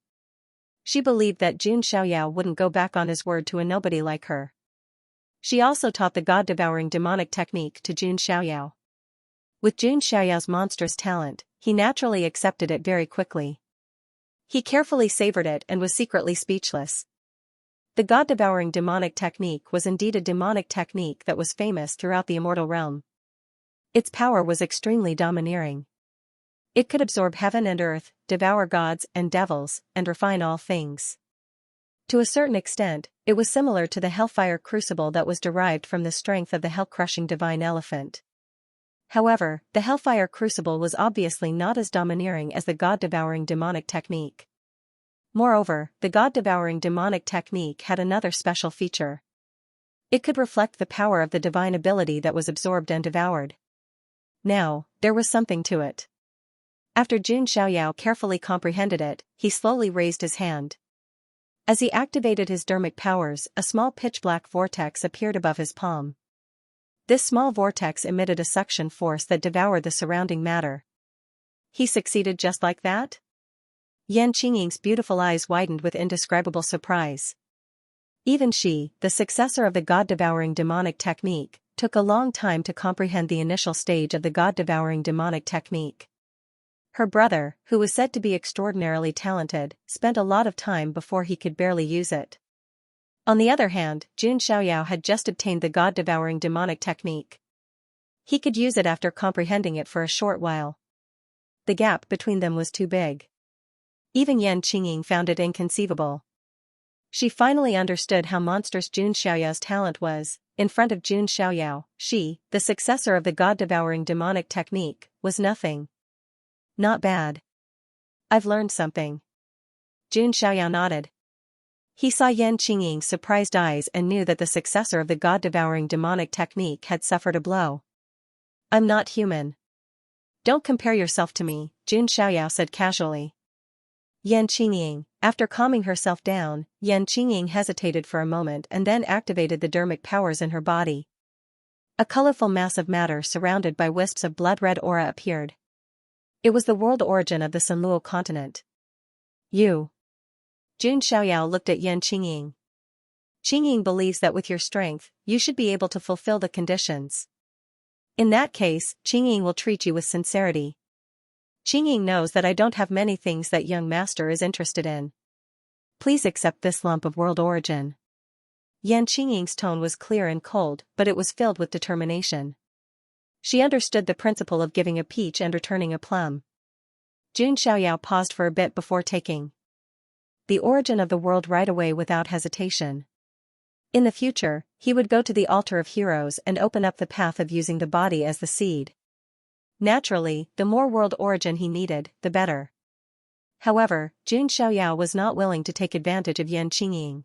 She believed that Xianxia wouldn't go back on his word to a nobody like her. She also taught the god-devouring demonic technique to Xianxia. With Xianxia's monstrous talent, he naturally accepted it very quickly. He carefully savored it and was secretly speechless. The god-devouring demonic technique was indeed a demonic technique that was famous throughout the immortal realm. Its power was extremely domineering. It could absorb heaven and earth, devour gods and devils, and refine all things. To a certain extent, it was similar to the hellfire crucible that was derived from the strength of the hell-crushing divine elephant. However, the hellfire crucible was obviously not as domineering as the god-devouring demonic technique. Moreover, the god-devouring demonic technique had another special feature. It could reflect the power of the divine ability that was absorbed and devoured. Now, there was something to it. After Xianxia carefully comprehended it, he slowly raised his hand. As he activated his dermic powers, a small pitch-black vortex appeared above his palm. This small vortex emitted a suction force that devoured the surrounding matter. He succeeded just like that? Yan Qingying's beautiful eyes widened with indescribable surprise. Even she, the successor of the god-devouring demonic technique, took a long time to comprehend the initial stage of the god-devouring demonic technique. Her brother, who was said to be extraordinarily talented, spent a lot of time before he could barely use it. On the other hand, Jun Xiaoyao had just obtained the god-devouring demonic technique. He could use it after comprehending it for a short while. The gap between them was too big. Even Yan Qingying found it inconceivable. She finally understood how monstrous Jun Xiaoyao's talent was. In front of Jun Xiaoyao, she, the successor of the god-devouring demonic technique, was nothing. Not bad. I've learned something. Jun Xiaoyao nodded. He saw Yan Qingying's surprised eyes and knew that the successor of the god-devouring demonic technique had suffered a blow. I'm not human. Don't compare yourself to me, Jun Xiaoyao said casually. Yan Qingying, after calming herself down, Yan Qingying hesitated for a moment and then activated the dermic powers in her body. A colorful mass of matter surrounded by wisps of blood-red aura appeared. It was the world origin of the Sunluo continent. You. Jun Xiaoyao looked at Yan Qingying. Qingying believes that with your strength, you should be able to fulfill the conditions. In that case, Qingying will treat you with sincerity. Qingying knows that I don't have many things that young master is interested in. Please accept this lump of world origin. Yan Qingying's tone was clear and cold, but it was filled with determination. She understood the principle of giving a peach and returning a plum. Jun Xiaoyao paused for a bit before taking the origin of the world right away without hesitation. In the future, he would go to the altar of heroes and open up the path of using the body as the seed. Naturally, the more world origin he needed, the better. However, Jun Xiaoyao was not willing to take advantage of Yan Qingying.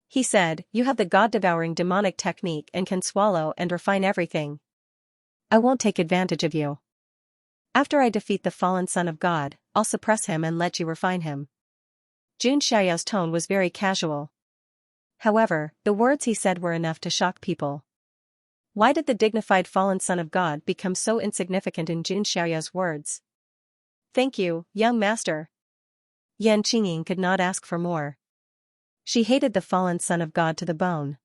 He said, "You have the god-devouring demonic technique and can swallow and refine everything. I won't take advantage of you. After I defeat the fallen son of God, I'll suppress him and let you refine him." Jun Xiaoyao's tone was very casual. However, the words he said were enough to shock people. Why did the dignified fallen son of God become so insignificant in Jun Xiaoyao's words? Thank you, young master. Yan Qingying could not ask for more. She hated the fallen son of God to the bone.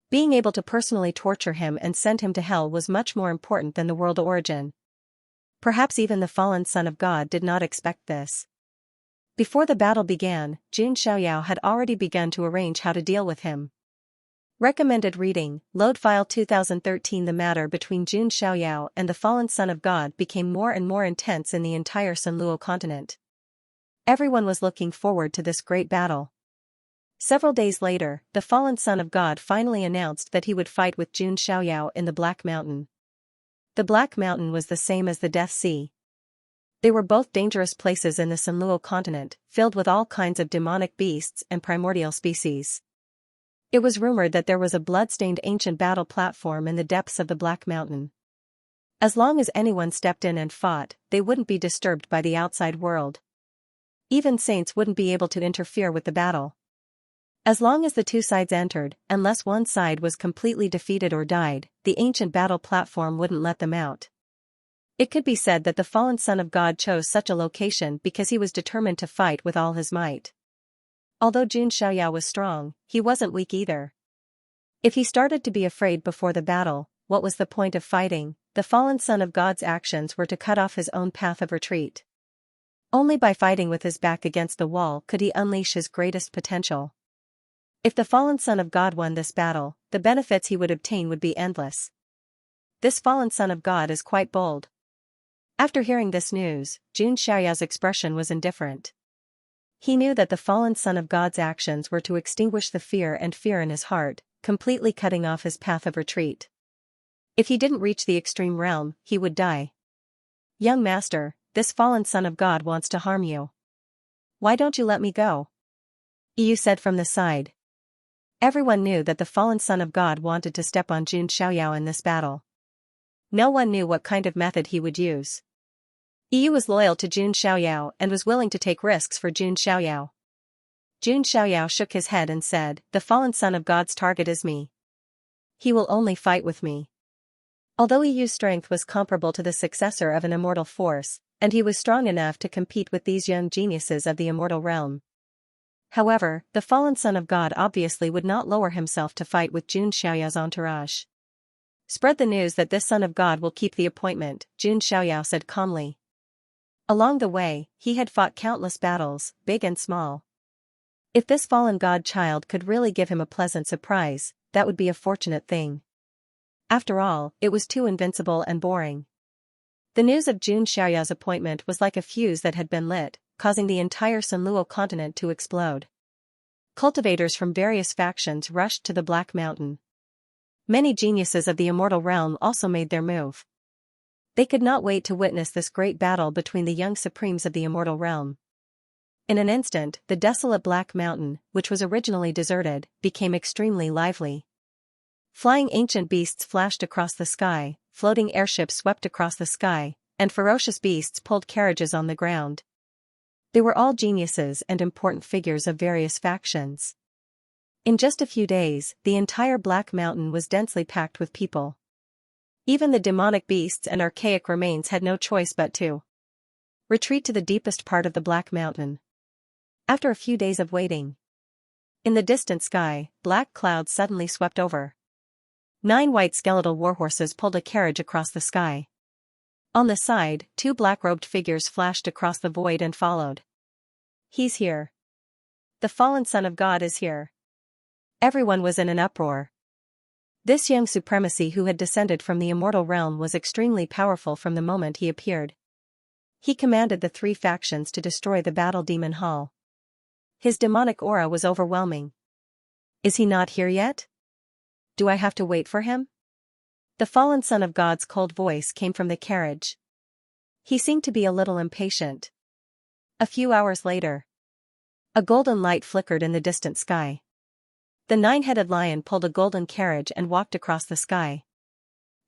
Being able to personally torture him and send him to hell was much more important than the world origin. Perhaps even the fallen son of God did not expect this. Before the battle began, Jun Xiaoyao had already begun to arrange how to deal with him. Recommended reading, Load File 2013. The matter between Jun Xiaoyao and the fallen son of God became more and more intense in the entire Sunluo continent. Everyone was looking forward to this great battle. Several days later, the fallen son of God finally announced that he would fight with Jun Xiaoyao in the Black Mountain. The Black Mountain was the same as the Death Sea. They were both dangerous places in the Sunluo continent, filled with all kinds of demonic beasts and primordial species. It was rumored that there was a blood-stained ancient battle platform in the depths of the Black Mountain. As long as anyone stepped in and fought, they wouldn't be disturbed by the outside world. Even saints wouldn't be able to interfere with the battle. As long as the two sides entered, unless one side was completely defeated or died, the ancient battle platform wouldn't let them out. It could be said that the fallen son of God chose such a location because he was determined to fight with all his might. Although Jun Xiaoyao was strong, he wasn't weak either. If he started to be afraid before the battle, what was the point of fighting? The fallen son of God's actions were to cut off his own path of retreat. Only by fighting with his back against the wall could he unleash his greatest potential. If the fallen son of God won this battle, the benefits he would obtain would be endless. This fallen son of God is quite bold. After hearing this news, Jun Xiaoyao's expression was indifferent. He knew that the fallen son of God's actions were to extinguish the fear in his heart, completely cutting off his path of retreat. If he didn't reach the extreme realm, he would die. Young master, this fallen son of God wants to harm you. Why don't you let me go? Yu said from the side. Everyone knew that the fallen son of God wanted to step on Jun Xiaoyao in this battle. No one knew what kind of method he would use. Yu was loyal to Jun Xiaoyao and was willing to take risks for Jun Xiaoyao. Jun Xiaoyao shook his head and said, "The fallen son of God's target is me. He will only fight with me." Although Yu's strength was comparable to the successor of an immortal force, and he was strong enough to compete with these young geniuses of the immortal realm. However, the fallen son of God obviously would not lower himself to fight with Jun Xiaoyao's entourage. "Spread the news that this son of God will keep the appointment," Jun Xiaoyao said calmly. Along the way, he had fought countless battles, big and small. If this fallen god child could really give him a pleasant surprise, that would be a fortunate thing. After all, it was too invincible and boring. The news of Jun Xiaoyao's appointment was like a fuse that had been lit, causing the entire Sunluo continent to explode. Cultivators from various factions rushed to the Black Mountain. Many geniuses of the immortal realm also made their move. They could not wait to witness this great battle between the young supremes of the immortal realm. In an instant, the desolate Black Mountain, which was originally deserted, became extremely lively. Flying ancient beasts flashed across the sky, floating airships swept across the sky, and ferocious beasts pulled carriages on the ground. They were all geniuses and important figures of various factions. In just a few days, the entire Black Mountain was densely packed with people. Even the demonic beasts and archaic remains had no choice but to retreat to the deepest part of the Black Mountain. After a few days of waiting, in the distant sky, black clouds suddenly swept over. 9 white skeletal warhorses pulled a carriage across the sky. On the side, 2 black-robed figures flashed across the void and followed. "He's here. The fallen son of God is here." Everyone was in an uproar. This young supremacy who had descended from the immortal realm was extremely powerful from the moment he appeared. He commanded the 3 factions to destroy the Battle Demon Hall. His demonic aura was overwhelming. "Is he not here yet? Do I have to wait for him?" The fallen son of God's cold voice came from the carriage. He seemed to be a little impatient. A few hours later, a golden light flickered in the distant sky. The 9-headed lion pulled a golden carriage and walked across the sky.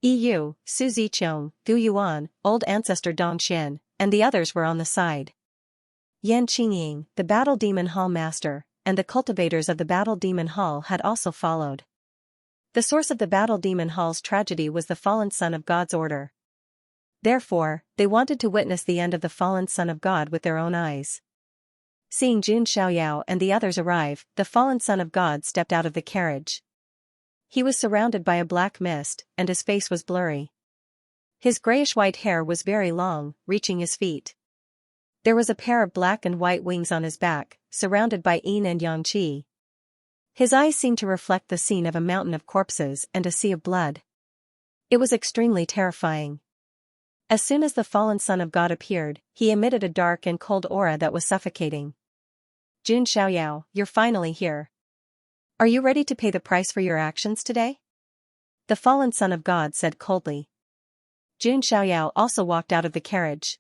Yu, Su Ziqiang, Gu Yuan, Old Ancestor Dong Xian, and the others were on the side. Yan Qingying, the Battle Demon Hall master, and the cultivators of the Battle Demon Hall had also followed. The source of the Battle Demon Hall's tragedy was the fallen son of God's order. Therefore, they wanted to witness the end of the fallen son of God with their own eyes. Seeing Jun Xiaoyao and the others arrive, the fallen son of God stepped out of the carriage. He was surrounded by a black mist, and his face was blurry. His grayish-white hair was very long, reaching his feet. There was a pair of black and white wings on his back, surrounded by yin and yang qi. His eyes seemed to reflect the scene of a mountain of corpses and a sea of blood. It was extremely terrifying. As soon as the fallen son of God appeared, he emitted a dark and cold aura that was suffocating. "Jun Xiaoyao, you're finally here. Are you ready to pay the price for your actions today?" The fallen son of God said coldly. Jun Xiaoyao also walked out of the carriage.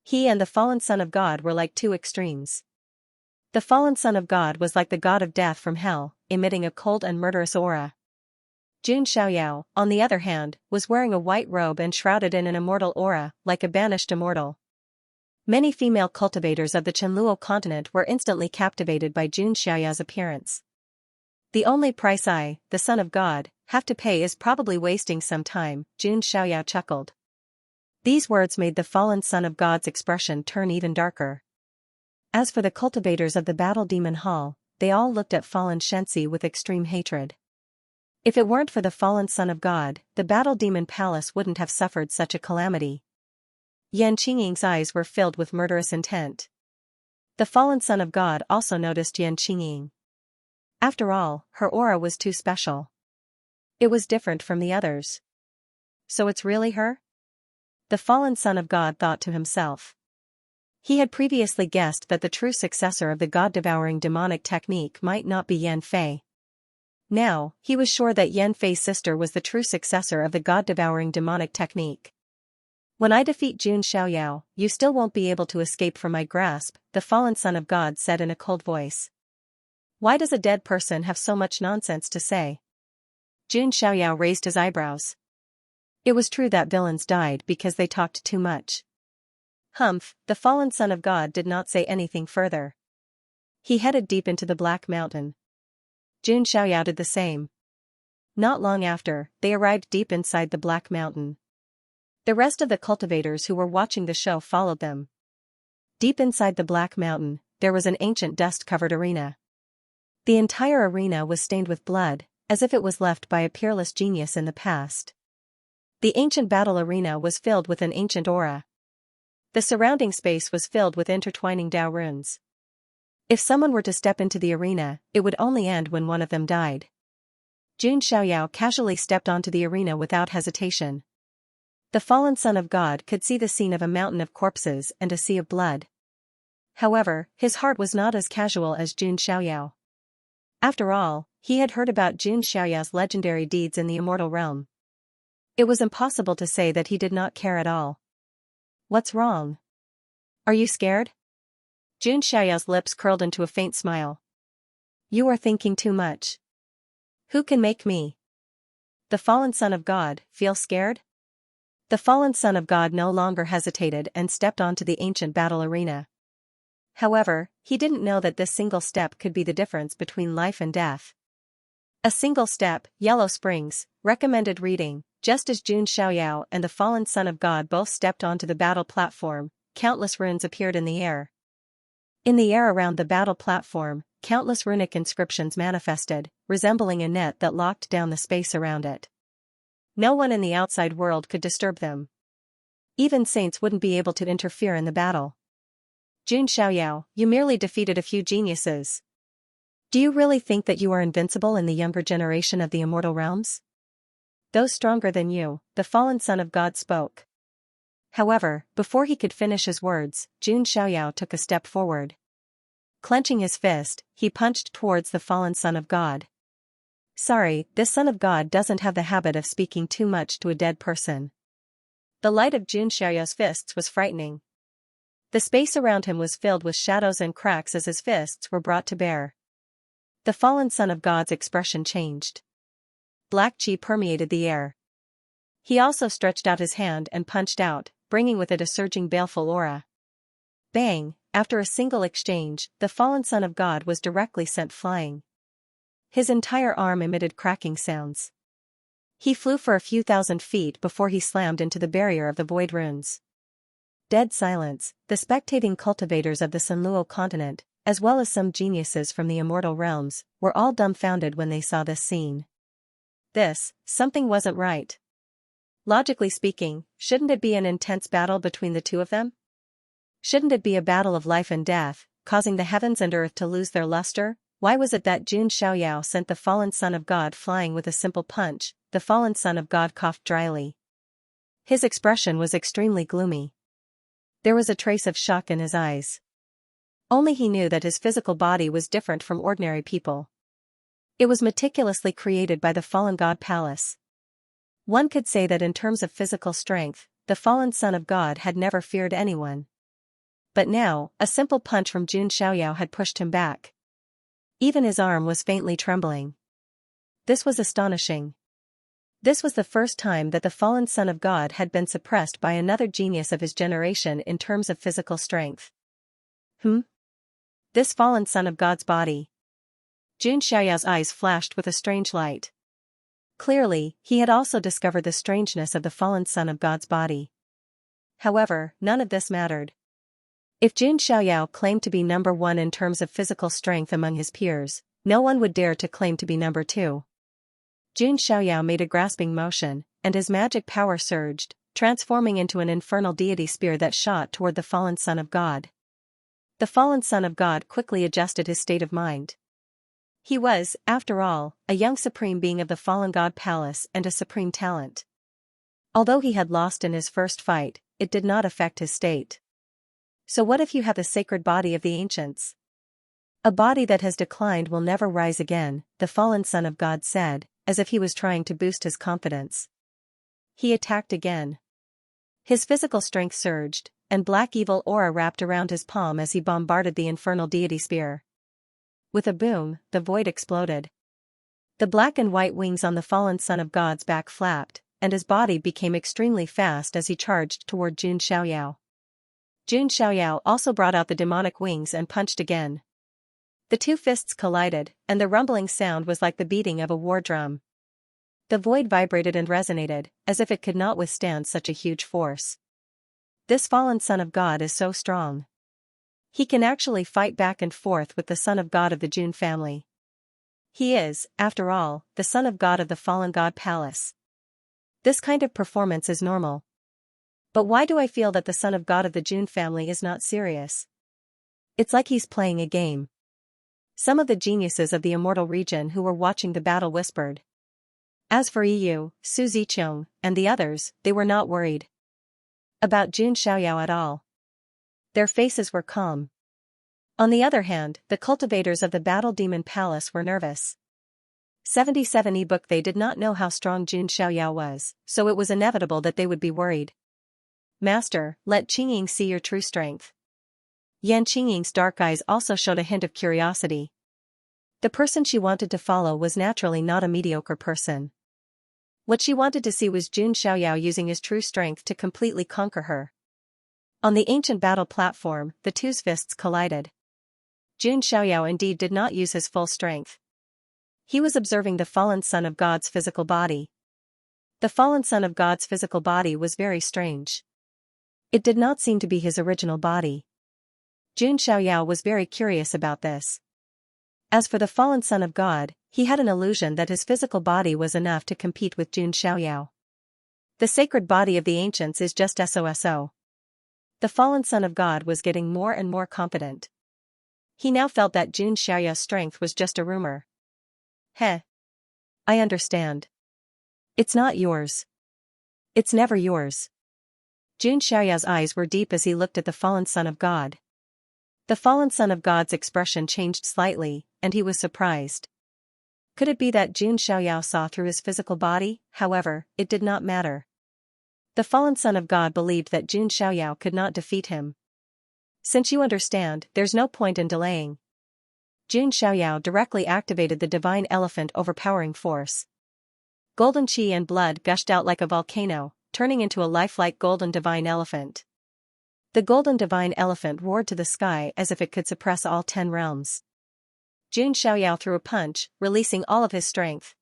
He and the fallen son of God were like 2 extremes. The fallen son of God was like the god of death from hell, emitting a cold and murderous aura. Jun Xiaoyao, on the other hand, was wearing a white robe and shrouded in an immortal aura, like a banished immortal. Many female cultivators of the Qianluo continent were instantly captivated by Jun Xiaoyao's appearance. "The only price I, the son of God, have to pay is probably wasting some time," Jun Xiaoyao chuckled. These words made the fallen son of God's expression turn even darker. As for the cultivators of the Battle Demon Hall, they all looked at fallen Xianxia with extreme hatred. If it weren't for the fallen son of God, the Battle Demon Palace wouldn't have suffered such a calamity. Yan Qingying's eyes were filled with murderous intent. The fallen son of God also noticed Yan Qingying. After all, her aura was too special. It was different from the others. So it's really her? The fallen son of God thought to himself. He had previously guessed that the true successor of the god-devouring demonic technique might not be Yan Fei. Now, he was sure that Yan Fei's sister was the true successor of the god-devouring demonic technique. "When I defeat Jun Xiaoyao, you still won't be able to escape from my grasp," the fallen son of God said in a cold voice. "Why does a dead person have so much nonsense to say?" Jun Xiaoyao raised his eyebrows. It was true that villains died because they talked too much. Humph, the fallen son of God did not say anything further. He headed deep into the Black Mountain. Jun Xiaoyao did the same. Not long after, they arrived deep inside the Black Mountain. The rest of the cultivators who were watching the show followed them. Deep inside the Black Mountain, there was an ancient dust-covered arena. The entire arena was stained with blood, as if it was left by a peerless genius in the past. The ancient battle arena was filled with an ancient aura. The surrounding space was filled with intertwining Dao runes. If someone were to step into the arena, it would only end when one of them died. Jun Xiaoyao casually stepped onto the arena without hesitation. The fallen son of God could see the scene of a mountain of corpses and a sea of blood. However, his heart was not as casual as Jun Xiaoyao. After all, he had heard about Jun Xiaoyao's legendary deeds in the immortal realm. It was impossible to say that he did not care at all. What's wrong? Are you scared? Jun Xiaoyao's lips curled into a faint smile. You are thinking too much. Who can make me, the fallen son of God, feel scared? The fallen son of God no longer hesitated and stepped onto the ancient battle arena. However, he didn't know that this single step could be the difference between life and death. A single step, Yellow Springs, recommended reading. Just as Jun Xiaoyao and the fallen son of God both stepped onto the battle platform, countless runes appeared in the air. In the air around the battle platform, countless runic inscriptions manifested, resembling a net that locked down the space around it. No one in the outside world could disturb them. Even saints wouldn't be able to interfere in the battle. Jun Xiaoyao, you merely defeated a few geniuses. Do you really think that you are invincible in the younger generation of the immortal realms? Those stronger than you, the fallen son of God spoke. However, before he could finish his words, Jun Xiaoyao took a step forward. Clenching his fist, he punched towards the fallen son of God. Sorry, this son of God doesn't have the habit of speaking too much to a dead person. The light of Jun Xiaoyao's fists was frightening. The space around him was filled with shadows and cracks as his fists were brought to bear. The fallen son of God's expression changed. Black chi permeated the air. He also stretched out his hand and punched out, bringing with it a surging baleful aura. Bang! After a single exchange, the fallen son of God was directly sent flying. His entire arm emitted cracking sounds. He flew for a few thousand feet before he slammed into the barrier of the void runes. Dead silence, the spectating cultivators of the Sunluo continent, as well as some geniuses from the immortal realms, were all dumbfounded when they saw this scene. Something wasn't right. Logically speaking, shouldn't it be an intense battle between the two of them? Shouldn't it be a battle of life and death, causing the heavens and earth to lose their luster? Why was it that Jun Xiaoyao sent the fallen son of God flying with a simple punch? The fallen son of God coughed dryly. His expression was extremely gloomy. There was a trace of shock in his eyes. Only he knew that his physical body was different from ordinary people. It was meticulously created by the fallen God Palace. One could say that in terms of physical strength, the fallen son of God had never feared anyone. But now, a simple punch from Jun Xiaoyao had pushed him back. Even his arm was faintly trembling. This was astonishing. This was the first time that the fallen son of God had been suppressed by another genius of his generation in terms of physical strength. This fallen son of God's body. Jun Xiaoyao's eyes flashed with a strange light. Clearly, he had also discovered the strangeness of the fallen son of God's body. However, none of this mattered. If Jun Xiaoyao claimed to be number one in terms of physical strength among his peers, no one would dare to claim to be number two. Jun Xiaoyao made a grasping motion, and his magic power surged, transforming into an infernal deity spear that shot toward the fallen son of God. The fallen son of God quickly adjusted his state of mind. He was, after all, a young supreme being of the fallen God Palace and a supreme talent. Although he had lost in his first fight, it did not affect his state. So what if you have the sacred body of the ancients? A body that has declined will never rise again, the fallen son of God said, as if he was trying to boost his confidence. He attacked again. His physical strength surged, and black evil aura wrapped around his palm as he bombarded the infernal deity spear. With a boom, the void exploded. The black and white wings on the fallen son of God's back flapped, and his body became extremely fast as he charged toward Jun Xiaoyao. Jun Xiaoyao also brought out the demonic wings and punched again. The two fists collided, and the rumbling sound was like the beating of a war drum. The void vibrated and resonated, as if it could not withstand such a huge force. This fallen Son of God is so strong. He can actually fight back and forth with the Son of God of the Jun family. He is, after all, the Son of God of the fallen God Palace. This kind of performance is normal. But why do I feel that the Son of God of the Jun family is not serious? It's like he's playing a game. Some of the geniuses of the immortal region who were watching the battle whispered. As for Yu, Su Ziqiang, and the others, they were not worried about Jun Xiaoyao at all. Their faces were calm. On the other hand, the cultivators of the Battle Demon Palace were nervous. 77 ebook. They did not know how strong Jun Xiaoyao was, so it was inevitable that they would be worried. Master, let Qingying see your true strength. Yan Qingying's dark eyes also showed a hint of curiosity. The person she wanted to follow was naturally not a mediocre person. What she wanted to see was Jun Xiaoyao using his true strength to completely conquer her. On the ancient battle platform, the two fists collided. Jun Xiaoyao indeed did not use his full strength. He was observing the fallen Son of God's physical body. The fallen Son of God's physical body was very strange. It did not seem to be his original body. Jun Xiaoyao was very curious about this. As for the fallen Son of God, he had an illusion that his physical body was enough to compete with Jun Xiaoyao. The sacred body of the ancients is just SOSO. The fallen Son of God was getting more and more confident. He now felt that Jun Xiaoyao's strength was just a rumor. Heh. I understand. It's not yours. It's never yours. Jun Xiaoyao's eyes were deep as he looked at the fallen Son of God. The fallen Son of God's expression changed slightly, and he was surprised. Could it be that Jun Xiaoyao saw through his physical body? However, it did not matter. The fallen Son of God believed that Jun Xiaoyao could not defeat him. Since you understand, there's no point in delaying. Jun Xiaoyao directly activated the divine elephant overpowering force. Golden qi and blood gushed out like a volcano, turning into a lifelike golden divine elephant. The golden divine elephant roared to the sky as if it could suppress all 10 realms. Jun Xiaoyao threw a punch, releasing all of his strength.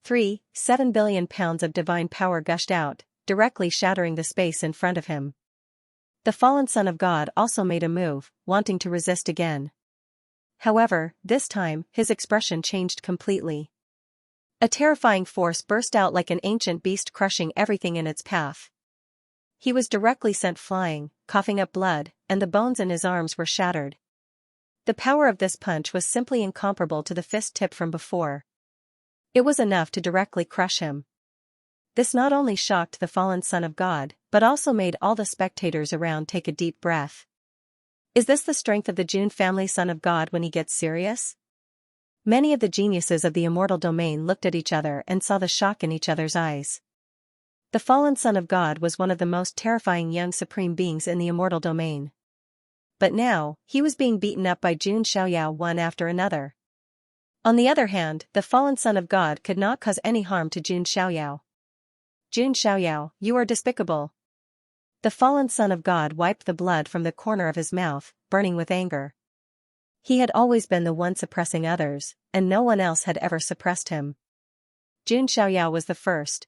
7 billion pounds of divine power gushed out, directly shattering the space in front of him. The fallen Son of God also made a move, wanting to resist again. However, this time, his expression changed completely. A terrifying force burst out like an ancient beast crushing everything in its path. He was directly sent flying, coughing up blood, and the bones in his arms were shattered. The power of this punch was simply incomparable to the fist tip from before. It was enough to directly crush him. This not only shocked the fallen Son of God, but also made all the spectators around take a deep breath. Is this the strength of the Jun family Son of God when he gets serious? Many of the geniuses of the immortal domain looked at each other and saw the shock in each other's eyes. The fallen Son of God was one of the most terrifying young supreme beings in the immortal domain. But now, he was being beaten up by Jun Xiaoyao one after another. On the other hand, the fallen Son of God could not cause any harm to Jun Xiaoyao. Jun Xiaoyao, you are despicable. The fallen Son of God wiped the blood from the corner of his mouth, burning with anger. He had always been the one suppressing others, and no one else had ever suppressed him. Jun Xiaoyao was the first.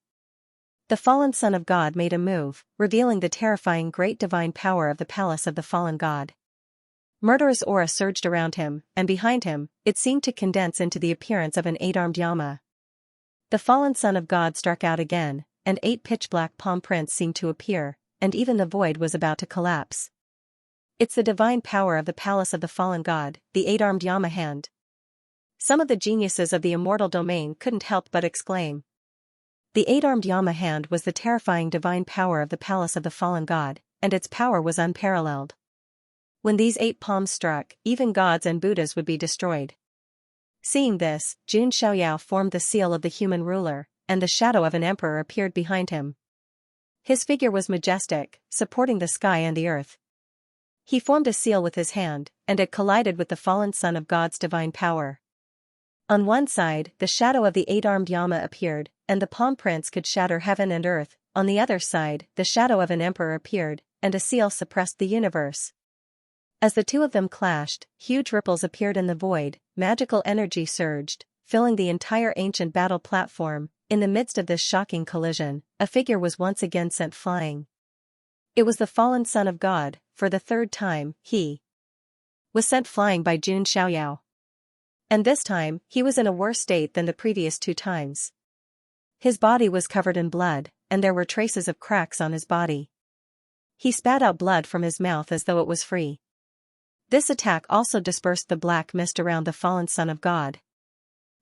The fallen Son of God made a move, revealing the terrifying great divine power of the palace of the fallen God. Murderous aura surged around him, and behind him, it seemed to condense into the appearance of an 8-armed llama. The fallen Son of God struck out again, and 8 pitch-black palm prints seemed to appear, and even the void was about to collapse. It's the divine power of the palace of the fallen God, the 8-armed llama hand. Some of the geniuses of the immortal domain couldn't help but exclaim. The 8-armed llama hand was the terrifying divine power of the palace of the fallen God, and its power was unparalleled. When these 8 palms struck, even gods and Buddhas would be destroyed. Seeing this, Jun Xiaoyao formed the seal of the human ruler, and the shadow of an emperor appeared behind him. His figure was majestic, supporting the sky and the earth. He formed a seal with his hand, and it collided with the fallen Son of God's divine power. On one side, the shadow of the 8-armed llama appeared, and the palm prints could shatter heaven and earth. On the other side, the shadow of an emperor appeared, and a seal suppressed the universe. As the two of them clashed, huge ripples appeared in the void, magical energy surged, filling the entire ancient battle platform. In the midst of this shocking collision, a figure was once again sent flying. It was the fallen son of God. For the third time, he was sent flying by Jun Xiaoyao. And this time, he was in a worse state than the previous two times. His body was covered in blood, and there were traces of cracks on his body. He spat out blood from his mouth as though it was free. This attack also dispersed the black mist around the fallen son of God.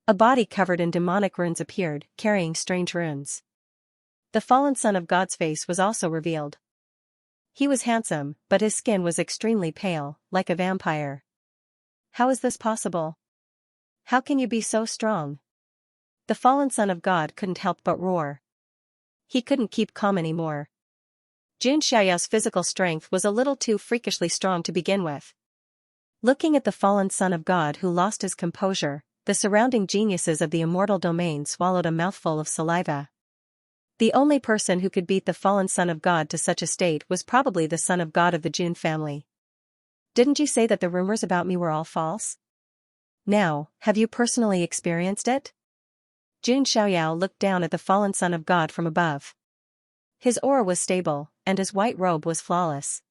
A body covered in demonic runes appeared, carrying strange runes. The fallen son of God's face was also revealed. He was handsome, but his skin was extremely pale, like a vampire. How is this possible? How can you be so strong? The fallen son of God couldn't help but roar. He couldn't keep calm anymore. Jun Xiaoyao's physical strength was a little too freakishly strong to begin with. Looking at the fallen son of God who lost his composure, the surrounding geniuses of the immortal domain swallowed a mouthful of saliva. The only person who could beat the fallen son of God to such a state was probably the son of God of the Jun family. Didn't you say that the rumors about me were all false? Now, have you personally experienced it? Jun Xiaoyao looked down at the fallen son of God from above. His aura was stable, and his white robe was flawless.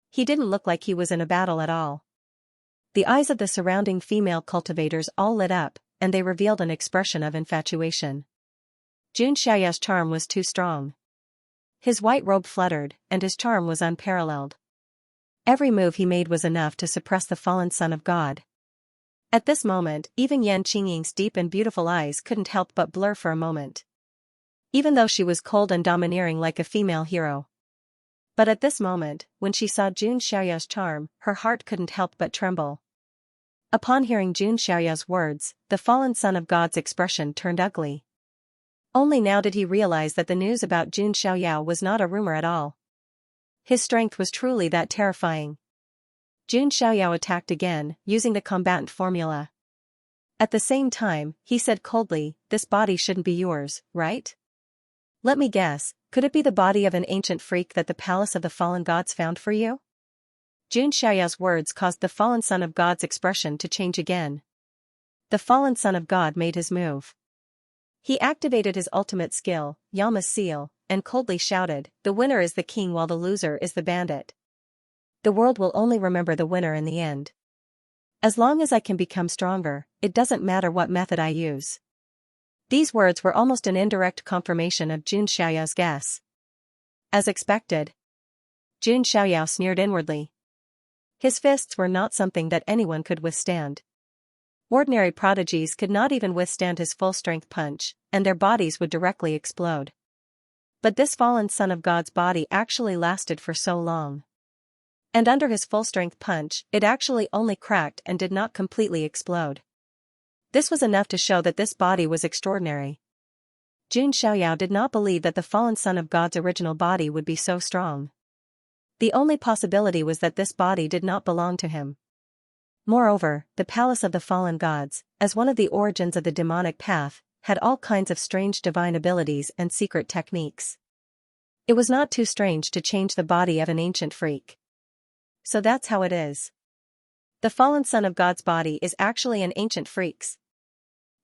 He didn't look like he was in a battle at all. The eyes of the surrounding female cultivators all lit up, and they revealed an expression of infatuation. Jun Xiaoyao's charm was too strong. His white robe fluttered, and his charm was unparalleled. Every move he made was enough to suppress the fallen son of God. At this moment, even Yan Qingying's deep and beautiful eyes couldn't help but blur for a moment. Even though she was cold and domineering like a female hero. But at this moment, when she saw Jun Xiaoyao's charm, her heart couldn't help but tremble. Upon hearing Jun Xiaoyao's words, the fallen son of God's expression turned ugly. Only now did he realize that the news about Jun Xiaoyao was not a rumor at all. His strength was truly that terrifying. Jun Xiaoyao attacked again, using the combatant formula. At the same time, he said coldly, "This body shouldn't be yours, right? Let me guess, could it be the body of an ancient freak that the palace of the fallen gods found for you?" Jun Xiaoyao's words caused the fallen son of God's expression to change again. The fallen son of God made his move. He activated his ultimate skill, Yama's seal, and coldly shouted, "The winner is the king while the loser is the bandit. The world will only remember the winner in the end. As long as I can become stronger, it doesn't matter what method I use." These words were almost an indirect confirmation of Jun Xiaoyao's guess. As expected, Jun Xiaoyao sneered inwardly. His fists were not something that anyone could withstand. Ordinary prodigies could not even withstand his full-strength punch, and their bodies would directly explode. But this fallen son of God's body actually lasted for so long. And under his full-strength punch, it actually only cracked and did not completely explode. This was enough to show that this body was extraordinary. Jun Xiaoyao did not believe that the fallen son of God's original body would be so strong. The only possibility was that this body did not belong to him. Moreover, the palace of the fallen gods, as one of the origins of the demonic path, had all kinds of strange divine abilities and secret techniques. It was not too strange to change the body of an ancient freak. So that's how it is. The fallen son of God's body is actually an ancient freak's.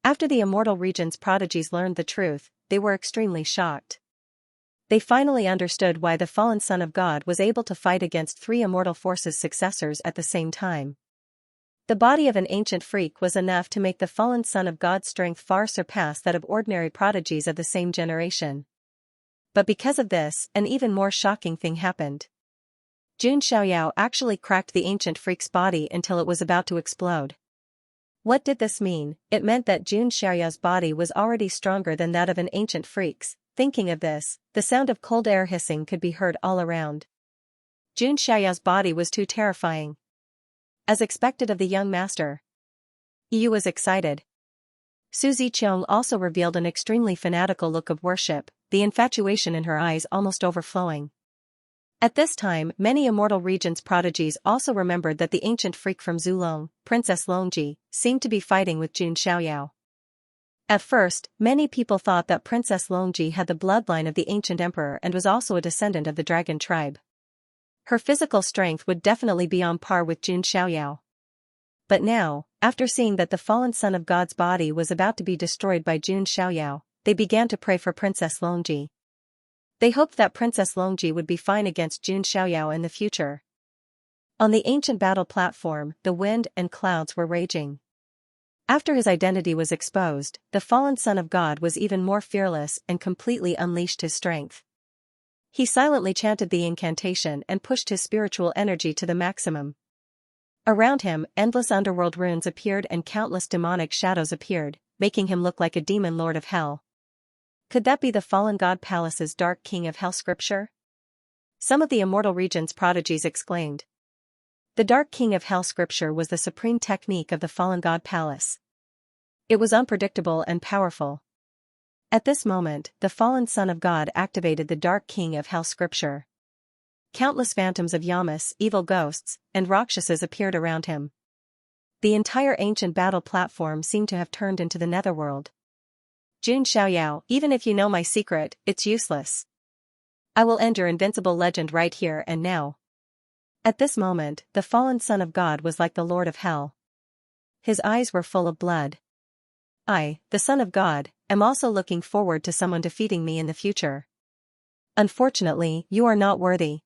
After the immortal region's prodigies learned the truth, they were extremely shocked. They finally understood why the fallen son of God was able to fight against three immortal forces' successors at the same time. The body of an ancient freak was enough to make the fallen son of God's strength far surpass that of ordinary prodigies of the same generation. But because of this, an even more shocking thing happened. Jun Xiaoyao actually cracked the ancient freak's body until it was about to explode. What did this mean? It meant that Jun Xiaoyao's body was already stronger than that of an ancient freak's. Thinking of this, the sound of cold air hissing could be heard all around. Jun Xiaoyao's body was too terrifying. As expected of the young master, Yu was excited. Su Ziqiang also revealed an extremely fanatical look of worship, the infatuation in her eyes almost overflowing. At this time, many immortal regions prodigies also remembered that the ancient freak from Zulong, Princess Longji, seemed to be fighting with Jun Xiaoyao. At first, many people thought that Princess Longji had the bloodline of the ancient emperor and was also a descendant of the dragon tribe. Her physical strength would definitely be on par with Jun Xiaoyao. But now, after seeing that the fallen son of God's body was about to be destroyed by Jun Xiaoyao, they began to pray for Princess Longji. They hoped that Princess Longji would be fine against Jun Xiaoyao in the future. On the ancient battle platform, the wind and clouds were raging. After his identity was exposed, the fallen son of God was even more fearless and completely unleashed his strength. He silently chanted the incantation and pushed his spiritual energy to the maximum. Around him, endless underworld runes appeared and countless demonic shadows appeared, making him look like a demon lord of hell. Could that be the fallen god palace's dark king of hell scripture? Some of the immortal region's prodigies exclaimed. The dark king of hell scripture was the supreme technique of the fallen god palace. It was unpredictable and powerful. At this moment, the fallen son of God activated the dark king of hell scripture. Countless phantoms of Yamas, evil ghosts, and Rakshasas appeared around him. The entire ancient battle platform seemed to have turned into the netherworld. Jun Xiaoyao, even if you know my secret, it's useless. I will end your invincible legend right here and now. At this moment, the fallen son of God was like the Lord of Hell. His eyes were full of blood. I, the Son of God, am also looking forward to someone defeating me in the future. Unfortunately, you are not worthy.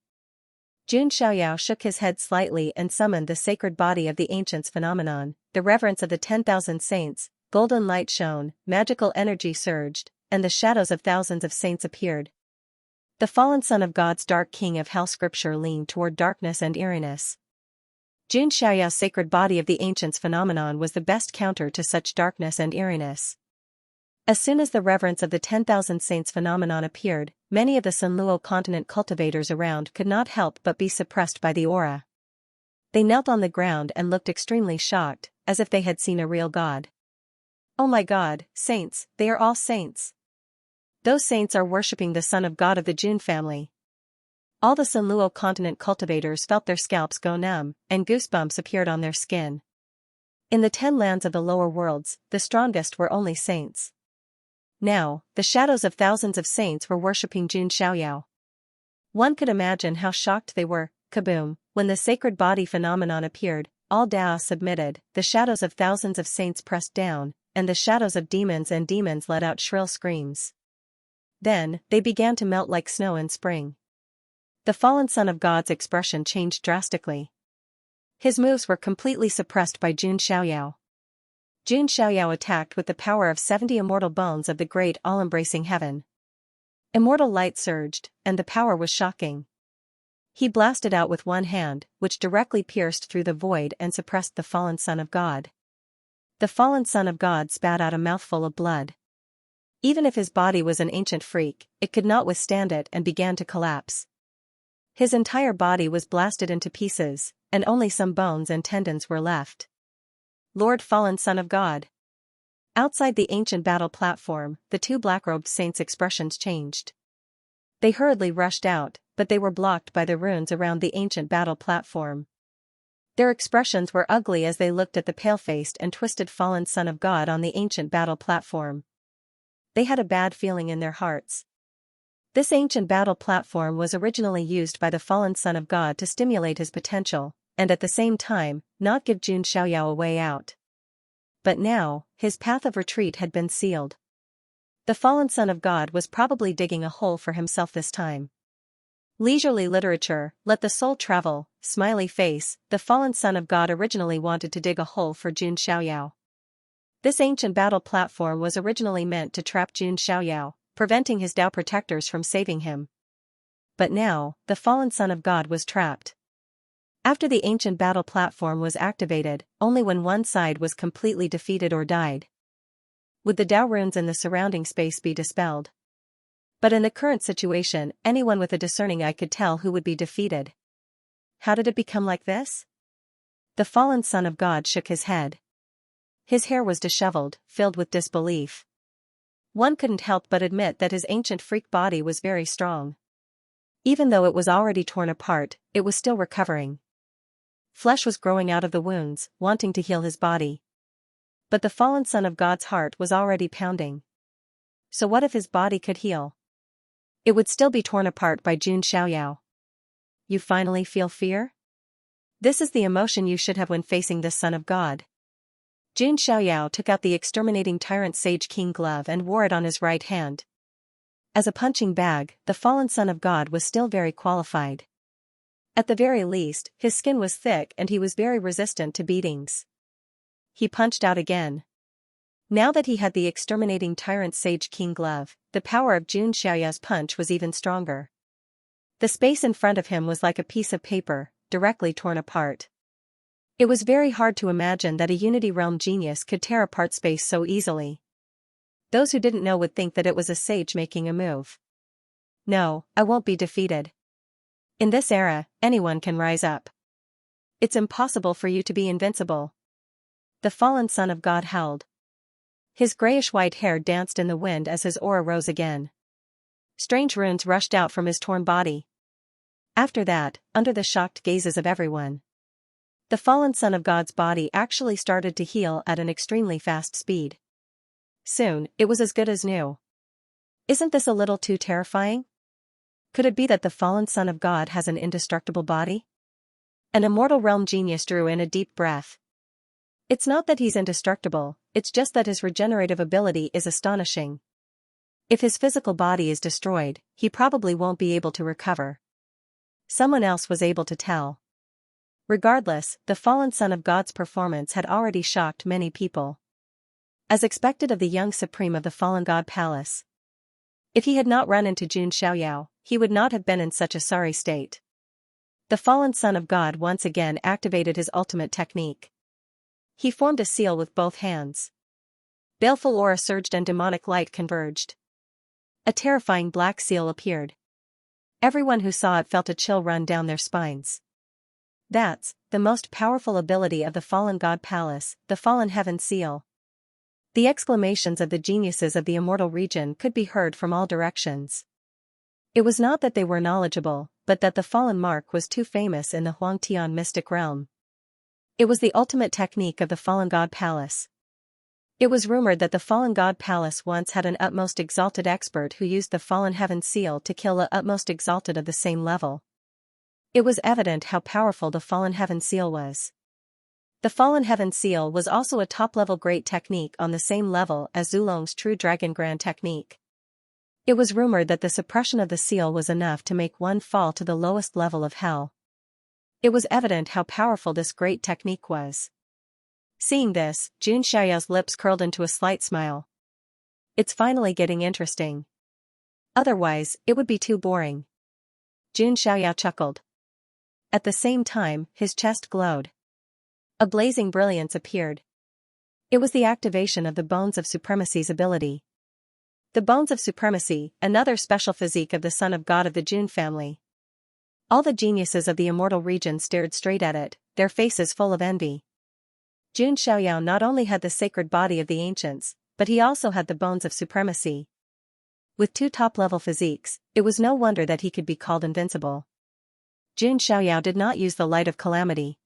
Jun Xiaoyao shook his head slightly and summoned the sacred body of the ancients phenomenon, the reverence of the 10,000 saints. Golden light shone, magical energy surged, and the shadows of thousands of saints appeared. The fallen son of God's dark king of hell scripture leaned toward darkness and eeriness. Jun Xiaoyao's sacred body of the ancients phenomenon was the best counter to such darkness and eeriness. As soon as the reverence of the 10,000 saints phenomenon appeared, many of the Sunluo continent cultivators around could not help but be suppressed by the aura. They knelt on the ground and looked extremely shocked, as if they had seen a real god. Oh my god, saints, they are all saints. Those saints are worshipping the Son of God of the Jun family. All the Sunluo continent cultivators felt their scalps go numb, and goosebumps appeared on their skin. In the 10 lands of the lower worlds, the strongest were only saints. Now, the shadows of thousands of saints were worshipping Jun Xiaoyao. One could imagine how shocked they were. Kaboom, when the sacred body phenomenon appeared, all Dao submitted, the shadows of thousands of saints pressed down, and the shadows of demons and demons let out shrill screams. Then, they began to melt like snow in spring. The fallen son of God's expression changed drastically. His moves were completely suppressed by Jun Xiaoyao. Jun Xiaoyao attacked with the power of 70 immortal bones of the great all-embracing heaven. Immortal light surged, and the power was shocking. He blasted out with one hand, which directly pierced through the void and suppressed the fallen son of God. The fallen son of God spat out a mouthful of blood. Even if his body was an ancient freak, it could not withstand it and began to collapse. His entire body was blasted into pieces, and only some bones and tendons were left. Lord fallen son of God. Outside the ancient battle platform, the 2 black-robed saints' expressions changed. They hurriedly rushed out, but they were blocked by the runes around the ancient battle platform. Their expressions were ugly as they looked at the pale-faced and twisted fallen son of God on the ancient battle platform. They had a bad feeling in their hearts. This ancient battle platform was originally used by the fallen son of God to stimulate his potential, and at the same time, not give Jun Xiaoyao a way out. But now, his path of retreat had been sealed. The fallen son of God was probably digging a hole for himself this time. Leisurely literature, let the soul travel, smiley face, the fallen son of God originally wanted to dig a hole for Jun Xiaoyao. This ancient battle platform was originally meant to trap Jun Xiaoyao, preventing his Dao protectors from saving him. But now, the fallen son of God was trapped. After the ancient battle platform was activated, only when one side was completely defeated or died would the Dao runes in the surrounding space be dispelled. But in the current situation, anyone with a discerning eye could tell who would be defeated. How did it become like this? The fallen son of God shook his head. His hair was disheveled, filled with disbelief. One couldn't help but admit that his ancient freak body was very strong. Even though it was already torn apart, it was still recovering. Flesh was growing out of the wounds, wanting to heal his body. But the fallen son of God's heart was already pounding. So what if his body could heal? It would still be torn apart by Jun Xiaoyao. you finally feel fear? This is the emotion you should have when facing this son of God. Jun Xiaoyao took out the exterminating tyrant Sage King glove and wore it on his right hand. As a punching bag, the fallen son of God was still very qualified. At the very least, his skin was thick and he was very resistant to beatings. He punched out again. Now that he had the exterminating tyrant Sage King glove, the power of Jun Xiaoyao's punch was even stronger. The space in front of him was like a piece of paper, directly torn apart. It was very hard to imagine that a Unity Realm genius could tear apart space so easily. Those who didn't know would think that it was a sage making a move. No, I won't be defeated. In this era, anyone can rise up. It's impossible for you to be invincible. The fallen son of God howled. His grayish-white hair danced in the wind as his aura rose again. Strange runes rushed out from his torn body. After that, under the shocked gazes of everyone, the fallen son of God's body actually started to heal at an extremely fast speed. Soon, it was as good as new. Isn't this a little too terrifying? Could it be that the fallen son of God has an indestructible body? An immortal realm genius drew in a deep breath. It's not that he's indestructible, it's just that his regenerative ability is astonishing. If his physical body is destroyed, he probably won't be able to recover. Someone else was able to tell. Regardless, the fallen son of God's performance had already shocked many people. As expected of the young supreme of the fallen god palace. If he had not run into Jun Xiaoyao, he would not have been in such a sorry state. The fallen son of God once again activated his ultimate technique. He formed a seal with both hands. Baleful aura surged and demonic light converged. A terrifying black seal appeared. Everyone who saw it felt a chill run down their spines. That's the most powerful ability of the fallen god palace, the fallen heaven seal. The exclamations of the geniuses of the immortal region could be heard from all directions. It was not that they were knowledgeable, but that the fallen mark was too famous in the Huangtian mystic realm. It was the ultimate technique of the fallen god palace. It was rumored that the fallen god palace once had an utmost exalted expert who used the fallen heaven seal to kill a utmost exalted of the same level. It was evident how powerful the fallen heaven seal was. The fallen heaven seal was also a top-level great technique on the same level as Zulong's true dragon grand technique. It was rumored that the suppression of the seal was enough to make one fall to the lowest level of hell. It was evident how powerful this great technique was. Seeing this, Jun Xiaoyao's lips curled into a slight smile. It's finally getting interesting. Otherwise, it would be too boring. Jun Xiaoyao chuckled. At the same time, his chest glowed. A blazing brilliance appeared. It was the activation of the Bones of Supremacy's ability. The Bones of Supremacy, another special physique of the son of God of the Jun family. All the geniuses of the immortal region stared straight at it, their faces full of envy. Jun Xiaoyao not only had the sacred body of the ancients, but he also had the Bones of Supremacy. With two top-level physiques, it was no wonder that he could be called invincible. Jun Xiaoyao did not use the light of calamity.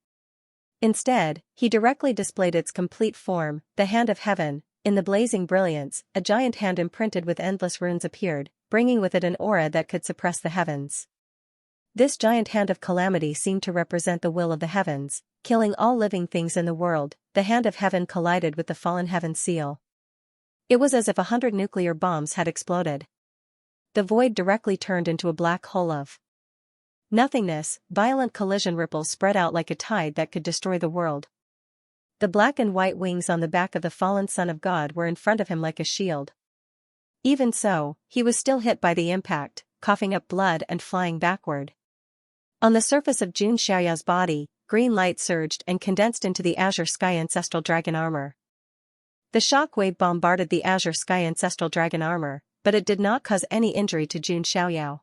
Instead, he directly displayed its complete form, the Hand of Heaven. In the blazing brilliance, a giant hand imprinted with endless runes appeared, bringing with it an aura that could suppress the heavens. This giant hand of calamity seemed to represent the will of the heavens, killing all living things in the world. The Hand of Heaven collided with the fallen heaven seal. It was as if 100 nuclear bombs had exploded. The void directly turned into a black hole of nothingness. Violent collision ripples spread out like a tide that could destroy the world. The black and white wings on the back of the fallen Son of God were in front of him like a shield. Even so, he was still hit by the impact, coughing up blood and flying backward. On the surface of Jun Xiaoyao's body, green light surged and condensed into the azure sky ancestral dragon armor. The shock wave bombarded the azure sky ancestral dragon armor, but it did not cause any injury to Jun Xiaoyao.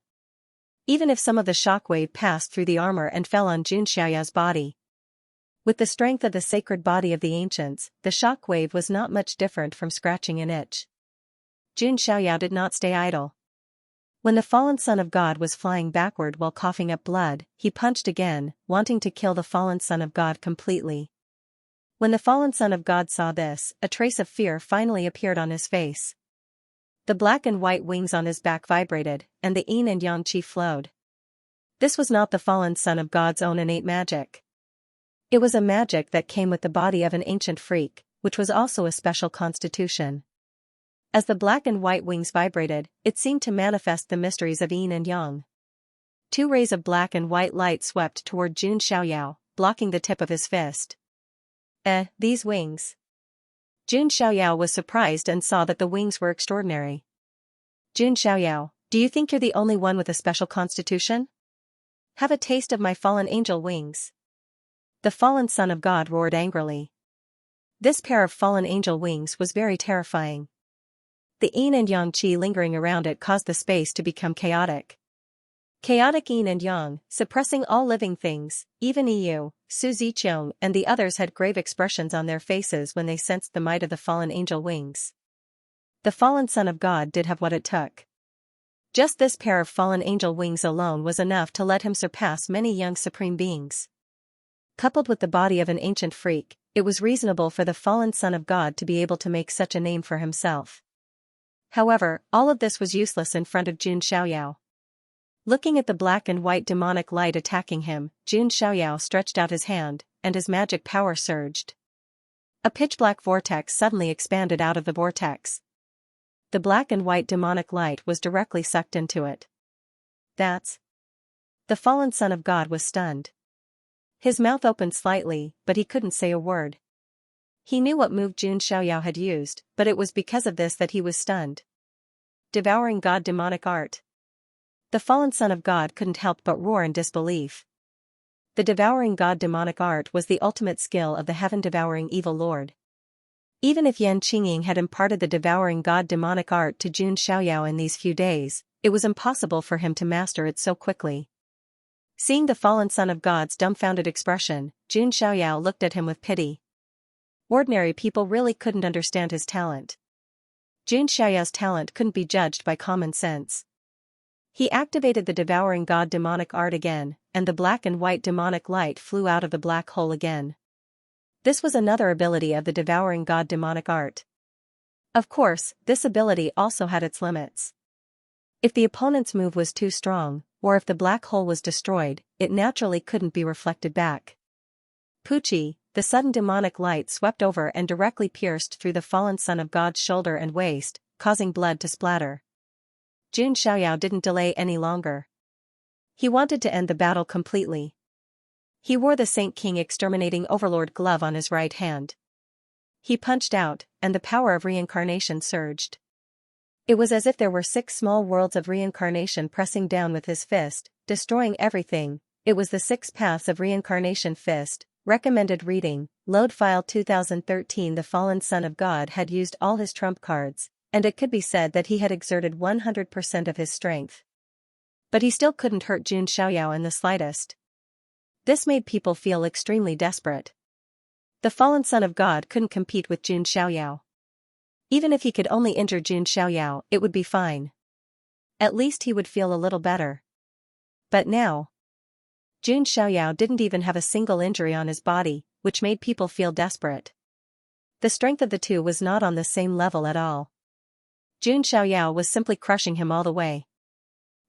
Even if some of the shock wave passed through the armor and fell on Jun Xiaoyao's body. With the strength of the sacred body of the ancients, the shock wave was not much different from scratching an itch. Jun Xiaoyao did not stay idle. When the fallen Son of God was flying backward while coughing up blood, he punched again, wanting to kill the fallen Son of God completely. When the fallen Son of God saw this, a trace of fear finally appeared on his face. The black and white wings on his back vibrated, and the yin and yang qi flowed. This was not the fallen son of God's own innate magic. It was a magic that came with the body of an ancient freak, which was also a special constitution. As the black and white wings vibrated, it seemed to manifest the mysteries of yin and yang. Two rays of black and white light swept toward Jun Xiaoyao, blocking the tip of his fist. These wings. Jun Xiaoyao was surprised and saw that the wings were extraordinary. Jun Xiaoyao, do you think you're the only one with a special constitution? Have a taste of my fallen angel wings. The fallen son of God roared angrily. This pair of fallen angel wings was very terrifying. The yin and yang qi lingering around it caused the space to become chaotic. Chaotic yin and yang, suppressing all living things. Even Yu, Su Ziqiang and the others had grave expressions on their faces when they sensed the might of the fallen angel wings. The fallen son of God did have what it took. Just this pair of fallen angel wings alone was enough to let him surpass many young supreme beings. Coupled with the body of an ancient freak, it was reasonable for the fallen son of God to be able to make such a name for himself. However, all of this was useless in front of Jun Xiaoyao. Looking at the black and white demonic light attacking him, Jun Xiaoyao stretched out his hand, and his magic power surged. A pitch-black vortex suddenly expanded out of the vortex. The black and white demonic light was directly sucked into it. That's... The fallen son of God was stunned. His mouth opened slightly, but he couldn't say a word. He knew what move Jun Xiaoyao had used, but it was because of this that he was stunned. Devouring God demonic art. The fallen son of God couldn't help but roar in disbelief. The devouring God demonic art was the ultimate skill of the heaven-devouring evil lord. Even if Yan Qingying had imparted the devouring God demonic art to Jun Xiaoyao in these few days, it was impossible for him to master it so quickly. Seeing the fallen son of God's dumbfounded expression, Jun Xiaoyao looked at him with pity. Ordinary people really couldn't understand his talent. Jun Xiaoyao's talent couldn't be judged by common sense. He activated the devouring God demonic art again, and the black and white demonic light flew out of the black hole again. This was another ability of the devouring God demonic art. Of course, this ability also had its limits. If the opponent's move was too strong, or if the black hole was destroyed, it naturally couldn't be reflected back. Pucci, the sudden demonic light swept over and directly pierced through the fallen son of God's shoulder and waist, causing blood to splatter. Jun Xiaoyao didn't delay any longer. He wanted to end the battle completely. He wore the Saint King Exterminating Overlord glove on his right hand. He punched out, and the power of reincarnation surged. It was as if there were 6 small worlds of reincarnation pressing down with his fist, destroying everything. It was the 6 paths of reincarnation fist. Recommended reading, Load File 2013. The fallen son of God had used all his trump cards, and it could be said that he had exerted 100% of his strength. But he still couldn't hurt Jun Xiaoyao in the slightest. This made people feel extremely desperate. The fallen son of God couldn't compete with Jun Xiaoyao. Even if he could only injure Jun Xiaoyao, it would be fine. At least he would feel a little better. But now, Jun Xiaoyao didn't even have a single injury on his body, which made people feel desperate. The strength of the two was not on the same level at all. Jun Xiaoyao was simply crushing him all the way.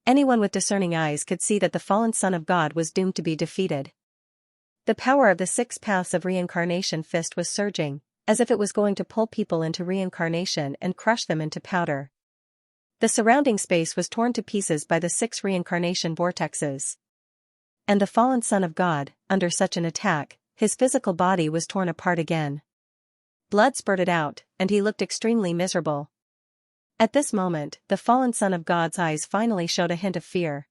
Anyone with discerning eyes could see that the fallen son of God was doomed to be defeated. The power of the 6 paths of reincarnation fist was surging, as if it was going to pull people into reincarnation and crush them into powder. The surrounding space was torn to pieces by the 6 reincarnation vortexes. And the fallen son of God, under such an attack, his physical body was torn apart again. Blood spurted out, and he looked extremely miserable. At this moment, the fallen son of God's eyes finally showed a hint of fear.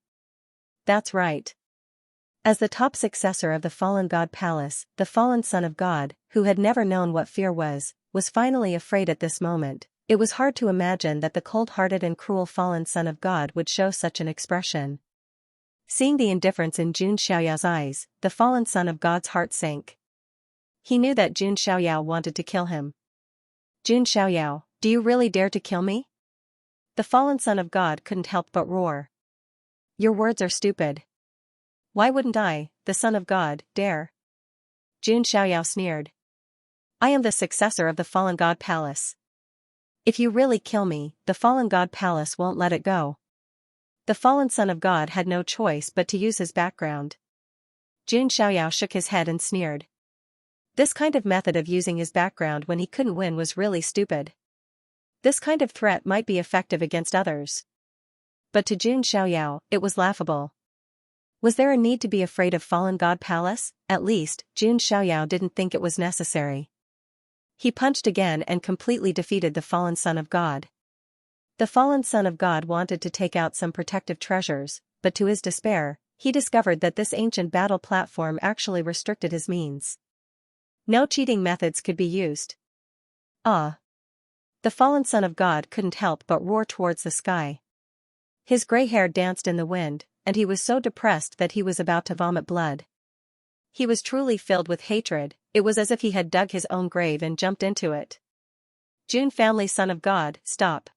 That's right. As the top successor of the fallen God Palace, the fallen son of God, who had never known what fear was finally afraid at this moment. It was hard to imagine that the cold-hearted and cruel fallen son of God would show such an expression. Seeing the indifference in Jun Xiaoyao's eyes, the fallen son of God's heart sank. He knew that Jun Xiaoyao wanted to kill him. Jun Xiaoyao, do you really dare to kill me? The fallen son of God couldn't help but roar. Your words are stupid. Why wouldn't I, the son of God, dare? Jun Xiaoyao sneered. I am the successor of the fallen God Palace. If you really kill me, the fallen God Palace won't let it go. The fallen son of God had no choice but to use his background. Jun Xiaoyao shook his head and sneered. This kind of method of using his background when he couldn't win was really stupid. This kind of threat might be effective against others. But to Jun Xiaoyao, it was laughable. Was there a need to be afraid of fallen god palace? At least, Jun Xiaoyao didn't think it was necessary. He punched again and completely defeated the fallen son of God. The fallen son of God wanted to take out some protective treasures, but to his despair, he discovered that this ancient battle platform actually restricted his means. No cheating methods could be used. Ah! The fallen son of God couldn't help but roar towards the sky. His gray hair danced in the wind, and he was so depressed that he was about to vomit blood. He was truly filled with hatred. It was as if he had dug his own grave and jumped into it. Jun family son of God, stop!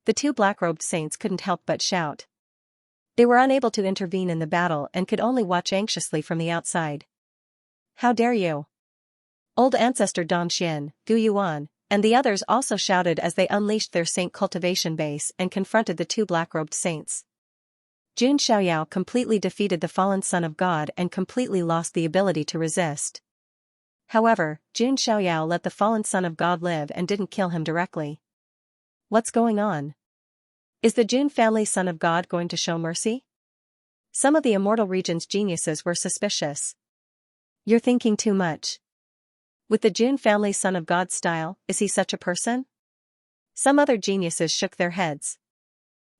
The two black-robed saints couldn't help but shout. They were unable to intervene in the battle and could only watch anxiously from the outside. How dare you! Old ancestor Dong Xian, Gu Yuan, and the others also shouted as they unleashed their saint cultivation base and confronted the two black-robed saints. Jun Xiaoyao completely defeated the fallen son of God and completely lost the ability to resist. However, Jun Xiaoyao let the fallen son of God live and didn't kill him directly. What's going on? Is the Jun family son of God going to show mercy? Some of the Immortal Region's geniuses were suspicious. You're thinking too much. With the Jun family son of God's style, is he such a person? Some other geniuses shook their heads.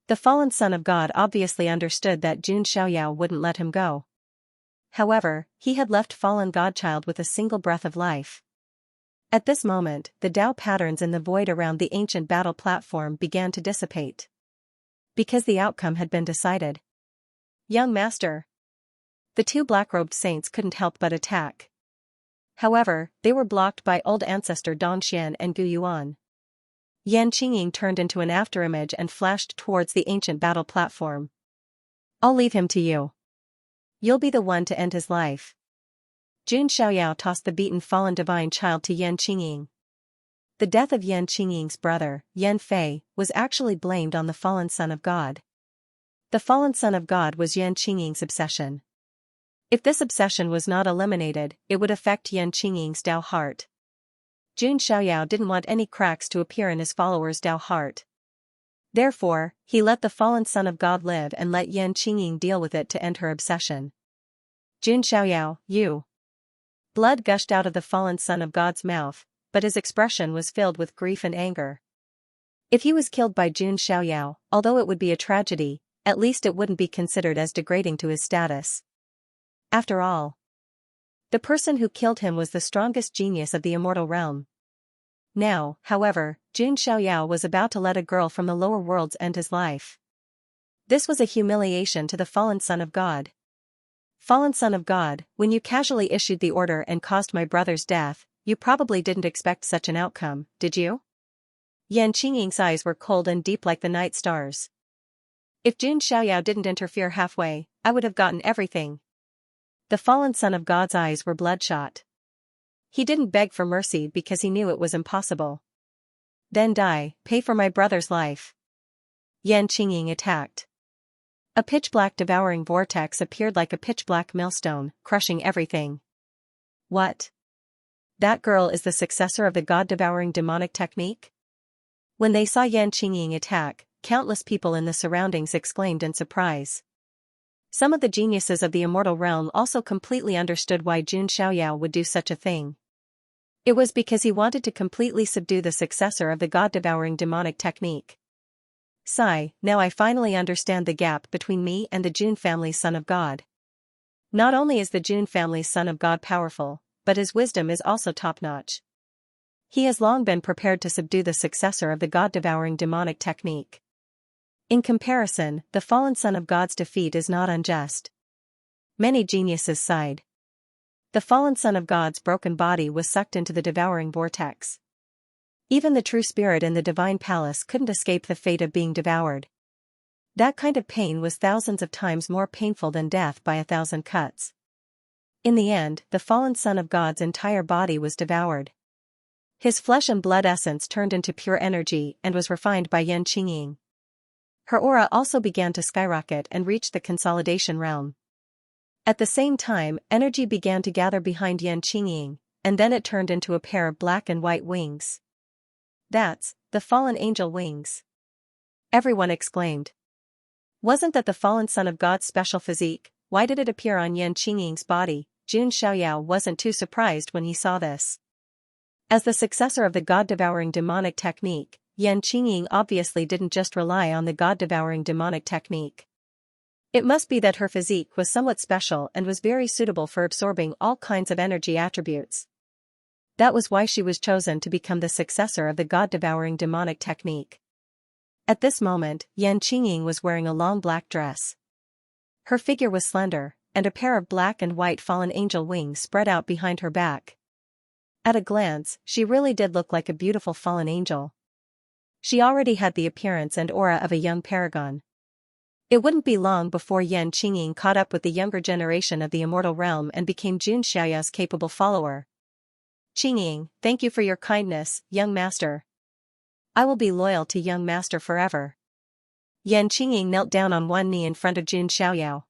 The fallen son of God obviously understood that Jun Xiaoyao wouldn't let him go. However, he had left fallen godchild with a single breath of life. At this moment, the Tao patterns in the void around the ancient battle platform began to dissipate. Because the outcome had been decided. Young master! The two black-robed saints couldn't help but attack. However, they were blocked by old ancestor Dong Xian and Gu Yuan. Yan Qingying turned into an afterimage and flashed towards the ancient battle platform. I'll leave him to you. You'll be the one to end his life. Jun Xiaoyao tossed the beaten fallen divine child to Yan Qingying. The death of Yan Qingying's brother, Yan Fei, was actually blamed on the fallen son of God. The fallen son of God was Yan Qingying's obsession. If this obsession was not eliminated, it would affect Yan Qingying's Tao heart. Jun Xiaoyao didn't want any cracks to appear in his followers' Tao heart. Therefore, he let the fallen son of God live and let Yan Qingying deal with it to end her obsession. Jun Xiaoyao, you! Blood gushed out of the fallen son of God's mouth, but his expression was filled with grief and anger. If he was killed by Jun Xiaoyao, although it would be a tragedy, at least it wouldn't be considered as degrading to his status. After all, the person who killed him was the strongest genius of the immortal realm. Now, however, Jun Xiaoyao was about to let a girl from the lower worlds end his life. This was a humiliation to the fallen son of God. Fallen son of God, when you casually issued the order and caused my brother's death, you probably didn't expect such an outcome, did you? Yan Qingying's eyes were cold and deep like the night stars. If Jun Xiaoyao didn't interfere halfway, I would have gotten everything. The fallen son of God's eyes were bloodshot. He didn't beg for mercy because he knew it was impossible. Then die, pay for my brother's life. Yan Qingying attacked. A pitch-black devouring vortex appeared like a pitch-black millstone, crushing everything. What? That girl is the successor of the god-devouring demonic technique? When they saw Yan Qingying attack, countless people in the surroundings exclaimed in surprise. Some of the geniuses of the immortal realm also completely understood why Jun Xiaoyao would do such a thing. It was because he wanted to completely subdue the successor of the god-devouring demonic technique. Sigh, now I finally understand the gap between me and the Jun family's son of God. Not only is the Jun family's son of God powerful, but his wisdom is also top-notch. He has long been prepared to subdue the successor of the god-devouring demonic technique. In comparison, the fallen son of God's defeat is not unjust. Many geniuses sighed. The fallen son of God's broken body was sucked into the devouring vortex. Even the true spirit in the divine palace couldn't escape the fate of being devoured. That kind of pain was thousands of times more painful than death by 1,000 cuts. In the end, the fallen son of God's entire body was devoured. His flesh and blood essence turned into pure energy and was refined by Yan Qingying. Her aura also began to skyrocket and reached the consolidation realm. At the same time, energy began to gather behind Yan Qingying, and then it turned into a pair of black and white wings. "That's the fallen angel wings!" everyone exclaimed. Wasn't that the fallen son of God's special physique? Why did it appear on Yan Qingying's body? Jun Xiaoyao wasn't too surprised when he saw this. As the successor of the god-devouring demonic technique, Yan Qingying obviously didn't just rely on the god-devouring demonic technique. It must be that her physique was somewhat special and was very suitable for absorbing all kinds of energy attributes. That was why she was chosen to become the successor of the god-devouring demonic technique. At this moment, Yan Qingying was wearing a long black dress. Her figure was slender, and a pair of black and white fallen angel wings spread out behind her back. At a glance, she really did look like a beautiful fallen angel. She already had the appearance and aura of a young paragon. It wouldn't be long before Yan Qingying caught up with the younger generation of the immortal realm and became Jun Xiaoyao's capable follower. "Qingying, thank you for your kindness, young master. I will be loyal to young master forever." Yan Qingying knelt down on one knee in front of Jun Xiaoyao.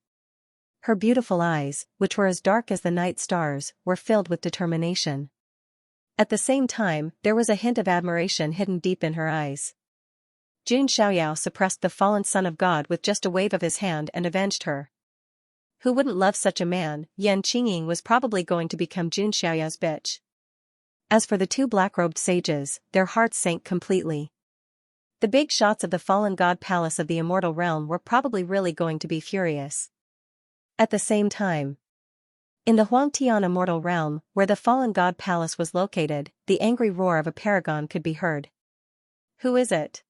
Her beautiful eyes, which were as dark as the night stars, were filled with determination. At the same time, there was a hint of admiration hidden deep in her eyes. Jun Xiaoyao suppressed the fallen son of God with just a wave of his hand and avenged her. Who wouldn't love such a man? Yan Qingying was probably going to become Jun Xiaoyao's bitch. As for the two black-robed sages, their hearts sank completely. The big shots of the fallen god palace of the immortal realm were probably really going to be furious. At the same time, in the Huangtian immortal realm, where the fallen god palace was located, the angry roar of a paragon could be heard. Who is it?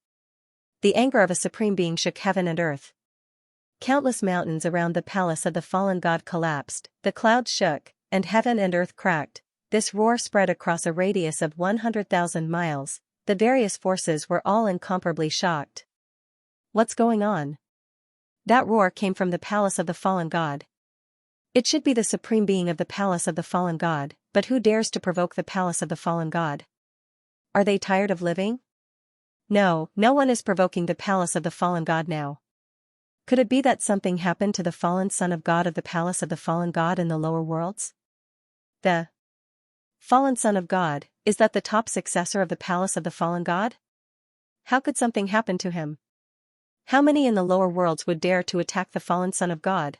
The anger of a supreme being shook heaven and earth. Countless mountains around the palace of the fallen god collapsed, the clouds shook, and heaven and earth cracked. This roar spread across a radius of 100,000 miles. The various forces were all incomparably shocked. What's going on? That roar came from the palace of the fallen god. It should be the supreme being of the palace of the fallen god, but who dares to provoke the palace of the fallen god? Are they tired of living? No, no one is provoking the palace of the fallen god now. Could it be that something happened to the fallen son of God of the palace of the fallen god in the lower worlds? The fallen son of God, is that the top successor of the palace of the fallen god? How could something happen to him? How many in the lower worlds would dare to attack the fallen son of God?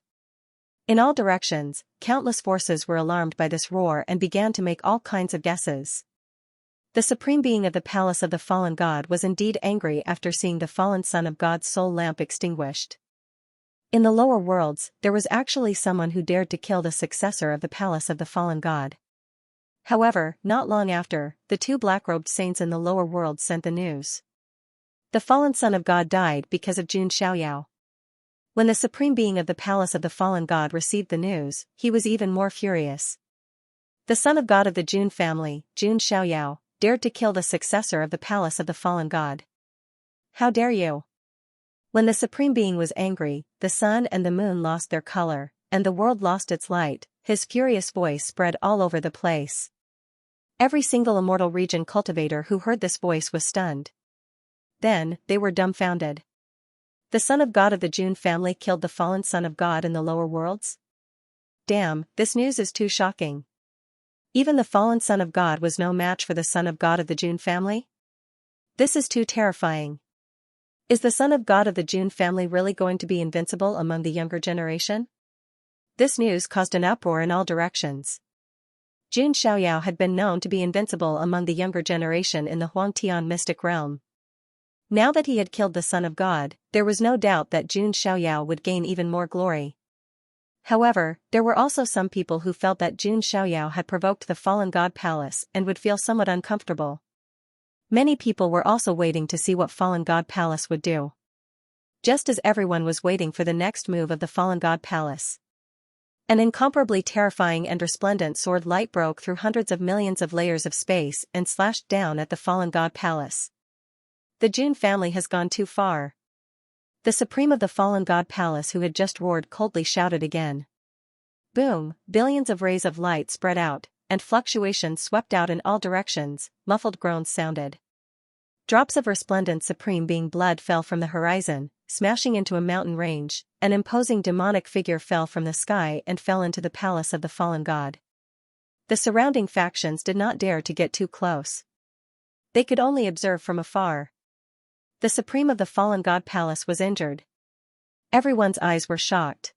In all directions, countless forces were alarmed by this roar and began to make all kinds of guesses. The supreme being of the palace of the fallen god was indeed angry after seeing the fallen son of God's soul lamp extinguished. In the lower worlds, there was actually someone who dared to kill the successor of the palace of the fallen god. However, not long after, the two black-robed saints in the lower world sent the news. The fallen son of God died because of Jun Xiaoyao. When the supreme being of the palace of the fallen god received the news, he was even more furious. The son of God of the Jun family, Jun Xiaoyao, dared to kill the successor of the palace of the fallen god. How dare you? When the supreme being was angry, the sun and the moon lost their color, and the world lost its light. His furious voice spread all over the place. Every single immortal region cultivator who heard this voice was stunned. Then, they were dumbfounded. The son of God of the Jun family killed the fallen son of God in the lower worlds? Damn, this news is too shocking. Even the fallen son of God was no match for the son of God of the Jun family? This is too terrifying. Is the son of God of the Jun family really going to be invincible among the younger generation? This news caused an uproar in all directions. Jun Xiaoyao had been known to be invincible among the younger generation in the Huangtian mystic realm. Now that he had killed the Son of God, there was no doubt that Jun Xiaoyao would gain even more glory. However, there were also some people who felt that Jun Xiaoyao had provoked the fallen god palace and would feel somewhat uncomfortable. Many people were also waiting to see what fallen god palace would do. Just as everyone was waiting for the next move of the fallen god palace. An incomparably terrifying and resplendent sword light broke through hundreds of millions of layers of space and slashed down at the fallen god palace. The Jun family has gone too far. The supreme of the fallen god palace who had just roared coldly shouted again. Boom, billions of rays of light spread out, and fluctuations swept out in all directions, muffled groans sounded. Drops of resplendent supreme being blood fell from the horizon, smashing into a mountain range. An imposing demonic figure fell from the sky and fell into the palace of the fallen god. The surrounding factions did not dare to get too close. They could only observe from afar. The supreme of the fallen god palace was injured. Everyone's eyes were shocked.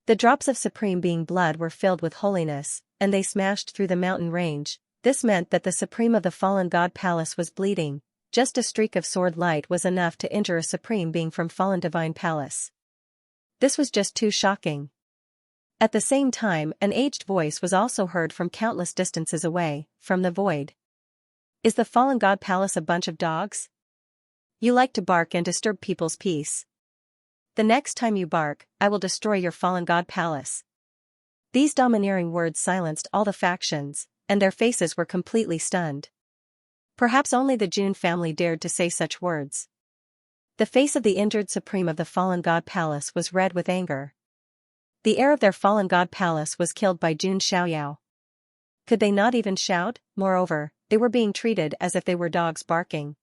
The drops of supreme being blood were filled with holiness, and they smashed through the mountain range. This meant that the supreme of the fallen god palace was bleeding. Just a streak of sword light was enough to injure a supreme being from fallen divine palace. This was just too shocking. At the same time, an aged voice was also heard from countless distances away, from the void. Is the fallen god palace a bunch of dogs? You like to bark and disturb people's peace. The next time you bark, I will destroy your fallen god palace. These domineering words silenced all the factions, and their faces were completely stunned. Perhaps only the Jun family dared to say such words. The face of the injured supreme of the fallen god palace was red with anger. The heir of their fallen god palace was killed by Jun Xiaoyao. Could they not even shout? Moreover, they were being treated as if they were dogs barking.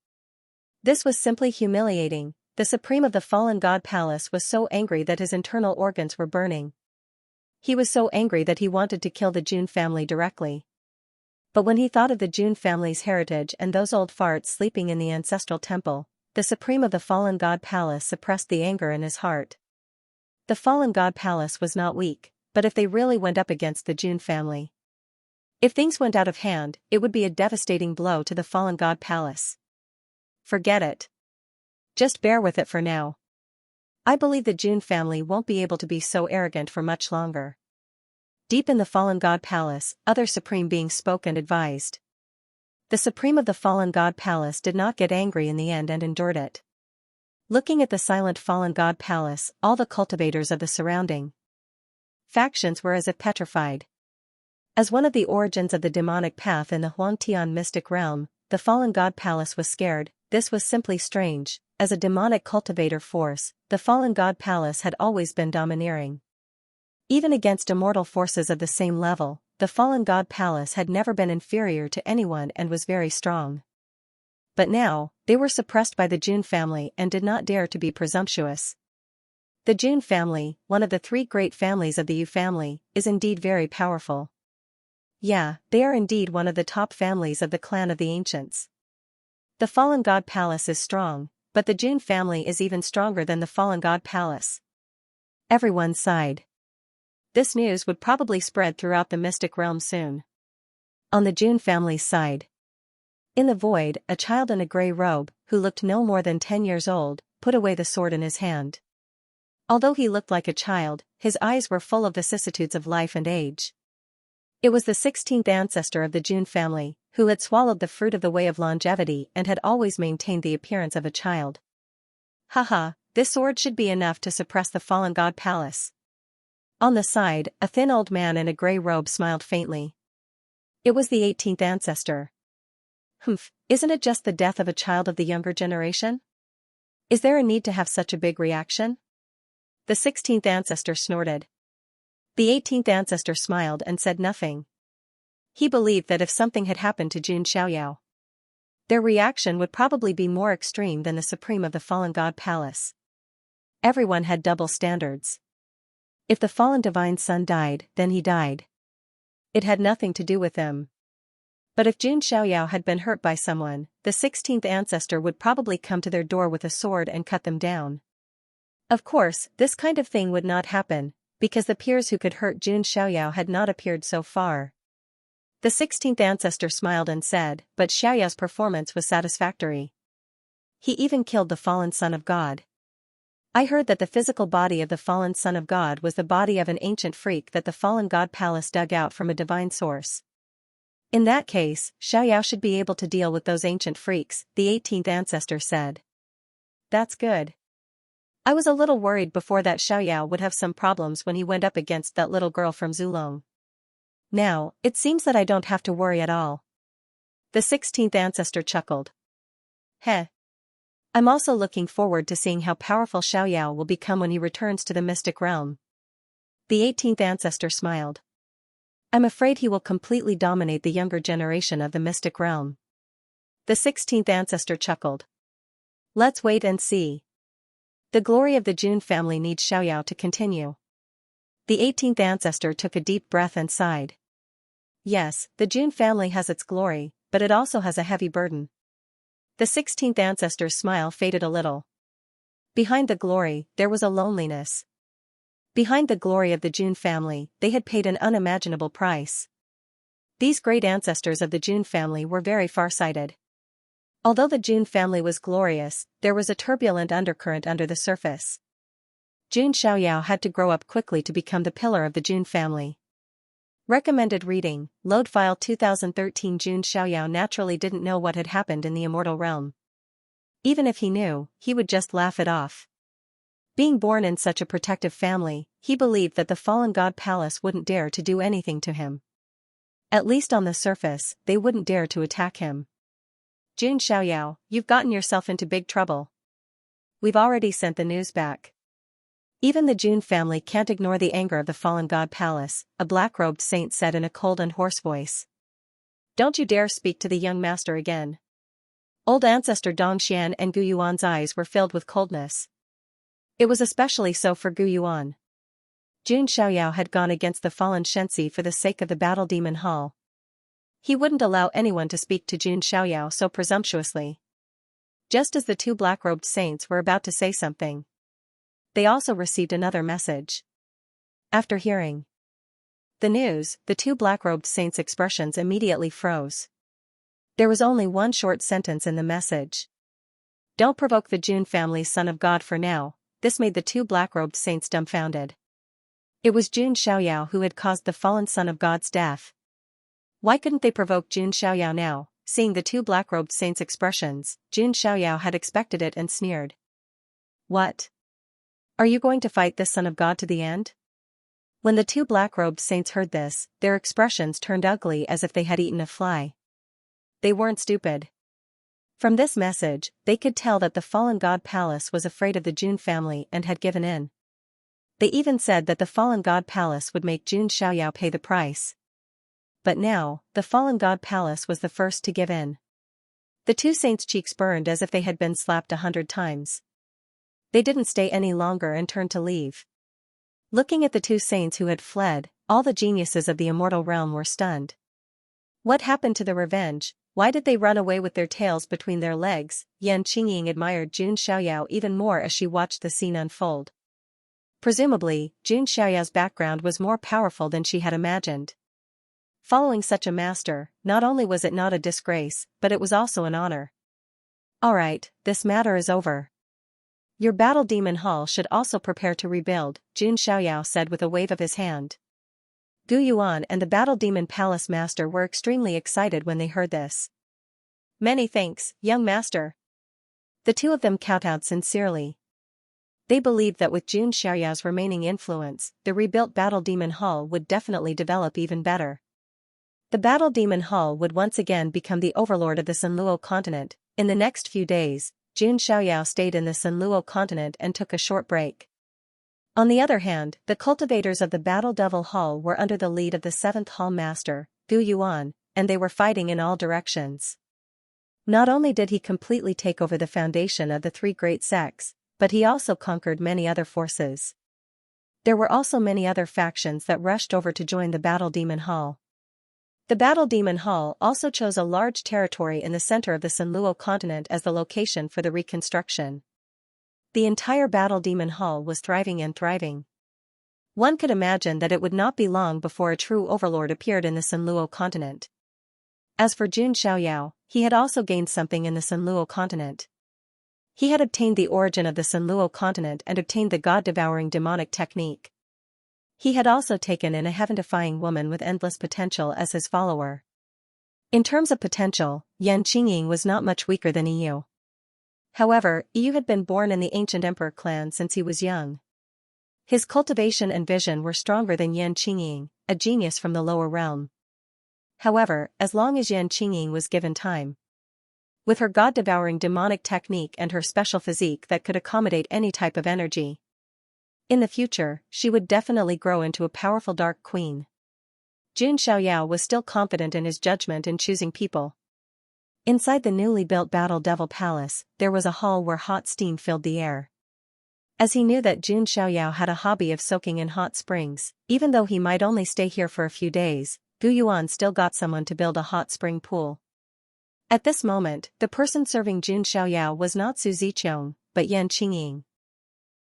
This was simply humiliating. The supreme of the fallen god palace was so angry that his internal organs were burning. He was so angry that he wanted to kill the Jun family directly. But when he thought of the Jun family's heritage and those old farts sleeping in the ancestral temple, the supreme of the fallen god palace suppressed the anger in his heart. The fallen god palace was not weak, but if they really went up against the Jun family, if things went out of hand, it would be a devastating blow to the fallen god palace. Forget it. Just bear with it for now. I believe the Jun family won't be able to be so arrogant for much longer. Deep in the fallen god palace, other supreme beings spoke and advised. The supreme of the fallen god palace did not get angry in the end and endured it. Looking at the silent fallen god palace, all the cultivators of the surrounding factions were as if petrified. As one of the origins of the demonic path in the Huangtian mystic realm, the fallen god palace was scared. This was simply strange. As a demonic cultivator force, the fallen god palace had always been domineering. Even against immortal forces of the same level, the fallen god palace had never been inferior to anyone and was very strong. But now, they were suppressed by the Jun family and did not dare to be presumptuous. The Jun family, one of the three great families of the Yu family, is indeed very powerful. Yeah, they are indeed one of the top families of the clan of the ancients. The fallen god palace is strong, but the Jun family is even stronger than the fallen god palace. Everyone sighed. This news would probably spread throughout the mystic realm soon. On the Jun family's side, in the void, a child in a grey robe, who looked no more than 10 years old, put away the sword in his hand. Although he looked like a child, his eyes were full of vicissitudes of life and age. It was the 16th ancestor of the Jun family, who had swallowed the fruit of the way of longevity and had always maintained the appearance of a child. Haha, this sword should be enough to suppress the fallen god palace. On the side, a thin old man in a grey robe smiled faintly. It was the 18th ancestor. Humph, isn't it just the death of a child of the younger generation? Is there a need to have such a big reaction? The 16th ancestor snorted. The 18th ancestor smiled and said nothing. He believed that if something had happened to Jun Xiaoyao, their reaction would probably be more extreme than the supreme of the fallen god palace. Everyone had double standards. If the fallen divine son died, then he died. It had nothing to do with them. But if Jun Xiaoyao had been hurt by someone, the 16th ancestor would probably come to their door with a sword and cut them down. Of course, this kind of thing would not happen, because the peers who could hurt Jun Xiaoyao had not appeared so far. The 16th ancestor smiled and said, but Xiaoyao's performance was satisfactory. He even killed the fallen son of God. I heard that the physical body of the fallen son of God was the body of an ancient freak that the fallen god palace dug out from a divine source. In that case, Xiaoyao should be able to deal with those ancient freaks, the 18th ancestor said. That's good. I was a little worried before that Xiaoyao would have some problems when he went up against that little girl from Zulong. Now, it seems that I don't have to worry at all. The 16th ancestor chuckled. Heh. I'm also looking forward to seeing how powerful Xiaoyao will become when he returns to the mystic realm. The 18th ancestor smiled. I'm afraid he will completely dominate the younger generation of the mystic realm. The 16th ancestor chuckled. Let's wait and see. The glory of the Jun family needs Xiaoyao to continue. The 18th ancestor took a deep breath and sighed. Yes, the Jun family has its glory, but it also has a heavy burden. The 16th ancestor's smile faded a little. Behind the glory, there was a loneliness. Behind the glory of the Jun family, they had paid an unimaginable price. These great ancestors of the Jun family were very far-sighted. Although the Jun family was glorious, there was a turbulent undercurrent under the surface. Jun Xiaoyao had to grow up quickly to become the pillar of the Jun family. Recommended reading, Load File 2013. Jun Xiaoyao naturally didn't know what had happened in the immortal realm. Even if he knew, he would just laugh it off. Being born in such a protective family, he believed that the fallen god palace wouldn't dare to do anything to him. At least on the surface, they wouldn't dare to attack him. Jun Xiaoyao, you've gotten yourself into big trouble. We've already sent the news back. Even the Jun family can't ignore the anger of the fallen god palace, a black-robed saint said in a cold and hoarse voice. Don't you dare speak to the young master again. Old ancestor Dong Xian and Gu Yuan's eyes were filled with coldness. It was especially so for Gu Yuan. Jun Xiaoyao had gone against the fallen Shenxi for the sake of the Battle Demon Hall. He wouldn't allow anyone to speak to Jun Xiaoyao so presumptuously. Just as the two black-robed saints were about to say something, they also received another message. After hearing the news, the two black-robed saints' expressions immediately froze. There was only one short sentence in the message. Don't provoke the Jun family's son of God for now. This made the two black-robed saints dumbfounded. It was Jun Xiaoyao who had caused the fallen son of God's death. Why couldn't they provoke Jun Xiaoyao now? Seeing the two black-robed saints' expressions, Jun Xiaoyao had expected it and sneered. What? Are you going to fight this son of God to the end? When the two black-robed saints heard this, their expressions turned ugly as if they had eaten a fly. They weren't stupid. From this message, they could tell that the fallen god palace was afraid of the Jun family and had given in. They even said that the fallen god palace would make Jun Xiaoyao pay the price. But now, the fallen god palace was the first to give in. The two saints' cheeks burned as if they had been slapped 100 times. They didn't stay any longer and turned to leave. Looking at the two saints who had fled, all the geniuses of the immortal realm were stunned. What happened to the revenge? Why did they run away with their tails between their legs? Yan Qingying admired Jun Xiaoyao even more as she watched the scene unfold. Presumably, Jun Xiaoyao's background was more powerful than she had imagined. Following such a master, not only was it not a disgrace, but it was also an honor. Alright, this matter is over. Your Battle Demon Hall should also prepare to rebuild, Jun Xiaoyao said with a wave of his hand. Gu Yuan and the Battle Demon Palace Master were extremely excited when they heard this. Many thanks, young master. The two of them kowtowed sincerely. They believed that with Jun Xiaoyao's remaining influence, the rebuilt Battle Demon Hall would definitely develop even better. The Battle Demon Hall would once again become the overlord of the Sunluo continent. In the next few days, Jun Xiaoyao stayed in the Sunluo continent and took a short break. On the other hand, the cultivators of the Battle Devil Hall were under the lead of the 7th Hall Master, Gu Yuan, and they were fighting in all directions. Not only did he completely take over the foundation of the three great sects, but he also conquered many other forces. There were also many other factions that rushed over to join the Battle Demon Hall. The Battle Demon Hall also chose a large territory in the center of the Sunluo continent as the location for the reconstruction. The entire Battle Demon Hall was thriving and thriving. One could imagine that it would not be long before a true overlord appeared in the Sunluo continent. As for Jun Xiaoyao, he had also gained something in the Sunluo continent. He had obtained the origin of the Sunluo continent and obtained the god-devouring demonic technique. He had also taken in a heaven-defying woman with endless potential as his follower. In terms of potential, Yan Qingying was not much weaker than Yu. However, Yu had been born in the ancient emperor clan since he was young. His cultivation and vision were stronger than Yan Qingying, a genius from the lower realm. However, as long as Yan Qingying was given time, with her god-devouring demonic technique and her special physique that could accommodate any type of energy, in the future, she would definitely grow into a powerful dark queen. Jun Xiaoyao was still confident in his judgment in choosing people. Inside the newly built Battle Devil Palace, there was a hall where hot steam filled the air. As he knew that Jun Xiaoyao had a hobby of soaking in hot springs, even though he might only stay here for a few days, Gu Yuan still got someone to build a hot spring pool. At this moment, the person serving Jun Xiaoyao was not Su Ziqiong, but Yan Qingying.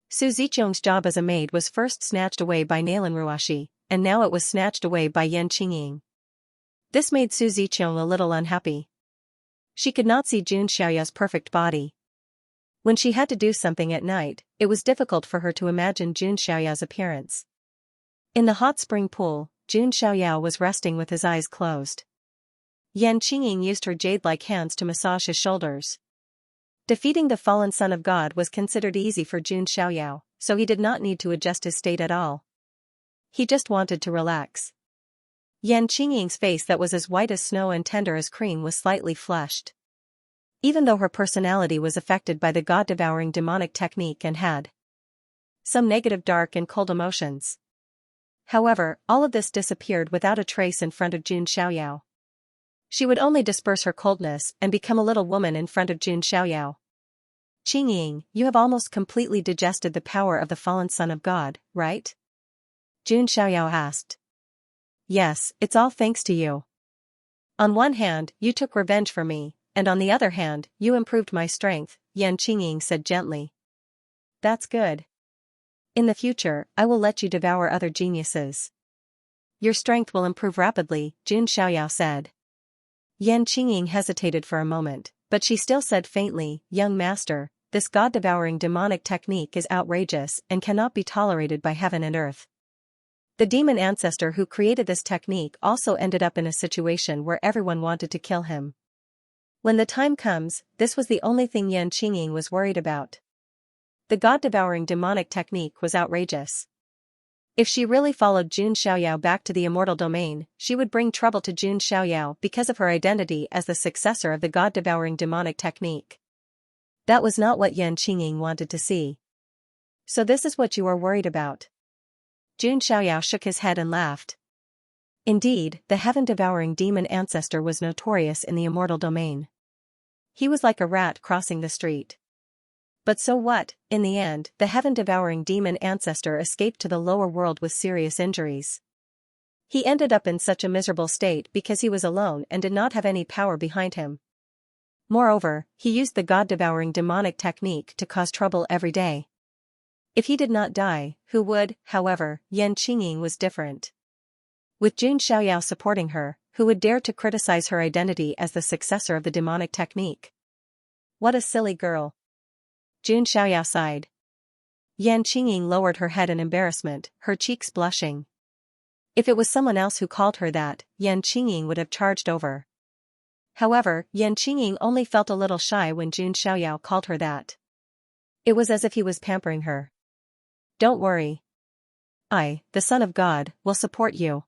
Su Ziqiong's job as a maid was first snatched away by Nalan Ruashi, and now it was snatched away by Yan Qingying. This made Su Ziqiong a little unhappy. She could not see Jun Xiaoyao's perfect body. When she had to do something at night, it was difficult for her to imagine Jun Xiaoyao's appearance. In the hot spring pool, Jun Xiaoyao was resting with his eyes closed. Yan Qingying used her jade-like hands to massage his shoulders. Defeating the fallen son of God was considered easy for Jun Xiaoyao, so he did not need to adjust his state at all. He just wanted to relax. Yan Qingying's face that was as white as snow and tender as cream was slightly flushed. Even though her personality was affected by the god-devouring demonic technique and had some negative dark and cold emotions. However, all of this disappeared without a trace in front of Jun Xiaoyao. She would only disperse her coldness and become a little woman in front of Jun Xiaoyao. Qingying, you have almost completely digested the power of the fallen son of God, right? Jun Xiaoyao asked. Yes, it's all thanks to you. On one hand, you took revenge for me, and on the other hand, you improved my strength, Yan Qingying said gently. That's good. In the future, I will let you devour other geniuses. Your strength will improve rapidly, Jun Xiaoyao said. Yan Qingying hesitated for a moment, but she still said faintly, Young master, this god-devouring demonic technique is outrageous and cannot be tolerated by heaven and earth. The demon ancestor who created this technique also ended up in a situation where everyone wanted to kill him. When the time comes, this was the only thing Yan Qingying was worried about. The god-devouring demonic technique was outrageous. If she really followed Jun Xiaoyao back to the immortal domain, she would bring trouble to Jun Xiaoyao because of her identity as the successor of the god-devouring demonic technique. That was not what Yan Qingying wanted to see. So this is what you are worried about. Jun Xiaoyao shook his head and laughed. Indeed, the heaven-devouring demon ancestor was notorious in the immortal domain. He was like a rat crossing the street. But so what, in the end, the heaven-devouring demon ancestor escaped to the lower world with serious injuries. He ended up in such a miserable state because he was alone and did not have any power behind him. Moreover, he used the god-devouring demonic technique to cause trouble every day. If he did not die, who would? However, Yan Qingying was different. With Jun Xiaoyao supporting her, who would dare to criticize her identity as the successor of the demonic technique? What a silly girl. Jun Xiaoyao sighed. Yan Qingying lowered her head in embarrassment, her cheeks blushing. If it was someone else who called her that, Yan Qingying would have charged over. However, Yan Qingying only felt a little shy when Jun Xiaoyao called her that. It was as if he was pampering her. Don't worry. I, the Son of God, will support you.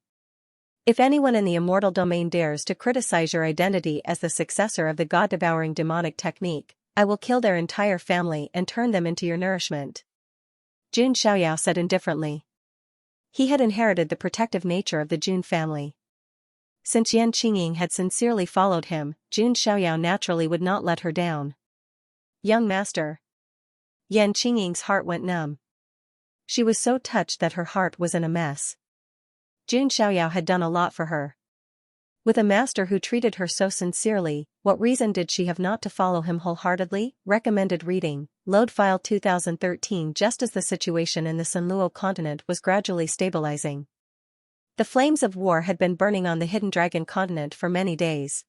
If anyone in the immortal domain dares to criticize your identity as the successor of the god-devouring demonic technique, I will kill their entire family and turn them into your nourishment. Jun Xiaoyao said indifferently. He had inherited the protective nature of the Jun family. Since Yan Qingying had sincerely followed him, Jun Xiaoyao naturally would not let her down. Young master. Yan Qingying's heart went numb. She was so touched that her heart was in a mess. Jun Xiaoyao had done a lot for her. With a master who treated her so sincerely, what reason did she have not to follow him wholeheartedly? Recommended reading, load file 2013. Just as the situation in the Sunluo continent was gradually stabilizing. The flames of war had been burning on the Hidden Dragon continent for many days.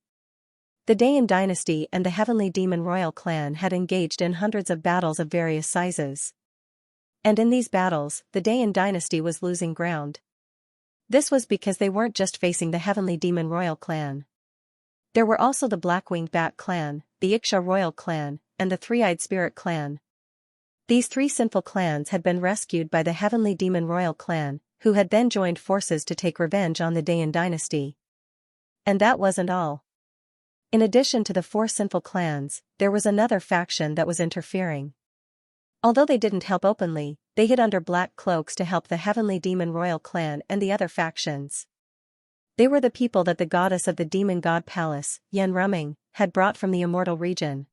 The Dayan dynasty and the Heavenly Demon Royal clan had engaged in hundreds of battles of various sizes. And in these battles, the Dayan dynasty was losing ground. This was because they weren't just facing the Heavenly Demon Royal clan. There were also the Black-Winged Bat clan, the Xianxia Royal clan, and the Three-Eyed Spirit clan. These three sinful clans had been rescued by the Heavenly Demon Royal clan, who had then joined forces to take revenge on the Dayan dynasty. And that wasn't all. In addition to the four sinful clans, there was another faction that was interfering. Although they didn't help openly, they hid under black cloaks to help the Heavenly Demon Royal clan and the other factions. They were the people that the goddess of the demon god palace, Yan Ruming, had brought from the immortal region.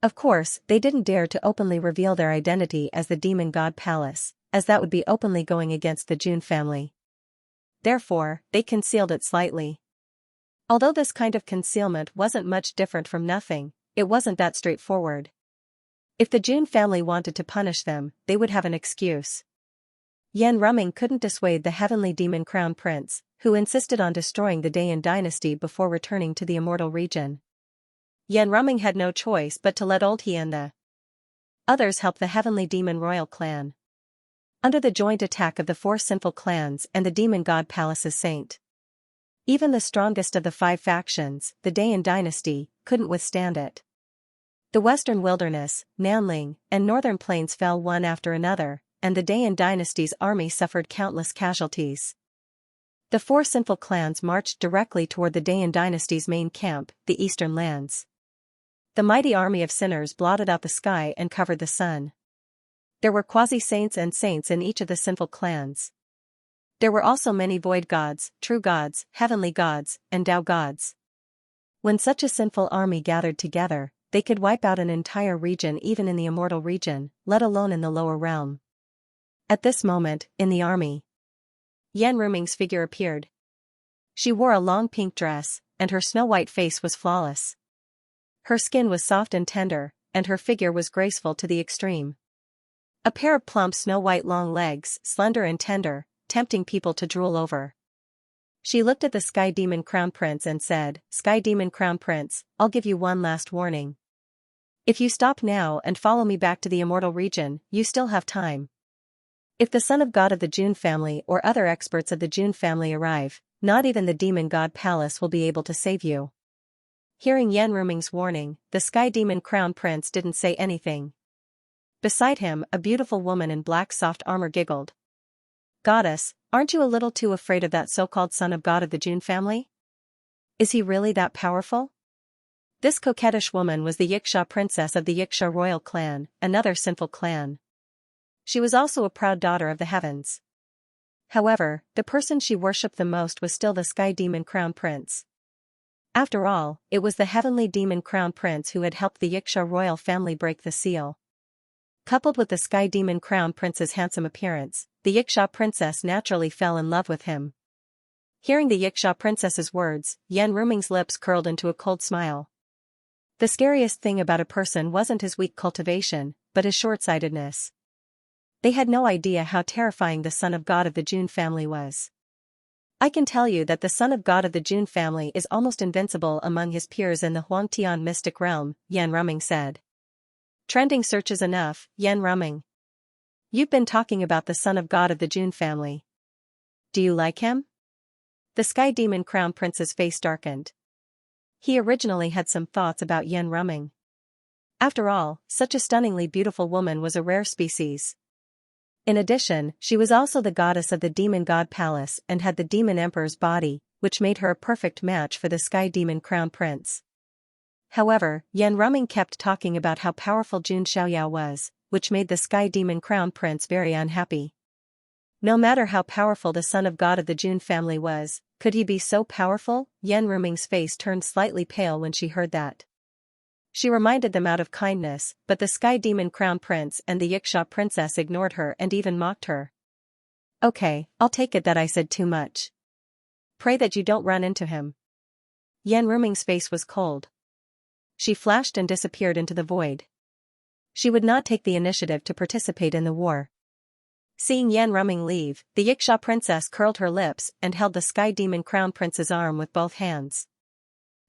Of course, they didn't dare to openly reveal their identity as the demon god palace, as that would be openly going against the Jun family. Therefore, they concealed it slightly. Although this kind of concealment wasn't much different from nothing, it wasn't that straightforward. If the Jun family wanted to punish them, they would have an excuse. Yan Ruming couldn't dissuade the heavenly demon crown prince, who insisted on destroying the Dayan dynasty before returning to the immortal region. Yan Ruming had no choice but to let old He and the others help the heavenly demon royal clan. Under the joint attack of the 4 sinful clans and the demon god palace's saint. Even the strongest of the 5 factions, the Dayan dynasty, couldn't withstand it. The western wilderness, Nanling, and northern plains fell one after another, and the Dayan dynasty's army suffered countless casualties. The 4 sinful clans marched directly toward the Dayan dynasty's main camp, the eastern lands. The mighty army of sinners blotted out the sky and covered the sun. There were quasi-saints and saints in each of the sinful clans. There were also many void gods, true gods, heavenly gods, and Tao gods. When such a sinful army gathered together, they could wipe out an entire region even in the immortal region, let alone in the lower realm. At this moment, in the army, Yan Ruming's figure appeared. She wore a long pink dress, and her snow-white face was flawless. Her skin was soft and tender, and her figure was graceful to the extreme. A pair of plump snow-white long legs, slender and tender, tempting people to drool over. She looked at the Sky Demon Crown Prince and said, "Sky Demon Crown Prince, I'll give you one last warning. If you stop now and follow me back to the immortal region, you still have time. If the son of God of the Jun family or other experts of the Jun family arrive, not even the demon god palace will be able to save you." Hearing Yan Ruming's warning, the Sky Demon Crown Prince didn't say anything. Beside him, a beautiful woman in black soft armor giggled. "Goddess, aren't you a little too afraid of that so-called son of God of the Jun family? Is he really that powerful?" This coquettish woman was the Xianxia princess of the Xianxia royal clan, another sinful clan. She was also a proud daughter of the heavens. However, the person she worshipped the most was still the Sky Demon Crown Prince. After all, it was the heavenly demon crown prince who had helped the Xianxia royal family break the seal. Coupled with the Sky Demon Crown Prince's handsome appearance, the Xianxia princess naturally fell in love with him. Hearing the Xianxia princess's words, Yan Ruming's lips curled into a cold smile. The scariest thing about a person wasn't his weak cultivation, but his short-sightedness. They had no idea how terrifying the son of God of the Jun family was. "I can tell you that the son of God of the Jun family is almost invincible among his peers in the Huangtian mystic realm," Yan Ruming said. "Trending searches enough, Yan Ruming. You've been talking about the son of God of the Jun family. Do you like him?" The Sky Demon Crown Prince's face darkened. He originally had some thoughts about Yan Ruming. After all, such a stunningly beautiful woman was a rare species. In addition, she was also the goddess of the demon god palace and had the demon emperor's body, which made her a perfect match for the Sky Demon Crown Prince. However, Yan Ruming kept talking about how powerful Jun Xiaoyao was, which made the Sky Demon Crown Prince very unhappy. No matter how powerful the son of God of the Jun family was, could he be so powerful? Yan Ruming's face turned slightly pale when she heard that. She reminded them out of kindness, but the Sky Demon Crown Prince and the Xianxia princess ignored her and even mocked her. "Okay, I'll take it that I said too much. Pray that you don't run into him." Yan Ruming's face was cold. She flashed and disappeared into the void. She would not take the initiative to participate in the war. Seeing Yan Ruming leave, the Xianxia princess curled her lips and held the Sky Demon Crown Prince's arm with both hands.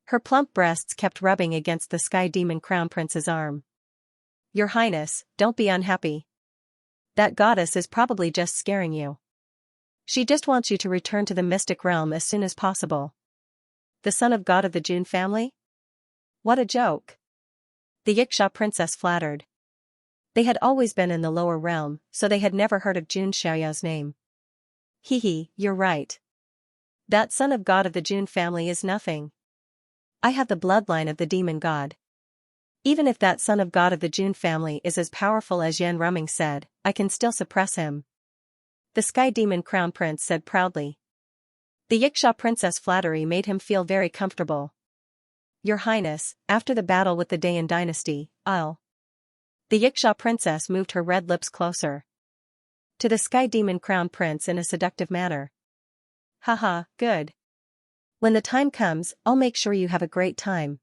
Her plump breasts kept rubbing against the Sky Demon Crown Prince's arm. "Your Highness, don't be unhappy. That goddess is probably just scaring you. She just wants you to return to the mystic realm as soon as possible." The son of God of the Jun family? What a joke. The Xianxia princess flattered. They had always been in the lower realm, so they had never heard of Jun Xiaoyao's name. "Hee, you're right. That son of God of the Jun family is nothing. I have the bloodline of the demon god. Even if that son of God of the Jun family is as powerful as Yan Ruming said, I can still suppress him," the Sky Demon Crown Prince said proudly. The Xianxia princess flattery made him feel very comfortable. Your Highness, after the battle with the Dayan dynasty, The Yiksha princess moved her red lips closer to the Sky Demon Crown Prince in a seductive manner. Haha, good. When the time comes, I'll make sure you have a great time.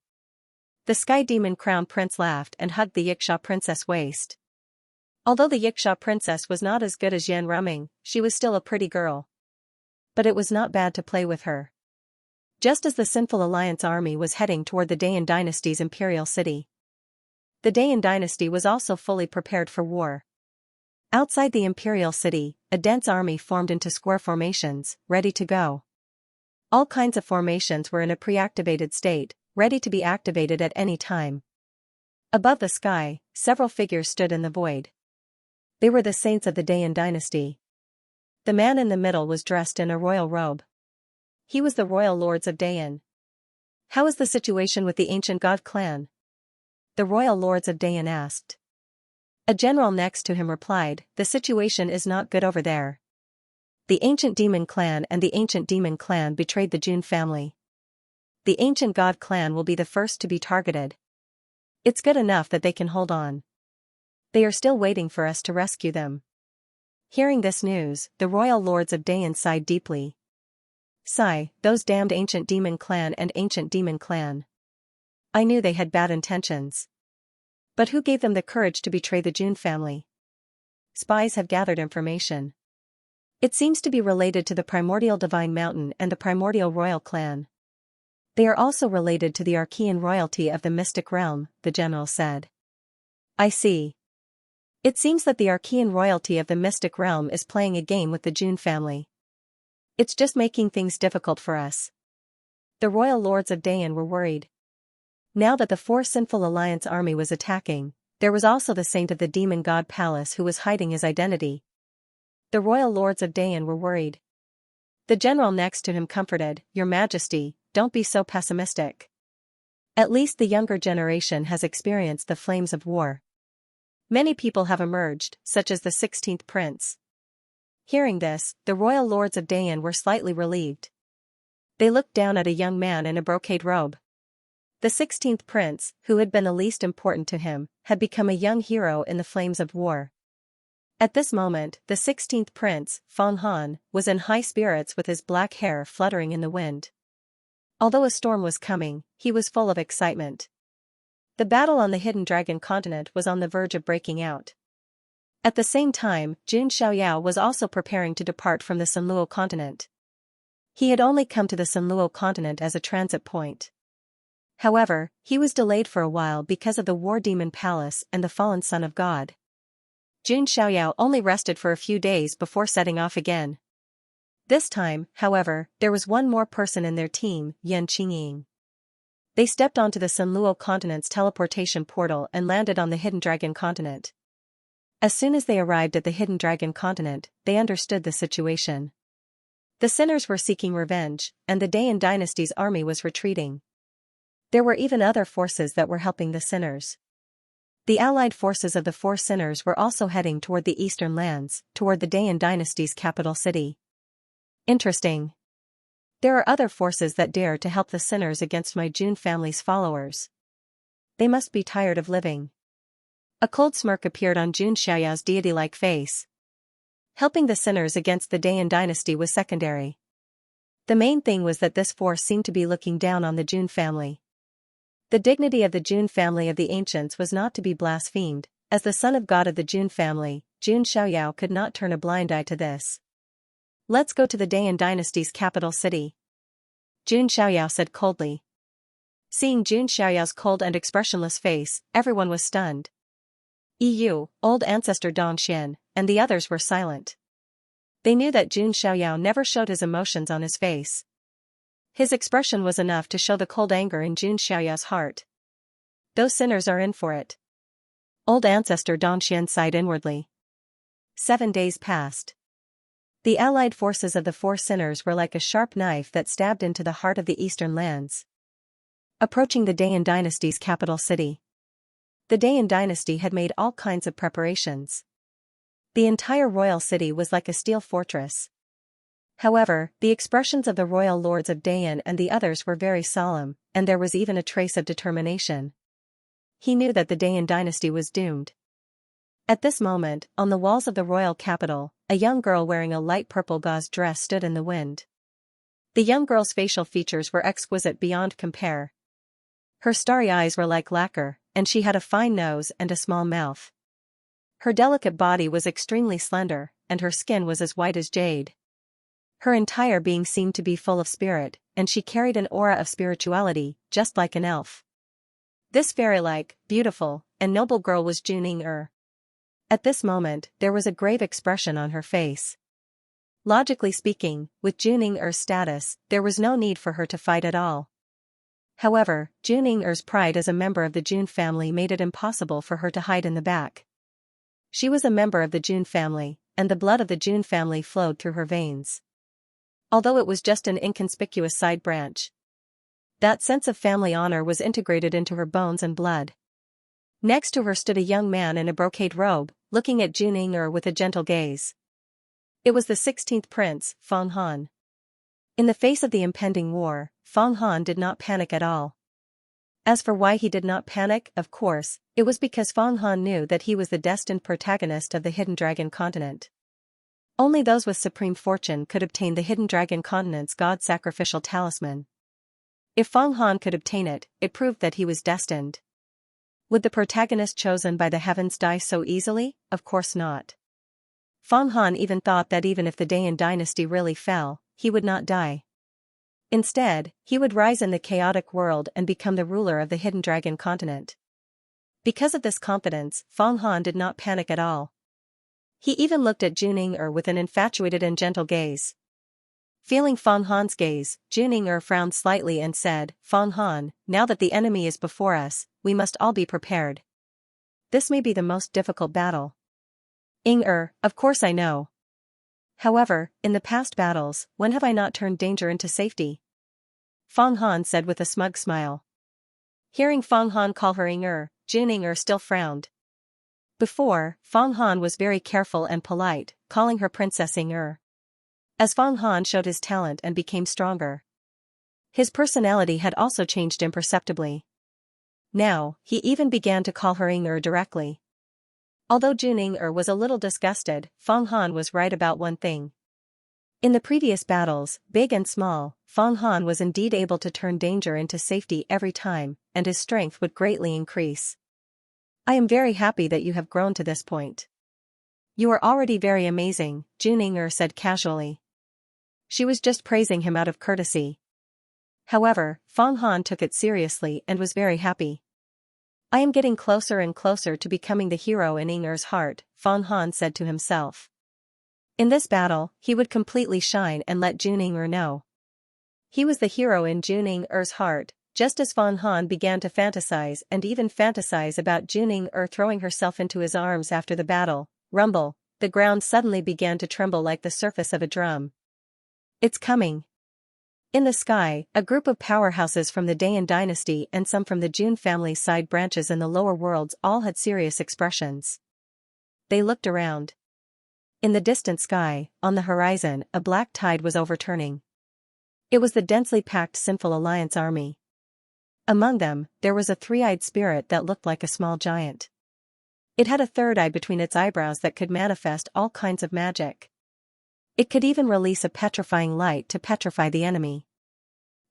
The Sky Demon Crown Prince laughed and hugged the Yiksha princess waist. Although the Yiksha princess was not as good as Yan Ruming, she was still a pretty girl. But it was not bad to play with her. Just as the Sinful Alliance army was heading toward the Dayan dynasty's imperial city, the Dayan dynasty was also fully prepared for war. Outside the imperial city, a dense army formed into square formations, ready to go. All kinds of formations were in a pre-activated state, ready to be activated at any time. Above the sky, several figures stood in the void. They were the saints of the Dayan dynasty. The man in the middle was dressed in a royal robe. He was the royal lords of Dayan. How is the situation with the ancient god clan? The royal lords of Dayan asked. A general next to him replied, the situation is not good over there. The ancient demon clan and the ancient demon clan betrayed the Jun family. The ancient god clan will be the first to be targeted. It's good enough that they can hold on. They are still waiting for us to rescue them. Hearing this news, the royal lords of Dayan sighed deeply. Sigh, those damned ancient demon clan and ancient demon clan. I knew they had bad intentions. But who gave them the courage to betray the Jun family? Spies have gathered information. It seems to be related to the primordial divine mountain and the primordial royal clan. They are also related to the Archean royalty of the mystic realm, the general said. I see. It seems that the Archean royalty of the mystic realm is playing a game with the Jun family. It's just making things difficult for us. The royal lords of Dayan were worried. Now that the four Sinful Alliance army was attacking, there was also the saint of the demon god palace who was hiding his identity. The royal lords of Dayan were worried. The general next to him comforted, Your Majesty, don't be so pessimistic. At least the younger generation has experienced the flames of war. Many people have emerged, such as the 16th prince. Hearing this, the royal lords of Dayan were slightly relieved. They looked down at a young man in a brocade robe. The 16th prince, who had been the least important to him, had become a young hero in the flames of war. At this moment, the 16th prince, Fang Han, was in high spirits with his black hair fluttering in the wind. Although a storm was coming, he was full of excitement. The battle on the Hidden Dragon continent was on the verge of breaking out. At the same time, Jun Xiaoyao was also preparing to depart from the Sunluo continent. He had only come to the Sunluo continent as a transit point. However, he was delayed for a while because of the War Demon Palace and the fallen Son of God. Jun Xiaoyao only rested for a few days before setting off again. This time, however, there was one more person in their team, Yan Qingying. They stepped onto the Sunluo continent's teleportation portal and landed on the Hidden Dragon continent. As soon as they arrived at the Hidden Dragon continent, they understood the situation. The sinners were seeking revenge, and the Dayan dynasty's army was retreating. There were even other forces that were helping the sinners. The allied forces of the four sinners were also heading toward the eastern lands, toward the Dayan dynasty's capital city. Interesting. There are other forces that dare to help the sinners against my Jun family's followers. They must be tired of living. A cold smirk appeared on Jun Xiaoyao's deity-like face. Helping the sinners against the Dayan dynasty was secondary. The main thing was that this force seemed to be looking down on the Jun family. The dignity of the Jun family of the ancients was not to be blasphemed. As the son of God of the Jun family, Jun Xiaoyao could not turn a blind eye to this. Let's go to the Dayan dynasty's capital city. Jun Xiaoyao said coldly. Seeing Jun Xiaoyao's cold and expressionless face, everyone was stunned. Old ancestor Dongxian, and the others were silent. They knew that Jun Xiaoyao never showed his emotions on his face. His expression was enough to show the cold anger in Jun Xiaoyao's heart. Those sinners are in for it. Old ancestor Dongxian sighed inwardly. 7 days passed. The allied forces of the four sinners were like a sharp knife that stabbed into the heart of the eastern lands. Approaching the Dayan dynasty's capital city. The Dayan dynasty had made all kinds of preparations. The entire royal city was like a steel fortress. However, the expressions of the royal lords of Dayan and the others were very solemn, and there was even a trace of determination. He knew that the Dayan dynasty was doomed. At this moment, on the walls of the royal capital, a young girl wearing a light purple gauze dress stood in the wind. The young girl's facial features were exquisite beyond compare. Her starry eyes were like lacquer, and she had a fine nose and a small mouth. Her delicate body was extremely slender, and her skin was as white as jade. Her entire being seemed to be full of spirit, and she carried an aura of spirituality, just like an elf. This fairy-like, beautiful, and noble girl was Juning. At this moment, there was a grave expression on her face. Logically speaking, with Juning-er's status, there was no need for her to fight at all. However, Juning-er's pride as a member of the Jun family made it impossible for her to hide in the back. She was a member of the Jun family, and the blood of the Jun family flowed through her veins. Although it was just an inconspicuous side branch, that sense of family honor was integrated into her bones and blood. Next to her stood a young man in a brocade robe, looking at Juning with a gentle gaze. It was the 16th prince, Feng Han. In the face of the impending war, Feng Han did not panic at all. As for why he did not panic, of course, it was because Feng Han knew that he was the destined protagonist of the Hidden Dragon Continent. Only those with supreme fortune could obtain the Hidden Dragon Continent's god sacrificial talisman. If Feng Han could obtain it, it proved that he was destined. Would the protagonist chosen by the heavens die so easily? Of course not. Feng Han even thought that even if the Dayan dynasty really fell, he would not die. Instead, he would rise in the chaotic world and become the ruler of the Hidden Dragon Continent. Because of this confidence, Feng Han did not panic at all. He even looked at Juning with an infatuated and gentle gaze. Feeling Feng Han's gaze, Juning frowned slightly and said, "Feng Han, now that the enemy is before us, we must all be prepared. This may be the most difficult battle." Of course I know. However, in the past battles, when have I not turned danger into safety?" Feng Han said with a smug smile. Hearing Feng Han call her Juning still frowned. Before, Feng Han was very careful and polite, calling her Princess As Feng Han showed his talent and became stronger, his personality had also changed imperceptibly. Now, he even began to call her directly. Although Juning was a little disgusted, Feng Han was right about one thing. In the previous battles, big and small, Feng Han was indeed able to turn danger into safety every time, and his strength would greatly increase. "I am very happy that you have grown to this point. You are already very amazing," Juning said casually. She was just praising him out of courtesy. However, Feng Han took it seriously and was very happy. "I am getting closer and closer to becoming the hero in Ing'er's heart," Feng Han said to himself. In this battle, he would completely shine and let Juning know. He was the hero in Juning-er's heart, just as Feng Han began to fantasize and even fantasize about Juning throwing herself into his arms after the battle. Rumble, the ground suddenly began to tremble like the surface of a drum. "It's coming." In the sky, a group of powerhouses from the Dayan dynasty and some from the Jun family's side branches in the lower worlds all had serious expressions. They looked around. In the distant sky, on the horizon, a black tide was overturning. It was the densely packed Sinful Alliance army. Among them, there was a three-eyed spirit that looked like a small giant. It had a third eye between its eyebrows that could manifest all kinds of magic. It could even release a petrifying light to petrify the enemy.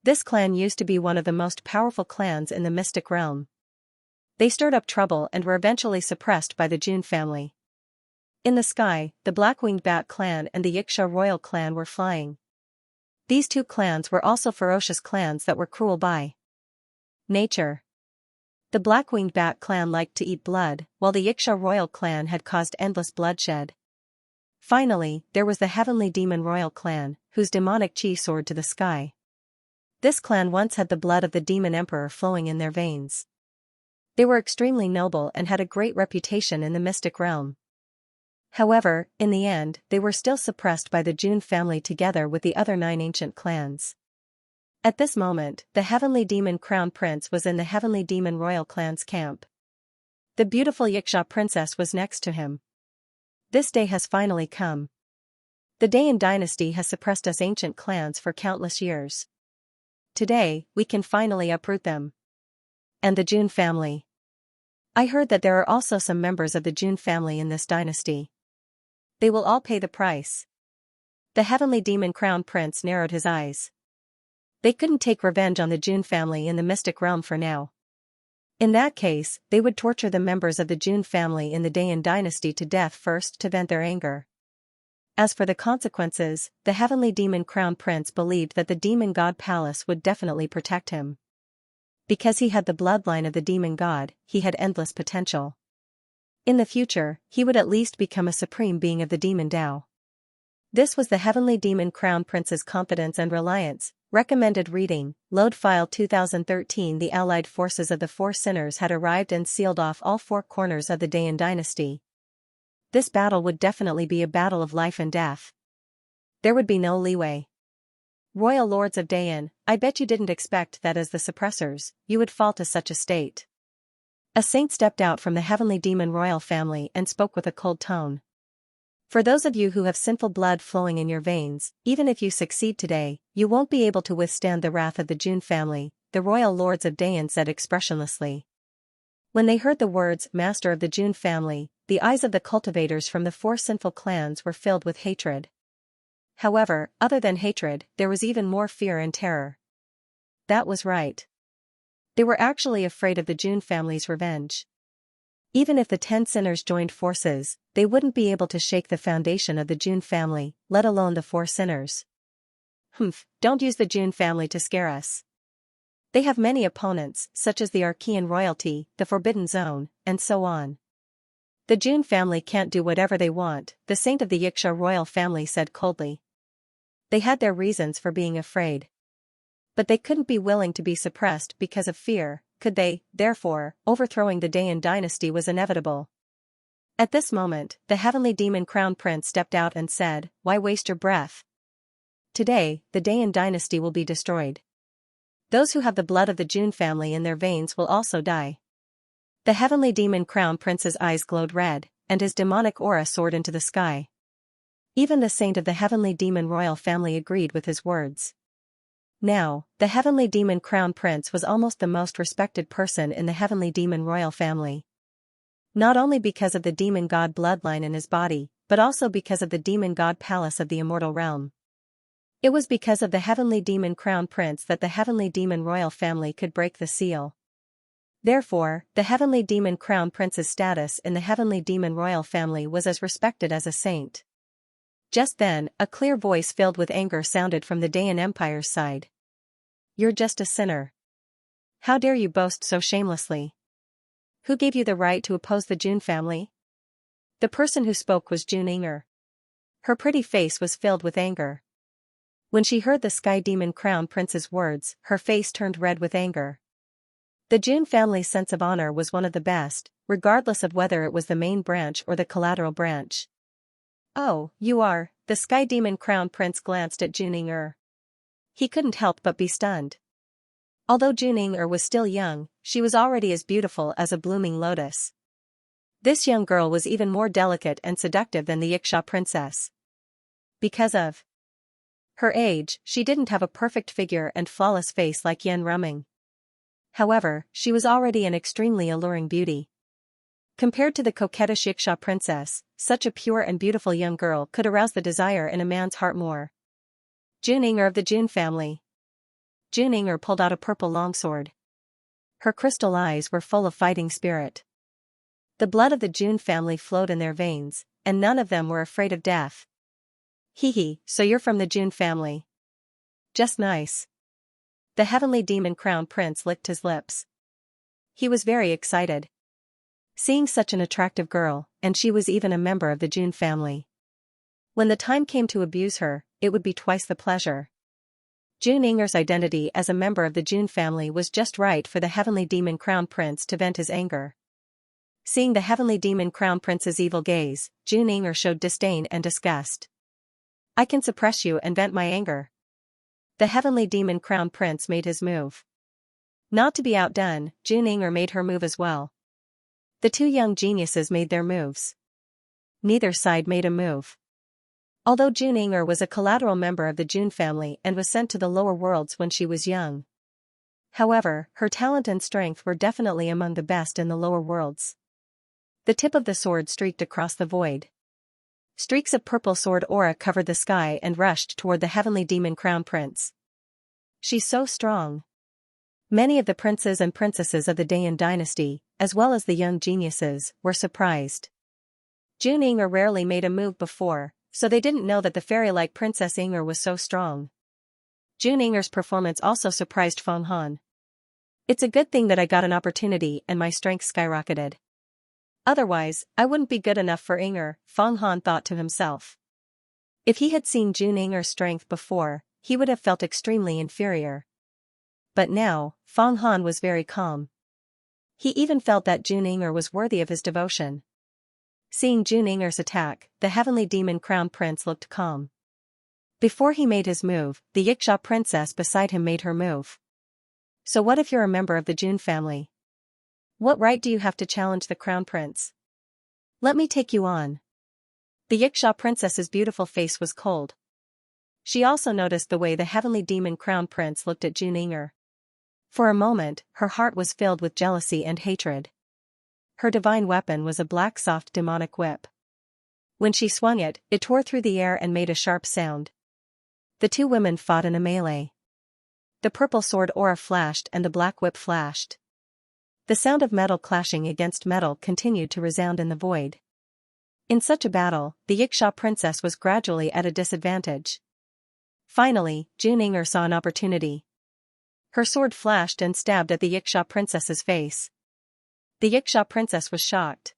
This clan used to be one of the most powerful clans in the mystic realm. They stirred up trouble and were eventually suppressed by the Jun family. In the sky, the Black-Winged Bat clan and the Xianxia royal clan were flying. These two clans were also ferocious clans that were cruel by nature. The Black-Winged Bat clan liked to eat blood, while the Xianxia royal clan had caused endless bloodshed. Finally, there was the Heavenly Demon royal clan, whose demonic chi soared to the sky. This clan once had the blood of the demon emperor flowing in their veins. They were extremely noble and had a great reputation in the mystic realm. However, in the end, they were still suppressed by the Jun family together with the other 9 ancient clans. At this moment, the Heavenly Demon Crown Prince was in the Heavenly Demon Royal Clan's camp. The beautiful Xianxia princess was next to him. This day has finally come. The Dayan dynasty has suppressed us ancient clans for countless years. Today, we can finally uproot them. And the Jun family. I heard that there are also some members of the Jun family in this dynasty. They will all pay the price. The heavenly demon crown prince narrowed his eyes. They couldn't take revenge on the Jun family in the mystic realm for now. In that case, they would torture the members of the Jun family in the Dayan dynasty to death first to vent their anger. As for the consequences, the heavenly demon crown prince believed that the demon god palace would definitely protect him. Because he had the bloodline of the demon god, he had endless potential. In the future, he would at least become a supreme being of the demon Tao. This was the heavenly demon crown prince's confidence and reliance. Recommended reading, Load File 2013. The allied forces of the Four Sinners had arrived and sealed off all four corners of the Dayan dynasty. This battle would definitely be a battle of life and death. There would be no leeway. Royal Lords of Dayan, I bet you didn't expect that as the suppressors, you would fall to such a state. A saint stepped out from the heavenly demon royal family and spoke with a cold tone. For those of you who have sinful blood flowing in your veins, even if you succeed today, you won't be able to withstand the wrath of the Jun family, the royal lords of Dayan said expressionlessly. When they heard the words, Master of the Jun family, the eyes of the cultivators from the four sinful clans were filled with hatred. However, other than hatred, there was even more fear and terror. That was right. They were actually afraid of the Jun family's revenge. Even if the 10 sinners joined forces, they wouldn't be able to shake the foundation of the Jun family, let alone the 4 sinners. Don't use the Jun family to scare us. They have many opponents, such as the Archean royalty, the Forbidden Zone, and so on. The Jun family can't do whatever they want, the saint of the Xianxia royal family said coldly. They had their reasons for being afraid. But they couldn't be willing to be suppressed because of fear, could they? Therefore, overthrowing the Dayan dynasty was inevitable. At this moment, the heavenly demon crown prince stepped out and said, Why waste your breath? Today, the Dayan dynasty will be destroyed. Those who have the blood of the Jun family in their veins will also die. The heavenly demon crown prince's eyes glowed red, and his demonic aura soared into the sky. Even the saint of the heavenly demon royal family agreed with his words. Now, the heavenly demon crown prince was almost the most respected person in the heavenly demon royal family. Not only because of the demon god bloodline in his body, but also because of the demon god palace of the immortal realm. It was because of the heavenly demon crown prince that the heavenly demon royal family could break the seal. Therefore, the heavenly demon crown prince's status in the heavenly demon royal family was as respected as a saint. Just then, a clear voice filled with anger sounded from the Dayan Empire's side. You're just a sinner. How dare you boast so shamelessly? Who gave you the right to oppose the Jun family? The person who spoke was Xianxia. Her pretty face was filled with anger. When she heard the Sky Demon Crown Prince's words, her face turned red with anger. The Jun family's sense of honor was one of the best, regardless of whether it was the main branch or the collateral branch. Oh, you are, the Sky Demon Crown Prince glanced at Xianxia. He couldn't help but be stunned. Although Xianxia was still young, she was already as beautiful as a blooming lotus. This young girl was even more delicate and seductive than the Xianxia princess. Because of her age, she didn't have a perfect figure and flawless face like Yan Ruming. However, she was already an extremely alluring beauty. Compared to the coquettish Xianxia princess, such a pure and beautiful young girl could arouse the desire in a man's heart more. Xianxia of the Jun family. Xianxia pulled out a purple longsword. Her crystal eyes were full of fighting spirit. The blood of the Jun family flowed in their veins, and none of them were afraid of death. Hee, so you're from the Jun family. Just nice. The heavenly demon crown prince licked his lips. He was very excited. Seeing such an attractive girl, and she was even a member of the Jun family. When the time came to abuse her, it would be twice the pleasure. Xianxia's identity as a member of the Jun family was just right for the heavenly demon crown prince to vent his anger. Seeing the heavenly demon crown prince's evil gaze, Xianxia showed disdain and disgust. I can suppress you and vent my anger. The heavenly demon crown prince made his move. Not to be outdone, Xianxia made her move as well. The two young geniuses made their moves. Neither side made a move. Although Juninger was a collateral member of the Jun family and was sent to the lower worlds when she was young. However, her talent and strength were definitely among the best in the lower worlds. The tip of the sword streaked across the void. Streaks of purple sword aura covered the sky and rushed toward the heavenly demon crown prince. She's so strong. Many of the princes and princesses of the Dayan dynasty, as well as the young geniuses, were surprised. Jun Inger rarely made a move before, so they didn't know that the fairy-like Princess Inger was so strong. Jun Inger's performance also surprised Feng Han. It's a good thing that I got an opportunity and my strength skyrocketed. Otherwise, I wouldn't be good enough for Inger, Feng Han thought to himself. If he had seen Jun Inger's strength before, he would have felt extremely inferior. But now, Feng Han was very calm. He even felt that Jun Inger was worthy of his devotion. Seeing Jun Inger's attack, the heavenly demon crown prince looked calm. Before he made his move, the Xianxia princess beside him made her move. So what if you're a member of the Jun family? What right do you have to challenge the crown prince? Let me take you on. The Xianxia princess's beautiful face was cold. She also noticed the way the heavenly demon crown prince looked at Jun Inger. For a moment, her heart was filled with jealousy and hatred. Her divine weapon was a black soft demonic whip. When she swung it, it tore through the air and made a sharp sound. The two women fought in a melee. The purple sword aura flashed and the black whip flashed. The sound of metal clashing against metal continued to resound in the void. In such a battle, the Xianxia princess was gradually at a disadvantage. Finally, Jun Inger saw an opportunity. Her sword flashed and stabbed at the Xianxia princess's face. The Xianxia princess was shocked.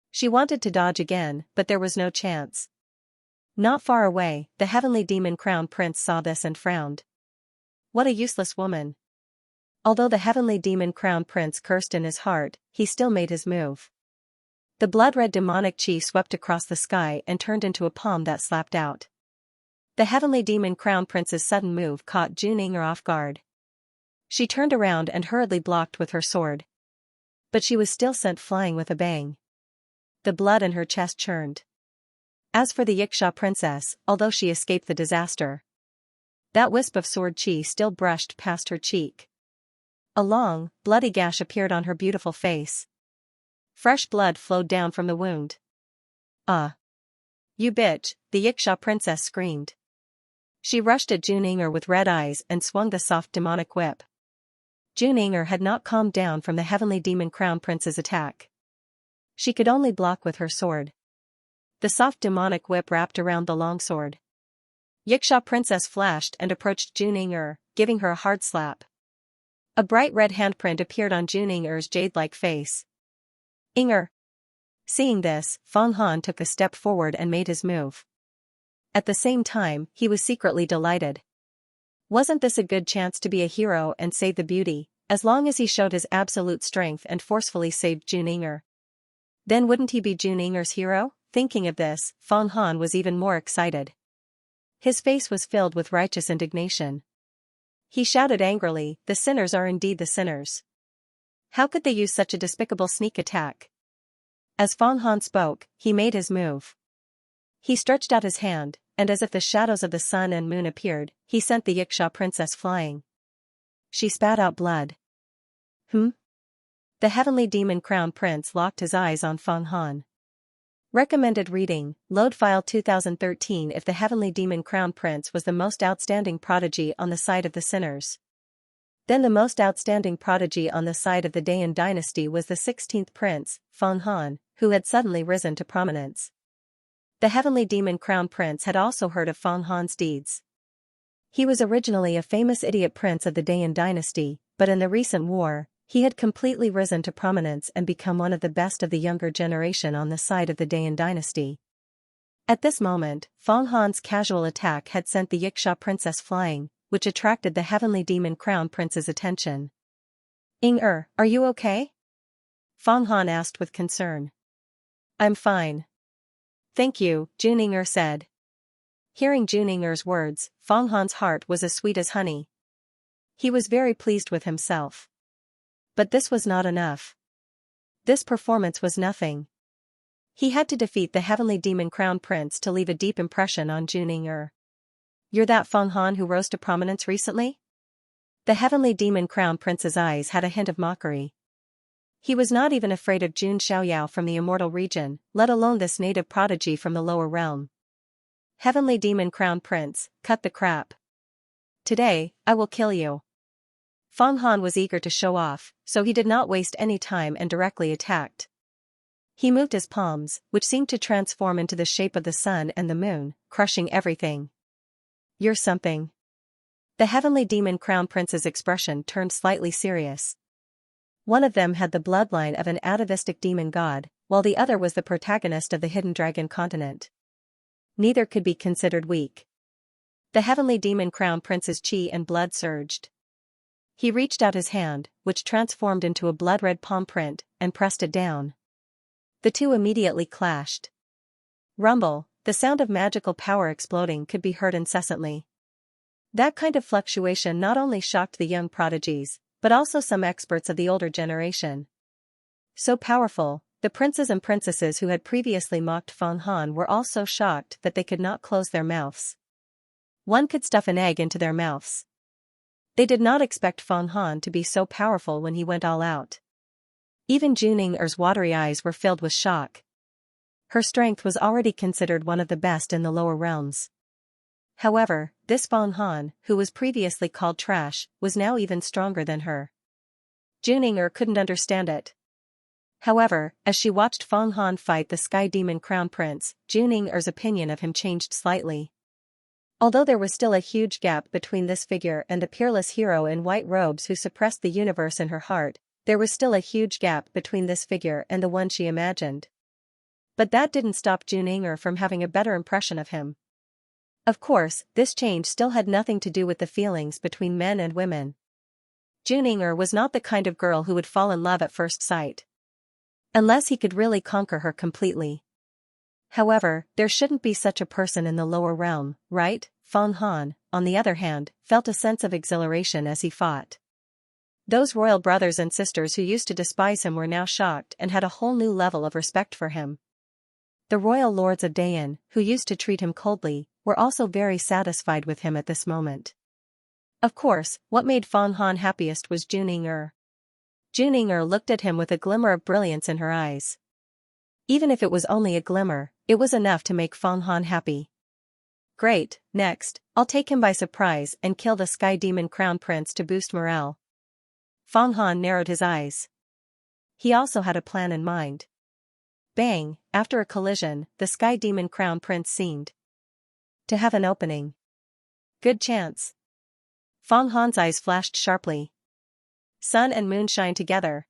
She wanted to dodge again, but there was no chance. Not far away, the heavenly demon crown prince saw this and frowned. What a useless woman. Although the heavenly demon crown prince cursed in his heart, he still made his move. The blood-red demonic chi swept across the sky and turned into a palm that slapped out. The heavenly demon crown prince's sudden move caught Jun Inger off guard. She turned around and hurriedly blocked with her sword. But she was still sent flying with a bang. The blood in her chest churned. As for the Xianxia princess, although she escaped the disaster, that wisp of sword chi still brushed past her cheek. A long, bloody gash appeared on her beautiful face. Fresh blood flowed down from the wound. "Ah! You bitch," the Xianxia princess screamed. She rushed at Jun Inger with red eyes and swung the soft demonic whip. Jun Inger had not calmed down from the heavenly demon crown prince's attack. She could only block with her sword. The soft demonic whip wrapped around the long sword. Xianxia princess flashed and approached Jun Inger, giving her a hard slap. A bright red handprint appeared on Jun Inger's jade-like face. Inger. Seeing this, Feng Han took a step forward and made his move. At the same time, he was secretly delighted. Wasn't this a good chance to be a hero and save the beauty, as long as he showed his absolute strength and forcefully saved Jun Inger? Then wouldn't he be Jun Inger's hero? Thinking of this, Feng Han was even more excited. His face was filled with righteous indignation. He shouted angrily, "The sinners are indeed the sinners. How could they use such a despicable sneak attack?" As Feng Han spoke, he made his move. He stretched out his hand, and as if the shadows of the sun and moon appeared, he sent the Xianxia princess flying. She spat out blood. The heavenly demon crown prince locked his eyes on Feng Han. Recommended reading, Load File 2013. If the heavenly demon crown prince was the most outstanding prodigy on the side of the sinners, then the most outstanding prodigy on the side of the Dayan dynasty was the 16th prince, Feng Han, who had suddenly risen to prominence. The heavenly demon crown prince had also heard of Feng Han's deeds. He was originally a famous idiot prince of the Dayan dynasty, but in the recent war, he had completely risen to prominence and become one of the best of the younger generation on the side of the Dayan dynasty. At this moment, Feng Han's casual attack had sent the Xianxia princess flying, which attracted the heavenly demon crown prince's attention. "Inger, are you okay?" Feng Han asked with concern. "I'm fine. Thank you," Jun Inger said. Hearing Jun Inger's words, Feng Han's heart was as sweet as honey. He was very pleased with himself. But this was not enough. This performance was nothing. He had to defeat the heavenly demon crown prince to leave a deep impression on Juning. You're that Feng Han who rose to prominence recently? The heavenly demon crown prince's eyes had a hint of mockery. He was not even afraid of Jun Xiaoyao from the immortal region, let alone this native prodigy from the lower realm. Heavenly demon crown prince, cut the crap. Today, I will kill you. Feng Han was eager to show off, so he did not waste any time and directly attacked. He moved his palms, which seemed to transform into the shape of the sun and the moon, crushing everything. You're something. The heavenly demon crown prince's expression turned slightly serious. One of them had the bloodline of an atavistic demon god, while the other was the protagonist of the hidden dragon continent. Neither could be considered weak. The heavenly demon crown prince's chi and blood surged. He reached out his hand, which transformed into a blood-red palm print, and pressed it down. The two immediately clashed. Rumble, the sound of magical power exploding could be heard incessantly. That kind of fluctuation not only shocked the young prodigies, but also some experts of the older generation. So powerful, the princes and princesses who had previously mocked Feng Han were all so shocked that they could not close their mouths. One could stuff an egg into their mouths. They did not expect Feng Han to be so powerful when he went all out. Even Juning-er's watery eyes were filled with shock. Her strength was already considered one of the best in the lower realms. However, this Feng Han, who was previously called trash, was now even stronger than her. Juning-er couldn't understand it. However, as she watched Feng Han fight the Sky Demon Crown Prince, Juning-er's opinion of him changed slightly. Although there was still a huge gap between this figure and the peerless hero in white robes who suppressed the universe in her heart, there was still a huge gap between this figure and the one she imagined. But that didn't stop Juning-er from having a better impression of him. Of course, this change still had nothing to do with the feelings between men and women. Juning-er was not the kind of girl who would fall in love at first sight. Unless he could really conquer her completely. However, there shouldn't be such a person in the lower realm, right? Feng Han, on the other hand, felt a sense of exhilaration as he fought. Those royal brothers and sisters who used to despise him were now shocked and had a whole new level of respect for him. The royal lords of Dayan, who used to treat him coldly, were also very satisfied with him at this moment. Of course, what made Feng Han happiest was Juning-er. Juning-er looked at him with a glimmer of brilliance in her eyes. Even if it was only a glimmer, it was enough to make Feng Han happy. Great, next, I'll take him by surprise and kill the Sky Demon Crown Prince to boost morale. Feng Han narrowed his eyes. He also had a plan in mind. Bang, after a collision, the Sky Demon Crown Prince seemed to have an opening. Good chance. Feng Han's eyes flashed sharply. Sun and moon shine together.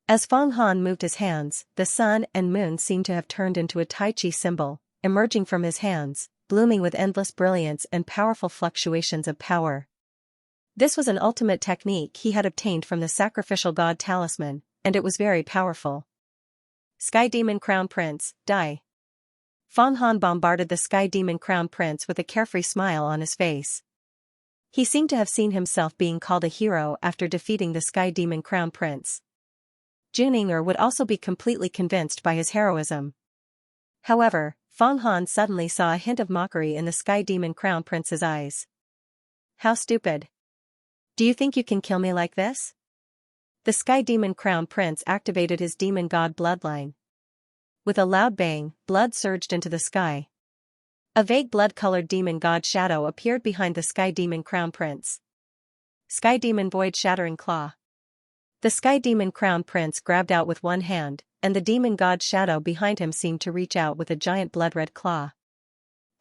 As Feng Han moved his hands, the sun and moon seemed to have turned into a Tai Chi symbol, emerging from his hands, blooming with endless brilliance and powerful fluctuations of power. This was an ultimate technique he had obtained from the sacrificial god talisman, and it was very powerful. Sky Demon Crown Prince, die. Feng Han bombarded the Sky Demon Crown Prince with a carefree smile on his face. He seemed to have seen himself being called a hero after defeating the Sky Demon Crown Prince. Juning-er would also be completely convinced by his heroism. However, Feng Han suddenly saw a hint of mockery in the Sky Demon Crown Prince's eyes. How stupid. Do you think you can kill me like this? The Sky Demon Crown Prince activated his demon god bloodline. With a loud bang, blood surged into the sky. A vague blood-colored demon god shadow appeared behind the Sky Demon Crown Prince. Sky Demon Void Shattering Claw. The Sky Demon Crown Prince grabbed out with one hand, and the demon god shadow behind him seemed to reach out with a giant blood-red claw.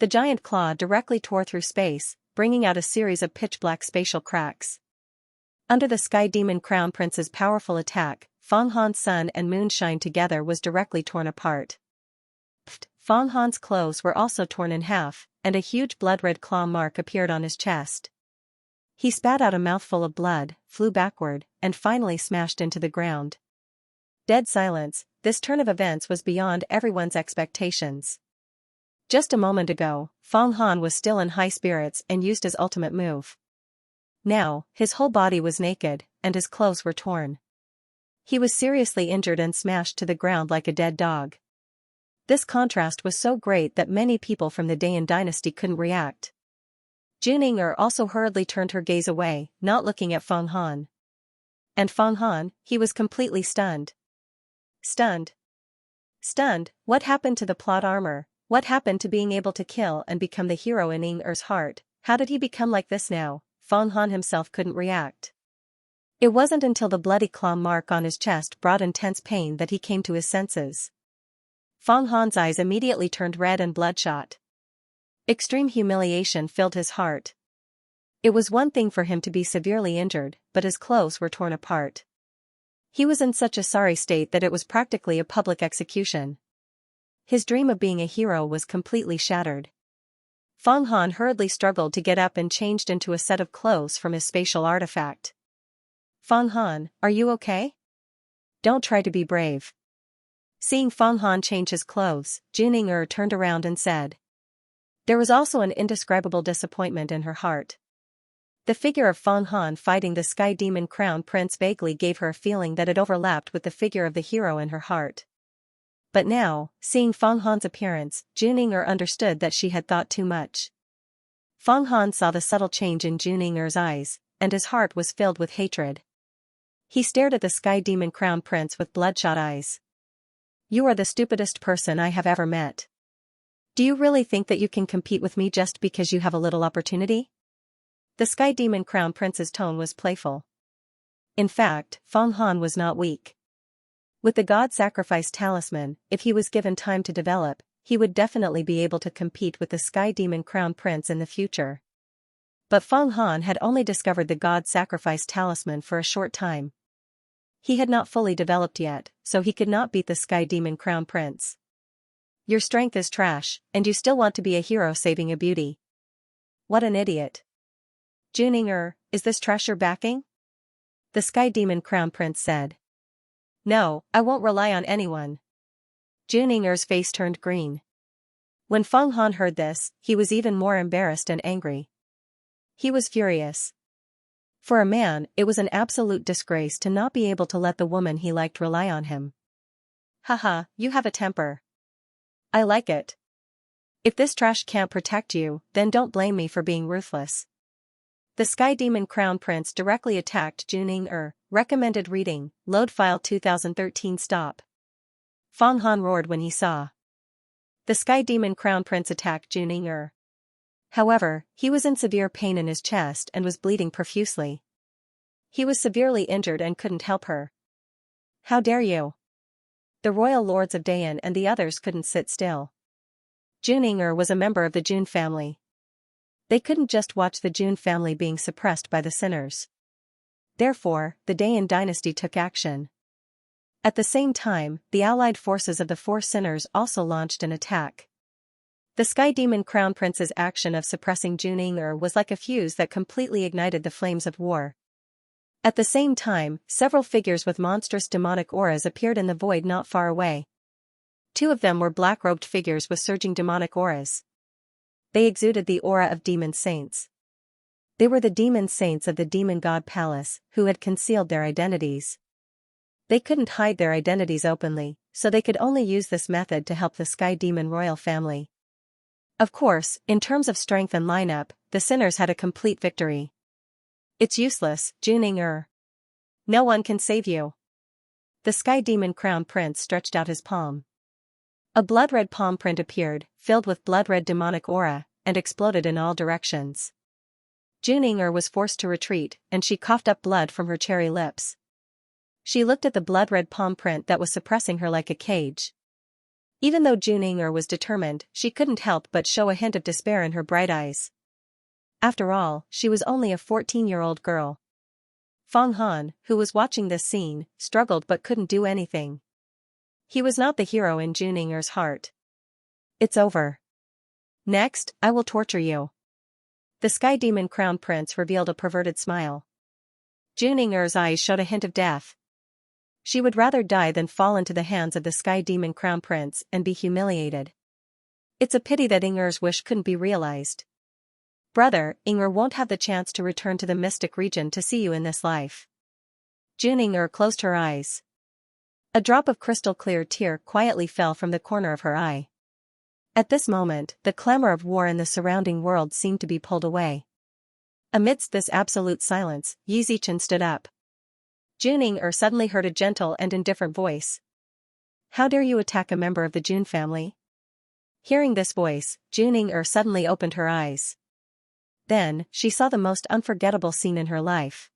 The giant claw directly tore through space, bringing out a series of pitch-black spatial cracks. Under the Sky Demon Crown Prince's powerful attack, Feng Han's sun and moon shine together was directly torn apart. Feng Han's clothes were also torn in half, and a huge blood-red claw mark appeared on his chest. He spat out a mouthful of blood, flew backward, and finally smashed into the ground. Dead silence, this turn of events was beyond everyone's expectations. Just a moment ago, Feng Han was still in high spirits and used his ultimate move. Now, his whole body was naked, and his clothes were torn. He was seriously injured and smashed to the ground like a dead dog. This contrast was so great that many people from the Dayan dynasty couldn't react. Juning also hurriedly turned her gaze away, not looking at Feng Han. And Feng Han, he was completely stunned. Stunned. Stunned, what happened to the plot armor? What happened to being able to kill and become the hero in Ying-er's heart? How did he become like this now? Feng Han himself couldn't react. It wasn't until the bloody claw mark on his chest brought intense pain that he came to his senses. Feng Han's eyes immediately turned red and bloodshot. Extreme humiliation filled his heart. It was one thing for him to be severely injured, but his clothes were torn apart. He was in such a sorry state that it was practically a public execution. His dream of being a hero was completely shattered. Feng Han hurriedly struggled to get up and changed into a set of clothes from his spatial artifact. Feng Han, are you okay? Don't try to be brave. Seeing Feng Han change his clothes, Juning turned around and said. There was also an indescribable disappointment in her heart. The figure of Feng Han fighting the Sky Demon Crown Prince vaguely gave her a feeling that it overlapped with the figure of the hero in her heart. But now, seeing Feng Han's appearance, Juning understood that she had thought too much. Feng Han saw the subtle change in Juning's eyes, and his heart was filled with hatred. He stared at the Sky Demon Crown Prince with bloodshot eyes. You are the stupidest person I have ever met. Do you really think that you can compete with me just because you have a little opportunity? The Sky Demon Crown Prince's tone was playful. In fact, Feng Han was not weak. With the God Sacrifice Talisman, if he was given time to develop, he would definitely be able to compete with the Sky Demon Crown Prince in the future. But Feng Han had only discovered the God Sacrifice Talisman for a short time. He had not fully developed yet, so he could not beat the Sky Demon Crown Prince. Your strength is trash, and you still want to be a hero saving a beauty. What an idiot. Juning, is this trash you're backing? The Sky Demon Crown Prince said. No, I won't rely on anyone. Juning's face turned green. When Feng Han heard this, he was even more embarrassed and angry. He was furious. For a man, it was an absolute disgrace to not be able to let the woman he liked rely on him. Haha, you have a temper. I like it. If this trash can't protect you, then don't blame me for being ruthless. The Sky Demon Crown Prince directly attacked Juning. Recommended reading, load file 2013 stop. Feng Han roared when he saw the Sky Demon Crown Prince attack Juning. However, he was in severe pain in his chest and was bleeding profusely. He was severely injured and couldn't help her. How dare you? The royal lords of Dayan and the others couldn't sit still. Juning was a member of the Jun family. They couldn't just watch the Jun family being suppressed by the sinners. Therefore, the Dayan dynasty took action. At the same time, the allied forces of the four sinners also launched an attack. The Sky Demon Crown Prince's action of suppressing Juning was like a fuse that completely ignited the flames of war. At the same time, several figures with monstrous demonic auras appeared in the void not far away. Two of them were black-robed figures with surging demonic auras. They exuded the aura of demon saints. They were the demon saints of the demon god palace, who had concealed their identities. They couldn't hide their identities openly, so they could only use this method to help the Sky Demon royal family. Of course, in terms of strength and lineup, the sinners had a complete victory. It's useless, Juning. No one can save you. The Sky Demon Crown Prince stretched out his palm. A blood-red palm print appeared, filled with blood-red demonic aura, and exploded in all directions. Juning was forced to retreat, and she coughed up blood from her cherry lips. She looked at the blood-red palm print that was suppressing her like a cage. Even though Juning was determined, she couldn't help but show a hint of despair in her bright eyes. After all, she was only a 14-year-old girl. Feng Han, who was watching this scene, struggled but couldn't do anything. He was not the hero in Juning's heart. It's over. Next, I will torture you. The Sky Demon Crown Prince revealed a perverted smile. Juning's eyes showed a hint of death. She would rather die than fall into the hands of the Sky Demon Crown Prince and be humiliated. It's a pity that Ing'er's wish couldn't be realized. Brother, Ing'er won't have the chance to return to the mystic region to see you in this life. Juning closed her eyes. A drop of crystal-clear tear quietly fell from the corner of her eye. At this moment, the clamor of war in the surrounding world seemed to be pulled away. Amidst this absolute silence, Yi Zichen stood up. Juning suddenly heard a gentle and indifferent voice. "How dare you attack a member of the Jun family?" Hearing this voice, Juning suddenly opened her eyes. Then, she saw the most unforgettable scene in her life.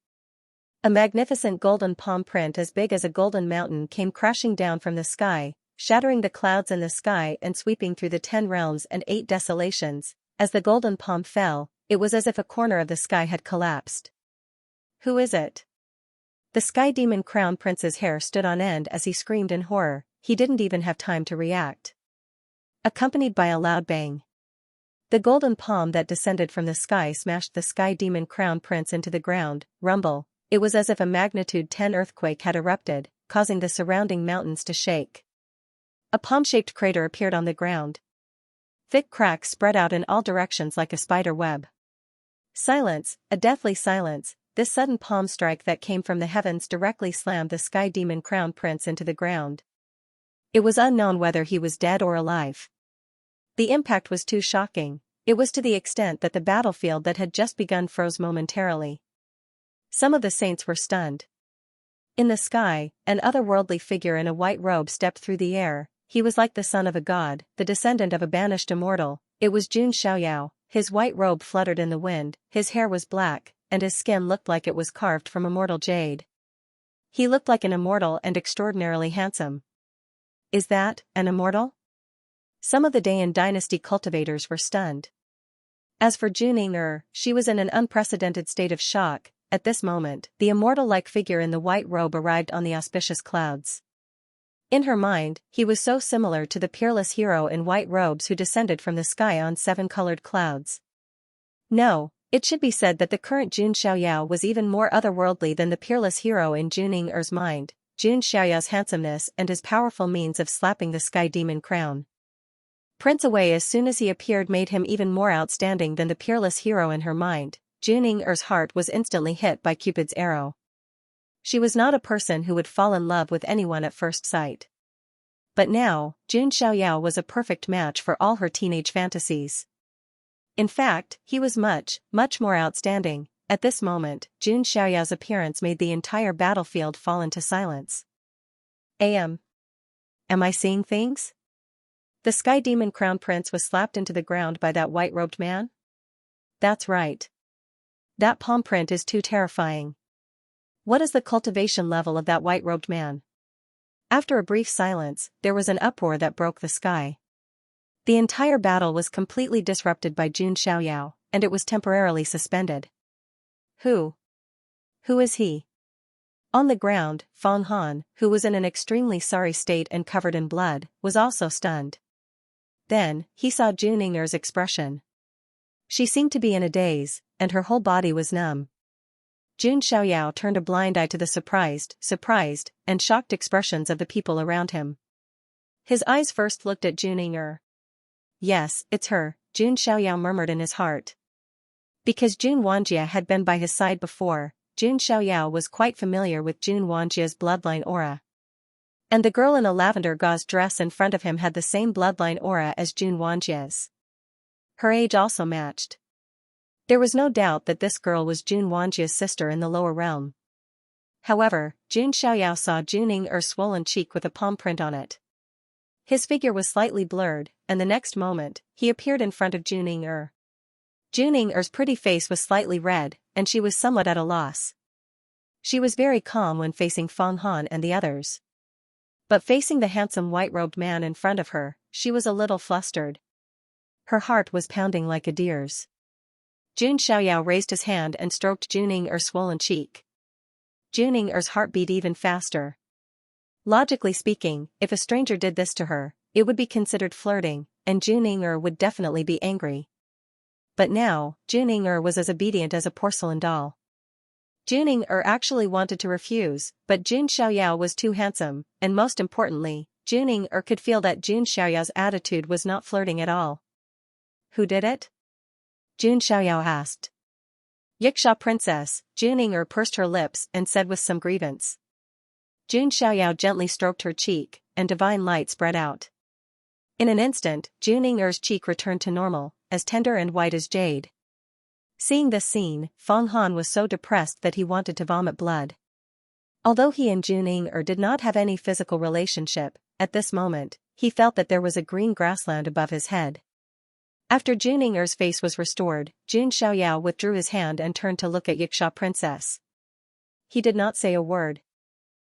A magnificent golden palm print as big as a golden mountain came crashing down from the sky, shattering the clouds in the sky and sweeping through the 10 realms and 8 desolations. As the golden palm fell, it was as if a corner of the sky had collapsed. "Who is it?" The Sky Demon Crown Prince's hair stood on end as he screamed in horror. He didn't even have time to react. Accompanied by a loud bang, the golden palm that descended from the sky smashed the Sky Demon Crown Prince into the ground. Rumble. It was as if a magnitude 10 earthquake had erupted, causing the surrounding mountains to shake. A palm-shaped crater appeared on the ground. Thick cracks spread out in all directions like a spider web. Silence, a deathly silence. This sudden palm strike that came from the heavens directly slammed the Sky Demon Crown Prince into the ground. It was unknown whether he was dead or alive. The impact was too shocking. It was to the extent that the battlefield that had just begun froze momentarily. Some of the saints were stunned. In the sky, an otherworldly figure in a white robe stepped through the air. He was like the son of a god, the descendant of a banished immortal. It was Xianxia. His white robe fluttered in the wind, his hair was black, and his skin looked like it was carved from immortal jade. He looked like an immortal and extraordinarily handsome. Is that an immortal? Some of the Dayan dynasty cultivators were stunned. As for Juning, she was in an unprecedented state of shock. At this moment, the immortal-like figure in the white robe arrived on the auspicious clouds. In her mind, he was so similar to the peerless hero in white robes who descended from the sky on 7-colored clouds. No, it should be said that the current Jun Xiaoyao was even more otherworldly than the peerless hero in Juning mind. Jun Xiaoyao's handsomeness and his powerful means of slapping the Sky Demon crown Prince away as soon as he appeared made him even more outstanding than the peerless hero in her mind. Juning heart was instantly hit by Cupid's arrow. She was not a person who would fall in love with anyone at first sight. But now, Jun Xiaoyao was a perfect match for all her teenage fantasies. In fact, he was much more outstanding. At this moment, Jun Xiaoyao's appearance made the entire battlefield fall into silence. Am I seeing things? The Sky Demon Crown Prince was slapped into the ground by that white-robed man? That's right. That palm print is too terrifying. What is the cultivation level of that white-robed man? After a brief silence, there was an uproar that broke the sky. The entire battle was completely disrupted by Jun Xiaoyao, and it was temporarily suspended. Who is he? On the ground, Fang Han, who was in an extremely sorry state and covered in blood, was also stunned. Then, he saw Juning's expression. She seemed to be in a daze, and her whole body was numb. Jun Xiaoyao turned a blind eye to the surprised, and shocked expressions of the people around him. His eyes first looked at Juning. Yes, it's her, Jun Xiaoyao murmured in his heart. Because Jun Wanjie had been by his side before, Jun Xiaoyao was quite familiar with Jun Wanjie's bloodline aura. And the girl in a lavender gauze dress in front of him had the same bloodline aura as Jun Wanjie's. Her age also matched. There was no doubt that this girl was Jun Wanjie's sister in the lower realm. However, Jun Xiaoyao saw Juning's swollen cheek with a palm print on it. His figure was slightly blurred, and the next moment, he appeared in front of Juning. Juning's pretty face was slightly red, and she was somewhat at a loss. She was very calm when facing Fang Han and the others. But facing the handsome white-robed man in front of her, she was a little flustered. Her heart was pounding like a deer's. Jun Xiaoyao raised his hand and stroked Juning's swollen cheek. Juning's heart beat even faster. Logically speaking, if a stranger did this to her, it would be considered flirting, and Juning would definitely be angry. But now, Juning was as obedient as a porcelain doll. Juning actually wanted to refuse, but Jun Xiaoyao was too handsome, and most importantly, Juning could feel that Jun Xiaoyao's attitude was not flirting at all. Who did it? Jun Xiaoyao asked. Yiksha Princess. Juning pursed her lips and said with some grievance. Jun Xiaoyao gently stroked her cheek, and divine light spread out. In an instant, Jun Ying'er's cheek returned to normal, as tender and white as jade. Seeing this scene, Feng Han was so depressed that he wanted to vomit blood. Although he and Jun Ying'er did not have any physical relationship, at this moment, he felt that there was a green grassland above his head. After Jun Ying'er's face was restored, Jun Xiaoyao withdrew his hand and turned to look at Xianxia princess. He did not say a word.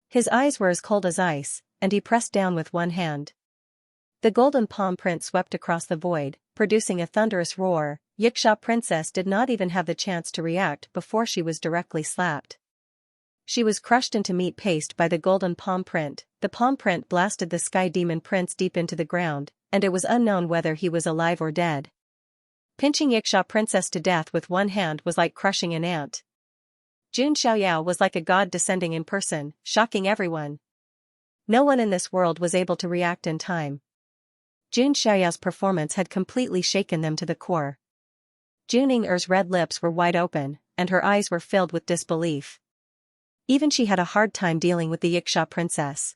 His eyes were as cold as ice, and he pressed down with one hand. The golden palm print swept across the void, producing a thunderous roar. Xianxia princess did not even have the chance to react before she was directly slapped. She was crushed into meat paste by the golden palm print. The palm print blasted the sky demon prince deep into the ground, and it was unknown whether he was alive or dead. Pinching Xianxia princess to death with one hand was like crushing an ant. Jun Xiaoyao was like a god descending in person, shocking everyone. No one in this world was able to react in time. Jun Xiaoyao's performance had completely shaken them to the core. Jun Ying'er's red lips were wide open, and her eyes were filled with disbelief. Even she had a hard time dealing with the Xianxia princess.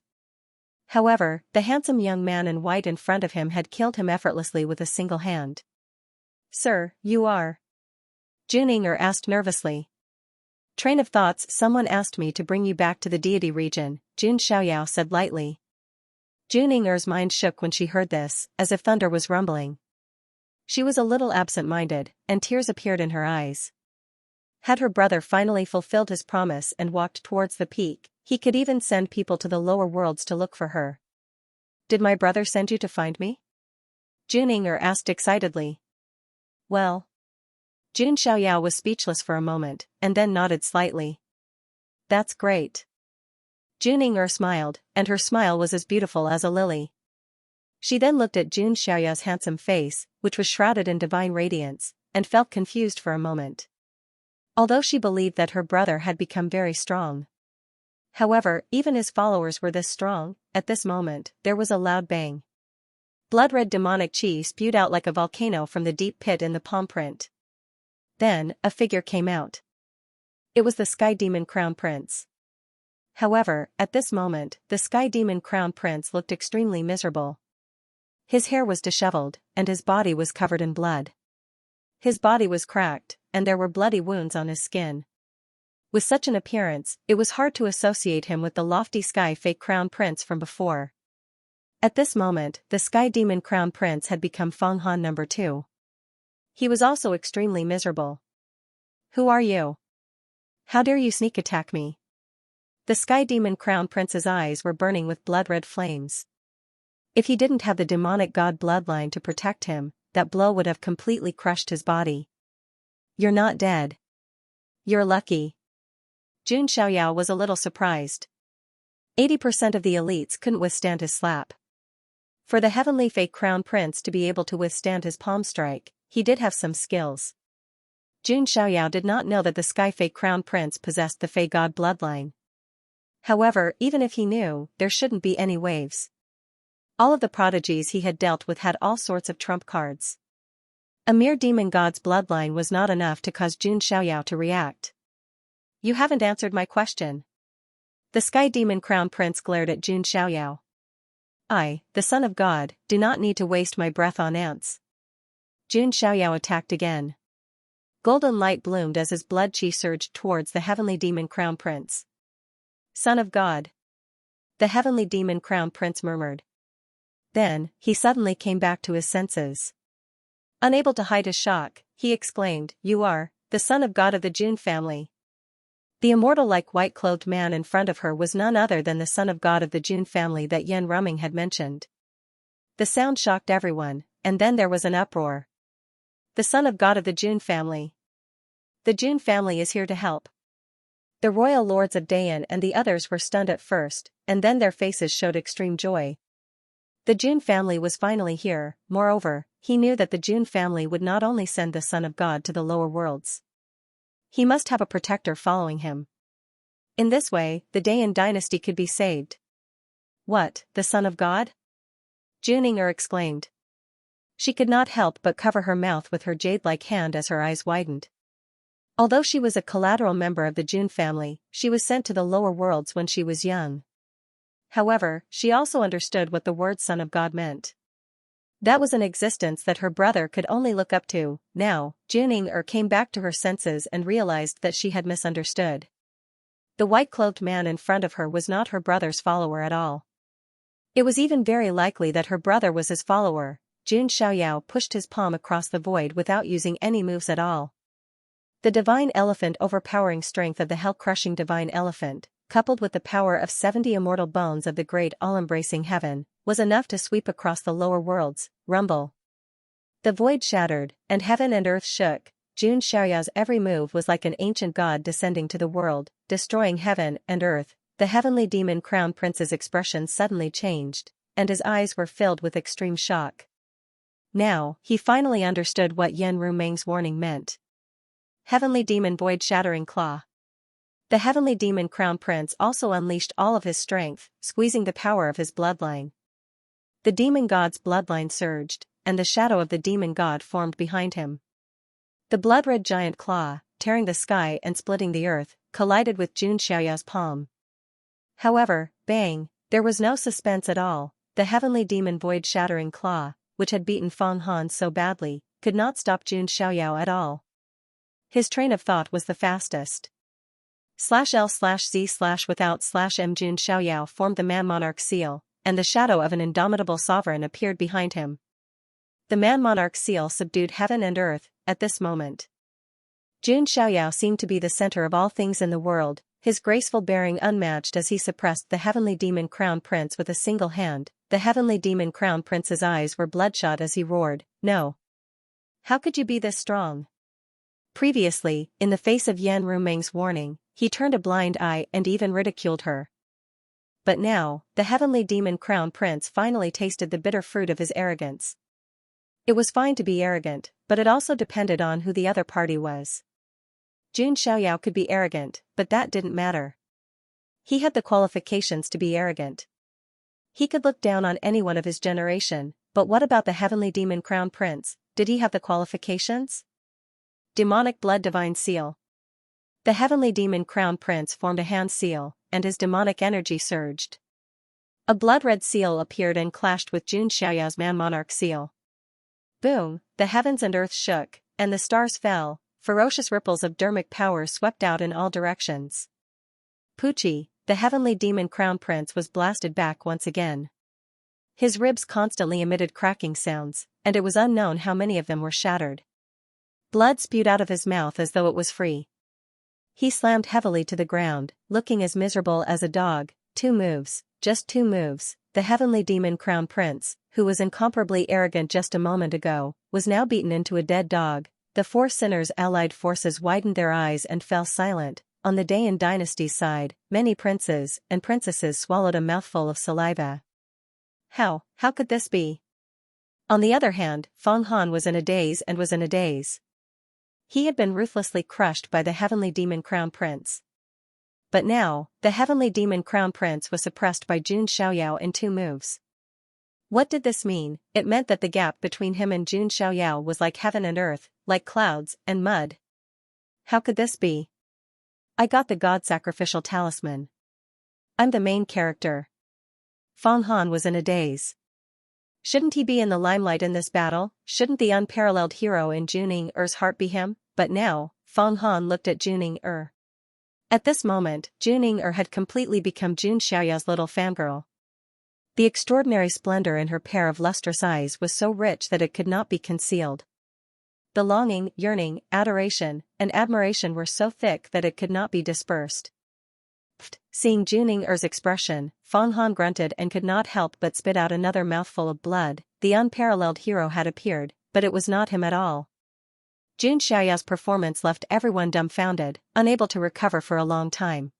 However, the handsome young man in white in front of him had killed him effortlessly with a single hand. "Sir, you are?" Jun Ying'er asked nervously. "Train of thoughts, someone asked me to bring you back to the deity region," Jun Xiaoyao said lightly. Jun Ying'er's mind shook when she heard this, as if thunder was rumbling. She was a little absent-minded, and tears appeared in her eyes. Had her brother finally fulfilled his promise and walked towards the peak, he could even send people to the lower worlds to look for her. "Did my brother send you to find me?" Jun Ying'er asked excitedly. "Well." Jun Xiaoyao was speechless for a moment, and then nodded slightly. "That's great." Jun Ying'er smiled, and her smile was as beautiful as a lily. She then looked at Jun Xiaoyao's handsome face, which was shrouded in divine radiance, and felt confused for a moment. Although she believed that her brother had become very strong. However, even his followers were this strong. At this moment, there was a loud bang. Blood-red demonic chi spewed out like a volcano from the deep pit in the palm print. Then, a figure came out. It was the Sky Demon Crown Prince. However, at this moment, the Sky Demon Crown Prince looked extremely miserable. His hair was disheveled, and his body was covered in blood. His body was cracked, and there were bloody wounds on his skin. With such an appearance, it was hard to associate him with the lofty Sky Fake Crown Prince from before. At this moment, the Sky Demon Crown Prince had become Feng Han No. 2. He was also extremely miserable. "Who are you? How dare you sneak attack me?" The Sky Demon Crown Prince's eyes were burning with blood-red flames. If he didn't have the demonic god bloodline to protect him, that blow would have completely crushed his body. "You're not dead. You're lucky." Jun Xiaoyao was a little surprised. 80% of the elites couldn't withstand his slap. For the heavenly fake crown prince to be able to withstand his palm strike, he did have some skills. Jun Xiaoyao did not know that the Sky Fake Crown Prince possessed the Fey God bloodline. However, even if he knew, there shouldn't be any waves. All of the prodigies he had dealt with had all sorts of trump cards. A mere demon god's bloodline was not enough to cause Jun Xiaoyao to react. "You haven't answered my question." The Sky Demon Crown Prince glared at Jun Xiaoyao. "I, the son of God, do not need to waste my breath on ants." Jun Xiaoyao attacked again. Golden light bloomed as his blood chi surged towards the heavenly demon crown prince. "Son of God." The heavenly demon crown prince murmured. Then, he suddenly came back to his senses. Unable to hide his shock, he exclaimed, "You are the son of God of the Jun family." The immortal-like white-clothed man in front of her was none other than the son of God of the Jun family that Yan Rumming had mentioned. The sound shocked everyone, and then there was an uproar. "The son of God of the Jun family. The Jun family is here to help." The royal lords of Dayan and the others were stunned at first, and then their faces showed extreme joy. The Jun family was finally here. Moreover, he knew that the Jun family would not only send the Son of God to the lower worlds. He must have a protector following him. In this way, the Dayan dynasty could be saved. "What, the Son of God?" Jun Ying'er exclaimed. She could not help but cover her mouth with her jade-like hand as her eyes widened. Although she was a collateral member of the Jun family, she was sent to the lower worlds when she was young. However, she also understood what the word Son of God meant. That was an existence that her brother could only look up to. Now, Juning came back to her senses and realized that she had misunderstood. The white-clothed man in front of her was not her brother's follower at all. It was even very likely that her brother was his follower. Jun Xiaoyao pushed his palm across the void without using any moves at all. The divine elephant overpowering strength of the hell-crushing divine elephant, coupled with the power of 70 immortal bones of the great all-embracing heaven, was enough to sweep across the lower worlds. Rumble. The void shattered, and heaven and earth shook. Jun Xiaoyao's every move was like an ancient god descending to the world, destroying heaven and earth. The heavenly demon crown prince's expression suddenly changed, and his eyes were filled with extreme shock. Now, he finally understood what Yan Rumeng's warning meant. Heavenly demon void shattering claw. The heavenly demon crown prince also unleashed all of his strength, squeezing the power of his bloodline. The demon god's bloodline surged, and the shadow of the demon god formed behind him. The blood-red giant claw, tearing the sky and splitting the earth, collided with Jun Xiaoyao's palm. However, bang, there was no suspense at all. The heavenly demon void-shattering claw, which had beaten Feng Han so badly, could not stop Jun Xiaoyao at all. His train of thought was the fastest. /L/Z/without/M Jun Xiaoyao formed the man-monarch seal, and the shadow of an indomitable sovereign appeared behind him. The man-monarch seal subdued heaven and earth, at this moment. Jun Xiaoyao seemed to be the center of all things in the world, his graceful bearing unmatched as he suppressed the heavenly demon crown prince with a single hand. The heavenly demon crown prince's eyes were bloodshot as he roared, "No! How could you be this strong?" Previously, in the face of Yan Rumeng's warning, he turned a blind eye and even ridiculed her. But now, the heavenly demon crown prince finally tasted the bitter fruit of his arrogance. It was fine to be arrogant, but it also depended on who the other party was. Jun Xiaoyao could be arrogant, but that didn't matter. He had the qualifications to be arrogant. He could look down on anyone of his generation, but what about the heavenly demon crown prince? Did he have the qualifications? Demonic blood divine seal. The heavenly demon crown prince formed a hand seal, and his demonic energy surged. A blood-red seal appeared and clashed with Jun Xiaoyao's man-monarch seal. Boom, the heavens and earth shook, and the stars fell. Ferocious ripples of dermic power swept out in all directions. Pucci, the heavenly demon crown prince, was blasted back once again. His ribs constantly emitted cracking sounds, and it was unknown how many of them were shattered. Blood spewed out of his mouth as though it was free. He slammed heavily to the ground, looking as miserable as a dog. 2 moves, just 2 moves. The heavenly demon crown prince, who was incomparably arrogant just a moment ago, was now beaten into a dead dog. The 4 sinners' allied forces widened their eyes and fell silent. On the Dayan dynasty's side, many princes and princesses swallowed a mouthful of saliva. How could this be? On the other hand, Feng Han was in a daze and was in a daze. He had been ruthlessly crushed by the heavenly demon crown prince. But now, the heavenly demon crown prince was suppressed by Jun Xiaoyao in 2 moves. What did this mean? It meant that the gap between him and Jun Xiaoyao was like heaven and earth, like clouds and mud. How could this be? I got the god sacrificial talisman. I'm the main character. Feng Han was in a daze. Shouldn't he be in the limelight in this battle? Shouldn't the unparalleled hero in Juning-er's heart be him? But now, Feng Han looked at Juning-er. At this moment, Juning-er had completely become Jun Xiaoyao's little fangirl. The extraordinary splendor in her pair of lustrous eyes was so rich that it could not be concealed. The longing, yearning, adoration, and admiration were so thick that it could not be dispersed. Seeing Juning-er's expression, Feng Han grunted and could not help but spit out another mouthful of blood. The unparalleled hero had appeared, but it was not him at all. Jun Xiaoyao's performance left everyone dumbfounded, unable to recover for a long time.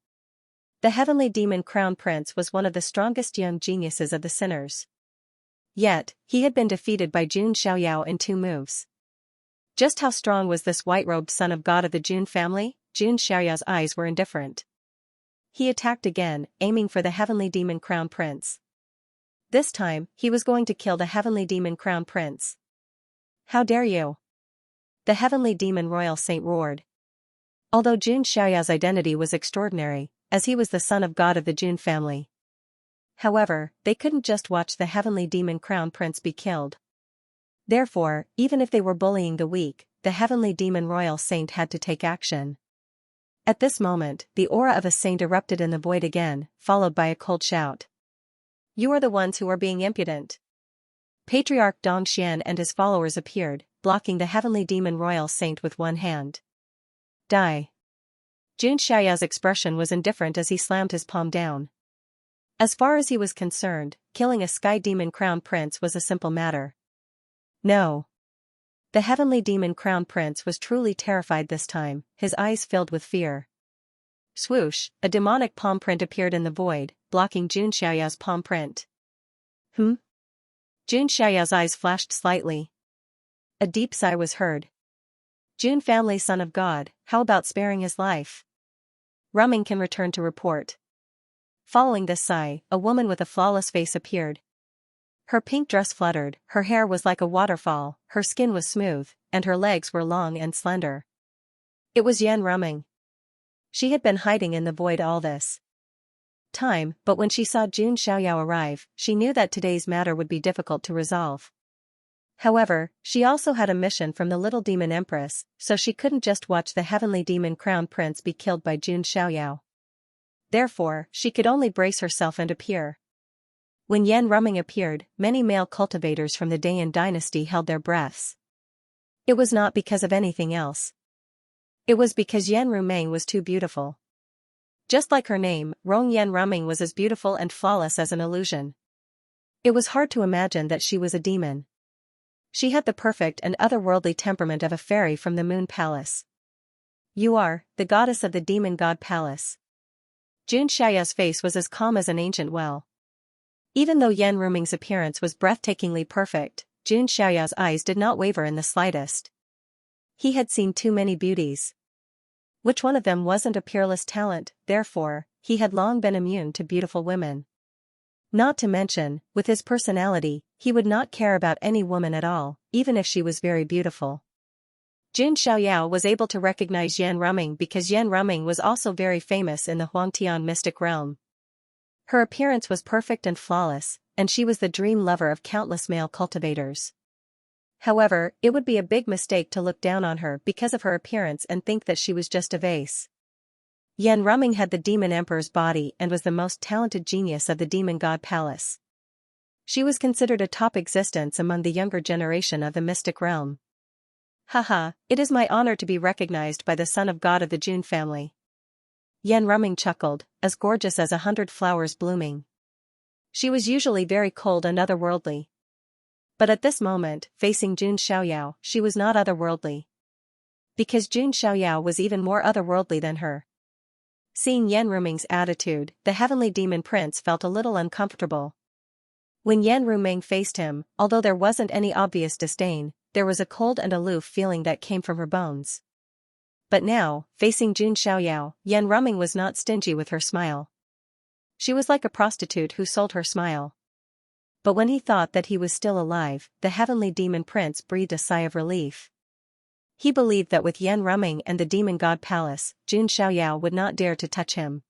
The heavenly demon crown prince was one of the strongest young geniuses of the sinners. Yet, he had been defeated by Jun Xiaoyao in 2 moves. Just how strong was this white-robed son of God of the Jun family? Jun Xiaoyao's eyes were indifferent. He attacked again, aiming for the heavenly demon crown prince. This time, he was going to kill the heavenly demon crown prince. How dare you? The heavenly demon royal saint roared. Although Jun Xiaoyao's identity was extraordinary, as he was the son of God of the Jun family, However, they couldn't just watch the heavenly demon crown prince be killed. Therefore, even if they were bullying the weak, the heavenly demon royal saint had to take action. At this moment, the aura of a saint erupted in the void again, followed by a cold shout. "You are the ones who are being impudent." Patriarch Dongxian and his followers appeared, blocking the heavenly demon royal saint with one hand. Die. Xianxia's expression was indifferent as he slammed his palm down. As far as he was concerned, killing a sky demon crown prince was a simple matter. No. The heavenly demon crown prince was truly terrified this time, his eyes filled with fear. Swoosh, a demonic palm print appeared in the void, blocking Xianxia's palm print. Xianxia's eyes flashed slightly. A deep sigh was heard. "Jun family son of God, how about sparing his life? Rumming can return to report." Following this sigh, a woman with a flawless face appeared. Her pink dress fluttered, her hair was like a waterfall, her skin was smooth, and her legs were long and slender. It was Yan Rumming. She had been hiding in the void all this time, but when she saw Jun Xiaoyao arrive, she knew that today's matter would be difficult to resolve. However, she also had a mission from the little demon empress, so she couldn't just watch the heavenly demon crown prince be killed by Jun Xiaoyao. Therefore, she could only brace herself and appear. When Yan Rumming appeared, many male cultivators from the Dayan dynasty held their breaths. It was not because of anything else. It was because Yan Rumming was too beautiful. Just like her name, Rong Yan Rumming was as beautiful and flawless as an illusion. It was hard to imagine that she was a demon. She had the perfect and otherworldly temperament of a fairy from the Moon Palace. "You are the goddess of the Demon God Palace." Jun Xiaoya's face was as calm as an ancient well. Even though Yan Rumming's appearance was breathtakingly perfect, Jun Xiaoya's eyes did not waver in the slightest. He had seen too many beauties. Which one of them wasn't a peerless talent? Therefore, he had long been immune to beautiful women. Not to mention, with his personality, he would not care about any woman at all, even if she was very beautiful. Jun Xiaoyao was able to recognize Yan Rumming because Yan Rumming was also very famous in the Huangtian mystic realm. Her appearance was perfect and flawless, and she was the dream lover of countless male cultivators. However, it would be a big mistake to look down on her because of her appearance and think that she was just a vase. Yan Rumming had the demon emperor's body and was the most talented genius of the demon god palace. She was considered a top existence among the younger generation of the mystic realm. Haha, it is my honor to be recognized by the son of God of the Jun family. Yan Rumming chuckled, as gorgeous as 100 flowers blooming. She was usually very cold and otherworldly. But at this moment, facing Jun Xiaoyao, she was not otherworldly. Because Jun Xiaoyao was even more otherworldly than her. Seeing Yan Rumming's attitude, the heavenly demon prince felt a little uncomfortable. When Yan Rumming faced him, although there wasn't any obvious disdain, there was a cold and aloof feeling that came from her bones. But now, facing Jun Xiaoyao, Yan Rumming was not stingy with her smile. She was like a prostitute who sold her smile. But when he thought that he was still alive, the heavenly demon prince breathed a sigh of relief. He believed that with Yan Rumming and the demon god palace, Jun Xiaoyao would not dare to touch him.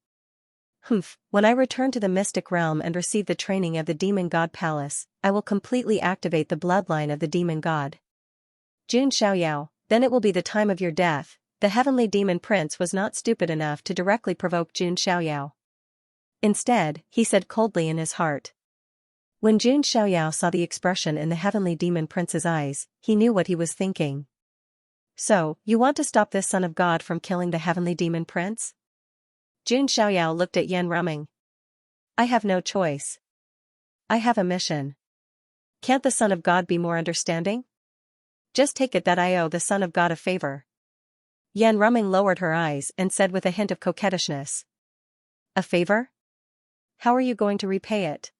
When I return to the mystic realm and receive the training of the demon god palace, I will completely activate the bloodline of the demon god. Jun Xiaoyao, then it will be the time of your death. The heavenly demon prince was not stupid enough to directly provoke Jun Xiaoyao. Instead, he said coldly in his heart. When Jun Xiaoyao saw the expression in the heavenly demon prince's eyes, he knew what he was thinking. So, you want to stop this son of God from killing the heavenly demon prince? Jun Xiaoyao looked at Yan Rumming. I have no choice. I have a mission. Can't the son of God be more understanding? Just take it that I owe the son of God a favor. Yan Rumming lowered her eyes and said with a hint of coquettishness. A favor? How are you going to repay it?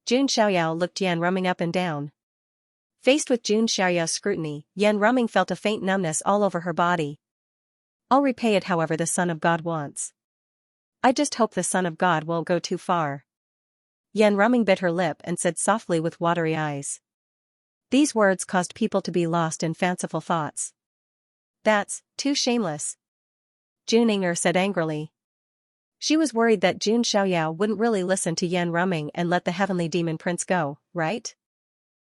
Jun Xiaoyao looked Yan Rumming up and down. Faced with Jun Xiaoyao's scrutiny, Yan Rumming felt a faint numbness all over her body. I'll repay it however the son of God wants. I just hope the son of God won't go too far. Yan Rumming bit her lip and said softly with watery eyes. These words caused people to be lost in fanciful thoughts. That's too shameless. Jun Inger said angrily. She was worried that Jun Xiaoyao wouldn't really listen to Yan Ruming and let the heavenly demon prince go, right?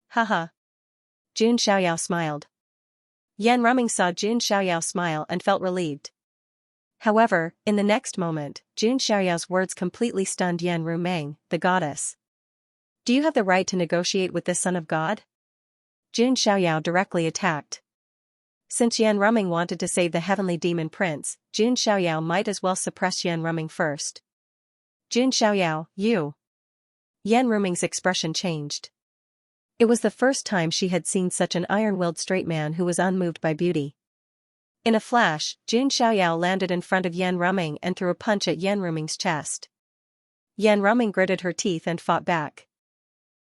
Haha. Jun Xiaoyao smiled. Yan Ruming saw Jun Xiaoyao smile and felt relieved. However, in the next moment, Jun Xiaoyao's words completely stunned Yan Ruming, the goddess. Do you have the right to negotiate with this son of God? Jun Xiaoyao directly attacked. Since Yan Ruming wanted to save the heavenly demon prince, Jun Xiaoyao might as well suppress Yan Ruming first. Jun Xiaoyao, you. Yan Ruming's expression changed. It was the first time she had seen such an iron-willed straight man who was unmoved by beauty. In a flash, Jun Xiaoyao landed in front of Yan Ruming and threw a punch at Yan Ruming's chest. Yan Ruming gritted her teeth and fought back.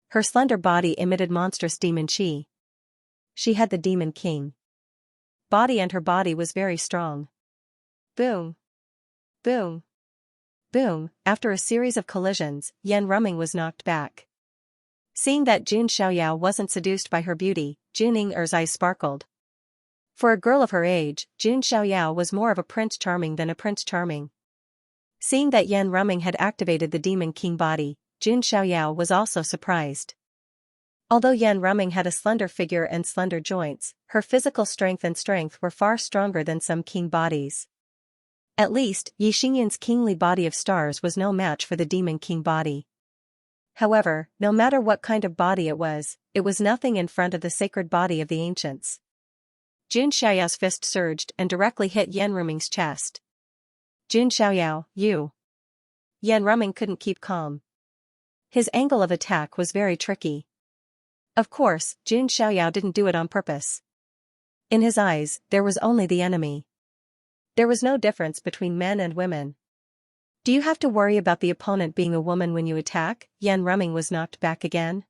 Her slender body emitted monstrous demon qi. She had the demon king body and her body was very strong. Boom. Boom. Boom. After a series of collisions, Yan Ruming was knocked back. Seeing that Jun Xiaoyao wasn't seduced by her beauty, Jun Ying'er's eyes sparkled. For a girl of her age, Jun Xiaoyao was more of a Prince Charming than a Prince Charming. Seeing that Yan Ruming had activated the demon king body, Jun Xiaoyao was also surprised. Although Yan Ruming had a slender figure and slender joints, her physical strength were far stronger than some king bodies. At least, Yi Xingyan's kingly body of stars was no match for the demon king body. However, no matter what kind of body it was nothing in front of the sacred body of the ancients. Jun Xiaoyao's fist surged and directly hit Yan Ruming's chest. Jun Xiaoyao, you. Yan Ruming couldn't keep calm. His angle of attack was very tricky. Of course, Jun Xiaoyao didn't do it on purpose. In his eyes, there was only the enemy. There was no difference between men and women. Do you have to worry about the opponent being a woman when you attack? Yan Ruming was knocked back again.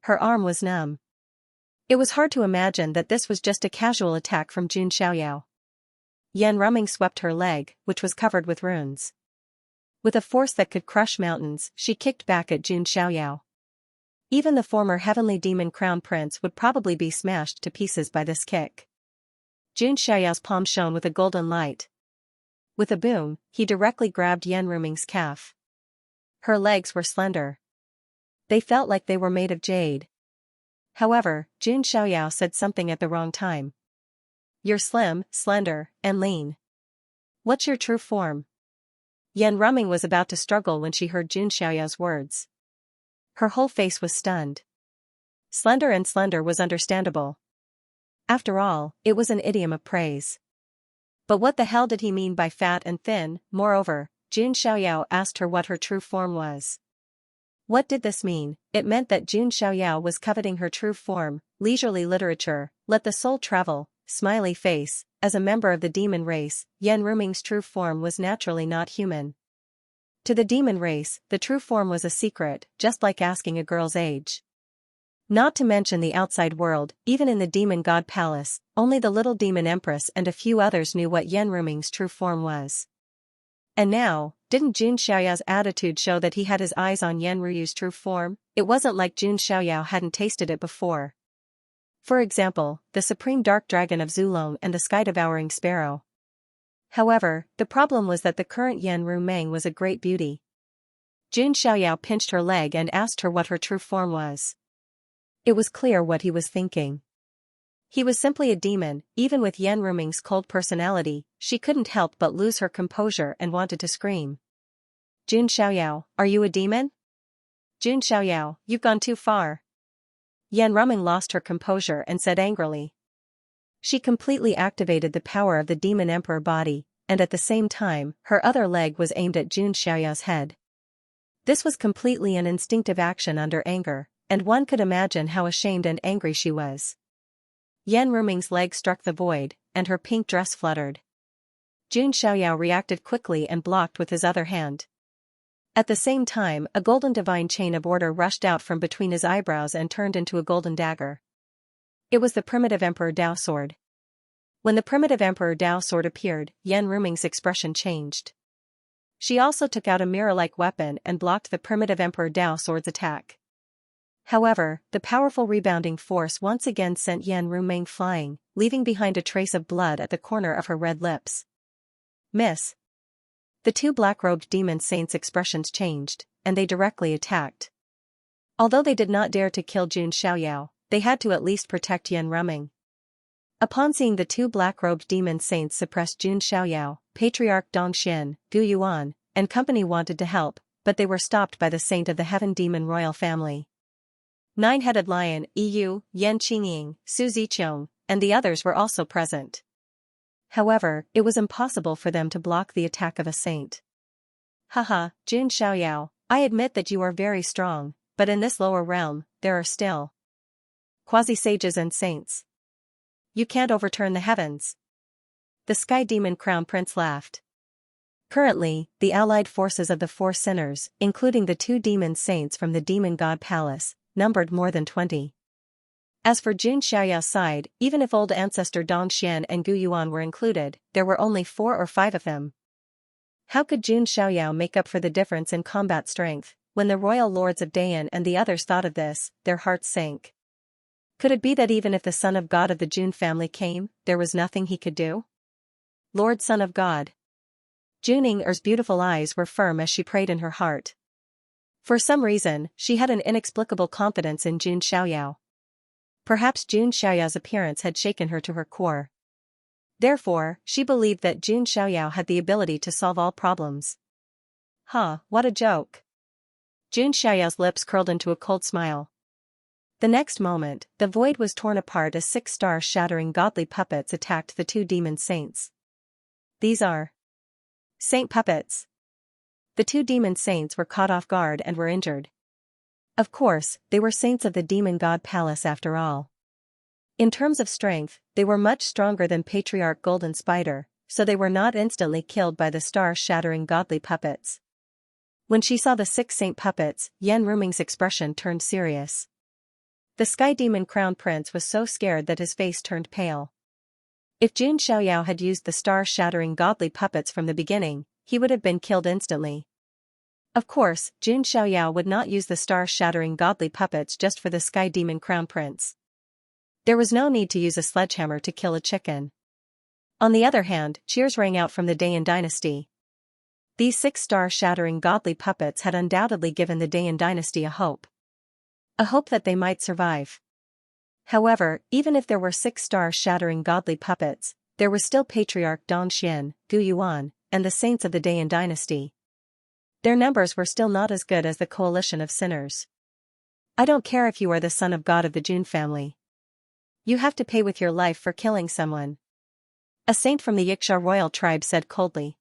Her arm was numb. It was hard to imagine that this was just a casual attack from Jun Xiaoyao. Yan Ruming swept her leg, which was covered with runes. With a force that could crush mountains, she kicked back at Jun Xiaoyao. Even the former heavenly demon crown prince would probably be smashed to pieces by this kick. Jun Xiaoyao's palm shone with a golden light. With a boom, he directly grabbed Yan Ruming's calf. Her legs were slender. They felt like they were made of jade. However, Jun Xiaoyao said something at the wrong time. You're slim, slender, and lean. What's your true form? Yan Ruming was about to struggle when she heard Jun Xiaoyao's words. Her whole face was stunned. Slender and slender was understandable. After all, it was an idiom of praise. But what the hell did he mean by fat and thin? Moreover, Jun Xiaoyao asked her what her true form was. What did this mean? It meant that Jun Xiaoyao was coveting her true form. Leisurely literature, let the soul travel, smiley face. As a member of the demon race, Yan Ruming's true form was naturally not human. To the demon race, the true form was a secret, just like asking a girl's age. Not to mention the outside world, even in the demon god palace, only the little demon empress and a few others knew what Yan Ruming's true form was. And now, didn't Jun Xiaoyao's attitude show that he had his eyes on Yan Ruyu's true form? It wasn't like Jun Xiaoyao hadn't tasted it before. For example, the supreme dark dragon of Zulong and the sky-devouring sparrow. However, the problem was that the current Yan Ruming was a great beauty. Jun Xiaoyao pinched her leg and asked her what her true form was. It was clear what he was thinking. He was simply a demon. Even with Yan Ruming's cold personality, she couldn't help but lose her composure and wanted to scream. Jun Xiaoyao, are you a demon? Jun Xiaoyao, you've gone too far. Yan Ruming lost her composure and said angrily. She completely activated the power of the demon emperor body, and at the same time, her other leg was aimed at Jun Xiaoyao's head. This was completely an instinctive action under anger, and one could imagine how ashamed and angry she was. Yan Ruming's leg struck the void, and her pink dress fluttered. Jun Xiaoyao reacted quickly and blocked with his other hand. At the same time, a golden divine chain of order rushed out from between his eyebrows and turned into a golden dagger. It was the primitive Emperor Dao sword. When the primitive Emperor Dao sword appeared, Yan Ruming's expression changed. She also took out a mirror-like weapon and blocked the primitive Emperor Dao sword's attack. However, the powerful rebounding force once again sent Yan Ruming flying, leaving behind a trace of blood at the corner of her red lips. Miss. The two black-robed demon saints' expressions changed, and they directly attacked. Although they did not dare to kill Jun Xiaoyao, they had to at least protect Yan Ruming. Upon seeing the two black-robed demon saints suppress Jun Xiaoyao, Patriarch Dongxian, Gu Yuan, and company wanted to help, but they were stopped by the saint of the Heaven Demon royal family. Nine-headed lion, Yu, Yan Qingying, Su Ziqiong, and the others were also present. However, it was impossible for them to block the attack of a saint. Haha, Jun Xiaoyao, I admit that you are very strong, but in this lower realm, there are still quasi-sages and saints. You can't overturn the heavens. The Sky Demon Crown Prince laughed. Currently, the allied forces of the four sinners, including the two demon saints from the Demon God Palace, numbered more than 20. As for Jun Xiaoyao's side, even if old ancestor Dongxian and Gu Yuan were included, there were only 4 or 5 of them. How could Jun Xiaoyao make up for the difference in combat strength? When the royal lords of Dayan and the others thought of this, their hearts sank. Could it be that even if the son of God of the Jun family came, there was nothing he could do? Lord Son of God. Juning-er's beautiful eyes were firm as she prayed in her heart. For some reason, she had an inexplicable confidence in Jun Xiaoyao. Perhaps Jun Xiaoyao's appearance had shaken her to her core. Therefore, she believed that Jun Xiaoyao had the ability to solve all problems. What a joke. Jun Xiaoyao's lips curled into a cold smile. The next moment, the void was torn apart as 6 star-shattering godly puppets attacked the two demon saints. These are saint puppets. The two demon saints were caught off guard and were injured. Of course, they were saints of the Demon God Palace after all. In terms of strength, they were much stronger than Patriarch Golden Spider, so they were not instantly killed by the star-shattering godly puppets. When she saw the 6 saint puppets, Yan Ruming's expression turned serious. The Sky Demon Crown Prince was so scared that his face turned pale. If Jun Xiaoyao had used the star-shattering godly puppets from the beginning, he would have been killed instantly. Of course, Jun Xiaoyao would not use the star-shattering godly puppets just for the Sky Demon Crown Prince. There was no need to use a sledgehammer to kill a chicken. On the other hand, cheers rang out from the Dayan dynasty. These 6 star-shattering godly puppets had undoubtedly given the Dayan dynasty a hope. A hope that they might survive. However, even if there were 6 star-shattering godly puppets, there was still Patriarch Dongxian, Gu Yuan, and the saints of the Dayan dynasty. Their numbers were still not as good as the coalition of sinners. I don't care if you are the son of God of the Jun family. You have to pay with your life for killing someone. A saint from the Xianxia royal tribe said coldly.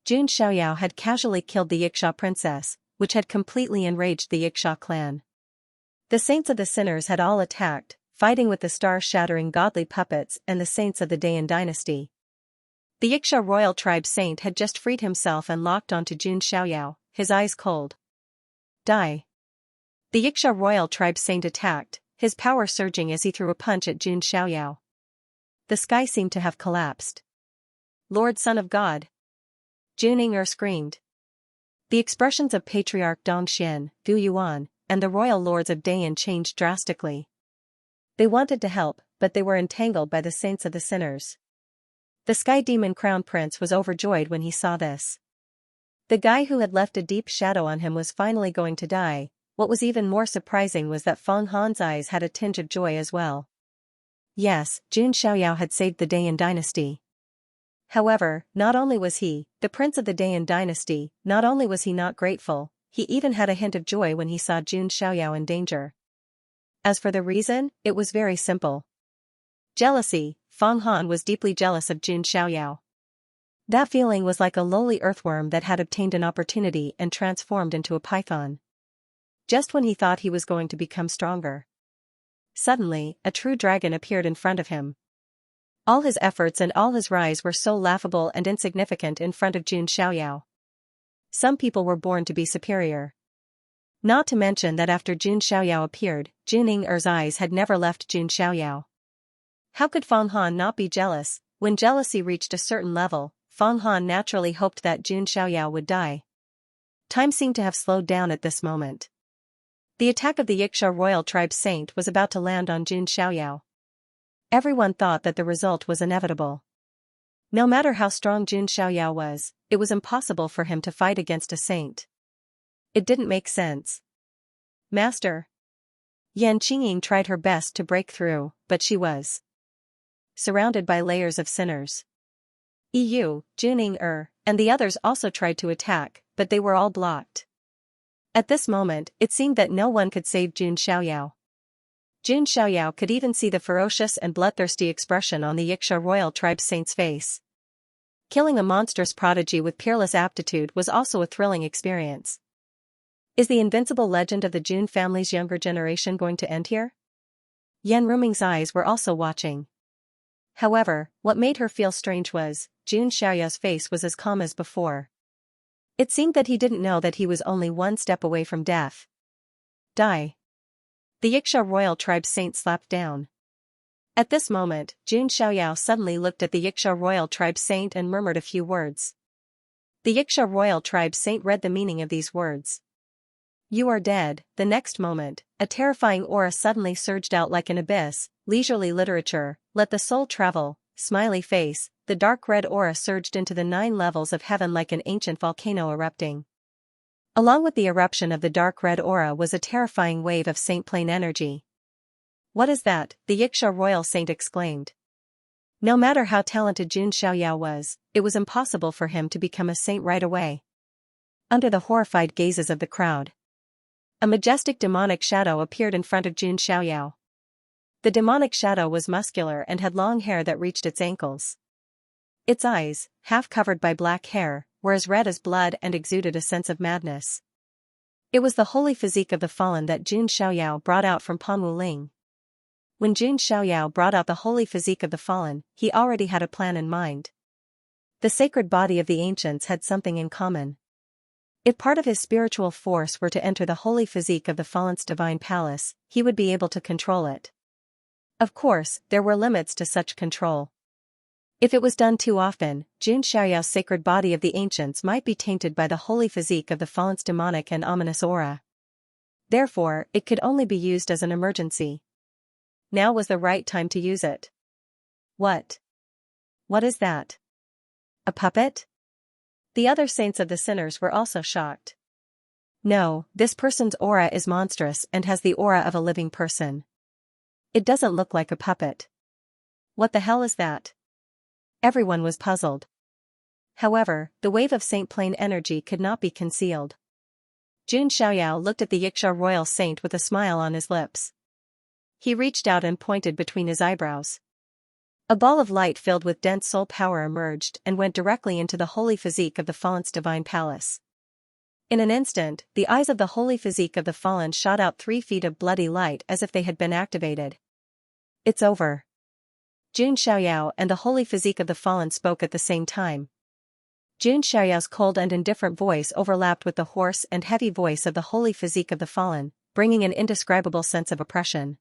Jun Xiaoyao had casually killed the Xianxia princess, which had completely enraged the Xianxia clan. The saints of the sinners had all attacked, fighting with the star-shattering godly puppets and the saints of the Dayan dynasty. The Xianxia royal tribe saint had just freed himself and locked onto Jun Xiaoyao, his eyes cold. Die. The Xianxia royal tribe saint attacked, his power surging as he threw a punch at Jun Xiaoyao. The sky seemed to have collapsed. Lord Son of God. Juning-er screamed. The expressions of Patriarch Dongxian, Gu Yuan, and the royal lords of Dayan changed drastically. They wanted to help, but they were entangled by the saints of the sinners. The Sky Demon Crown Prince was overjoyed when he saw this. The guy who had left a deep shadow on him was finally going to die. What was even more surprising was that Feng Han's eyes had a tinge of joy as well. Yes, Jun Xiaoyao had saved the Dayan dynasty. However, not only was he, the prince of the Dayan dynasty, not only was he not grateful, he even had a hint of joy when he saw Jun Xiaoyao in danger. As for the reason, it was very simple. Jealousy. Feng Han was deeply jealous of Jun Xiaoyao. That feeling was like a lowly earthworm that had obtained an opportunity and transformed into a python. Just when he thought he was going to become stronger. Suddenly, a true dragon appeared in front of him. All his efforts and all his rise were so laughable and insignificant in front of Jun Xiaoyao. Some people were born to be superior. Not to mention that after Jun Xiaoyao appeared, Juning-er's eyes had never left Jun Xiaoyao. How could Feng Han not be jealous? When jealousy reached a certain level, Feng Han naturally hoped that Jun Xiaoyao would die. Time seemed to have slowed down at this moment. The attack of the Xianxia royal tribe saint was about to land on Jun Xiaoyao. Everyone thought that the result was inevitable. No matter how strong Jun Xiaoyao was, it was impossible for him to fight against a saint. It didn't make sense. Master. Yan Qingying tried her best to break through, but she was surrounded by layers of sinners. Yu, Juning and the others also tried to attack, but they were all blocked. At this moment, it seemed that no one could save Jun Xiaoyao. Jun Xiaoyao could even see the ferocious and bloodthirsty expression on the Yiksha royal tribe's saint's face. Killing a monstrous prodigy with peerless aptitude was also a thrilling experience. Is the invincible legend of the Jun family's younger generation going to end here? Yan Ruming's eyes were also watching. However, what made her feel strange was, Jun Xiaoyao's face was as calm as before. It seemed that he didn't know that he was only one step away from death. Die. The Yiksha royal tribe's saint slapped down. At this moment, Jun Xiaoyao suddenly looked at the Yiksha royal tribe's saint and murmured a few words. The Yiksha royal tribe's saint read the meaning of these words. You are dead. The next moment, a terrifying aura suddenly surged out like an abyss. Leisurely literature, let the soul travel, smiley face. The dark red aura surged into the 9 levels of heaven like an ancient volcano erupting. Along with the eruption of the dark red aura was a terrifying wave of saint plane energy. What is that? The Yiksha royal saint exclaimed. No matter how talented Jun Xiaoyao was, it was impossible for him to become a saint right away. Under the horrified gazes of the crowd, a majestic demonic shadow appeared in front of Jun Xiaoyao. The demonic shadow was muscular and had long hair that reached its ankles. Its eyes, half covered by black hair, were as red as blood and exuded a sense of madness. It was the holy physique of the fallen that Jun Xiaoyao brought out from Panwuling. When Jun Xiaoyao brought out the holy physique of the fallen, he already had a plan in mind. The sacred body of the ancients had something in common. If part of his spiritual force were to enter the holy physique of the fallen's divine palace, he would be able to control it. Of course, there were limits to such control. If it was done too often, Jun Xiaoyao's sacred body of the ancients might be tainted by the holy physique of the fallen's demonic and ominous aura. Therefore, it could only be used as an emergency. Now was the right time to use it. What? What is that? A puppet? The other saints of the sinners were also shocked. No, this person's aura is monstrous and has the aura of a living person. It doesn't look like a puppet. What the hell is that? Everyone was puzzled. However, the wave of saint plane energy could not be concealed. Jun Xiaoyao looked at the Yiksha royal saint with a smile on his lips. He reached out and pointed between his eyebrows. A ball of light filled with dense soul power emerged and went directly into the holy physique of the fallen's divine palace. In an instant, the eyes of the holy physique of the fallen shot out 3 feet of bloody light as if they had been activated. It's over. Jun Xiaoyao and the holy physique of the fallen spoke at the same time. Jun Xiaoyao's cold and indifferent voice overlapped with the hoarse and heavy voice of the holy physique of the fallen, bringing an indescribable sense of oppression.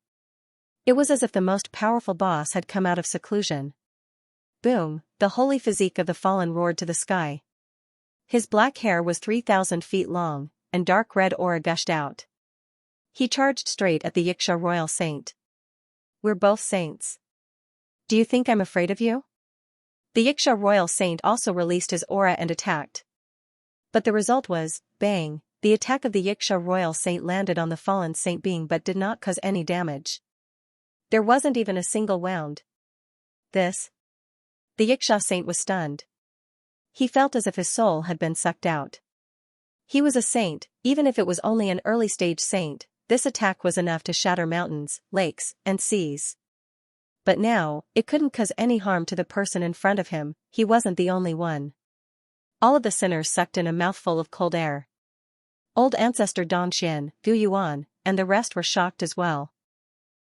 It was as if the most powerful boss had come out of seclusion. Boom, the holy physique of the fallen roared to the sky. His black hair was 3,000 feet long, and dark red aura gushed out. He charged straight at the Yiksha royal saint. We're both saints. Do you think I'm afraid of you? The Yiksha royal saint also released his aura and attacked. But the result was, bang, the attack of the Yiksha royal saint landed on the fallen saint being but did not cause any damage. There wasn't even a single wound. The Yiksha saint was stunned. He felt as if his soul had been sucked out. He was a saint, even if it was only an early-stage saint. This attack was enough to shatter mountains, lakes, and seas. But now, it couldn't cause any harm to the person in front of him. He wasn't the only one. All of the sinners sucked in a mouthful of cold air. Old ancestor Dongxian, Gu Yuan, and the rest were shocked as well.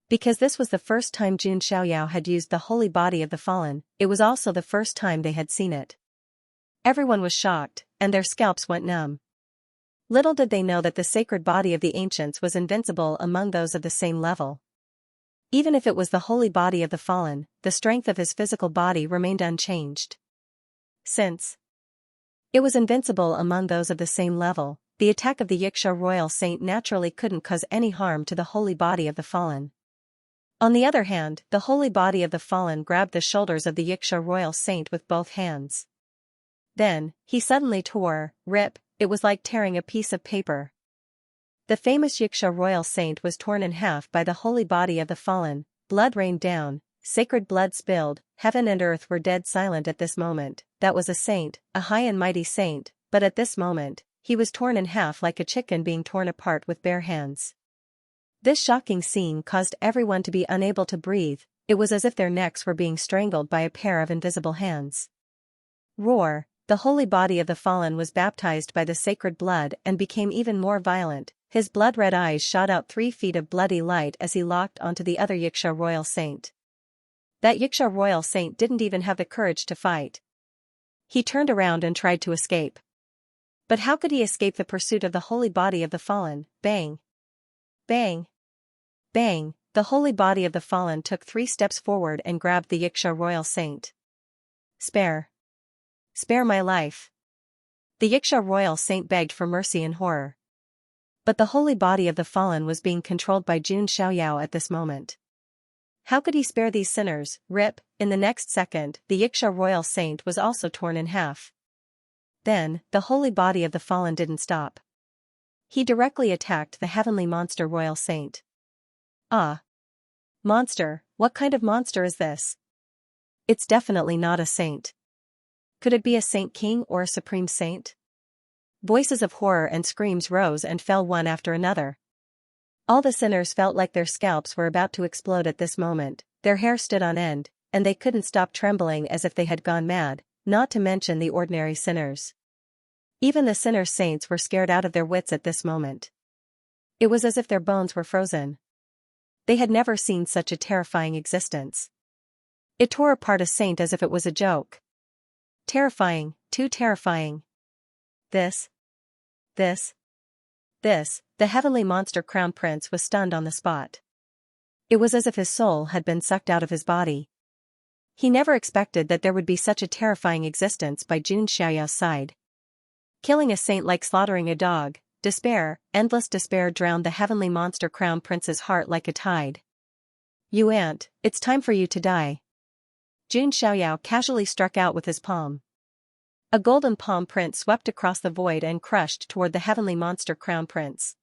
Because this was the first time Jun Xiaoyao had used the holy body of the fallen, it was also the first time they had seen it. Everyone was shocked, and their scalps went numb. Little did they know that the sacred body of the ancients was invincible among those of the same level. Even if it was the holy body of the fallen, the strength of his physical body remained unchanged. Since it was invincible among those of the same level, the attack of the Yiksha royal saint naturally couldn't cause any harm to the holy body of the fallen. On the other hand, the holy body of the fallen grabbed the shoulders of the Xianxia royal saint with both hands. Then, he suddenly tore, it was like tearing a piece of paper. The famous Xianxia royal saint was torn in half by the holy body of the fallen, blood rained down, sacred blood spilled, heaven and earth were dead silent at this moment. That was a saint, a high and mighty saint, but at this moment, he was torn in half like a chicken being torn apart with bare hands. This shocking scene caused everyone to be unable to breathe. It was as if their necks were being strangled by a pair of invisible hands. Roar! The holy body of the fallen was baptized by the sacred blood and became even more violent. His blood-red eyes shot out 3 feet of bloody light as he locked onto the other Xianxia royal saint. That Xianxia royal saint didn't even have the courage to fight. He turned around and tried to escape. But how could he escape the pursuit of the holy body of the fallen? Bang! Bang! Bang! The holy body of the fallen took 3 steps forward and grabbed the Xianxia royal saint. Spare! Spare my life! The Xianxia royal saint begged for mercy in horror. But the holy body of the fallen was being controlled by Xianxia at this moment. How could he spare these sinners? In the next second, the Xianxia royal saint was also torn in half. Then, the holy body of the fallen didn't stop. He directly attacked the heavenly monster royal saint. Ah! Monster, what kind of monster is this? It's definitely not a saint. Could it be a saint king or a supreme saint? Voices of horror and screams rose and fell one after another. All the sinners felt like their scalps were about to explode at this moment, their hair stood on end, and they couldn't stop trembling as if they had gone mad, not to mention the ordinary sinners. Even the sinner saints were scared out of their wits at this moment. It was as if their bones were frozen. They had never seen such a terrifying existence. It tore apart a saint as if it was a joke. Terrifying, too terrifying. The heavenly monster crown prince was stunned on the spot. It was as if his soul had been sucked out of his body. He never expected that there would be such a terrifying existence by Xianxia's side. Killing a saint like slaughtering a dog, despair, endless despair drowned the heavenly monster crown prince's heart like a tide. You aunt, it's time for you to die. Xianxia casually struck out with his palm. A golden palm print swept across the void and crushed toward the heavenly monster crown prince.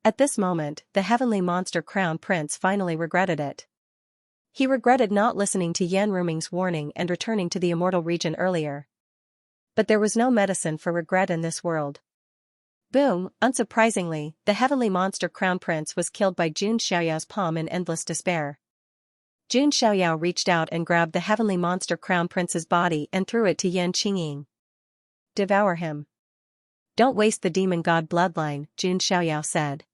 At this moment, the heavenly monster crown prince finally regretted it. He regretted not listening to Yan Ruming's warning and returning to the immortal region earlier. But there was no medicine for regret in this world. Boom! Unsurprisingly, the heavenly monster crown prince was killed by Xianxia's palm in endless despair. Xianxia reached out and grabbed the heavenly monster crown prince's body and threw it to Yan Qingying. Devour him. Don't waste the demon god bloodline, Xianxia said.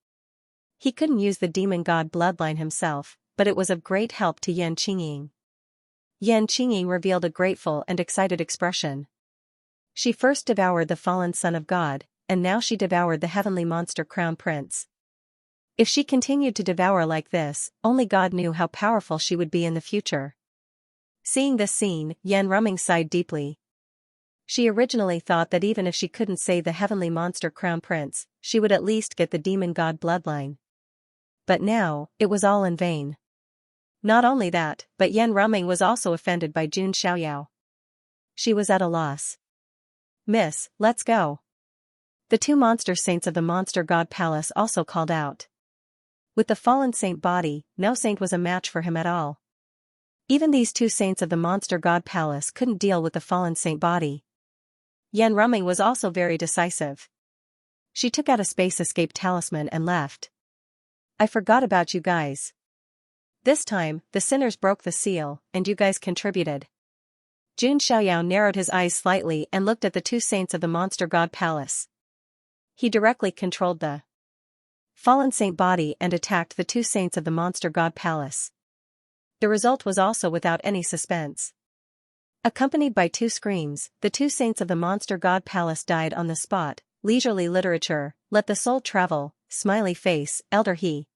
He couldn't use the demon god bloodline himself, but it was of great help to Yan Qingying. Yan Qingying revealed a grateful and excited expression. She first devoured the fallen son of God, and now she devoured the heavenly monster crown prince. If she continued to devour like this, only God knew how powerful she would be in the future. Seeing this scene, Yan Ruming sighed deeply. She originally thought that even if she couldn't save the heavenly monster crown prince, she would at least get the demon god bloodline. But now, it was all in vain. Not only that, but Yan Ruming was also offended by Xianxia. She was at a loss. Miss, let's go. The 2 monster saints of the monster god palace also called out. With the fallen saint body, no saint was a match for him at all. Even these 2 saints of the monster god palace couldn't deal with the fallen saint body. Yan Ruming was also very decisive. She took out a space escape talisman and left. I forgot about you guys. This time, the sinners broke the seal, and you guys contributed. Xianxia narrowed his eyes slightly and looked at the 2 saints of the monster god palace. He directly controlled the fallen saint body and attacked the 2 saints of the monster god palace. The result was also without any suspense. Accompanied by 2 screams, the 2 saints of the monster god palace died on the spot. Leisurely literature, let the soul travel, smiley face, Elder He.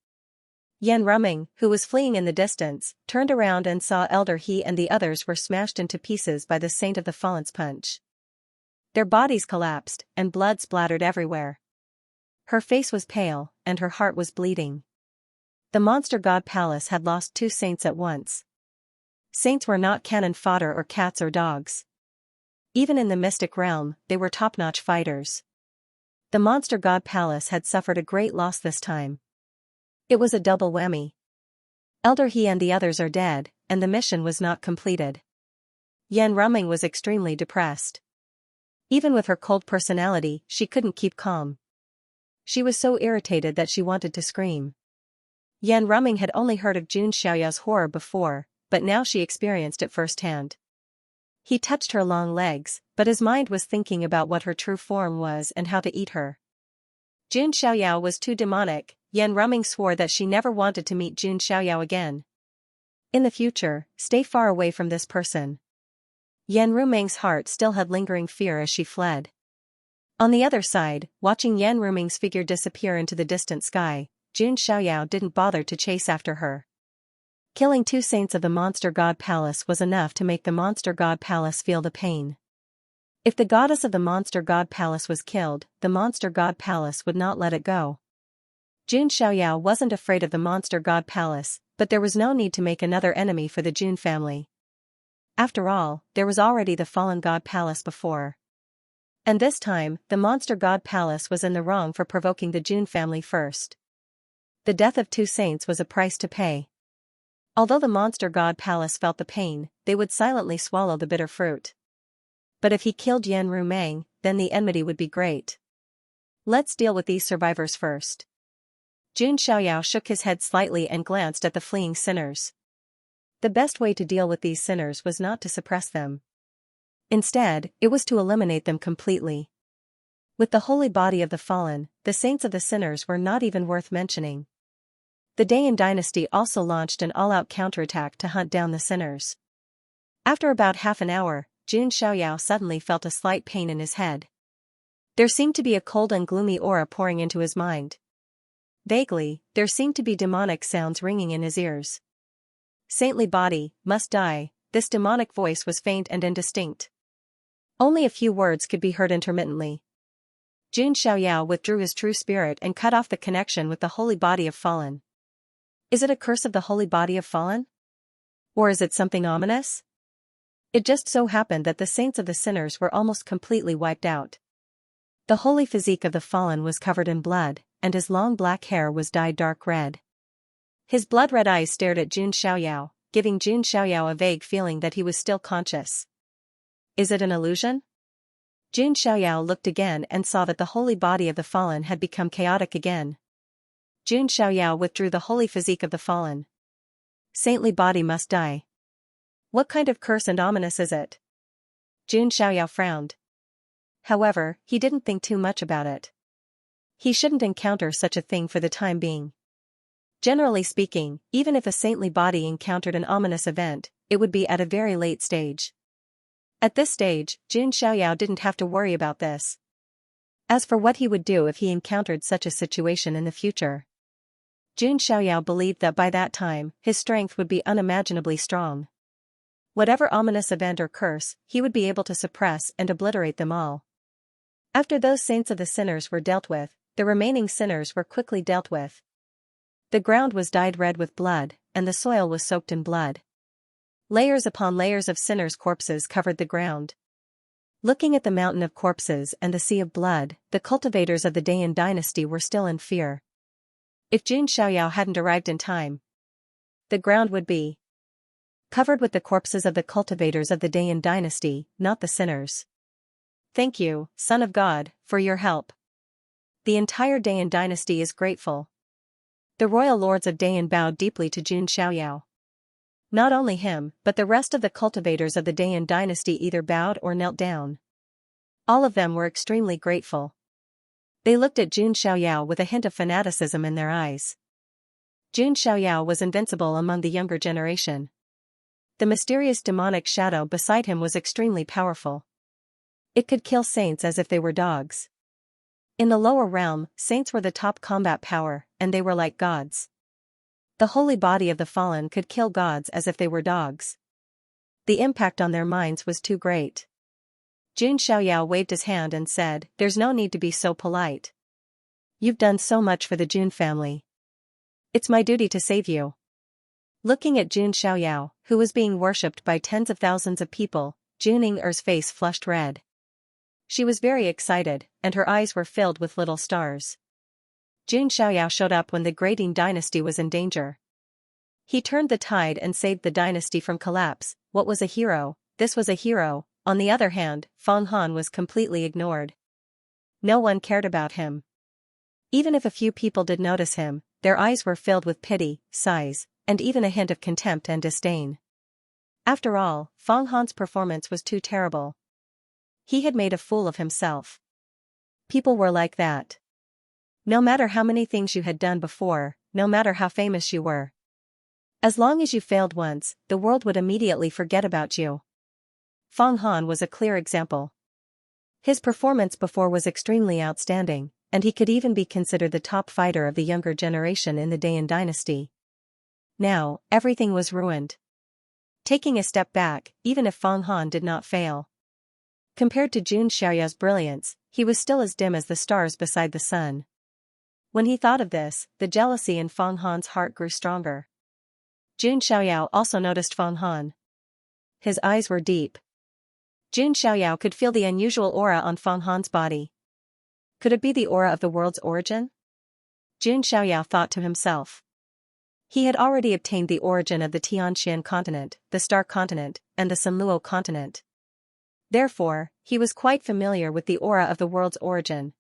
Yan Ruming, who was fleeing in the distance, turned around and saw Elder He and the others were smashed into pieces by the saint of the fallen's punch. Their bodies collapsed, and blood splattered everywhere. Her face was pale, and her heart was bleeding. The monster god palace had lost 2 saints at once. Saints were not cannon fodder or cats or dogs. Even in the mystic realm, they were top-notch fighters. The monster god palace had suffered a great loss this time. It was a double whammy. Elder He and the others are dead, and the mission was not completed. Yan Ruming was extremely depressed. Even with her cold personality, she couldn't keep calm. She was so irritated that she wanted to scream. Yan Ruming had only heard of Jun Xiaoyao's horror before, but now she experienced it firsthand. He touched her long legs, but his mind was thinking about what her true form was and how to eat her. Jun Xiaoyao was too demonic. Yan Ruming swore that she never wanted to meet Jun Xiaoyao again. In the future, stay far away from this person. Yan Ruming's heart still had lingering fear as she fled. On the other side, watching Yan Ruming's figure disappear into the distant sky, Jun Xiaoyao didn't bother to chase after her. Killing 2 saints of the monster god palace was enough to make the monster god palace feel the pain. If the goddess of the monster god palace was killed, the monster god palace would not let it go. Jun Xiaoyao wasn't afraid of the monster god palace, but there was no need to make another enemy for the Jun family. After all, there was already the fallen god palace before. And this time, the monster god palace was in the wrong for provoking the Jun family first. The death of 2 saints was a price to pay. Although the monster god palace felt the pain, they would silently swallow the bitter fruit. But if he killed Yan Ruming, then the enmity would be great. Let's deal with these survivors first. Jun Xiaoyao shook his head slightly and glanced at the fleeing sinners. The best way to deal with these sinners was not to suppress them. Instead, it was to eliminate them completely. With the holy body of the fallen, the saints of the sinners were not even worth mentioning. The Dayan dynasty also launched an all-out counterattack to hunt down the sinners. After about half an hour, Jun Xiaoyao suddenly felt a slight pain in his head. There seemed to be a cold and gloomy aura pouring into his mind. Vaguely, there seemed to be demonic sounds ringing in his ears. Saintly body, must die. This demonic voice was faint and indistinct. Only a few words could be heard intermittently. Jun Xiaoyao withdrew his true spirit and cut off the connection with the holy body of fallen. Is it a curse of the holy body of fallen? Or is it something ominous? It just so happened that the saints of the sinners were almost completely wiped out. The holy physique of the fallen was covered in blood, and his long black hair was dyed dark red. His blood-red eyes stared at Jun Xiaoyao, giving Jun Xiaoyao a vague feeling that he was still conscious. Is it an illusion? Jun Xiaoyao looked again and saw that the holy body of the fallen had become chaotic again. Jun Xiaoyao withdrew the holy physique of the fallen. Saintly body must die. What kind of curse and ominous is it? Jun Xiaoyao frowned. However, he didn't think too much about it. He shouldn't encounter such a thing for the time being. Generally speaking, even if a saintly body encountered an ominous event, it would be at a very late stage. At this stage, Jun Xiaoyao didn't have to worry about this. As for what he would do if he encountered such a situation in the future, Jun Xiaoyao believed that by that time, his strength would be unimaginably strong. Whatever ominous event or curse, he would be able to suppress and obliterate them all. After those saints of the sinners were dealt with, the remaining sinners were quickly dealt with. The ground was dyed red with blood, and the soil was soaked in blood. Layers upon layers of sinners' corpses covered the ground. Looking at the mountain of corpses and the sea of blood, the cultivators of the Dayan dynasty were still in fear. If Jun Xiaoyao hadn't arrived in time, the ground would be covered with the corpses of the cultivators of the Dayan dynasty, not the sinners. Thank you, Son of God, for your help. The entire Dayan dynasty is grateful. The royal lords of Dayan bowed deeply to Jun Xiaoyao. Not only him, but the rest of the cultivators of the Dayan dynasty either bowed or knelt down. All of them were extremely grateful. They looked at Jun Xiaoyao with a hint of fanaticism in their eyes. Jun Xiaoyao was invincible among the younger generation. The mysterious demonic shadow beside him was extremely powerful. It could kill saints as if they were dogs. In the lower realm, saints were the top combat power, and they were like gods. The holy body of the fallen could kill gods as if they were dogs. The impact on their minds was too great. Jun Xiaoyao waved his hand and said, "There's no need to be so polite. You've done so much for the Jun family. It's my duty to save you. Looking at Jun Xiaoyao, who was being worshipped by tens of thousands of people, Jun Ying'er's face flushed red. She was very excited, and her eyes were filled with little stars. Jun Xiaoyao showed up when the Great Ying dynasty was in danger. He turned the tide and saved the dynasty from collapse. What was a hero? This was a hero. On the other hand, Fang Han was completely ignored. No one cared about him. Even if a few people did notice him, their eyes were filled with pity, sighs, and even a hint of contempt and disdain. After all, Fang Han's performance was too terrible. He had made a fool of himself. People were like that. No matter how many things you had done before, no matter how famous you were. As long as you failed once, the world would immediately forget about you. Fang Han was a clear example. His performance before was extremely outstanding, and he could even be considered the top fighter of the younger generation in the Dayan dynasty. Now, everything was ruined. Taking a step back, even if Fang Han did not fail. Compared to Jun Xiaoyao's brilliance, he was still as dim as the stars beside the sun. When he thought of this, the jealousy in Fang Han's heart grew stronger. Jun Xiaoyao also noticed Fang Han. His eyes were deep. Jun Xiaoyao could feel the unusual aura on Fang Han's body. Could it be the aura of the world's origin? Jun Xiaoyao thought to himself. He had already obtained the origin of the Tianxian continent, the Star continent, and the Sunluo continent. Therefore, he was quite familiar with the aura of the world's origin.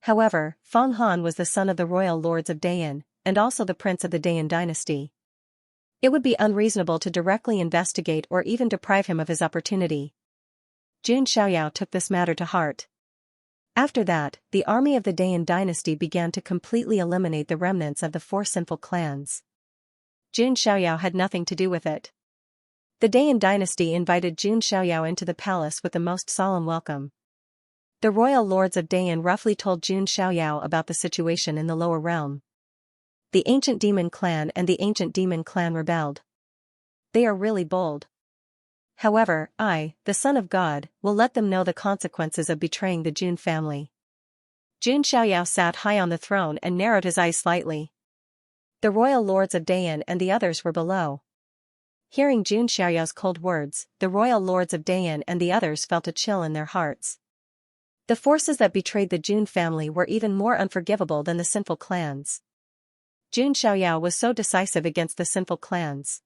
However, Fang Han was the son of the royal lords of Dayan, and also the prince of the Dayan dynasty. It would be unreasonable to directly investigate or even deprive him of his opportunity. Jun Xiaoyao took this matter to heart. After that, the army of the Dayan dynasty began to completely eliminate the remnants of the 4 sinful clans. Jun Xiaoyao had nothing to do with it. The Dayan dynasty invited Jun Xiaoyao into the palace with the most solemn welcome. The royal lords of Dayan roughly told Jun Xiaoyao about the situation in the lower realm. The ancient demon clan and the ancient demon clan rebelled. They are really bold. However, I, the Son of God, will let them know the consequences of betraying the Jun family. Jun Xiaoyao sat high on the throne and narrowed his eyes slightly. The royal lords of Dayan and the others were below. Hearing Jun Xiaoyao's cold words, the royal lords of Dayan and the others felt a chill in their hearts. The forces that betrayed the Jun family were even more unforgivable than the sinful clans. Jun Xiaoyao was so decisive against the sinful clans.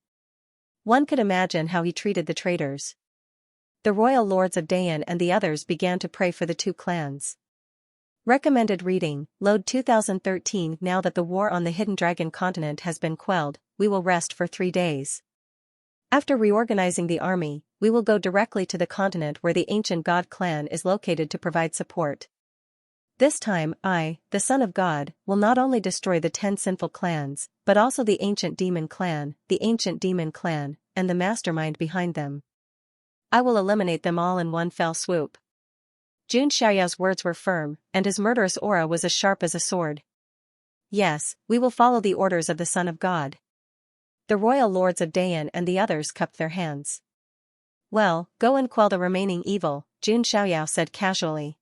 One could imagine how he treated the traitors. The royal lords of Dayan and the others began to pray for the 2 clans. Recommended reading, Load 2013. Now that the war on the Hidden Dragon continent has been quelled, we will rest for 3 days. After reorganizing the army, we will go directly to the continent where the ancient god clan is located to provide support. This time, I, the Son of God, will not only destroy the 10 sinful clans, but also the ancient demon clan, and the mastermind behind them. I will eliminate them all in one fell swoop. Jun Xiaoyao's words were firm, and his murderous aura was as sharp as a sword. Yes, we will follow the orders of the Son of God. The royal lords of Dayan and the others cupped their hands. Well, go and quell the remaining evil, Jun Xiaoyao said casually.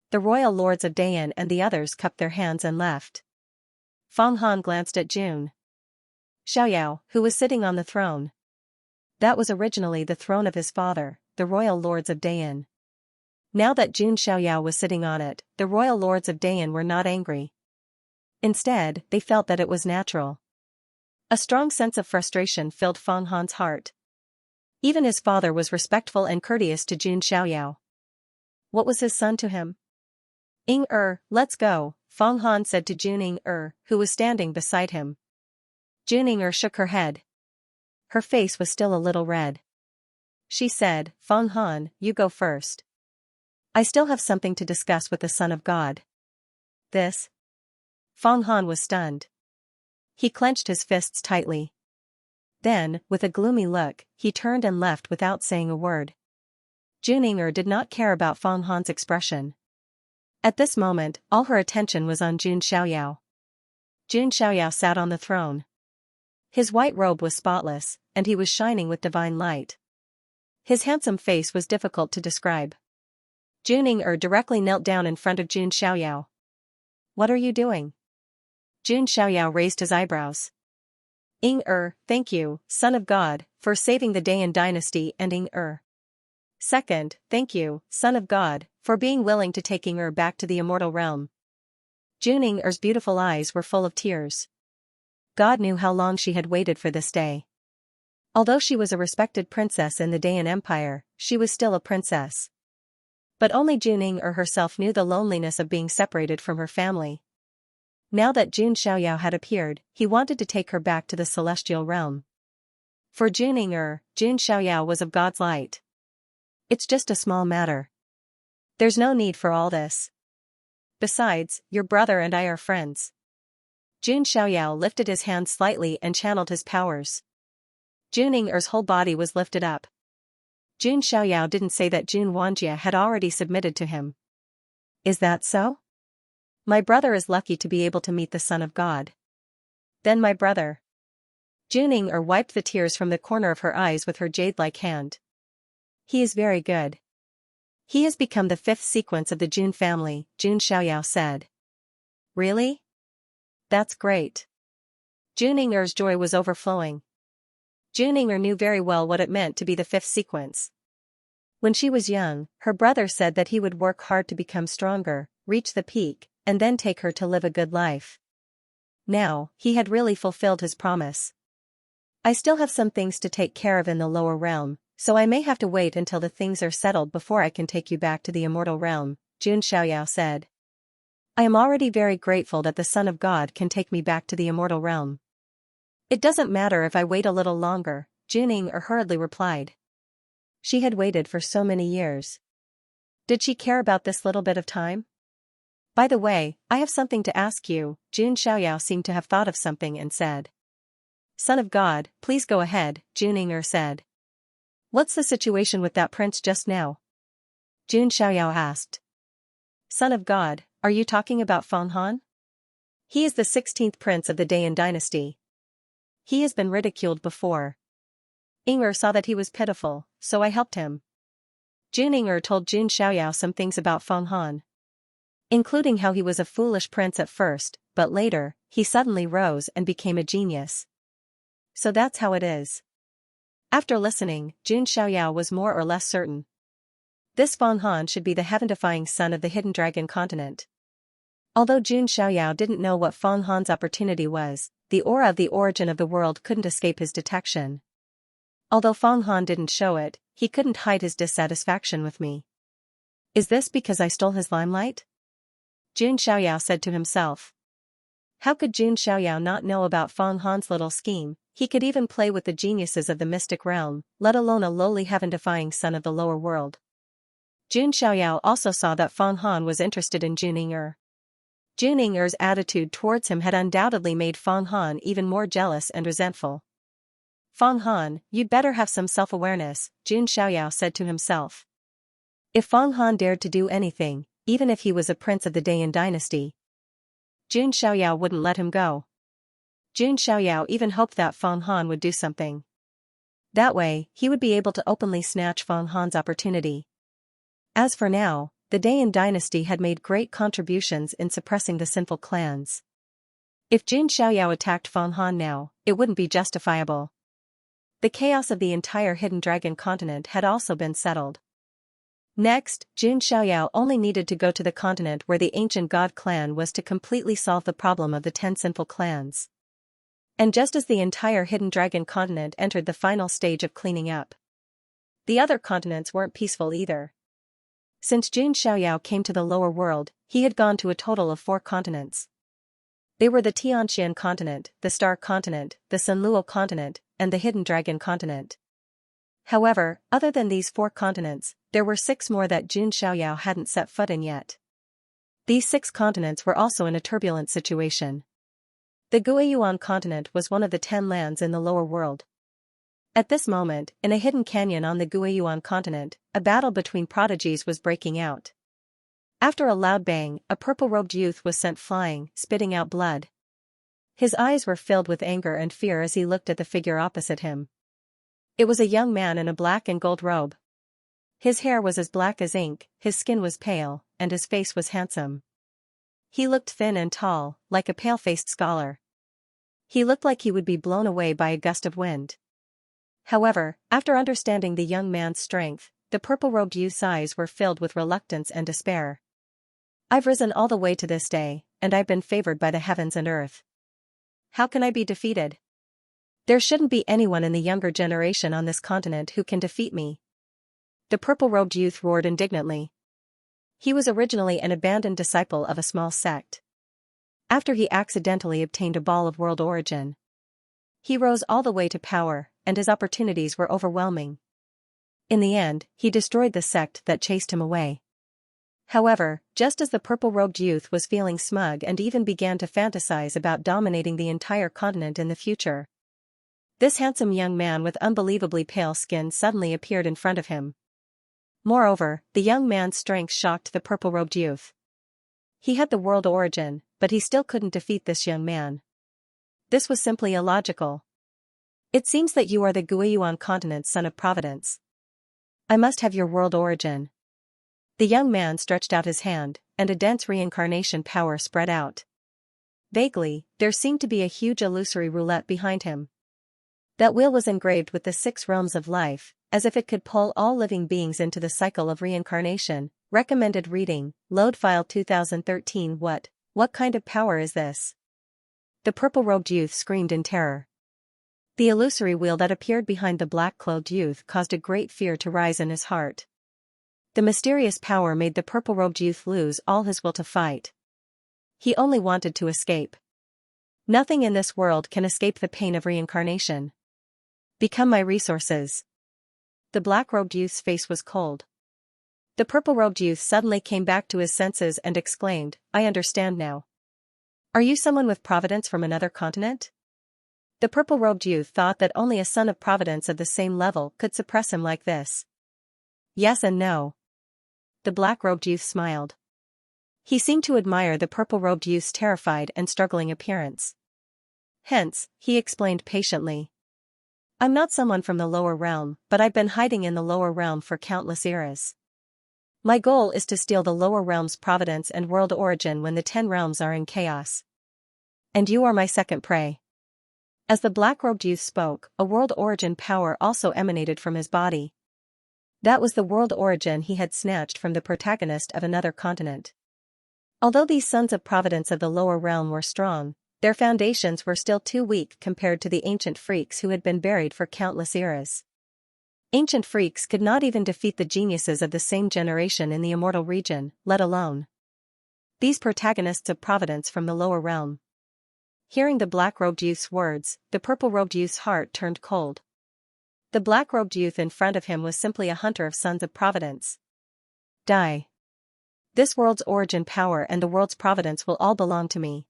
The royal lords of Dayan and the others cupped their hands and left. Fang Han glanced at Jun Xiaoyao, who was sitting on the throne. That was originally the throne of his father, the royal lords of Dayan. Now that Jun Xiaoyao was sitting on it, the royal lords of Dayan were not angry. Instead, they felt that it was natural. A strong sense of frustration filled Fang Han's heart. Even his father was respectful and courteous to Jun Xiaoyao. What was his son to him? Ying-er, let's go, Fang Han said to Jun Ying-er, who was standing beside him. Jun Ying-er shook her head. Her face was still a little red. She said, Fang Han, you go first. I still have something to discuss with the Son of God. This? Fang Han was stunned. He clenched his fists tightly. Then, with a gloomy look, he turned and left without saying a word. Jun Ying-er did not care about Fang Han's expression. At this moment, all her attention was on Jun Xiaoyao. Jun Xiaoyao sat on the throne. His white robe was spotless, and he was shining with divine light. His handsome face was difficult to describe. Jun Ying-er directly knelt down in front of Jun Xiaoyao. What are you doing? Jun Xiaoyao raised his eyebrows. Thank you, son of God, for saving the Dayan dynasty, and Second, thank you, son of God, for being willing to take back to the immortal realm. Er's beautiful eyes were full of tears. God knew how long she had waited for this day. Although she was a respected princess in the Dayan Empire, she was still a princess. But only Jun herself knew the loneliness of being separated from her family. Now that Jun Xiaoyao had appeared, he wanted to take her back to the celestial realm. For Jun Xiaoyao was of God's light. It's just a small matter. There's no need for all this. Besides, your brother and I are friends. Jun Xiaoyao lifted his hand slightly and channeled his powers. Jun Er's whole body was lifted up. Jun Xiaoyao didn't say that Jun Wanjia had already submitted to him. Is that so? My brother is lucky to be able to meet the Son of God. Then my brother. Jun wiped the tears from the corner of her eyes with her jade-like hand. He is very good. He has become the fifth sequence of the Jun family, Jun Xiaoyao said. Really? That's great. Jun Er's joy was overflowing. Jun knew very well what it meant to be the fifth sequence. When she was young, her brother said that he would work hard to become stronger, reach the peak, and then take her to live a good life. Now, he had really fulfilled his promise. I still have some things to take care of in the lower realm, so I may have to wait until the things are settled before I can take you back to the immortal realm, Jun Xiaoyao said. I am already very grateful that the Son of God can take me back to the immortal realm. It doesn't matter if I wait a little longer, Jun hurriedly replied. She had waited for so many years. Did she care about this little bit of time? By the way, I have something to ask you, Jun Xiaoyao seemed to have thought of something and said. Son of God, please go ahead, Jun said. What's the situation with that prince just now? Jun Xiaoyao asked. Son of God, are you talking about Feng Han? He is the 16th prince of the Dayan dynasty. He has been ridiculed before. Saw that he was pitiful, so I helped him. Jun told Jun Xiaoyao some things about Feng Han, including how he was a foolish prince at first, but later, he suddenly rose and became a genius. So that's how it is. After listening, Jun Xiaoyao was more or less certain. This Feng Han should be the heaven-defying son of the hidden dragon continent. Although Jun Xiaoyao didn't know what Feng Han's opportunity was, the aura of the origin of the world couldn't escape his detection. Although Feng Han didn't show it, he couldn't hide his dissatisfaction with me. Is this because I stole his limelight? Jun Xiaoyao said to himself. How could Jun Xiaoyao not know about Feng Han's little scheme? He could even play with the geniuses of the mystic realm, let alone a lowly heaven-defying son of the lower world. Jun Xiaoyao also saw that Feng Han was interested in Jun Er. Jun Er's attitude towards him had undoubtedly made Feng Han even more jealous and resentful. Feng Han, you'd better have some self-awareness, Jun Xiaoyao said to himself. If Feng Han dared to do anything, even if he was a prince of the Dayan dynasty, Jun Xiaoyao wouldn't let him go. Jun Xiaoyao even hoped that Feng Han would do something. That way, he would be able to openly snatch Feng Han's opportunity. As for now, the Dayan dynasty had made great contributions in suppressing the sinful clans. If Jun Xiaoyao attacked Feng Han now, it wouldn't be justifiable. The chaos of the entire hidden dragon continent had also been settled. Next, Jun Xiaoyao only needed to go to the continent where the ancient god clan was to completely solve the problem of the 10 sinful clans. And just as the entire hidden dragon continent entered the final stage of cleaning up, the other continents weren't peaceful either. Since Jun Xiaoyao came to the lower world, he had gone to a total of 4 continents. They were the Xianxia continent, the Star continent, the Sunluo continent, and the Hidden Dragon continent. However, other than these 4 continents, there were 6 more that Jun Xiaoyao hadn't set foot in yet. These 6 continents were also in a turbulent situation. The Guiyuan continent was one of the 10 lands in the lower world. At this moment, in a hidden canyon on the Guiyuan continent, a battle between prodigies was breaking out. After a loud bang, a purple-robed youth was sent flying, spitting out blood. His eyes were filled with anger and fear as he looked at the figure opposite him. It was a young man in a black and gold robe. His hair was as black as ink, his skin was pale, and his face was handsome. He looked thin and tall, like a pale-faced scholar. He looked like he would be blown away by a gust of wind. However, after understanding the young man's strength, the purple-robed youth's eyes were filled with reluctance and despair. I've risen all the way to this day, and I've been favored by the heavens and earth. How can I be defeated? There shouldn't be anyone in the younger generation on this continent who can defeat me. The purple-robed youth roared indignantly. He was originally an abandoned disciple of a small sect. After he accidentally obtained a ball of world origin, he rose all the way to power, and his opportunities were overwhelming. In the end, he destroyed the sect that chased him away. However, just as the purple-robed youth was feeling smug and even began to fantasize about dominating the entire continent in the future, this handsome young man with unbelievably pale skin suddenly appeared in front of him. Moreover, the young man's strength shocked the purple-robed youth. He had the world origin, but he still couldn't defeat this young man. This was simply illogical. It seems that you are the Guiyuan continent's son of providence. I must have your world origin. The young man stretched out his hand, and a dense reincarnation power spread out. Vaguely, there seemed to be a huge illusory roulette behind him. That wheel was engraved with the 6 realms of life, as if it could pull all living beings into the cycle of reincarnation. Recommended reading, Load File 2013. What kind of power is this? The purple-robed youth screamed in terror. The illusory wheel that appeared behind the black-clothed youth caused a great fear to rise in his heart. The mysterious power made the purple-robed youth lose all his will to fight. He only wanted to escape. Nothing in this world can escape the pain of reincarnation. Become my resources. The black-robed youth's face was cold. The purple-robed youth suddenly came back to his senses and exclaimed, I understand now. Are you someone with providence from another continent? The purple-robed youth thought that only a son of providence of the same level could suppress him like this. Yes and no. The black-robed youth smiled. He seemed to admire the purple-robed youth's terrified and struggling appearance. Hence, he explained patiently. I'm not someone from the lower realm, but I've been hiding in the lower realm for countless eras. My goal is to steal the lower realm's providence and world origin when the 10 realms are in chaos. And you are my second prey. As the black-robed youth spoke, a world origin power also emanated from his body. That was the world origin he had snatched from the protagonist of another continent. Although these sons of providence of the lower realm were strong, their foundations were still too weak compared to the ancient freaks who had been buried for countless eras. Ancient freaks could not even defeat the geniuses of the same generation in the immortal region, let alone these protagonists of providence from the lower realm. Hearing the black-robed youth's words, the purple-robed youth's heart turned cold. The black-robed youth in front of him was simply a hunter of sons of providence. Die. This world's origin power and the world's providence will all belong to me.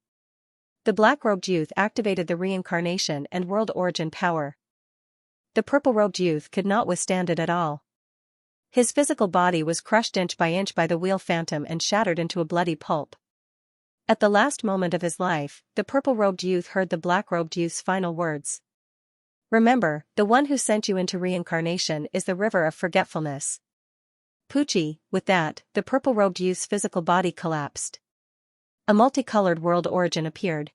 The black-robed youth activated the reincarnation and world origin power. The purple-robed youth could not withstand it at all. His physical body was crushed inch by the wheel phantom and shattered into a bloody pulp. At the last moment of his life, the purple-robed youth heard the black-robed youth's final words. Remember, the one who sent you into reincarnation is the river of forgetfulness. Poochie. With that, the purple-robed youth's physical body collapsed. A multicolored world origin appeared.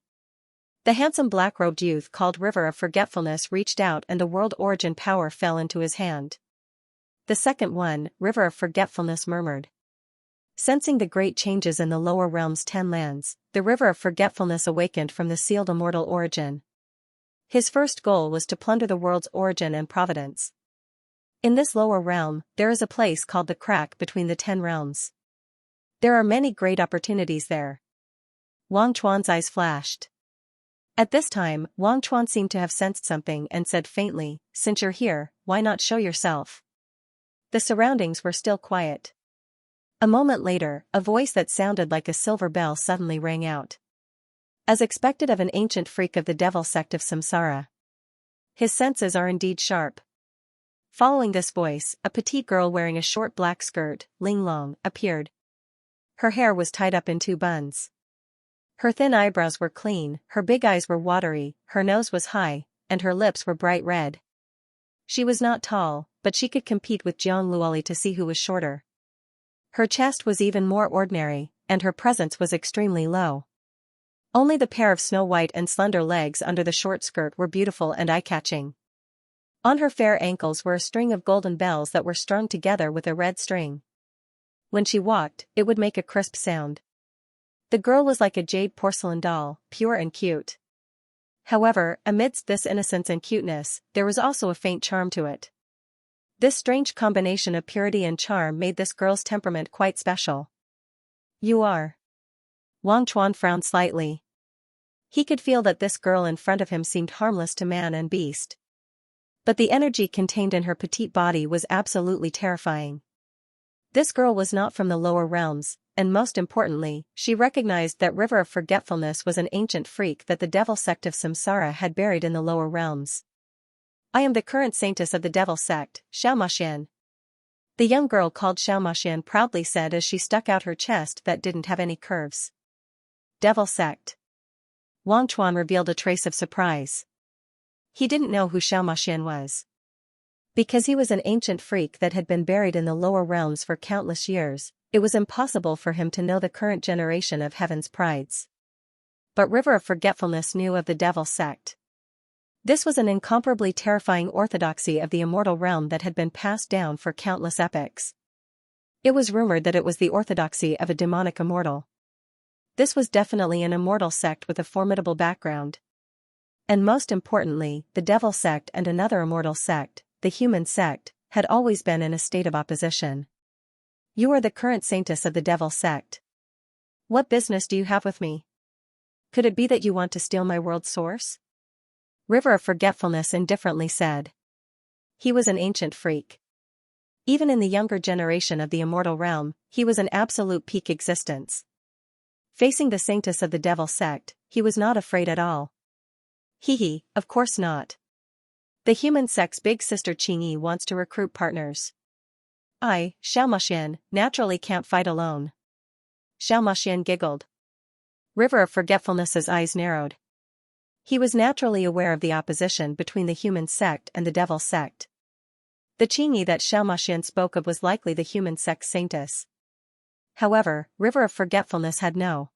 The handsome black-robed youth called River of Forgetfulness reached out and the world origin power fell into his hand. The second one, River of Forgetfulness, murmured. Sensing the great changes in the lower realm's 10 lands, the River of Forgetfulness awakened from the sealed immortal origin. His first goal was to plunder the world's origin and providence. In this lower realm, there is a place called the crack between the 10 realms. There are many great opportunities there. Wang Chuan's eyes flashed. At this time, Wang Chuan seemed to have sensed something and said faintly, since you're here, why not show yourself? The surroundings were still quiet. A moment later, a voice that sounded like a silver bell suddenly rang out. As expected of an ancient freak of the devil sect of Samsara. His senses are indeed sharp. Following this voice, a petite girl wearing a short black skirt, Ling Long, appeared. Her hair was tied up in 2 buns. Her thin eyebrows were clean, her big eyes were watery, her nose was high, and her lips were bright red. She was not tall, but she could compete with Jiang Luoli to see who was shorter. Her chest was even more ordinary, and her presence was extremely low. Only the pair of snow-white and slender legs under the short skirt were beautiful and eye-catching. On her fair ankles were a string of golden bells that were strung together with a red string. When she walked, it would make a crisp sound. The girl was like a jade porcelain doll, pure and cute. However, amidst this innocence and cuteness, there was also a faint charm to it. This strange combination of purity and charm made this girl's temperament quite special. "You are." Wang Chuan frowned slightly. He could feel that this girl in front of him seemed harmless to man and beast. But the energy contained in her petite body was absolutely terrifying. This girl was not from the lower realms, and most importantly, she recognized that River of Forgetfulness was an ancient freak that the devil sect of Samsara had buried in the lower realms. "I am the current saintess of the devil sect, Xianxia," the young girl called Xianxia proudly said as she stuck out her chest that didn't have any curves. "Devil sect." Wang Chuan revealed a trace of surprise. He didn't know who Xianxia was. Because he was an ancient freak that had been buried in the lower realms for countless years, it was impossible for him to know the current generation of Heaven's Prides. But River of Forgetfulness knew of the devil sect. This was an incomparably terrifying orthodoxy of the immortal realm that had been passed down for countless epochs. It was rumored that it was the orthodoxy of a demonic immortal. This was definitely an immortal sect with a formidable background. And most importantly, the devil sect and another immortal sect, the human sect, had always been in a state of opposition. "You are the current saintess of the devil sect. What business do you have with me? Could it be that you want to steal my world source?" River of Forgetfulness indifferently said. He was an ancient freak. Even in the younger generation of the immortal realm, he was an absolute peak existence. Facing the saintess of the devil sect, he was not afraid at all. Hee, of course not. The human sect's big sister Qingyi wants to recruit partners. I, Xiaomaxian, naturally can't fight alone. Xiaomaxian giggled. River of Forgetfulness's eyes narrowed. He was naturally aware of the opposition between the human sect and the devil sect. The Qingyi that Xiaomaxian spoke of was likely the human sect's saintess. However, River of Forgetfulness had no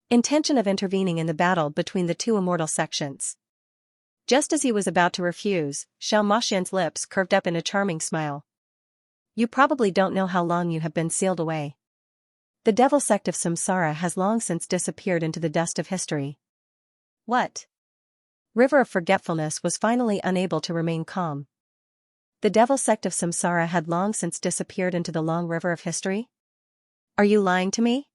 intention of intervening in the battle between the two immortal sections. Just as he was about to refuse, Xiaomaxian's lips curved up in a charming smile. "You probably don't know how long you have been sealed away. The devil sect of Samsara has long since disappeared into the dust of history." "What?" River of Forgetfulness was finally unable to remain calm. The devil sect of Samsara had long since disappeared into the long river of history? "Are you lying to me?"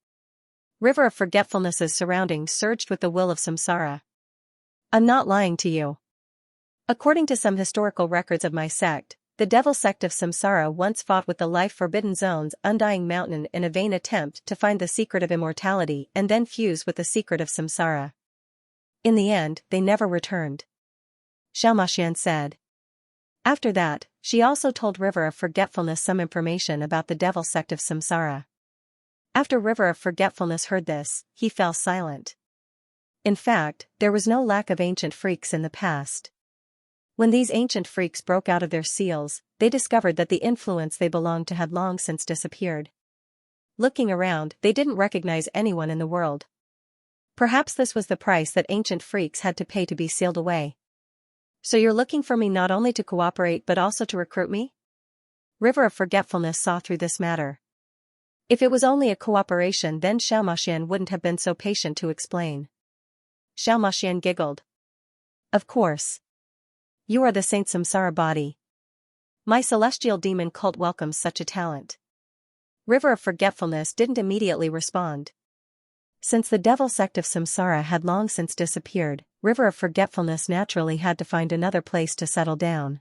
River of Forgetfulness's surroundings surged with the will of Samsara. "I'm not lying to you. According to some historical records of my sect, the devil sect of Samsara once fought with the life-forbidden zone's undying mountain in a vain attempt to find the secret of immortality and then fuse with the secret of Samsara. In the end, they never returned," Xiaomaxian said. After that, she also told River of Forgetfulness some information about the devil sect of Samsara. After River of Forgetfulness heard this, he fell silent. In fact, there was no lack of ancient freaks in the past. When these ancient freaks broke out of their seals, they discovered that the influence they belonged to had long since disappeared. Looking around, they didn't recognize anyone in the world. Perhaps this was the price that ancient freaks had to pay to be sealed away. "So you're looking for me not only to cooperate but also to recruit me?" River of Forgetfulness saw through this matter. If it was only a cooperation, then Xiaomaxian wouldn't have been so patient to explain. Xiaomaxian giggled. "Of course. You are the Saint Samsara body. My celestial demon cult welcomes such a talent." River of Forgetfulness didn't immediately respond. Since the devil sect of Samsara had long since disappeared, River of Forgetfulness naturally had to find another place to settle down.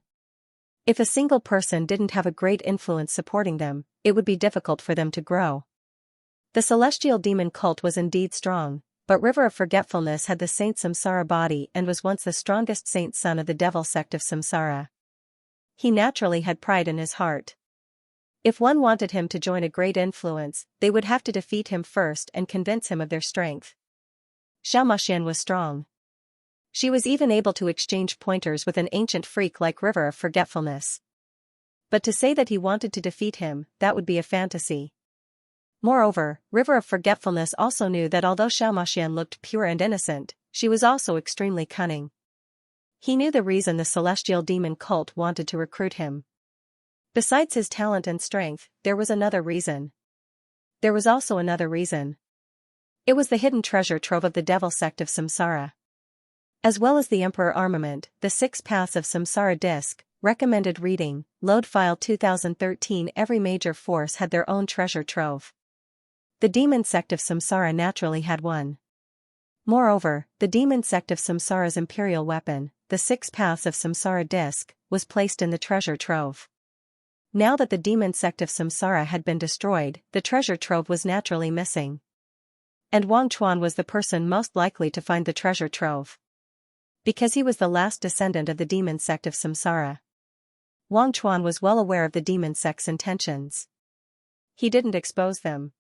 If a single person didn't have a great influence supporting them, it would be difficult for them to grow. The celestial demon cult was indeed strong, but River of Forgetfulness had the Saint Samsara body and was once the strongest saint son of the devil sect of Samsara. He naturally had pride in his heart. If one wanted him to join a great influence, they would have to defeat him first and convince him of their strength. Xiaomaxian was strong. She was even able to exchange pointers with an ancient freak like River of Forgetfulness. But to say that he wanted to defeat him, that would be a fantasy. Moreover, River of Forgetfulness also knew that although Xianxia looked pure and innocent, she was also extremely cunning. He knew the reason the celestial demon cult wanted to recruit him. Besides his talent and strength, there was another reason. There was also another reason. It was the hidden treasure trove of the devil sect of Samsara. As well as the Emperor Armament, the 6 Paths of Samsara disc, recommended reading, load file 2013. Every major force had their own treasure trove. The demon sect of Samsara naturally had one. Moreover, the demon sect of Samsara's imperial weapon, the 6 Paths of Samsara disc, was placed in the treasure trove. Now that the demon sect of Samsara had been destroyed, the treasure trove was naturally missing. And Wang Chuan was the person most likely to find the treasure trove. Because he was the last descendant of the demon sect of Samsara. Wang Chuan was well aware of the demon sect's intentions. He didn't expose them.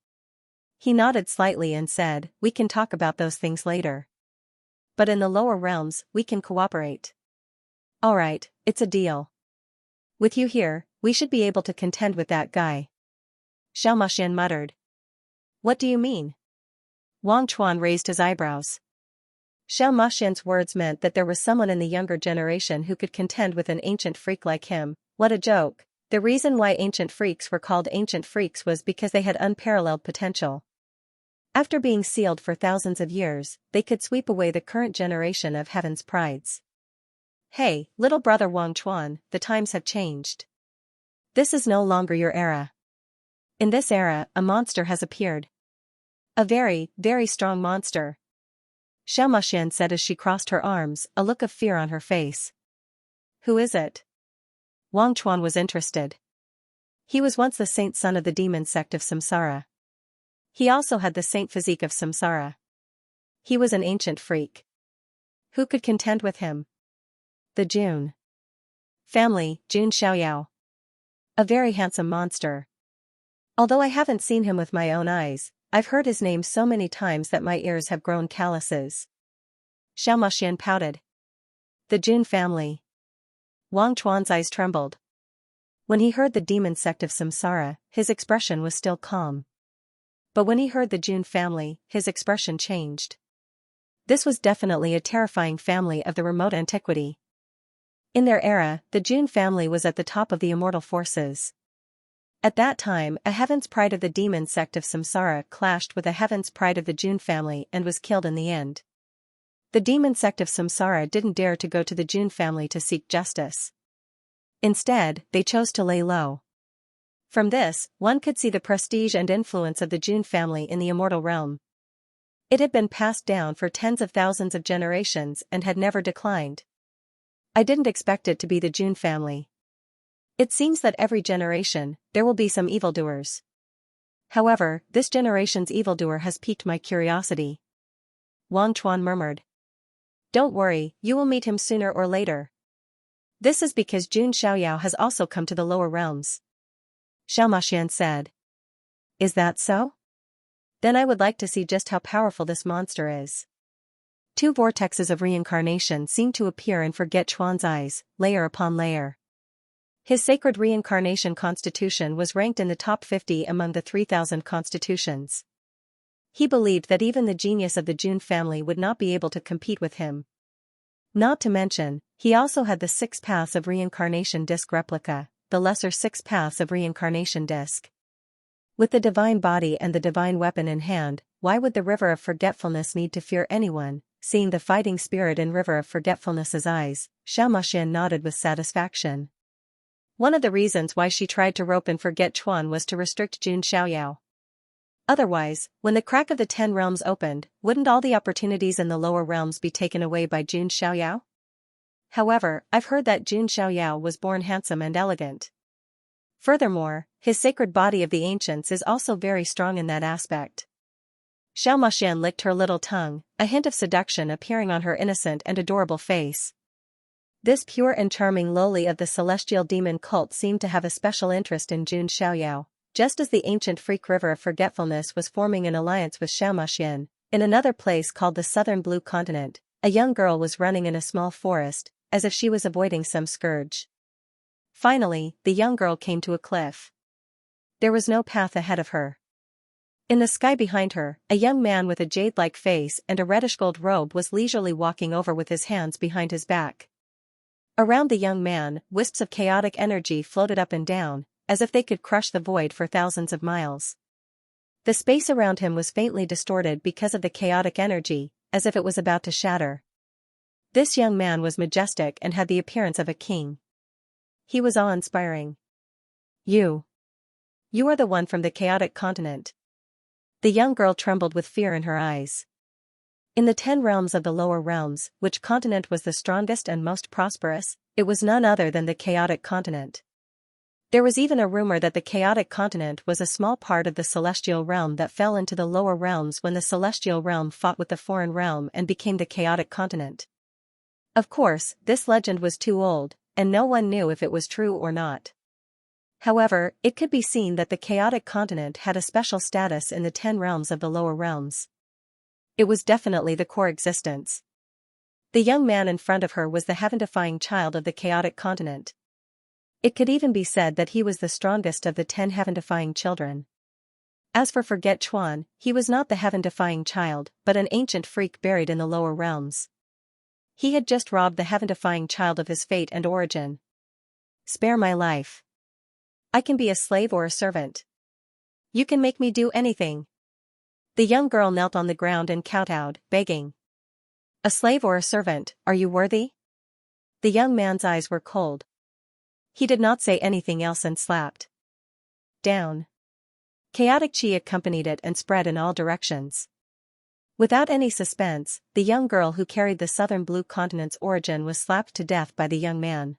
He nodded slightly and said, "We can talk about those things later. But in the lower realms, we can cooperate." "Alright, it's a deal. With you here, we should be able to contend with that guy." Xianxia muttered. "What do you mean?" Wang Chuan raised his eyebrows. Xianxia's words meant that there was someone in the younger generation who could contend with an ancient freak like him. What a joke. The reason why ancient freaks were called ancient freaks was because they had unparalleled potential. After being sealed for thousands of years, they could sweep away the current generation of heaven's prides. Hey, little brother Wang Chuan, the times have changed. This is no longer your era. In this era, a monster has appeared. A very, very strong monster. Xianxia said as she crossed her arms, a look of fear on her face. Who is it? Wang Chuan was interested. He was once the saint son of the demon sect of Samsara. He also had the saint physique of Samsara. He was an ancient freak. Who could contend with him? The Jun family, Jun Xiaoyao. A very handsome monster. Although I haven't seen him with my own eyes, I've heard his name so many times that my ears have grown calluses. Xianxia pouted. The Jun family. Wang Chuan's eyes trembled. When he heard the demon sect of Samsara, his expression was still calm. But when he heard the Jun family, his expression changed. This was definitely a terrifying family of the remote antiquity. In their era, the Jun family was at the top of the immortal forces. At that time, a heaven's pride of the demon sect of Samsara clashed with a heaven's pride of the Jun family and was killed in the end. The demon sect of Samsara didn't dare to go to the Jun family to seek justice. Instead, they chose to lay low. From this, one could see the prestige and influence of the Jun family in the immortal realm. It had been passed down for tens of thousands of generations and had never declined. I didn't expect it to be the Jun family. It seems that every generation, there will be some evildoers. However, this generation's evildoer has piqued my curiosity. Wang Chuan murmured. Don't worry, you will meet him sooner or later. This is because Jun Xiaoyao has also come to the lower realms. Xianxia said. Is that so? Then I would like to see just how powerful this monster is. 2 vortexes of reincarnation seemed to appear and forget Chuan's eyes, layer upon layer. His sacred reincarnation constitution was ranked in the top 50 among the 3,000 constitutions. He believed that even the genius of the Jun family would not be able to compete with him. Not to mention, he also had the 6 Paths of Reincarnation disc replica, the lesser 6 Paths of Reincarnation disc. With the divine body and the divine weapon in hand, why would the River of Forgetfulness need to fear anyone? Seeing the fighting spirit in River of Forgetfulness's eyes, Xianxia nodded with satisfaction. One of the reasons why she tried to rope and forget Chuan was to restrict Jun Xiaoyao. Otherwise, when the crack of the 10 realms opened, wouldn't all the opportunities in the lower realms be taken away by Jun Xiaoyao? However, I've heard that Jun Xiaoyao was born handsome and elegant. Furthermore, his sacred body of the ancients is also very strong in that aspect. Xianxia licked her little tongue, a hint of seduction appearing on her innocent and adorable face. This pure and charming lowly of the celestial demon cult seemed to have a special interest in Jun Xiaoyao, just as the ancient freak River of Forgetfulness was forming an alliance with Xianxia. In another place called the Southern Blue Continent, a young girl was running in a small forest, as if she was avoiding some scourge. Finally, the young girl came to a cliff. There was no path ahead of her. In the sky behind her, a young man with a jade-like face and a reddish-gold robe was leisurely walking over with his hands behind his back. Around the young man, wisps of chaotic energy floated up and down, as if they could crush the void for thousands of miles. The space around him was faintly distorted because of the chaotic energy, as if it was about to shatter. This young man was majestic and had the appearance of a king. He was awe-inspiring. You are the one from the chaotic continent. The young girl trembled with fear in her eyes. In the 10 realms of the lower realms, which continent was the strongest and most prosperous? It was none other than the chaotic continent. There was even a rumor that the chaotic continent was a small part of the celestial realm that fell into the lower realms when the celestial realm fought with the foreign realm and became the chaotic continent. Of course, this legend was too old, and no one knew if it was true or not. However, it could be seen that the chaotic continent had a special status in the 10 realms of the lower realms. It was definitely the core existence. The young man in front of her was the heaven-defying child of the chaotic continent. It could even be said that he was the strongest of the 10 heaven-defying children. As for Forget Chuan, he was not the heaven-defying child, but an ancient freak buried in the lower realms. He had just robbed the heaven-defying child of his fate and origin. Spare my life. I can be a slave or a servant. You can make me do anything. The young girl knelt on the ground and kowtowed, begging. A slave or a servant, are you worthy? The young man's eyes were cold. He did not say anything else and slapped down. Chaotic chi accompanied it and spread in all directions. Without any suspense, the young girl who carried the southern blue continent's origin was slapped to death by the young man.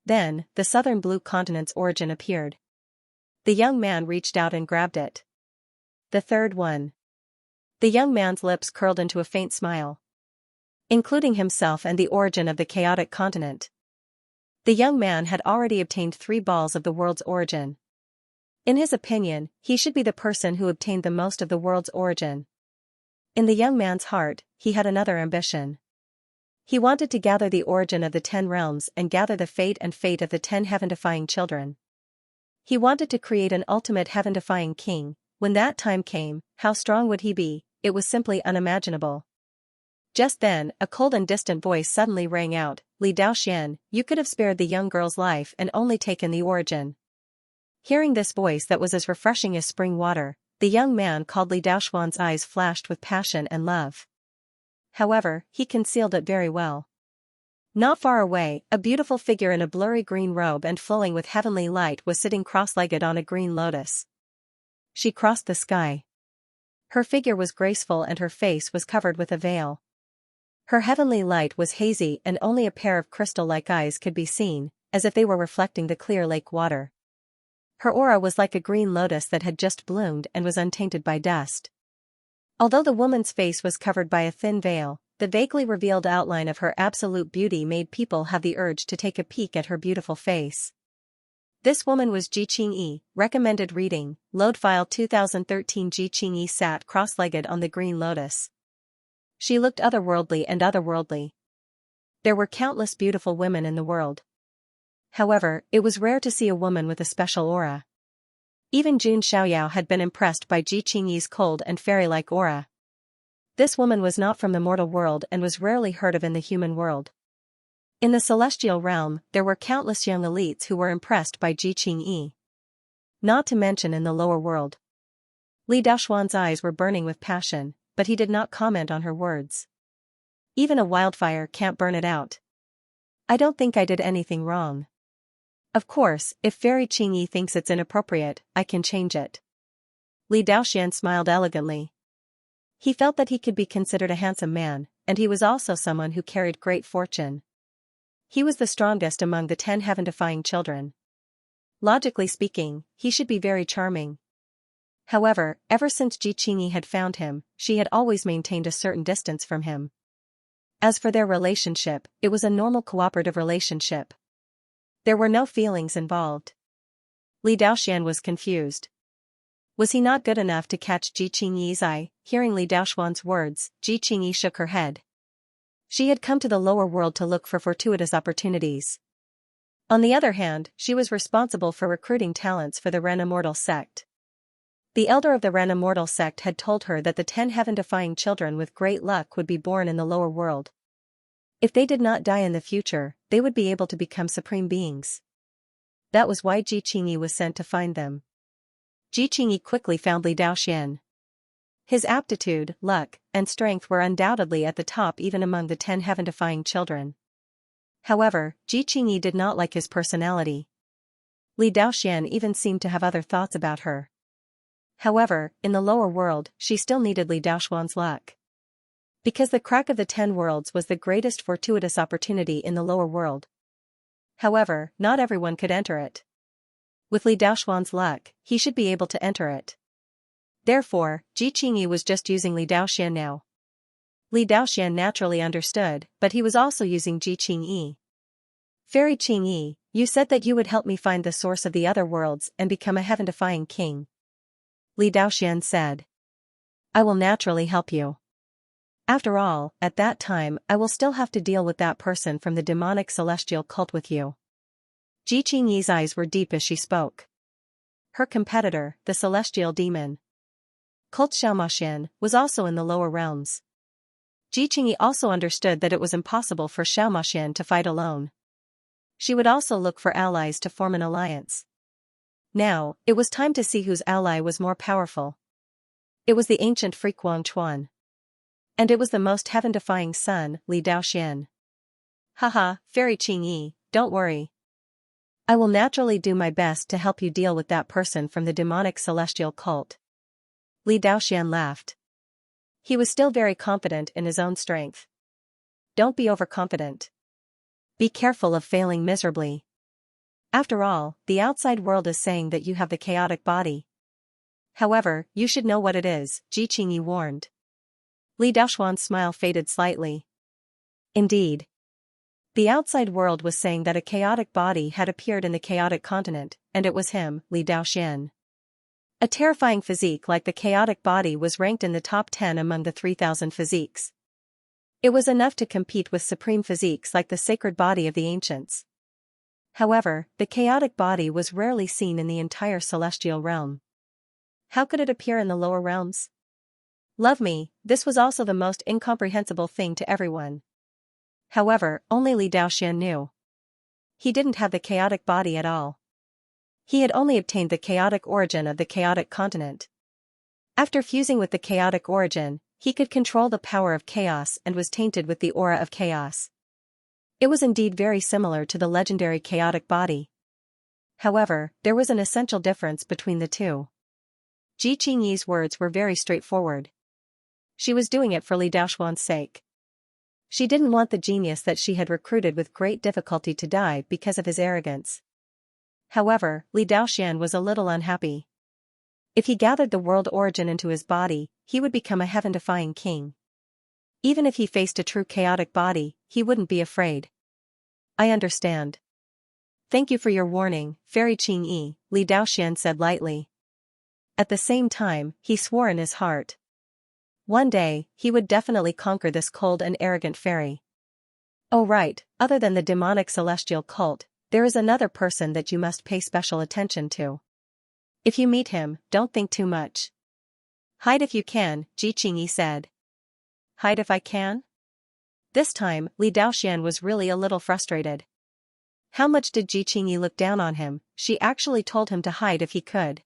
Then, the southern blue continent's origin appeared. The young man reached out and grabbed it. The third one. The young man's lips curled into a faint smile. Including himself and the origin of the chaotic continent. The young man had already obtained 3 balls of the world's origin. In his opinion, he should be the person who obtained the most of the world's origin. In the young man's heart, he had another ambition. He wanted to gather the origin of the 10 realms and gather the fate of the 10 heaven-defying children. He wanted to create an ultimate heaven-defying king. When that time came, how strong would he be? It was simply unimaginable. Just then, a cold and distant voice suddenly rang out, Li Daoxian, you could have spared the young girl's life and only taken the origin. Hearing this voice that was as refreshing as spring water, the young man called Li Daoxuan's eyes flashed with passion and love. However, he concealed it very well. Not far away, a beautiful figure in a blurry green robe and flowing with heavenly light was sitting cross-legged on a green lotus. She crossed the sky. Her figure was graceful and her face was covered with a veil. Her heavenly light was hazy and only a pair of crystal-like eyes could be seen, as if they were reflecting the clear lake water. Her aura was like a green lotus that had just bloomed and was untainted by dust. Although the woman's face was covered by a thin veil, the vaguely revealed outline of her absolute beauty made people have the urge to take a peek at her beautiful face. This woman was Ji Qingyi, recommended reading, load file 2013. Ji Qingyi sat cross-legged on the green lotus. She looked otherworldly. There were countless beautiful women in the world. However, it was rare to see a woman with a special aura. Even Jun Xiaoyao had been impressed by Ji Qingyi's cold and fairy-like aura. This woman was not from the mortal world and was rarely heard of in the human world. In the celestial realm, there were countless young elites who were impressed by Ji Qingyi. Not to mention in the lower world. Li Daoxuan's eyes were burning with passion, but he did not comment on her words. Even a wildfire can't burn it out. I don't think I did anything wrong. Of course, if Fairy Qingyi thinks it's inappropriate, I can change it. Li Daoxian smiled elegantly. He felt that he could be considered a handsome man, and he was also someone who carried great fortune. He was the strongest among the 10 heaven-defying children. Logically speaking, he should be very charming. However, ever since Ji Qingyi had found him, she had always maintained a certain distance from him. As for their relationship, it was a normal cooperative relationship. There were no feelings involved. Li Daoxian was confused. Was he not good enough to catch Ji Qingyi's eye? Hearing Li Daoxuan's words, Ji Qingyi shook her head. She had come to the lower world to look for fortuitous opportunities. On the other hand, she was responsible for recruiting talents for the Ren Immortal sect. The elder of the Ren immortal sect had told her that the 10 heaven-defying children with great luck would be born in the lower world. If they did not die in the future, they would be able to become supreme beings. That was why Ji Qingyi was sent to find them. Ji Qingyi quickly found Li Daoxian. His aptitude, luck, and strength were undoubtedly at the top even among the 10 heaven-defying children. However, Ji Qingyi did not like his personality. Li Daoxian even seemed to have other thoughts about her. However, in the lower world, she still needed Li Daoxian's luck. Because the crack of the 10 worlds was the greatest fortuitous opportunity in the lower world. However, not everyone could enter it. With Li Daoxian's luck, he should be able to enter it. Therefore, Ji Qingyi was just using Li Daoxian now. Li Daoxian naturally understood, but he was also using Ji Qingyi. Fairy Qingyi, you said that you would help me find the source of the other worlds and become a heaven-defying king. Li Daoxian said. I will naturally help you. After all, at that time I will still have to deal with that person from the demonic celestial cult with you. Ji Qingyi's eyes were deep as she spoke. Her competitor, the celestial demon cult Xianxia, was also in the lower realms. Ji Qingyi also understood that it was impossible for Xianxia to fight alone. She would also look for allies to form an alliance. Now, it was time to see whose ally was more powerful. It was the ancient freak Chuan. And it was the most heaven-defying son, Li Daoxian. Haha, Fairy Qingyi, don't worry. I will naturally do my best to help you deal with that person from the demonic celestial cult. Li Daoxian laughed. He was still very confident in his own strength. Don't be overconfident. Be careful of failing miserably. After all, the outside world is saying that you have the chaotic body. However, you should know what it is, Ji Qingyi warned. Li Daoxian's smile faded slightly. Indeed. The outside world was saying that a chaotic body had appeared in the chaotic continent, and it was him, Li Daoxian. A terrifying physique like the chaotic body was ranked in the top 10 among the 3,000 physiques. It was enough to compete with supreme physiques like the sacred body of the ancients. However, the chaotic body was rarely seen in the entire celestial realm. How could it appear in the lower realms? Love me, this was also the most incomprehensible thing to everyone. However, only Li Daoxian knew. He didn't have the chaotic body at all. He had only obtained the chaotic origin of the chaotic continent. After fusing with the chaotic origin, he could control the power of chaos and was tainted with the aura of chaos. It was indeed very similar to the legendary chaotic body. However, there was an essential difference between the two. Ji Qingyi's words were very straightforward. She was doing it for Li Daoxian's sake. She didn't want the genius that she had recruited with great difficulty to die because of his arrogance. However, Li Daoxian was a little unhappy. If he gathered the world origin into his body, he would become a heaven-defying king. Even if he faced a true chaotic body, he wouldn't be afraid. I understand. Thank you for your warning, Fairy Qingyi, Li Daoxian said lightly. At the same time, he swore in his heart. One day, he would definitely conquer this cold and arrogant fairy. Oh right, other than the demonic celestial cult, there is another person that you must pay special attention to. If you meet him, don't think too much. Hide if you can, Ji Qingyi said. Hide if I can? This time, Li Daoxian was really a little frustrated. How much did Ji Qingyi look down on him? She actually told him to hide if he could.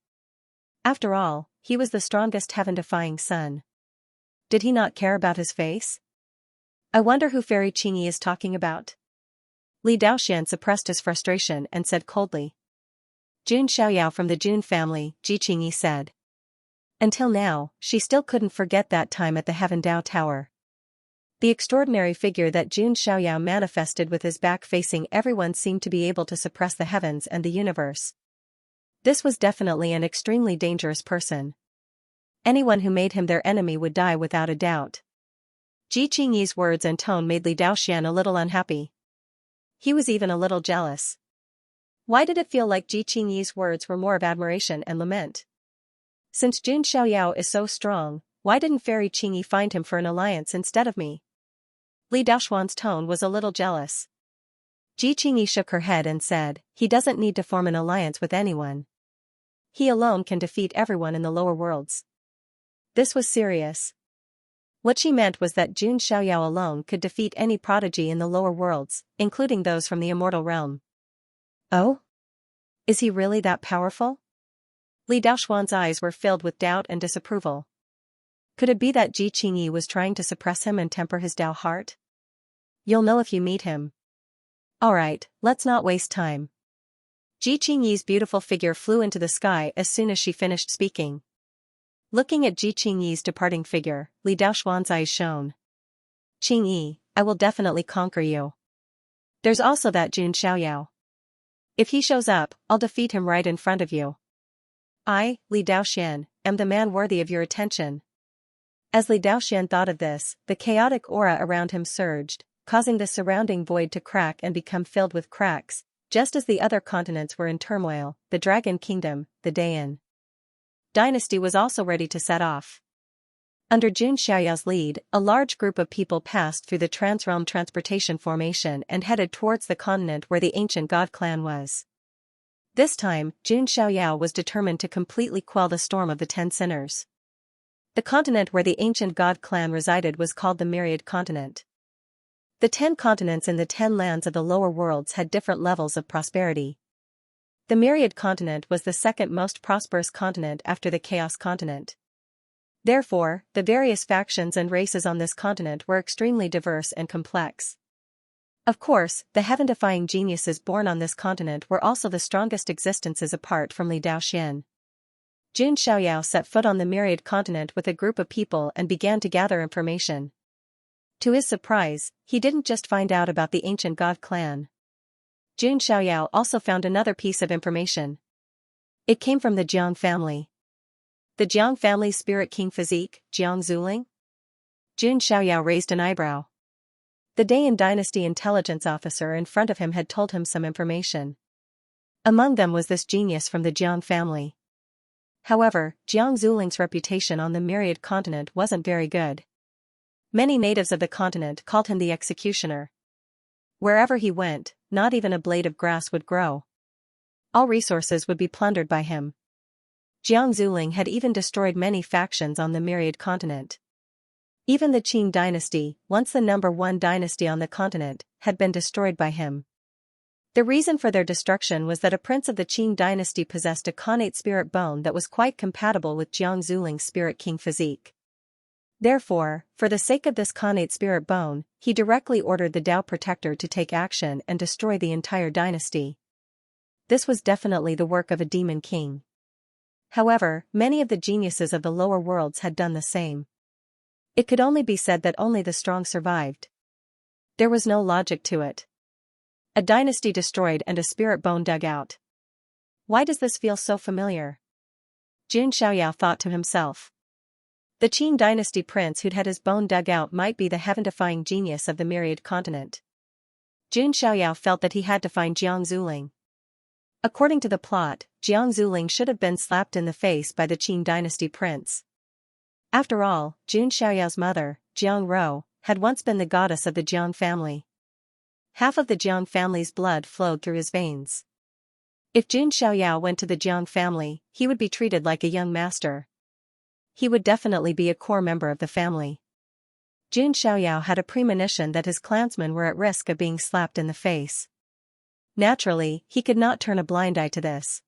After all, he was the strongest heaven-defying son. Did he not care about his face? I wonder who Fairy Qingyi is talking about. Li Daoxian suppressed his frustration and said coldly. Jun Xiaoyao from the Jun family, Ji Qingyi said. Until now, she still couldn't forget that time at the Heaven Dao Tower. The extraordinary figure that Jun Xiaoyao manifested with his back facing everyone seemed to be able to suppress the heavens and the universe. This was definitely an extremely dangerous person. Anyone who made him their enemy would die without a doubt. Ji Qingyi's words and tone made Li Daoxian a little unhappy. He was even a little jealous. Why did it feel like Ji Qingyi's words were more of admiration and lament? Since Jun Xiaoyao is so strong, why didn't Fairy Qingyi find him for an alliance instead of me? Li Daoxian's tone was a little jealous. Ji Qingyi shook her head and said, he doesn't need to form an alliance with anyone. He alone can defeat everyone in the lower worlds. This was serious. What she meant was that Jun Xiaoyao alone could defeat any prodigy in the lower worlds, including those from the immortal realm. Oh? Is he really that powerful? Li Daoxuan's eyes were filled with doubt and disapproval. Could it be that Ji Qingyi was trying to suppress him and temper his Dao heart? You'll know if you meet him. Alright, let's not waste time. Ji Qingyi's beautiful figure flew into the sky as soon as she finished speaking. Looking at Ji Qingyi's departing figure, Li Daoxuan's eyes shone. Qingyi, I will definitely conquer you. There's also that Jun Xiaoyao. If he shows up, I'll defeat him right in front of you. I, Li Daoxian, am the man worthy of your attention. As Li Daoxian thought of this, the chaotic aura around him surged, causing the surrounding void to crack and become filled with cracks, just as the other continents were in turmoil. The Dragon Kingdom, the Dayan dynasty was also ready to set off. Under Jun Xiaoyao's lead, a large group of people passed through the Transrealm Transportation Formation and headed towards the continent where the ancient god clan was. This time, Jun Xiaoyao was determined to completely quell the storm of the 10 sinners. The continent where the ancient god clan resided was called the Myriad Continent. The 10 continents in the 10 lands of the lower worlds had different levels of prosperity. The Myriad Continent was the second most prosperous continent after the Chaos Continent. Therefore, the various factions and races on this continent were extremely diverse and complex. Of course, the heaven-defying geniuses born on this continent were also the strongest existences apart from Li Daoxian. Jun Xiaoyao set foot on the Myriad Continent with a group of people and began to gather information. To his surprise, he didn't just find out about the ancient god clan. Jun Xiaoyao also found another piece of information. It came from the Jiang family. The Jiang family's spirit king physique, Jiang Zuling? Jun Xiaoyao raised an eyebrow. The Dayan dynasty intelligence officer in front of him had told him some information. Among them was this genius from the Jiang family. However, Jiang Zuling's reputation on the Myriad Continent wasn't very good. Many natives of the continent called him the executioner. Wherever he went, not even a blade of grass would grow. All resources would be plundered by him. Jiang Zuling had even destroyed many factions on the Myriad Continent. Even the Qing dynasty, once the #1 dynasty on the continent, had been destroyed by him. The reason for their destruction was that a prince of the Qing dynasty possessed a Khanate spirit bone that was quite compatible with Jiang Zuling's spirit king physique. Therefore, for the sake of this Khanate spirit bone, he directly ordered the Dao Protector to take action and destroy the entire dynasty. This was definitely the work of a demon king. However, many of the geniuses of the lower worlds had done the same. It could only be said that only the strong survived. There was no logic to it. A dynasty destroyed and a spirit bone dug out. Why does this feel so familiar? Jun Xiaoyao thought to himself. The Qing dynasty prince who'd had his bone dug out might be the heaven-defying genius of the Myriad Continent. Jun Xiaoyao felt that he had to find Jiang Zuling. According to the plot, Jiang Zuling should have been slapped in the face by the Qing dynasty prince. After all, Jun Xiaoyao's mother, Jiang Rou, had once been the goddess of the Jiang family. Half of the Jiang family's blood flowed through his veins. If Jun Xiaoyao went to the Jiang family, he would be treated like a young master. He would definitely be a core member of the family. Jun Xiaoyao had a premonition that his clansmen were at risk of being slapped in the face. Naturally, he could not turn a blind eye to this.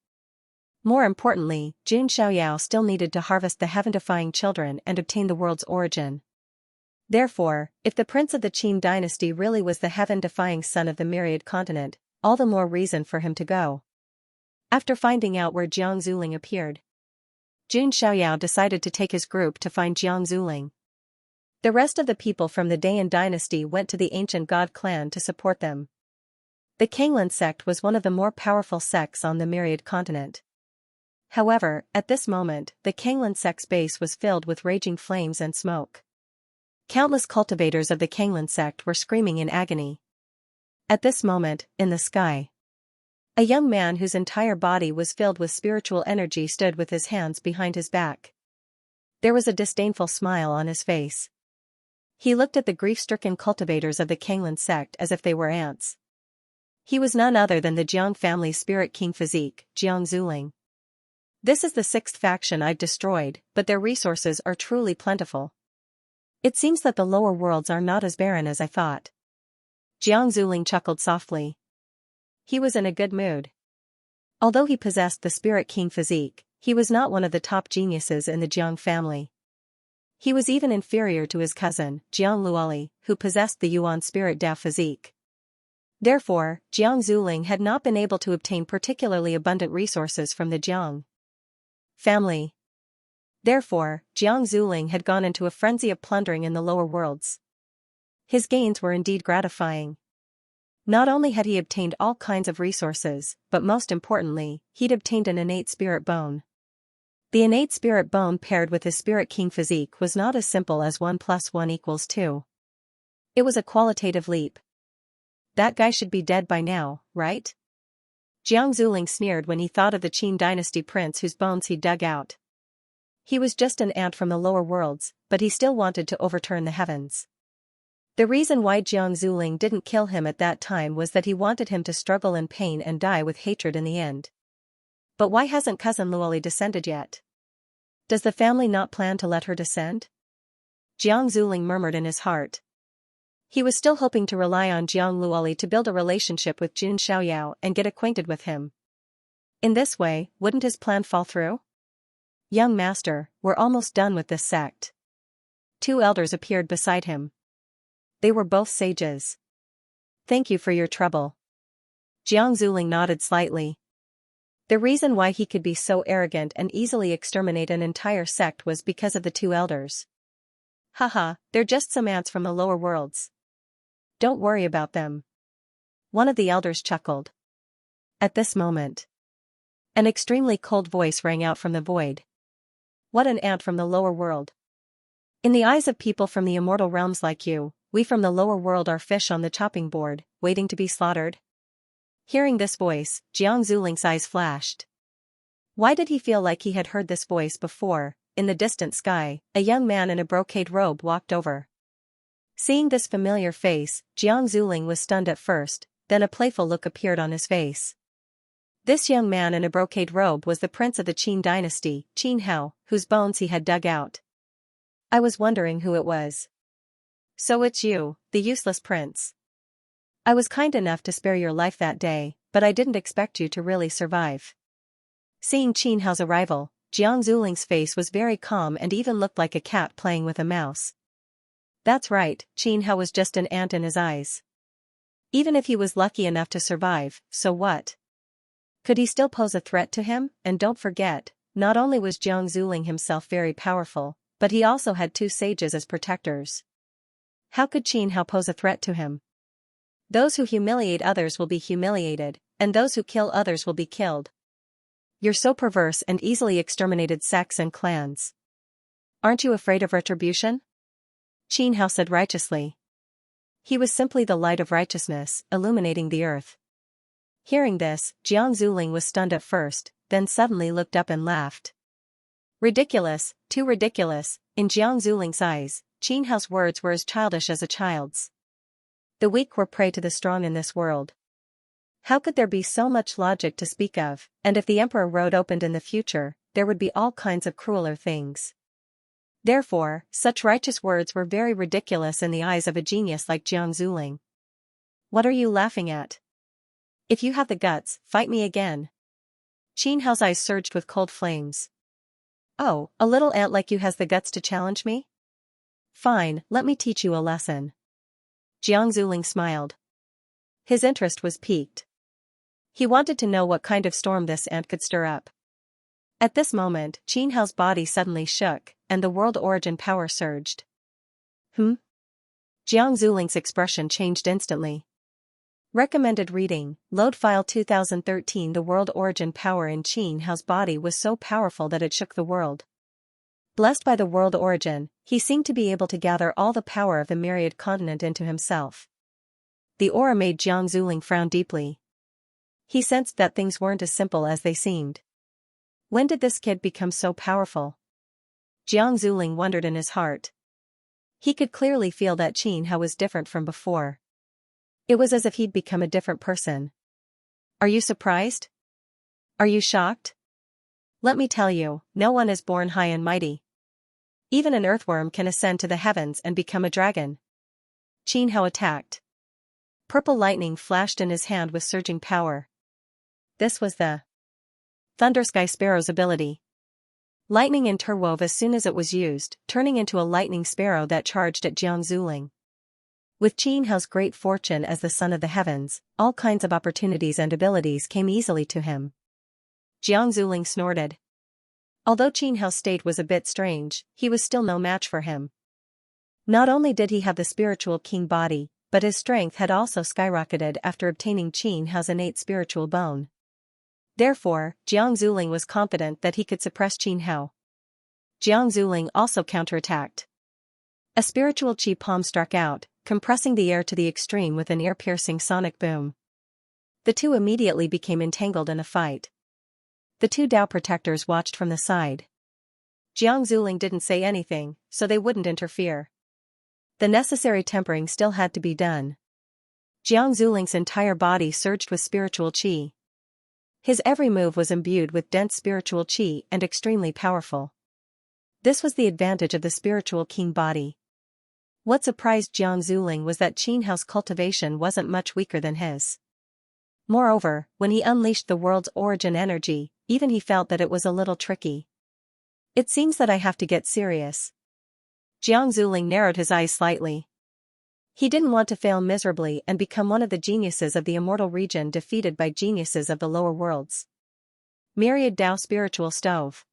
More importantly, Jun Xiaoyao still needed to harvest the heaven-defying children and obtain the world's origin. Therefore, if the prince of the Qing dynasty really was the heaven-defying son of the Myriad Continent, all the more reason for him to go. After finding out where Jiang Zuling appeared, Jun Xiaoyao decided to take his group to find Jiang Zuling. The rest of the people from the Dayan dynasty went to the ancient god clan to support them. The Kanglan sect was one of the more powerful sects on the Myriad Continent. However, at this moment, the Kanglan sect's base was filled with raging flames and smoke. Countless cultivators of the Kanglan sect were screaming in agony. At this moment, in the sky, a young man whose entire body was filled with spiritual energy stood with his hands behind his back. There was a disdainful smile on his face. He looked at the grief-stricken cultivators of the Kanglan sect as if they were ants. He was none other than the Jiang family's spirit king physique, Jiang Zuling. This is the sixth faction I've destroyed, but their resources are truly plentiful. It seems that the lower worlds are not as barren as I thought. Jiang Zuling chuckled softly. He was in a good mood. Although he possessed the Spirit King physique, he was not one of the top geniuses in the Jiang family. He was even inferior to his cousin, Jiang Luoli, who possessed the Yuan Spirit Dao physique. Therefore, Jiang Zuling had not been able to obtain particularly abundant resources from the Jiang family. Therefore, Jiang Zuling had gone into a frenzy of plundering in the lower worlds. His gains were indeed gratifying. Not only had he obtained all kinds of resources, but most importantly, he'd obtained an innate spirit bone. The innate spirit bone paired with his Spirit King physique was not as simple as 1 + 1 = 2. It was a qualitative leap. That guy should be dead by now, right? Jiang Zuling sneered when he thought of the Qin dynasty prince whose bones he dug out. He was just an ant from the lower worlds, but he still wanted to overturn the heavens. The reason why Jiang Zuling didn't kill him at that time was that he wanted him to struggle in pain and die with hatred in the end. But why hasn't cousin Luoli descended yet? Does the family not plan to let her descend? Jiang Zuling murmured in his heart. He was still hoping to rely on Jiang Luoli to build a relationship with Jin Xiaoyao and get acquainted with him. In this way, wouldn't his plan fall through? Young master, we're almost done with this sect. Two elders appeared beside him. They were both sages. Thank you for your trouble. Jiang Zuling nodded slightly. The reason why he could be so arrogant and easily exterminate an entire sect was because of the two elders. Haha, they're just some ants from the lower worlds. Don't worry about them. One of the elders chuckled. At this moment, an extremely cold voice rang out from the void. What an ant from the lower world. In the eyes of people from the immortal realms like you, we from the lower world are fish on the chopping board, waiting to be slaughtered. Hearing this voice, Jiang Zuling's eyes flashed. Why did he feel like he had heard this voice before? In the distant sky, a young man in a brocade robe walked over. Seeing this familiar face, Jiang Zuling was stunned at first, then a playful look appeared on his face. This young man in a brocade robe was the prince of the Qin dynasty, Qin Hao, whose bones he had dug out. I was wondering who it was. So it's you, the useless prince. I was kind enough to spare your life that day, but I didn't expect you to really survive. Seeing Qin Hao's arrival, Jiang Zuling's face was very calm and even looked like a cat playing with a mouse. That's right, Qin Hao was just an ant in his eyes. Even if he was lucky enough to survive, so what? Could he still pose a threat to him? And don't forget, not only was Jiang Zuling himself very powerful, but he also had two sages as protectors. How could Qin Hao pose a threat to him? Those who humiliate others will be humiliated, and those who kill others will be killed. You're so perverse and easily exterminated sects and clans. Aren't you afraid of retribution? Qin Hao said righteously. He was simply the light of righteousness, illuminating the earth. Hearing this, Jiang Zuling was stunned at first, then suddenly looked up and laughed. Ridiculous, too ridiculous. In Jiang Zuling's eyes, Qin Hao's words were as childish as a child's. The weak were prey to the strong in this world. How could there be so much logic to speak of? And if the Emperor Road opened in the future, there would be all kinds of crueler things. Therefore, such righteous words were very ridiculous in the eyes of a genius like Jiang Zuling. What are you laughing at? If you have the guts, fight me again. Qin Hao's eyes surged with cold flames. Oh, a little ant like you has the guts to challenge me? Fine, let me teach you a lesson. Jiang Zuling smiled. His interest was piqued. He wanted to know what kind of storm this ant could stir up. At this moment, Qin Hao's body suddenly shook, and the world origin power surged. Jiang Zuling's expression changed instantly. Recommended reading, Load File 2013. The world origin power in Qin Hao's body was so powerful that it shook the world. Blessed by the world origin, he seemed to be able to gather all the power of the myriad continent into himself. The aura made Jiang Zuling frown deeply. He sensed that things weren't as simple as they seemed. When did this kid become so powerful? Jiang Zuling wondered in his heart. He could clearly feel that Qin Hao was different from before. It was as if he'd become a different person. Are you surprised? Are you shocked? Let me tell you, no one is born high and mighty. Even an earthworm can ascend to the heavens and become a dragon. Qin Hao attacked. Purple lightning flashed in his hand with surging power. This was the Thunder Sky Sparrow's ability. Lightning interwove as soon as it was used, turning into a lightning sparrow that charged at Jiang Zuling. With Qin Hao's great fortune as the son of the heavens, all kinds of opportunities and abilities came easily to him. Jiang Zuling snorted. Although Qin Hao's state was a bit strange, he was still no match for him. Not only did he have the spiritual king body, but his strength had also skyrocketed after obtaining Qin Hao's innate spiritual bone. Therefore, Jiang Zuling was confident that he could suppress Qin Hao. Jiang Zuling also counterattacked. A spiritual chi palm struck out, compressing the air to the extreme with an ear-piercing sonic boom. The two immediately became entangled in a fight. The two Dao protectors watched from the side. Jiang Zuling didn't say anything, so they wouldn't interfere. The necessary tempering still had to be done. Jiang Zuling's entire body surged with spiritual chi. His every move was imbued with dense spiritual chi and extremely powerful. This was the advantage of the spiritual king body. What surprised Jiang Zuling was that Qin Hao's cultivation wasn't much weaker than his. Moreover, when he unleashed the world's origin energy, even he felt that it was a little tricky. It seems that I have to get serious. Jiang Zuling narrowed his eyes slightly. He didn't want to fail miserably and become one of the geniuses of the immortal region defeated by geniuses of the lower worlds. Myriad Dao spiritual stove.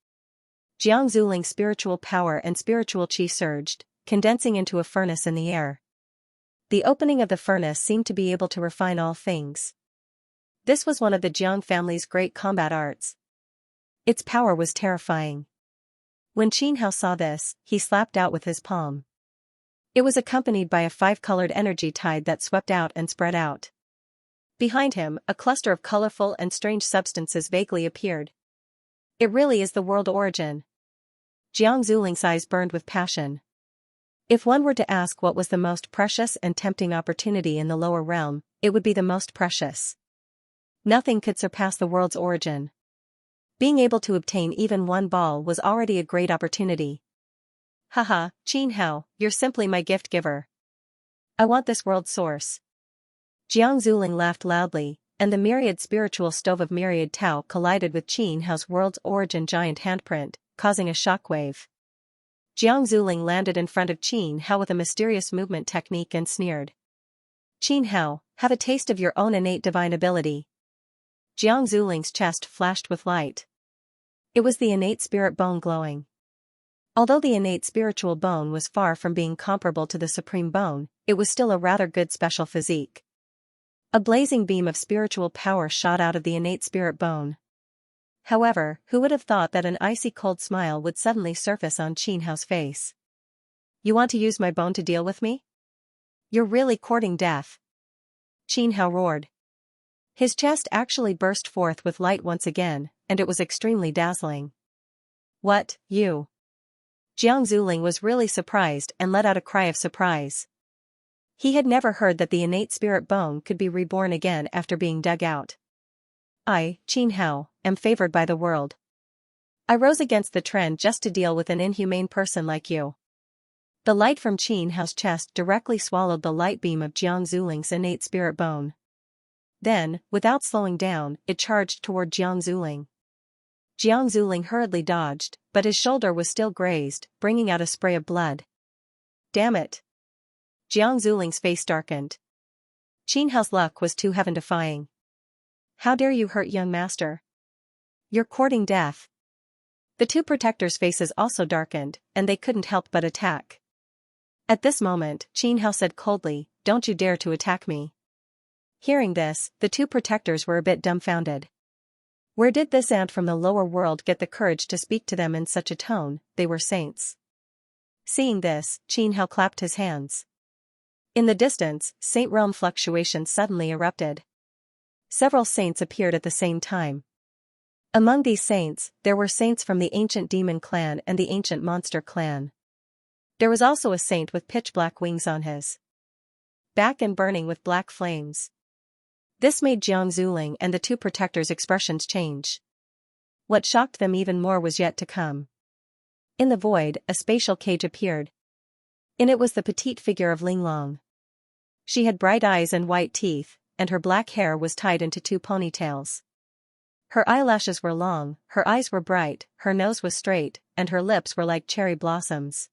Jiang Zuling's spiritual power and spiritual chi surged, condensing into a furnace in the air. The opening of the furnace seemed to be able to refine all things. This was one of the Jiang family's great combat arts. Its power was terrifying. When Qin Hao saw this, he slapped out with his palm. It was accompanied by a five-colored energy tide that swept out and spread out. Behind him, a cluster of colorful and strange substances vaguely appeared. It really is the world origin. Jiang Zuling's eyes burned with passion. If one were to ask what was the most precious and tempting opportunity in the lower realm, it would be the most precious. Nothing could surpass the world's origin. Being able to obtain even one ball was already a great opportunity. Haha, Qin Hao, you're simply my gift giver. I want this world source. Jiang Zuling laughed loudly, and the myriad spiritual stove of myriad Tao collided with Qin Hao's world's origin giant handprint, causing a shockwave. Jiang Zuling landed in front of Qin Hao with a mysterious movement technique and sneered. Qin Hao, have a taste of your own innate divine ability. Jiang Zuling's chest flashed with light. It was the innate spirit bone glowing. Although the innate spiritual bone was far from being comparable to the supreme bone, it was still a rather good special physique. A blazing beam of spiritual power shot out of the innate spirit bone. However, who would have thought that an icy cold smile would suddenly surface on Qin Hao's face? You want to use my bone to deal with me? You're really courting death. Qin Hao roared. His chest actually burst forth with light once again, and it was extremely dazzling. What, you? Jiang Zuling was really surprised and let out a cry of surprise. He had never heard that the innate spirit bone could be reborn again after being dug out. I, Qin Hao, am favored by the world. I rose against the trend just to deal with an inhumane person like you. The light from Qin Hao's chest directly swallowed the light beam of Jiang Zuling's innate spirit bone. Then, without slowing down, it charged toward Jiang Zuling. Jiang Zuling hurriedly dodged, but his shoulder was still grazed, bringing out a spray of blood. Damn it! Jiang Zuling's face darkened. Qin Hao's luck was too heaven-defying. How dare you hurt young master? You're courting death. The two protectors' faces also darkened, and they couldn't help but attack. At this moment, Qin Hao said coldly, "Don't you dare to attack me." Hearing this, the two protectors were a bit dumbfounded. Where did this ant from the lower world get the courage to speak to them in such a tone? They were saints. Seeing this, Qin Hao clapped his hands. In the distance, saint realm fluctuations suddenly erupted. Several saints appeared at the same time. Among these saints, there were saints from the ancient demon clan and the ancient monster clan. There was also a saint with pitch-black wings on his back and burning with black flames. This made Jiang Zuling and the two protectors' expressions change. What shocked them even more was yet to come. In the void, a spatial cage appeared. In it was the petite figure of Linglong. She had bright eyes and white teeth, and her black hair was tied into 2 ponytails. Her eyelashes were long, her eyes were bright, her nose was straight, and her lips were like cherry blossoms.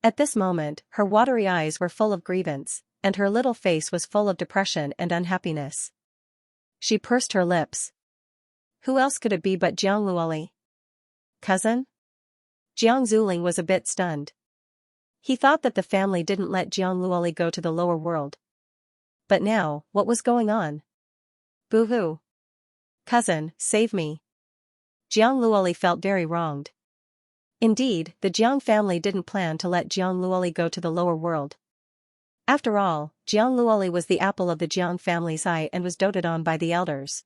At this moment, her watery eyes were full of grievance, and her little face was full of depression and unhappiness. She pursed her lips. Who else could it be but Jiang Luoli? Cousin? Jiang Zuling was a bit stunned. He thought that the family didn't let Jiang Luoli go to the lower world. But now, what was going on? Boo-hoo. Cousin, save me. Jiang Luoli felt very wronged. Indeed, the Jiang family didn't plan to let Jiang Luoli go to the lower world. After all, Jiang Luoli was the apple of the Jiang family's eye and was doted on by the elders.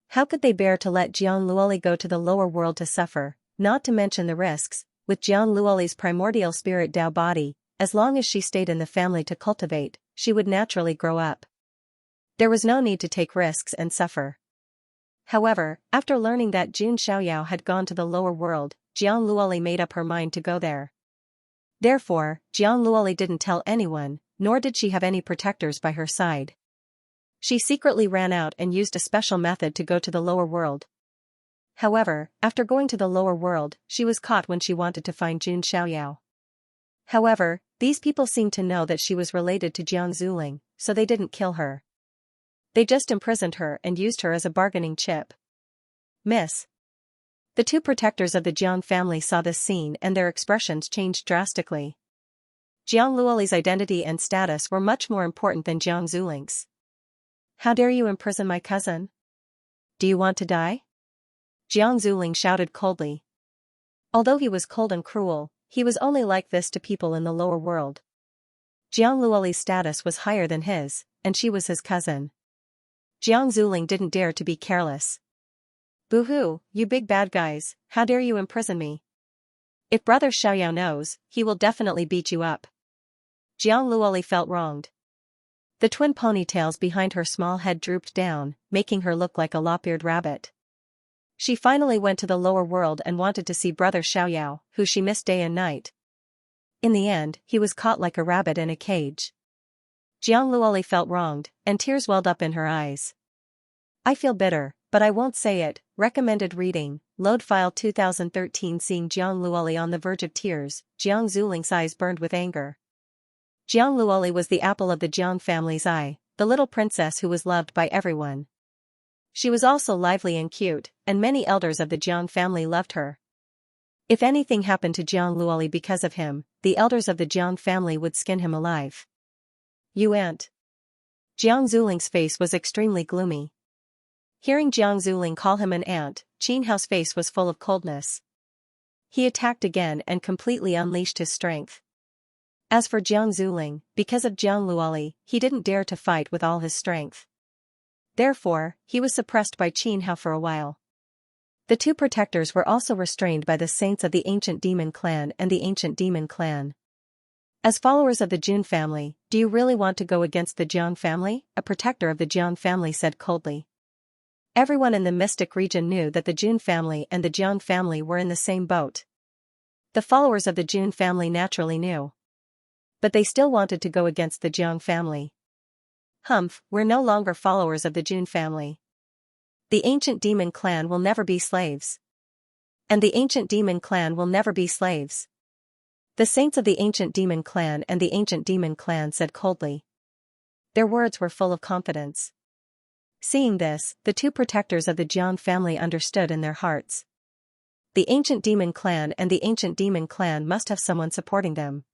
How could they bear to let Jiang Luoli go to the lower world to suffer, not to mention the risks? With Jiang Luoli's primordial spirit Dao body, as long as she stayed in the family to cultivate, she would naturally grow up. There was no need to take risks and suffer. However, after learning that Jun Xiaoyao had gone to the lower world, Jiang Luoli made up her mind to go there. Therefore, Jiang Luoli didn't tell anyone, nor did she have any protectors by her side. She secretly ran out and used a special method to go to the lower world. However, after going to the lower world, she was caught when she wanted to find Jun Xiaoyao. However, these people seemed to know that she was related to Jiang Zuling, so they didn't kill her. They just imprisoned her and used her as a bargaining chip. Miss. The 2 protectors of the Jiang family saw this scene and their expressions changed drastically. Jiang Luoli's identity and status were much more important than Jiang Zuling's. How dare you imprison my cousin? Do you want to die? Jiang Zuling shouted coldly. Although he was cold and cruel, he was only like this to people in the lower world. Jiang Luoli's status was higher than his, and she was his cousin. Jiang Zuling didn't dare to be careless. Boo-hoo, you big bad guys, how dare you imprison me? If Brother Xiaoyao knows, he will definitely beat you up. Jiang Luoli felt wronged. The twin ponytails behind her small head drooped down, making her look like a lop-eared rabbit. She finally went to the lower world and wanted to see Brother Xiaoyao, who she missed day and night. In the end, he was caught like a rabbit in a cage. Jiang Luoli felt wronged, and tears welled up in her eyes. I feel bitter, but I won't say it. Recommended reading, Load File 2013. Seeing Jiang Luoli on the verge of tears, Jiang Zuling's eyes burned with anger. Jiang Luoli was the apple of the Jiang family's eye, the little princess who was loved by everyone. She was also lively and cute, and many elders of the Jiang family loved her. If anything happened to Jiang Luoli because of him, the elders of the Jiang family would skin him alive. You aunt. Jiang Zuling's face was extremely gloomy. Hearing Jiang Zuling call him an aunt, Qin Hao's face was full of coldness. He attacked again and completely unleashed his strength. As for Jiang Zuling, because of Jiang Luoli, he didn't dare to fight with all his strength. Therefore, he was suppressed by Qin Hao for a while. The 2 protectors were also restrained by the saints of the ancient demon clan and the ancient demon clan. As followers of the Jun family, do you really want to go against the Jiang family? A protector of the Jiang family said coldly. Everyone in the mystic region knew that the Jun family and the Jiang family were in the same boat. The followers of the Jun family naturally knew. But they still wanted to go against the Jiang family. Humph, we're no longer followers of the Jun family. The ancient demon clan will never be slaves. And the ancient demon clan will never be slaves. The saints of the ancient demon clan and the ancient demon clan said coldly. Their words were full of confidence. Seeing this, the 2 protectors of the Jiang family understood in their hearts. The ancient demon clan and the ancient demon clan must have someone supporting them.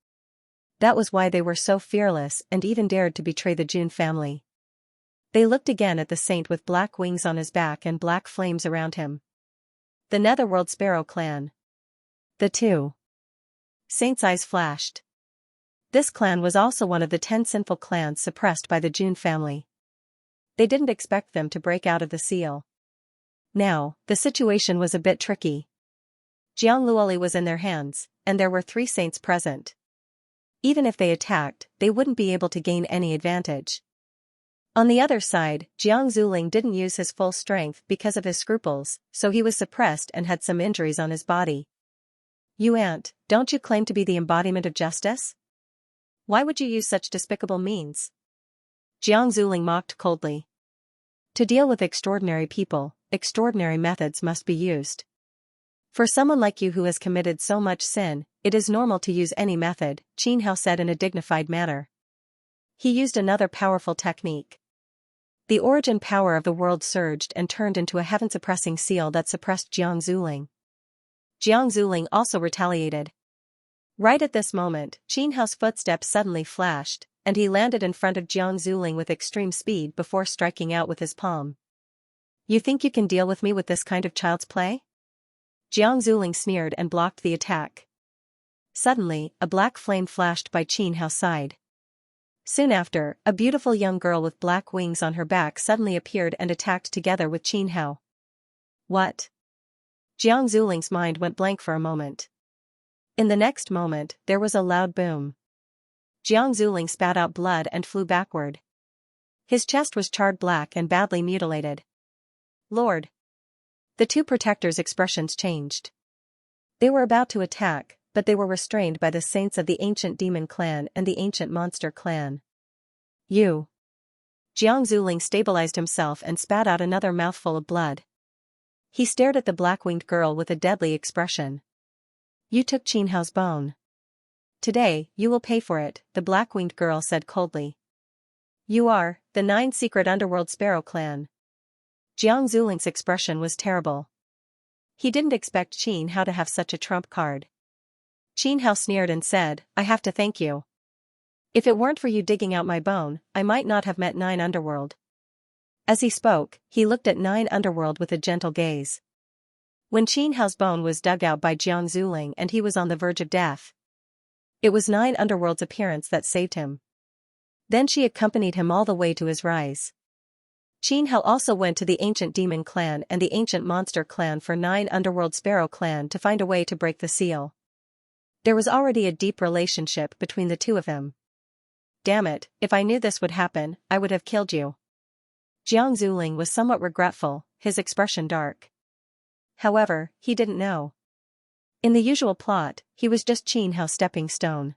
That was why they were so fearless and even dared to betray the Jun family. They looked again at the saint with black wings on his back and black flames around him. The Netherworld Sparrow clan. The 2 saints' eyes flashed. This clan was also one of the 10 sinful clans suppressed by the Jun family. They didn't expect them to break out of the seal. Now, the situation was a bit tricky. Jiang Luoli was in their hands, and there were 3 saints present. Even if they attacked, they wouldn't be able to gain any advantage. On the other side, Jiang Zuling didn't use his full strength because of his scruples, so he was suppressed and had some injuries on his body. You aunt, don't you claim to be the embodiment of justice? Why would you use such despicable means? Jiang Zuling mocked coldly. To deal with extraordinary people, extraordinary methods must be used. For someone like you who has committed so much sin, it is normal to use any method, Qin Hao said in a dignified manner. He used another powerful technique. The origin power of the world surged and turned into a heaven-suppressing seal that suppressed Jiang Zuling. Jiang Zuling also retaliated. Right at this moment, Qin Hao's footsteps suddenly flashed, and he landed in front of Jiang Zuling with extreme speed before striking out with his palm. You think you can deal with me with this kind of child's play? Jiang Zuling sneered and blocked the attack. Suddenly, a black flame flashed by Qin Hao's side. Soon after, a beautiful young girl with black wings on her back suddenly appeared and attacked together with Qin Hao. What? Jiang Zuling's mind went blank for a moment. In the next moment, there was a loud boom. Jiang Zuling spat out blood and flew backward. His chest was charred black and badly mutilated. Lord! The two protectors' expressions changed. They were about to attack, but they were restrained by the saints of the ancient demon clan and the ancient monster clan. You! Jiang Zuling stabilized himself and spat out another mouthful of blood. He stared at the black-winged girl with a deadly expression. You took Qin Hao's bone. Today, you will pay for it, the black-winged girl said coldly. You are, the 9 secret underworld sparrow clan. Jiang Zuling's expression was terrible. He didn't expect Qin Hao to have such a trump card. Qin Hao sneered and said, I have to thank you. If it weren't for you digging out my bone, I might not have met 9 underworld. As he spoke, he looked at 9 underworld with a gentle gaze. When Qin Hao's bone was dug out by Jiang Zuling and he was on the verge of death, it was 9 underworld's appearance that saved him. Then she accompanied him all the way to his rise. Qin Hao also went to the ancient demon clan and the ancient monster clan for 9 underworld sparrow clan to find a way to break the seal. There was already a deep relationship between the two of them. Damn it, if I knew this would happen, I would have killed you. Jiang Zuling was somewhat regretful, his expression dark. However, he didn't know. In the usual plot, he was just Qin Hao's stepping stone.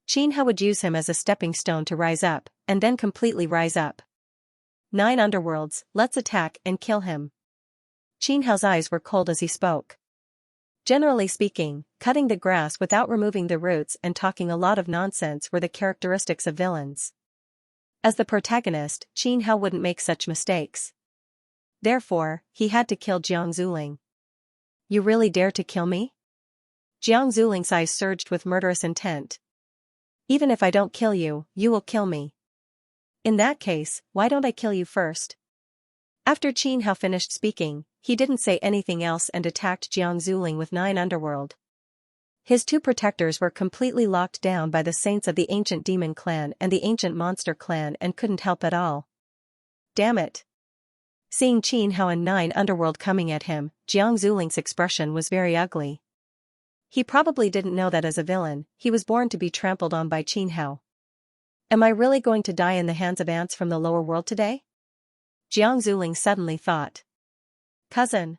Qin Hao would use him as a stepping stone to rise up, and then completely rise up. 9 underworlds, let's attack and kill him. Qin Hao's eyes were cold as he spoke. Generally speaking, cutting the grass without removing the roots and talking a lot of nonsense were the characteristics of villains. As the protagonist, Qin Hao wouldn't make such mistakes. Therefore, he had to kill Jiang Zuling. You really dare to kill me? Jiang Zuling's eyes surged with murderous intent. Even if I don't kill you, you will kill me. In that case, why don't I kill you first? After Qin Hao finished speaking, he didn't say anything else and attacked Jiang Zuling with 9 underworld. His 2 protectors were completely locked down by the saints of the ancient demon clan and the ancient monster clan and couldn't help at all. Damn it! Seeing Qin Hao and 9 underworld coming at him, Jiang Zuling's expression was very ugly. He probably didn't know that as a villain, he was born to be trampled on by Qin Hao. Am I really going to die in the hands of ants from the lower world today? Jiang Zuling suddenly thought. Cousin.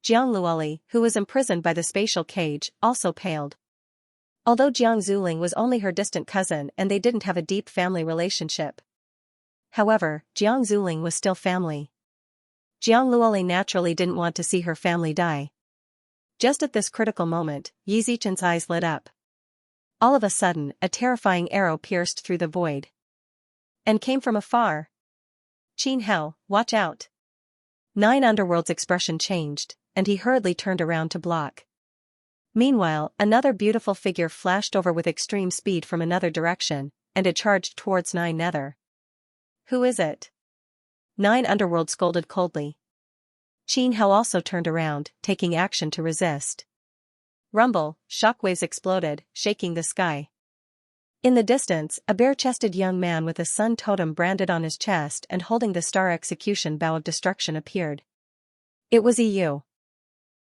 Jiang Luoli, who was imprisoned by the spatial cage, also paled. Although Jiang Zuling was only her distant cousin and they didn't have a deep family relationship. However, Jiang Zuling was still family. Jiang Luoli naturally didn't want to see her family die. Just at this critical moment, Yi Zichen's eyes lit up. All of a sudden, a terrifying arrow pierced through the void. And came from afar. Qin Hao, watch out. 9 underworld's expression changed, and he hurriedly turned around to block. Meanwhile, another beautiful figure flashed over with extreme speed from another direction, and it charged towards 9 nether. Who is it? 9 underworld scolded coldly. Qin Hao also turned around, taking action to resist. Rumble, shockwaves exploded, shaking the sky. In the distance, a bare-chested young man with a sun totem branded on his chest and holding the star execution bow of destruction appeared. It was Yu.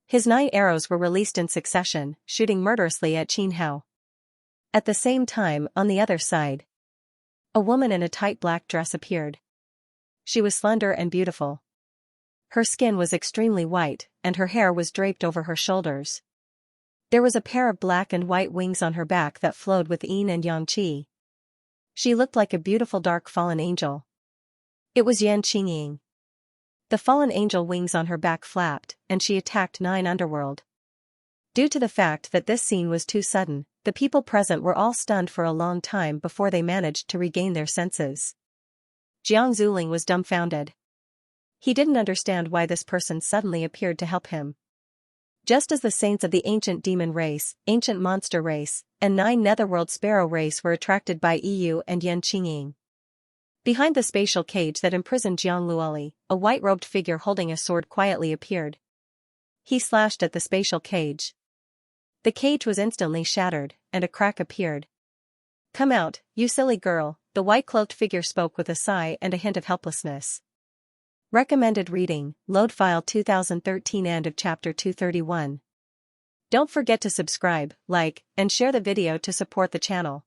His 9 arrows were released in succession, shooting murderously at Qin Hao. At the same time, on the other side, a woman in a tight black dress appeared. She was slender and beautiful. Her skin was extremely white, and her hair was draped over her shoulders. There was a pair of black and white wings on her back that flowed with yin and yang qi. She looked like a beautiful dark fallen angel. It was Yan Qingying. The fallen angel wings on her back flapped, and she attacked 9 underworld. Due to the fact that this scene was too sudden, the people present were all stunned for a long time before they managed to regain their senses. Jiang Zuling was dumbfounded. He didn't understand why this person suddenly appeared to help him. Just as the saints of the ancient demon race, ancient monster race, and 9 netherworld sparrow race were attracted by Yu and Yan Qingying. Behind the spatial cage that imprisoned Jiang Luoli, a white-robed figure holding a sword quietly appeared. He slashed at the spatial cage. The cage was instantly shattered, and a crack appeared. "Come out, you silly girl," the white-cloaked figure spoke with a sigh and a hint of helplessness. Recommended reading, Load File 2013 End of Chapter 231. Don't forget to subscribe, like, and share the video to support the channel.